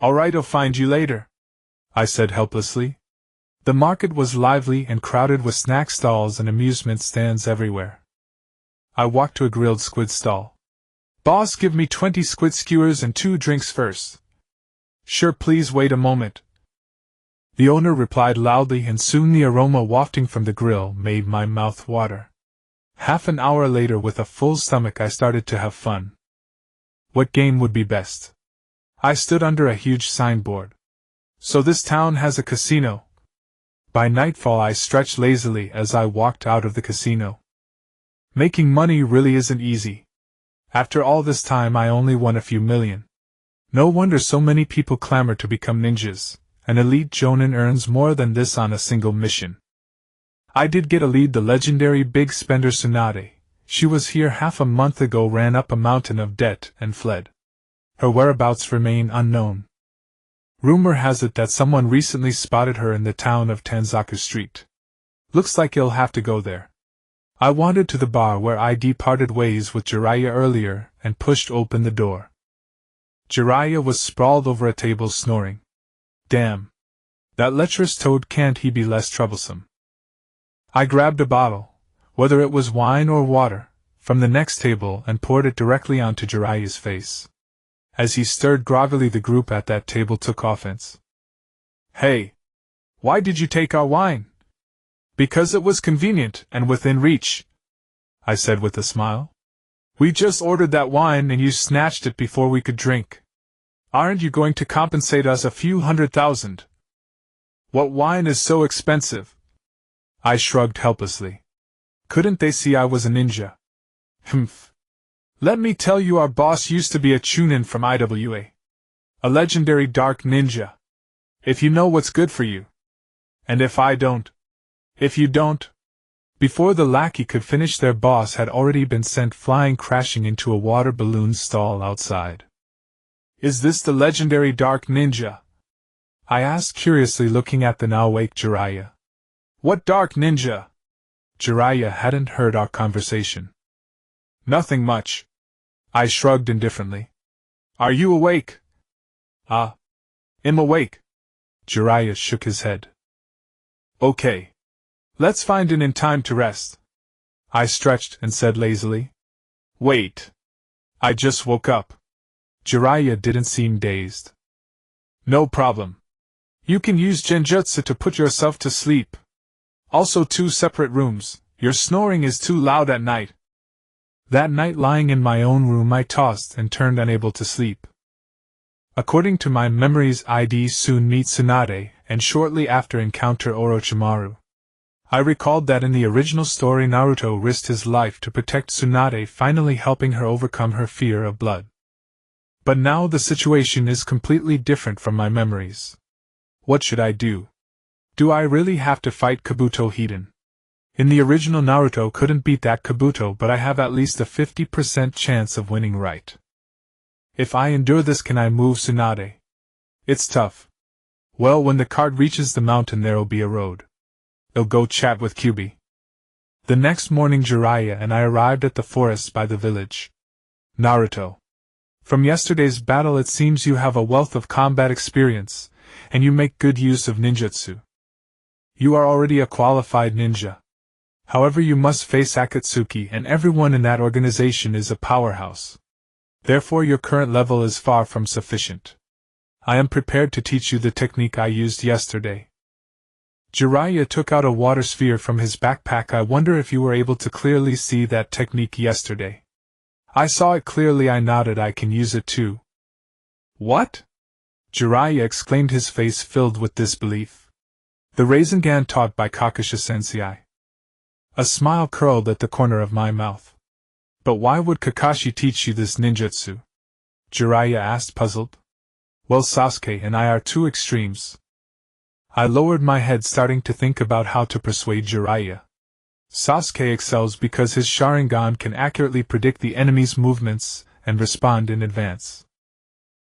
All right, I'll find you later, I said helplessly. The market was lively and crowded with snack stalls and amusement stands everywhere. I walked to a grilled squid stall. Boss, give me 20 squid skewers and 2 drinks first. Sure, please wait a moment. The owner replied loudly, and soon the aroma wafting from the grill made my mouth water. Half an hour later, with a full stomach, I started to have fun. What game would be best? I stood under a huge signboard. So this town has a casino. By nightfall I stretched lazily as I walked out of the casino. Making money really isn't easy. After all this time I only won a few million. No wonder so many people clamor to become ninjas. An elite jonin earns more than this on a single mission. I did get a lead. The legendary big spender Tsunade. She was here half a month ago, ran up a mountain of debt and fled. Her whereabouts remain unknown. Rumor has it that someone recently spotted her in the town of Tanzaku Street. Looks like you'll have to go there. I wandered to the bar where I departed ways with Jiraiya earlier and pushed open the door. Jiraiya was sprawled over a table snoring. Damn. That lecherous toad, can't he be less troublesome? I grabbed a bottle, whether it was wine or water, from the next table and poured it directly onto Jiraiya's face. As he stirred groggily, the group at that table took offense. Hey! Why did you take our wine? Because it was convenient and within reach, I said with a smile. We just ordered that wine and you snatched it before we could drink. Aren't you going to compensate us a few $100,000? What wine is so expensive? I shrugged helplessly. Couldn't they see I was a ninja? Humph. Let me tell you, our boss used to be a chunin from IWA. A legendary dark ninja. If you know what's good for you. And if I don't. If you don't. Before the lackey could finish, their boss had already been sent flying, crashing into a water balloon stall outside. Is this the legendary dark ninja? I asked curiously, looking at the now awake Jiraiya. What dark ninja? Jiraiya hadn't heard our conversation. Nothing much. I shrugged indifferently. Are you awake? I'm awake. Jiraiya shook his head. Okay. Let's find an in time to rest. I stretched and said lazily. Wait. I just woke up. Jiraiya didn't seem dazed. No problem. You can use genjutsu to put yourself to sleep. Also 2 separate rooms. Your snoring is too loud at night. That night, lying in my own room, I tossed and turned, unable to sleep. According to my memories, I'd soon meet Tsunade, and shortly after encounter Orochimaru. I recalled that in the original story Naruto risked his life to protect Tsunade, finally helping her overcome her fear of blood. But now the situation is completely different from my memories. What should I do? Do I really have to fight Kabuto Hiden? In the original Naruto couldn't beat that Kabuto, but I have at least a 50% chance of winning, right? If I endure this, can I move Tsunade? It's tough. Well, when the cart reaches the mountain there'll be a road. I'll go chat with Kyubi. The next morning Jiraiya and I arrived at the forest by the village. Naruto. From yesterday's battle it seems you have a wealth of combat experience, and you make good use of ninjutsu. You are already a qualified ninja. However, you must face Akatsuki, and everyone in that organization is a powerhouse. Therefore your current level is far from sufficient. I am prepared to teach you the technique I used yesterday. Jiraiya took out a water sphere from his backpack. I wonder if you were able to clearly see that technique yesterday. I saw it clearly. I nodded. I can use it too. What? Jiraiya exclaimed, his face filled with disbelief. The Rasengan taught by Kakashi-sensei. A smile curled at the corner of my mouth. But why would Kakashi teach you this ninjutsu? Jiraiya asked, puzzled. Well, Sasuke and I are two extremes. I lowered my head, starting to think about how to persuade Jiraiya. Sasuke excels because his Sharingan can accurately predict the enemy's movements and respond in advance.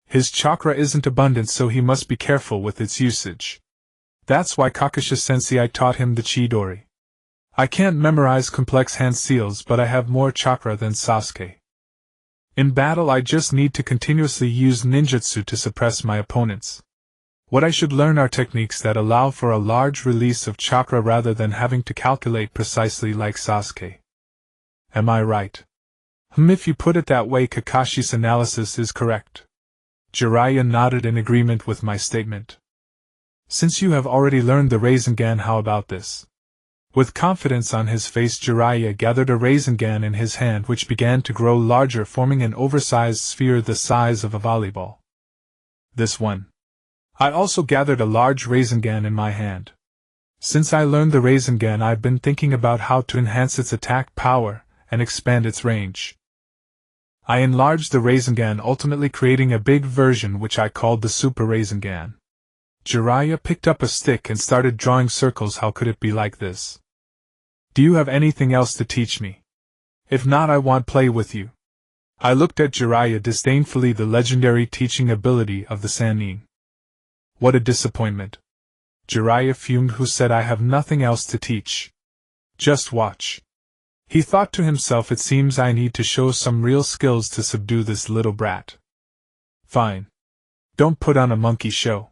His chakra isn't abundant, so he must be careful with its usage. That's why Kakashi-sensei taught him the Chidori. I can't memorize complex hand seals, but I have more chakra than Sasuke. In battle I just need to continuously use ninjutsu to suppress my opponents. What I should learn are techniques that allow for a large release of chakra rather than having to calculate precisely like Sasuke. Am I right? If you put it that way, Kakashi's analysis is correct. Jiraiya nodded in agreement with my statement. Since you have already learned the Rasengan, how about this? With confidence on his face, Jiraiya gathered a Rasengan in his hand, which began to grow larger, forming an oversized sphere the size of a volleyball. This one. I also gathered a large Rasengan in my hand. Since I learned the Rasengan, I've been thinking about how to enhance its attack power and expand its range. I enlarged the Rasengan, ultimately creating a big version which I called the Super Rasengan. Jiraiya picked up a stick and started drawing circles. How could it be like this? Do you have anything else to teach me? If not, I want play with you. I looked at Jiraiya disdainfully, the legendary teaching ability of the Sannin. What a disappointment. Jiraiya fumed. Who said I have nothing else to teach? Just watch. He thought to himself, it seems I need to show some real skills to subdue this little brat. Fine. Don't put on a monkey show.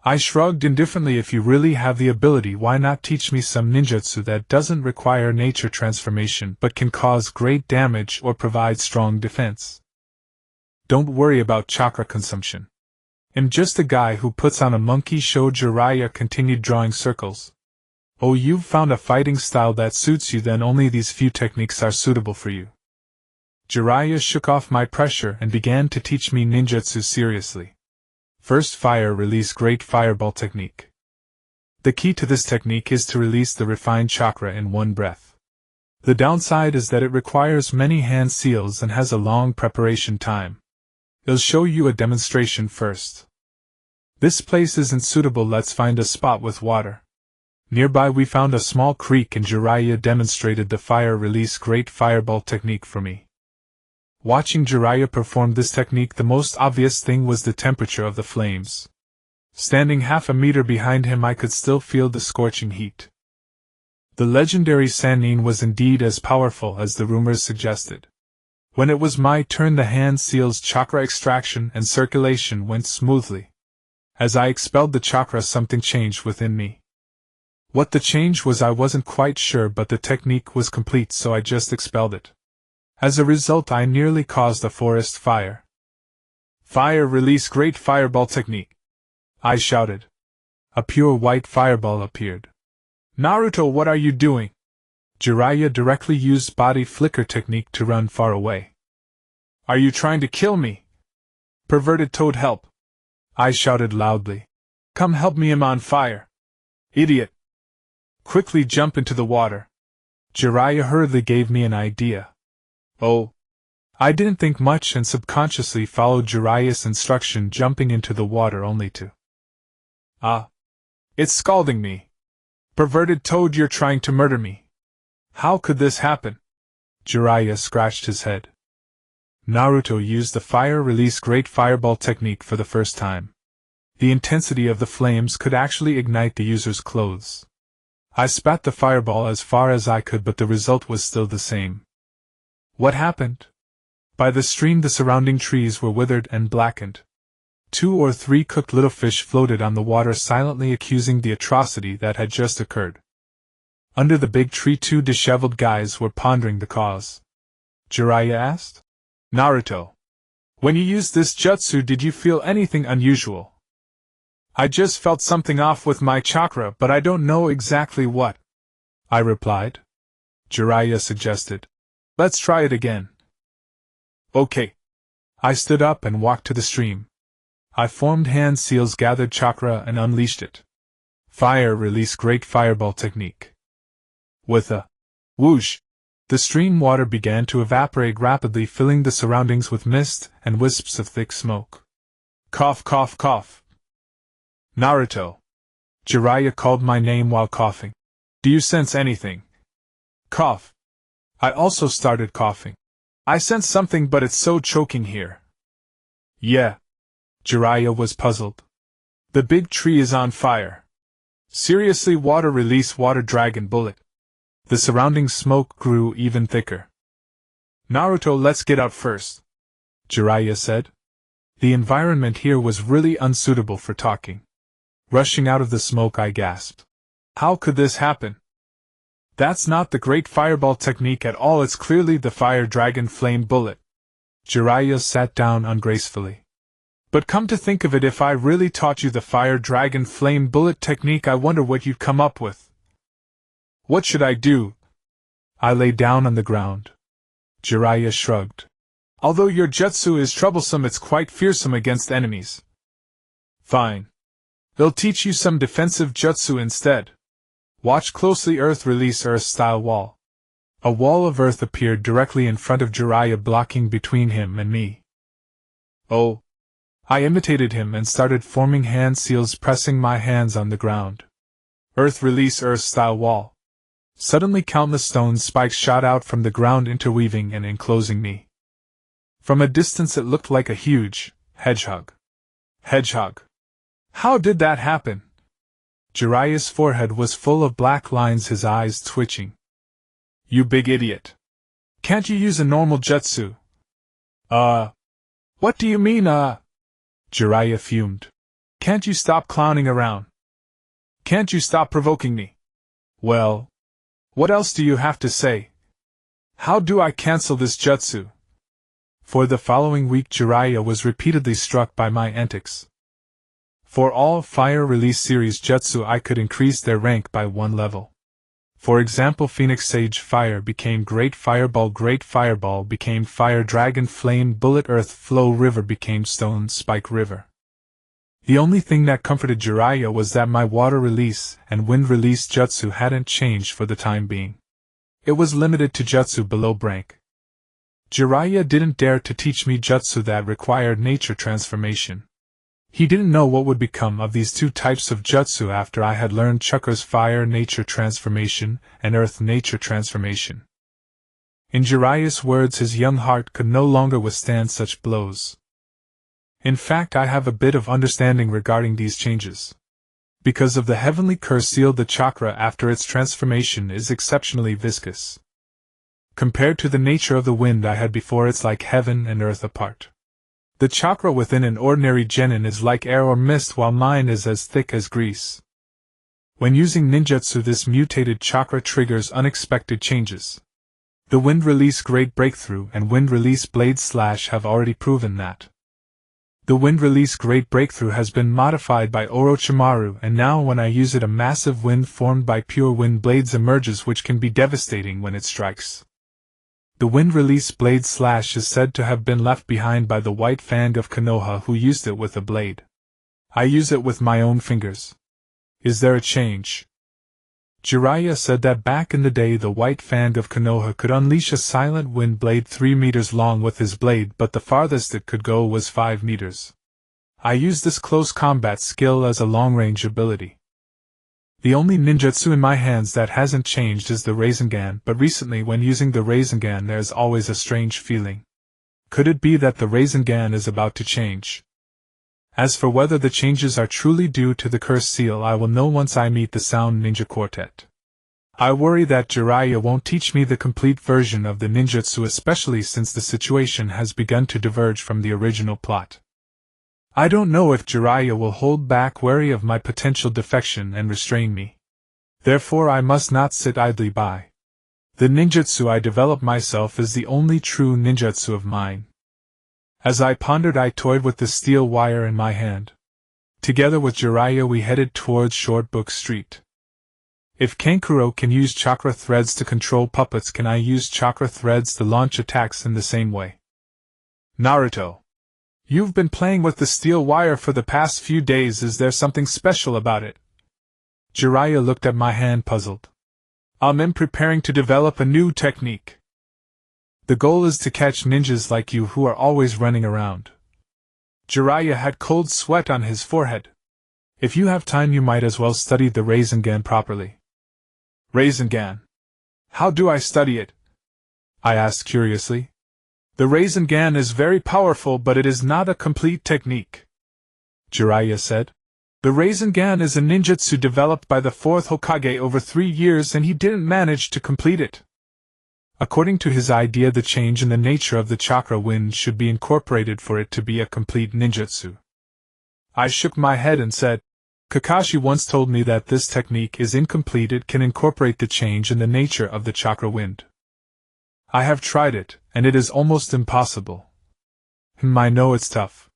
I shrugged indifferently. If you really have the ability, why not teach me some ninjutsu that doesn't require nature transformation but can cause great damage or provide strong defense? Don't worry about chakra consumption. I'm just a guy who puts on a monkey show. Jiraiya continued drawing circles. Oh, you've found a fighting style that suits you, then only these few techniques are suitable for you. Jiraiya shook off my pressure and began to teach me ninjutsu seriously. First, fire release great fireball technique. The key to this technique is to release the refined chakra in one breath. The downside is that it requires many hand seals and has a long preparation time. I'll show you a demonstration first. This place isn't suitable. Let's find a spot with water. Nearby we found a small creek and Jiraiya demonstrated the fire release great fireball technique for me. Watching Jiraiya perform this technique, the most obvious thing was the temperature of the flames. Standing half a meter behind him, I could still feel the scorching heat. The legendary Sannin was indeed as powerful as the rumors suggested. When it was my turn, the hand seals chakra extraction and circulation went smoothly. As I expelled the chakra, something changed within me. What the change was I wasn't quite sure, but the technique was complete, so I just expelled it. As a result, I nearly caused a forest fire. Fire release great fireball technique, I shouted. A pure white fireball appeared. Naruto, what are you doing? Jiraiya directly used body flicker technique to run far away. Are you trying to kill me? Perverted toad, help! I shouted loudly. Come help me, I'm on fire. Idiot! Quickly jump into the water. Jiraiya hurriedly gave me an idea. Oh. I didn't think much and subconsciously followed Jiraiya's instruction, jumping into the water only to. Ah. It's scalding me. Perverted toad, you're trying to murder me. How could this happen? Jiraiya scratched his head. Naruto used the fire-release great fireball technique for the first time. The intensity of the flames could actually ignite the user's clothes. I spat the fireball as far as I could, but the result was still the same. What happened? By the stream the surrounding trees were withered and blackened. 2 or 3 cooked little fish floated on the water, silently accusing the atrocity that had just occurred. Under the big tree 2 disheveled guys were pondering the cause. Jiraiya asked. Naruto, when you used this jutsu, did you feel anything unusual? I just felt something off with my chakra, but I don't know exactly what, I replied. Jiraiya suggested. Let's try it again. Okay. I stood up and walked to the stream. I formed hand seals, gathered chakra, and unleashed it. Fire release great fireball technique. With a whoosh, the stream water began to evaporate rapidly, filling the surroundings with mist and wisps of thick smoke. Cough, cough, cough. Naruto. Jiraiya called my name while coughing. Do you sense anything? Cough. I also started coughing. I sense something, but it's so choking here. Yeah. Jiraiya was puzzled. The big tree is on fire. Seriously, water release water dragon bullet. The surrounding smoke grew even thicker. Naruto, let's get out first, Jiraiya said. The environment here was really unsuitable for talking. Rushing out of the smoke, I gasped. How could this happen? That's not the great fireball technique at all, it's clearly the fire dragon flame bullet. Jiraiya sat down ungracefully. But come to think of it, if I really taught you the fire dragon flame bullet technique, I wonder what you'd come up with. What should I do? I lay down on the ground. Jiraiya shrugged. Although your jutsu is troublesome, it's quite fearsome against enemies. Fine. They'll teach you some defensive jutsu instead. Watch closely. Earth release earth-style wall. A wall of earth appeared directly in front of Jiraiya, blocking between him and me. Oh. I imitated him and started forming hand seals, pressing my hands on the ground. Earth release earth-style wall. Suddenly countless stone spikes shot out from the ground, interweaving and enclosing me. From a distance it looked like a huge hedgehog. Hedgehog. How did that happen? Jiraiya's forehead was full of black lines, his eyes twitching. You big idiot. Can't you use a normal jutsu? What do you mean, Jiraiya fumed. Can't you stop clowning around? Can't you stop provoking me? Well, what else do you have to say? How do I cancel this jutsu? For the following week, Jiraiya was repeatedly struck by my antics. For all Fire Release series jutsu, I could increase their rank by 1 level. For example, Phoenix Sage Fire became Great Fireball became Fire Dragon Flame Bullet, Earth Flow River became Stone Spike River. The only thing that comforted Jiraiya was that my Water Release and Wind Release jutsu hadn't changed for the time being. It was limited to jutsu below brink. Jiraiya didn't dare to teach me jutsu that required nature transformation. He didn't know what would become of these 2 types of jutsu after I had learned Chakra's Fire Nature Transformation and Earth Nature Transformation. In Jiraiya's words, his young heart could no longer withstand such blows. In fact, I have a bit of understanding regarding these changes. Because of the heavenly curse sealed, the chakra after its transformation is exceptionally viscous. Compared to the nature of the wind I had before, it's like heaven and earth apart. The chakra within an ordinary genin is like air or mist, while mine is as thick as grease. When using ninjutsu, this mutated chakra triggers unexpected changes. The Wind Release Great Breakthrough and Wind Release Blade Slash have already proven that. The Wind Release Great Breakthrough has been modified by Orochimaru, and now when I use it, a massive wind formed by pure wind blades emerges, which can be devastating when it strikes. The Wind Release Blade Slash is said to have been left behind by the White Fang of Konoha, who used it with a blade. I use it with my own fingers. Is there a change? Jiraiya said that back in the day the White Fang of Konoha could unleash a silent wind blade 3 meters long with his blade, but the farthest it could go was 5 meters. I use this close combat skill as a long-range ability. The only ninjutsu in my hands that hasn't changed is the Rasengan, but recently when using the Rasengan there's always a strange feeling. Could it be that the Rasengan is about to change? As for whether the changes are truly due to the cursed seal, I will know once I meet the Sound Ninja Quartet. I worry that Jiraiya won't teach me the complete version of the ninjutsu, especially since the situation has begun to diverge from the original plot. I don't know if Jiraiya will hold back, wary of my potential defection, and restrain me. Therefore I must not sit idly by. The ninjutsu I develop myself is the only true ninjutsu of mine. As I pondered, I toyed with the steel wire in my hand. Together with Jiraiya we headed towards Shortbook Street. If Kankuro can use chakra threads to control puppets, can I use chakra threads to launch attacks in the same way? Naruto. You've been playing with the steel wire for the past few days. Is there something special about it? Jiraiya looked at my hand, puzzled. I'm preparing to develop a new technique. The goal is to catch ninjas like you who are always running around. Jiraiya had cold sweat on his forehead. If you have time you might as well study the Rasengan properly. Rasengan? How do I study it? I asked curiously. The Rasengan is very powerful, but it is not a complete technique, Jiraiya said. The Rasengan is a ninjutsu developed by the 4th Hokage over 3 years, and he didn't manage to complete it. According to his idea, the change in the nature of the chakra wind should be incorporated for it to be a complete ninjutsu. I shook my head and said, Kakashi once told me that this technique is incomplete. It can incorporate the change in the nature of the chakra wind. I have tried it, and it is almost impossible. I know it's tough.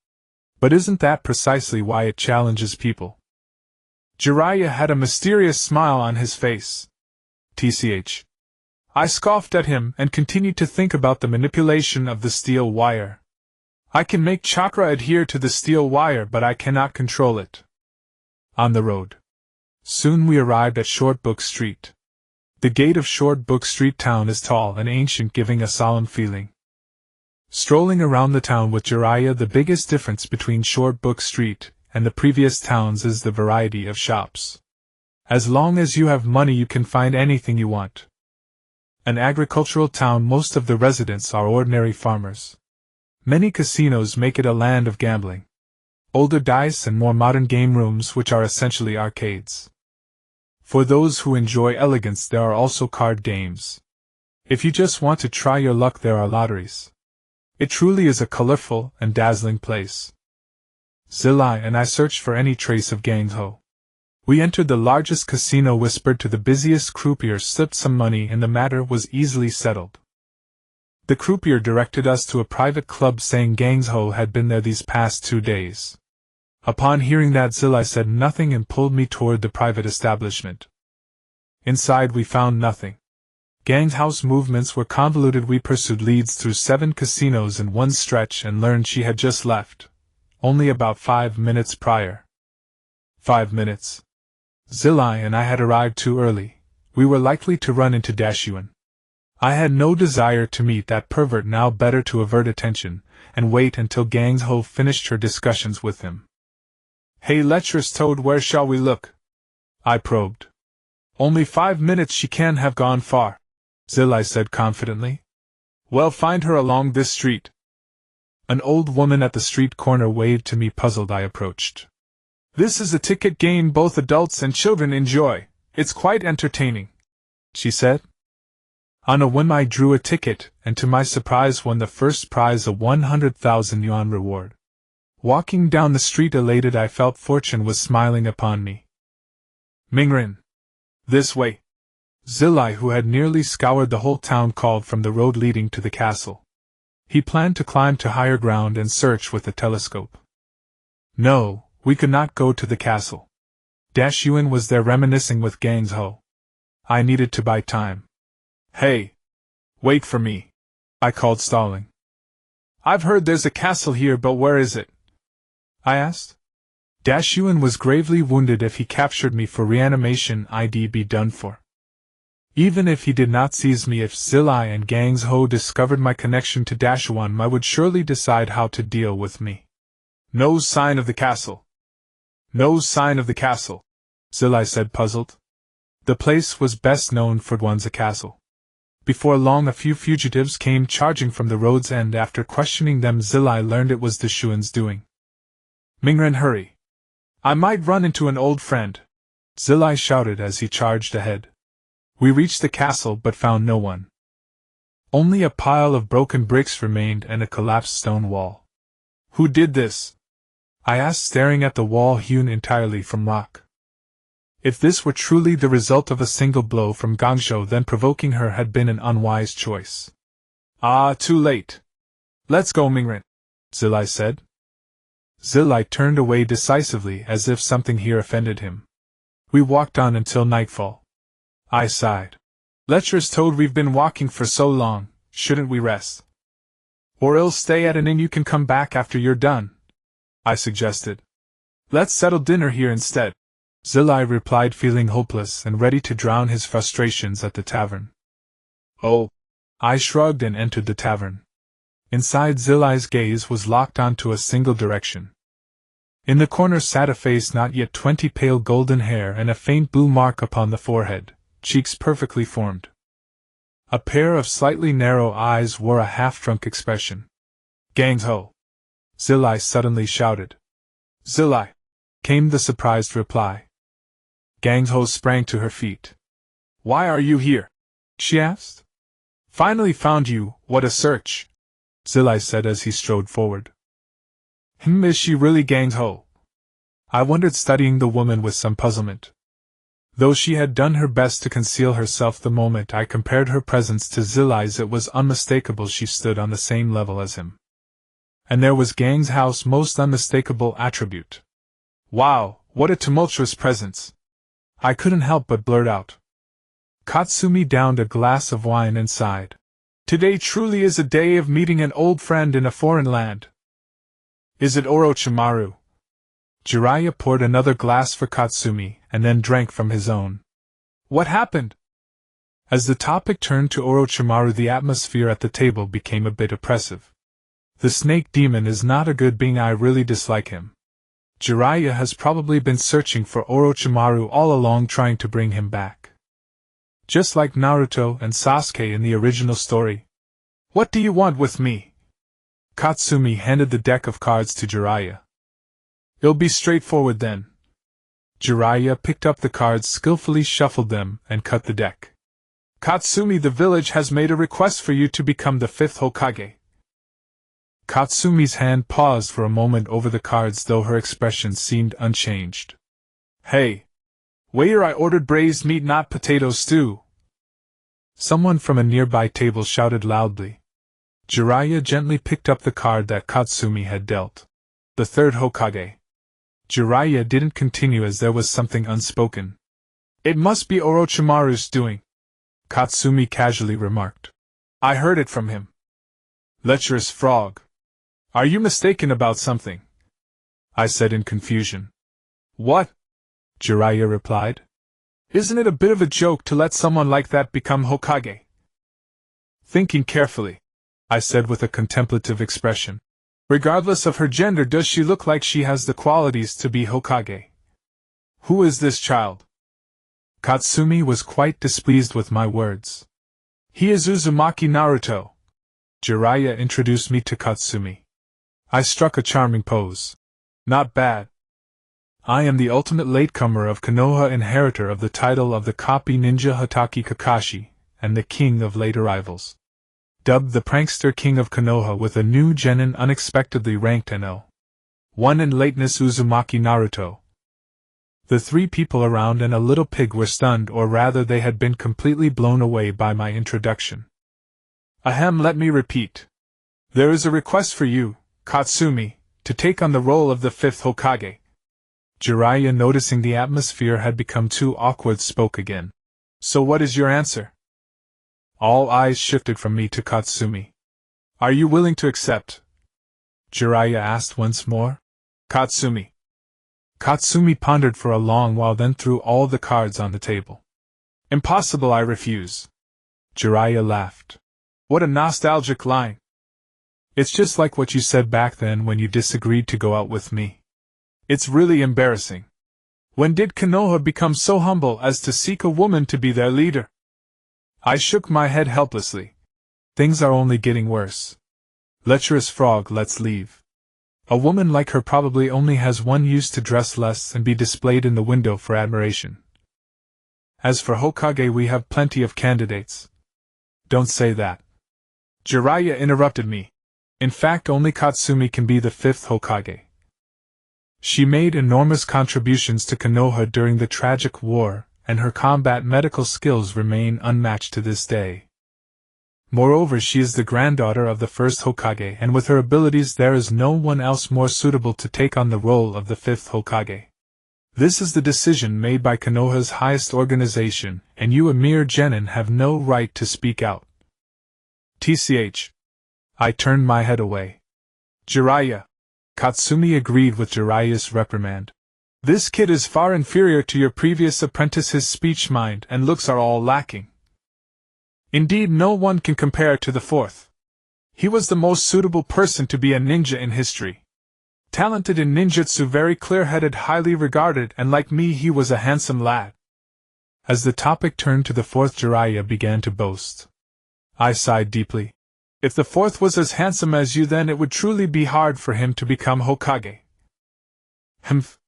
But isn't that precisely why it challenges people? Jiraiya had a mysterious smile on his face. TCH. I scoffed at him and continued to think about the manipulation of the steel wire. I can make chakra adhere to the steel wire, but I cannot control it. On the road. Soon we arrived at Shortbook Street. The gate of Shortbook Street town is tall and ancient, giving a solemn feeling. Strolling around the town with Jiraiya, the biggest difference between Shortbook Street and the previous towns is the variety of shops. As long as you have money you can find anything you want. An agricultural town, most of the residents are ordinary farmers. Many casinos make it a land of gambling. Older dice and more modern game rooms which are essentially arcades. For those who enjoy elegance there are also card games. If you just want to try your luck there are lotteries. It truly is a colorful and dazzling place. Zilai and I searched for any trace of Gangho. We entered the largest casino, whispered to the busiest croupier, slipped some money, and the matter was easily settled. The croupier directed us to a private club, saying Gangho had been there these past 2 days. Upon hearing that, Zilai said nothing and pulled me toward the private establishment. Inside we found nothing. Gangho's movements were convoluted. We pursued leads through 7 casinos in one stretch and learned she had just left, only about 5 minutes prior. 5 minutes. Zilai and I had arrived too early. We were likely to run into Dashuin. I had no desire to meet that pervert now, better to avert attention and wait until Gangho finished her discussions with him. Hey lecherous toad, where shall we look? I probed. Only 5 minutes, she can't have gone far, Zilai said confidently. Well, find her along this street. An old woman at the street corner waved to me. Puzzled, I approached. This is a ticket game both adults and children enjoy. It's quite entertaining, she said. On a whim I drew a ticket, and to my surprise won the first prize, a 100,000 yuan reward. Walking down the street elated, I felt fortune was smiling upon me. Mingren. This way. Zilai, who had nearly scoured the whole town, called from the road leading to the castle. He planned to climb to higher ground and search with a telescope. No, we could not go to the castle. Dashuin was there reminiscing with Gangho. I needed to buy time. Hey! Wait for me, I called, stalling. I've heard there's a castle here, but where is it? I asked. Dashuin was gravely wounded. If he captured me for reanimation, I'd be done for. Even if he did not seize me, if Zilai and Gangs Ho discovered my connection to Dashuan, I would surely decide how to deal with me. No sign of the castle. No sign of the castle, Zilai said, puzzled. The place was best known for once a castle. Before long a few fugitives came charging from the road's end. After questioning them, Zilai learned it was the Shuan's doing. Mingren, hurry! I might run into an old friend, Zilai shouted as he charged ahead. We reached the castle but found no one. Only a pile of broken bricks remained and a collapsed stone wall. Who did this? I asked, staring at the wall hewn entirely from rock. If this were truly the result of a single blow from Gangzhou, then provoking her had been an unwise choice. Ah, too late. Let's go, Mingren, Zilai said. Zilai turned away decisively as if something here offended him. We walked on until nightfall. I sighed. Lecherous toad, we've been walking for so long, shouldn't we rest? Or else stay at an inn, you can come back after you're done, I suggested. Let's settle dinner here instead, Zilai replied, feeling hopeless and ready to drown his frustrations at the tavern. Oh. I shrugged and entered the tavern. Inside, Zilai's gaze was locked onto a single direction. In the corner sat a face not yet 20, pale golden hair and a faint blue mark upon the forehead, cheeks perfectly formed. A pair of slightly narrow eyes wore a half-drunk expression. Gangs Ho! Zilai suddenly shouted. Zilai! Came the surprised reply. Gangs Ho sprang to her feet. Why are you here? She asked. Finally found you, what a search! Zilai said as he strode forward. Is she really Gangs Ho? I wondered, studying the woman with some puzzlement. Though she had done her best to conceal herself, the moment I compared her presence to Zilai's, it was unmistakable. She stood on the same level as him. And there was Gang's Ho's most unmistakable attribute. Wow, what a tumultuous presence! I couldn't help but blurt out. Katsumi downed a glass of wine and sighed. Today truly is a day of meeting an old friend in a foreign land. Is it Orochimaru? Jiraiya poured another glass for Katsumi, and then drank from his own. What happened? As the topic turned to Orochimaru, the atmosphere at the table became a bit oppressive. The snake demon is not a good being. I really dislike him. Jiraiya has probably been searching for Orochimaru all along, trying to bring him back. Just like Naruto and Sasuke in the original story. What do you want with me? Katsumi handed the deck of cards to Jiraiya. It'll be straightforward then. Jiraiya picked up the cards, skillfully shuffled them, and cut the deck. Katsumi, the village has made a request for you to become the 5th Hokage. Katsumi's hand paused for a moment over the cards, though her expression seemed unchanged. Hey! Waiter, I ordered braised meat, not potato stew. Someone from a nearby table shouted loudly. Jiraiya gently picked up the card that Katsumi had dealt. The 3rd Hokage. Jiraiya didn't continue as there was something unspoken. It must be Orochimaru's doing, Katsumi casually remarked. I heard it from him. Lecherous frog. Are you mistaken about something? I said in confusion. What? Jiraiya replied. Isn't it a bit of a joke to let someone like that become Hokage? Thinking carefully, I said with a contemplative expression. Regardless of her gender, does she look like she has the qualities to be Hokage? Who is this child? Katsumi was quite displeased with my words. He is Uzumaki Naruto. Jiraiya introduced me to Katsumi. I struck a charming pose. Not bad. I am the ultimate latecomer of Konoha, inheritor of the title of the copy ninja Hatake Kakashi, and the king of late arrivals. Dubbed the prankster king of Konoha, with a new genin unexpectedly ranked NO. 1 in lateness, Uzumaki Naruto. The 3 people around and a little pig were stunned, or rather they had been completely blown away by my introduction. Ahem, let me repeat. There is a request for you, Katsumi, to take on the role of the 5th Hokage. Jiraiya, noticing the atmosphere had become too awkward, spoke again. So what is your answer? All eyes shifted from me to Katsumi. Are you willing to accept? Jiraiya asked once more. Katsumi. Katsumi pondered for a long while, then threw all the cards on the table. Impossible, I refuse. Jiraiya laughed. What a nostalgic line. It's just like what you said back then when you disagreed to go out with me. It's really embarrassing. When did Konoha become so humble as to seek a woman to be their leader? I shook my head helplessly. Things are only getting worse. Lecherous frog, let's leave. A woman like her probably only has one use: to dress less and be displayed in the window for admiration. As for Hokage, we have plenty of candidates. Don't say that. Jiraiya interrupted me. In fact, only Katsumi can be the 5th Hokage. She made enormous contributions to Konoha during the tragic war, and her combat medical skills remain unmatched to this day. Moreover, she is the granddaughter of the 1st Hokage, and with her abilities there is no one else more suitable to take on the role of the 5th Hokage. This is the decision made by Konoha's highest organization, and you, a mere genin, have no right to speak out. TCH. I turned my head away. Jiraiya. Katsumi agreed with Jiraiya's reprimand. This kid is far inferior to your previous apprentice. His speech, mind, and looks are all lacking. Indeed, no one can compare to the 4th. He was the most suitable person to be a ninja in history. Talented in ninjutsu, very clear-headed, highly regarded, and like me, he was a handsome lad. As the topic turned to the 4th, Jiraiya began to boast. I sighed deeply. If the 4th was as handsome as you, then it would truly be hard for him to become Hokage. Humph.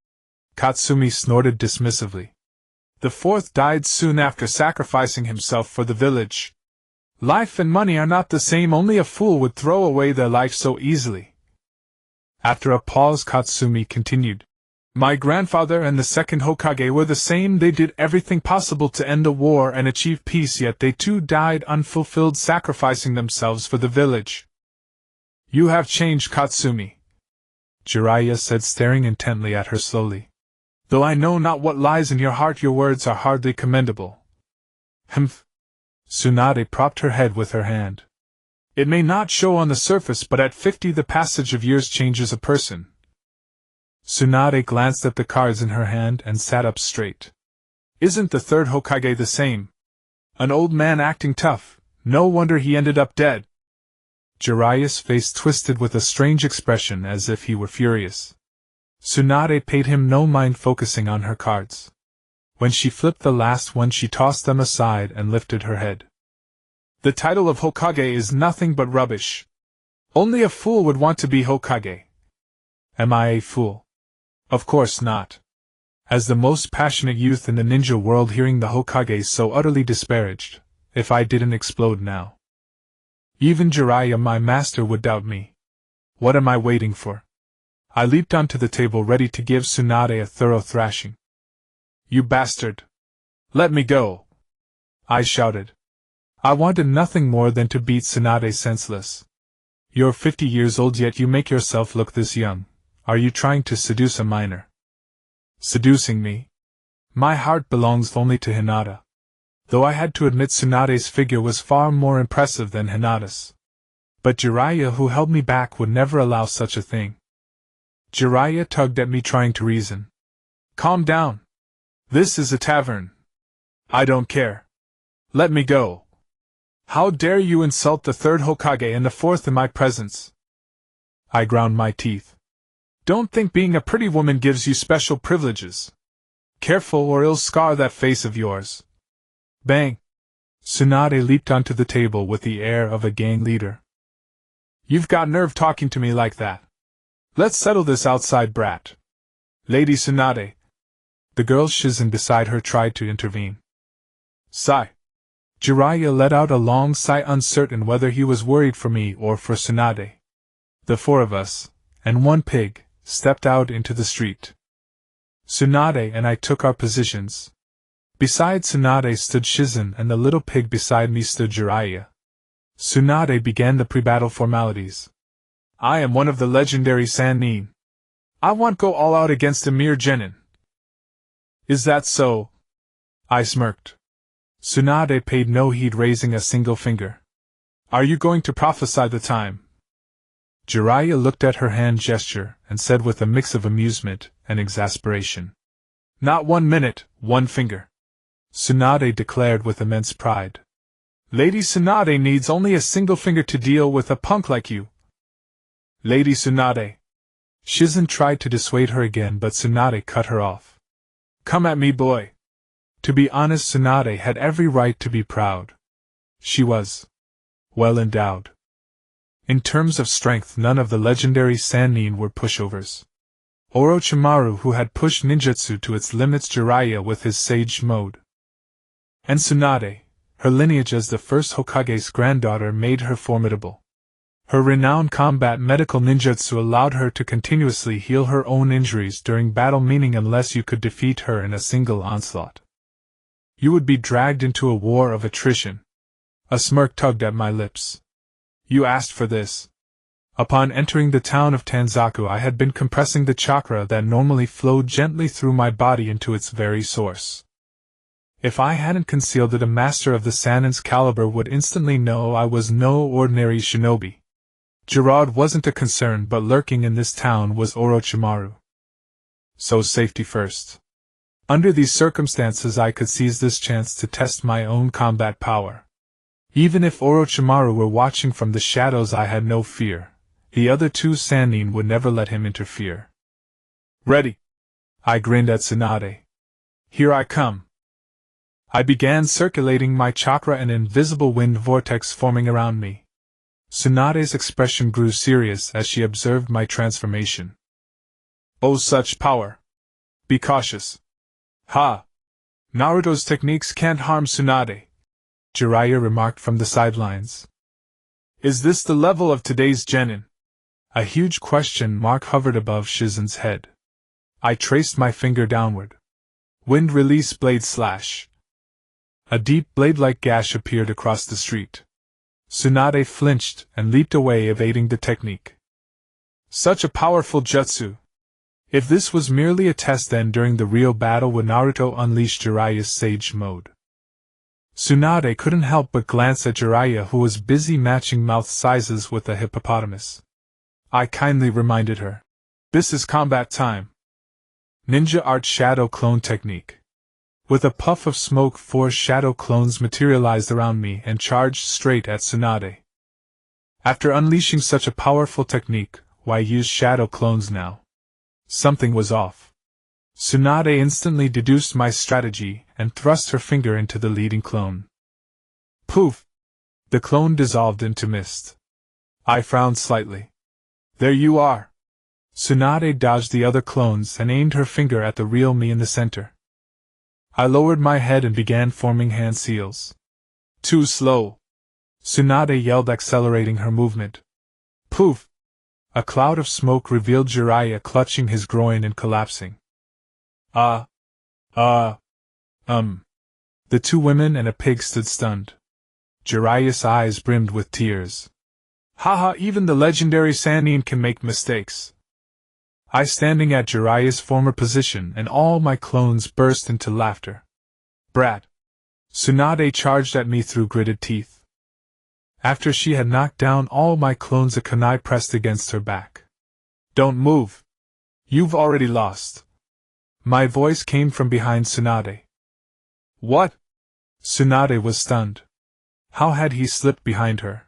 Katsumi snorted dismissively. The 4th died soon after sacrificing himself for the village. Life and money are not the same. Only a fool would throw away their life so easily. After a pause, Katsumi continued. My grandfather and the 2nd Hokage were the same. They did everything possible to end the war and achieve peace, yet they too died unfulfilled, sacrificing themselves for the village. You have changed, Katsumi, Jiraiya said, staring intently at her slowly. Though I know not what lies in your heart, your words are hardly commendable. Humph. Tsunade propped her head with her hand. It may not show on the surface, but at 50 the passage of years changes a person. Tsunade glanced at the cards in her hand and sat up straight. Isn't the 3rd Hokage the same? An old man acting tough. No wonder he ended up dead. Jiraiya's face twisted with a strange expression, as if he were furious. Tsunade paid him no mind, focusing on her cards. When she flipped the last one, she tossed them aside and lifted her head. The title of Hokage is nothing but rubbish. Only a fool would want to be Hokage. Am I a fool? Of course not. As the most passionate youth in the ninja world, hearing the Hokage so utterly disparaged, if I didn't explode now. Even Jiraiya, my master, would doubt me. What am I waiting for? I leaped onto the table, ready to give Tsunade a thorough thrashing. You bastard! Let me go! I shouted. I wanted nothing more than to beat Tsunade senseless. You're 50 years old, yet you make yourself look this young. Are you trying to seduce a minor? Seducing me? My heart belongs only to Hinata. Though I had to admit Tsunade's figure was far more impressive than Hinata's. But Jiraiya, who held me back, would never allow such a thing. Jiraiya tugged at me, trying to reason. Calm down. This is a tavern. I don't care. Let me go. How dare you insult the 3rd Hokage and the 4th in my presence? I ground my teeth. Don't think being a pretty woman gives you special privileges. Careful, or it'll scar that face of yours. Bang! Tsunade leaped onto the table with the air of a gang leader. You've got nerve talking to me like that. Let's settle this outside, brat. Lady Tsunade. The girl Shizen beside her tried to intervene. Sigh. Jiraiya let out a long sigh, uncertain whether he was worried for me or for Tsunade. The 4 of us, and one pig, stepped out into the street. Tsunade and I took our positions. Beside Tsunade stood Shizen, and the little pig beside me stood Jiraiya. Tsunade began the pre-battle formalities. I am one of the legendary Sannin. I want go all out against a mere genin. Is that so? I smirked. Tsunade paid no heed, raising a single finger. Are you going to prophesy the time? Jiraiya looked at her hand gesture and said with a mix of amusement and exasperation. Not 1 minute, 1 finger. Tsunade declared with immense pride. Lady Tsunade needs only a single finger to deal with a punk like you. Lady Tsunade. Shizen tried to dissuade her again, but Tsunade cut her off. Come at me, boy. To be honest, Tsunade had every right to be proud. She was well endowed. In terms of strength, none of the legendary Sannin were pushovers. Orochimaru, who had pushed ninjutsu to its limits, Jiraiya with his sage mode, and Tsunade, her lineage as the first Hokage's granddaughter, made her formidable. Her renowned combat medical ninjutsu allowed her to continuously heal her own injuries during battle, meaning unless you could defeat her in a single onslaught, you would be dragged into a war of attrition. A smirk tugged at my lips. You asked for this. Upon entering the town of Tanzaku, I had been compressing the chakra that normally flowed gently through my body into its very source. If I hadn't concealed it, a master of the Sannin's caliber would instantly know I was no ordinary shinobi. Jirard wasn't a concern, but lurking in this town was Orochimaru. So safety first. Under these circumstances, I could seize this chance to test my own combat power. Even if Orochimaru were watching from the shadows, I had no fear. The other two Sannin would never let him interfere. Ready? I grinned at Tsunade. Here I come. I began circulating my chakra, an invisible wind vortex forming around me. Tsunade's expression grew serious as she observed my transformation. Oh, such power! Be cautious. Ha! Naruto's techniques can't harm Tsunade, Jiraiya remarked from the sidelines. Is this the level of today's genin? A huge question mark hovered above Shizen's head. I traced my finger downward. Wind release blade slash. A deep blade-like gash appeared across the street. Tsunade flinched and leaped away, evading the technique. Such a powerful jutsu! If this was merely a test, then during the real battle would Naruto unleash Jiraiya's sage mode? Tsunade couldn't help but glance at Jiraiya, who was busy matching mouth sizes with a hippopotamus. I kindly reminded her. This is combat time. Ninja art shadow clone technique. With a puff of smoke, 4 shadow clones materialized around me and charged straight at Tsunade. After unleashing such a powerful technique, why use shadow clones now? Something was off. Tsunade instantly deduced my strategy and thrust her finger into the leading clone. Poof! The clone dissolved into mist. I frowned slightly. There you are! Tsunade dodged the other clones and aimed her finger at the real me in the center. I lowered my head and began forming hand seals. Too slow! Tsunade yelled, accelerating her movement. Poof! A cloud of smoke revealed Jiraiya clutching his groin and collapsing. The 2 women and a pig stood stunned. Jiraiya's eyes brimmed with tears. Haha, even the legendary Sannin can make mistakes. I standing at Jiraiya's former position, and all my clones burst into laughter. Brat! Tsunade charged at me through gritted teeth. After she had knocked down all my clones, a kunai pressed against her back. Don't move! You've already lost. My voice came from behind Tsunade. What? Tsunade was stunned. How had he slipped behind her?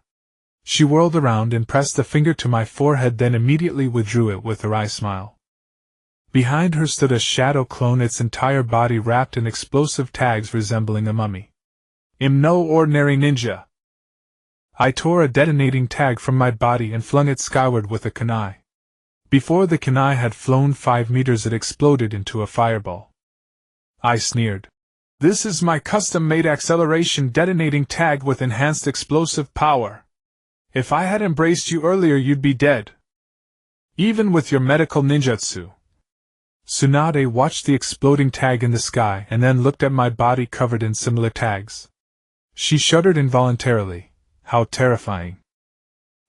She whirled around and pressed a finger to my forehead, then immediately withdrew it with a wry smile. Behind her stood a shadow clone, its entire body wrapped in explosive tags resembling a mummy. I'm no ordinary ninja. I tore a detonating tag from my body and flung it skyward with a kunai. Before the kunai had flown 5 meters, it exploded into a fireball. I sneered. This is my custom-made acceleration detonating tag with enhanced explosive power. If I had embraced you earlier, you'd be dead. Even with your medical ninjutsu. Tsunade watched the exploding tag in the sky and then looked at my body covered in similar tags. She shuddered involuntarily. How terrifying.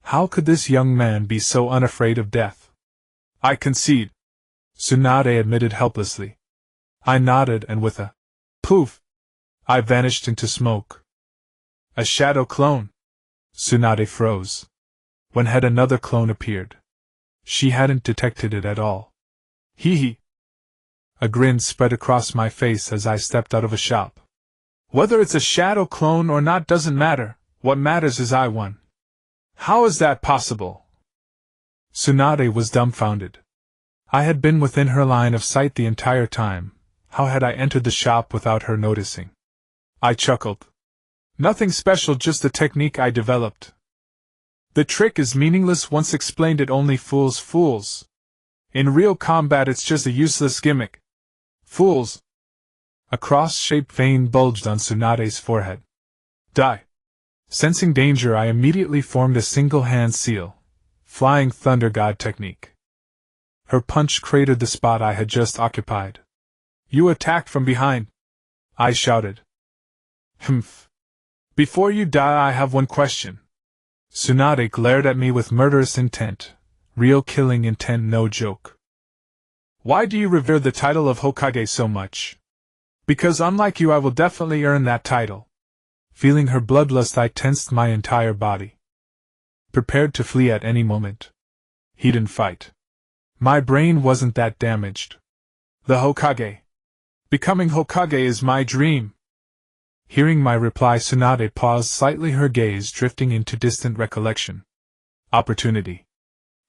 How could this young man be so unafraid of death? I concede, Tsunade admitted helplessly. I nodded, and with a poof, I vanished into smoke. A shadow clone. Tsunade froze. When had another clone appeared? She hadn't detected it at all. Hee hee. A grin spread across my face as I stepped out of a shop. Whether it's a shadow clone or not doesn't matter, what matters is I won. How is that possible? Tsunade was dumbfounded. I had been within her line of sight the entire time. How had I entered the shop without her noticing? I chuckled. Nothing special, just the technique I developed. The trick is meaningless once explained, it only fools fools. In real combat it's just a useless gimmick. Fools. A cross-shaped vein bulged on Tsunade's forehead. Die. Sensing danger, I immediately formed a single-hand seal. Flying Thunder God technique. Her punch cratered the spot I had just occupied. You attacked from behind, I shouted. Humph. Before you die, I have one question. Tsunade glared at me with murderous intent. Real killing intent, no joke. Why do you revere the title of Hokage so much? Because unlike you, I will definitely earn that title. Feeling her bloodlust, I tensed my entire body. Prepared to flee at any moment. He didn't fight. My brain wasn't that damaged. The Hokage. Becoming Hokage is my dream. Hearing my reply, Tsunade paused slightly, her gaze drifting into distant recollection. Opportunity.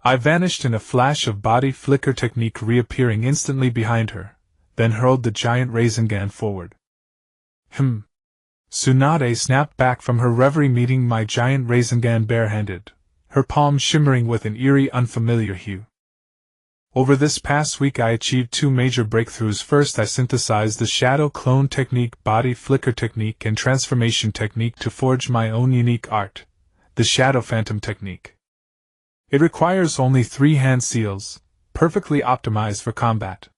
I vanished in a flash of body flicker technique, reappearing instantly behind her, then hurled the giant Rasengan forward. Tsunade snapped back from her reverie, meeting my giant Rasengan barehanded, her palm shimmering with an eerie, unfamiliar hue. Over this past week I achieved two major breakthroughs. First, I synthesized the Shadow Clone Technique, Body Flicker Technique, and Transformation Technique to forge my own unique art, the Shadow Phantom Technique. It requires only 3 hand seals, perfectly optimized for combat.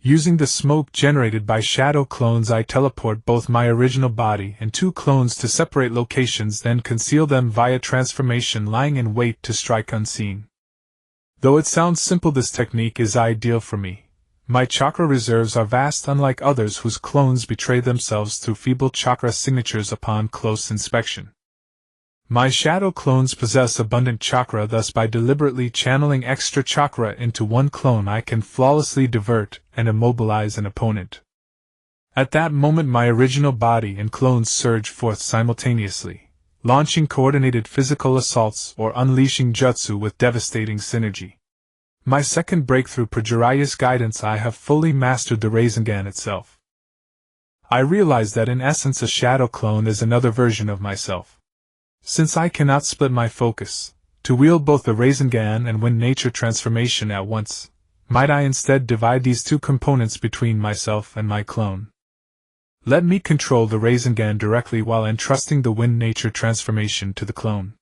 Using the smoke generated by shadow clones, I teleport both my original body and 2 clones to separate locations, then conceal them via transformation, lying in wait to strike unseen. Though it sounds simple, this technique is ideal for me. My chakra reserves are vast, unlike others whose clones betray themselves through feeble chakra signatures upon close inspection. My shadow clones possess abundant chakra, thus by deliberately channeling extra chakra into one clone I can flawlessly divert and immobilize an opponent. At that moment my original body and clones surge forth simultaneously, launching coordinated physical assaults or unleashing jutsu with devastating synergy. My second breakthrough, per Jiraiya's guidance, I have fully mastered the Rasengan itself. I realize that in essence a shadow clone is another version of myself. Since I cannot split my focus, to wield both the Rasengan and Wind Nature transformation at once, might I instead divide these 2 components between myself and my clone? Let me control the Rasengan directly while entrusting the Wind Nature transformation to the clone.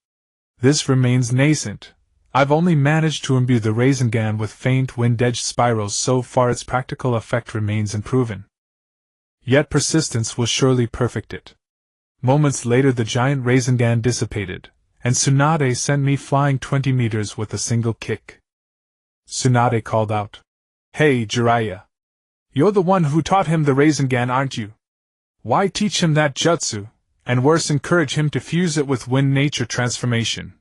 This remains nascent. I've only managed to imbue the Rasengan with faint wind-edge spirals. So far its practical effect remains unproven. Yet persistence will surely perfect it. Moments later the giant Rasengan dissipated, and Tsunade sent me flying 20 meters with a single kick. Tsunade called out, "Hey, Jiraiya! You're the one who taught him the Rasengan, aren't you? Why teach him that jutsu, and worse, encourage him to fuse it with Wind Nature transformation?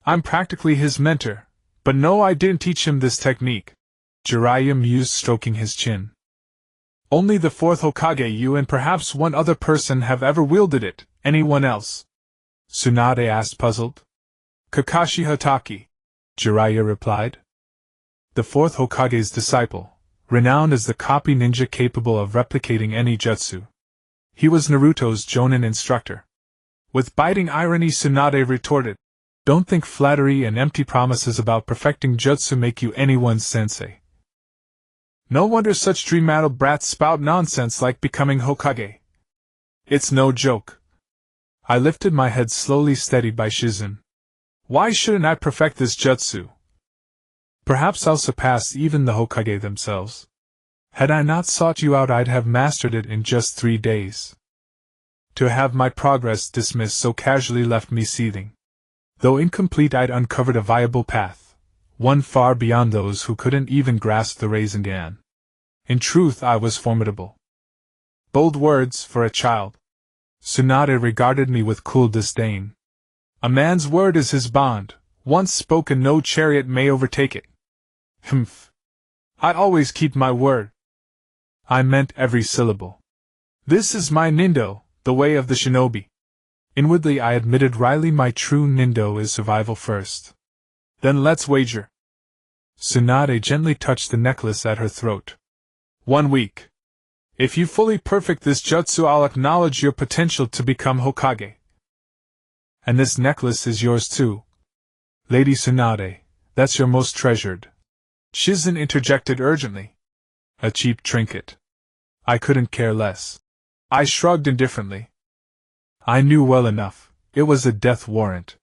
I'm practically his mentor, but no, I didn't teach him this technique," Jiraiya mused, stroking his chin. "Only the 4th Hokage, you and perhaps one other person, have ever wielded it. Anyone else?" Tsunade asked, puzzled. "Kakashi Hatake," Jiraiya replied. "The 4th Hokage's disciple, renowned as the copy ninja capable of replicating any jutsu. He was Naruto's Jonin instructor." With biting irony, Tsunade retorted, "Don't think flattery and empty promises about perfecting jutsu make you anyone's sensei. No wonder such dream-addled brats spout nonsense like becoming Hokage. It's no joke." I lifted my head slowly, steadied by Shizun. "Why shouldn't I perfect this jutsu? Perhaps I'll surpass even the Hokage themselves. Had I not sought you out, I'd have mastered it in just 3 days." To have my progress dismissed so casually left me seething. Though incomplete, I'd uncovered a viable path, one far beyond those who couldn't even grasp the Rasengan. In truth, I was formidable. Bold words for a child. Tsunade regarded me with cool disdain. "A man's word is his bond. Once spoken, no chariot may overtake it." "Humph. I always keep my word." I meant every syllable. This is my Nindo, the way of the shinobi. Inwardly I admitted wryly my true Nindo is survival first. Then let's wager. Tsunade gently touched the necklace at her throat. 1 week. If you fully perfect this jutsu, I'll acknowledge your potential to become Hokage. And this necklace is yours too. Lady Tsunade, that's your most treasured. Shizen interjected urgently. A cheap trinket. I couldn't care less. I shrugged indifferently. I knew well enough, it was a death warrant.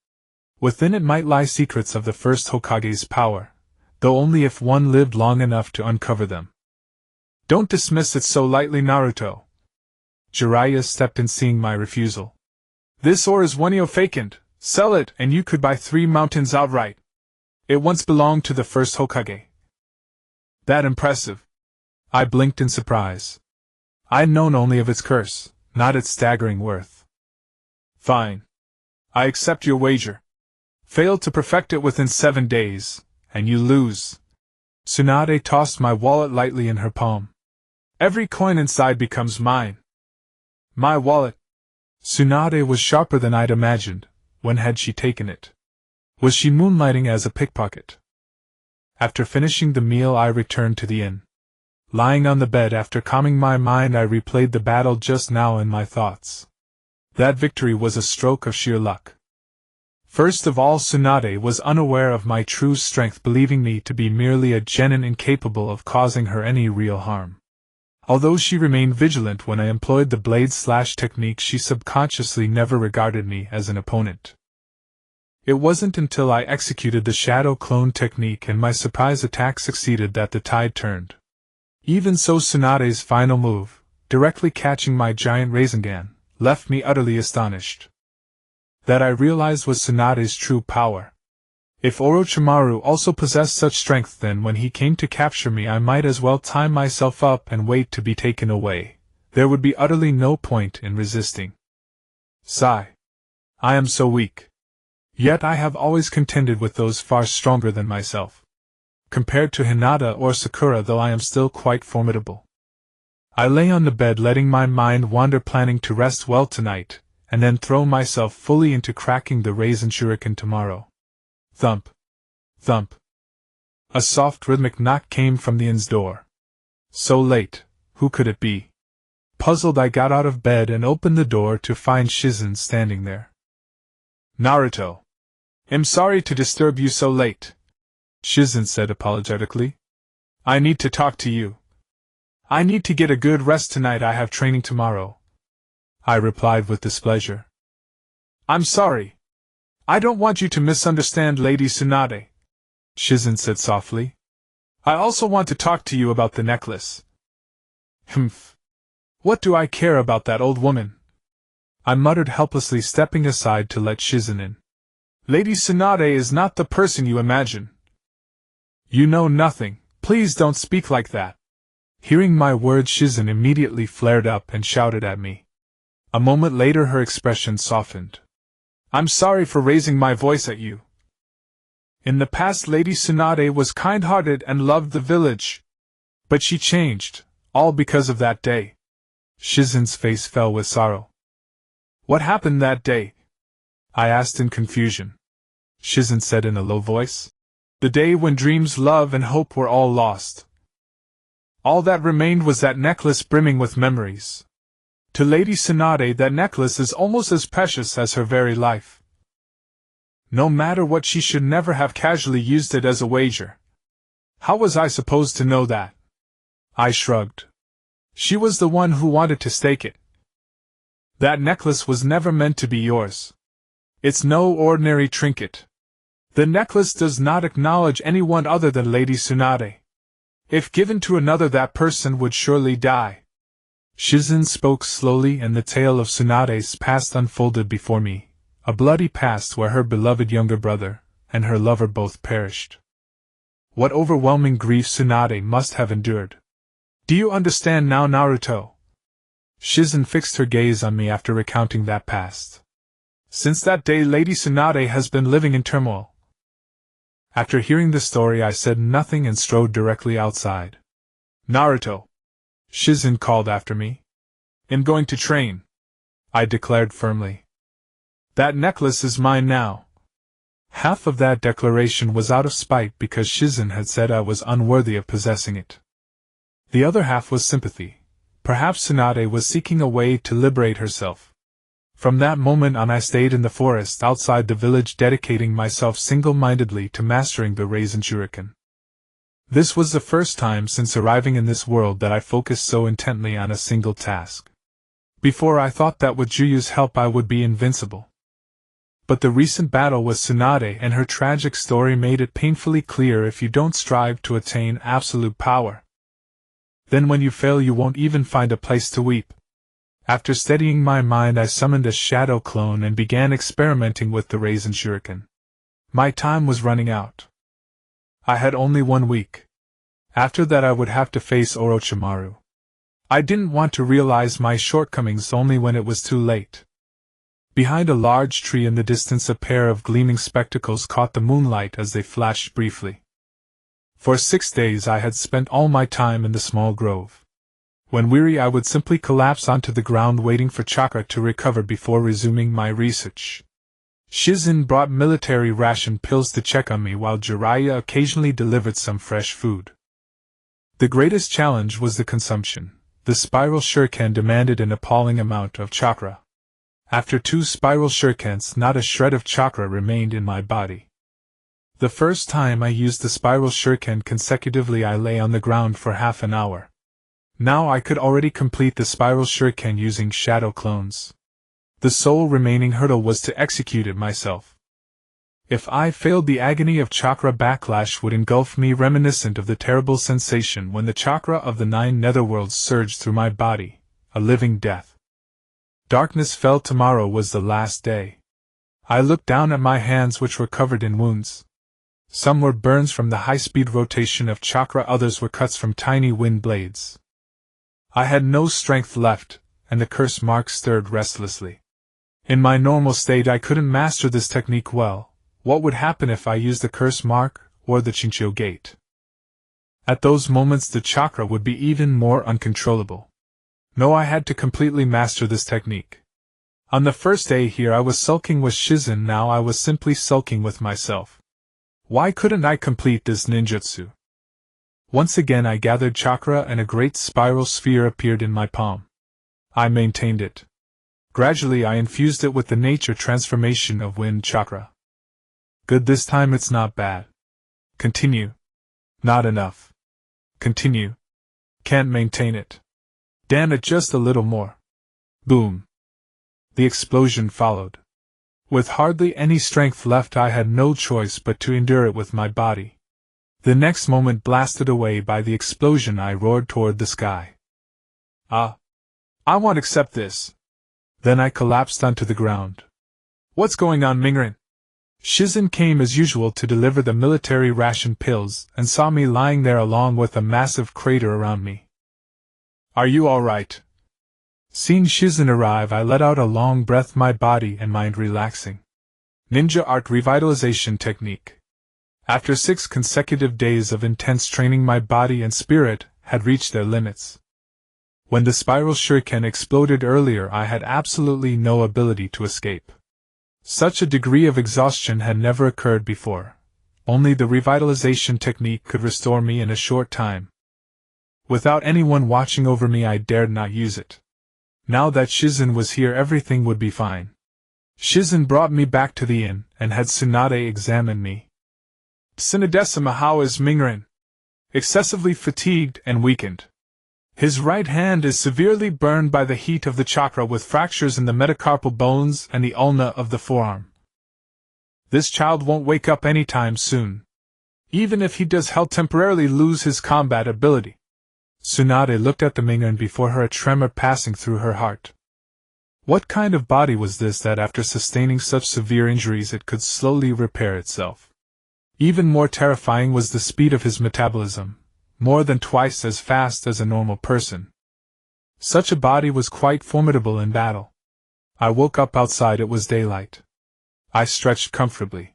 Within it might lie secrets of the first Hokage's power, though only if one lived long enough to uncover them. Don't dismiss it so lightly, Naruto. Jiraiya stepped in seeing my refusal. This ore is one vacant. Sell it and you could buy 3 mountains outright. It once belonged to the first Hokage. That impressive. I blinked in surprise. I'd known only of its curse, not its staggering worth. Fine. I accept your wager. Fail to perfect it within 7 days, and you lose. Tsunade tossed my wallet lightly in her palm. Every coin inside becomes mine. My wallet. Tsunade was sharper than I'd imagined. When had she taken it? Was she moonlighting as a pickpocket? After finishing the meal, I returned to the inn. Lying on the bed after calming my mind, I replayed the battle just now in my thoughts. That victory was a stroke of sheer luck. First of all, Tsunade was unaware of my true strength, believing me to be merely a genin incapable of causing her any real harm. Although she remained vigilant when I employed the blade-slash technique, she subconsciously never regarded me as an opponent. It wasn't until I executed the shadow clone technique and my surprise attack succeeded that the tide turned. Even so, Tsunade's final move, directly catching my giant Rasengan, left me utterly astonished. That I realized was Tsunade's true power. If Orochimaru also possessed such strength, then when he came to capture me I might as well tie myself up and wait to be taken away. There would be utterly no point in resisting. Sigh. I am so weak. Yet I have always contended with those far stronger than myself. Compared to Hinata or Sakura, though, I am still quite formidable. I lay on the bed letting my mind wander, planning to rest well tonight, and then throw myself fully into cracking the Raisin Shuriken tomorrow. Thump. Thump. A soft rhythmic knock came from the inn's door. So late, who could it be? Puzzled, I got out of bed and opened the door to find Shizen standing there. Naruto. I'm sorry to disturb you so late, Shizen said apologetically. I need to talk to you. I need to get a good rest tonight. I have training tomorrow, I replied with displeasure. I'm sorry. I don't want you to misunderstand Lady Tsunade, Shizen said softly. I also want to talk to you about the necklace. Humph. What do I care about that old woman? I muttered helplessly, stepping aside to let Shizen in. Lady Tsunade is not the person you imagine. You know nothing. Please don't speak like that. Hearing my words, Shizen immediately flared up and shouted at me. A moment later her expression softened. I'm sorry for raising my voice at you. In the past, Lady Tsunade was kind-hearted and loved the village. But she changed, all because of that day. Shizen's face fell with sorrow. What happened that day? I asked in confusion. Shizen said in a low voice. The day when dreams, love, and hope were all lost. All that remained was that necklace brimming with memories. To Lady Tsunade, that necklace is almost as precious as her very life. No matter what, she should never have casually used it as a wager. How was I supposed to know that? I shrugged. She was the one who wanted to stake it. That necklace was never meant to be yours. It's no ordinary trinket. The necklace does not acknowledge anyone other than Lady Tsunade. If given to another, that person would surely die. Shizen spoke slowly, and the tale of Tsunade's past unfolded before me, a bloody past where her beloved younger brother and her lover both perished. What overwhelming grief Tsunade must have endured. Do you understand now, Naruto? Shizen fixed her gaze on me after recounting that past. Since that day, Lady Tsunade has been living in turmoil. After hearing the story, I said nothing and strode directly outside. Naruto! Shizen called after me. "I'm going to train," I declared firmly. "That necklace is mine now." Half of that declaration was out of spite because Shizen had said I was unworthy of possessing it. The other half was sympathy. Perhaps Tsunade was seeking a way to liberate herself. From that moment on I stayed in the forest outside the village, dedicating myself single-mindedly to mastering the Raisin Shuriken. This was the first time since arriving in this world that I focused so intently on a single task. Before I thought that with Juyu's help I would be invincible. But the recent battle with Tsunade and her tragic story made it painfully clear if you don't strive to attain absolute power, then when you fail you won't even find a place to weep. After steadying my mind I summoned a shadow clone and began experimenting with the Raisin Shuriken. My time was running out. I had only 1 week. After that I would have to face Orochimaru. I didn't want to realize my shortcomings only when it was too late. Behind a large tree in the distance a pair of gleaming spectacles caught the moonlight as they flashed briefly. For 6 days I had spent all my time in the small grove. When weary I would simply collapse onto the ground waiting for chakra to recover before resuming my research. Shizen brought military ration pills to check on me while Jiraiya occasionally delivered some fresh food. The greatest challenge was the consumption. The spiral shuriken demanded an appalling amount of chakra. After 2 spiral shurikens not a shred of chakra remained in my body. The first time I used the spiral shuriken consecutively I lay on the ground for half an hour. Now I could already complete the spiral shuriken using shadow clones. The sole remaining hurdle was to execute it myself. If I failed, the agony of chakra backlash would engulf me, reminiscent of the terrible sensation when the chakra of the 9 netherworlds surged through my body, a living death. Darkness fell. Tomorrow was the last day. I looked down at my hands, which were covered in wounds. Some were burns from the high-speed rotation of chakra, others were cuts from tiny wind blades. I had no strength left, and the curse mark stirred restlessly. In my normal state I couldn't master this technique well. What would happen if I used the curse mark, or the Chinchou gate? At those moments the chakra would be even more uncontrollable. No, I had to completely master this technique. On the first day here I was sulking with Shizen, now I was simply sulking with myself. Why couldn't I complete this ninjutsu? Once again I gathered chakra and a great spiral sphere appeared in my palm. I maintained it. Gradually I infused it with the nature transformation of wind chakra. Good, this time it's not bad. Continue. Not enough. Continue. Can't maintain it. Damn it, just a little more. Boom. The explosion followed. With hardly any strength left I had no choice but to endure it with my body. The next moment, blasted away by the explosion, I roared toward the sky. I won't accept this. Then I collapsed onto the ground. What's going on, Mingren? Shizen came as usual to deliver the military ration pills and saw me lying there along with a massive crater around me. Are you all right? Seeing Shizen arrive, I let out a long breath, my body and mind relaxing. Ninja Art Revitalization Technique. After 6 consecutive days of intense training, my body and spirit had reached their limits. When the spiral shuriken exploded earlier, I had absolutely no ability to escape. Such a degree of exhaustion had never occurred before. Only the revitalization technique could restore me in a short time. Without anyone watching over me, I dared not use it. Now that Shizen was here, everything would be fine. Shizen brought me back to the inn and had Tsunade examine me. Sinadesima, how is Mingren? Excessively fatigued and weakened. His right hand is severely burned by the heat of the chakra, with fractures in the metacarpal bones and the ulna of the forearm. This child won't wake up any time soon. Even if he does, he'll temporarily lose his combat ability. Tsunade looked at the Mingren before her, a tremor passing through her heart. What kind of body was this that after sustaining such severe injuries it could slowly repair itself? Even more terrifying was the speed of his metabolism, more than twice as fast as a normal person. Such a body was quite formidable in battle. I woke up outside. It was daylight. I stretched comfortably.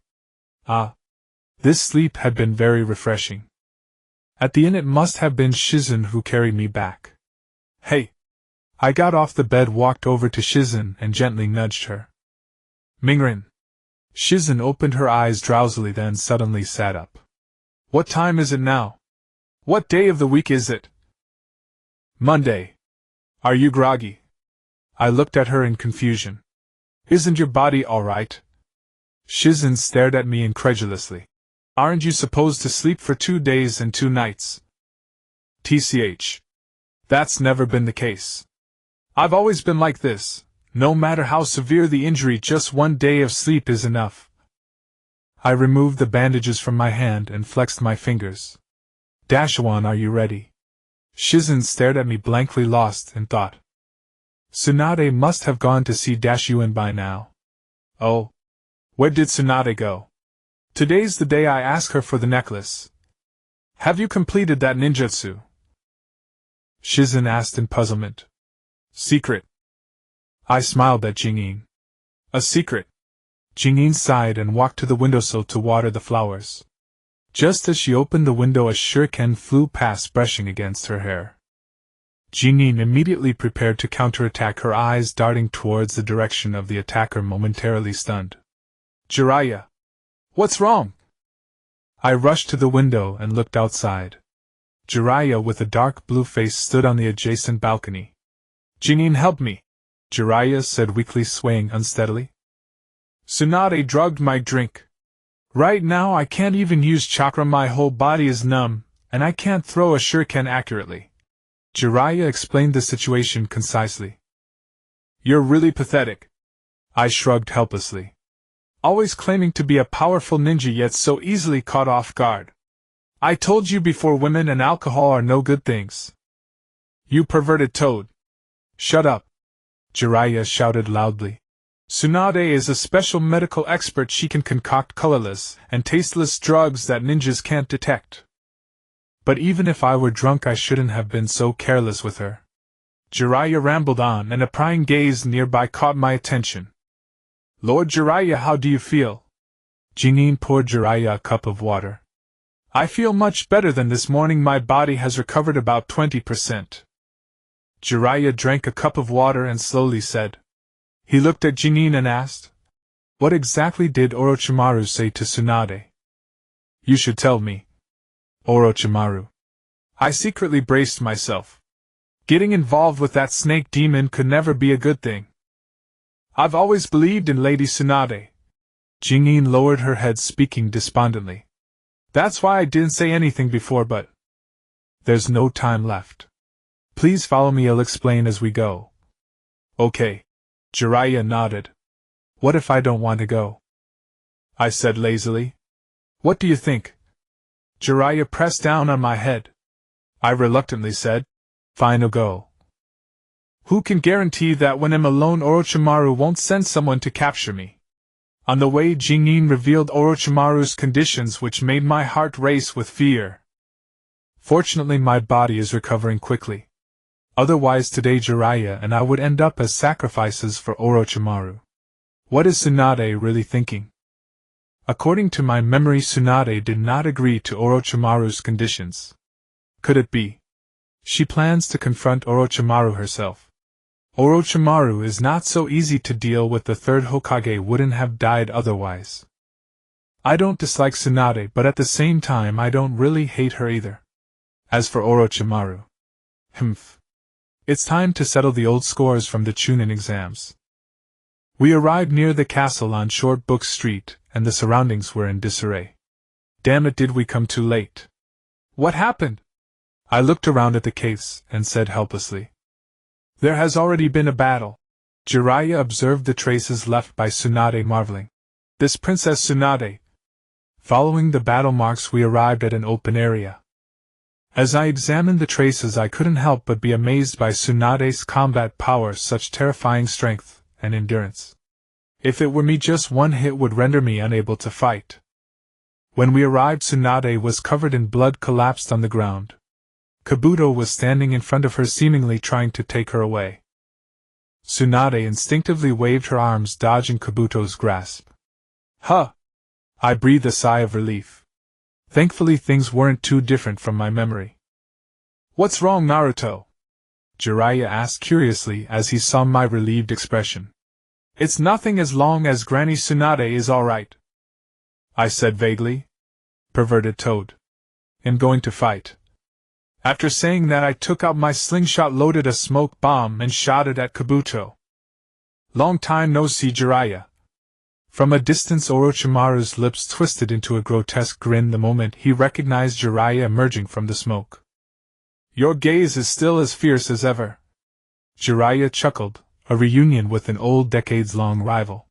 This sleep had been very refreshing. At the inn it must have been Shizen who carried me back. Hey! I got off the bed, walked over to Shizen, and gently nudged her. Mingren. Shizen opened her eyes drowsily, then suddenly sat up. What time is it now? What day of the week is it? Monday. Are you groggy? I looked at her in confusion. Isn't your body all right? Shizen stared at me incredulously. Aren't you supposed to sleep for 2 days and 2 nights? TCH. That's never been the case. I've always been like this. No matter how severe the injury, just 1 day of sleep is enough. I removed the bandages from my hand and flexed my fingers. Dashawan, are you ready? Shizen stared at me blankly, lost in thought. Tsunade must have gone to see Dashyuan by now. Oh. Where did Tsunade go? Today's the day I ask her for the necklace. Have you completed that ninjutsu? Shizen asked in puzzlement. Secret. I smiled at Jingyin. A secret. Jingyin sighed and walked to the windowsill to water the flowers. Just as she opened the window, a shuriken flew past, brushing against her hair. Jingyin immediately prepared to counterattack, her eyes darting towards the direction of the attacker, momentarily stunned. Jiraiya! What's wrong? I rushed to the window and looked outside. Jiraiya, with a dark blue face, stood on the adjacent balcony. Jingyin, help me! Jiraiya said weakly, swaying unsteadily. Tsunade drugged my drink. Right now I can't even use chakra, my whole body is numb, and I can't throw a shuriken accurately. Jiraiya explained the situation concisely. You're really pathetic. I shrugged helplessly. Always claiming to be a powerful ninja, yet so easily caught off guard. I told you before, women and alcohol are no good things. You perverted toad. Shut up. Jiraiya shouted loudly. Tsunade is a special medical expert. She can concoct colorless and tasteless drugs that ninjas can't detect. But even if I were drunk, I shouldn't have been so careless with her. Jiraiya rambled on, and a prying gaze nearby caught my attention. Lord Jiraiya, how do you feel? Jingyin poured Jiraiya a cup of water. I feel much better than this morning. My body has recovered about 20%. Jiraiya drank a cup of water and slowly said. He looked at Jingyin and asked, What exactly did Orochimaru say to Tsunade? You should tell me. Orochimaru. I secretly braced myself. Getting involved with that snake demon could never be a good thing. I've always believed in Lady Tsunade. Jingyin lowered her head, speaking despondently. That's why I didn't say anything before, but there's no time left. Please follow me, I'll explain as we go. Okay. Jiraiya nodded. What if I don't want to go? I said lazily. What do you think? Jiraiya pressed down on my head. I reluctantly said, Fine, I'll go. Who can guarantee that when I'm alone Orochimaru won't send someone to capture me? On the way, Jingyin revealed Orochimaru's conditions, which made my heart race with fear. Fortunately, my body is recovering quickly. Otherwise today Jiraiya and I would end up as sacrifices for Orochimaru. What is Tsunade really thinking? According to my memory, Tsunade did not agree to Orochimaru's conditions. Could it be? She plans to confront Orochimaru herself. Orochimaru is not so easy to deal with. The third Hokage wouldn't have died otherwise. I don't dislike Tsunade, but at the same time I don't really hate her either. As for Orochimaru, it's time to settle the old scores from the Chunin exams. We arrived near the castle on Short Book Street, and the surroundings were in disarray. Damn it, did we come too late? What happened? I looked around at the case and said helplessly. There has already been a battle. Jiraiya observed the traces left by Tsunade, marveling. This Princess Tsunade. Following the battle marks, we arrived at an open area. As I examined the traces, I couldn't help but be amazed by Tsunade's combat power, such terrifying strength and endurance. If it were me, just one hit would render me unable to fight. When we arrived, Tsunade was covered in blood, collapsed on the ground. Kabuto was standing in front of her, seemingly trying to take her away. Tsunade instinctively waved her arms, dodging Kabuto's grasp. Huh! I breathed a sigh of relief. Thankfully things weren't too different from my memory. What's wrong, Naruto? Jiraiya asked curiously as he saw my relieved expression. It's nothing as long as Granny Tsunade is alright, I said vaguely. Perverted toad. In going to fight. After saying that, I took out my slingshot, loaded a smoke bomb, and shot it at Kabuto. Long time no see, Jiraiya. From a distance, Orochimaru's lips twisted into a grotesque grin the moment he recognized Jiraiya emerging from the smoke. Your gaze is still as fierce as ever. Jiraiya chuckled, a reunion with an old decades-long rival.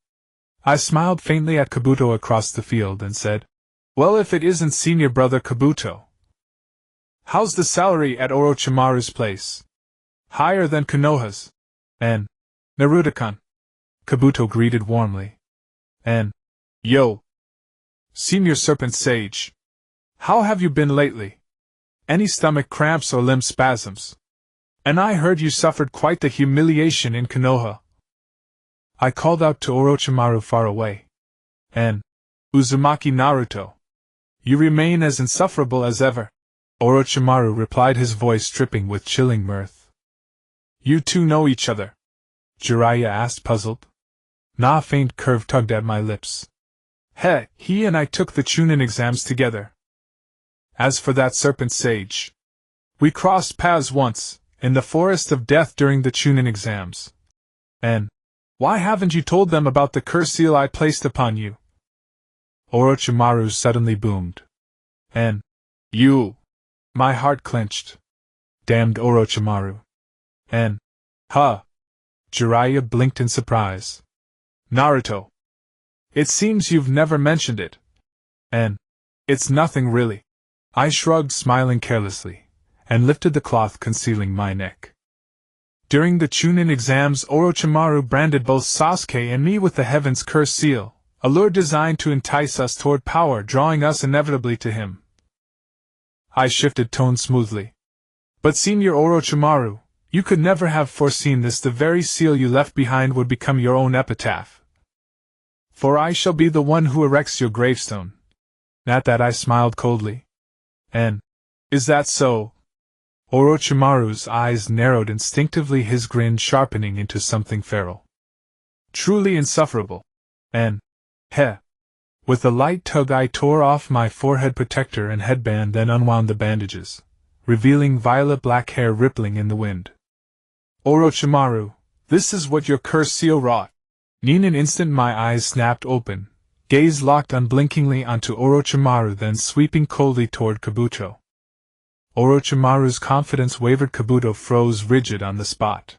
I smiled faintly at Kabuto across the field and said, Well, if it isn't senior brother Kabuto. How's the salary at Orochimaru's place? Higher than Konoha's. And Naruto-kun. Kabuto greeted warmly. And, yo, Senior Serpent Sage. How have you been lately? Any stomach cramps or limb spasms? And I heard you suffered quite the humiliation in Konoha. I called out to Orochimaru far away. And, Uzumaki Naruto. You remain as insufferable as ever. Orochimaru replied, his voice dripping with chilling mirth. You two know each other? Jiraiya asked, puzzled. A faint curve tugged at my lips. He and I took the Chunin exams together. As for that serpent sage, we crossed paths once, in the Forest of Death during the Chunin exams. And why haven't you told them about the curse seal I placed upon you? Orochimaru suddenly boomed. And you... My heart clenched. Damned Orochimaru. And... Jiraiya blinked in surprise. Naruto. It seems you've never mentioned it. And it's nothing really. I shrugged, smiling carelessly, and lifted the cloth concealing my neck. During the Chunin exams, Orochimaru branded both Sasuke and me with the Heaven's Curse seal, a lure designed to entice us toward power, drawing us inevitably to him. I shifted tone smoothly. But Senior Orochimaru, you could never have foreseen this. The very seal you left behind would become your own epitaph. For I shall be the one who erects your gravestone. At that I smiled coldly. And is that so? Orochimaru's eyes narrowed instinctively, his grin sharpening into something feral. Truly insufferable. And with a light tug I tore off my forehead protector and headband, then unwound the bandages, revealing violet-black hair rippling in the wind. Orochimaru, this is what your curse seal wrought. In an instant my eyes snapped open, gaze locked unblinkingly onto Orochimaru, then sweeping coldly toward Kabuto. Orochimaru's confidence wavered. Kabuto froze rigid on the spot.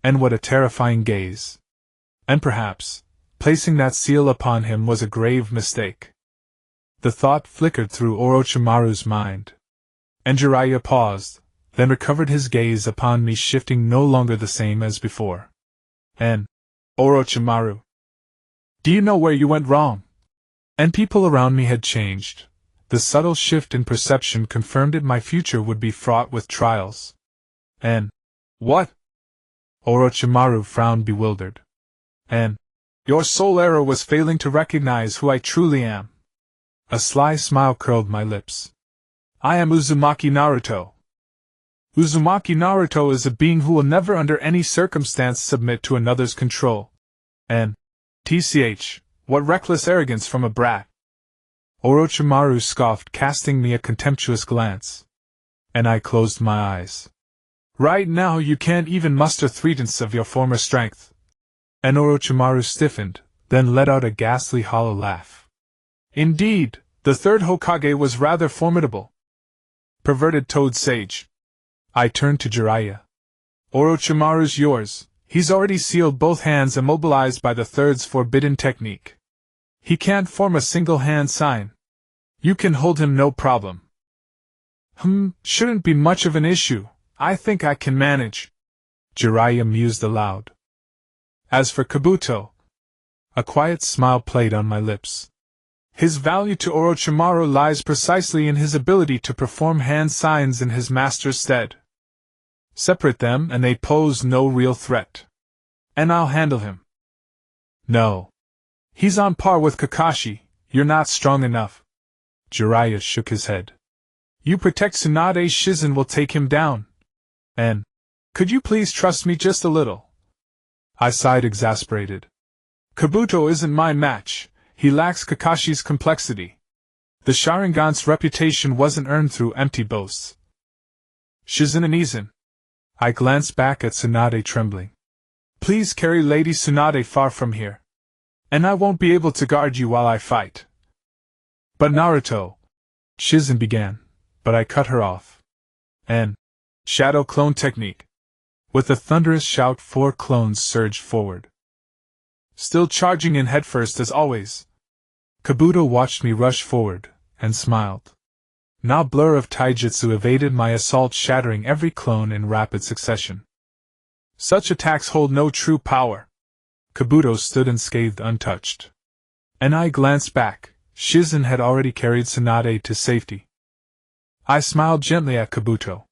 And what a terrifying gaze. And perhaps, placing that seal upon him was a grave mistake. The thought flickered through Orochimaru's mind. And Jiraiya paused, then recovered his gaze upon me, shifting no longer the same as before. And Orochimaru, do you know where you went wrong? And people around me had changed. The subtle shift in perception confirmed it. My future would be fraught with trials. And what? Orochimaru frowned, bewildered. And your sole error was failing to recognize who I truly am. A sly smile curled my lips. I am Uzumaki Naruto. Uzumaki Naruto is a being who will never under any circumstance submit to another's control. And what reckless arrogance from a brat. Orochimaru scoffed, casting me a contemptuous glance. And I closed my eyes. Right now you can't even muster 3/10 of your former strength. And Orochimaru stiffened, then let out a ghastly hollow laugh. Indeed, the third Hokage was rather formidable. Perverted toad sage. I turned to Jiraiya. Orochimaru's yours. He's already sealed both hands, immobilized by the third's forbidden technique. He can't form a single hand sign. You can hold him no problem. Shouldn't be much of an issue. I think I can manage. Jiraiya mused aloud. As for Kabuto, a quiet smile played on my lips. His value to Orochimaru lies precisely in his ability to perform hand signs in his master's stead. Separate them and they pose no real threat. And I'll handle him. No. He's on par with Kakashi. You're not strong enough. Jiraiya shook his head. You protect Tsunade, Shizen will take him down. And Could you please trust me just a little? I sighed, exasperated. Kabuto isn't my match. He lacks Kakashi's complexity. The Sharingan's reputation wasn't earned through empty boasts. Shizen and Izan. I glanced back at Tsunade, trembling. Please carry Lady Tsunade far from here. And I won't be able to guard you while I fight. But Naruto, Shizen began, but I cut her off. And shadow clone technique. With a thunderous shout, 4 clones surged forward. Still charging in headfirst as always. Kabuto watched me rush forward, and smiled. Now blur of taijutsu evaded my assault, shattering every clone in rapid succession. Such attacks hold no true power. Kabuto stood unscathed, untouched. And I glanced back. Shizen had already carried Tsunade to safety. I smiled gently at Kabuto.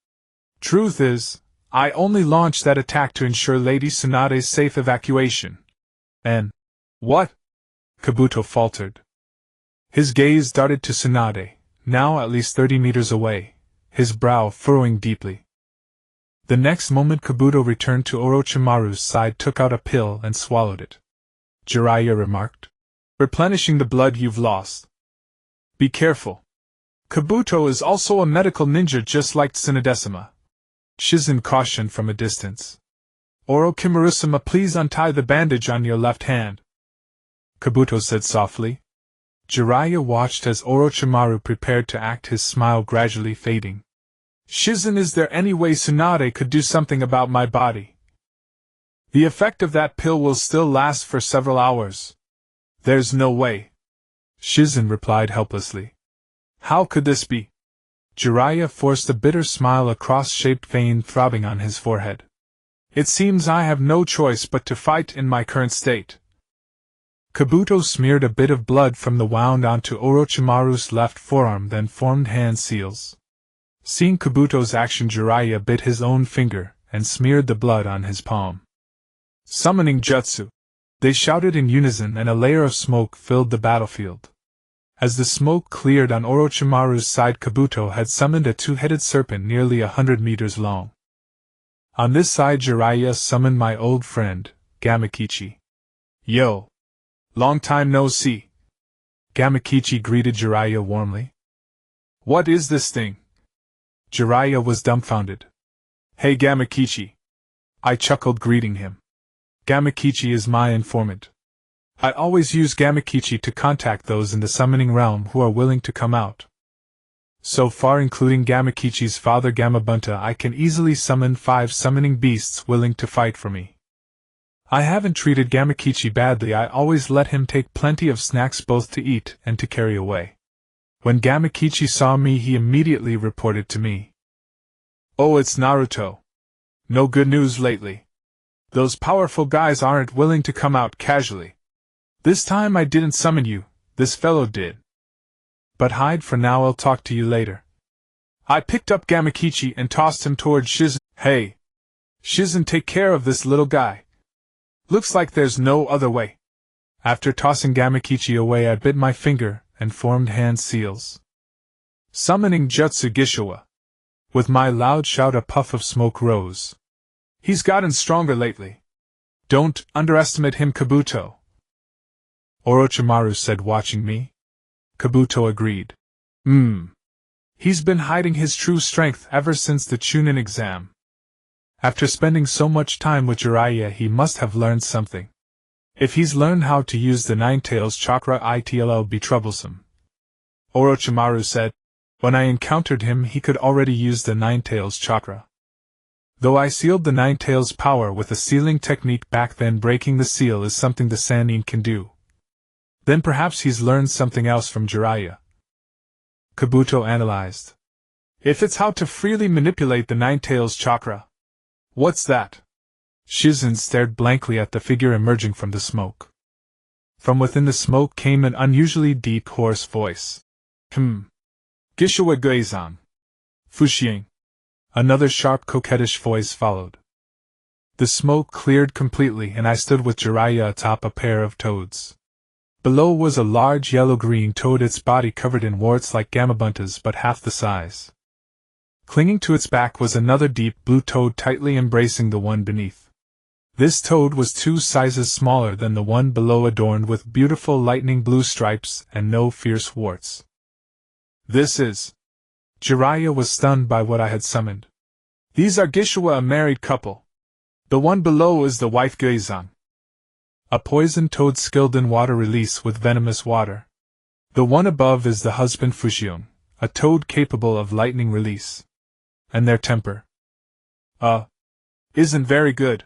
Truth is, I only launched that attack to ensure Lady Tsunade's safe evacuation. And what? Kabuto faltered. His gaze darted to Tsunade, now at least 30 meters away, his brow furrowing deeply. The next moment Kabuto returned to Orochimaru's side, took out a pill and swallowed it. Jiraiya remarked. Replenishing the blood you've lost. Be careful. Kabuto is also a medical ninja just like Tsunadesima. Shizen cautioned from a distance. Orochimaru-sama, please untie the bandage on your left hand. Kabuto said softly. Jiraiya watched as Orochimaru prepared to act, his smile gradually fading. Shizen, is there any way Tsunade could do something about my body? The effect of that pill will still last for several hours. There's no way. Shizen replied helplessly. How could this be? Jiraiya forced a bitter smile, a cross-shaped vein throbbing on his forehead. It seems I have no choice but to fight in my current state. Kabuto smeared a bit of blood from the wound onto Orochimaru's left forearm, then formed hand seals. Seeing Kabuto's action, Jiraiya bit his own finger and smeared the blood on his palm. Summoning jutsu! They shouted in unison, and a layer of smoke filled the battlefield. As the smoke cleared on Orochimaru's side, Kabuto had summoned a 2-headed serpent nearly 100 meters long. On this side, Jiraiya summoned my old friend, Gamakichi. Yo! Long time no see. Gamakichi greeted Jiraiya warmly. What is this thing? Jiraiya was dumbfounded. Hey Gamakichi. I chuckled, greeting him. Gamakichi is my informant. I always use Gamakichi to contact those in the summoning realm who are willing to come out. So far, including Gamakichi's father Gamabunta, I can easily summon 5 summoning beasts willing to fight for me. I haven't treated Gamakichi badly. I always let him take plenty of snacks, both to eat and to carry away. When Gamakichi saw me, he immediately reported to me. Oh, it's Naruto. No good news lately. Those powerful guys aren't willing to come out casually. This time I didn't summon you, this fellow did. But hide for now, I'll talk to you later. I picked up Gamakichi and tossed him towards Shizen. Hey! Shizen, take care of this little guy. Looks like there's no other way. After tossing Gamakichi away, I bit my finger and formed hand seals. Summoning Jutsu Gishiwa. With my loud shout, a puff of smoke rose. He's gotten stronger lately. Don't underestimate him, Kabuto. Orochimaru said, watching me. Kabuto agreed. He's been hiding his true strength ever since the Chunin exam. After spending so much time with Jiraiya, he must have learned something. If he's learned how to use the Nine-Tails chakra, it'll be troublesome. Orochimaru said. When I encountered him, he could already use the Nine-Tails chakra. Though I sealed the Nine-Tails power with a sealing technique back then, breaking the seal is something the Sannin can do. Then perhaps he's learned something else from Jiraiya. Kabuto analyzed. If it's how to freely manipulate the Nine-Tails chakra. What's that? Shizen stared blankly at the figure emerging from the smoke. From within the smoke came an unusually deep, hoarse voice. Gishiwa Geizan. Fuxiang. Another sharp, coquettish voice followed. The smoke cleared completely, and I stood with Jiraiya atop a pair of toads. Below was a large yellow-green toad, its body covered in warts like Gamabunta's but half the size. Clinging to its back was another deep blue toad tightly embracing the one beneath. This toad was 2 sizes smaller than the one below, adorned with beautiful lightning blue stripes and no fierce warts. This is... Jiraiya was stunned by what I had summoned. These are Gishiwa, a married couple. The one below is the wife Geizang. A poison toad skilled in water release with venomous water. The one above is the husband Fushiong, a toad capable of lightning release. And their temper isn't very good.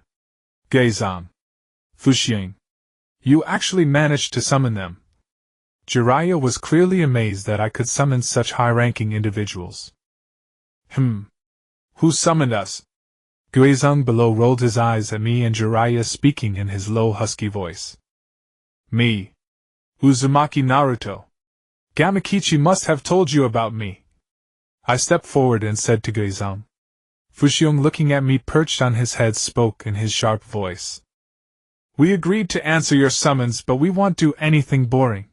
Geizang. Fushiong. You actually managed to summon them. Jiraiya was clearly amazed that I could summon such high-ranking individuals. Who summoned us? Geizang below rolled his eyes at me and Jiraiya, speaking in his low husky voice. Me. Uzumaki Naruto. Gamakichi must have told you about me. I stepped forward and said to Geizang. Fushiong, looking at me perched on his head, spoke in his sharp voice. We agreed to answer your summons, but we won't do anything boring.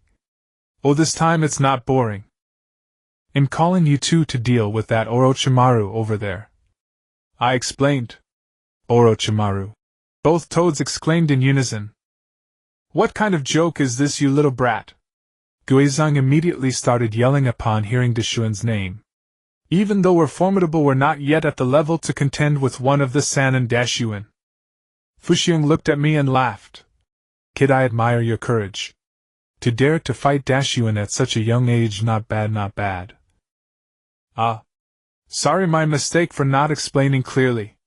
Oh, this time it's not boring. In calling you two to deal with that Orochimaru over there, I explained. Orochimaru. Both toads exclaimed in unison. What kind of joke is this, you little brat? Geizang immediately started yelling upon hearing Dashuin's name. Even though we're formidable, we're not yet at the level to contend with one of the Sanin Dashuin. Fushiong looked at me and laughed. Kid, I admire your courage. To dare to fight Dashuin at such a young age, not bad, not bad. Sorry, my mistake for not explaining clearly.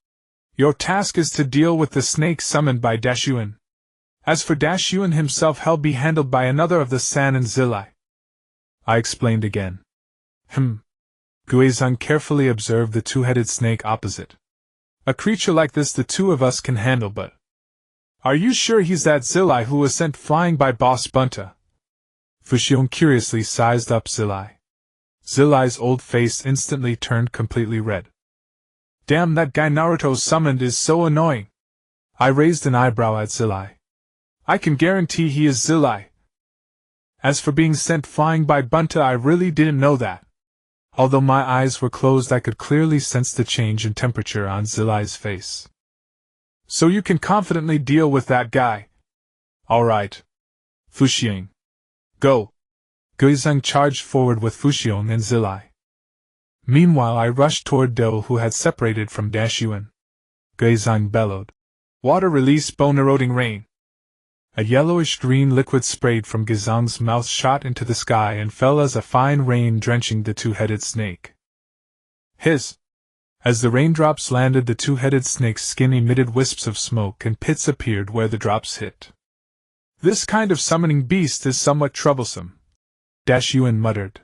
Your task is to deal with the snake summoned by Dashuin. As for Dashuin himself, he'll be handled by another of the Sanin Zilai. I explained again. Geizang carefully observed the 2-headed snake opposite. A creature like this the 2 of us can handle, but... Are you sure he's that Zilai who was sent flying by Boss Bunta? Fushiong curiously sized up Zilai. Zilai's old face instantly turned completely red. Damn, that guy Naruto summoned is so annoying. I raised an eyebrow at Zilai. I can guarantee he is Zilai. As for being sent flying by Bunta, I really didn't know that. Although my eyes were closed, I could clearly sense the change in temperature on Zilai's face. So you can confidently deal with that guy? Alright. Fushiong. Go. Geizang charged forward with Fushiong and Zilai. Meanwhile, I rushed toward Do, who had separated from Dashuin. Geizang bellowed. Water release, bone-eroding rain. A yellowish-green liquid sprayed from Geizang's mouth shot into the sky and fell as a fine rain, drenching the 2-headed snake. Hiss! As the raindrops landed, the 2-headed snake's skin emitted wisps of smoke and pits appeared where the drops hit. This kind of summoning beast is somewhat troublesome, Dashuin muttered.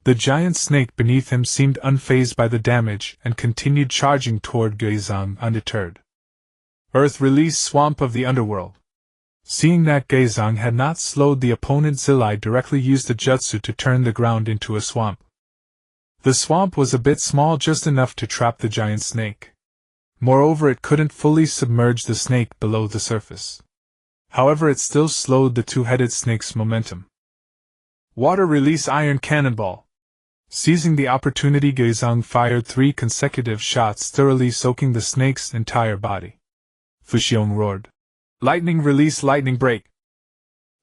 The giant snake beneath him seemed unfazed by the damage and continued charging toward Geizang undeterred. Earth release, swamp of the underworld. Seeing that Geizang had not slowed the opponent, Zilai directly used a jutsu to turn the ground into a swamp. The swamp was a bit small, just enough to trap the giant snake. Moreover, it couldn't fully submerge the snake below the surface. However, it still slowed the 2-headed snake's momentum. Water release, iron cannonball. Seizing the opportunity, Geizang fired 3 consecutive shots, thoroughly soaking the snake's entire body. Fushiong roared. Lightning release, lightning break.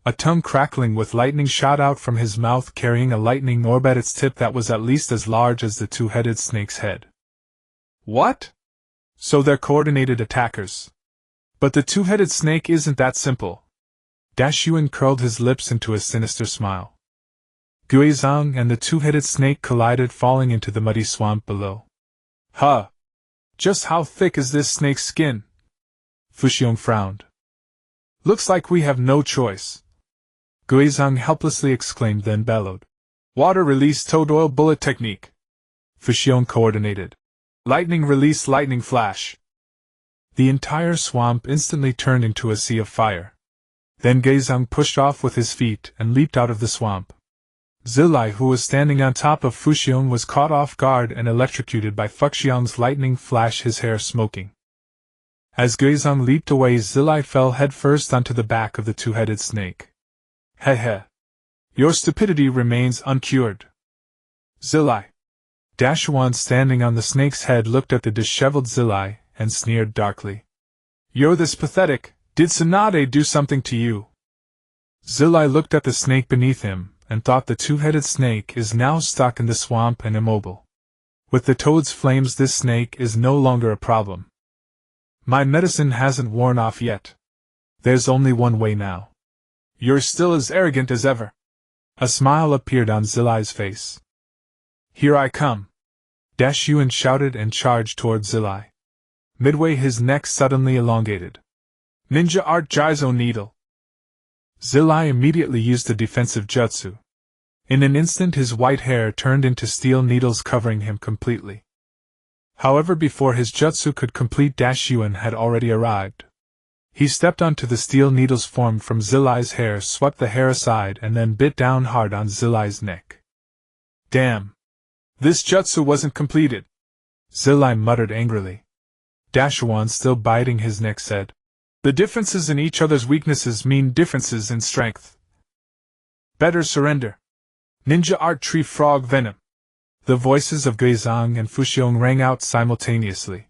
A tongue crackling with lightning shot out from his mouth, carrying a lightning orb at its tip that was at least as large as the 2-headed snake's head. What? So they're coordinated attackers. But the 2-headed snake isn't that simple. Dashuin curled his lips into a sinister smile. Geizang and the 2-headed snake collided, falling into the muddy swamp below. Huh! Just how thick is this snake's skin? Fushiong frowned. Looks like we have no choice. Geizang helplessly exclaimed, then bellowed. Water release, toad oil bullet technique. Fushiong coordinated. Lightning release, lightning flash. The entire swamp instantly turned into a sea of fire. Then Geizang pushed off with his feet and leaped out of the swamp. Zilai, who was standing on top of Fushiong, was caught off guard and electrocuted by Fuxiong's lightning flash, his hair smoking. As Geizang leaped away, Zilai fell headfirst onto the back of the 2-headed snake. Heh. Your stupidity remains uncured. Zilai. Dashuan, standing on the snake's head, looked at the disheveled Zilai and sneered darkly. You're this pathetic. Did Tsunade do something to you? Zilai looked at the snake beneath him and thought the two-headed snake is now stuck in the swamp and immobile. With the toad's flames, this snake is no longer a problem. My medicine hasn't worn off yet. There's only one way now. You're still as arrogant as ever. A smile appeared on Zilai's face. Here I come. Dashuan shouted and charged toward Zilai. Midway, his neck suddenly elongated. Ninja Art Jizo Needle. Zilai immediately used the defensive jutsu. In an instant, his white hair turned into steel needles, covering him completely. However, before his jutsu could complete, Dashuan had already arrived. He stepped onto the steel needles formed from Zilai's hair, swept the hair aside, and then bit down hard on Zilai's neck. Damn! This jutsu wasn't completed! Zilai muttered angrily. Dashuan, still biting his neck, said, The differences in each other's weaknesses mean differences in strength. Better surrender. Ninja Art Tree Frog Venom. The voices of Guizhang and Fuxiong rang out simultaneously.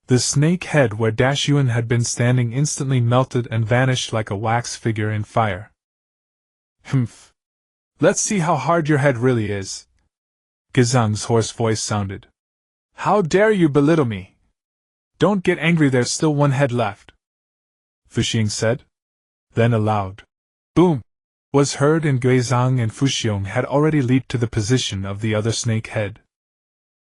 The snake head where Dashuan had been standing instantly melted and vanished like a wax figure in fire. Humph. Let's see how hard your head really is. Guizhang's hoarse voice sounded. How dare you belittle me? Don't get angry, there's still one head left. Fuxiong said. Then aloud. Boom! Was heard, and Guizhang and Fuxiong had already leaped to the position of the other snake head.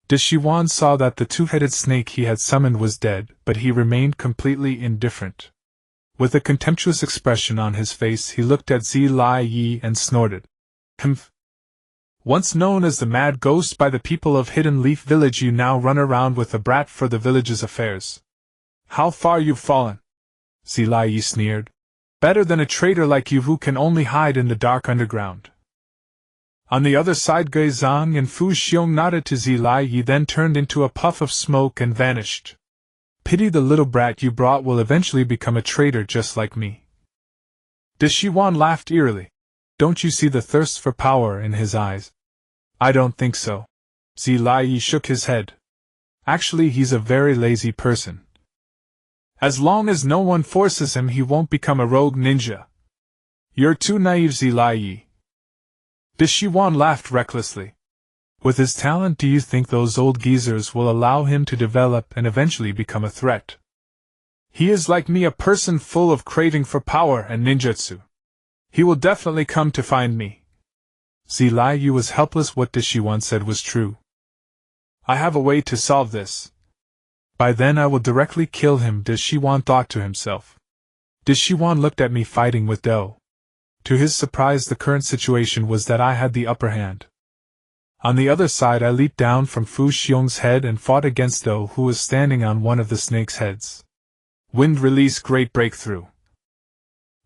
Dashuan saw that the two-headed snake he had summoned was dead, but he remained completely indifferent. With a contemptuous expression on his face, he looked at Zilai Yi and snorted. Humph! Once known as the Mad Ghost by the people of Hidden Leaf Village, you now run around with a brat for the village's affairs. How far you've fallen! Zilai Yi sneered. Better than a traitor like you who can only hide in the dark underground. On the other side, Guizhang and Fuxiong nodded to Zilai Yi, then turned into a puff of smoke and vanished. Pity the little brat you brought will eventually become a traitor just like me. Dashuan laughed eerily. Don't you see the thirst for power in his eyes? I don't think so. Zilai Yi shook his head. Actually, he's a very lazy person. As long as no one forces him, he won't become a rogue ninja. You're too naive, Zilai Yi. Dashuan laughed recklessly. With his talent, do you think those old geezers will allow him to develop and eventually become a threat? He is like me, a person full of craving for power and ninjutsu. He will definitely come to find me. Zilai Yi was helpless. What Dashuan said was true. I have a way to solve this. By then I will directly kill him, Dashuan thought to himself. Dashuan looked at me fighting with Do. To his surprise, the current situation was that I had the upper hand. On the other side, I leaped down from Fuxiong's head and fought against Do, who was standing on one of the snake's heads. Wind release, great breakthrough.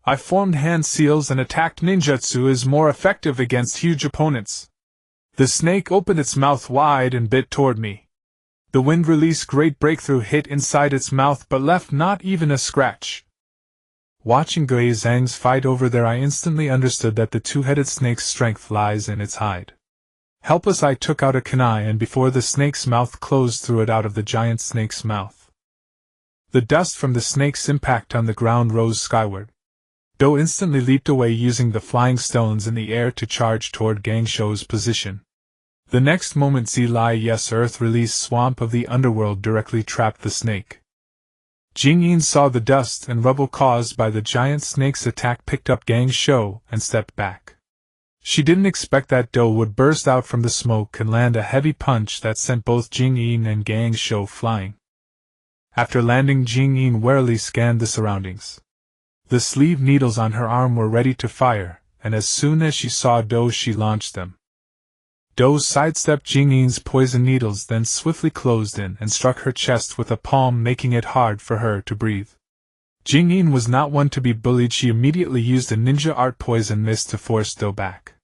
I formed hand seals and attacked. Ninjutsu is more effective against huge opponents. The snake opened its mouth wide and bit toward me. The wind release, great breakthrough, hit inside its mouth but left not even a scratch. Watching Guizhang's fight over there, I instantly understood that the two-headed snake's strength lies in its hide. Helpless, I took out a kunai, and before the snake's mouth closed, threw it out of the giant snake's mouth. The dust from the snake's impact on the ground rose skyward. Do instantly leaped away, using the flying stones in the air to charge toward Gangshou's position. The next moment, Zilai Yi's earth release swamp of the underworld directly trapped the snake. Jingyin saw the dust and rubble caused by the giant snake's attack, picked up Gangshou, and stepped back. She didn't expect that Do would burst out from the smoke and land a heavy punch that sent both Jingyin and Gangshou flying. After landing, Jingyin warily scanned the surroundings. The sleeve needles on her arm were ready to fire, and as soon as she saw Do, she launched them. Do sidestepped Jingyin's poison needles, then swiftly closed in and struck her chest with a palm, making it hard for her to breathe. Jingyin was not one to be bullied. She immediately used a ninja art poison mist to force Do back.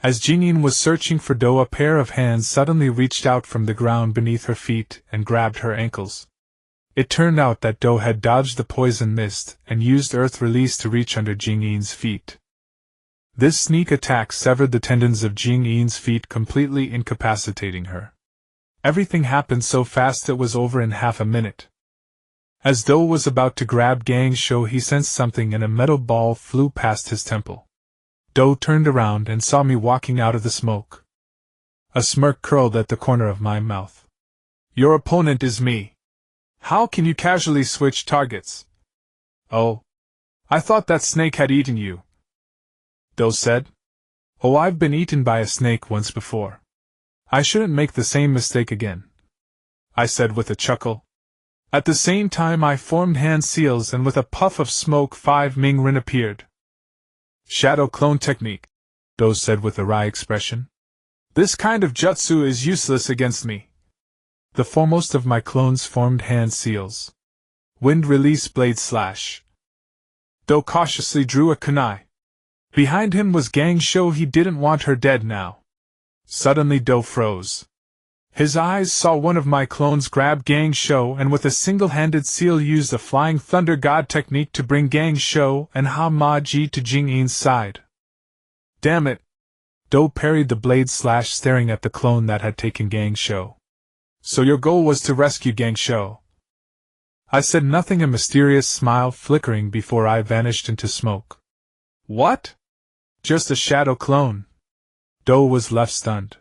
As Jingyin was searching for Do, a pair of hands suddenly reached out from the ground beneath her feet and grabbed her ankles. It turned out that Do had dodged the poison mist and used earth release to reach under Jingyin's feet. This sneak attack severed the tendons of Jingyin's feet, completely incapacitating her. Everything happened so fast it was over in half a minute. As Do was about to grab Gang Sho, he sensed something and a metal ball flew past his temple. Do turned around and saw me walking out of the smoke. A smirk curled at the corner of my mouth. Your opponent is me. How can you casually switch targets? Oh. I thought that snake had eaten you. Do said. Oh, I've been eaten by a snake once before. I shouldn't make the same mistake again, I said with a chuckle. At the same time I formed hand seals and with a puff of smoke 5 Ming Rin appeared. Shadow clone technique, Do said with a wry expression. This kind of jutsu is useless against me. The foremost of my clones formed hand seals. Wind release blade slash. Do cautiously drew a kunai. Behind him was Gang Sho. He didn't want her dead now. Suddenly Do froze. His eyes saw one of my clones grab Gang Sho and with a single-handed seal used a flying thunder god technique to bring Gang Sho and Ha Ma Ji to Jing Yin's side. Damn it! Do parried the blade slash, staring at the clone that had taken Gang Sho. So your goal was to rescue Gang Sho? I said nothing, a mysterious smile flickering before I vanished into smoke. What? Just a shadow clone? Do was left stunned.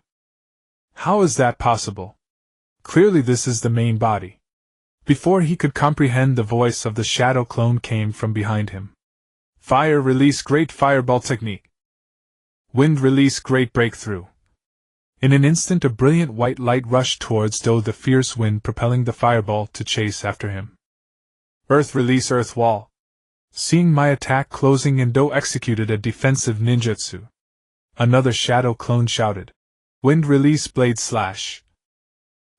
How is that possible? Clearly this is the main body. Before he could comprehend, the voice of the shadow clone came from behind him. Fire release great fireball technique. Wind release great breakthrough. In an instant a brilliant white light rushed towards Do, the fierce wind propelling the fireball to chase after him. Earth release earth wall. Seeing my attack closing in, Do executed a defensive ninjutsu. Another shadow clone shouted. Wind release blade slash.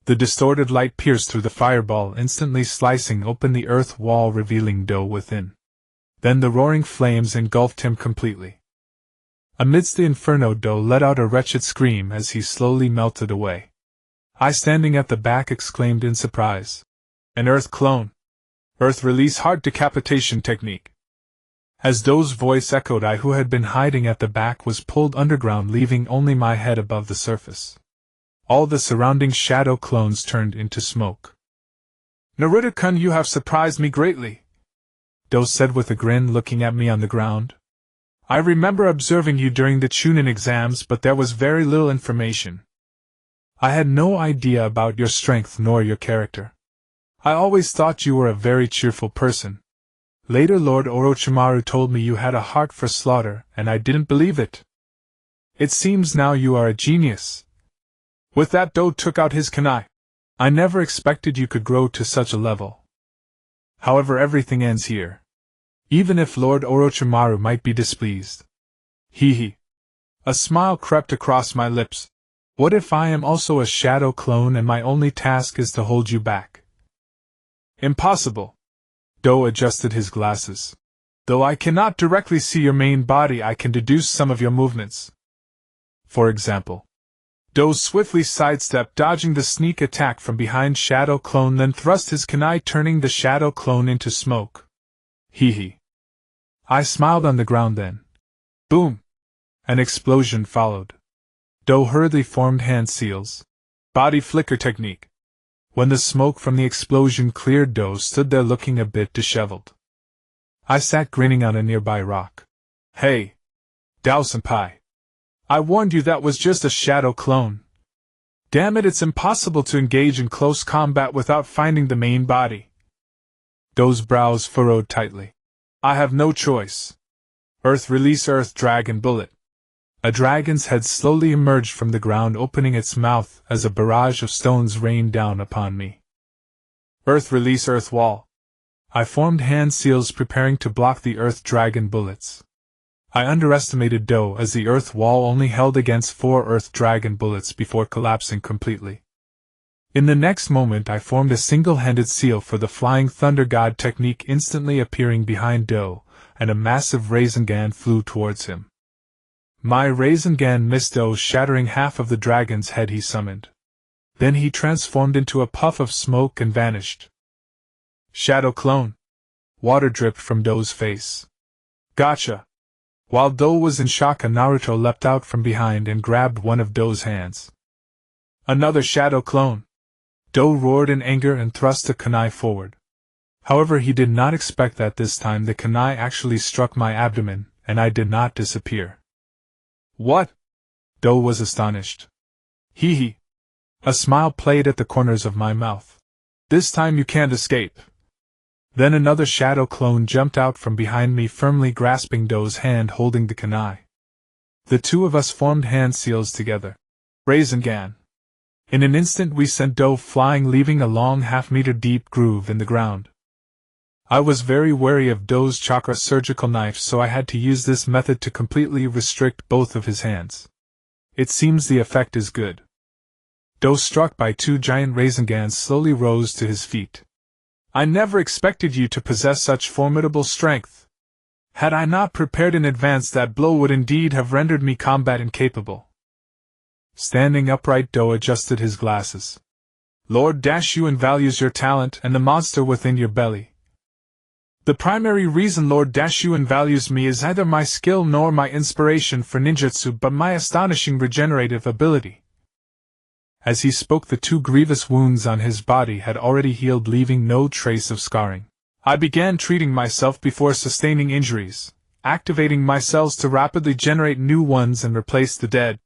The distorted light pierced through the fireball, instantly slicing open the earth wall, revealing Do within. Then the roaring flames engulfed him completely. Amidst the inferno, Do let out a wretched scream as he slowly melted away. I, standing at the back, exclaimed in surprise. An earth clone. Earth release heart decapitation technique. As Do's voice echoed, I, who had been hiding at the back, was pulled underground, leaving only my head above the surface. All the surrounding shadow clones turned into smoke. Naruto-kun, you have surprised me greatly, Do said with a grin, looking at me on the ground. I remember observing you during the Chunin exams, but there was very little information. I had no idea about your strength nor your character. I always thought you were a very cheerful person. Later Lord Orochimaru told me you had a heart for slaughter, and I didn't believe it. It seems now you are a genius. With that, Do took out his kunai. I never expected you could grow to such a level. However, everything ends here. Even if Lord Orochimaru might be displeased. Hee. A smile crept across my lips. What if I am also a shadow clone and my only task is to hold you back? Impossible. Do adjusted his glasses. Though I cannot directly see your main body, I can deduce some of your movements. For example. Do swiftly sidestepped, dodging the sneak attack from behind Shadow Clone, then thrust his kunai, turning the Shadow Clone into smoke. Hee. I smiled on the ground then. Boom! An explosion followed. Do hurriedly formed hand seals. Body flicker technique. When the smoke from the explosion cleared, Do stood there looking a bit disheveled. I sat grinning on a nearby rock. Hey! Dao-senpai. I warned you that was just a shadow clone. Damn it, it's impossible to engage in close combat without finding the main body. Do's brows furrowed tightly. I have no choice. Earth release earth dragon bullet. A dragon's head slowly emerged from the ground, opening its mouth as a barrage of stones rained down upon me. Earth release earth wall. I formed hand seals, preparing to block the earth dragon bullets. I underestimated Do, as the earth wall only held against 4 earth dragon bullets before collapsing completely. In the next moment I formed a single-handed seal for the flying thunder god technique, instantly appearing behind Do, and a massive Rasengan flew towards him. My Rasengan missed Do, shattering half of the dragon's head he summoned. Then he transformed into a puff of smoke and vanished. Shadow clone. Water dripped from Do's face. Gotcha! While Do was in shock, Naruto leapt out from behind and grabbed one of Do's hands. Another shadow clone. Do roared in anger and thrust the kunai forward. However, he did not expect that this time the kunai actually struck my abdomen, and I did not disappear. What? Do was astonished. Hee hee. A smile played at the corners of my mouth. This time you can't escape. Then another shadow clone jumped out from behind me, firmly grasping Do's hand holding the kunai. The two of us formed hand seals together. Rasengan. In an instant we sent Do flying, leaving a long half-meter deep groove in the ground. I was very wary of Do's chakra surgical knife, so I had to use this method to completely restrict both of his hands. It seems the effect is good. Do, struck by two giant Rasengans, slowly rose to his feet. I never expected you to possess such formidable strength. Had I not prepared in advance, that blow would indeed have rendered me combat incapable. Standing upright, Do adjusted his glasses. Lord Dashuan values your talent and the monster within your belly. The primary reason Lord Dashuan values me is neither my skill nor my inspiration for ninjutsu, but my astonishing regenerative ability. As he spoke, the two grievous wounds on his body had already healed, leaving no trace of scarring. I began treating myself before sustaining injuries, activating my cells to rapidly generate new ones and replace the dead.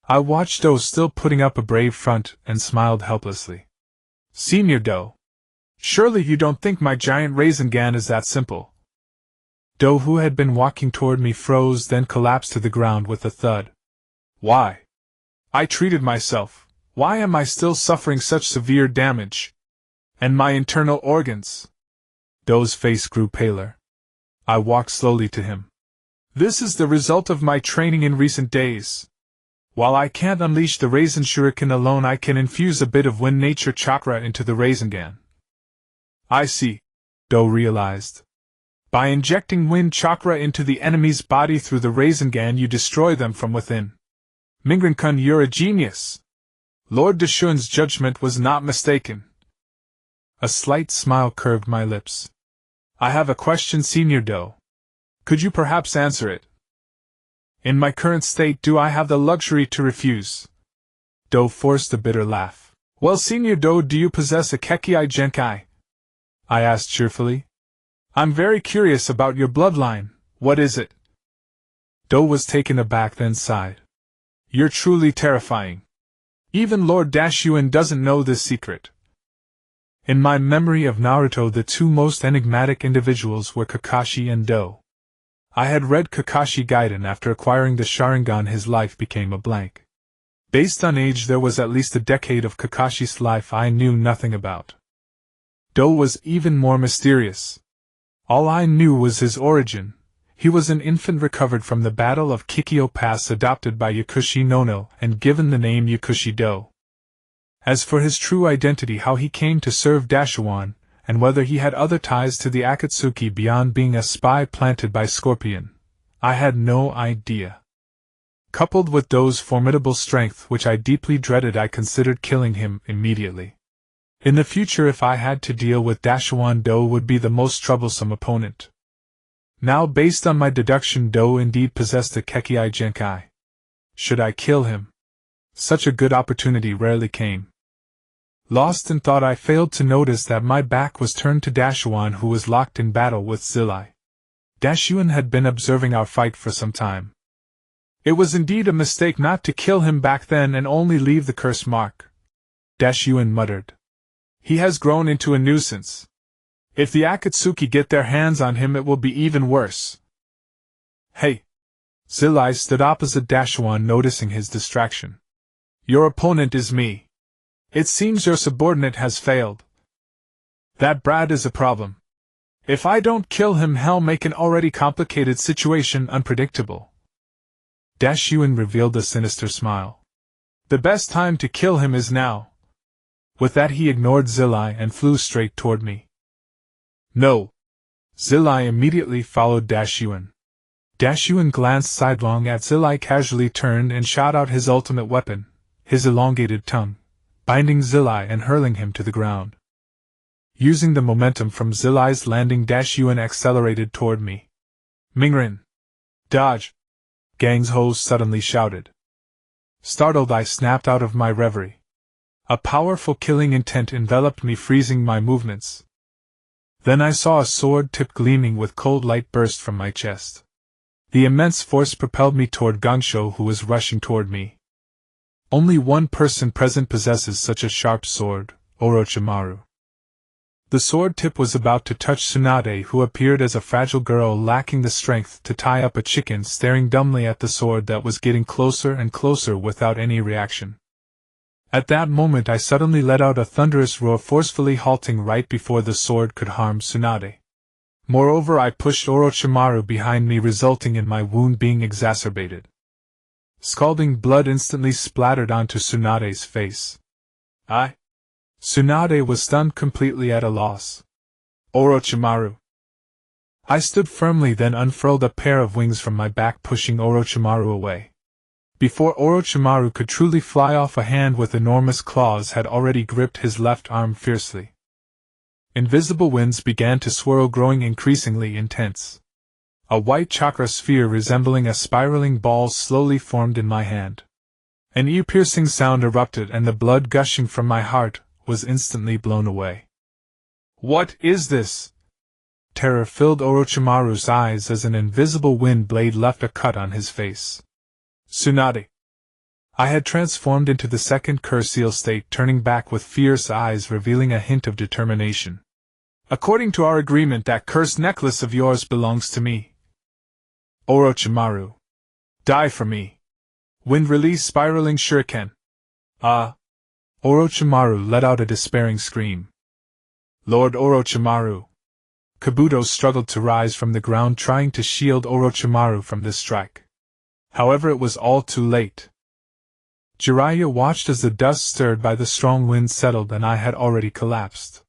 I watched Do, still putting up a brave front, and smiled helplessly. Senior Do, surely you don't think my giant Rasengan is that simple? Do, who had been walking toward me, froze, then collapsed to the ground with a thud. Why? I treated myself. Why am I still suffering such severe damage? And my internal organs? Do's face grew paler. I walked slowly to him. This is the result of my training in recent days. While I can't unleash the Rasen Shuriken alone, I can infuse a bit of Wind Nature Chakra into the Rasengan. I see, Do realized. By injecting Wind Chakra into the enemy's body through the Rasengan, you destroy them from within. Mingren-kun, you're a genius. Lord Dashuan's judgment was not mistaken. A slight smile curved my lips. I have a question, Senior Do. Could you perhaps answer it? In my current state, do I have the luxury to refuse? Do forced a bitter laugh. Well, Senior Do, do you possess a Kekii Genkai? I asked cheerfully. I'm very curious about your bloodline. What is it? Do was taken aback, then sighed. You're truly terrifying. Even Lord Dashuan doesn't know this secret. In my memory of Naruto, the two most enigmatic individuals were Kakashi and Do. I had read Kakashi Gaiden. After acquiring the Sharingan, his life became a blank. Based on age, there was at least a decade of Kakashi's life I knew nothing about. Do was even more mysterious. All I knew was his origin. He was an infant recovered from the Battle of Kikyo Pass, adopted by Yakushi Nono, and given the name Yakushi Do. As for his true identity, how he came to serve Dashuan, and whether he had other ties to the Akatsuki beyond being a spy planted by Scorpion, I had no idea. Coupled with Do's formidable strength, which I deeply dreaded, I considered killing him immediately. In the future, if I had to deal with Dashuan, Do would be the most troublesome opponent. Now, based on my deduction, Do indeed possessed a Kekii Genkai. Should I kill him? Such a good opportunity rarely came. Lost in thought, I failed to notice that my back was turned to Dashuan, who was locked in battle with Zillai. Dashuan had been observing our fight for some time. It was indeed a mistake not to kill him back then and only leave the curse mark. Dashuan muttered. He has grown into a nuisance. If the Akatsuki get their hands on him, it will be even worse. Hey! Zillai stood opposite Dashuan, noticing his distraction. Your opponent is me. It seems your subordinate has failed. That brat is a problem. If I don't kill him, he'll make an already complicated situation unpredictable. Dashuan revealed a sinister smile. The best time to kill him is now. With that, he ignored Zillai and flew straight toward me. No! Zillai immediately followed Dashuan. Dashuan glanced sidelong at Zillai, casually turned and shot out his ultimate weapon, his elongated tongue, binding Zillai and hurling him to the ground. Using the momentum from Zillai's landing, Dashuan accelerated toward me. Mingren! Dodge! Gang's host suddenly shouted. Startled, I snapped out of my reverie. A powerful killing intent enveloped me, freezing my movements. Then I saw a sword tip gleaming with cold light burst from my chest. The immense force propelled me toward Gangsho, who was rushing toward me. Only one person present possesses such a sharp sword, Orochimaru. The sword tip was about to touch Tsunade, who appeared as a fragile girl lacking the strength to tie up a chicken, staring dumbly at the sword that was getting closer and closer without any reaction. At that moment I suddenly let out a thunderous roar, forcefully halting right before the sword could harm Tsunade. Moreover, I pushed Orochimaru behind me, resulting in my wound being exacerbated. Scalding blood instantly splattered onto Tsunade's face. Tsunade was stunned, completely at a loss. Orochimaru. I stood firmly, then unfurled a pair of wings from my back, pushing Orochimaru away. Before Orochimaru could truly fly off, a hand with enormous claws had already gripped his left arm fiercely. Invisible winds began to swirl, growing increasingly intense. A white chakra sphere resembling a spiraling ball slowly formed in my hand. An ear-piercing sound erupted, and the blood gushing from my heart was instantly blown away. What is this? Terror filled Orochimaru's eyes as an invisible wind blade left a cut on his face. Tsunade. I had transformed into the second curseal state, turning back with fierce eyes revealing a hint of determination. According to our agreement, that cursed necklace of yours belongs to me. Orochimaru. Die for me. Wind release spiraling shuriken. Orochimaru let out a despairing scream. Lord Orochimaru. Kabuto struggled to rise from the ground, trying to shield Orochimaru from this strike. However, it was all too late. Jiraiya watched as the dust stirred by the strong wind settled, and I had already collapsed.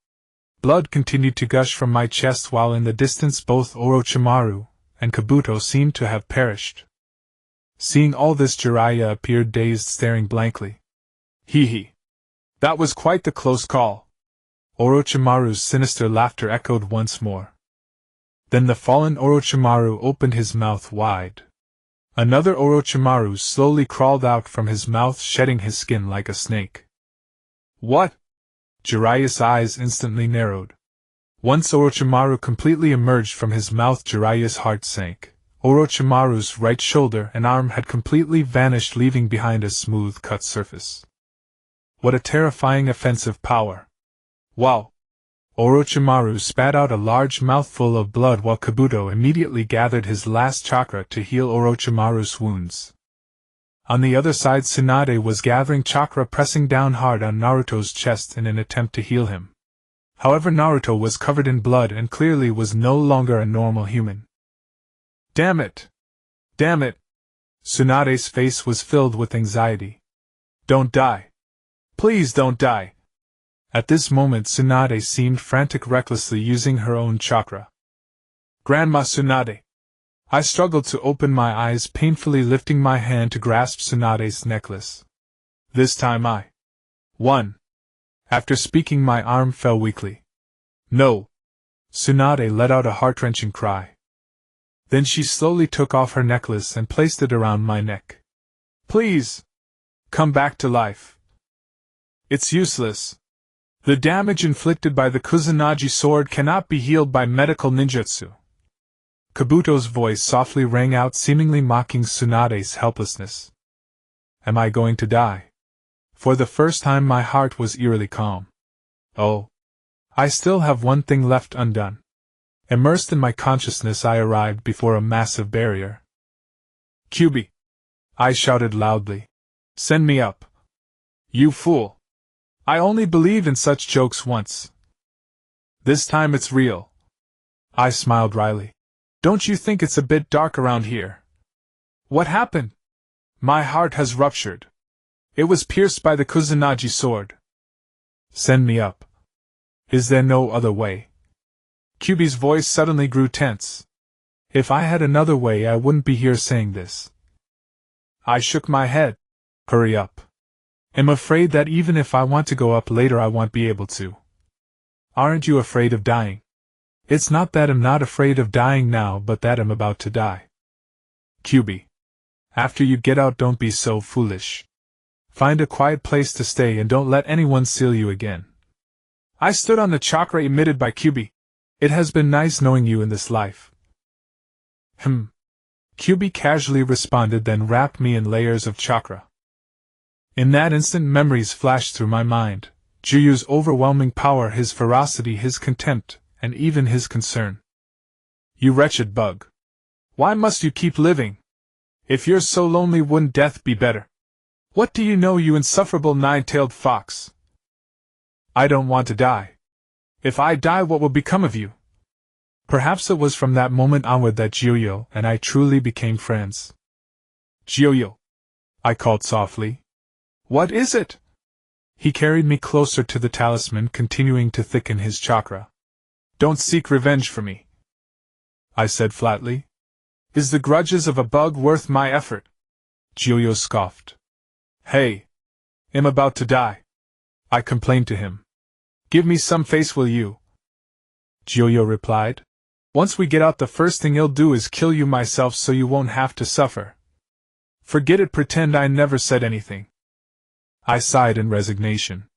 Blood continued to gush from my chest, while in the distance both Orochimaru and Kabuto seemed to have perished. Seeing all this, Jiraiya appeared dazed, staring blankly. Hee. That was quite the close call. Orochimaru's sinister laughter echoed once more. Then the fallen Orochimaru opened his mouth wide. Another Orochimaru slowly crawled out from his mouth, shedding his skin like a snake. What? Jiraiya's eyes instantly narrowed. Once Orochimaru completely emerged from his mouth, Jiraiya's heart sank. Orochimaru's right shoulder and arm had completely vanished, leaving behind a smooth-cut surface. What a terrifying offensive power! Wow! Orochimaru spat out a large mouthful of blood while Kabuto immediately gathered his last chakra to heal Orochimaru's wounds. On the other side, Tsunade was gathering chakra, pressing down hard on Naruto's chest in an attempt to heal him. However, Naruto was covered in blood and clearly was no longer a normal human. Damn it! Damn it! Tsunade's face was filled with anxiety. Don't die! Please don't die! At this moment, Tsunade seemed frantic, recklessly using her own chakra. Grandma Tsunade! I struggled to open my eyes, painfully lifting my hand to grasp Tsunade's necklace. This time I won. After speaking, my arm fell weakly. No! Tsunade let out a heart-wrenching cry. Then she slowly took off her necklace and placed it around my neck. Please! Come back to life. It's useless. The damage inflicted by the Kusanagi sword cannot be healed by medical ninjutsu. Kabuto's voice softly rang out, seemingly mocking Tsunade's helplessness. Am I going to die? For the first time my heart was eerily calm. Oh. I still have one thing left undone. Immersed in my consciousness, I arrived before a massive barrier. Kyubi! I shouted loudly. Send me up. You fool! I only believed in such jokes once. This time it's real. I smiled wryly. Don't you think it's a bit dark around here? What happened? My heart has ruptured. It was pierced by the Kusanagi sword. Send me up. Is there no other way? Kyubi's voice suddenly grew tense. If I had another way, I wouldn't be here saying this. I shook my head. Hurry up. I'm afraid that even if I want to go up later, I won't be able to. Aren't you afraid of dying? It's not that I'm not afraid of dying now, but that I'm about to die. Kyubi. After you get out, don't be so foolish. Find a quiet place to stay and don't let anyone seal you again. I stood on the chakra emitted by QB. It has been nice knowing you in this life. QB casually responded, then wrapped me in layers of chakra. In that instant, memories flashed through my mind. Juyu's overwhelming power, his ferocity, his contempt, and even his concern. You wretched bug. Why must you keep living? If you're so lonely, wouldn't death be better? What do you know, you insufferable nine-tailed fox? I don't want to die. If I die, what will become of you? Perhaps it was from that moment onward that Juyo and I truly became friends. Juyo, I called softly. What is it? He carried me closer to the talisman, continuing to thicken his chakra. Don't seek revenge for me, I said flatly. Is the grudges of a bug worth my effort? Juyo scoffed. Hey, I'm about to die, I complained to him. Give me some face, will you? Juyo replied. Once we get out, the first thing I'll do is kill you myself so you won't have to suffer. Forget it, pretend I never said anything. I sighed in resignation.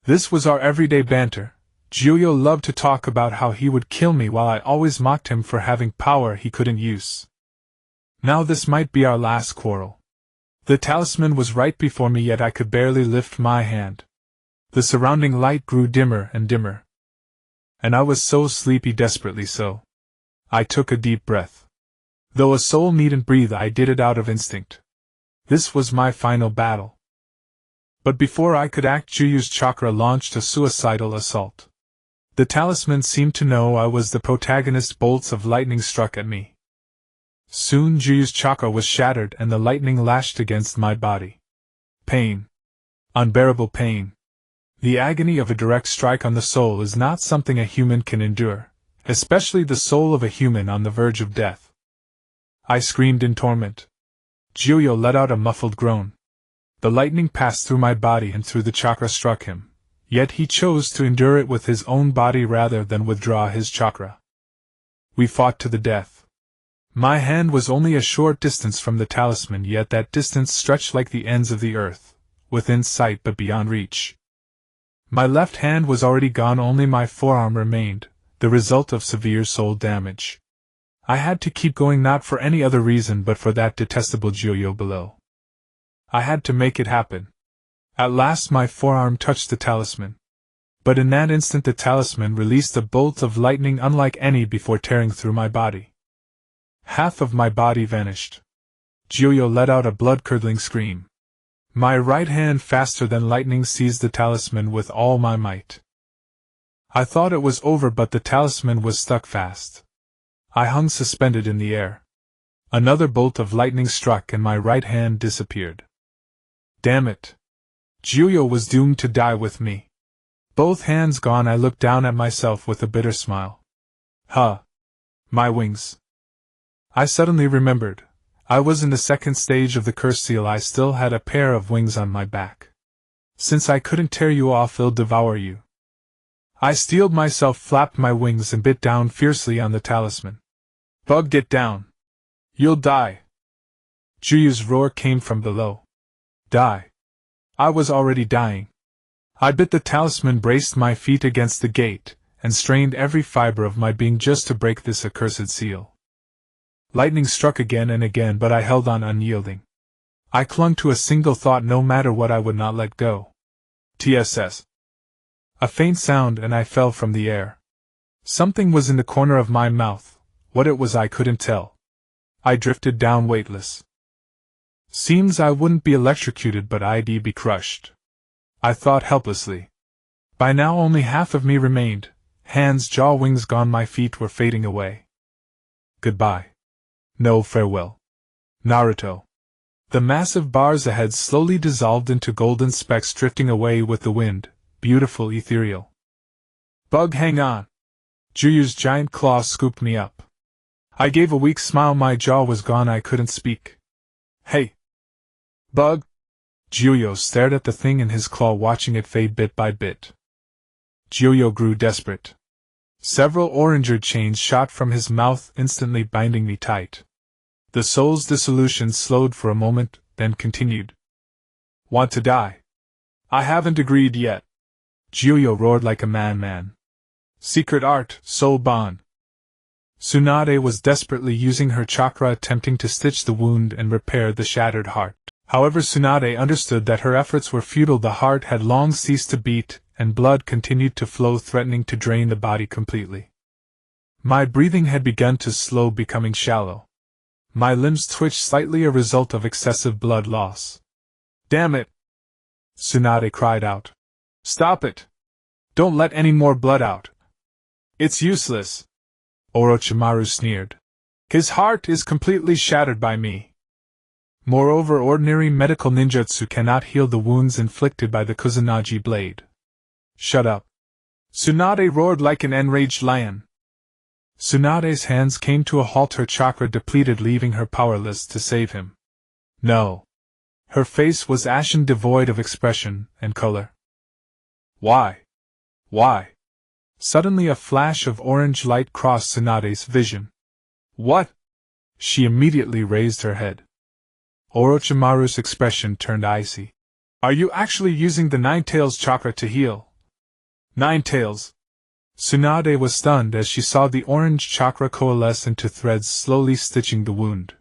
This was our everyday banter. Juyo loved to talk about how he would kill me while I always mocked him for having power he couldn't use. Now this might be our last quarrel. The talisman was right before me, yet I could barely lift my hand. The surrounding light grew dimmer and dimmer. And I was so sleepy, desperately so. I took a deep breath. Though a soul needn't breathe, I did it out of instinct. This was my final battle. But before I could act, Juyu's chakra launched a suicidal assault. The talisman seemed to know I was the protagonist. Bolts of lightning struck at me. Soon Juyu's chakra was shattered and the lightning lashed against my body. Pain. Unbearable pain. The agony of a direct strike on the soul is not something a human can endure, especially the soul of a human on the verge of death. I screamed in torment. Juyo let out a muffled groan. The lightning passed through my body and through the chakra struck him, yet he chose to endure it with his own body rather than withdraw his chakra. We fought to the death. My hand was only a short distance from the talisman, yet that distance stretched like the ends of the earth, within sight but beyond reach. My left hand was already gone, only my forearm remained, the result of severe soul damage. I had to keep going, not for any other reason but for that detestable Juyo below. I had to make it happen. At last my forearm touched the talisman. But in that instant the talisman released a bolt of lightning unlike any before, tearing through my body. Half of my body vanished. Juyo let out a blood-curdling scream. My right hand, faster than lightning, seized the talisman with all my might. I thought it was over, but the talisman was stuck fast. I hung suspended in the air. Another bolt of lightning struck and my right hand disappeared. Damn it! Juyo was doomed to die with me. Both hands gone, I looked down at myself with a bitter smile. My wings. I suddenly remembered. I was in the second stage of the curse seal. I still had a pair of wings on my back. Since I couldn't tear you off, I'll devour you. I steeled myself, flapped my wings, and bit down fiercely on the talisman. Bug, get down. You'll die. Juyu's roar came from below. Die. I was already dying. I bit the talisman, braced my feet against the gate, and strained every fiber of my being just to break this accursed seal. Lightning struck again and again, but I held on unyielding. I clung to a single thought: no matter what, I would not let go. TSS. A faint sound and I fell from the air. Something was in the corner of my mouth. What it was I couldn't tell. I drifted down weightless. Seems I wouldn't be electrocuted, but I'd be crushed. I thought helplessly. By now only half of me remained. Hands, jaw, wings gone, my feet were fading away. Goodbye. No, farewell. Naruto. The massive bars ahead slowly dissolved into golden specks, drifting away with the wind, beautiful, ethereal. Bug, hang on. Juyu's giant claw scooped me up. I gave a weak smile, my jaw was gone, I couldn't speak. Hey! Bug! Juyo stared at the thing in his claw, watching it fade bit by bit. Juyo grew desperate. Several oranger chains shot from his mouth, instantly binding me tight. The soul's dissolution slowed for a moment, then continued. Want to die? I haven't agreed yet. Gyuyo roared like a man. Secret art, soul bond. Tsunade was desperately using her chakra attempting to stitch the wound and repair the shattered heart. However, Tsunade understood that her efforts were futile. The heart had long ceased to beat, and blood continued to flow, threatening to drain the body completely. My breathing had begun to slow, becoming shallow. My limbs twitched slightly, a result of excessive blood loss. Damn it! Tsunade cried out. Stop it! Don't let any more blood out. It's useless. Orochimaru sneered. His heart is completely shattered by me. Moreover, ordinary medical ninjutsu cannot heal the wounds inflicted by the Kusanagi blade. Shut up! Tsunade roared like an enraged lion. Tsunade's hands came to a halt, her chakra depleted, leaving her powerless to save him. No. Her face was ashen, devoid of expression and color. Why? Why? Suddenly a flash of orange light crossed Tsunade's vision. What? She immediately raised her head. Orochimaru's expression turned icy. Are you actually using the Nine-Tails chakra to heal? Nine-Tails! Tsunade was stunned as she saw the orange chakra coalesce into threads, slowly stitching the wound.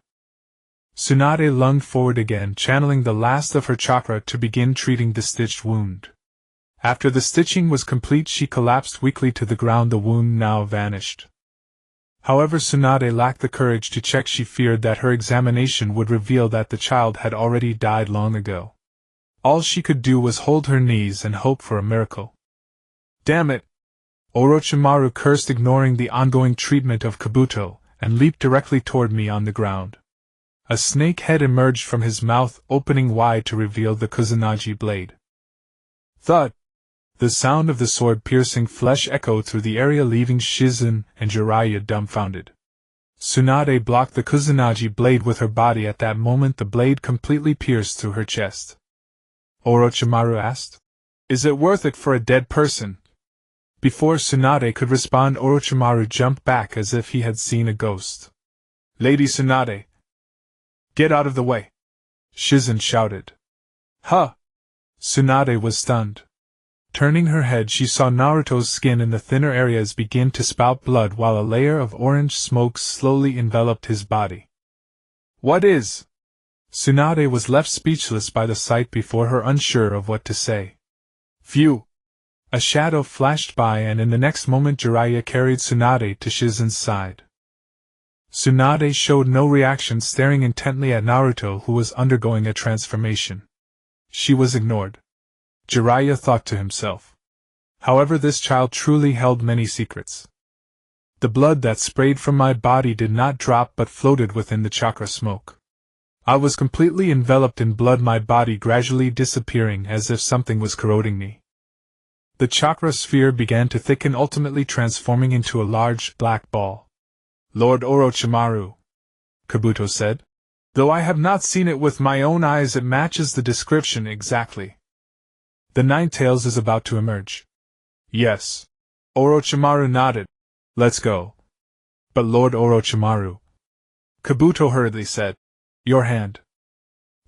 Tsunade lunged forward again, channeling the last of her chakra to begin treating the stitched wound. After the stitching was complete, she collapsed weakly to the ground. The wound now vanished. However, Tsunade lacked the courage to check. She feared that her examination would reveal that the child had already died long ago. All she could do was hold her knees and hope for a miracle. Damn it! Orochimaru cursed, ignoring the ongoing treatment of Kabuto, and leaped directly toward me on the ground. A snake head emerged from his mouth, opening wide to reveal the Kusanagi blade. Thud! The sound of the sword-piercing flesh echoed through the area, leaving Shizen and Jiraiya dumbfounded. Tsunade blocked the Kusanagi blade with her body. At that moment, the blade completely pierced through her chest. Orochimaru asked, "Is it worth it for a dead person?" Before Tsunade could respond, Orochimaru jumped back as if he had seen a ghost. "Lady Tsunade! Get out of the way!" Shizen shouted. Huh! Tsunade was stunned. Turning her head, she saw Naruto's skin in the thinner areas begin to spout blood, while a layer of orange smoke slowly enveloped his body. What is? Tsunade was left speechless by the sight before her, unsure of what to say. Phew! A shadow flashed by, and in the next moment Jiraiya carried Tsunade to Shizen's side. Tsunade showed no reaction, staring intently at Naruto, who was undergoing a transformation. She was ignored. Jiraiya thought to himself. However, this child truly held many secrets. The blood that sprayed from my body did not drop but floated within the chakra smoke. I was completely enveloped in blood, my body gradually disappearing as if something was corroding me. The chakra sphere began to thicken, ultimately transforming into a large black ball. Lord Orochimaru, Kabuto said. Though I have not seen it with my own eyes, it matches the description exactly. The Nine-Tails is about to emerge. Yes. Orochimaru nodded. Let's go. But Lord Orochimaru, Kabuto hurriedly said. Your hand.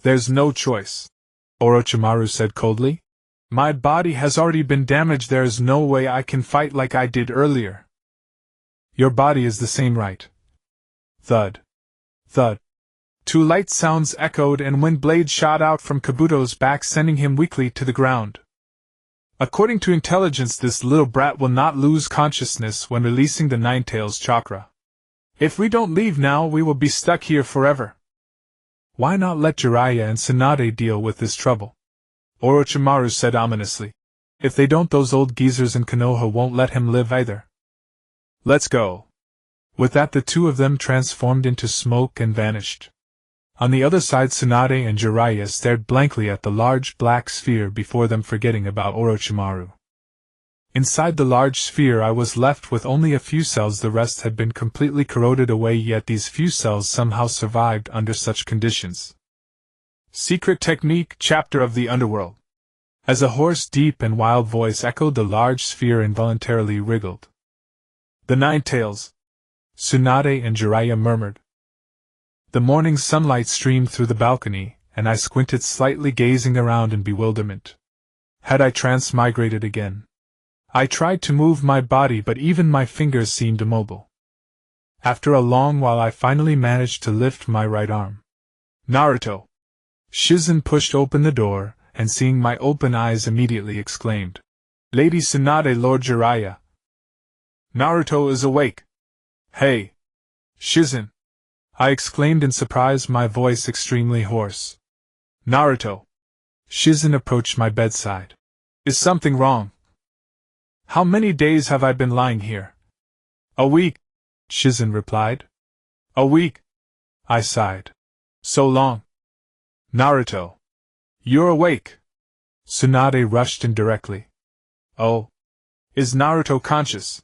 There's no choice. Orochimaru said coldly. My body has already been damaged. There is no way I can fight like I did earlier. Your body is the same, right? Thud. Thud. Two light sounds echoed, and wind blades shot out from Kabuto's back, sending him weakly to the ground. According to intelligence, this little brat will not lose consciousness when releasing the Nine-Tails chakra. If we don't leave now, we will be stuck here forever. Why not let Jiraiya and Tsunade deal with this trouble? Orochimaru said ominously. If they don't, those old geezers in Konoha won't let him live either. Let's go. With that, the two of them transformed into smoke and vanished. On the other side, Tsunade and Jiraiya stared blankly at the large black sphere before them, forgetting about Orochimaru. Inside the large sphere, I was left with only a few cells. The rest had been completely corroded away, yet these few cells somehow survived under such conditions. Secret Technique, Chapter of the Underworld. As a hoarse, deep and wild voice echoed, the large sphere involuntarily wriggled. The Nine-Tails, Tsunade and Jiraiya murmured. The morning sunlight streamed through the balcony, and I squinted slightly, gazing around in bewilderment. Had I transmigrated again? I tried to move my body, but even my fingers seemed immobile. After a long while I finally managed to lift my right arm. Naruto! Shizen pushed open the door, and seeing my open eyes immediately exclaimed, Lady Tsunade, Lord Jiraiya! Naruto is awake! Hey! Shizen! I exclaimed in surprise, my voice extremely hoarse. Naruto! Shizen approached my bedside. Is something wrong? How many days have I been lying here? A week, Shizen replied. A week? I sighed. So long. Naruto! You're awake! Tsunade rushed in directly. Oh! Is Naruto conscious?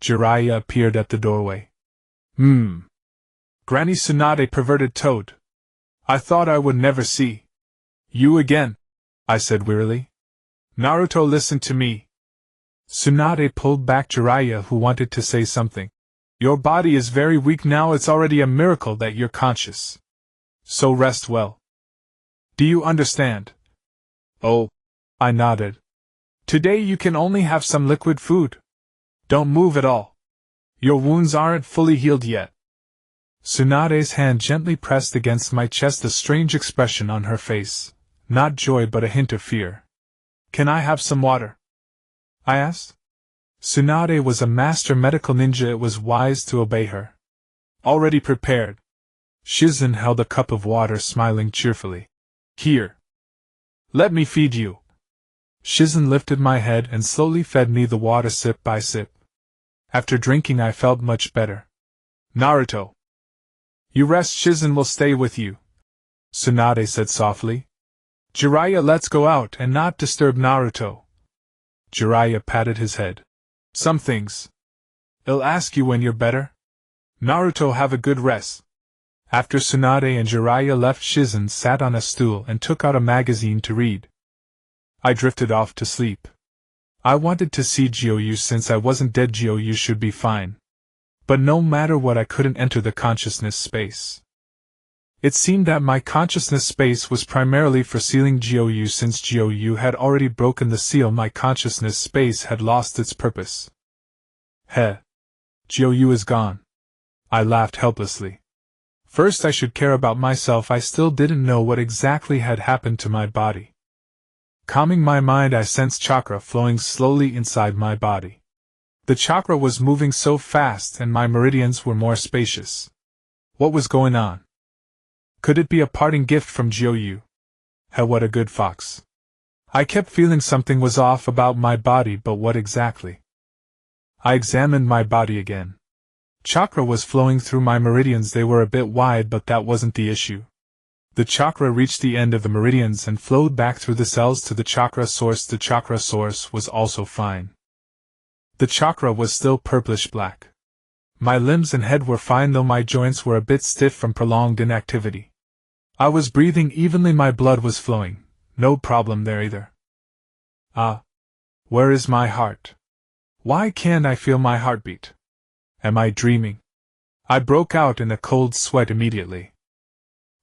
Jiraiya appeared at the doorway. Granny Tsunade, perverted toad. I thought I would never see you again, I said wearily. Naruto, listen to me. Tsunade pulled back Jiraiya, who wanted to say something. Your body is very weak now, it's already a miracle that you're conscious. So rest well. Do you understand? Oh, I nodded. Today you can only have some liquid food. Don't move at all. Your wounds aren't fully healed yet. Tsunade's hand gently pressed against my chest, a strange expression on her face. Not joy, but a hint of fear. Can I have some water? I asked. Tsunade was a master medical ninja, it was wise to obey her. Already prepared. Shizen held a cup of water, smiling cheerfully. Here. Let me feed you. Shizen lifted my head and slowly fed me the water sip by sip. After drinking I felt much better. Naruto! You rest, Shizen will stay with you, Tsunade said softly. Jiraiya, let's go out and not disturb Naruto. Jiraiya patted his head. Some things I'll ask you when you're better. Naruto, have a good rest. After Tsunade and Jiraiya left, Shizen sat on a stool and took out a magazine to read. I drifted off to sleep. I wanted to see Gyouyu since I wasn't dead. Gyouyu should be fine. But no matter what, I couldn't enter the consciousness space. It seemed that my consciousness space was primarily for sealing Gyouyu. Since Gyouyu had already broken the seal, my consciousness space had lost its purpose. Heh. Gyouyu is gone. I laughed helplessly. First I should care about myself. I still didn't know what exactly had happened to my body. Calming my mind, I sensed chakra flowing slowly inside my body. The chakra was moving so fast and my meridians were more spacious. What was going on? Could it be a parting gift from Gyouyu? What a good fox. I kept feeling something was off about my body, but what exactly? I examined my body again. Chakra was flowing through my meridians. They were a bit wide, but that wasn't the issue. The chakra reached the end of the meridians and flowed back through the cells to the chakra source. The chakra source was also fine. The chakra was still purplish black. My limbs and head were fine, though my joints were a bit stiff from prolonged inactivity. I was breathing evenly, my blood was flowing. No problem there either. Where is my heart? Why can't I feel my heartbeat? Am I dreaming? I broke out in a cold sweat immediately.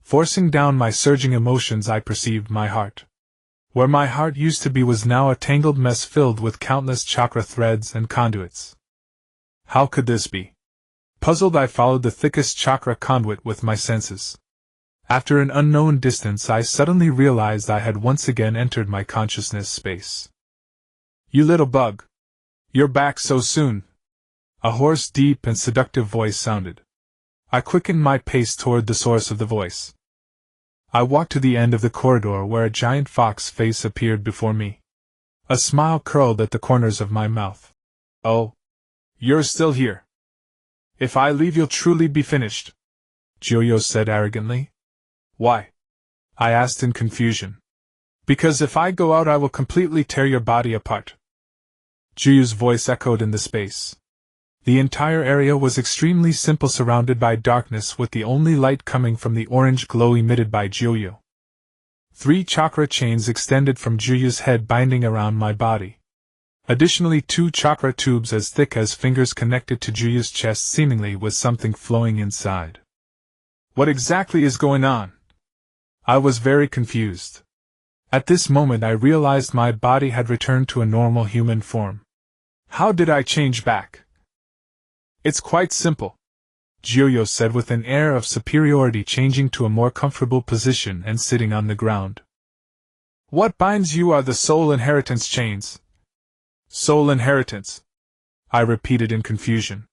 Forcing down my surging emotions, I perceived my heart. Where my heart used to be was now a tangled mess filled with countless chakra threads and conduits. How could this be? Puzzled, I followed the thickest chakra conduit with my senses. After an unknown distance, I suddenly realized I had once again entered my consciousness space. You little bug! You're back so soon! A hoarse, deep, and seductive voice sounded. I quickened my pace toward the source of the voice. I walked to the end of the corridor where a giant fox face appeared before me. A smile curled at the corners of my mouth. Oh, you're still here. If I leave, you'll truly be finished, Gyouyu said arrogantly. Why? I asked in confusion. Because if I go out, I will completely tear your body apart. Gyouyu's voice echoed in the space. The entire area was extremely simple, surrounded by darkness, with the only light coming from the orange glow emitted by Gyouyu. 3 chakra chains extended from Gyou유's head, binding around my body. Additionally, 2 chakra tubes as thick as fingers connected to Gyou유's chest, seemingly with something flowing inside. What exactly is going on? I was very confused. At this moment I realized my body had returned to a normal human form. How did I change back? It's quite simple, Jiuyo said with an air of superiority, changing to a more comfortable position and sitting on the ground. What binds you are the soul inheritance chains. Soul inheritance, I repeated in confusion.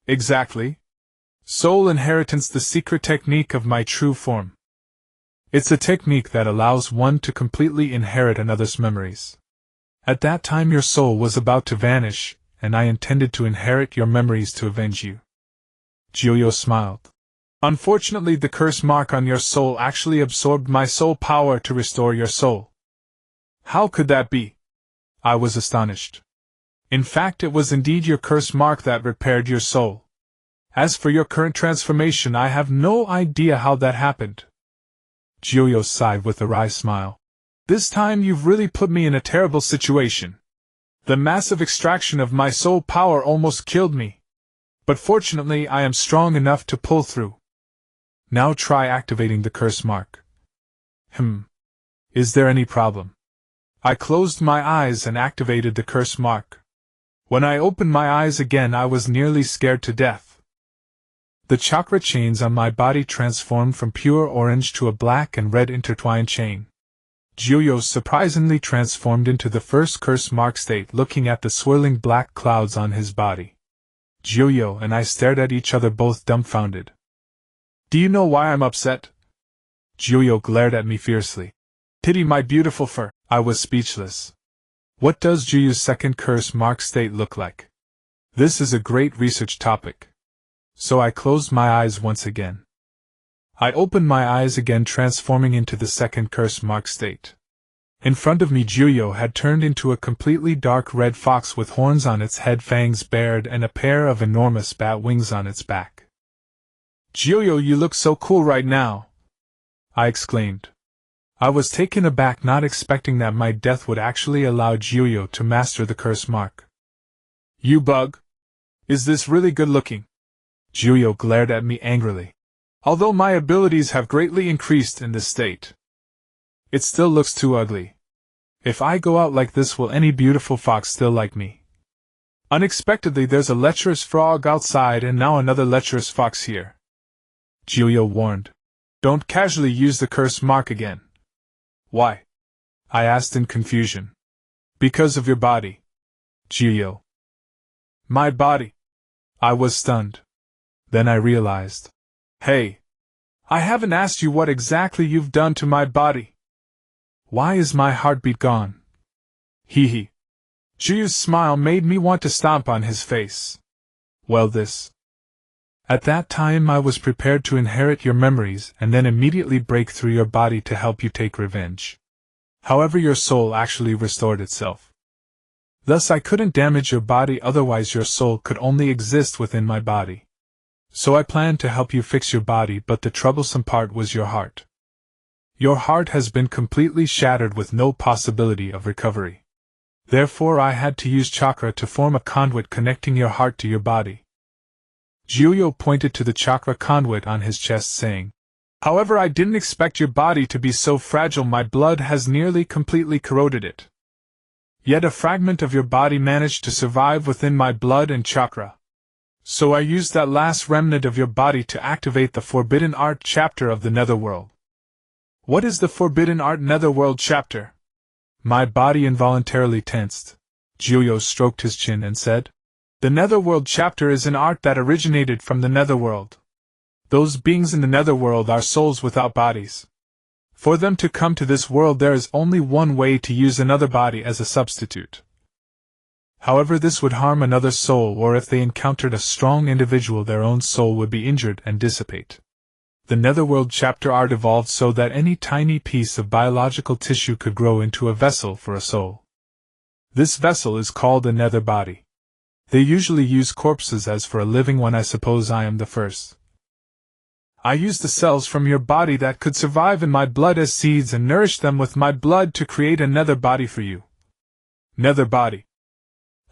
Exactly. Soul inheritance, the secret technique of my true form. It's a technique that allows one to completely inherit another's memories. At that time your soul was about to vanish, and I intended to inherit your memories to avenge you. Jiuyo smiled. Unfortunately, the curse mark on your soul actually absorbed my soul power to restore your soul. How could that be? I was astonished. In fact, it was indeed your curse mark that repaired your soul. As for your current transformation, I have no idea how that happened. Jiuyo sighed with a wry smile. This time you've really put me in a terrible situation. The massive extraction of my soul power almost killed me. But fortunately I am strong enough to pull through. Now try activating the curse mark. Is there any problem? I closed my eyes and activated the curse mark. When I opened my eyes again, I was nearly scared to death. The chakra chains on my body transformed from pure orange to a black and red intertwined chain. Jiuyo surprisingly transformed into the first curse mark state, looking at the swirling black clouds on his body. Jiuyo and I stared at each other, both dumbfounded. Do you know why I'm upset? Jiuyo glared at me fiercely. Pity my beautiful fur. I was speechless. What does Juyu's second curse mark state look like? This is a great research topic. So I closed my eyes once again. I opened my eyes again, transforming into the second curse mark state. In front of me, Jiuyo had turned into a completely dark red fox with horns on its head, fangs bared, and a pair of enormous bat wings on its back. Jiuyo, you look so cool right now, I exclaimed. I was taken aback, not expecting that my death would actually allow Jiuyo to master the curse mark. You bug! Is this really good looking? Jiuyo glared at me angrily. Although my abilities have greatly increased in this state, it still looks too ugly. If I go out like this, will any beautiful fox still like me? Unexpectedly, there's a lecherous frog outside and now another lecherous fox here. Jiuyo warned. Don't casually use the curse mark again. Why? I asked in confusion. Because of your body. Jiuyo. My body? I was stunned. Then I realized. Hey! I haven't asked you what exactly you've done to my body. Why is my heartbeat gone? Hee hee. Juyu's smile made me want to stomp on his face. Well, this. At that time I was prepared to inherit your memories and then immediately break through your body to help you take revenge. However, your soul actually restored itself. Thus I couldn't damage your body, otherwise your soul could only exist within my body. So I planned to help you fix your body, but the troublesome part was your heart. Your heart has been completely shattered with no possibility of recovery. Therefore I had to use chakra to form a conduit connecting your heart to your body. Jiuyo pointed to the chakra conduit on his chest, saying, However, I didn't expect your body to be so fragile. My blood has nearly completely corroded it. Yet a fragment of your body managed to survive within my blood and chakra. So I used that last remnant of your body to activate the Forbidden Art chapter of the Netherworld. What is the Forbidden Art Netherworld chapter? My body involuntarily tensed. Jiuyo stroked his chin and said, The Netherworld chapter is an art that originated from the Netherworld. Those beings in the Netherworld are souls without bodies. For them to come to this world, there is only one way: to use another body as a substitute. However, this would harm another soul, or if they encountered a strong individual, their own soul would be injured and dissipate. The Netherworld chapter art evolved so that any tiny piece of biological tissue could grow into a vessel for a soul. This vessel is called a nether body. They usually use corpses as for a living one. I suppose I am the first. I used the cells from your body that could survive in my blood as seeds and nourished them with my blood to create a nether body for you. Nether body?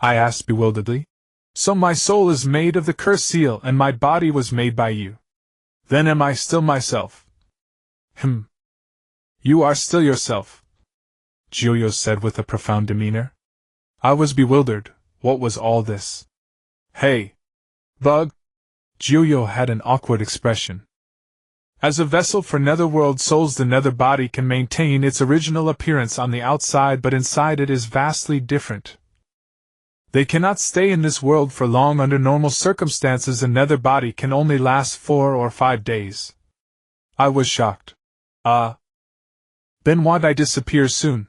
I asked bewilderedly. So my soul is made of the curse seal and my body was made by you. Then am I still myself? You are still yourself, Giulio said with a profound demeanor. I was bewildered. What was all this? Hey, bug! Giulio had an awkward expression. As a vessel for netherworld souls, the nether body can maintain its original appearance on the outside, but inside it is vastly different. They cannot stay in this world for long under normal circumstances. A nether body can only last 4 or 5 days. I was shocked. Then why'd I disappear soon?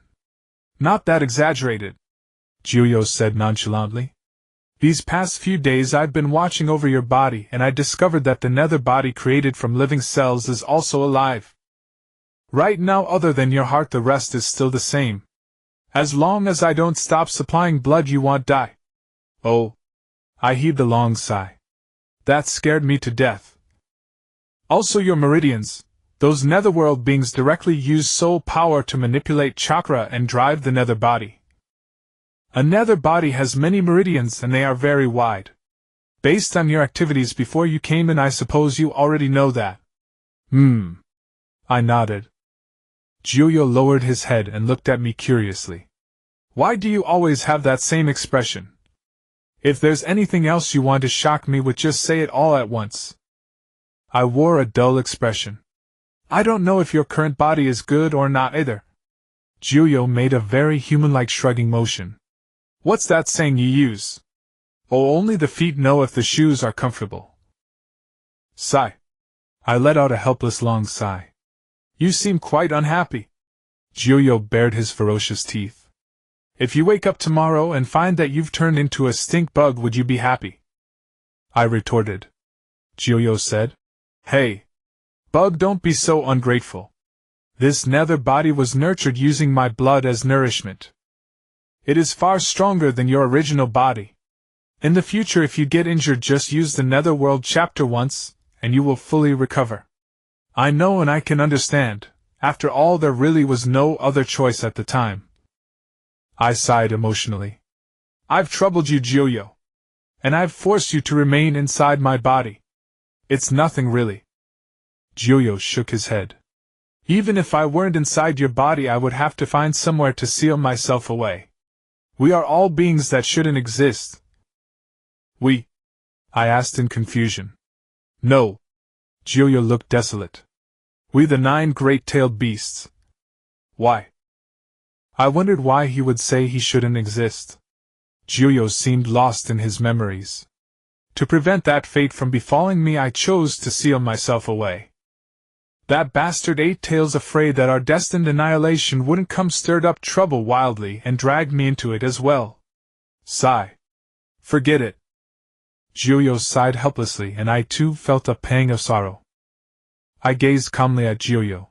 Not that exaggerated, Giulio said nonchalantly. These past few days I've been watching over your body, and I discovered that the nether body created from living cells is also alive. Right now, other than your heart, the rest is still the same. As long as I don't stop supplying blood, you won't die. Oh. I heaved a long sigh. That scared me to death. Also, your meridians, those netherworld beings directly use soul power to manipulate chakra and drive the nether body. A nether body has many meridians, and they are very wide. Based on your activities before you came in, I suppose you already know that. I nodded. Giulio lowered his head and looked at me curiously. Why do you always have that same expression? If there's anything else you want to shock me with, just say it all at once. I wore a dull expression. I don't know if your current body is good or not either. Giulio made a very human-like shrugging motion. What's that saying you use? Oh, only the feet know if the shoes are comfortable. Sigh. I let out a helpless long sigh. You seem quite unhappy. Giulio bared his ferocious teeth. If you wake up tomorrow and find that you've turned into a stink bug, would you be happy? I retorted. Giulio said. Hey, bug, don't be so ungrateful. This nether body was nurtured using my blood as nourishment. It is far stronger than your original body. In the future, if you get injured, just use the netherworld chapter once, and you will fully recover. I know and I can understand. After all, there really was no other choice at the time. I sighed emotionally. I've troubled you, Giulio. And I've forced you to remain inside my body. It's nothing really. Giulio shook his head. Even if I weren't inside your body, I would have to find somewhere to seal myself away. We are all beings that shouldn't exist. We? I asked in confusion. No. Giulio looked desolate. We, the 9 great-tailed beasts. Why? I wondered why he would say he shouldn't exist. Giulio seemed lost in his memories. To prevent that fate from befalling me, I chose to seal myself away. That bastard 8 Tails, afraid that our destined annihilation wouldn't come, stirred up trouble wildly and dragged me into it as well. Sigh. Forget it. Giulio sighed helplessly, and I too felt a pang of sorrow. I gazed calmly at Giulio.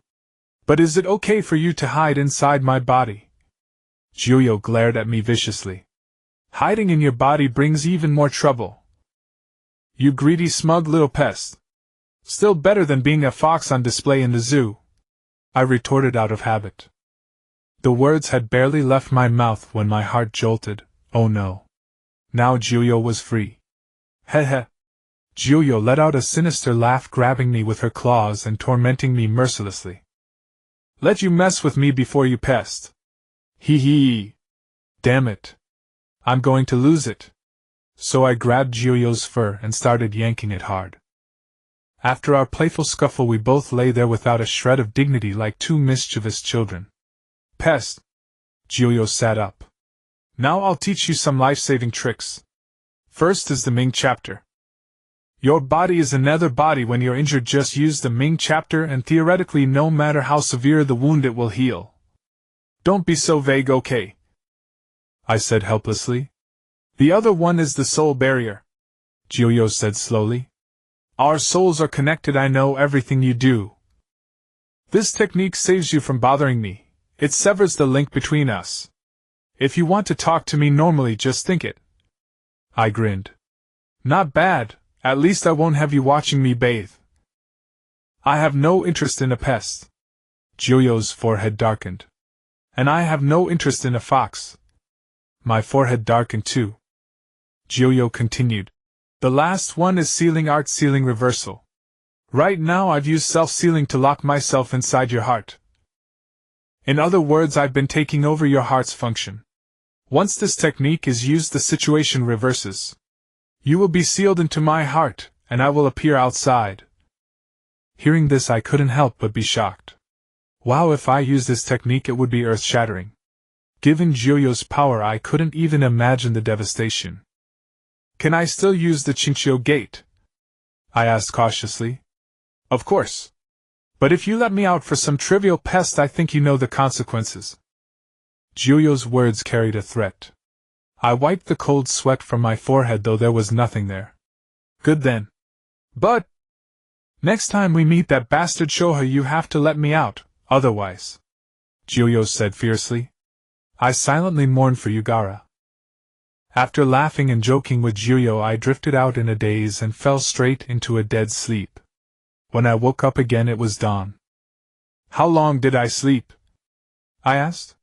But is it okay for you to hide inside my body? Giulio glared at me viciously. Hiding in your body brings even more trouble. You greedy, smug little pest. Still better than being a fox on display in the zoo, I retorted out of habit. The words had barely left my mouth when my heart jolted. Oh no. Now Giulio was free. Heh. Giulio let out a sinister laugh, grabbing me with her claws and tormenting me mercilessly. Let you mess with me before you pest. Hee hee. Damn it. I'm going to lose it. So I grabbed Giulio's fur and started yanking it hard. After our playful scuffle, we both lay there without a shred of dignity, like 2 mischievous children. Pest. Giulio sat up. Now I'll teach you some life-saving tricks. First is the Ming chapter. Your body is a nether body. When you're injured, just use the Ming chapter, and theoretically, no matter how severe the wound, it will heal. Don't be so vague, okay? I said helplessly. The other one is the soul barrier, Giulio said slowly. Our souls are connected. I know everything you do. This technique saves you from bothering me. It severs the link between us. If you want to talk to me normally, just think it. I grinned. Not bad. At least I won't have you watching me bathe. I have no interest in a pest. Giulio's forehead darkened. And I have no interest in a fox. My forehead darkened too. Giulio continued. The last one is sealing art, sealing reversal. Right now I've used self-sealing to lock myself inside your heart. In other words, I've been taking over your heart's function. Once this technique is used, the situation reverses. You will be sealed into my heart, and I will appear outside. Hearing this, I couldn't help but be shocked. Wow, if I used this technique, it would be earth-shattering. Given Jiuyo's power, I couldn't even imagine the devastation. Can I still use the Chinchyo gate? I asked cautiously. Of course. But if you let me out for some trivial pest, I think you know the consequences. Jiuyo's words carried a threat. I wiped the cold sweat from my forehead, though there was nothing there. Good then. But next time we meet that bastard Shoha, you have to let me out, otherwise, Jiuyo said fiercely. I silently mourned for Yugara. After laughing and joking with Jiuyo, I drifted out in a daze and fell straight into a dead sleep. When I woke up again, it was dawn. How long did I sleep? I asked.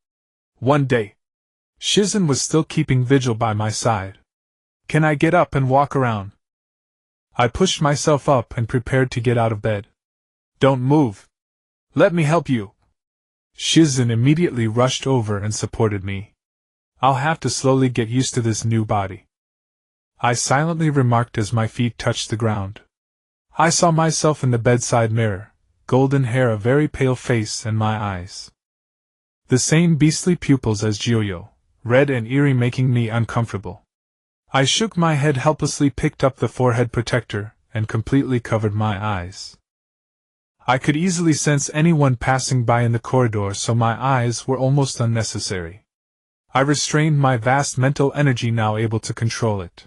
1 day. Shizen was still keeping vigil by my side. Can I get up and walk around? I pushed myself up and prepared to get out of bed. Don't move. Let me help you. Shizen immediately rushed over and supported me. I'll have to slowly get used to this new body, I silently remarked as my feet touched the ground. I saw myself in the bedside mirror, golden hair, a very pale face, and my eyes. The same beastly pupils as Jiuyo, red and eerie, making me uncomfortable. I shook my head helplessly, picked up the forehead protector, and completely covered my eyes. I could easily sense anyone passing by in the corridor, so my eyes were almost unnecessary. I restrained my vast mental energy, now able to control it.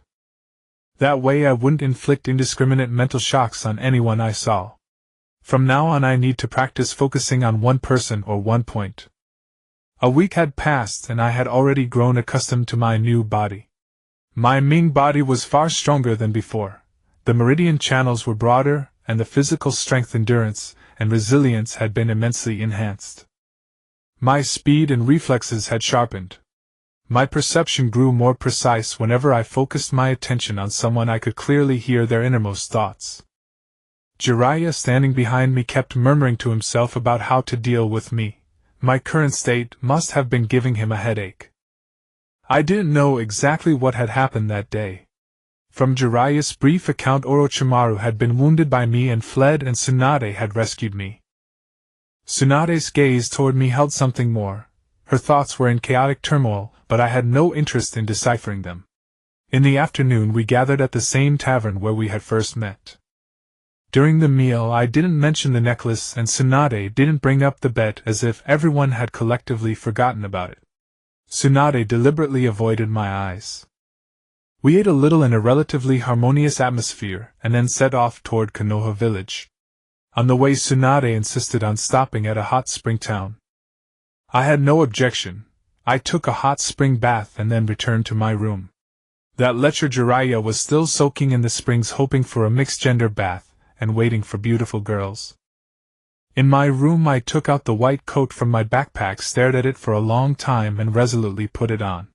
That way I wouldn't inflict indiscriminate mental shocks on anyone I saw. From now on I need to practice focusing on one person or one point. A week had passed and I had already grown accustomed to my new body. My Ming body was far stronger than before. The meridian channels were broader, and the physical strength, endurance, and resilience had been immensely enhanced. My speed and reflexes had sharpened. My perception grew more precise. Whenever I focused my attention on someone, I could clearly hear their innermost thoughts. Jiraiya, standing behind me, kept murmuring to himself about how to deal with me. My current state must have been giving him a headache. I didn't know exactly what had happened that day. From Jiraiya's brief account, Orochimaru had been wounded by me and fled, and Tsunade had rescued me. Tsunade's gaze toward me held something more. Her thoughts were in chaotic turmoil, but I had no interest in deciphering them. In the afternoon we gathered at the same tavern where we had first met. During the meal I didn't mention the necklace, and Tsunade didn't bring up the bet, as if everyone had collectively forgotten about it. Tsunade deliberately avoided my eyes. We ate a little in a relatively harmonious atmosphere, and then set off toward Konoha village. On the way, Tsunade insisted on stopping at a hot spring town. I had no objection. I took a hot spring bath and then returned to my room. That lecher Jiraiya was still soaking in the springs, hoping for a mixed-gender bath, and waiting for beautiful girls. In my room I took out the white coat from my backpack, stared at it for a long time, and resolutely put it on.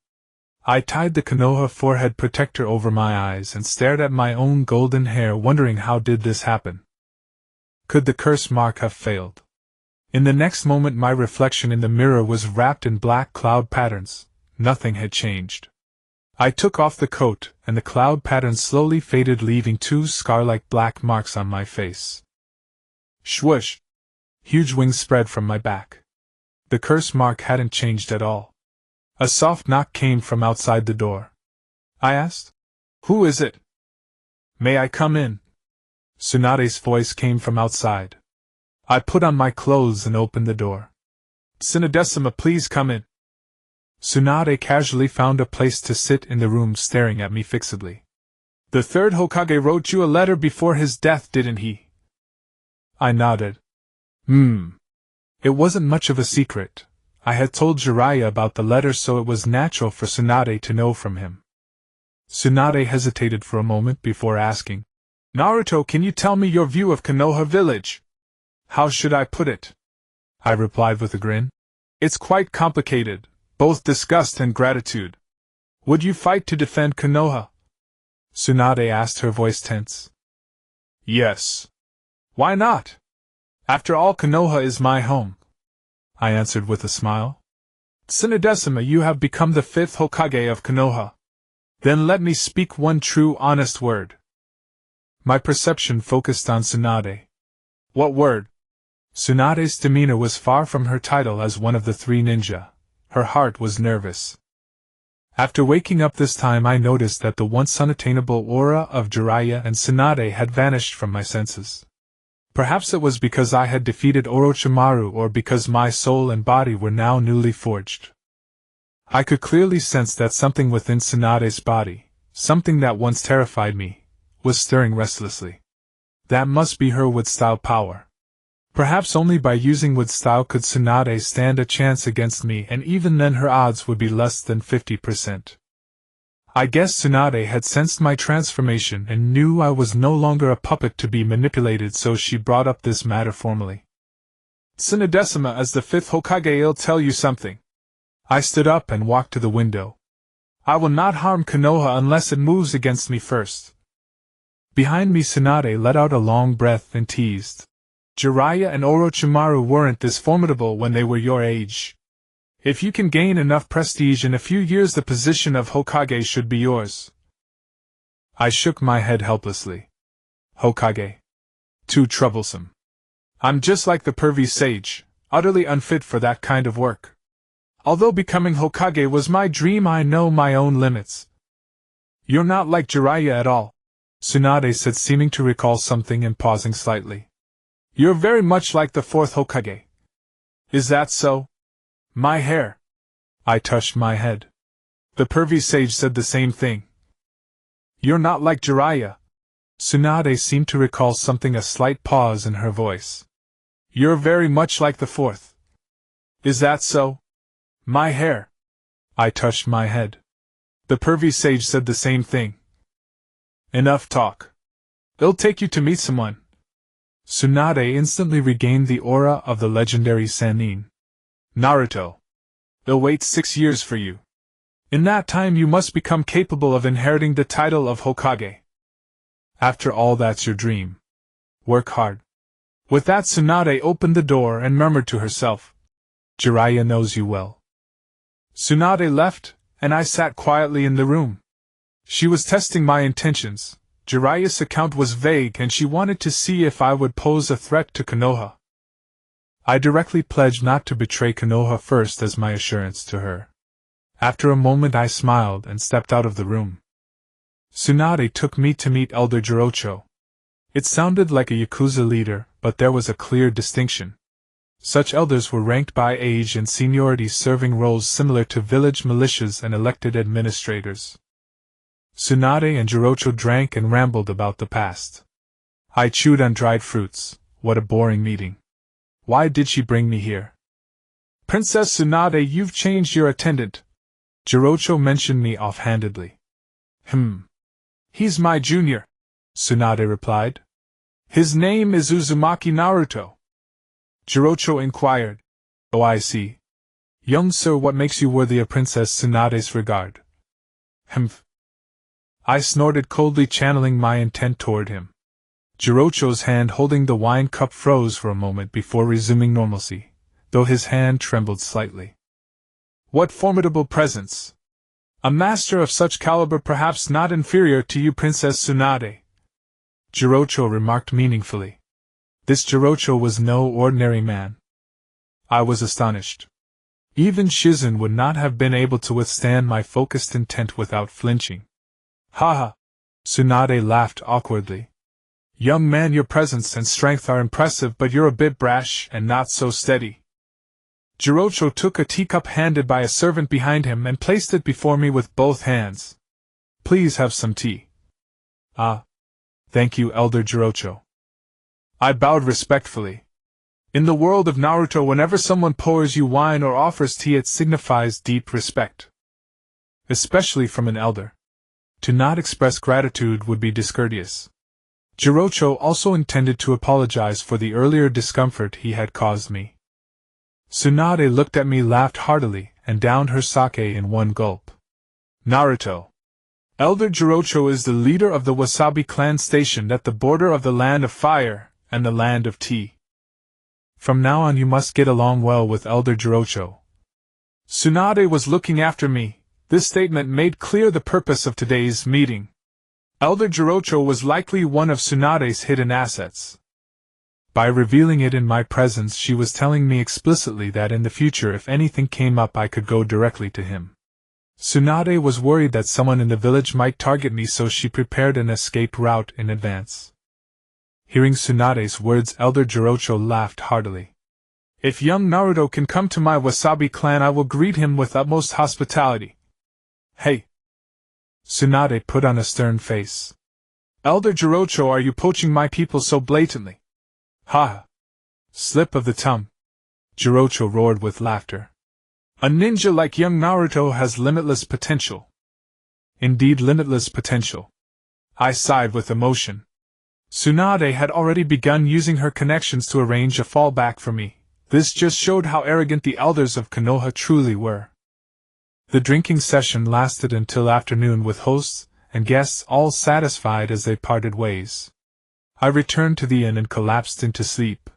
I tied the Konoha forehead protector over my eyes and stared at my own golden hair, wondering how did this happen. Could the curse mark have failed? In the next moment my reflection in the mirror was wrapped in black cloud patterns. Nothing had changed. I took off the coat, and the cloud patterns slowly faded, leaving 2 scar-like black marks on my face. Swoosh! Huge wings spread from my back. The curse mark hadn't changed at all. A soft knock came from outside the door. I asked, "Who is it?" "May I come in?" Tsunade's voice came from outside. I put on my clothes and opened the door. "Sinodecima, please come in." Tsunade casually found a place to sit in the room, staring at me fixedly. "The third Hokage wrote you a letter before his death, didn't he?" I nodded. It wasn't much of a secret. I had told Jiraiya about the letter, so it was natural for Tsunade to know from him. Tsunade hesitated for a moment before asking, "Naruto, can you tell me your view of Konoha village?" "How should I put it?" I replied with a grin. "It's quite complicated, both disgust and gratitude. Would you fight to defend Konoha?" Tsunade asked, her voice tense. "Yes. Why not? After all, Konoha is my home." I answered with a smile. Tsunadesima, you have become the 5th Hokage of Konoha. Then let me speak one true honest word. My perception focused on Tsunade. What word? Tsunade's demeanor was far from her title as one of the 3 ninja. Her heart was nervous. After waking up this time, I noticed that the once unattainable aura of Jiraiya and Tsunade had vanished from my senses. Perhaps it was because I had defeated Orochimaru, or because my soul and body were now newly forged. I could clearly sense that something within Tsunade's body, something that once terrified me, was stirring restlessly. That must be her wood-style power. Perhaps only by using wood-style could Tsunade stand a chance against me, and even then her odds would be less than 50%. I guess Tsunade had sensed my transformation and knew I was no longer a puppet to be manipulated, so she brought up this matter formally. Tsunadesima, as the 5th Hokage, I'll tell you something. I stood up and walked to the window. I will not harm Konoha unless it moves against me first. Behind me, Tsunade let out a long breath and teased. Jiraiya and Orochimaru weren't this formidable when they were your age. If you can gain enough prestige in a few years, the position of Hokage should be yours. I shook my head helplessly. Hokage. Too troublesome. I'm just like the pervy sage, utterly unfit for that kind of work. Although becoming Hokage was my dream, I know my own limits. You're not like Jiraiya at all, Tsunade said, seeming to recall something and pausing slightly. You're very much like the 4th Hokage. Is that so? My hair. I touched my head. The pervy sage said the same thing. You're not like Jiraiya. Tsunade seemed to recall something, a slight pause in her voice. You're very much like the 4th. Is that so? My hair. I touched my head. The pervy sage said the same thing. Enough talk. It'll take you to meet someone. Tsunade instantly regained the aura of the legendary Sannin. Naruto. It'll wait 6 years for you. In that time you must become capable of inheriting the title of Hokage. After all, that's your dream. Work hard. With that, Tsunade opened the door and murmured to herself, Jiraiya knows you well. Tsunade left, and I sat quietly in the room. She was testing my intentions. Jiraiya's account was vague, and she wanted to see if I would pose a threat to Konoha. I directly pledged not to betray Konoha first as my assurance to her. After a moment I smiled and stepped out of the room. Tsunade took me to meet Elder Jirocho. It sounded like a Yakuza leader, but there was a clear distinction. Such elders were ranked by age and seniority, serving roles similar to village militias and elected administrators. Tsunade and Jirocho drank and rambled about the past. I chewed on dried fruits. What a boring meeting. Why did she bring me here? Princess Tsunade, you've changed your attendant. Jirocho mentioned me offhandedly. He's my junior, Tsunade replied. His name is Uzumaki Naruto. Jirocho inquired. Oh, I see. Young sir, what makes you worthy of Princess Tsunade's regard? I snorted coldly, channeling my intent toward him. Jirocho's hand holding the wine cup froze for a moment before resuming normalcy, though his hand trembled slightly. What formidable presence! A master of such caliber, perhaps not inferior to you, Princess Tsunade, Jirocho remarked meaningfully. This Jirocho was no ordinary man. I was astonished. Even Shizun would not have been able to withstand my focused intent without flinching. Haha! Tsunade laughed awkwardly. Young man, your presence and strength are impressive, but you're a bit brash and not so steady. Jirocho took a teacup handed by a servant behind him and placed it before me with both hands. Please have some tea. Ah. Thank you, Elder Jirocho. I bowed respectfully. In the world of Naruto, whenever someone pours you wine or offers tea, it signifies deep respect. Especially from an elder. To not express gratitude would be discourteous. Jirocho also intended to apologize for the earlier discomfort he had caused me. Tsunade looked at me, laughed heartily, and downed her sake in one gulp. Naruto. Elder Jirocho is the leader of the Wasabi clan stationed at the border of the Land of Fire and the Land of Tea. From now on you must get along well with Elder Jirocho. Tsunade was looking after me. This statement made clear the purpose of today's meeting. Elder Jirocho was likely one of Tsunade's hidden assets. By revealing it in my presence, she was telling me explicitly that in the future if anything came up I could go directly to him. Tsunade was worried that someone in the village might target me, so she prepared an escape route in advance. Hearing Tsunade's words, Elder Jirocho laughed heartily. If young Naruto can come to my Wasabi clan, I will greet him with utmost hospitality. Hey! Tsunade put on a stern face. Elder Jirocho, are you poaching my people so blatantly? Ha! Slip of the tongue. Jirocho roared with laughter. A ninja like young Naruto has limitless potential. Indeed, limitless potential. I sighed with emotion. Tsunade had already begun using her connections to arrange a fallback for me. This just showed how arrogant the elders of Konoha truly were. The drinking session lasted until afternoon, with hosts and guests all satisfied as they parted ways. I returned to the inn and collapsed into sleep.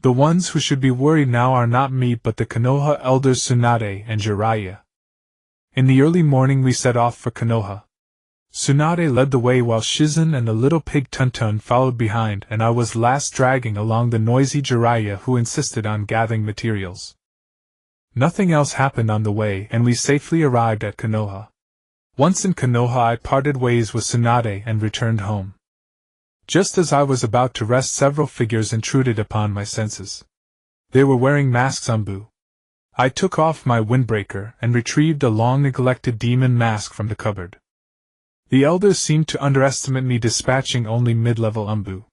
The ones who should be worried now are not me but the Konoha elders Tsunade and Jiraiya. In the early morning we set off for Konoha. Tsunade led the way while Shizen and the little pig Tuntun followed behind, and I was last dragging along the noisy Jiraiya, who insisted on gathering materials. Nothing else happened on the way, and we safely arrived at Konoha. Once in Konoha I parted ways with Tsunade and returned home. Just as I was about to rest, several figures intruded upon my senses. They were wearing masks Umbu. I took off my windbreaker and retrieved a long-neglected demon mask from the cupboard. The elders seemed to underestimate me, dispatching only mid-level Umbu.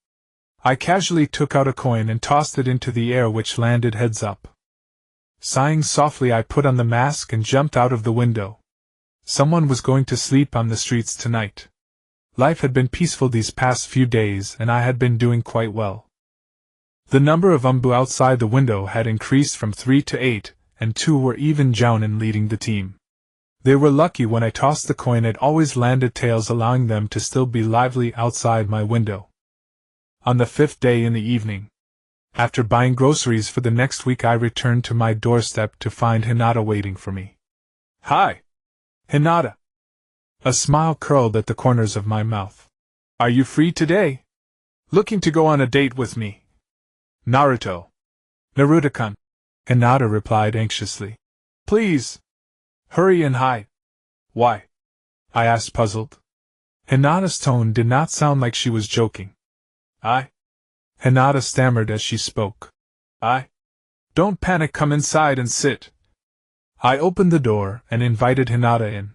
I casually took out a coin and tossed it into the air, which landed heads up. Sighing softly, I put on the mask and jumped out of the window. Someone was going to sleep on the streets tonight. Life had been peaceful these past few days, and I had been doing quite well. The number of Umbu outside the window had increased from 3 to 8, and 2 were even Jounin leading the team. They were lucky. When I tossed the coin, it always landed tails, allowing them to still be lively outside my window. On the 5th day in the evening, after buying groceries for the next week, I returned to my doorstep to find Hinata waiting for me. Hi! Hinata! A smile curled at the corners of my mouth. Are you free today? Looking to go on a date with me? Naruto. Naruto-kun. Hinata replied anxiously. Please. Hurry and hide. Why? I asked, puzzled. Hinata's tone did not sound like she was joking. Hinata stammered as she spoke. Don't panic, come inside and sit. I opened the door and invited Hinata in.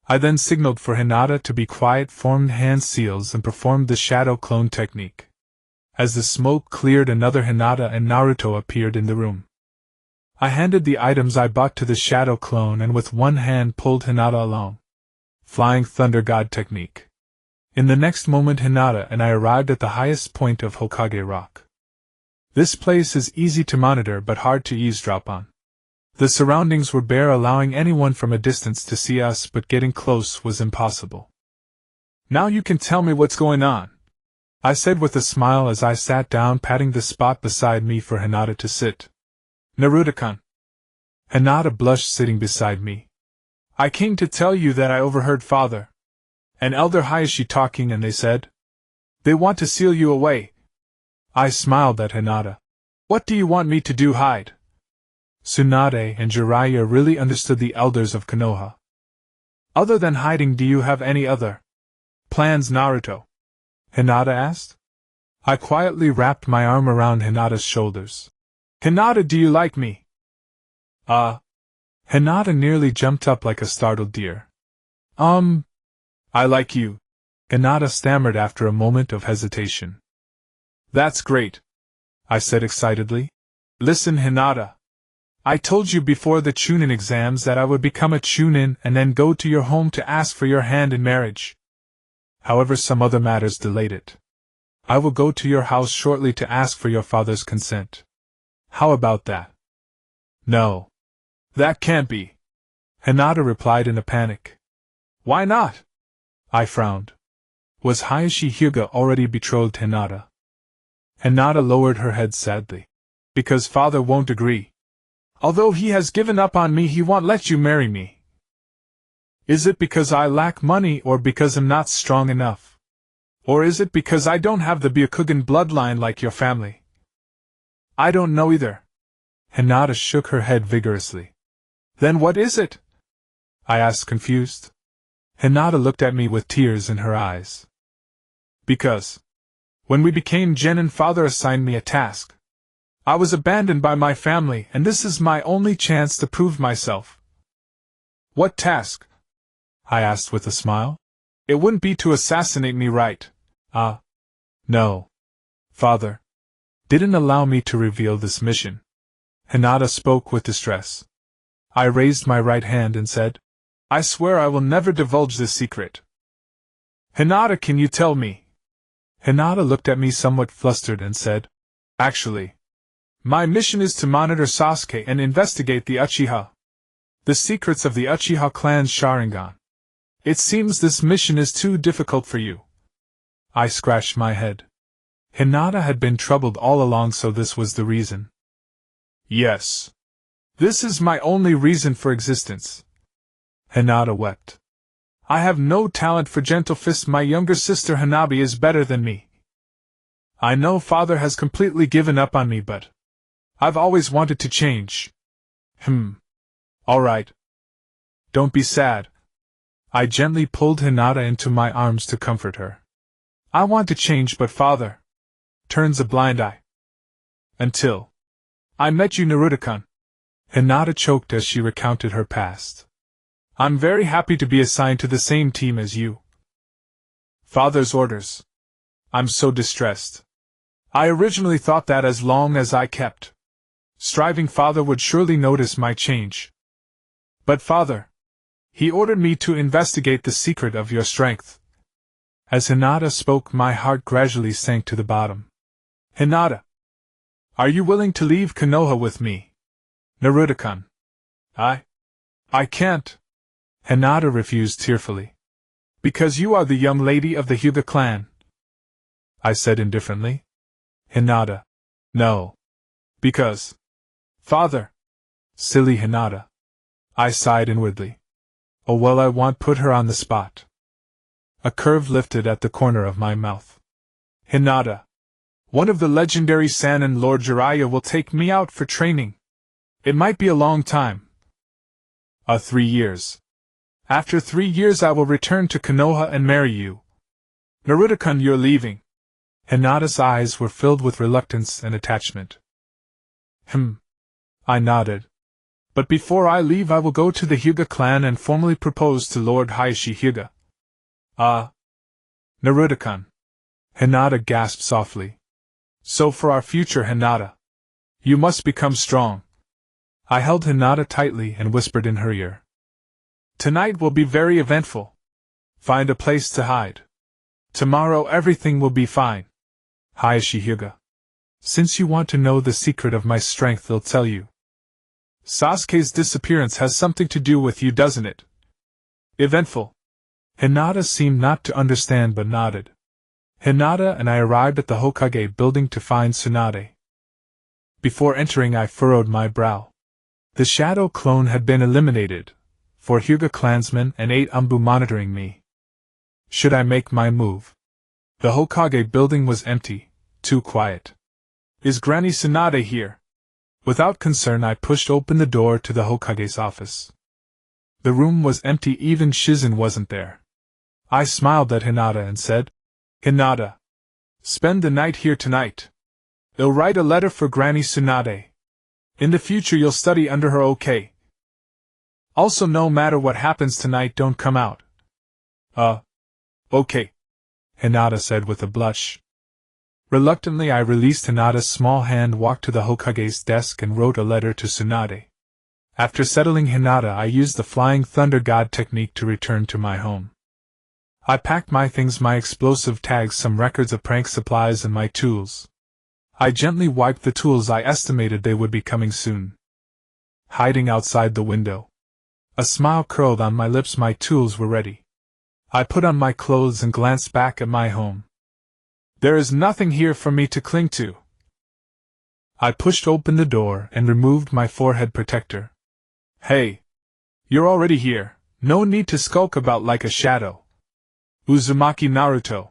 I then signaled for Hinata to be quiet, formed hand seals, and performed the shadow clone technique. As the smoke cleared, another Hinata and Naruto appeared in the room. I handed the items I bought to the shadow clone and with one hand pulled Hinata along. Flying Thunder God technique. In the next moment, Hinata and I arrived at the highest point of Hokage Rock. This place is easy to monitor but hard to eavesdrop on. The surroundings were bare, allowing anyone from a distance to see us, but getting close was impossible. Now you can tell me what's going on, I said with a smile as I sat down, patting the spot beside me for Hinata to sit. Naruto-kun. Hinata blushed, sitting beside me. I came to tell you that I overheard Father and Elder Hayashi talking, and they said they want to seal you away. I smiled at Hinata. What do you want me to do, hide? Tsunade and Jiraiya really understood the elders of Konoha. Other than hiding, do you have any other plans, Naruto? Hinata asked. I quietly wrapped my arm around Hinata's shoulders. Hinata, do you like me? Hinata nearly jumped up like a startled deer. I like you, Hinata stammered after a moment of hesitation. That's great, I said excitedly. Listen, Hinata. I told you before the Chunin exams that I would become a Chunin and then go to your home to ask for your hand in marriage. However, some other matters delayed it. I will go to your house shortly to ask for your father's consent. How about that? No. That can't be, Hinata replied in a panic. Why not? I frowned. Was Hayashi Hyuga already betrothed Hinata? Hinata lowered her head sadly. Because father won't agree. Although he has given up on me, he won't let you marry me. Is it because I lack money or because I'm not strong enough? Or is it because I don't have the Byakugan bloodline like your family? I don't know either. Hinata shook her head vigorously. Then what is it? I asked, confused. Hinata looked at me with tears in her eyes. Because when we became genin, father assigned me a task. I was abandoned by my family, and this is my only chance to prove myself. What task? I asked with a smile. It wouldn't be to assassinate me, right? No. Father didn't allow me to reveal this mission. Hinata spoke with distress. I raised my right hand and said, I swear I will never divulge this secret. Hinata, can you tell me? Hinata looked at me somewhat flustered and said, Actually, my mission is to monitor Sasuke and investigate the Uchiha. The secrets of the Uchiha clan's Sharingan. It seems this mission is too difficult for you. I scratched my head. Hinata had been troubled all along, so this was the reason. Yes. This is my only reason for existence. Hinata wept. I have no talent for gentle fists. My younger sister Hanabi is better than me. I know father has completely given up on me, but I've always wanted to change. All right. Don't be sad. I gently pulled Hinata into my arms to comfort her. I want to change, but father turns a blind eye. Until I met you, Naruto-kun. Hinata choked as she recounted her past. I'm very happy to be assigned to the same team as you. Father's orders. I'm so distressed. I originally thought that as long as I kept striving, father would surely notice my change. But father, he ordered me to investigate the secret of your strength. As Hinata spoke, my heart gradually sank to the bottom. Hinata, are you willing to leave Konoha with me? Naruto-kun. I can't. Hinata refused tearfully. Because you are the young lady of the Hyuga clan. I said indifferently. Hinata. No. Because father. Silly Hinata. I sighed inwardly. Oh well, I won't put her on the spot. A curve lifted at the corner of my mouth. Hinata. One of the legendary Sannin Lord Jiraiya will take me out for training. It might be a long time. 3 years. After 3 years I will return to Konoha and marry you. Naruto-kun, you're leaving. Hinata's eyes were filled with reluctance and attachment. I nodded. But before I leave I will go to the Hyuga clan and formally propose to Lord Hiashi Hyuga. Naruto-kun. Hinata gasped softly. So for our future, Hinata, you must become strong. I held Hinata tightly and whispered in her ear. Tonight will be very eventful. Find a place to hide. Tomorrow everything will be fine. Hiashi Hyuga. Since you want to know the secret of my strength, I'll tell you. Sasuke's disappearance has something to do with you, doesn't it? Eventful. Hinata seemed not to understand but nodded. Hinata and I arrived at the Hokage building to find Tsunade. Before entering I furrowed my brow. The shadow clone had been eliminated, 4 Hyuga clansmen and 8 Umbu monitoring me. Should I make my move? The Hokage building was empty, too quiet. Is Granny Tsunade here? Without concern I pushed open the door to the Hokage's office. The room was empty, even Shizen wasn't there. I smiled at Hinata and said, Hinata, spend the night here tonight. I'll write a letter for Granny Tsunade. In the future you'll study under her, okay? Also, no matter what happens tonight, don't come out. Okay, Hinata said with a blush. Reluctantly I released Hinata's small hand, walked to the Hokage's desk and wrote a letter to Tsunade. After settling Hinata I used the Flying Thunder God technique to return to my home. I packed my things, my explosive tags, some records of prank supplies and my tools. I gently wiped the tools. I estimated they would be coming soon. Hiding outside the window. A smile curled on my lips, my tools were ready. I put on my clothes and glanced back at my home. There is nothing here for me to cling to. I pushed open the door and removed my forehead protector. Hey! You're already here, no need to skulk about like a shadow. Uzumaki Naruto.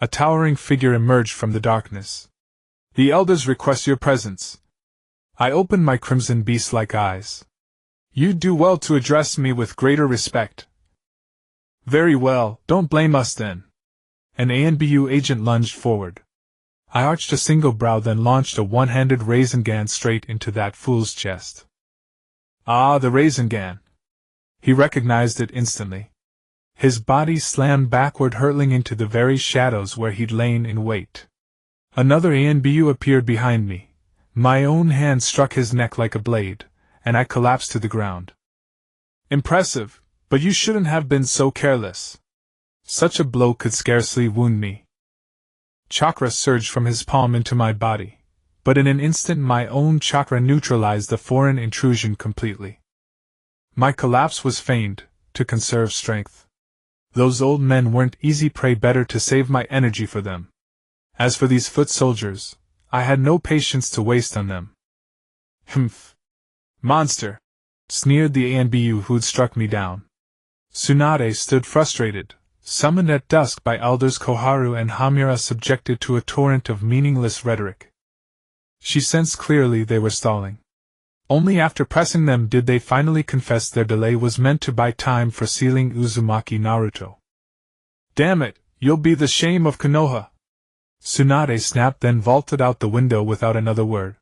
A towering figure emerged from the darkness. The elders request your presence. I opened my crimson beast-like eyes. You do well to address me with greater respect. Very well, don't blame us then. An ANBU agent lunged forward. I arched a single brow, then launched a one-handed Rasengan straight into that fool's chest. Ah, the Rasengan. He recognized it instantly. His body slammed backward, hurtling into the very shadows where he'd lain in wait. Another ANBU appeared behind me. My own hand struck his neck like a blade, and I collapsed to the ground. Impressive, but you shouldn't have been so careless. Such a blow could scarcely wound me. Chakra surged from his palm into my body, but in an instant my own chakra neutralized the foreign intrusion completely. My collapse was feigned, to conserve strength. Those old men weren't easy prey, better to save my energy for them. As for these foot soldiers, I had no patience to waste on them. Humph! Monster! Sneered the ANBU who'd struck me down. Tsunade stood frustrated, summoned at dusk by elders Koharu and Hamura, subjected to a torrent of meaningless rhetoric. She sensed clearly they were stalling. Only after pressing them did they finally confess their delay was meant to buy time for sealing Uzumaki Naruto. Damn it, you'll be the shame of Konoha! Tsunade snapped, then vaulted out the window without another word.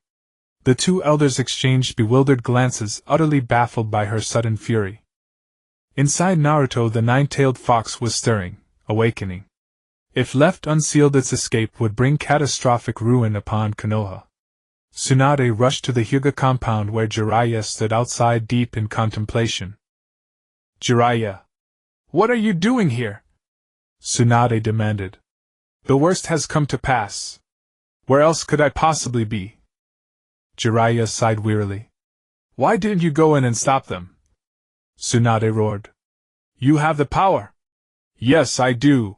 The two elders exchanged bewildered glances, utterly baffled by her sudden fury. Inside Naruto, the nine-tailed fox was stirring, awakening. If left unsealed, its escape would bring catastrophic ruin upon Konoha. Tsunade rushed to the Hyuga compound where Jiraiya stood outside, deep in contemplation. Jiraiya! What are you doing here? Tsunade demanded. The worst has come to pass. Where else could I possibly be? Jiraiya sighed wearily. Why didn't you go in and stop them? Tsunade roared. You have the power. Yes, I do.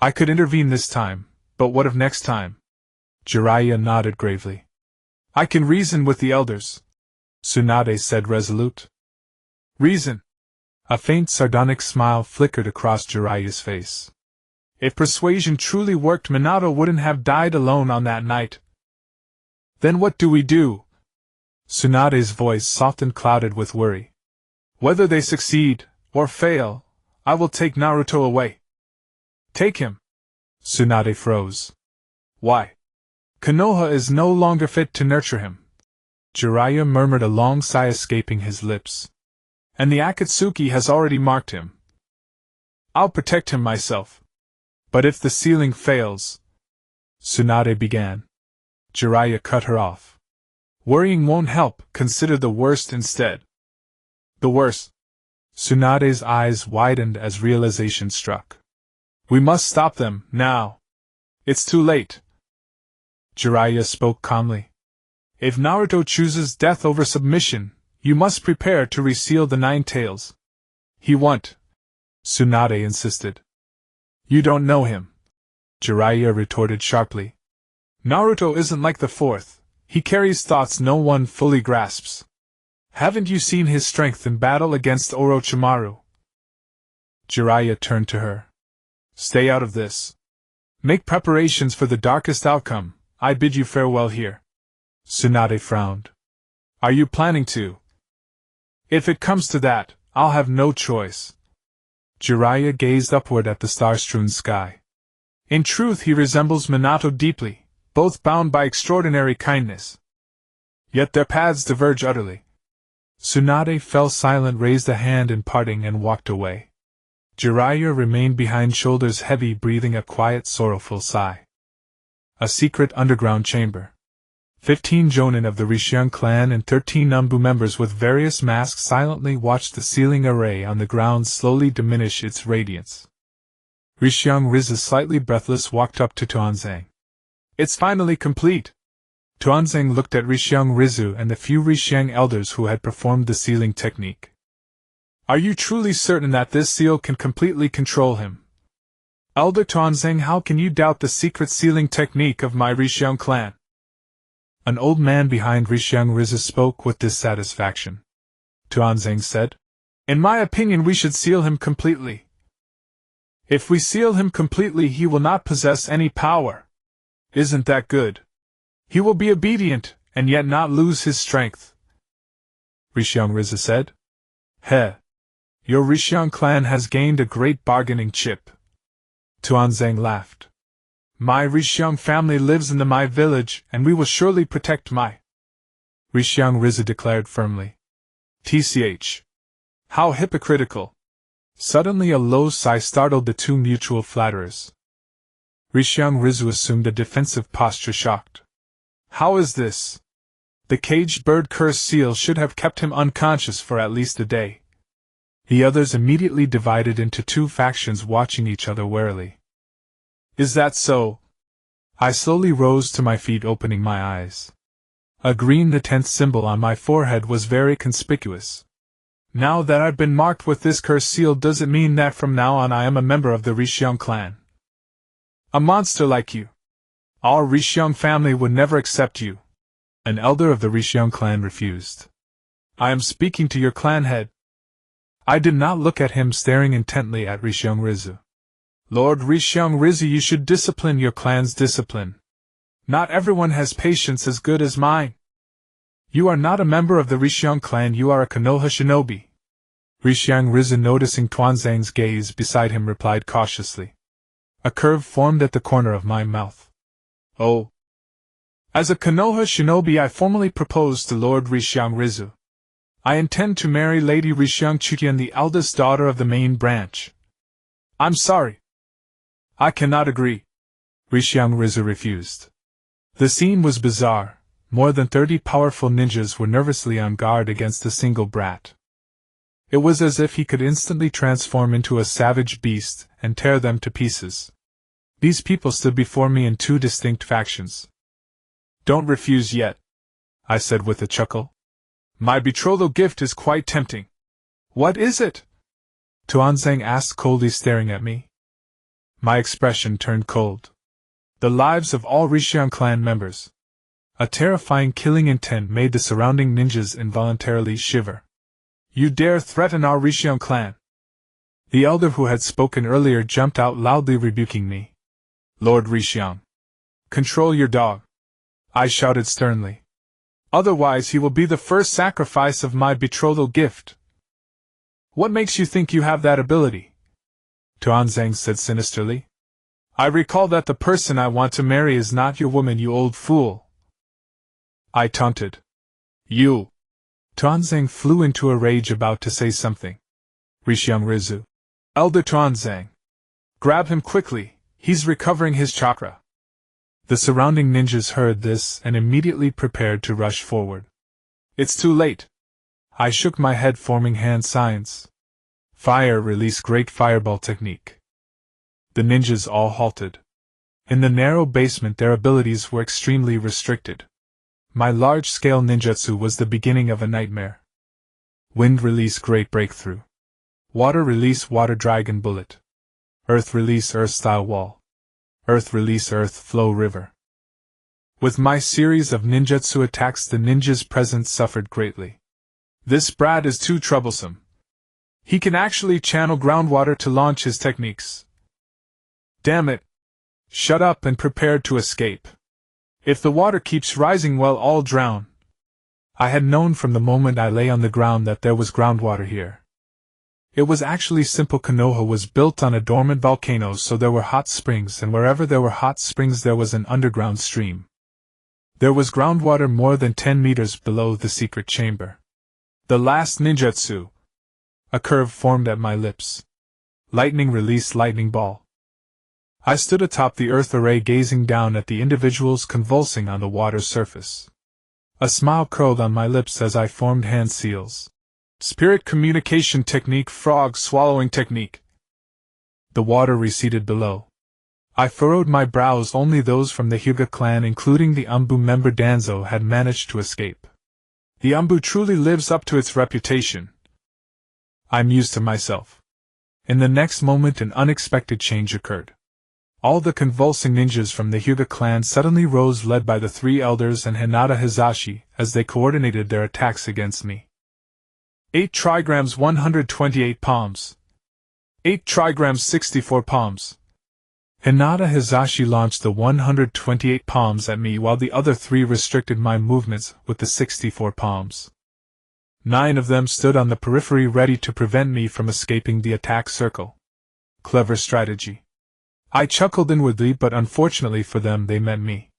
I could intervene this time, but what of next time? Jiraiya nodded gravely. I can reason with the elders, Tsunade said resolute. Reason? A faint sardonic smile flickered across Jiraiya's face. If persuasion truly worked, Minato wouldn't have died alone on that night. Then what do we do? Tsunade's voice softened, clouded with worry. Whether they succeed, or fail, I will take Naruto away. Take him? Tsunade froze. Why? Konoha is no longer fit to nurture him. Jiraiya murmured, a long sigh escaping his lips. And the Akatsuki has already marked him. I'll protect him myself. But if the sealing fails... Tsunade began. Jiraiya cut her off. Worrying won't help, consider the worst instead. The worst? Tsunade's eyes widened as realization struck. We must stop them, now. It's too late. Jiraiya spoke calmly. If Naruto chooses death over submission, you must prepare to reseal the nine tails. He won't, Tsunade insisted. You don't know him, Jiraiya retorted sharply. Naruto isn't like the fourth, he carries thoughts no one fully grasps. Haven't you seen his strength in battle against Orochimaru? Jiraiya turned to her. Stay out of this. Make preparations for the darkest outcome. I bid you farewell here. Tsunade frowned. Are you planning to? If it comes to that, I'll have no choice. Jiraiya gazed upward at the star-strewn sky. In truth, he resembles Minato deeply, both bound by extraordinary kindness. Yet their paths diverge utterly. Tsunade fell silent, raised a hand in parting, and walked away. Jiraiya remained behind, shoulders heavy, breathing a quiet, sorrowful sigh. A secret underground chamber. 15 jonin of the Rishion clan and 13 Numbu members with various masks silently watched the sealing array on the ground slowly diminish its radiance. Rishion Rizu, slightly breathless, walked up to Tuanzang. It's finally complete! Tuanzang looked at Rishion Rizu and the few Rishion elders who had performed the sealing technique. Are you truly certain that this seal can completely control him? Elder Tuanzang, how can you doubt the secret sealing technique of my Rishion clan? An old man behind Rishyang Riza spoke with dissatisfaction. Tuanzang said, "In my opinion we should seal him completely. If we seal him completely he will not possess any power. Isn't that good? He will be obedient, and yet not lose his strength." Rishyang Riza said, "Heh. Your Rishyang clan has gained a great bargaining chip." Tuanzang laughed. "My Rishyang family lives in the Mai village, and we will surely protect Mai," Rishyang Riza declared firmly. "Tch. How hypocritical." Suddenly a low sigh startled the two mutual flatterers. Rishyang Riza assumed a defensive posture, shocked. "How is this? The caged bird curse seal should have kept him unconscious for at least a day." The others immediately divided into two factions, watching each other warily. "Is that so?" I slowly rose to my feet, opening my eyes. A green the 10th symbol on my forehead was very conspicuous. "Now that I've been marked with this curse seal, does it mean that from now on I am a member of the Rishyang clan? A monster like you! Our Rishyang family would never accept you." An elder of the Rishyang clan refused. "I am speaking to your clan head." I did not look at him, staring intently at Rishyang Riza. "Lord Rishyang Riza, you should discipline your clan's discipline. Not everyone has patience as good as mine. You are not a member of the Rishyang clan, you are a Konoha shinobi." Rishyang Riza, noticing Tuanzang's gaze beside him, replied cautiously. A curve formed at the corner of my mouth. "Oh. As a Konoha shinobi I formally propose to Lord Rishyang Riza. I intend to marry Lady Rishyang Chutian, the eldest daughter of the main branch." "I'm sorry. I cannot agree." Rishyang Riza refused. The scene was bizarre. More than 30 powerful ninjas were nervously on guard against a single brat. It was as if he could instantly transform into a savage beast and tear them to pieces. These people stood before me in two distinct factions. "Don't refuse yet," I said with a chuckle. "My betrothal gift is quite tempting." "What is it?" Tuanzang asked, coldly staring at me. My expression turned cold. "The lives of all Rishyang clan members." A terrifying killing intent made the surrounding ninjas involuntarily shiver. "You dare threaten our Rishyang clan?" The elder who had spoken earlier jumped out loudly, rebuking me. "Lord Rishyang, control your dog," I shouted sternly. "Otherwise he will be the first sacrifice of my betrothal gift." "What makes you think you have that ability?" Tuanzang said sinisterly. "I recall that the person I want to marry is not your woman, you old fool," I taunted. "You!" Tuanzang flew into a rage, about to say something. Rishyang Riza. "Elder Tuanzang! Grab him quickly, he's recovering his chakra." The surrounding ninjas heard this and immediately prepared to rush forward. "It's too late." I shook my head, forming hand signs. "Fire, release great fireball technique." The ninjas all halted. In the narrow basement their abilities were extremely restricted. My large-scale ninjutsu was the beginning of a nightmare. Wind, release great breakthrough. Water, release water dragon bullet. Earth, release earth-style wall. Earth, release earth flow river. With my series of ninjutsu attacks the ninjas present suffered greatly. "This brat is too troublesome. He can actually channel groundwater to launch his techniques. Damn it! Shut up and prepare to escape. If the water keeps rising, we'll all drown." I had known from the moment I lay on the ground that there was groundwater here. It was actually simple. Konoha was built on a dormant volcano, so there were hot springs, and wherever there were hot springs there was an underground stream. There was groundwater more than 10 meters below the secret chamber. The last ninjutsu. A curve formed at my lips. Lightning, release lightning ball. I stood atop the earth array, gazing down at the individuals convulsing on the water's surface. A smile curled on my lips as I formed hand seals. Spirit communication technique, frog swallowing technique. The water receded below. I furrowed my brows. Only those from the Hyuga clan, including the Umbu member Danzo, had managed to escape. The Umbu truly lives up to its reputation, I mused to myself. In the next moment an unexpected change occurred. All the convulsing ninjas from the Hyuga clan suddenly rose, led by the three elders and Hinata Hizashi, as they coordinated their attacks against me. 8 trigrams 128 palms. 8 trigrams 64 palms. Hinata Hizashi launched the 128 palms at me while the other three restricted my movements with the 64 palms. 9 of them stood on the periphery ready to prevent me from escaping the attack circle. Clever strategy. I chuckled inwardly, but unfortunately for them they met me.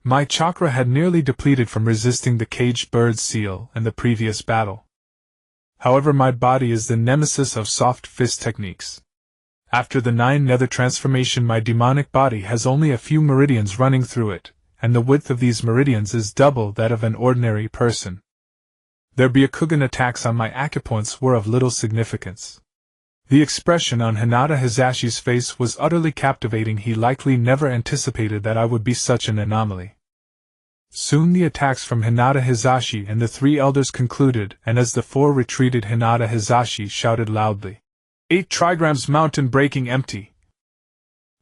My chakra had nearly depleted from resisting the caged bird seal and the previous battle. However, my body is the nemesis of soft fist techniques. After the 9 nether transformation, my demonic body has only a few meridians running through it, and the width of these meridians is double that of an ordinary person. Their Byakugan attacks on my acupoints were of little significance. The expression on Hinata Hizashi's face was utterly captivating. He likely never anticipated that I would be such an anomaly. Soon the attacks from Hinata Hizashi and the 3 elders concluded, and as the 4 retreated, Hinata Hizashi shouted loudly, 8 trigrams mountain breaking empty.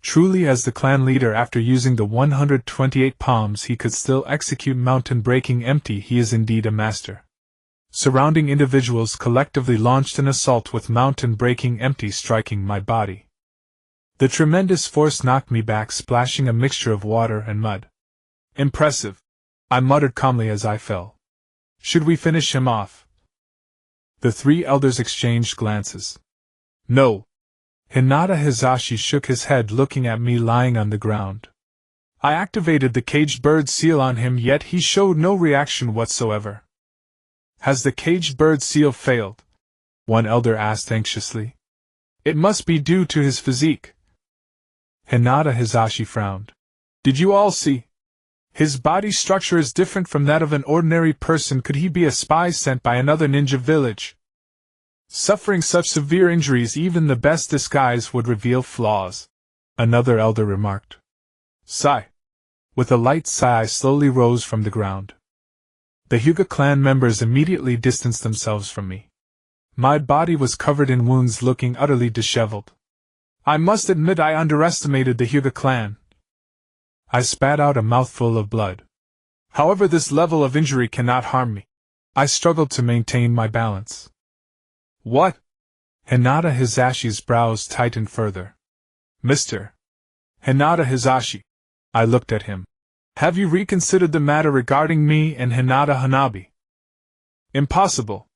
Truly, as the clan leader, after using the 128 palms he could still execute mountain breaking empty, he is indeed a master. Surrounding individuals collectively launched an assault with mountain breaking empty, striking my body. The tremendous force knocked me back, splashing a mixture of water and mud. Impressive, I muttered calmly as I fell. Should we finish him off? The 3 elders exchanged glances. No. Hinata Hizashi shook his head, looking at me lying on the ground. I activated the caged bird seal on him, yet he showed no reaction whatsoever. Has the caged bird seal failed? One elder asked anxiously. It must be due to his physique. Hinata Hizashi frowned. Did you all see? His body structure is different from that of an ordinary person. Could he be a spy sent by another ninja village? Suffering such severe injuries, even the best disguise would reveal flaws, another elder remarked. Sigh. With a light sigh I slowly rose from the ground. The Hyuga clan members immediately distanced themselves from me. My body was covered in wounds, looking utterly disheveled. I must admit I underestimated the Hyuga clan. I spat out a mouthful of blood. However, this level of injury cannot harm me. I struggled to maintain my balance. What? Hinata Hizashi's brows tightened further. Mr. Hinata Hizashi. I looked at him. Have you reconsidered the matter regarding me and Hinata Hanabi? Impossible,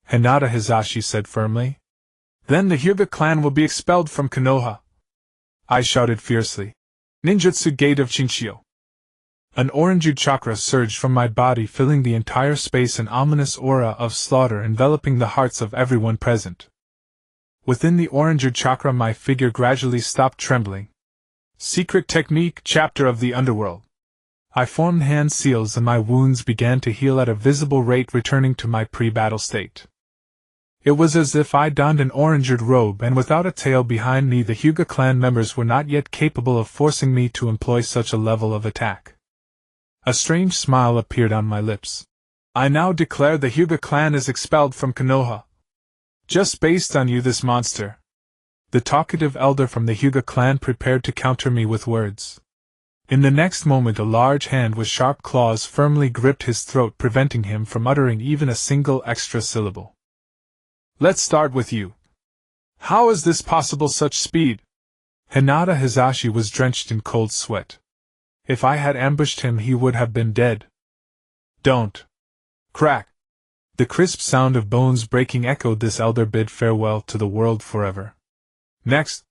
Hinata Hizashi said firmly. Then the Hyuga clan will be expelled from Konoha. I shouted fiercely. Ninjutsu Gate of Chinchio. An orange chakra surged from my body, filling the entire space, an ominous aura of slaughter enveloping the hearts of everyone present. Within the orange chakra my figure gradually stopped trembling. Secret Technique, Chapter of the Underworld. I formed hand seals and my wounds began to heal at a visible rate, returning to my pre-battle state. It was as if I donned an oranged robe, and without a tail behind me the Hyuga clan members were not yet capable of forcing me to employ such a level of attack. A strange smile appeared on my lips. I now declare the Hyuga clan is expelled from Konoha. Just based on you, this monster. The talkative elder from the Hyuga clan prepared to counter me with words. In the next moment a large hand with sharp claws firmly gripped his throat, preventing him from uttering even a single extra syllable. Let's start with you. How is this possible, such speed? Hinata Hizashi was drenched in cold sweat. If I had ambushed him he would have been dead. Don't. Crack. The crisp sound of bones breaking echoed. This elder bid farewell to the world forever. Next.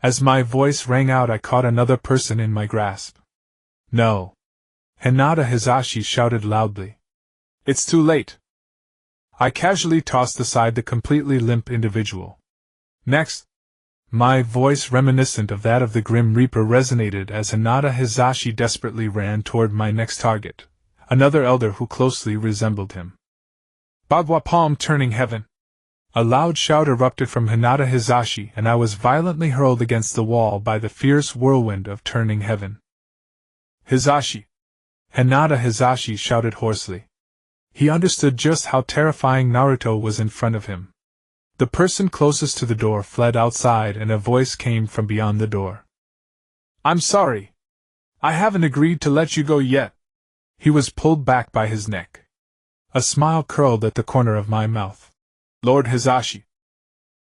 As my voice rang out I caught another person in my grasp. No. Hinata Hizashi shouted loudly. It's too late. I casually tossed aside the completely limp individual. Next. My voice, reminiscent of that of the Grim Reaper, resonated as Hinata Hizashi desperately ran toward my next target, another elder who closely resembled him. Bagua Palm Turning Heaven! A loud shout erupted from Hinata Hizashi, and I was violently hurled against the wall by the fierce whirlwind of Turning Heaven. Hizashi! Hinata Hizashi shouted hoarsely. He understood just how terrifying Naruto was in front of him. The person closest to the door fled outside, and a voice came from beyond the door. I'm sorry. I haven't agreed to let you go yet. He was pulled back by his neck. A smile curled at the corner of my mouth. Lord Hizashi.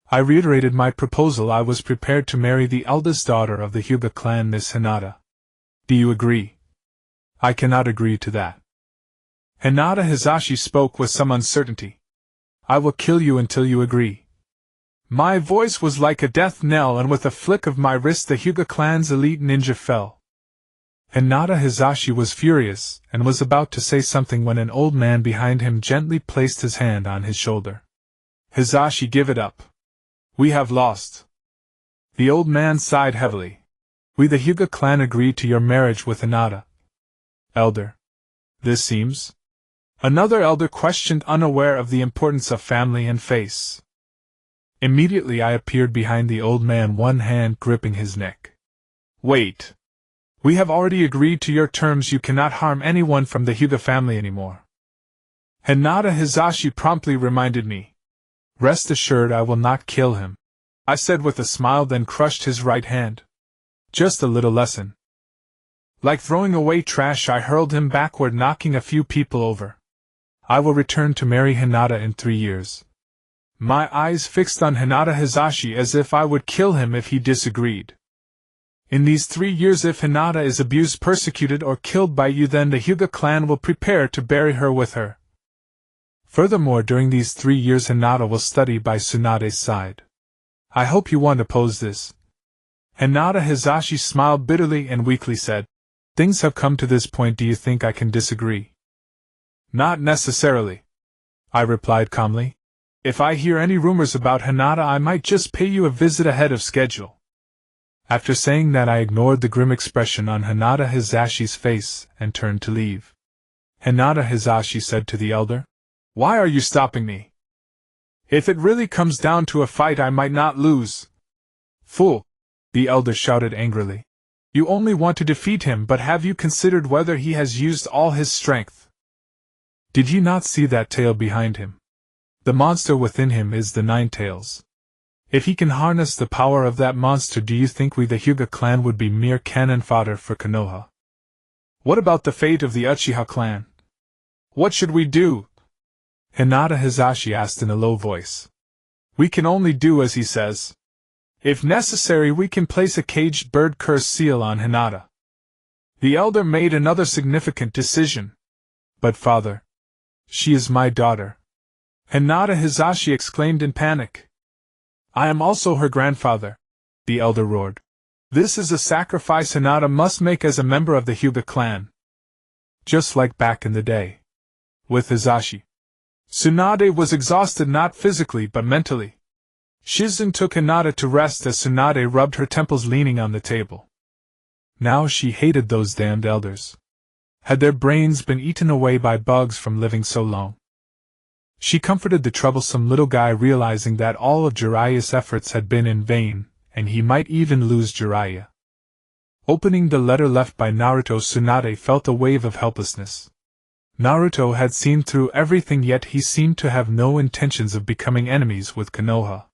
I reiterated my proposal. I was prepared to marry the eldest daughter of the Hyuga clan, Miss Hinata. Do you agree? I cannot agree to that. Hinata Hizashi spoke with some uncertainty. I will kill you until you agree. My voice was like a death knell, and with a flick of my wrist the Hyuga clan's elite ninja fell. Hinata Hizashi was furious, and was about to say something when an old man behind him gently placed his hand on his shoulder. Hizashi, give it up. We have lost. The old man sighed heavily. We the Hyuga clan agreed to your marriage with Hinata. Elder. This seems? Another elder questioned, unaware of the importance of family and face. Immediately I appeared behind the old man, one hand gripping his neck. Wait. We have already agreed to your terms. You cannot harm anyone from the Hyuga family anymore. Hinata Hizashi promptly reminded me. Rest assured I will not kill him, I said with a smile, then crushed his right hand. Just a little lesson. Like throwing away trash, I hurled him backward, knocking a few people over. I will return to marry Hinata in 3 years. My eyes fixed on Hinata Hizashi as if I would kill him if he disagreed. In these 3 years, if Hinata is abused, persecuted, or killed by you, then the Hyuga clan will prepare to bury her with her. Furthermore, during these 3 years Hinata will study by Tsunade's side. I hope you won't oppose this. Hinata Hizashi smiled bitterly and weakly said, Things have come to this point, do you think I can disagree? Not necessarily, I replied calmly. If I hear any rumors about Hinata, I might just pay you a visit ahead of schedule. After saying that, I ignored the grim expression on Hinata Hizashi's face and turned to leave. Hinata Hizashi said to the elder, Why are you stopping me? If it really comes down to a fight, I might not lose. Fool! The elder shouted angrily. You only want to defeat him, but have you considered whether he has used all his strength? Did you not see that tail behind him? The monster within him is the Nine Tails. If he can harness the power of that monster, do you think we the Hyuga clan would be mere cannon fodder for Konoha? What about the fate of the Uchiha clan? What should we do? Hinata Hizashi asked in a low voice. We can only do as he says. If necessary, we can place a caged bird curse seal on Hinata. The elder made another significant decision. But father, she is my daughter. Hinata Hizashi exclaimed in panic. I am also her grandfather, the elder roared. This is a sacrifice Hinata must make as a member of the Hyuga clan. Just like back in the day. With Hizashi. Tsunade was exhausted not physically but mentally. Shizen took Hinata to rest as Tsunade rubbed her temples, leaning on the table. Now she hated those damned elders. Had their brains been eaten away by bugs from living so long? She comforted the troublesome little guy, realizing that all of Jiraiya's efforts had been in vain, and he might even lose Jiraiya. Opening the letter left by Naruto, Tsunade felt a wave of helplessness. Naruto had seen through everything, yet he seemed to have no intentions of becoming enemies with Konoha.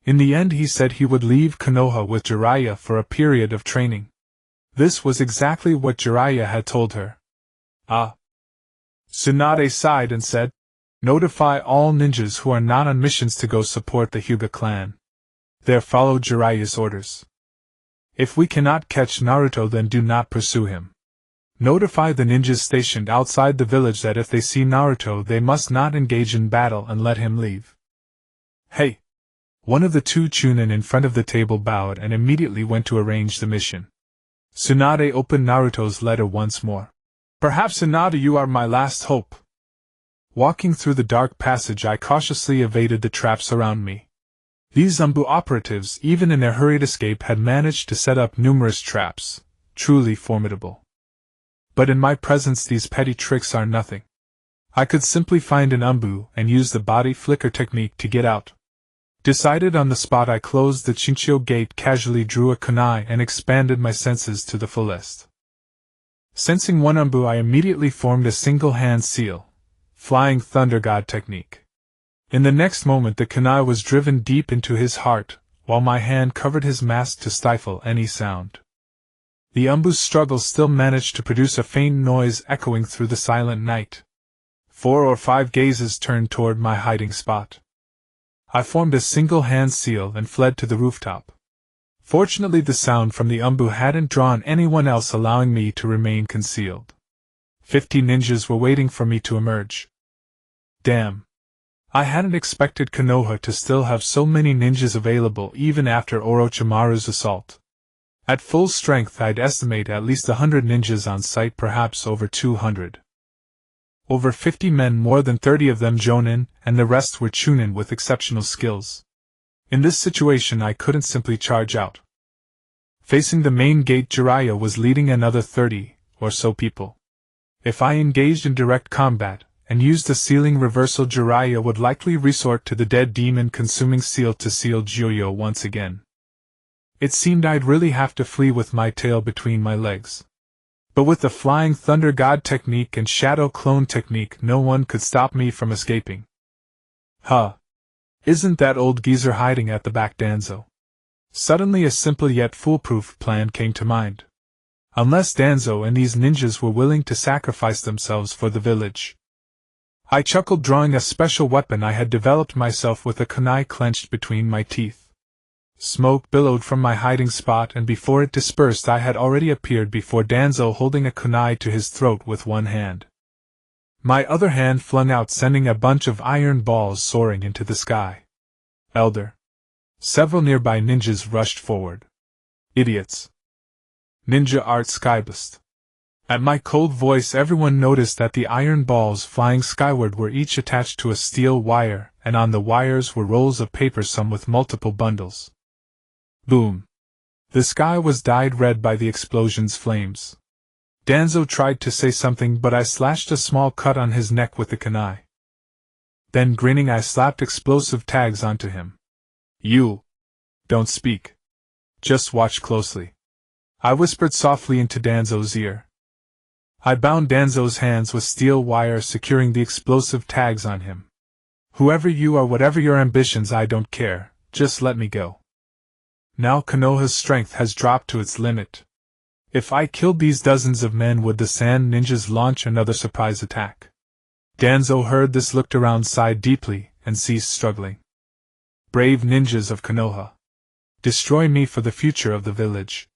In the end, he said he would leave Konoha with Jiraiya for a period of training. This was exactly what Jiraiya had told her. Ah. Tsunade sighed and said, Notify all ninjas who are not on missions to go support the Hyuga clan. There followed Jiraiya's orders. If we cannot catch Naruto, then do not pursue him. Notify the ninjas stationed outside the village that if they see Naruto, they must not engage in battle and let him leave. Hey! One of the two Chunin in front of the table bowed and immediately went to arrange the mission. Tsunade opened Naruto's letter once more. Perhaps, Hinata, you are my last hope. Walking through the dark passage, I cautiously evaded the traps around me. These Umbu operatives, even in their hurried escape, had managed to set up numerous traps, truly formidable. But in my presence these petty tricks are nothing. I could simply find an Umbu and use the body flicker technique to get out. Decided on the spot, I closed the Chinchyo gate, casually drew a kunai, and expanded my senses to the fullest. Sensing one Umbu, I immediately formed a single-hand seal, Flying Thunder God technique. In the next moment the kunai was driven deep into his heart, while my hand covered his mask to stifle any sound. The umbu's struggle still managed to produce a faint noise echoing through the silent night. 4 or 5 gazes turned toward my hiding spot. I formed a single hand seal and fled to the rooftop. Fortunately, the sound from the umbu hadn't drawn anyone else, allowing me to remain concealed. 50 ninjas were waiting for me to emerge. Damn. I hadn't expected Konoha to still have so many ninjas available even after Orochimaru's assault. At full strength, I'd estimate at least 100 ninjas on site, perhaps over 200. Over 50 men, more than 30 of them jonin, and the rest were chunin with exceptional skills. In this situation, I couldn't simply charge out. Facing the main gate, Jiraiya was leading another 30 or so people. If I engaged in direct combat and used a sealing reversal, Jiraiya would likely resort to the dead demon consuming seal to seal Joyo once again. It seemed I'd really have to flee with my tail between my legs. But with the Flying Thunder God technique and Shadow Clone technique, no one could stop me from escaping. Huh. Isn't that old geezer hiding at the back, Danzo? Suddenly a simple yet foolproof plan came to mind. Unless Danzo and these ninjas were willing to sacrifice themselves for the village. I chuckled, drawing a special weapon I had developed myself with a kunai clenched between my teeth. Smoke billowed from my hiding spot, and before it dispersed I had already appeared before Danzo, holding a kunai to his throat with one hand. My other hand flung out, sending a bunch of iron balls soaring into the sky. Elder. Several nearby ninjas rushed forward. Idiots. Ninja art skyblast. At my cold voice, everyone noticed that the iron balls flying skyward were each attached to a steel wire, and on the wires were rolls of paper, some with multiple bundles. Boom. The sky was dyed red by the explosion's flames. Danzo tried to say something, but I slashed a small cut on his neck with the kunai. Then, grinning, I slapped explosive tags onto him. You. Don't speak. Just watch closely. I whispered softly into Danzo's ear. I bound Danzo's hands with steel wire, securing the explosive tags on him. Whoever you are, whatever your ambitions, I don't care, just let me go. Now Konoha's strength has dropped to its limit. If I killed these dozens of men, would the sand ninjas launch another surprise attack? Danzo heard this, looked around, sighed deeply, and ceased struggling. Brave ninjas of Konoha. Destroy me for the future of the village.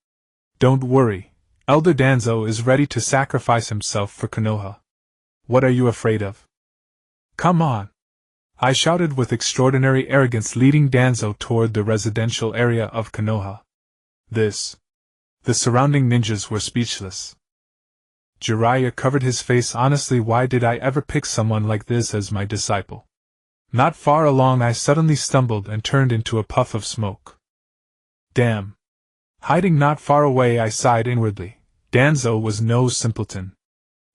Don't worry, Elder Danzo is ready to sacrifice himself for Konoha. What are you afraid of? Come on! I shouted with extraordinary arrogance, leading Danzo toward the residential area of Konoha. The surrounding ninjas were speechless. Jiraiya covered his face. Honestly, why did I ever pick someone like this as my disciple? Not far along, I suddenly stumbled and turned into a puff of smoke. Damn. Hiding not far away, I sighed inwardly. Danzo was no simpleton.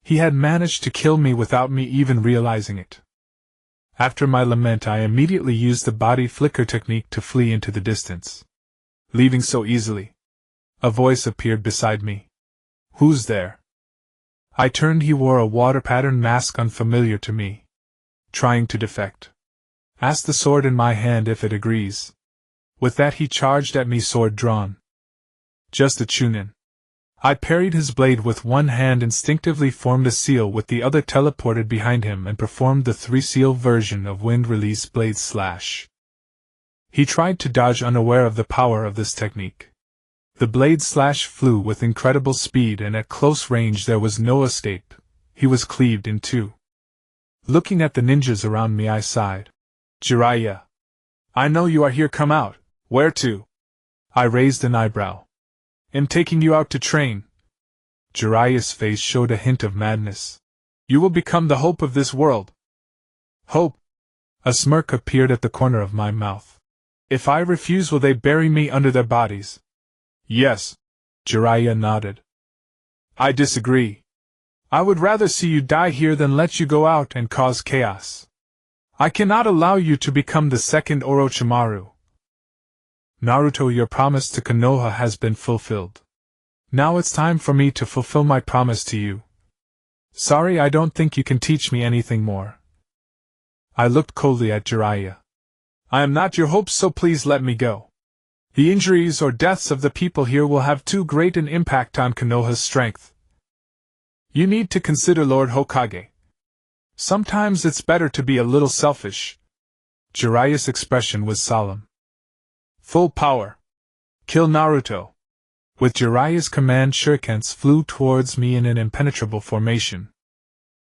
He had managed to kill me without me even realizing it. After my lament, I immediately used the body flicker technique to flee into the distance. Leaving so easily. A voice appeared beside me. Who's there? I turned. He wore a water-patterned mask unfamiliar to me. Trying to defect. Ask the sword in my hand if it agrees. With that, he charged at me, sword drawn. Just a chunin. I parried his blade with one hand, instinctively formed a seal with the other, teleported behind him, and performed the 3-seal version of wind release blade slash. He tried to dodge, unaware of the power of this technique. The blade slash flew with incredible speed, and at close range there was no escape. He was cleaved in two. Looking at the ninjas around me, I sighed. Jiraiya. I know you are here, come out. Where to? I raised an eyebrow. Am taking you out to train. Jiraiya's face showed a hint of madness. You will become the hope of this world. Hope? A smirk appeared at the corner of my mouth. If I refuse, will they bury me under their bodies? Yes. Jiraiya nodded. I disagree. I would rather see you die here than let you go out and cause chaos. I cannot allow you to become the second Orochimaru. Naruto, your promise to Konoha has been fulfilled. Now it's time for me to fulfill my promise to you. Sorry, I don't think you can teach me anything more. I looked coldly at Jiraiya. I am not your hope, so please let me go. The injuries or deaths of the people here will have too great an impact on Konoha's strength. You need to consider Lord Hokage. Sometimes it's better to be a little selfish. Jiraiya's expression was solemn. Full power. Kill Naruto. With Jiraiya's command, shurikens flew towards me in an impenetrable formation.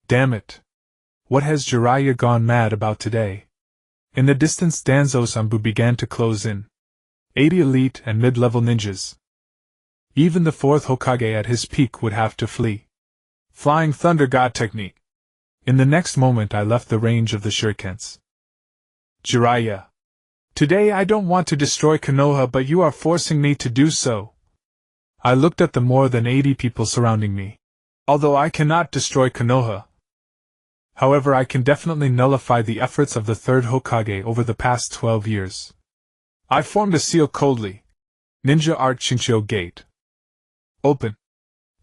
Damn it. What has Jiraiya gone mad about today? In the distance, Danzo Sanbu began to close in. 80 elite and mid-level ninjas. Even the fourth Hokage at his peak would have to flee. Flying Thunder God technique. In the next moment I left the range of the shurikens. Jiraiya. Today I don't want to destroy Konoha, but you are forcing me to do so. I looked at the more than 80 people surrounding me. Although I cannot destroy Konoha. However, I can definitely nullify the efforts of the third Hokage over the past 12 years. I formed a seal coldly. Ninja Art Shinchio Gate. Open.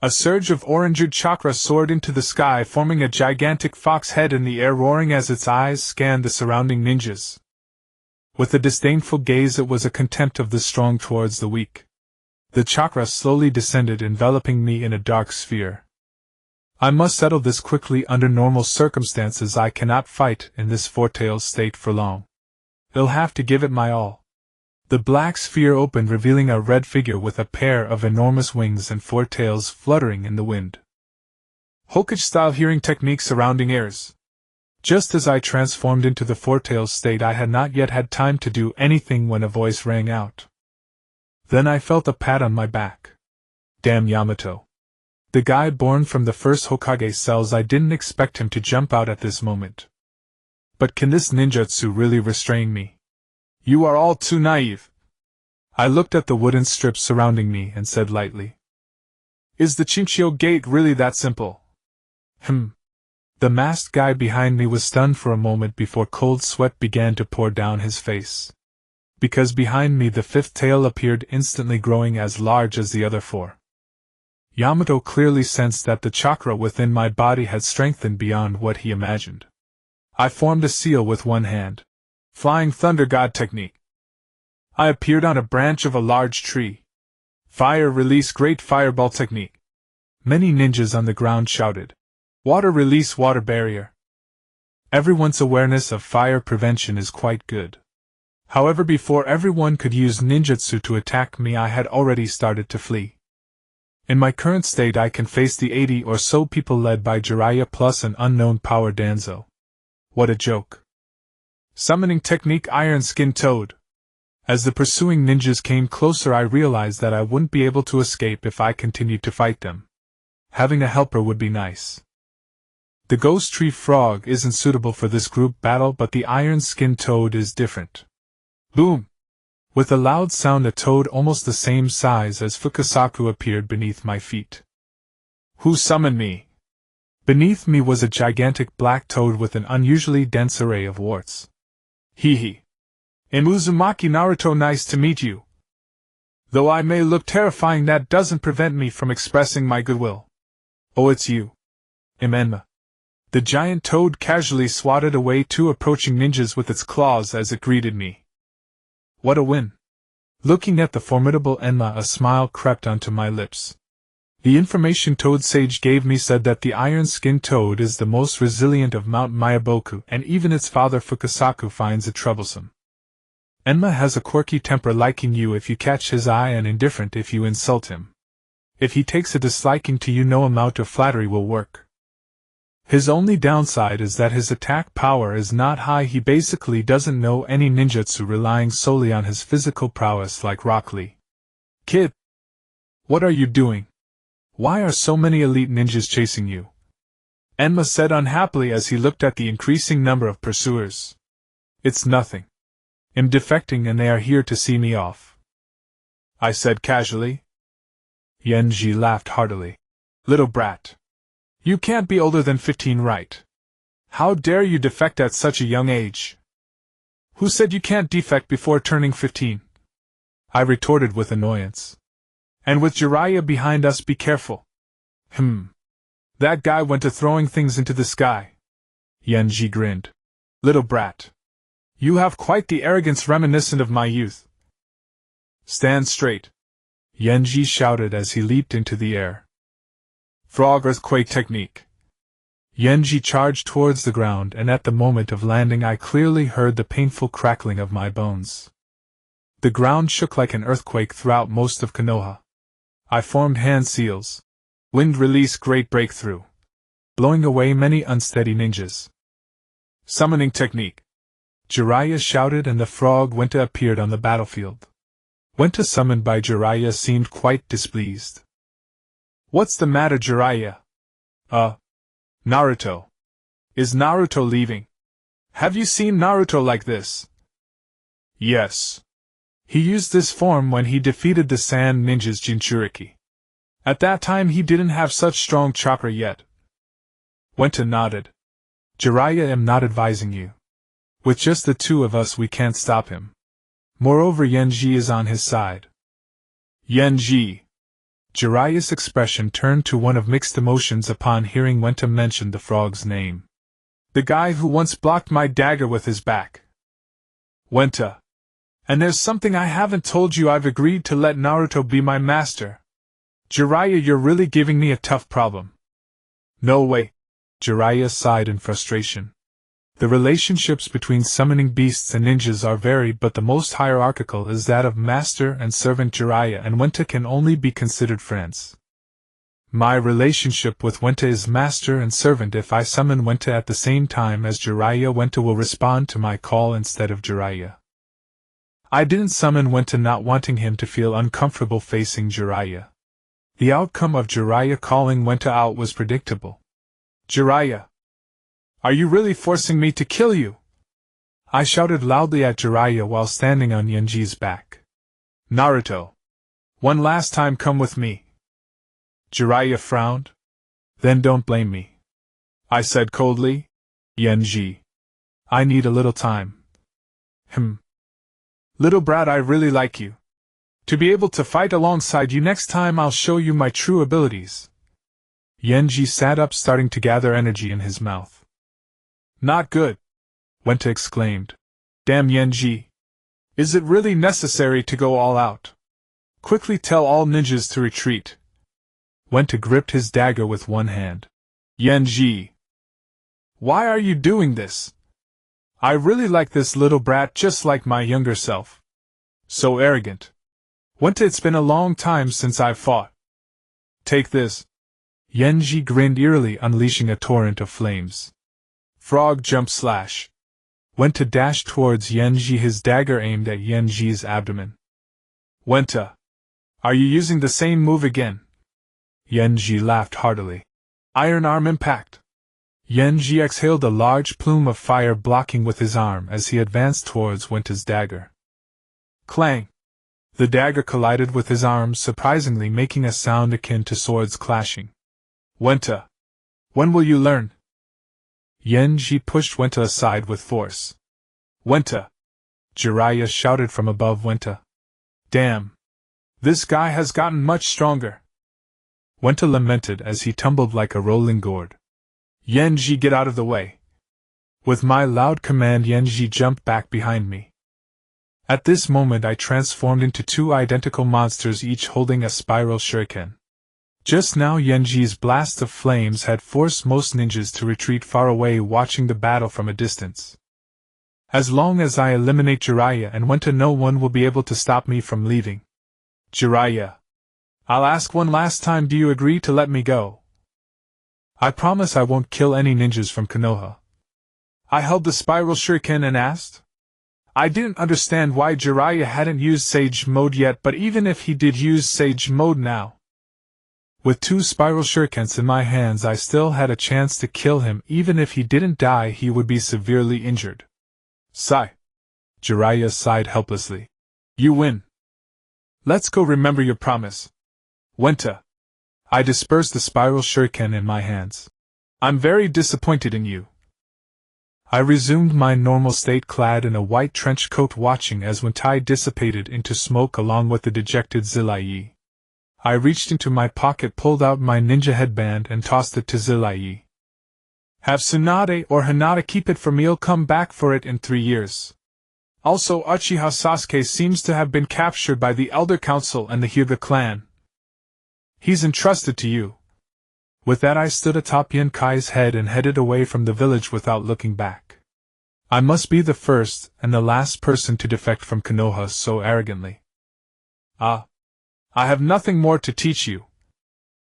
A surge of orange chakra soared into the sky, forming a gigantic fox head in the air, roaring as its eyes scanned the surrounding ninjas. With a disdainful gaze, it was a contempt of the strong towards the weak. The chakra slowly descended, enveloping me in a dark sphere. I must settle this quickly. Under normal circumstances I cannot fight in this four-tailed state for long. I'll have to give it my all. The black sphere opened, revealing a red figure with a pair of enormous wings and four tails fluttering in the wind. Hokage-style hearing technique surrounding airs. Just as I transformed into the four-tailed state, I had not yet had time to do anything when a voice rang out. Then I felt a pat on my back. Damn Yamato. The guy born from the first Hokage cells. I didn't expect him to jump out at this moment. But can this ninjutsu really restrain me? You are all too naive. I looked at the wooden strips surrounding me and said lightly. Is the Jinchuriki gate really that simple? The masked guy behind me was stunned for a moment before cold sweat began to pour down his face. Because behind me the fifth tail appeared, instantly growing as large as the other four. Yamato clearly sensed that the chakra within my body had strengthened beyond what he imagined. I formed a seal with one hand. Flying Thunder God technique. I appeared on a branch of a large tree. Fire release Great Fireball technique. Many ninjas on the ground shouted. Water release Water barrier. Everyone's awareness of fire prevention is quite good. However, before everyone could use ninjutsu to attack me, I had already started to flee. In my current state I can face the 80 or so people led by Jiraiya plus an unknown power Danzo. What a joke. Summoning technique Iron Skin Toad. As the pursuing ninjas came closer, I realized that I wouldn't be able to escape if I continued to fight them. Having a helper would be nice. The Ghost Tree Frog isn't suitable for this group battle, but the Iron Skin Toad is different. Boom! With a loud sound, a toad almost the same size as Fukasaku appeared beneath my feet. Who summoned me? Beneath me was a gigantic black toad with an unusually dense array of warts. Hee. Uzumaki Naruto, nice to meet you. Though I may look terrifying, that doesn't prevent me from expressing my goodwill. Oh, it's you. Enma. The giant toad casually swatted away two approaching ninjas with its claws as it greeted me. What a win! Looking at the formidable Enma, a smile crept onto my lips. The information Toad Sage gave me said that the iron-skinned toad is the most resilient of Mount Miyaboku, and even its father Fukasaku finds it troublesome. Enma has a quirky temper, liking you if you catch his eye and indifferent if you insult him. If he takes a disliking to you, no amount of flattery will work. His only downside is that his attack power is not high. He basically doesn't know any ninjutsu, relying solely on his physical prowess like Rock Lee. Kid! What are you doing? Why are so many elite ninjas chasing you? Enma said unhappily as he looked at the increasing number of pursuers. It's nothing. I'm defecting and they are here to see me off. I said casually. Yenji laughed heartily. Little brat. You can't be older than 15, right? How dare you defect at such a young age? Who said you can't defect before turning 15? I retorted with annoyance. And with Jiraiya behind us, be careful. That guy went to throwing things into the sky. Yenji grinned. Little brat. You have quite the arrogance reminiscent of my youth. Stand straight! Yenji shouted as he leaped into the air. Frog earthquake technique! Yenji charged towards the ground, and at the moment of landing I clearly heard the painful crackling of my bones. The ground shook like an earthquake throughout most of Konoha. I formed hand seals. Wind release great breakthrough, blowing away many unsteady ninjas. Summoning technique! Jiraiya shouted, and the frog Wenta appeared on the battlefield. Wenta, summoned by Jiraiya, seemed quite displeased. What's the matter, Jiraiya? Naruto. Is Naruto leaving? Have you seen Naruto like this? Yes. He used this form when he defeated the Sand Ninja's Jinchuriki. At that time he didn't have such strong chakra yet. Wenta nodded. Jiraiya, am not advising you. With just the two of us we can't stop him. Moreover, Yenji is on his side. Yenji! Jiraiya's expression turned to one of mixed emotions upon hearing Wenta mention the frog's name. The guy who once blocked my dagger with his back. Wenta. And there's something I haven't told you. I've agreed to let Naruto be my master. Jiraiya, you're really giving me a tough problem. No way. Jiraiya sighed in frustration. The relationships between summoning beasts and ninjas are varied, but the most hierarchical is that of master and servant. Jiraiya and Wenta can only be considered friends. My relationship with Wenta is master and servant. If I summon Wenta at the same time as Jiraiya, Wenta will respond to my call instead of Jiraiya. I didn't summon Wenta not wanting him to feel uncomfortable facing Jiraiya. The outcome of Jiraiya calling Wenta out was predictable. Jiraiya! Are you really forcing me to kill you? I shouted loudly at Jiraiya while standing on Yenji's back. Naruto! One last time, come with me. Jiraiya frowned. Then don't blame me. I said coldly. Yenji. I need a little time. Little brat, I really like you. To be able to fight alongside you next time, I'll show you my true abilities. Yenji sat up, starting to gather energy in his mouth. Not good, Wenta exclaimed. Damn, Yenji. Is it really necessary to go all out? Quickly tell all ninjas to retreat. Wenta gripped his dagger with one hand. Yenji. Why are you doing this? I really like this little brat just like my younger self. So arrogant. Wenta, it's been a long time since I've fought. Take this. Yenji grinned eerily, unleashing a torrent of flames. Frog jump slash. Wenta dashed towards Yenji, his dagger aimed at Yenji's abdomen. Wenta. Are you using the same move again? Yenji laughed heartily. Iron arm impact. Yenji exhaled a large plume of fire, blocking with his arm as he advanced towards Wenta's dagger. Clang! The dagger collided with his arm, surprisingly making a sound akin to swords clashing. Wenta. When will you learn? Yenji pushed Wenta aside with force. Wenta! Jiraiya shouted from above Wenta. Damn! This guy has gotten much stronger. Wenta lamented as he tumbled like a rolling gourd. Yenji, get out of the way! With my loud command, Yenji jumped back behind me. At this moment I transformed into two identical monsters, each holding a spiral shuriken. Just now Yenji's blast of flames had forced most ninjas to retreat far away, watching the battle from a distance. As long as I eliminate Jiraiya and Wenta, no one will be able to stop me from leaving. Jiraiya. I'll ask one last time, do you agree to let me go? I promise I won't kill any ninjas from Konoha. I held the spiral shuriken and asked. I didn't understand why Jiraiya hadn't used Sage Mode yet, but even if he did use Sage Mode now, with two spiral shurikens in my hands, I still had a chance to kill him. Even if he didn't die, he would be severely injured. Sigh. Jiraiya sighed helplessly. You win. Let's go, remember your promise. Wenta. I dispersed the spiral shuriken in my hands. I'm very disappointed in you. I resumed my normal state, clad in a white trench coat, watching as Wentai dissipated into smoke along with the dejected Zilai. I reached into my pocket, pulled out my ninja headband, and tossed it to Zilai. Have Tsunade or Hinata keep it for me, I'll come back for it in 3 years. Also, Uchiha Sasuke seems to have been captured by the Elder Council and the Hyuga clan. He's entrusted to you. With that, I stood atop Yenkai's head and headed away from the village without looking back. I must be the first and the last person to defect from Konoha so arrogantly. I have nothing more to teach you.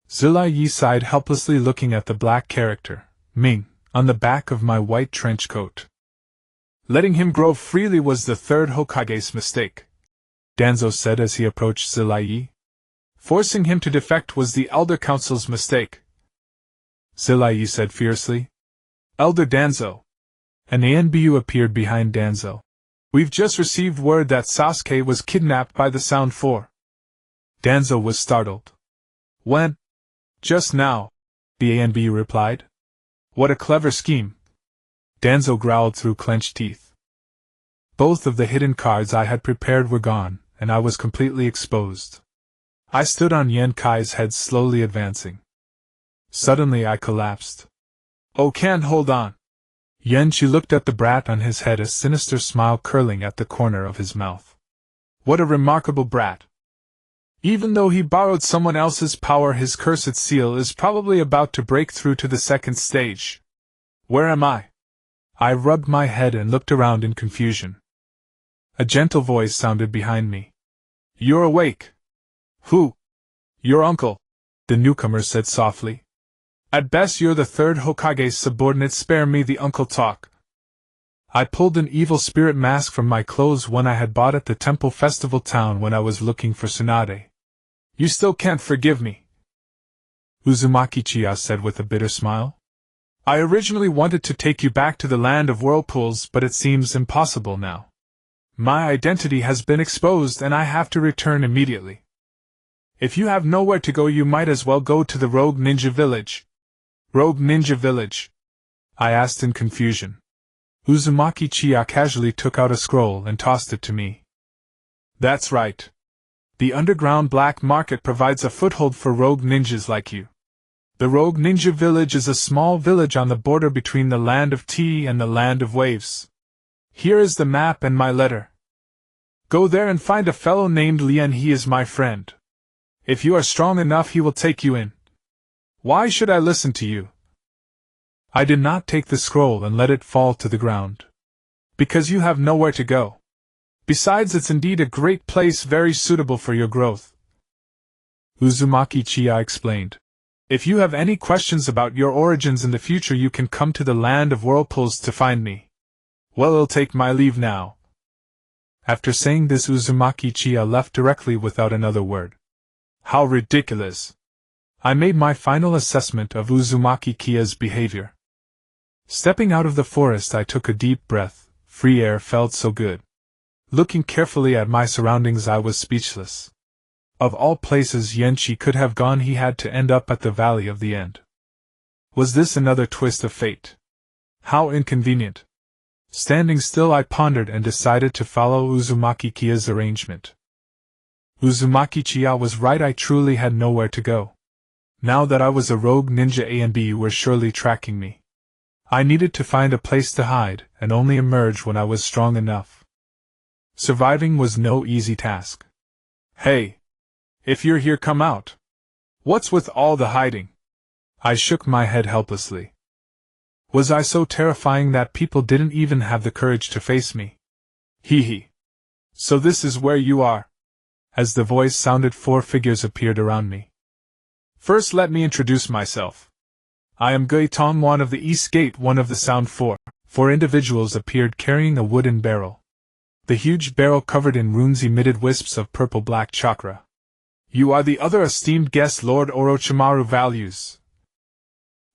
Zilai Yi sighed helplessly, looking at the black character, Ming, on the back of my white trench coat. Letting him grow freely was the third Hokage's mistake, Danzo said as he approached Zilai Yi. Forcing him to defect was the Elder Council's mistake, Zilai Yi said fiercely. Elder Danzo. An ANBU appeared behind Danzo. We've just received word that Sasuke was kidnapped by the Sound Four. Danzo was startled. When? Just now, the ANBU replied. What a clever scheme. Danzo growled through clenched teeth. Both of the hidden cards I had prepared were gone, and I was completely exposed. I stood on Yenkai's head, slowly advancing. Suddenly I collapsed. Oh, can't hold on. Yenchi looked at the brat on his head, a sinister smile curling at the corner of his mouth. What a remarkable brat. Even though he borrowed someone else's power, his cursed seal is probably about to break through to the second stage. Where am I? I rubbed my head and looked around in confusion. A gentle voice sounded behind me. You're awake. Who? Your uncle, the newcomer said softly. At best you're the third Hokage's subordinate, spare me the uncle talk. I pulled an evil spirit mask from my clothes, one I had bought at the temple festival town when I was looking for Tsunade. You still can't forgive me, Uzumaki Chiya said with a bitter smile. I originally wanted to take you back to the land of whirlpools, but it seems impossible now. My identity has been exposed and I have to return immediately. If you have nowhere to go, you might as well go to the Rogue Ninja Village. Rogue Ninja Village? I asked in confusion. Uzumaki Chiya casually took out a scroll and tossed it to me. That's right. The underground black market provides a foothold for rogue ninjas like you. The Rogue Ninja Village is a small village on the border between the Land of Tea and the Land of Waves. Here is the map and my letter. Go there and find a fellow named Lien. He is my friend. If you are strong enough, he will take you in. Why should I listen to you? I did not take the scroll and let it fall to the ground. Because you have nowhere to go. Besides, it's indeed a great place, very suitable for your growth. Uzumaki Chiya explained. If you have any questions about your origins in the future, you can come to the Land of Whirlpools to find me. Well, I'll take my leave now. After saying this, Uzumaki Chiya left directly without another word. How ridiculous! I made my final assessment of Uzumaki Chiya's behavior. Stepping out of the forest, I took a deep breath. Free air felt so good. Looking carefully at my surroundings, I was speechless. Of all places Yenchi could have gone, he had to end up at the Valley of the End. Was this another twist of fate? How inconvenient. Standing still, I pondered and decided to follow Uzumaki Chiya's arrangement. Uzumaki Chiya was right, I truly had nowhere to go. Now that I was a rogue ninja, A and B were surely tracking me. I needed to find a place to hide, and only emerge when I was strong enough. Surviving was no easy task. Hey! If you're here, come out. What's with all the hiding? I shook my head helplessly. Was I so terrifying that people didn't even have the courage to face me? Hee hee. So this is where you are. As the voice sounded, 4 figures appeared around me. First, let me introduce myself. I am Gui Tong, one of the East Gate, one of the Sound Four. 4 individuals appeared carrying a wooden barrel. The huge barrel covered in runes emitted wisps of purple-black chakra. You are the other esteemed guest Lord Orochimaru values.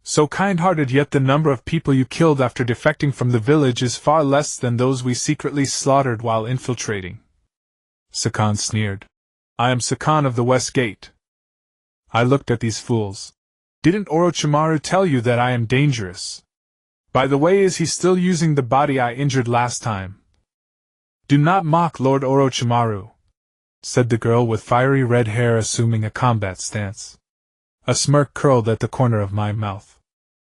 So kind-hearted, yet the number of people you killed after defecting from the village is far less than those we secretly slaughtered while infiltrating. Sakan sneered. I am Sakan of the West Gate. I looked at these fools. Didn't Orochimaru tell you that I am dangerous? By the way, is he still using the body I injured last time? Do not mock Lord Orochimaru, said the girl with fiery red hair, assuming a combat stance. A smirk curled at the corner of my mouth.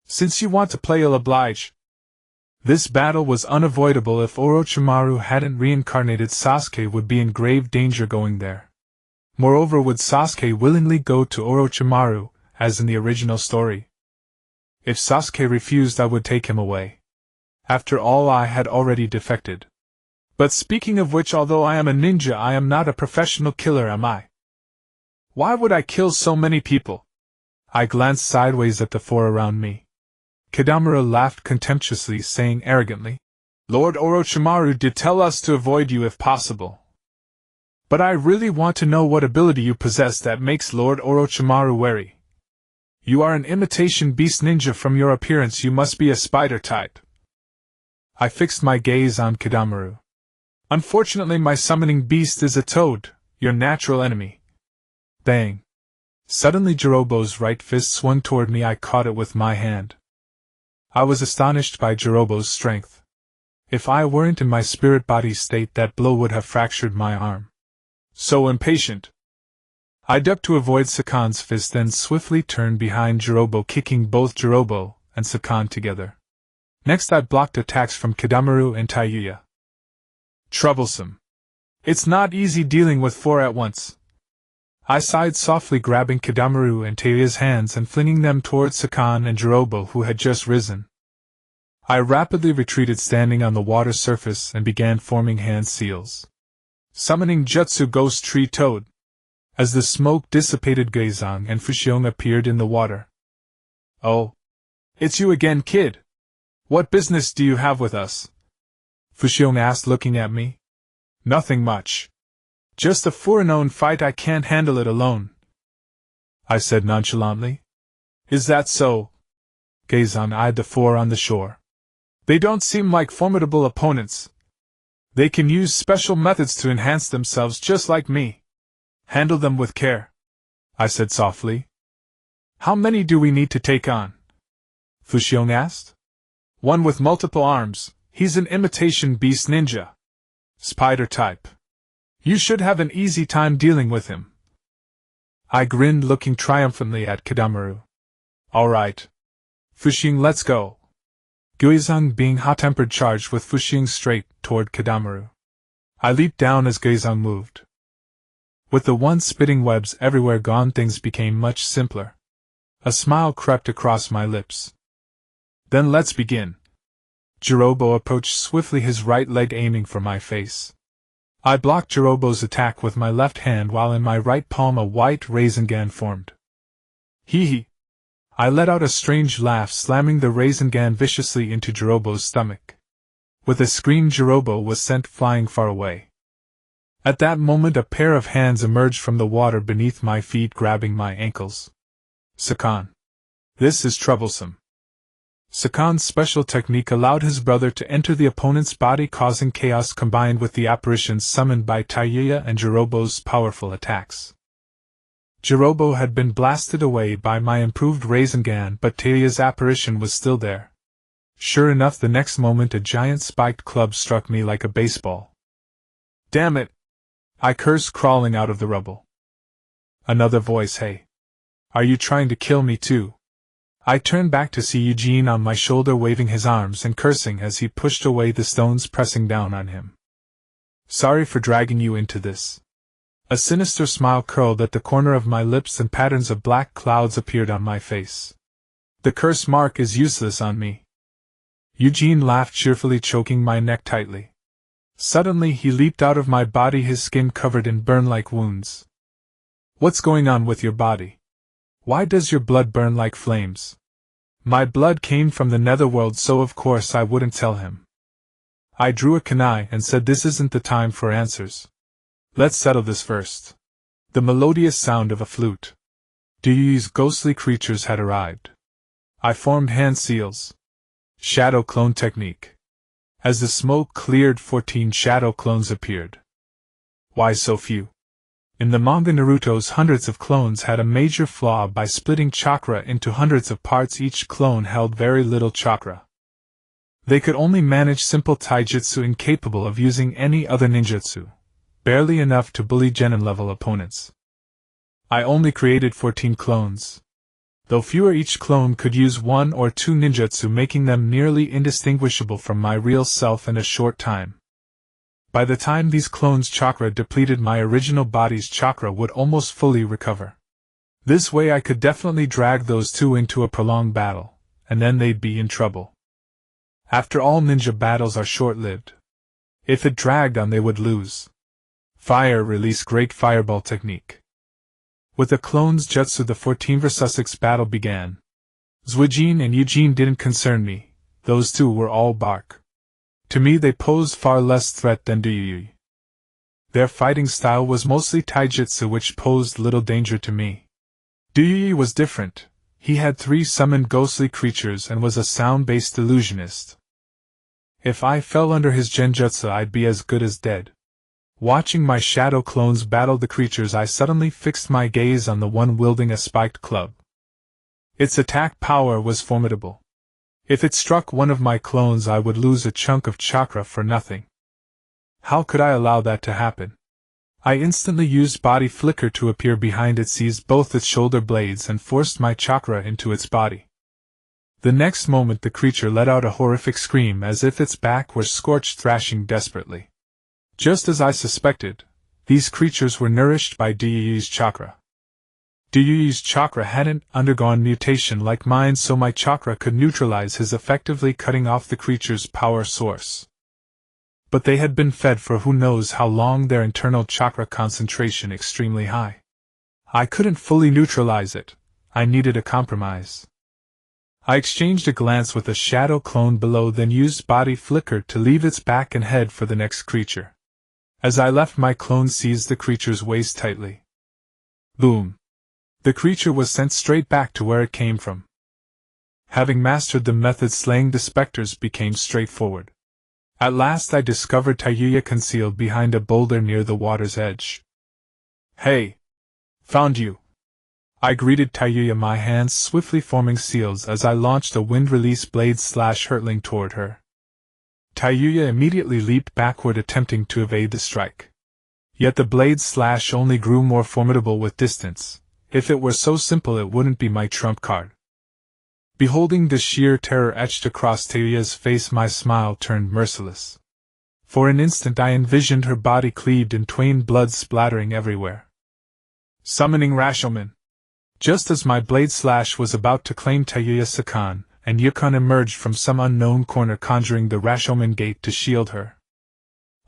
Since you want to play, I'll oblige. This battle was unavoidable. If Orochimaru hadn't reincarnated, Sasuke would be in grave danger going there. Moreover, would Sasuke willingly go to Orochimaru, as in the original story? If Sasuke refused, I would take him away. After all, I had already defected. But speaking of which, although I am a ninja, I am not a professional killer, am I? Why would I kill so many people? I glanced sideways at the four around me. Kidamura laughed contemptuously, saying arrogantly, Lord Orochimaru did tell us to avoid you if possible. But I really want to know what ability you possess that makes Lord Orochimaru wary. You are an imitation beast ninja. From your appearance, you must be a spider type. I fixed my gaze on Kidamura. Unfortunately, my summoning beast is a toad, your natural enemy. Bang! Suddenly Jirobo's right fist swung toward me. I caught it with my hand. I was astonished by Jirobo's strength. If I weren't in my spirit body state, that blow would have fractured my arm. So impatient! I ducked to avoid Sakan's fist, then swiftly turned behind Jirobo, kicking both Jirobo and Sakan together. Next, I blocked attacks from Kidamura and Taiyuya. Troublesome. It's not easy dealing with four at once. I sighed softly, grabbing Kidamura and Taiyuya's hands and flinging them towards Sakan and Jirobo, who had just risen. I rapidly retreated, standing on the water surface, and began forming hand seals. Summoning Jutsu Ghost Tree Toad. As the smoke dissipated, Gaizong and Fushiong appeared in the water. Oh. It's you again, kid. What business do you have with us? Fushiong asked, looking at me. Nothing much. Just a four-known fight. I can't handle it alone, I said nonchalantly. Is that so? Gaizong eyed the four on the shore. They don't seem like formidable opponents. They can use special methods to enhance themselves just like me. Handle them with care, I said softly. How many do we need to take on? Fushiong asked. One with multiple arms. He's an imitation beast ninja. Spider type. You should have an easy time dealing with him. I grinned, looking triumphantly at Kidamura. All right. Fushiong, let's go. Gaizong, being hot-tempered, charged with Fushiong straight toward Kidamura. I leaped down as Gaizong moved. With the once spitting webs everywhere gone, things became much simpler. A smile crept across my lips. Then let's begin. Jirobo approached swiftly, his right leg aiming for my face. I blocked Jirobo's attack with my left hand, while in my right palm a white Rasengan formed. Hee hee! I let out a strange laugh, slamming the Rasengan viciously into Jirobo's stomach. With a scream, Jirobo was sent flying far away. At that moment, a pair of hands emerged from the water beneath my feet, grabbing my ankles. Sakan. This is troublesome. Sakan's special technique allowed his brother to enter the opponent's body, causing chaos, combined with the apparitions summoned by Taiyuya and Jirobo's powerful attacks. Jirobo had been blasted away by my improved Rasengan, but Taiyuya's apparition was still there. Sure enough, the next moment a giant spiked club struck me like a baseball. Damn it! I cursed, crawling out of the rubble. Another voice. Hey! Are you trying to kill me too? I turned back to see Eugene on my shoulder, waving his arms and cursing as he pushed away the stones pressing down on him. Sorry for dragging you into this. A sinister smile curled at the corner of my lips, and patterns of black clouds appeared on my face. The curse mark is useless on me. Eugene laughed cheerfully, choking my neck tightly. Suddenly he leaped out of my body, his skin covered in burn-like wounds. What's going on with your body? Why does your blood burn like flames? My blood came from the netherworld, so of course I wouldn't tell him. I drew a kunai and said, this isn't the time for answers. Let's settle this first. The melodious sound of a flute. These ghostly creatures had arrived. I formed hand seals. Shadow clone technique. As the smoke cleared, 14 shadow clones appeared. Why so few? In the manga Naruto's hundreds of clones had a major flaw by splitting chakra into hundreds of parts. Each clone held very little chakra. They could only manage simple taijutsu, incapable of using any other ninjutsu, barely enough to bully genin-level opponents. I only created 14 clones. Though fewer, each clone could use 1 or 2 ninjutsu, making them nearly indistinguishable from my real self in a short time. By the time these clones' chakra depleted, my original body's chakra would almost fully recover. This way I could definitely drag those two into a prolonged battle, and then they'd be in trouble. After all, ninja battles are short-lived. If it dragged on, they would lose. Fire release, great fireball technique. With the clones' jutsu, the 14 vs. 6 battle began. Zuijin and Eugene didn't concern me, those two were all bark. To me they posed far less threat than Duyuyi. Their fighting style was mostly taijutsu, which posed little danger to me. Duyuyi was different. He had 3 summoned ghostly creatures and was a sound-based illusionist. If I fell under his genjutsu, I'd be as good as dead. Watching my shadow clones battle the creatures, I suddenly fixed my gaze on the one wielding a spiked club. Its attack power was formidable. If it struck one of my clones, I would lose a chunk of chakra for nothing. How could I allow that to happen? I instantly used body flicker to appear behind it, seized both its shoulder blades, and forced my chakra into its body. The next moment the creature let out a horrific scream as if its back were scorched, thrashing desperately. Just as I suspected, these creatures were nourished by Duyuyi's chakra. Duyuyi's chakra hadn't undergone mutation like mine, so my chakra could neutralize his, effectively cutting off the creature's power source. But they had been fed for who knows how long, their internal chakra concentration extremely high. I couldn't fully neutralize it, I needed a compromise. I exchanged a glance with a shadow clone below, then used body flicker to leave its back and head for the next creature. As I left, my clone seized the creature's waist tightly. Boom! The creature was sent straight back to where it came from. Having mastered the method, slaying the specters became straightforward. At last I discovered Taiyuya concealed behind a boulder near the water's edge. "Hey! Found you!" I greeted Taiyuya, my hands swiftly forming seals as I launched a wind-release blade hurtling toward her. Taiyuya immediately leaped backward, attempting to evade the strike. Yet the blade slash only grew more formidable with distance. If it were so simple, it wouldn't be my trump card. Beholding the sheer terror etched across Taiyuya's face, my smile turned merciless. For an instant I envisioned her body cleaved in twain, blood splattering everywhere. Summoning Rashomon! Just as my blade slash was about to claim Taiyuya, Sakan and Yukon emerged from some unknown corner, conjuring the Rashomon gate to shield her.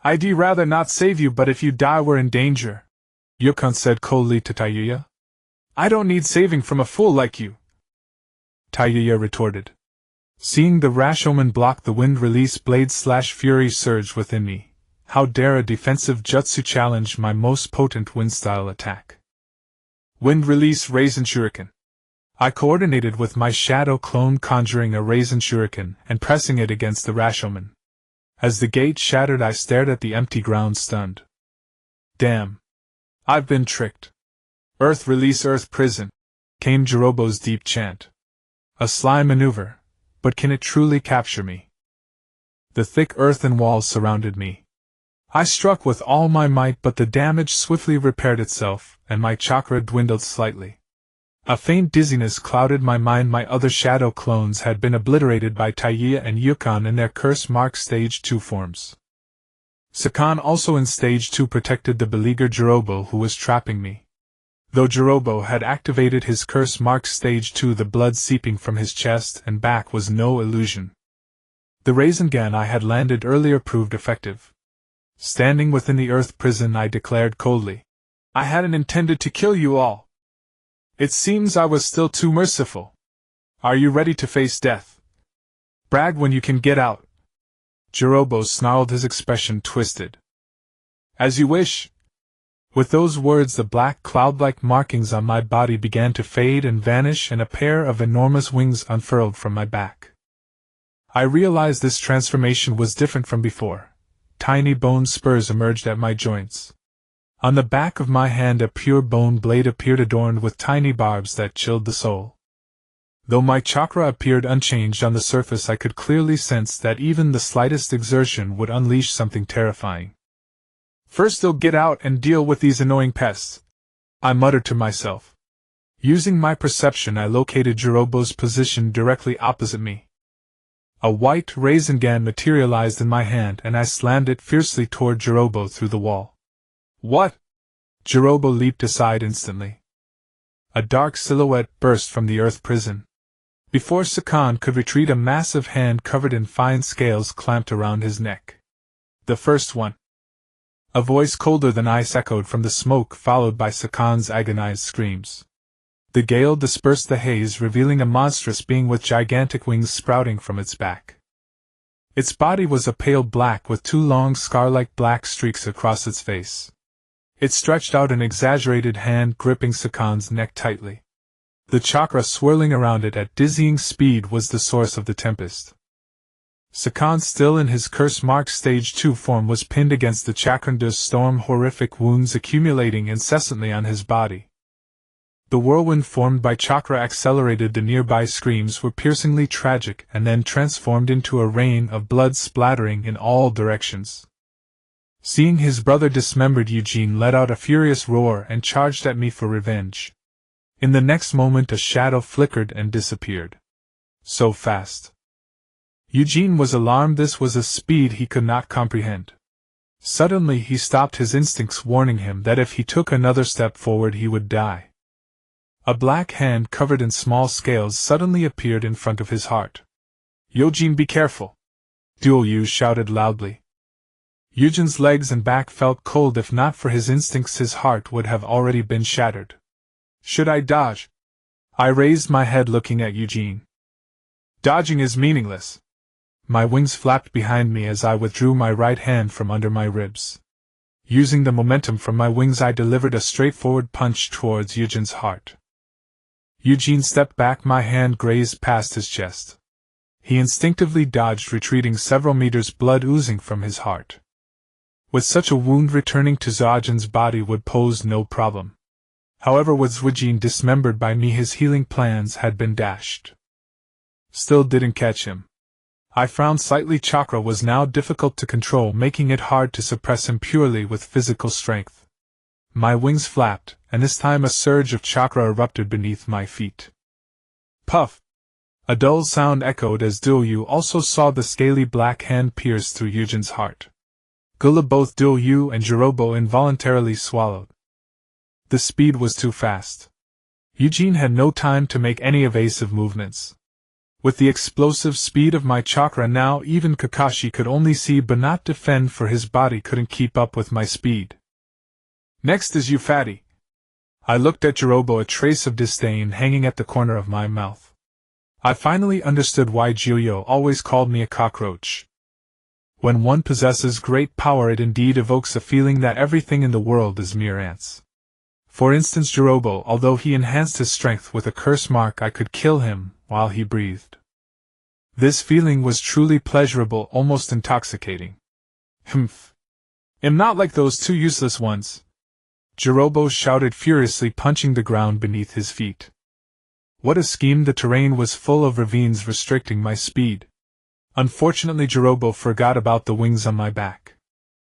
"I'd rather not save you, but if you die we're in danger," Yukon said coldly to Taiyuya. "I don't need saving from a fool like you," Taiyuya retorted. Seeing the Rashomon block the wind-release blade slash, fury surged within me. How dare a defensive jutsu challenge my most potent wind-style attack? Wind-release Raisin Shuriken. I coordinated with my shadow clone, conjuring a Raisin Shuriken and pressing it against the Rashomon. As the gate shattered, I stared at the empty ground, stunned. Damn! I've been tricked. Earth release Earth prison, came Jirobo's deep chant. A sly maneuver, but can it truly capture me? The thick earthen walls surrounded me. I struck with all my might, but the damage swiftly repaired itself, and my chakra dwindled slightly. A faint dizziness clouded my mind. My other shadow clones had been obliterated by Taiyuya and Yukon in their curse-marked Stage 2 forms. Sakan, also in Stage 2, protected the beleaguered Jirobo, who was trapping me. Though Jirobo had activated his curse-marked Stage 2, the blood seeping from his chest and back was no illusion. The Rasengan I had landed earlier proved effective. Standing within the earth prison, I declared coldly, "I hadn't intended to kill you all. It seems I was still too merciful. Are you ready to face death? Brag when you can get out." Jirobo snarled, his expression twisted. "As you wish." With those words, the black cloud-like markings on my body began to fade and vanish, and a pair of enormous wings unfurled from my back. I realized this transformation was different from before. Tiny bone spurs emerged at my joints. On the back of my hand, a pure bone blade appeared, adorned with tiny barbs that chilled the soul. Though my chakra appeared unchanged on the surface, I could clearly sense that even the slightest exertion would unleash something terrifying. "First they'll get out and deal with these annoying pests," I muttered to myself. Using my perception, I located Jirobo's position directly opposite me. A white Rasengan materialized in my hand and I slammed it fiercely toward Jirobo through the wall. What? Jirobo leaped aside instantly. A dark silhouette burst from the earth prison. Before Sakan could retreat, a massive hand covered in fine scales clamped around his neck. The first one. A voice colder than ice echoed from the smoke, followed by Sakan's agonized screams. The gale dispersed the haze, revealing a monstrous being with gigantic wings sprouting from its back. Its body was a pale black with two long scar-like black streaks across its face. It stretched out an exaggerated hand, gripping Sakan's neck tightly. The chakra swirling around it at dizzying speed was the source of the tempest. Sakan, still in his curse-marked Stage 2 form, was pinned against the chakranda's storm, horrific wounds accumulating incessantly on his body. The whirlwind formed by chakra accelerated, the nearby screams were piercingly tragic and then transformed into a rain of blood splattering in all directions. Seeing his brother dismembered, Eugene let out a furious roar and charged at me for revenge. In the next moment a shadow flickered and disappeared. So fast. Eugene was alarmed. This was a speed he could not comprehend. Suddenly he stopped, his instincts warning him that if he took another step forward he would die. A black hand covered in small scales suddenly appeared in front of his heart. "Eugene, be careful!" Duoyu shouted loudly. Eugene's legs and back felt cold. If not for his instincts, his heart would have already been shattered. Should I dodge? I raised my head, looking at Eugene. Dodging is meaningless. My wings flapped behind me as I withdrew my right hand from under my ribs. Using the momentum from my wings, I delivered a straightforward punch towards Eugene's heart. Eugene stepped back, my hand grazed past his chest. He instinctively dodged, retreating several meters, blood oozing from his heart. With such a wound, returning to Zajan's body would pose no problem. However, with Eugene dismembered by me, his healing plans had been dashed. Still didn't catch him. I frowned slightly. Chakra was now difficult to control, making it hard to suppress him purely with physical strength. My wings flapped, and this time a surge of chakra erupted beneath my feet. Puff! A dull sound echoed as Duoyu also saw the scaly black hand pierce through Eugene's heart. Gula, both Duoyu and Jirobo involuntarily swallowed. The speed was too fast. Eugene had no time to make any evasive movements. With the explosive speed of my chakra now, even Kakashi could only see but not defend, for his body couldn't keep up with my speed. Next is you, fatty. I looked at Jirobo, a trace of disdain hanging at the corner of my mouth. I finally understood why Jiuyo always called me a cockroach. When one possesses great power, it indeed evokes a feeling that everything in the world is mere ants. For instance, Jirobo, although he enhanced his strength with a curse mark, I could kill him while he breathed. This feeling was truly pleasurable, almost intoxicating. Humph! Am not like those two useless ones! Jirobo shouted furiously, punching the ground beneath his feet. What a scheme! The terrain was full of ravines restricting my speed. Unfortunately, Jirobo forgot about the wings on my back.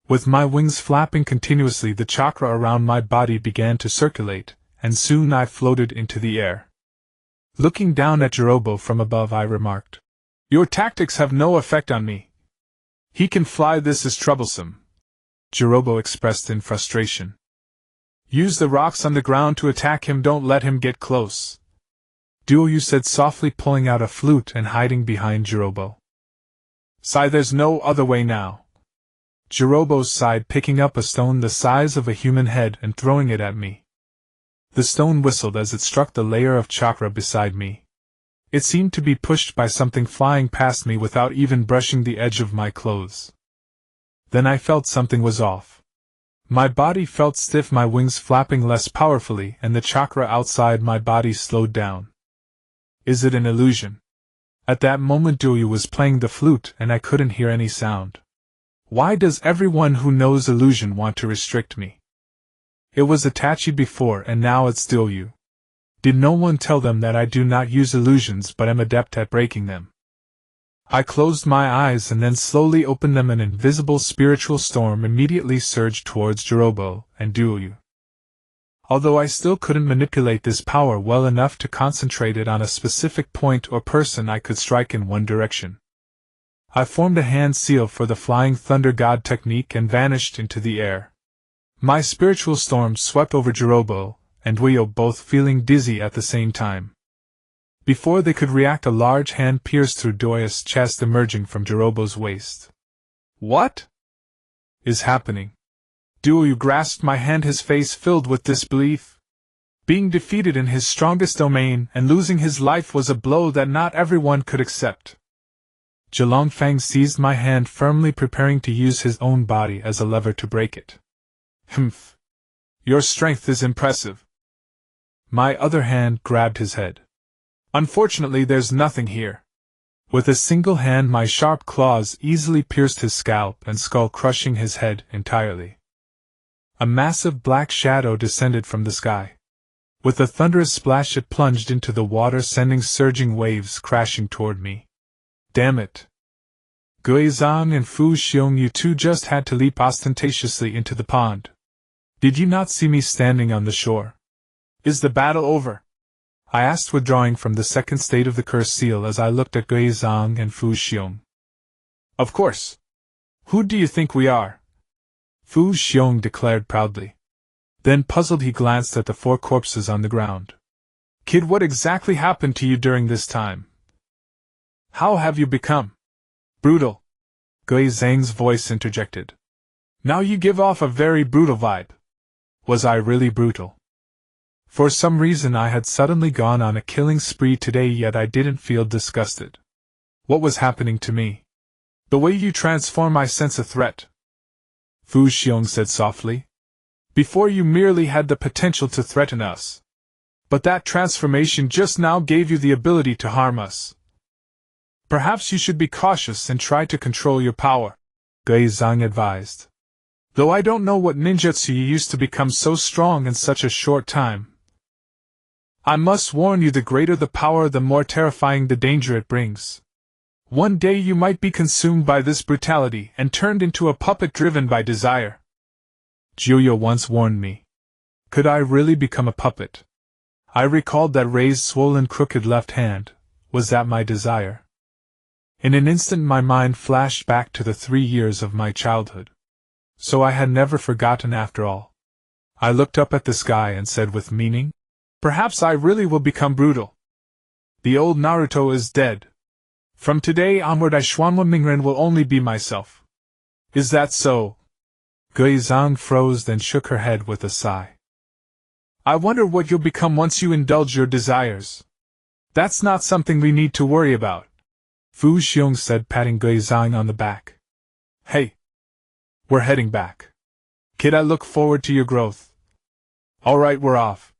With my wings flapping continuously, the chakra around my body began to circulate, and soon I floated into the air. Looking down at Jirobo from above, I remarked, "Your tactics have no effect on me. He can fly, this is troublesome." Jirobo expressed in frustration. "Use the rocks on the ground to attack him, don't let him get close," Duoyu said softly, pulling out a flute and hiding behind Jirobo. "Sigh, there's no other way now." Jirobo sighed, picking up a stone the size of a human head and throwing it at me. The stone whistled as it struck the layer of chakra beside me. It seemed to be pushed by something flying past me without even brushing the edge of my clothes. Then I felt something was off. My body felt stiff, my wings flapping less powerfully, and the chakra outside my body slowed down. Is it an illusion? At that moment Duoyu was playing the flute and I couldn't hear any sound. Why does everyone who knows illusion want to restrict me? It was Itachi before and now it's Duoyu. Did no one tell them that I do not use illusions but am adept at breaking them? I closed my eyes and then slowly opened them. An invisible spiritual storm immediately surged towards Jirobo and Duoyu. although I still couldn't manipulate this power well enough to concentrate it on a specific point or person I could strike in one direction. I formed a hand seal for the Flying Thunder God technique and vanished into the air. My spiritual storm swept over Jirobo and Duyo, both feeling dizzy at the same time. Before they could react, a large hand pierced through Doya's chest, emerging from Jirobo's waist. "What is happening?" Duyo grasped my hand, his face filled with disbelief. Being defeated in his strongest domain and losing his life was a blow that not everyone could accept. Zhilongfang seized my hand firmly, preparing to use his own body as a lever to break it. "Humph! Your strength is impressive." My other hand grabbed his head. "Unfortunately, there's nothing here." With a single hand, my sharp claws easily pierced his scalp and skull, crushing his head entirely. A massive black shadow descended from the sky. With a thunderous splash, it plunged into the water, sending surging waves crashing toward me. Damn it! Guizhang and Fu Xiong, you two just had to leap ostentatiously into the pond. Did you not see me standing on the shore? Is the battle over? I asked, withdrawing from the second state of the curse seal as I looked at Guizhang and Fu Xiong. Of course. Who do you think we are? Fu Xiong declared proudly. Then, puzzled, he glanced at the 4 corpses on the ground. Kid, what exactly happened to you during this time? How have you become brutal? Guizhang's voice interjected. Now you give off a very brutal vibe. Was I really brutal? For some reason I had suddenly gone on a killing spree today, yet I didn't feel disgusted. What was happening to me? The way you transform, I sense a threat. Fu Xiong said softly. Before, you merely had the potential to threaten us. But that transformation just now gave you the ability to harm us. Perhaps you should be cautious and try to control your power, Guizhang advised. Though I don't know what ninjutsu you used to become so strong in such a short time. I must warn you, the greater the power, the more terrifying the danger it brings. One day you might be consumed by this brutality and turned into a puppet driven by desire. Jiuyo once warned me. Could I really become a puppet? I recalled that raised, swollen, crooked left hand. Was that my desire? In an instant my mind flashed back to the 3 years of my childhood. So I had never forgotten after all. I looked up at the sky and said with meaning, perhaps I really will become brutal. The old Naruto is dead. From today onward, I Xuanhua Mingren will only be myself. Is that so? Guizhang froze, then shook her head with a sigh. I wonder what you'll become once you indulge your desires. That's not something we need to worry about, Fu Xiong said, patting Guizhang on the back. Hey! We're heading back. Kid, I look forward to your growth. Alright, we're off.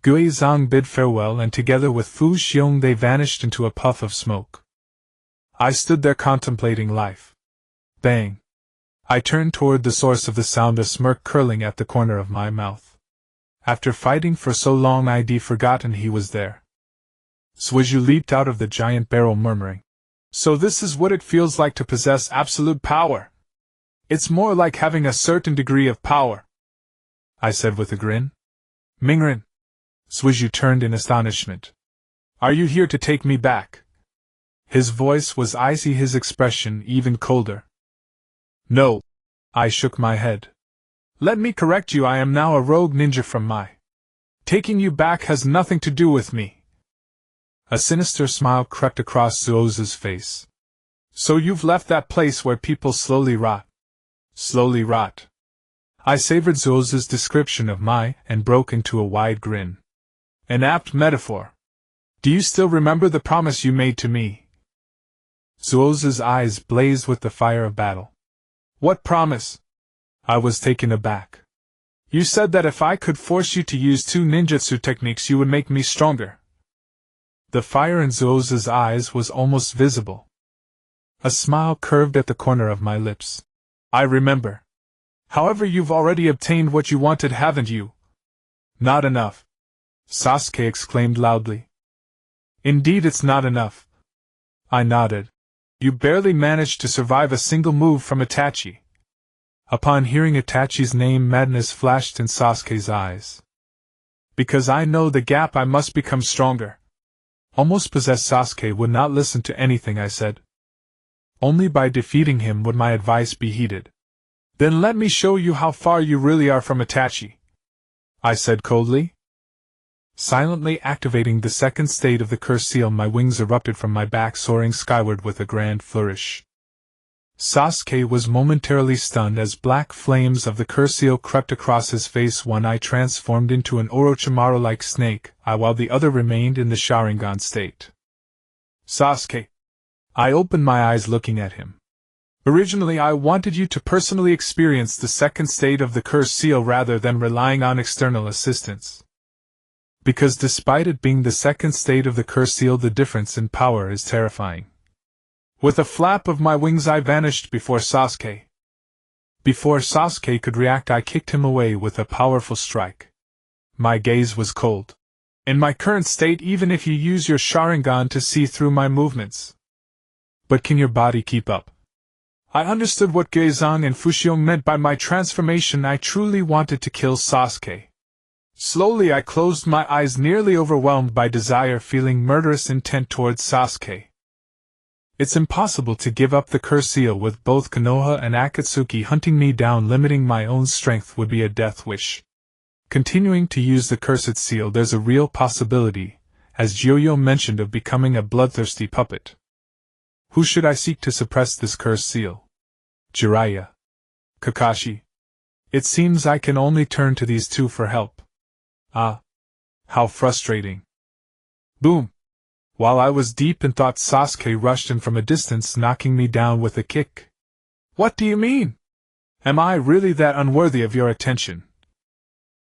Guizhang bid farewell, and together with Fu Xiong they vanished into a puff of smoke. I stood there contemplating life. Bang! I turned toward the source of the sound, a smirk curling at the corner of my mouth. After fighting for so long, I'd forgotten he was there. Suizhu leaped out of the giant barrel, murmuring, So this is what it feels like to possess absolute power. It's more like having a certain degree of power, I said with a grin. Mingren. Suizhu turned in astonishment. Are you here to take me back? His voice was icy, his expression even colder. No. I shook my head. Let me correct you, I am now a rogue ninja from Mai. Taking you back has nothing to do with me. A sinister smile crept across Zuozu's face. So you've left that place where people slowly rot. Slowly rot. I savored Zuozu's description of Mai and broke into a wide grin. An apt metaphor. Do you still remember the promise you made to me? Zuozu's eyes blazed with the fire of battle. What promise? I was taken aback. You said that if I could force you to use 2 ninjutsu techniques, you would make me stronger. The fire in Zuozu's eyes was almost visible. A smile curved at the corner of my lips. I remember. However, you've already obtained what you wanted, haven't you? Not enough. Sasuke exclaimed loudly. Indeed, it's not enough. I nodded. You barely managed to survive a single move from Itachi. Upon hearing Itachi's name, madness flashed in Sasuke's eyes. Because I know the gap, I must become stronger. Almost possessed Sasuke would not listen to anything I said. Only by defeating him would my advice be heeded. Then let me show you how far you really are from Itachi, I said coldly. Silently activating the second state of the curse seal, my wings erupted from my back, soaring skyward with a grand flourish. Sasuke was momentarily stunned as black flames of the curse seal crept across his face. One eye transformed into an Orochimaru-like snake, while the other remained in the Sharingan state. Sasuke. I opened my eyes looking at him. Originally I wanted you to personally experience the second state of the curse seal rather than relying on external assistance. Because despite it being the second state of the curse seal, the difference in power is terrifying. With a flap of my wings I vanished before Sasuke. Before Sasuke could react, I kicked him away with a powerful strike. My gaze was cold. In my current state, even if you use your Sharingan to see through my movements. But can your body keep up? I understood what Geizang and Fushiong meant by my transformation. I truly wanted to kill Sasuke. Slowly I closed my eyes, nearly overwhelmed by desire, feeling murderous intent towards Sasuke. It's impossible to give up the curse seal with both Konoha and Akatsuki hunting me down. Limiting my own strength would be a death wish. Continuing to use the cursed seal, there's a real possibility, as Jojo mentioned, of becoming a bloodthirsty puppet. Who should I seek to suppress this cursed seal? Jiraiya. Kakashi. It seems I can only turn to these two for help. Ah. How frustrating. Boom. While I was deep in thought, Sasuke rushed in from a distance, knocking me down with a kick. What do you mean? Am I really that unworthy of your attention?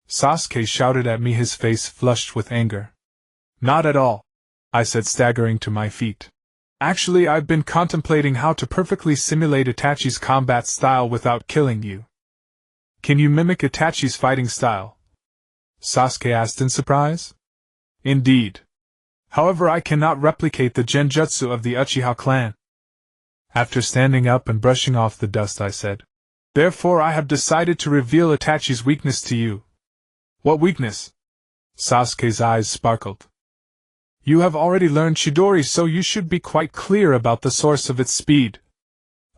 Sasuke shouted at me, his face flushed with anger. Not at all, I said, staggering to my feet. Actually, I've been contemplating how to perfectly simulate Itachi's combat style without killing you. Can you mimic Itachi's fighting style? Sasuke asked in surprise. Indeed. However, I cannot replicate the genjutsu of the Uchiha clan. After standing up and brushing off the dust, I said, therefore I have decided to reveal Itachi's weakness to you. What weakness? Sasuke's eyes sparkled. You have already learned Chidori, so you should be quite clear about the source of its speed,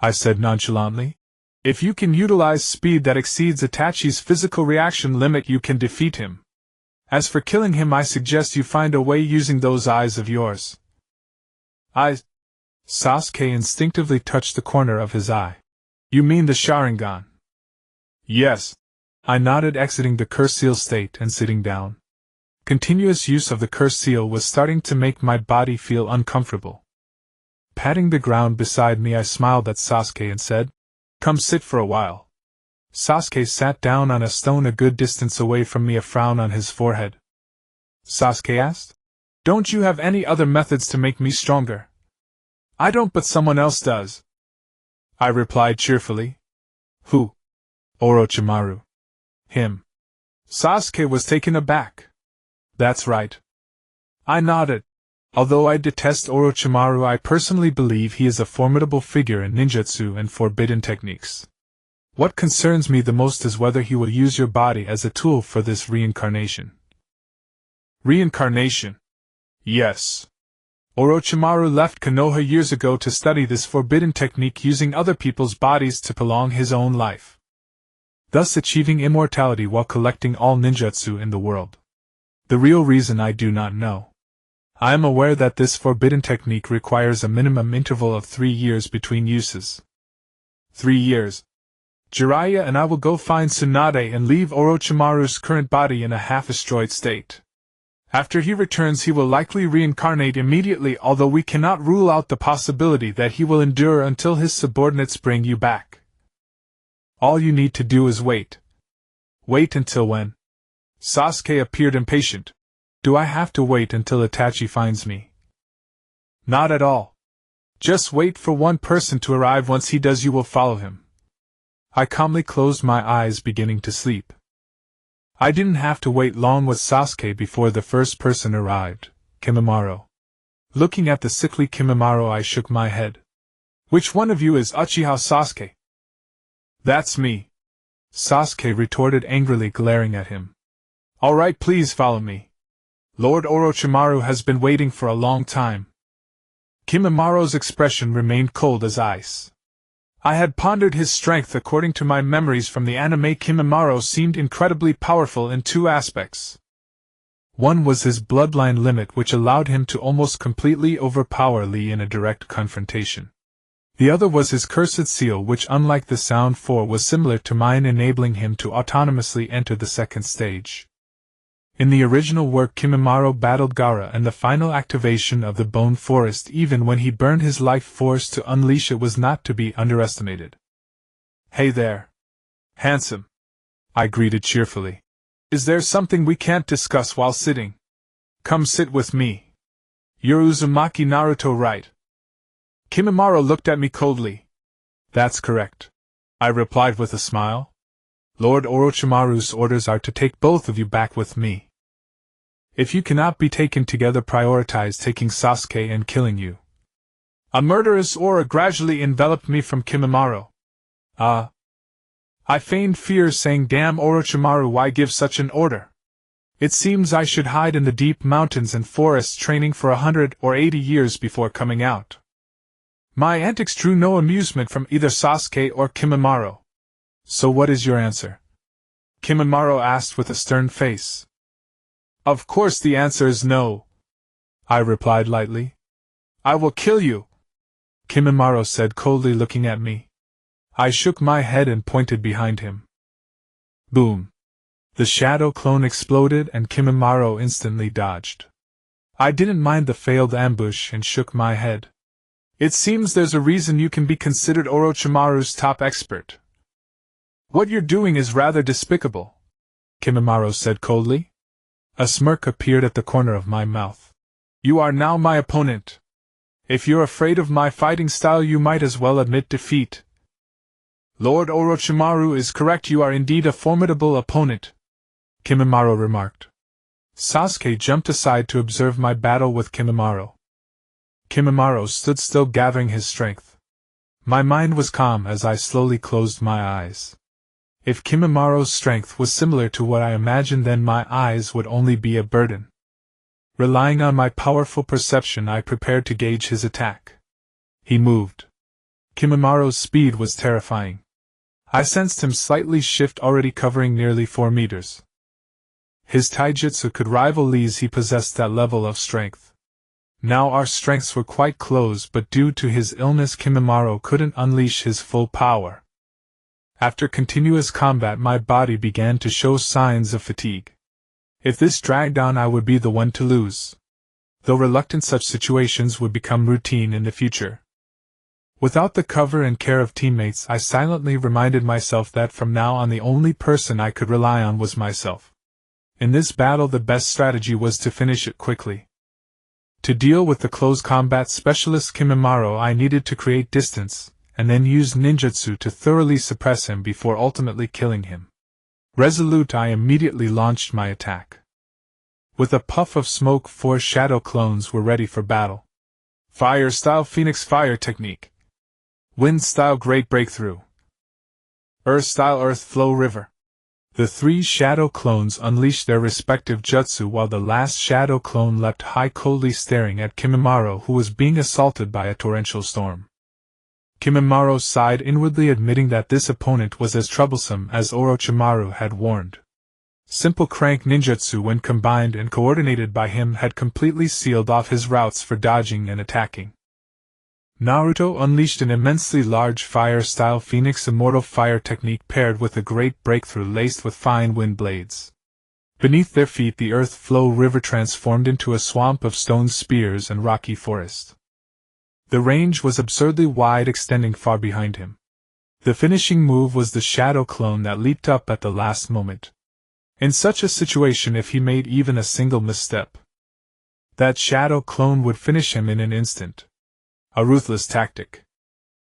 I said nonchalantly. If you can utilize speed that exceeds Itachi's physical reaction limit, you can defeat him. As for killing him, I suggest you find a way using those eyes of yours. Sasuke instinctively touched the corner of his eye. You mean the Sharingan? Yes. I nodded, exiting the curse seal state and sitting down. Continuous use of the curse seal was starting to make my body feel uncomfortable. Patting the ground beside me, I smiled at Sasuke and said, come sit for a while. Sasuke sat down on a stone a good distance away from me, a frown on his forehead. Sasuke asked, don't you have any other methods to make me stronger? I don't, but someone else does, I replied cheerfully. Who? Orochimaru. Him. Sasuke was taken aback. That's right. I nodded. Although I detest Orochimaru, I personally believe he is a formidable figure in ninjutsu and forbidden techniques. What concerns me the most is whether he will use your body as a tool for this reincarnation. Reincarnation? Yes. Orochimaru left Konoha years ago to study this forbidden technique, using other people's bodies to prolong his own life, thus achieving immortality while collecting all ninjutsu in the world. The real reason I do not know. I am aware that this forbidden technique requires a minimum interval of 3 years between uses. 3 years. Jiraiya and I will go find Tsunade and leave Orochimaru's current body in a half-destroyed state. After he returns, he will likely reincarnate immediately, although we cannot rule out the possibility that he will endure until his subordinates bring you back. All you need to do is wait. Wait until when? Sasuke appeared impatient. Do I have to wait until Itachi finds me? Not at all. Just wait for one person to arrive. Once he does, you will follow him. I calmly closed my eyes, beginning to sleep. I didn't have to wait long with Sasuke before the first person arrived, Kimimaro. Looking at the sickly Kimimaro, I shook my head. Which one of you is Uchiha Sasuke? That's me, Sasuke retorted angrily, glaring at him. All right, please follow me. Lord Orochimaru has been waiting for a long time. Kimimara's expression remained cold as ice. I had pondered his strength. According to my memories from the anime, Kimimaro seemed incredibly powerful in two aspects. One was his bloodline limit, which allowed him to almost completely overpower Lee in a direct confrontation. The other was his cursed seal, which, unlike the Sound 4, was similar to mine, enabling him to autonomously enter the second stage. In the original work, Kimimaro battled Gaara, and the final activation of the Bone Forest, even when he burned his life force to unleash it, was not to be underestimated. "Hey there, handsome," I greeted cheerfully. "Is there something we can't discuss while sitting? Come sit with me. You're Uzumaki Naruto, right?" Kimimaro looked at me coldly. "That's correct," I replied with a smile. "Lord Orochimaru's orders are to take both of you back with me. If you cannot be taken together, prioritize taking Sasuke and killing you." A murderous aura gradually enveloped me from Kimimaro. I feigned fear, saying, "Damn Orochimaru, why give such an order? It seems I should hide in the deep mountains and forests, training for 100 or 80 years before coming out." My antics drew no amusement from either Sasuke or Kimimaro. "So what is your answer?" Kimimaro asked with a stern face. "Of course the answer is no," I replied lightly. "I will kill you," Kimimaro said coldly, looking at me. I shook my head and pointed behind him. Boom! The shadow clone exploded and Kimimaro instantly dodged. I didn't mind the failed ambush and shook my head. "It seems there's a reason you can be considered Orochimaru's top expert. What you're doing is rather despicable," Kimimaro said coldly. A smirk appeared at the corner of my mouth. "You are now my opponent. If you're afraid of my fighting style, you might as well admit defeat." "Lord Orochimaru is correct, you are indeed a formidable opponent," Kimimaro remarked. Sasuke jumped aside to observe my battle with Kimimaro. Kimimaro stood still, gathering his strength. My mind was calm as I slowly closed my eyes. If Kimimaro's strength was similar to what I imagined, then my eyes would only be a burden. Relying on my powerful perception, I prepared to gauge his attack. He moved. Kimimaro's speed was terrifying. I sensed him slightly shift, already covering nearly 4 meters. His taijutsu could rival Lee's. He possessed that level of strength. Now our strengths were quite close, but due to his illness, Kimimaro couldn't unleash his full power. After continuous combat, my body began to show signs of fatigue. If this dragged on, I would be the one to lose. Though reluctant, such situations would become routine in the future. Without the cover and care of teammates, I silently reminded myself that from now on the only person I could rely on was myself. In this battle, the best strategy was to finish it quickly. To deal with the close combat specialist Kimimaro, I needed to create distance, and then use ninjutsu to thoroughly suppress him before ultimately killing him. Resolute, I immediately launched my attack. With a puff of smoke, 4 shadow clones were ready for battle. Fire style Phoenix Fire technique. Wind style Great Breakthrough. Earth style Earth Flow River. The 3 shadow clones unleashed their respective jutsu, while the last shadow clone leapt high, coldly staring at Kimimaro, who was being assaulted by a torrential storm. Kimimaro sighed inwardly, admitting that this opponent was as troublesome as Orochimaru had warned. Simple crank ninjutsu, when combined and coordinated by him, had completely sealed off his routes for dodging and attacking. Naruto unleashed an immensely large fire-style Phoenix Immortal Fire technique paired with a Great Breakthrough laced with fine wind blades. Beneath their feet, the Earth Flow River transformed into a swamp of stone spears and rocky forest. The range was absurdly wide, extending far behind him. The finishing move was the shadow clone that leaped up at the last moment. In such a situation, if he made even a single misstep, that shadow clone would finish him in an instant. A ruthless tactic.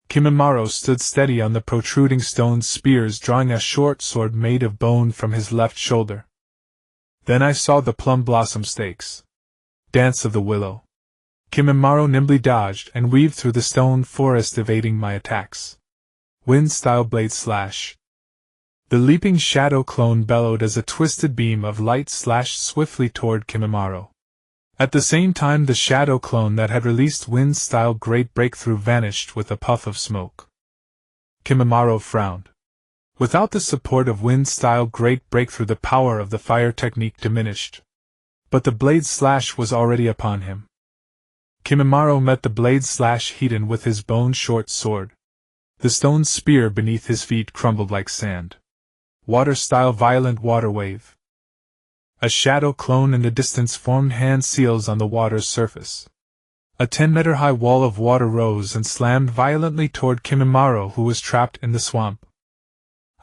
Kimimaro stood steady on the protruding stone spears, drawing a short sword made of bone from his left shoulder. Then I saw the plum blossom stakes. Dance of the Willow. Kimimaro nimbly dodged and weaved through the stone forest, evading my attacks. Wind-style blade slash. The leaping shadow clone bellowed as a twisted beam of light slashed swiftly toward Kimimaro. At the same time, the shadow clone that had released wind-style great breakthrough vanished with a puff of smoke. Kimimaro frowned. Without the support of wind-style great breakthrough, the power of the fire technique diminished. But the blade slash was already upon him. Kimimaro met the blade slash heat-in with his bone-short sword. The stone spear beneath his feet crumbled like sand. Water-style violent water wave. A shadow clone in the distance formed hand seals on the water's surface. A 10-meter-high wall of water rose and slammed violently toward Kimimaro, who was trapped in the swamp.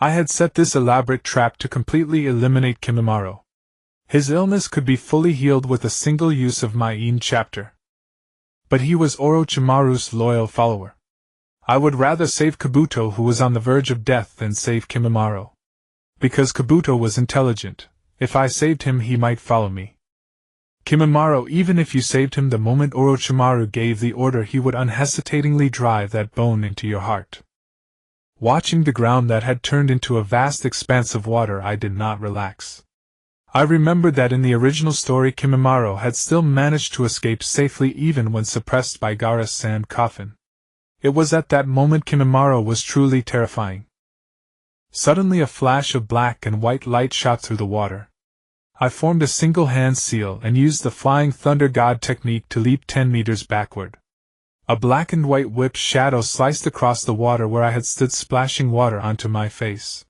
I had set this elaborate trap to completely eliminate Kimimaro. His illness could be fully healed with a single use of my Een chapter. But he was Orochimaru's loyal follower. I would rather save Kabuto, who was on the verge of death, than save Kimimaro. Because Kabuto was intelligent, if I saved him he might follow me. Kimimaro, even if you saved him the moment Orochimaru gave the order, he would unhesitatingly drive that bone into your heart. Watching the ground that had turned into a vast expanse of water, I did not relax. I remembered that in the original story Kimimaro had still managed to escape safely even when suppressed by Gaara's sand coffin. It was at that moment Kimimaro was truly terrifying. Suddenly a flash of black and white light shot through the water. I formed a single hand seal and used the Flying Thunder God technique to leap 10 meters backward. A black and white whip shadow sliced across the water where I had stood, splashing water onto my face.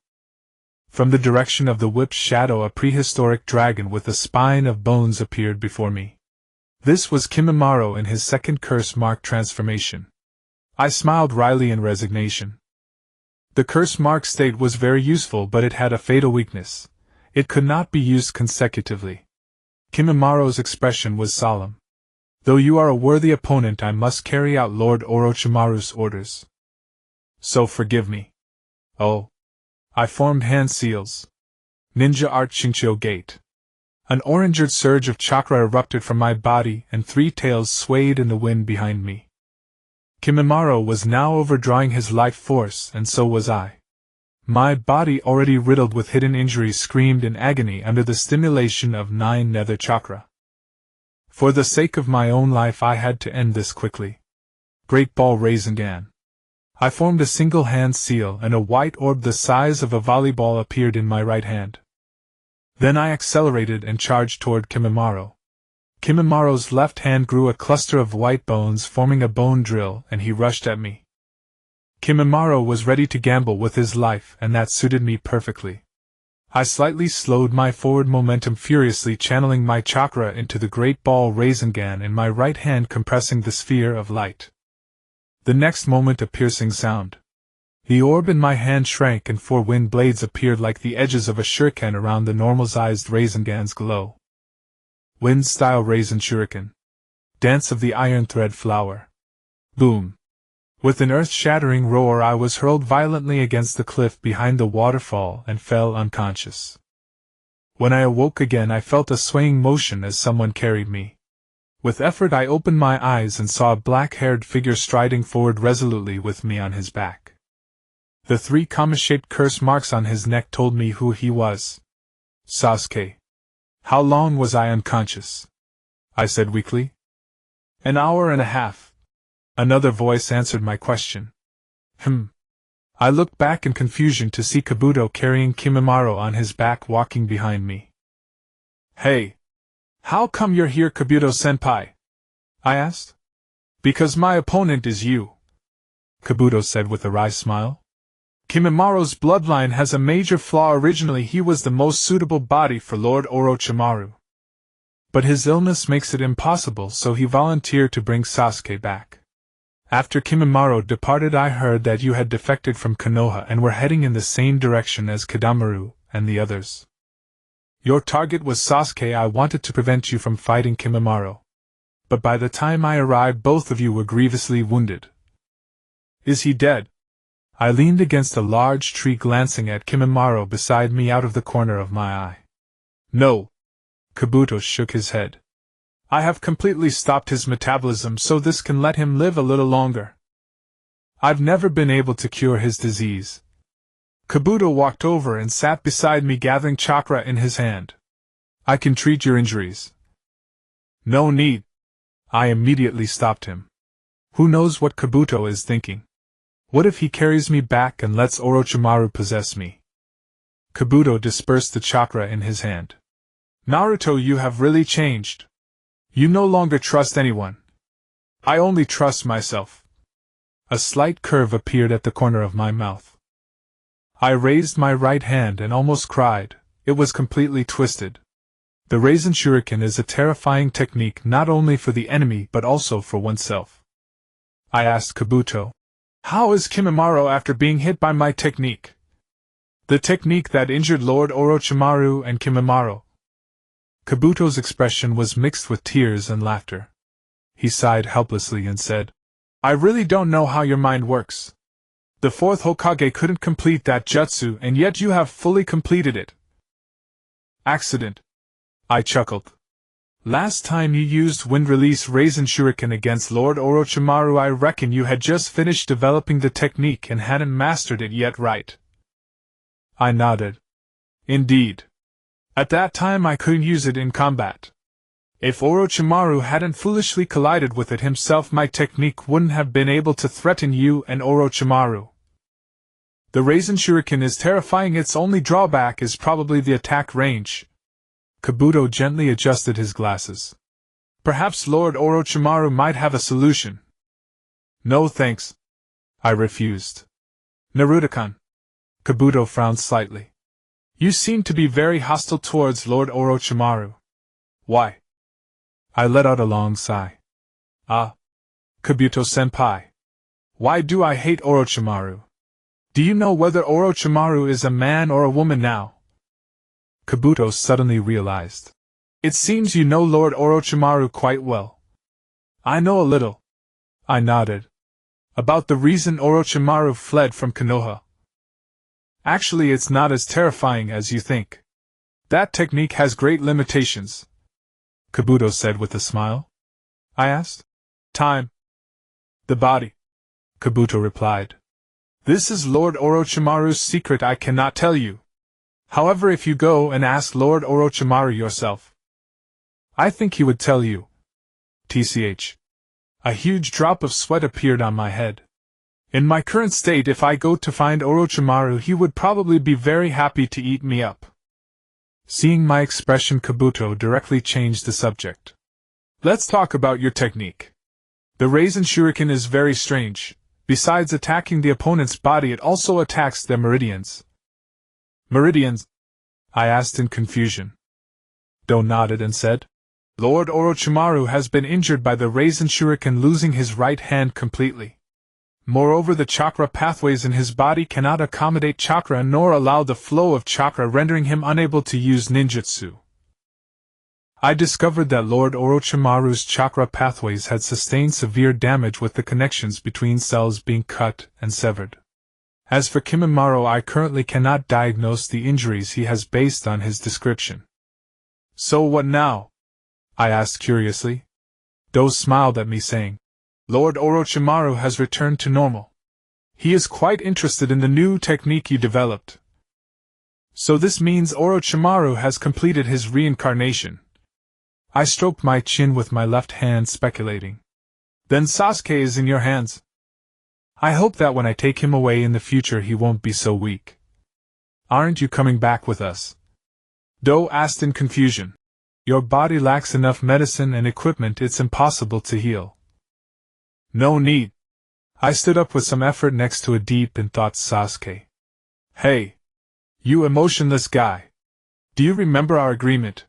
From the direction of the whip shadow, a prehistoric dragon with a spine of bones appeared before me. This was Kimimaro in his second curse-mark transformation. I smiled wryly in resignation. The curse-mark state was very useful, but it had a fatal weakness. It could not be used consecutively. Kimimaro's expression was solemn. Though you are a worthy opponent, I must carry out Lord Orochimaru's orders. So forgive me. Oh. I formed hand seals. Ninja art Shincho Gate. An orange surge of chakra erupted from my body, and 3 tails swayed in the wind behind me. Kimimaro was now overdrawing his life force, and so was I. My body, already riddled with hidden injuries, screamed in agony under the stimulation of 9 nether chakra. For the sake of my own life, I had to end this quickly. Great Ball Rasengan. I formed a single hand seal, and a white orb the size of a volleyball appeared in my right hand. Then I accelerated and charged toward Kimimaro. Kimimaro's left hand grew a cluster of white bones, forming a bone drill, and he rushed at me. Kimimaro was ready to gamble with his life, and that suited me perfectly. I slightly slowed my forward momentum, furiously channeling my chakra into the Great Ball Rasengan in my right hand, compressing the sphere of light. The next moment, a piercing sound. The orb in my hand shrank, and 4 wind blades appeared like the edges of a shuriken around the normalized Rasengan's glow. Wind-style Raisin Shuriken. Dance of the Iron Thread Flower. Boom. With an earth-shattering roar, I was hurled violently against the cliff behind the waterfall and fell unconscious. When I awoke again, I felt a swaying motion as someone carried me. With effort, I opened my eyes and saw a black-haired figure striding forward resolutely with me on his back. The 3 comma-shaped curse marks on his neck told me who he was. Sasuke. How long was I unconscious? I said weakly. 1.5 hours. Another voice answered my question. I looked back in confusion to see Kabuto carrying Kimimaro on his back, walking behind me. Hey! How come you're here, Kabuto-senpai? I asked. Because my opponent is you, Kabuto said with a wry smile. Kimimaro's bloodline has a major flaw. Originally, he was the most suitable body for Lord Orochimaru. But his illness makes it impossible, so he volunteered to bring Sasuke back. After Kimimaro departed, I heard that you had defected from Konoha and were heading in the same direction as Kidamaru and the others. Your target was Sasuke. I wanted to prevent you from fighting Kimimaro. But by the time I arrived, both of you were grievously wounded. Is he dead? I leaned against a large tree, glancing at Kimimaro beside me out of the corner of my eye. No. Kabuto shook his head. I have completely stopped his metabolism, so this can let him live a little longer. I've never been able to cure his disease. Kabuto walked over and sat beside me, gathering chakra in his hand. I can treat your injuries. No need. I immediately stopped him. Who knows what Kabuto is thinking? What if he carries me back and lets Orochimaru possess me? Kabuto dispersed the chakra in his hand. Naruto, you have really changed. You no longer trust anyone. I only trust myself. A slight curve appeared at the corner of my mouth. I raised my right hand and almost cried. It was completely twisted. The Raisin Shuriken is a terrifying technique not only for the enemy but also for oneself. I asked Kabuto, "How is Kimimaro after being hit by my technique? The technique that injured Lord Orochimaru and Kimimaro." Kabuto's expression was mixed with tears and laughter. He sighed helplessly and said, "I really don't know how your mind works. The fourth Hokage couldn't complete that jutsu, and yet you have fully completed it." Accident. I chuckled. Last time you used Wind Release Raisin Shuriken against Lord Orochimaru, I reckon you had just finished developing the technique and hadn't mastered it yet, right? I nodded. Indeed. At that time I couldn't use it in combat. If Orochimaru hadn't foolishly collided with it himself, my technique wouldn't have been able to threaten you and Orochimaru. The Raisin Shuriken is terrifying, its only drawback is probably the attack range. Kabuto gently adjusted his glasses. Perhaps Lord Orochimaru might have a solution. No thanks. I refused. Naruto-kun. Kabuto frowned slightly. You seem to be very hostile towards Lord Orochimaru. Why? I let out a long sigh. Ah. Kabuto-senpai. Why do I hate Orochimaru? Do you know whether Orochimaru is a man or a woman now? Kabuto suddenly realized. It seems you know Lord Orochimaru quite well. I know a little. I nodded. About the reason Orochimaru fled from Konoha. Actually, it's not as terrifying as you think. That technique has great limitations, Kabuto said with a smile. I asked. Time. The body, Kabuto replied. This is Lord Orochimaru's secret, I cannot tell you. However, if you go and ask Lord Orochimaru yourself, I think he would tell you. TCH. A huge drop of sweat appeared on my head. In my current state, if I go to find Orochimaru, he would probably be very happy to eat me up. Seeing my expression, Kabuto directly changed the subject. Let's talk about your technique. The Raisin Shuriken is very strange. Besides attacking the opponent's body, it also attacks their meridians. Meridians? I asked in confusion. Do nodded and said, Lord Orochimaru has been injured by the Raisin Shuriken, losing his right hand completely. Moreover, the chakra pathways in his body cannot accommodate chakra nor allow the flow of chakra, rendering him unable to use ninjutsu. I discovered that Lord Orochimaru's chakra pathways had sustained severe damage, with the connections between cells being cut and severed. As for Kimimaro, I currently cannot diagnose the injuries he has based on his description. So what now? I asked curiously. Do smiled at me, saying, Lord Orochimaru has returned to normal. He is quite interested in the new technique you developed. So this means Orochimaru has completed his reincarnation. I stroked my chin with my left hand, speculating. Then Sasuke is in your hands. I hope that when I take him away in the future he won't be so weak. Aren't you coming back with us? Do asked in confusion. Your body lacks enough medicine and equipment, it's impossible to heal. No need. I stood up with some effort next to a deep in thought Sasuke. Hey! You emotionless guy! Do you remember our agreement?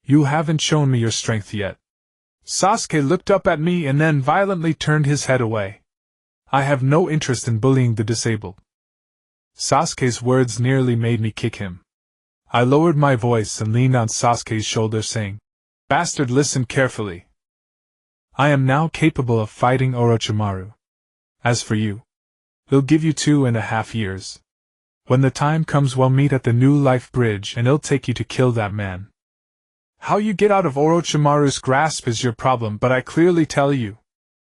You haven't shown me your strength yet. Sasuke looked up at me and then violently turned his head away. I have no interest in bullying the disabled. Sasuke's words nearly made me kick him. I lowered my voice and leaned on Sasuke's shoulder, saying, Bastard, listen carefully. I am now capable of fighting Orochimaru. As for you, he'll give you 2.5 years. When the time comes, we'll meet at the New Life Bridge and it'll take you to kill that man. How you get out of Orochimaru's grasp is your problem, but I clearly tell you,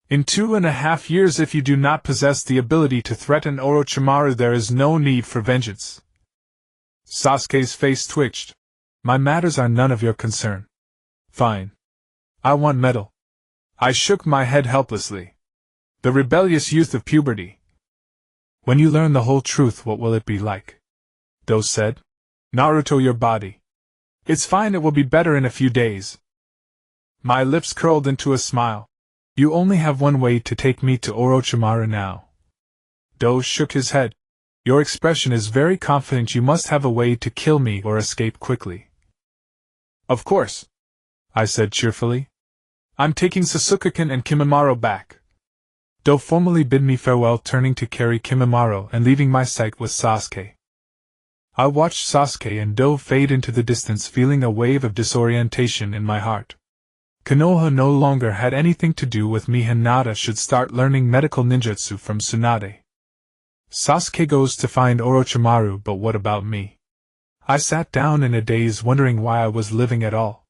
In 2.5 years, if you do not possess the ability to threaten Orochimaru, there is no need for vengeance. Sasuke's face twitched. My matters are none of your concern. Fine. I want metal. I shook my head helplessly. The rebellious youth of puberty. When you learn the whole truth, what will it be like? Do said. Naruto your body. It's fine, it will be better in a few days. My lips curled into a smile. You only have one way to take me to Orochimaru now. Do shook his head. Your expression is very confident. You must have a way to kill me or escape quickly. Of course, I said cheerfully. I'm taking Sasuke-kun and Kimimaro back. Do formally bid me farewell, turning to carry Kimimaro and leaving my sight with Sasuke. I watched Sasuke and Do fade into the distance, feeling a wave of disorientation in my heart. Konoha no longer had anything to do with me. Hinata should start learning medical ninjutsu from Tsunade. Sasuke goes to find Orochimaru, but what about me? I sat down in a daze, wondering why I was living at all.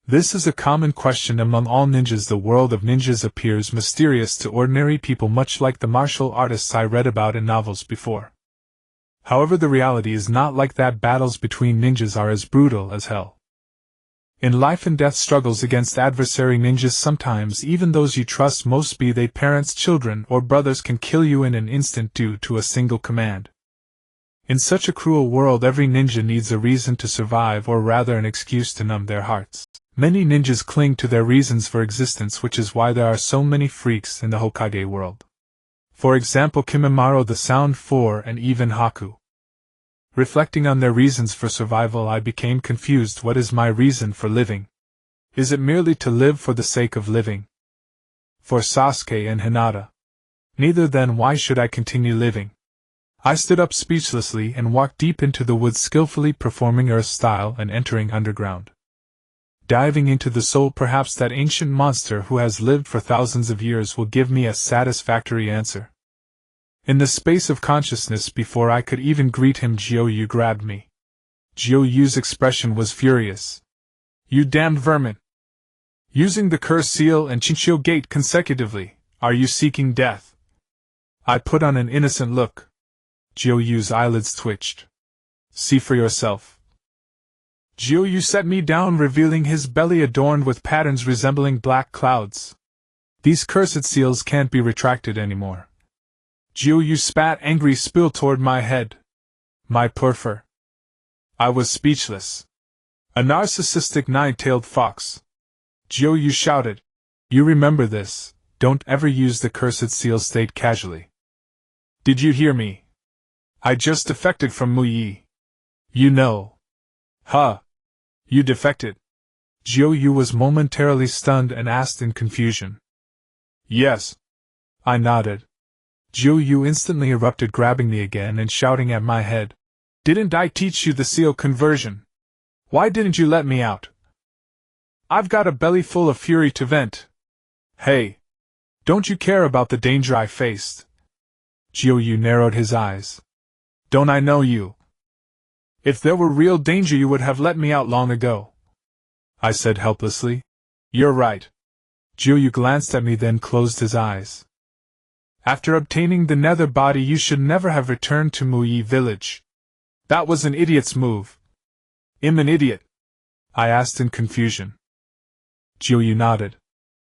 This is a common question among all ninjas. The world of ninjas appears mysterious to ordinary people, much like the martial artists I read about in novels before. However, the reality is not like that. Battles between ninjas are as brutal as hell. In life and death struggles against adversary ninjas, sometimes even those you trust most, be they parents, children, or brothers, can kill you in an instant due to a single command. In such a cruel world, every ninja needs a reason to survive, or rather an excuse to numb their hearts. Many ninjas cling to their reasons for existence, which is why there are so many freaks in the Hokage world. For example, Kimimaro, the Sound Four, and even Haku. Reflecting on their reasons for survival, I became confused. What is my reason for living? Is it merely to live for the sake of living? For Sasuke and Hinata. Neither. Then why should I continue living? I stood up speechlessly and walked deep into the woods, skillfully performing earth style and entering underground. Diving into the soul, perhaps that ancient monster who has lived for thousands of years will give me a satisfactory answer. In the space of consciousness, before I could even greet him, Jiu-Yu grabbed me. Jiu-Yu's expression was furious. You damned vermin! Using the curse seal and Chinchou gate consecutively, are you seeking death? I put on an innocent look. Jiu-Yu's eyelids twitched. See for yourself. Jiu-Yu set me down, revealing his belly adorned with patterns resembling black clouds. These cursed seals can't be retracted anymore. Jiu-Yu spat angry spill toward my head. My purfur. I was speechless. A narcissistic nine-tailed fox. Jiu-Yu shouted. You remember this, don't ever use the cursed seal state casually. Did you hear me? I just defected from Muyi. You know. Huh. You defected? Jiu-Yu was momentarily stunned and asked in confusion. Yes. I nodded. Jiu-Yu instantly erupted, grabbing me again and shouting at my head. Didn't I teach you the seal conversion? Why didn't you let me out? I've got a belly full of fury to vent. Hey! Don't you care about the danger I faced? Jiu-Yu narrowed his eyes. Don't I know you? If there were real danger, you would have let me out long ago. I said helplessly. You're right. Jiu-Yu glanced at me, then closed his eyes. After obtaining the nether body, you should never have returned to Muyi village. That was an idiot's move. I'm an idiot? I asked in confusion. Jiu-Yu nodded.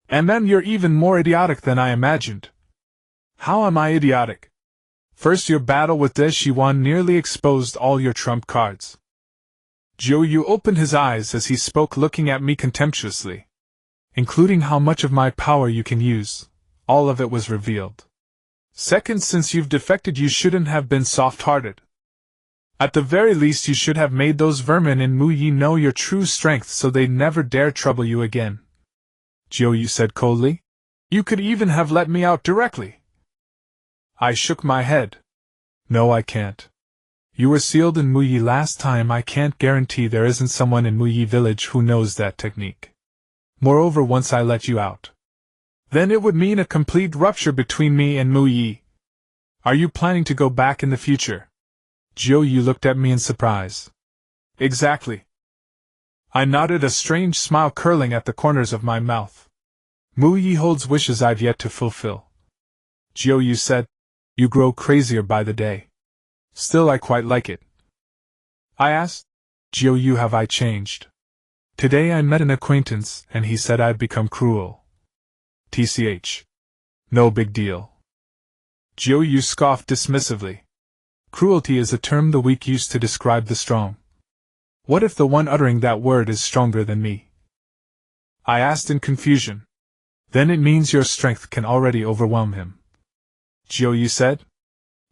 And then you're even more idiotic than I imagined. How am I idiotic? First, your battle with De Shiwan nearly exposed all your trump cards. Jiu-Yu opened his eyes as he spoke, looking at me contemptuously. Including how much of my power you can use, all of it was revealed. Second, since you've defected, you shouldn't have been soft-hearted. At the very least, you should have made those vermin in Muyi know your true strength so they'd never dare trouble you again. Jiu-Yu said coldly. You could even have let me out directly. I shook my head. No, I can't. You were sealed in Muyi last time. I can't guarantee there isn't someone in Muyi village who knows that technique. Moreover, once I let you out, then it would mean a complete rupture between me and Muyi. Are you planning to go back in the future? Jiu-Yu looked at me in surprise. Exactly. I nodded, a strange smile curling at the corners of my mouth. Mu Yi holds wishes I've yet to fulfill. Jiu said, You grow crazier by the day. Still, I quite like it. I asked, Jiu, have I changed? Today I met an acquaintance, and he said I'd become cruel. TCH. No big deal. Jiu scoffed dismissively. Cruelty is a term the weak use to describe the strong. What if the one uttering that word is stronger than me? I asked in confusion. Then it means your strength can already overwhelm him. Jiu said.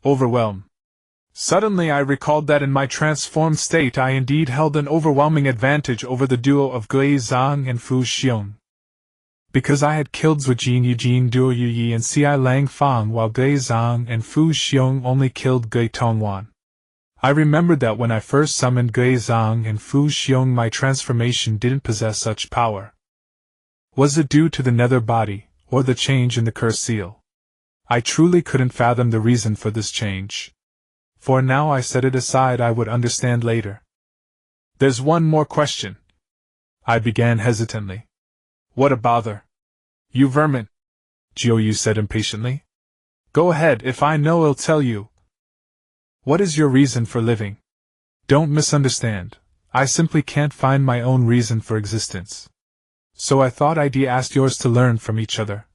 Overwhelm. Suddenly I recalled that in my transformed state I indeed held an overwhelming advantage over the duo of Gui Zhang and Fu Xiong. Because I had killed Zhuijin Eugene Duo Yi and Ci Lang Fang while Gui Zhang and Fu Xiong only killed Gui Tongwan. I remembered that when I first summoned Gui Zhang and Fu Xiong my transformation didn't possess such power. Was it due to the nether body, or the change in the curse seal? I truly couldn't fathom the reason for this change. For now I set it aside, I would understand later. There's one more question. I began hesitantly. What a bother. You vermin, Jiu said impatiently. Go ahead, if I know I'll tell you. What is your reason for living? Don't misunderstand, I simply can't find my own reason for existence. So I thought I'd ask yours to learn from each other.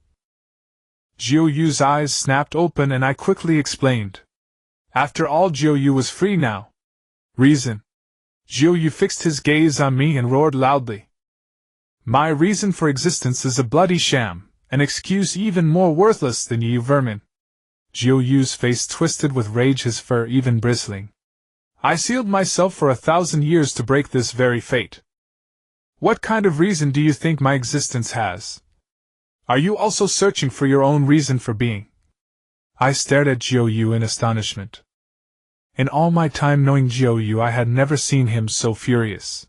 Jiu's eyes snapped open and I quickly explained. After all, Jiu was free now. Reason. Jiu fixed his gaze on me and roared loudly. My reason for existence is a bloody sham, an excuse even more worthless than you vermin. Jiu's face twisted with rage, his fur even bristling. I sealed myself for 1,000 years to break this very fate. What kind of reason do you think my existence has? Are you also searching for your own reason for being? I stared at Jiu in astonishment. In all my time knowing Jiu, I had never seen him so furious.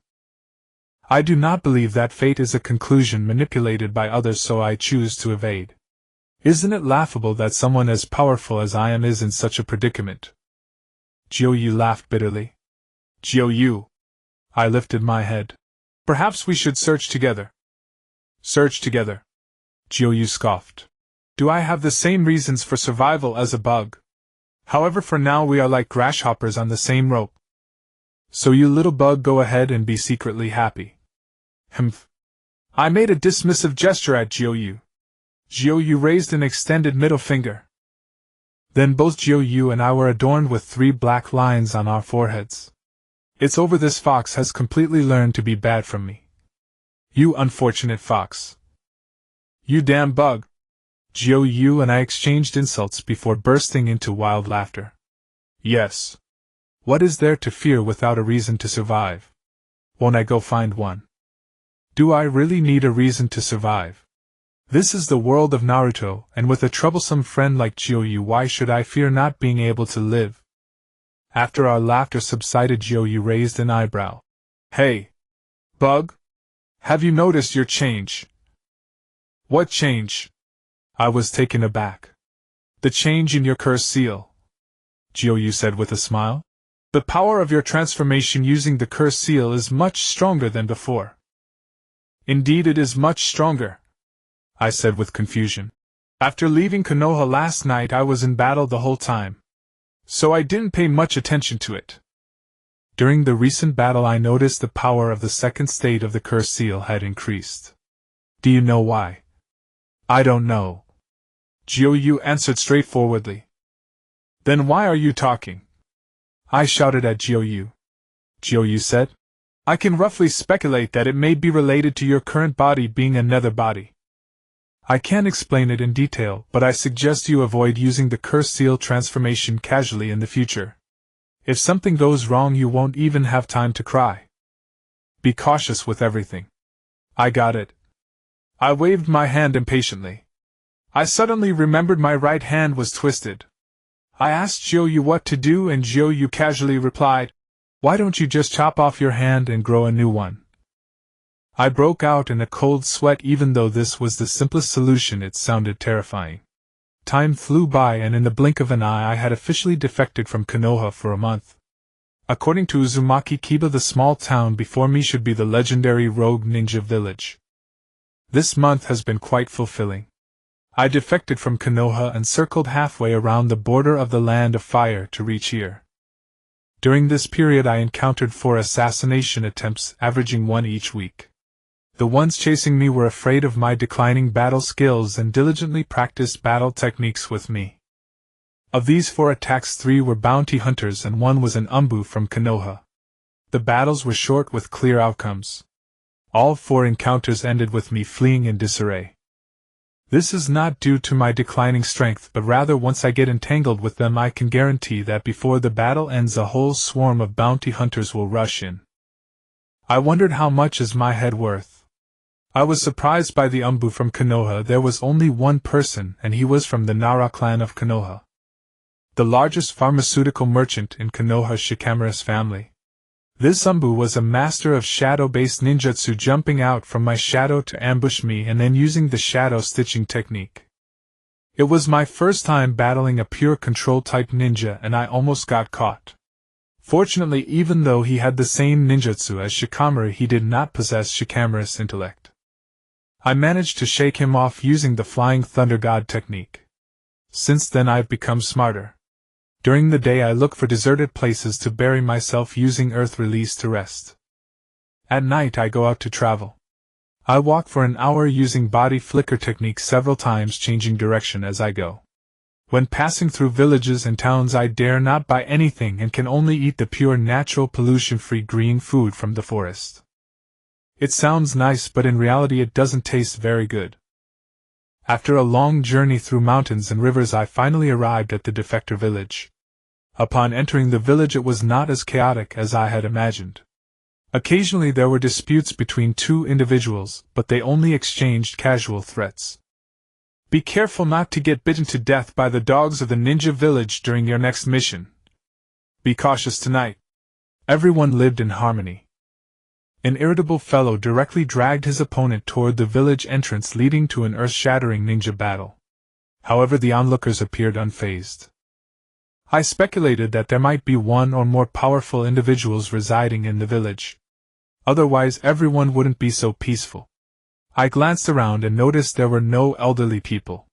I do not believe that fate is a conclusion manipulated by others, so I choose to evade. Isn't it laughable that someone as powerful as I am is in such a predicament? Jiu laughed bitterly. Jiu. I lifted my head. Perhaps we should search together. Search together. Jiu scoffed. Do I have the same reasons for survival as a bug? However, for now we are like grasshoppers on the same rope. So you little bug, go ahead and be secretly happy. Humph. I made a dismissive gesture at Jiu. Jiu raised an extended middle finger. Then both Jiu and I were adorned with 3 black lines on our foreheads. It's over, this fox has completely learned to be bad from me. You unfortunate fox. You damn bug. Jiu and I exchanged insults before bursting into wild laughter. Yes. What is there to fear without a reason to survive? Won't I go find one? Do I really need a reason to survive? This is the world of Naruto, and with a troublesome friend like Jiu, why should I fear not being able to live? After our laughter subsided, Jiu raised an eyebrow. Hey, bug? Have you noticed your change? What change? I was taken aback. The change in your curse seal, Jiu said with a smile. The power of your transformation using the curse seal is much stronger than before. Indeed, it is much stronger, I said with confusion. After leaving Konoha last night, I was in battle the whole time, so I didn't pay much attention to it. During the recent battle, I noticed the power of the second state of the curse seal had increased. Do you know why? I don't know. Jiu answered straightforwardly. Then why are you talking? I shouted at Jiu. Jiu said, I can roughly speculate that it may be related to your current body being a nether body. I can't explain it in detail, but I suggest you avoid using the curse seal transformation casually in the future. If something goes wrong, you won't even have time to cry. Be cautious with everything. I got it. I waved my hand impatiently. I suddenly remembered my right hand was twisted. I asked Jiu what to do, and Jiu casually replied, Why don't you just chop off your hand and grow a new one? I broke out in a cold sweat. Even though this was the simplest solution, it sounded terrifying. Time flew by, and in the blink of an eye I had officially defected from Konoha for a month. According to Uzumaki Kiba, the small town before me should be the legendary rogue ninja village. This month has been quite fulfilling. I defected from Konoha and circled halfway around the border of the Land of Fire to reach here. During this period I encountered 4 assassination attempts, averaging 1 each week. The ones chasing me were afraid of my declining battle skills and diligently practiced battle techniques with me. Of these 4 attacks, 3 were bounty hunters and 1 was an umbu from Konoha. The battles were short with clear outcomes. All 4 encounters ended with me fleeing in disarray. This is not due to my declining strength, but rather once I get entangled with them I can guarantee that before the battle ends a whole swarm of bounty hunters will rush in. I wondered how much is my head worth. I was surprised by the umbu from Konoha. There was only 1 person and he was from the Nara clan of Konoha, the largest pharmaceutical merchant in Konoha's Shikamaru's family. This umbu was a master of shadow-based ninjutsu, jumping out from my shadow to ambush me and then using the shadow stitching technique. It was my first time battling a pure control-type ninja and I almost got caught. Fortunately, even though he had the same ninjutsu as Shikamaru, he did not possess Shikamaru's intellect. I managed to shake him off using the Flying Thunder God technique. Since then I've become smarter. During the day I look for deserted places to bury myself using earth release to rest. At night I go out to travel. I walk for an hour using body flicker technique several times, changing direction as I go. When passing through villages and towns I dare not buy anything and can only eat the pure natural pollution-free green food from the forest. It sounds nice, but in reality it doesn't taste very good. After a long journey through mountains and rivers I finally arrived at the defector village. Upon entering the village it was not as chaotic as I had imagined. Occasionally there were disputes between 2 individuals, but they only exchanged casual threats. Be careful not to get bitten to death by the dogs of the ninja village during your next mission. Be cautious tonight. Everyone lived in harmony. An irritable fellow directly dragged his opponent toward the village entrance, leading to an earth-shattering ninja battle. However, the onlookers appeared unfazed. I speculated that there might be 1 or more powerful individuals residing in the village. Otherwise everyone wouldn't be so peaceful. I glanced around and noticed there were no elderly people.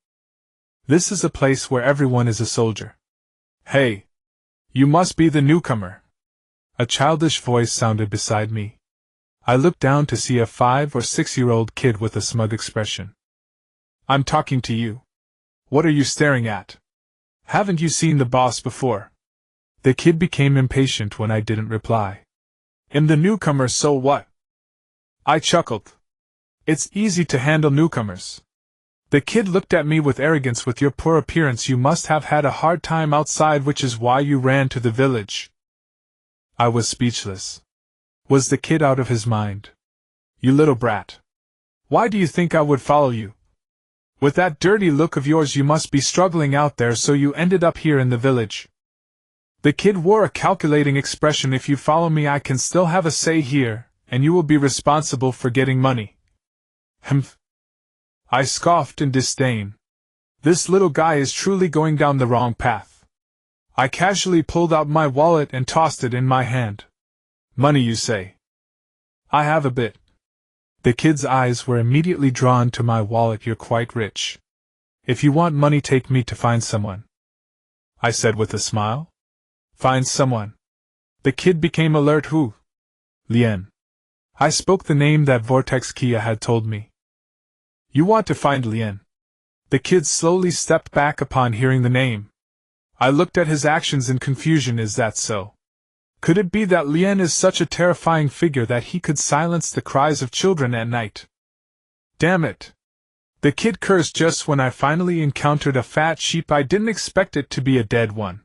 This is a place where everyone is a soldier. Hey! You must be the newcomer! A childish voice sounded beside me. I looked down to see a 5 or 6-year-old kid with a smug expression. I'm talking to you. What are you staring at? Haven't you seen the boss before? The kid became impatient when I didn't reply. I'm the newcomer, so what? I chuckled. It's easy to handle newcomers. The kid looked at me with arrogance. With your poor appearance you must have had a hard time outside, which is why you ran to the village. I was speechless. Was the kid out of his mind? You little brat. Why do you think I would follow you? With that dirty look of yours you must be struggling out there, so you ended up here in the village. The kid wore a calculating expression. If you follow me I can still have a say here, and you will be responsible for getting money. Humph. I scoffed in disdain. This little guy is truly going down the wrong path. I casually pulled out my wallet and tossed it in my hand. Money, you say? I have a bit. The kid's eyes were immediately drawn to my wallet. You're quite rich. If you want money, take me to find someone, I said with a smile. Find someone? The kid became alert. Who? Lien. I spoke the name that Vortex Kia had told me. You want to find Lien? The kid slowly stepped back upon hearing the name. I looked at his actions in confusion. Is that so? Could it be that Lien is such a terrifying figure that he could silence the cries of children at night? Damn it! The kid cursed just when I finally encountered a fat sheep. I didn't expect it to be a dead one.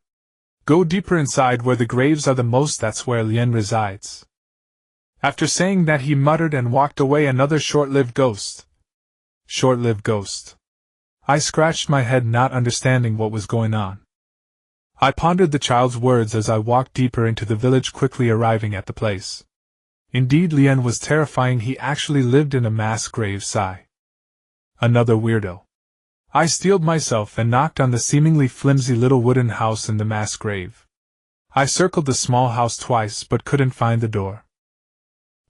Go deeper inside where the graves are the most, that's where Lien resides. After saying that he muttered and walked away. Another short-lived ghost. Short-lived ghost. I scratched my head, not understanding what was going on. I pondered the child's words as I walked deeper into the village, quickly arriving at the place. Indeed, Lien was terrifying. He actually lived in a mass grave. Sigh. Another weirdo. I steeled myself and knocked on the seemingly flimsy little wooden house in the mass grave. I circled the small house twice but couldn't find the door.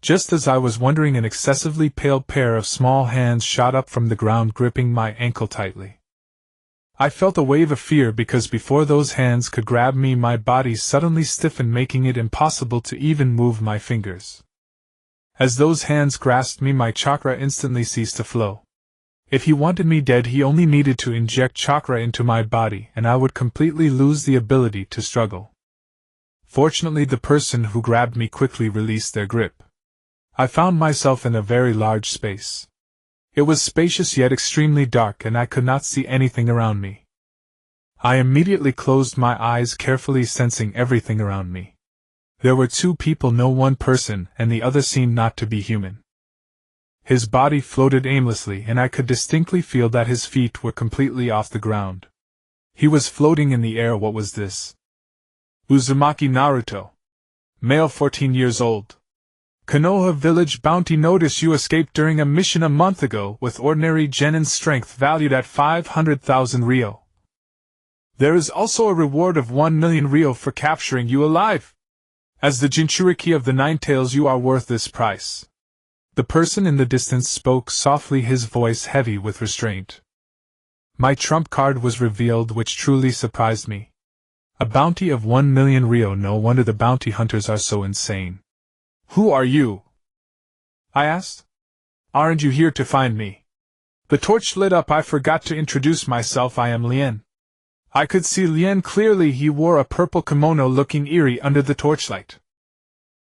Just as I was wondering, an excessively pale pair of small hands shot up from the ground, gripping my ankle tightly. I felt a wave of fear because before those hands could grab me, my body suddenly stiffened, making it impossible to even move my fingers. As those hands grasped me, my chakra instantly ceased to flow. If he wanted me dead, he only needed to inject chakra into my body, and I would completely lose the ability to struggle. Fortunately, the person who grabbed me quickly released their grip. I found myself in a very large space. It was spacious yet extremely dark, and I could not see anything around me. I immediately closed my eyes, carefully sensing everything around me. There were two people, no one person, and the other seemed not to be human. His body floated aimlessly, and I could distinctly feel that his feet were completely off the ground. He was floating in the air. What was this? Uzumaki Naruto. Male, 14 years old. Konoha Village bounty. Notice you escaped during a mission a month ago with ordinary genin strength valued at 500,000 ryo. There is also a reward of 1 million ryo for capturing you alive. As the jinchuriki of the Nine Tails, you are worth this price. The person in the distance spoke softly, his voice heavy with restraint. My trump card was revealed, which truly surprised me. A bounty of 1 million ryo. No wonder the bounty hunters are so insane. Who are you? I asked. Aren't you here to find me? The torch lit up. I forgot to introduce myself. I am Lien. I could see Lien clearly. He wore a purple kimono, looking eerie under the torchlight.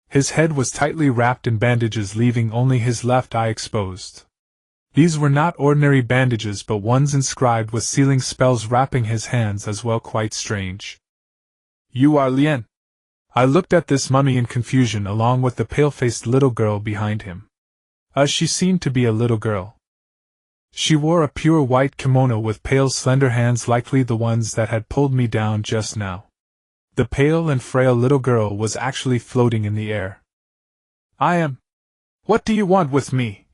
His head was tightly wrapped in bandages, leaving only his left eye exposed. These were not ordinary bandages, but ones inscribed with sealing spells, wrapping his hands as well. Quite strange. You are Lien. I looked at this mummy in confusion, along with the pale-faced little girl behind him. She seemed to be a little girl. She wore a pure white kimono with pale, slender hands, likely the ones that had pulled me down just now. The pale and frail little girl was actually floating in the air. I am. What do you want with me?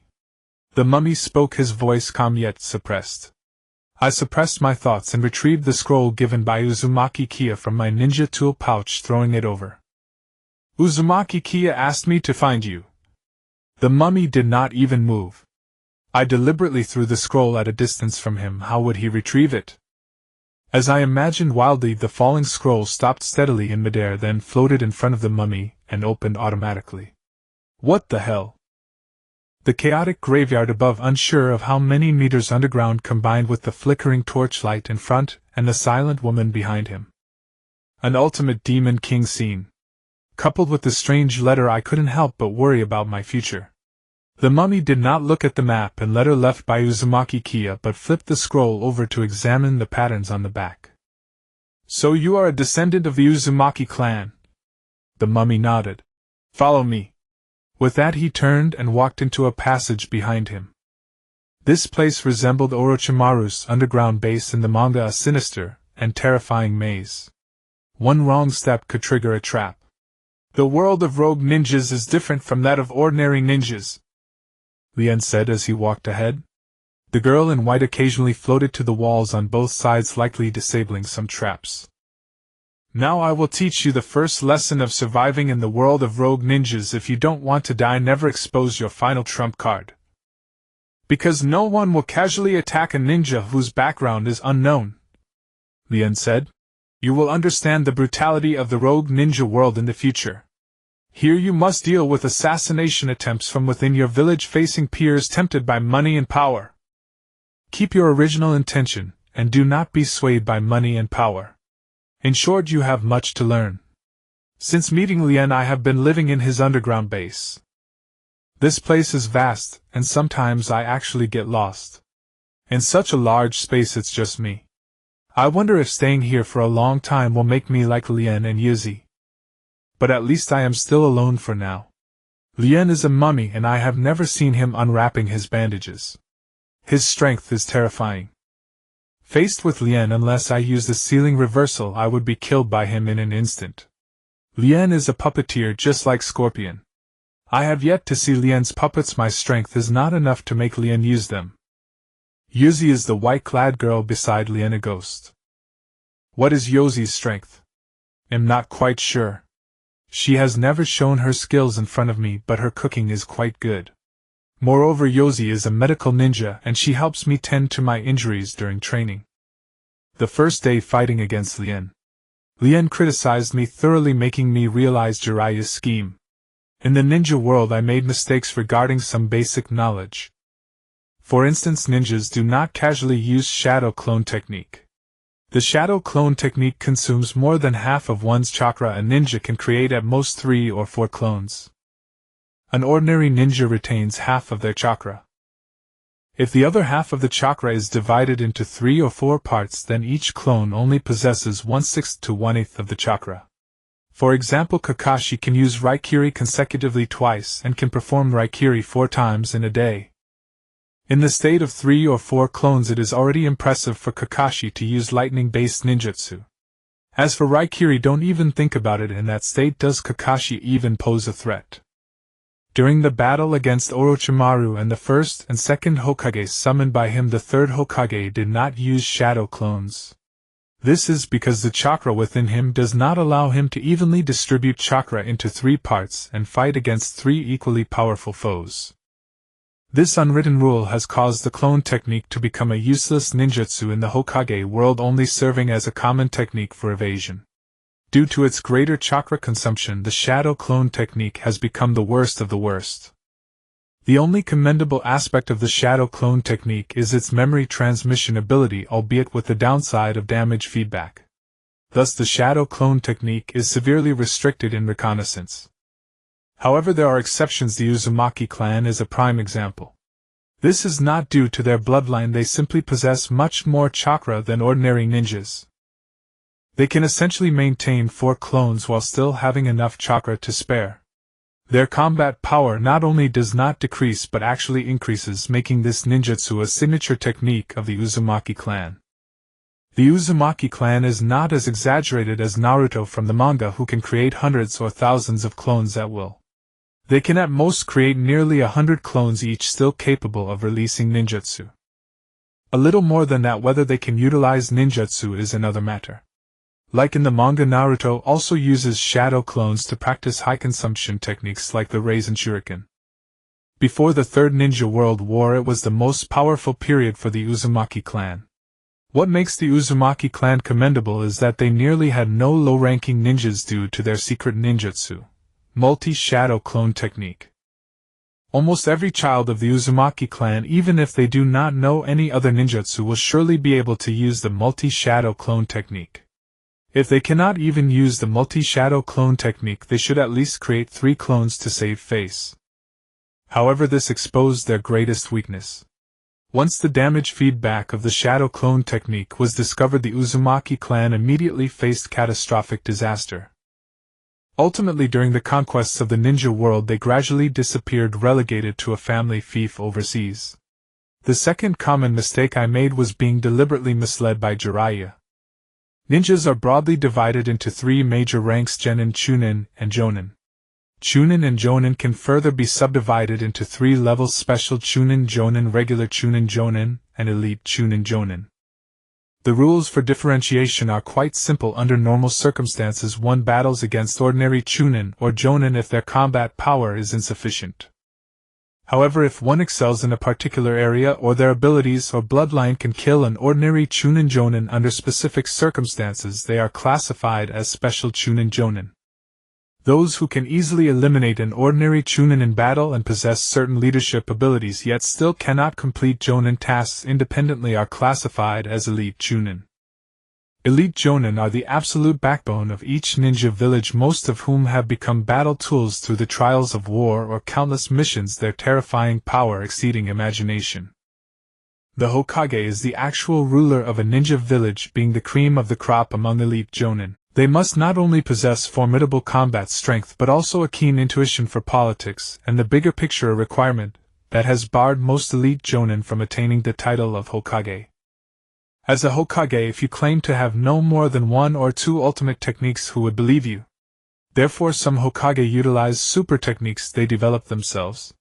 The mummy spoke, his voice calm yet suppressed. I suppressed my thoughts and retrieved the scroll given by Uzumaki Kia from my ninja tool pouch, throwing it over. Uzumaki Kia asked me to find you. The mummy did not even move. I deliberately threw the scroll at a distance from him. How would he retrieve it? As I imagined wildly, the falling scroll stopped steadily in midair, then floated in front of the mummy and opened automatically. What the hell? The chaotic graveyard above, unsure of how many meters underground, combined with the flickering torchlight in front and the silent woman behind him. An ultimate Demon King scene. Coupled with the strange letter, I couldn't help but worry about my future. The mummy did not look at the map and letter left by Uzumaki Kia, but flipped the scroll over to examine the patterns on the back. So you are a descendant of the Uzumaki clan? The mummy nodded. Follow me. With that, he turned and walked into a passage behind him. This place resembled Orochimaru's underground base in the manga, a sinister and terrifying maze. One wrong step could trigger a trap. The world of rogue ninjas is different from that of ordinary ninjas, Lien said as he walked ahead. The girl in white occasionally floated to the walls on both sides, likely disabling some traps. Now I will teach you the first lesson of surviving in the world of rogue ninjas. If you don't want to die, never expose your final trump card. Because no one will casually attack a ninja whose background is unknown, Lien said. You will understand the brutality of the rogue ninja world in the future. Here you must deal with assassination attempts from within your village, facing peers tempted by money and power. Keep your original intention, and do not be swayed by money and power. In short, you have much to learn. Since meeting Lien, I have been living in his underground base. This place is vast, and sometimes I actually get lost. In such a large space, it's just me. I wonder if staying here for a long time will make me like Lien and Yuzi. But at least I am still alone for now. Lien is a mummy, and I have never seen him unwrapping his bandages. His strength is terrifying. Faced with Lien, unless I use the sealing reversal, I would be killed by him in an instant. Lien is a puppeteer just like Scorpion. I have yet to see Lien's puppets. My strength is not enough to make Lien use them. Yuzi is the white-clad girl beside Lien, a ghost. What is Yuzi's strength? Am not quite sure. She has never shown her skills in front of me, but her cooking is quite good. Moreover, Yoshi is a medical ninja and she helps me tend to my injuries during training. The first day fighting against Lien. Lien criticized me thoroughly, making me realize Jiraiya's scheme. In the ninja world I made mistakes regarding some basic knowledge. For instance, ninjas do not casually use shadow clone technique. The shadow clone technique consumes more than half of one's chakra. A ninja can create at most 3 or 4 clones. An ordinary ninja retains half of their chakra. If the other half of the chakra is divided into 3 or 4 parts, then each clone only possesses 1/6 to 1/8 of the chakra. For example, Kakashi can use Raikiri consecutively twice and can perform Raikiri 4 times in a day. In the state of 3 or 4 clones, it is already impressive for Kakashi to use lightning-based ninjutsu. As for Raikiri, don't even think about it. In that state, does Kakashi even pose a threat? During the battle against Orochimaru and the first and second Hokage summoned by him, the third Hokage did not use shadow clones. This is because the chakra within him does not allow him to evenly distribute chakra into 3 parts and fight against 3 equally powerful foes. This unwritten rule has caused the clone technique to become a useless ninjutsu in the Hokage world, only serving as a common technique for evasion. Due to its greater chakra consumption, the shadow clone technique has become the worst of the worst. The only commendable aspect of the shadow clone technique is its memory transmission ability, albeit with the downside of damage feedback. Thus, the shadow clone technique is severely restricted in reconnaissance. However, there are exceptions. The Uzumaki clan is a prime example. This is not due to their bloodline, they simply possess much more chakra than ordinary ninjas. They can essentially maintain 4 clones while still having enough chakra to spare. Their combat power not only does not decrease but actually increases, making this ninjutsu a signature technique of the Uzumaki clan. The Uzumaki clan is not as exaggerated as Naruto from the manga, who can create hundreds or thousands of clones at will. They can at most create nearly 100 clones each, still capable of releasing ninjutsu. A little more than that, whether they can utilize ninjutsu is another matter. Like in the manga, Naruto also uses shadow clones to practice high-consumption techniques like the Raisin Shuriken. Before the Third Ninja World War, it was the most powerful period for the Uzumaki clan. What makes the Uzumaki clan commendable is that they nearly had no low-ranking ninjas due to their secret ninjutsu, multi-shadow clone technique. Almost every child of the Uzumaki clan, even if they do not know any other ninjutsu, will surely be able to use the multi-shadow clone technique. If they cannot even use the multi-shadow clone technique, they should at least create 3 clones to save face. However, this exposed their greatest weakness. Once the damage feedback of the shadow clone technique was discovered, the Uzumaki clan immediately faced catastrophic disaster. Ultimately, during the conquests of the ninja world, they gradually disappeared, relegated to a family fief overseas. The second common mistake I made was being deliberately misled by Jiraiya. Ninjas are broadly divided into 3 major ranks: Genin, Chunin, and Jonin. Chunin and Jonin can further be subdivided into 3 levels: Special Chunin Jonin, Regular Chunin Jonin, and Elite Chunin Jonin. The rules for differentiation are quite simple. Under normal circumstances, one battles against ordinary Chunin or Jonin if their combat power is insufficient. However, if one excels in a particular area or their abilities or bloodline can kill an ordinary Chunin Jonin under specific circumstances, they are classified as Special Chunin Jonin. Those who can easily eliminate an ordinary Chunin in battle and possess certain leadership abilities yet still cannot complete Jonin tasks independently are classified as Elite Chunin. Elite Jonin are the absolute backbone of each ninja village, most of whom have become battle tools through the trials of war or countless missions, their terrifying power exceeding imagination. The Hokage is the actual ruler of a ninja village, being the cream of the crop among Elite Jonin. They must not only possess formidable combat strength but also a keen intuition for politics and the bigger picture, a requirement that has barred most Elite Jonin from attaining the title of Hokage. As a Hokage, if you claim to have no more than 1 or 2 ultimate techniques, who would believe you? Therefore, some Hokage utilize super techniques they develop themselves.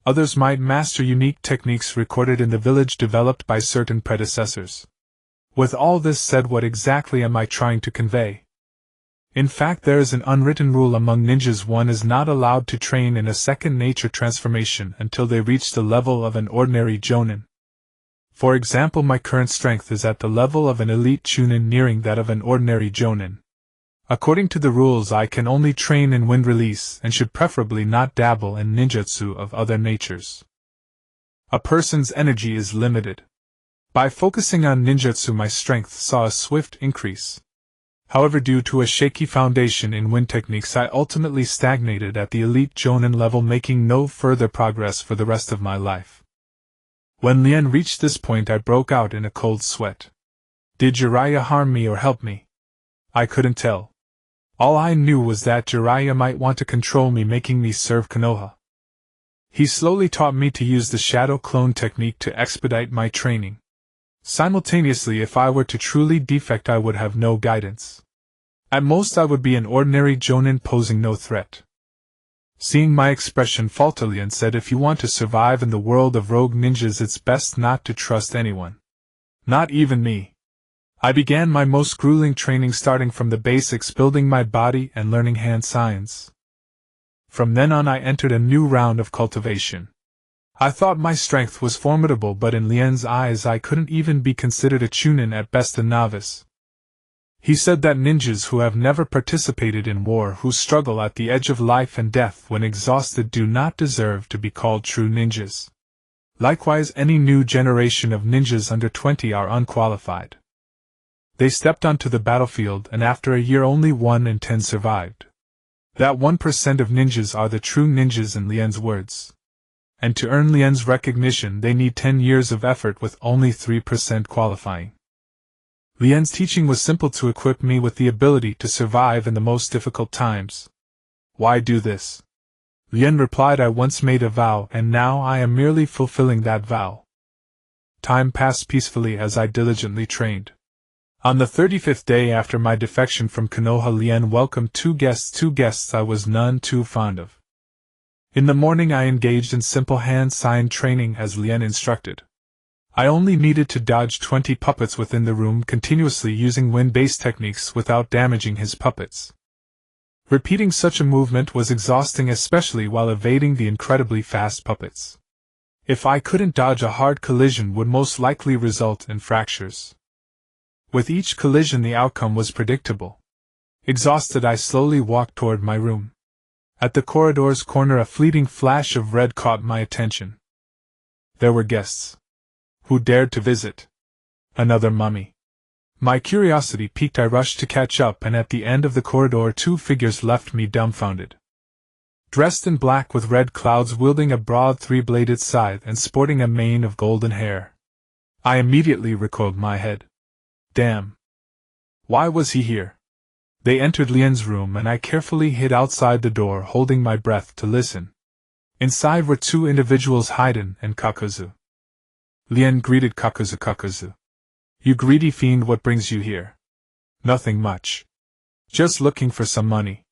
Others might master unique techniques recorded in the village developed by certain predecessors. With all this said, what exactly am I trying to convey? In fact, there is an unwritten rule among ninjas: one is not allowed to train in a second nature transformation until they reach the level of an ordinary jonin. For example, my current strength is at the level of an elite chunin, nearing that of an ordinary jonin. According to the rules, I can only train in wind release and should preferably not dabble in ninjutsu of other natures. A person's energy is limited. By focusing on ninjutsu, my strength saw a swift increase. However, due to a shaky foundation in wind techniques, I ultimately stagnated at the elite jonin level, making no further progress for the rest of my life. When Lien reached this point, I broke out in a cold sweat. Did Jiraiya harm me or help me? I couldn't tell. All I knew was that Jiraiya might want to control me, making me serve Konoha. He slowly taught me to use the shadow clone technique to expedite my training. Simultaneously, if I were to truly defect, I would have no guidance. At most, I would be an ordinary jonin posing no threat. Seeing my expression, Lien said, "If you want to survive in the world of rogue ninjas, it's best not to trust anyone. Not even me." I began my most grueling training, starting from the basics, building my body and learning hand signs. From then on, I entered a new round of cultivation. I thought my strength was formidable, but in Lien's eyes I couldn't even be considered a chunin, at best a novice. He said that ninjas who have never participated in war, who struggle at the edge of life and death when exhausted, do not deserve to be called true ninjas. Likewise, any new generation of ninjas under 20 are unqualified. They stepped onto the battlefield, and after a year only 1 in 10 survived. That 1% of ninjas are the true ninjas, in Lien's words. And to earn Lien's recognition, they need 10 years of effort, with only 3% qualifying. Lien's teaching was simple: to equip me with the ability to survive in the most difficult times. Why do this? Lien replied, "I once made a vow, and now I am merely fulfilling that vow." Time passed peacefully as I diligently trained. On the 35th day after my defection from Konoha, Lien welcomed two guests I was none too fond of. In the morning, I engaged in simple hand sign training as Lien instructed. I only needed to dodge 20 puppets within the room continuously, using wind-based techniques without damaging his puppets. Repeating such a movement was exhausting, especially while evading the incredibly fast puppets. If I couldn't dodge, a hard collision would most likely result in fractures. With each collision, the outcome was predictable. Exhausted, I slowly walked toward my room. At the corridor's corner, a fleeting flash of red caught my attention. There were guests. Who dared to visit? Another mummy. My curiosity piqued, I rushed to catch up, and at the end of the corridor 2 figures left me dumbfounded. Dressed in black with red clouds, wielding a broad 3-bladed scythe and sporting a mane of golden hair. I immediately recoiled my head. Damn! Why was he here? They entered Lien's room, and I carefully hid outside the door, holding my breath to listen. Inside were 2 individuals, Haiden and Kakuzu. Lien greeted Kakuzu. "Kakuzu. You greedy fiend, what brings you here?" "Nothing much. Just looking for some money."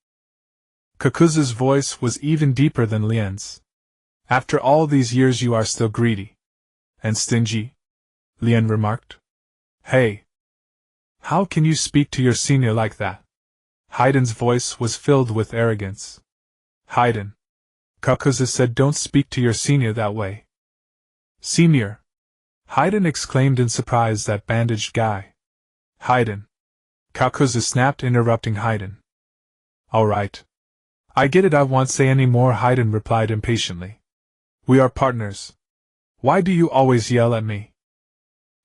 Kakuzu's voice was even deeper than Lien's. "After all these years, you are still greedy. And stingy?" Lien remarked. "Hey! How can you speak to your senior like that?" Haiden's voice was filled with arrogance. "Haiden," Kakuzu said, "don't speak to your senior that way." "Senior!" Haiden exclaimed in surprise. "That bandaged guy." "Haiden!" Kakuzu snapped, interrupting Haiden. "All right. I get it, I won't say any more," Haiden replied impatiently. "We are partners. Why do you always yell at me?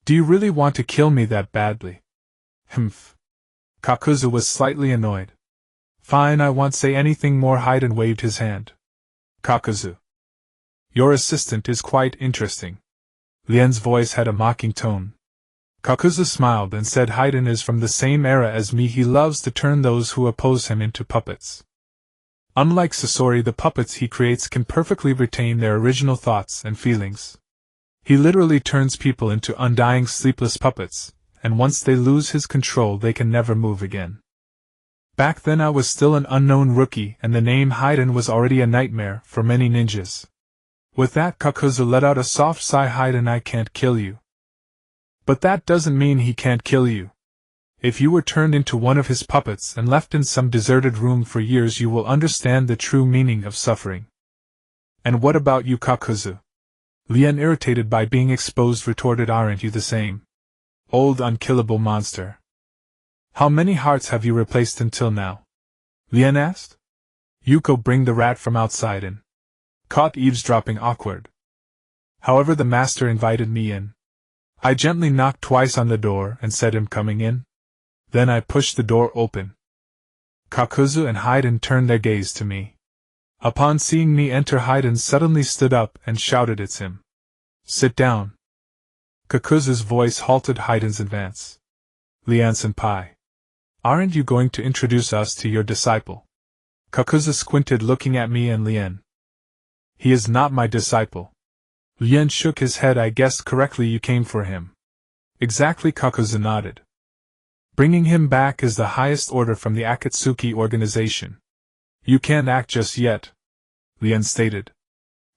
Do you really want to kill me that badly?" "Humph." Kakuzu was slightly annoyed. "Fine, I won't say anything more." Haiden waved his hand. "Kakuzu. Your assistant is quite interesting." Lien's voice had a mocking tone. Kakuzu smiled and said, "Haiden is from the same era as me. He loves to turn those who oppose him into puppets. Unlike Sasori, the puppets he creates can perfectly retain their original thoughts and feelings. He literally turns people into undying, sleepless puppets, and once they lose his control, they can never move again." Back then, I was still an unknown rookie, and the name Haiden was already a nightmare for many ninjas. With that, Kakuzu let out a soft sigh. "Haiden, I can't kill you." "But that doesn't mean he can't kill you." If you were turned into one of his puppets and left in some deserted room for years, you will understand the true meaning of suffering. And what about you, Kakuzu? Lien, irritated by being exposed, retorted, aren't you the same? Old unkillable monster. How many hearts have you replaced until now? Lien asked. Yuko, bring the rat from outside in. Caught eavesdropping awkward. However, the master invited me in. I gently knocked twice on the door and said, I'm coming in. Then I pushed the door open. Kakuzu and Haiden turned their gaze to me. Upon seeing me enter, Haiden suddenly stood up and shouted, it's him. Sit down. Kakuzu's voice halted Haiden's advance. Lian-senpai. Aren't you going to introduce us to your disciple? Kakuzu squinted, looking at me and Lien. He is not my disciple. Lien shook his head. I guessed correctly, you came for him. Exactly, Kakuzu nodded. Bringing him back is the highest order from the Akatsuki organization. You can't act just yet, Lien stated.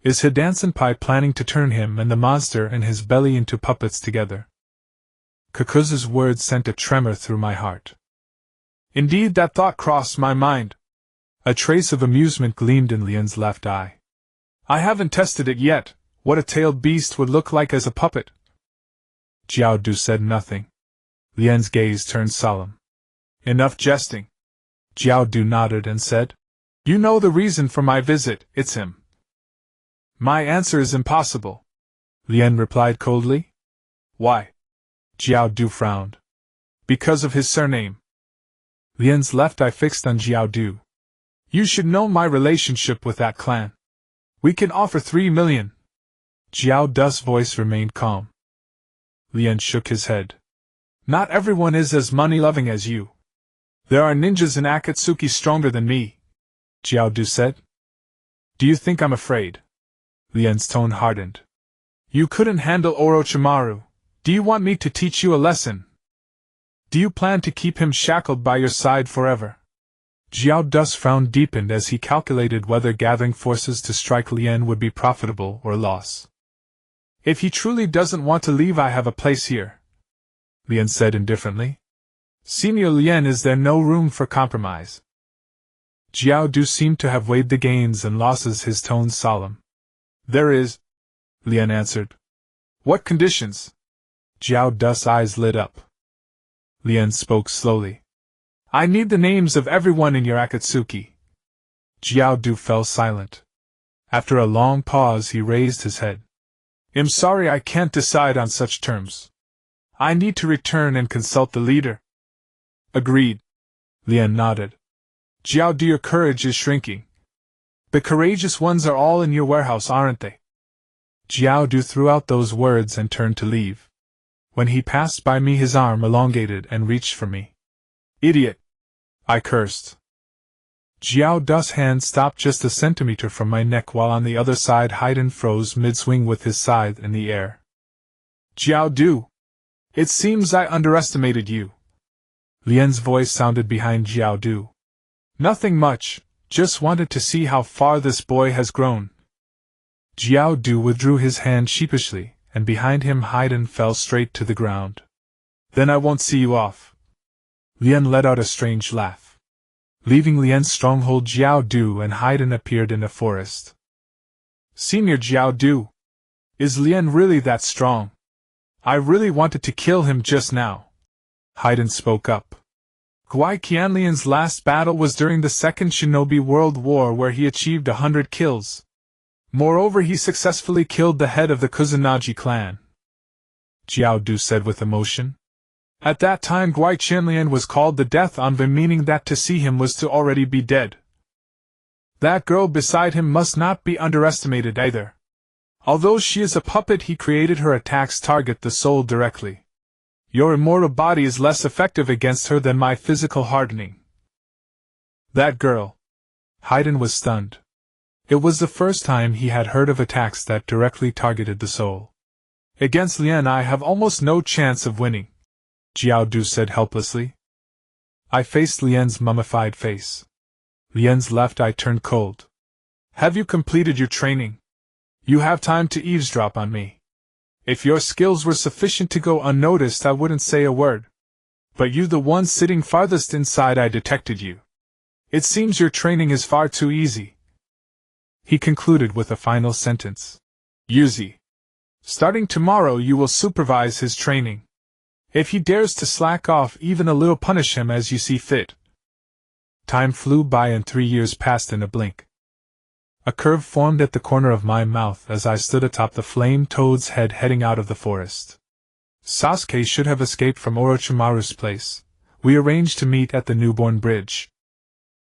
Is Hidan-senpai planning to turn him and the monster and his belly into puppets together? Kakuzu's words sent a tremor through my heart. Indeed, that thought crossed my mind. A trace of amusement gleamed in Lien's left eye. I haven't tested it yet, what a tailed beast would look like as a puppet. Jiao Du said nothing. Lien's gaze turned solemn. Enough jesting. Jiao Du nodded and said, You know the reason for my visit, it's him. My answer is impossible, Lien replied coldly. Why? Jiao Du frowned. Because of his surname. Lien's left eye fixed on Jiao Du. You should know my relationship with that clan. We can offer 3 million. Jiao Du's voice remained calm. Lien shook his head. Not everyone is as money-loving as you. There are ninjas in Akatsuki stronger than me, Jiao Du said. Do you think I'm afraid? Lien's tone hardened. You couldn't handle Orochimaru. Do you want me to teach you a lesson? Do you plan to keep him shackled by your side forever? Jiao Du's frown deepened as he calculated whether gathering forces to strike Lien would be profitable or a loss. If he truly doesn't want to leave, I have a place here, Lien said indifferently. Senior Lien, is there no room for compromise? Jiao Du seemed to have weighed the gains and losses, his tone solemn. There is, Lien answered. What conditions? Jiao Du's eyes lit up. Lien spoke slowly. I need the names of everyone in your Akatsuki. Jiao Du fell silent. After a long pause, he raised his head. I'm sorry, I can't decide on such terms. I need to return and consult the leader. Agreed. Lien nodded. Jiao Du, your courage is shrinking. The courageous ones are all in your warehouse, aren't they? Jiao Du threw out those words and turned to leave. When he passed by me, his arm elongated and reached for me. Idiot! I cursed. Jiao Du's hand stopped just a centimeter from my neck, while on the other side Haiden froze mid-swing with his scythe in the air. Jiao Du! It seems I underestimated you. Lien's voice sounded behind Jiao Du. Nothing much, just wanted to see how far this boy has grown. Jiao Du withdrew his hand sheepishly, and behind him Haiden fell straight to the ground. Then I won't see you off. Lien let out a strange laugh. Leaving Lien's stronghold, Jiao Du and Haiden appeared in the forest. Senior Jiao Du, is Lien really that strong? I really wanted to kill him just now. Haiden spoke up. Guai Qianlian's last battle was during the Second Shinobi World War, where he achieved 100 kills. Moreover, he successfully killed the head of the Kusanagi clan. Jiao Du said with emotion. At that time, Guai Qianlian was called the Death Envoy, meaning that to see him was to already be dead. That girl beside him must not be underestimated either. Although she is a puppet, he created her attacks target the soul directly. Your immortal body is less effective against her than my physical hardening. That girl. Haiden was stunned. It was the first time he had heard of attacks that directly targeted the soul. Against Lien, I have almost no chance of winning, Jiao Du said helplessly. I faced Lien's mummified face. Lien's left eye turned cold. Have you completed your training? You have time to eavesdrop on me. If your skills were sufficient to go unnoticed, I wouldn't say a word. But you the one sitting farthest inside, I detected you. It seems your training is far too easy. He concluded with a final sentence. Yuzi. Starting tomorrow you will supervise his training. If he dares to slack off even a little, punish him as you see fit. Time flew by and 3 years passed in a blink. A curve formed at the corner of my mouth as I stood atop the flame toad's head heading out of the forest. Sasuke should have escaped from Orochimaru's place. We arranged to meet at the newborn bridge.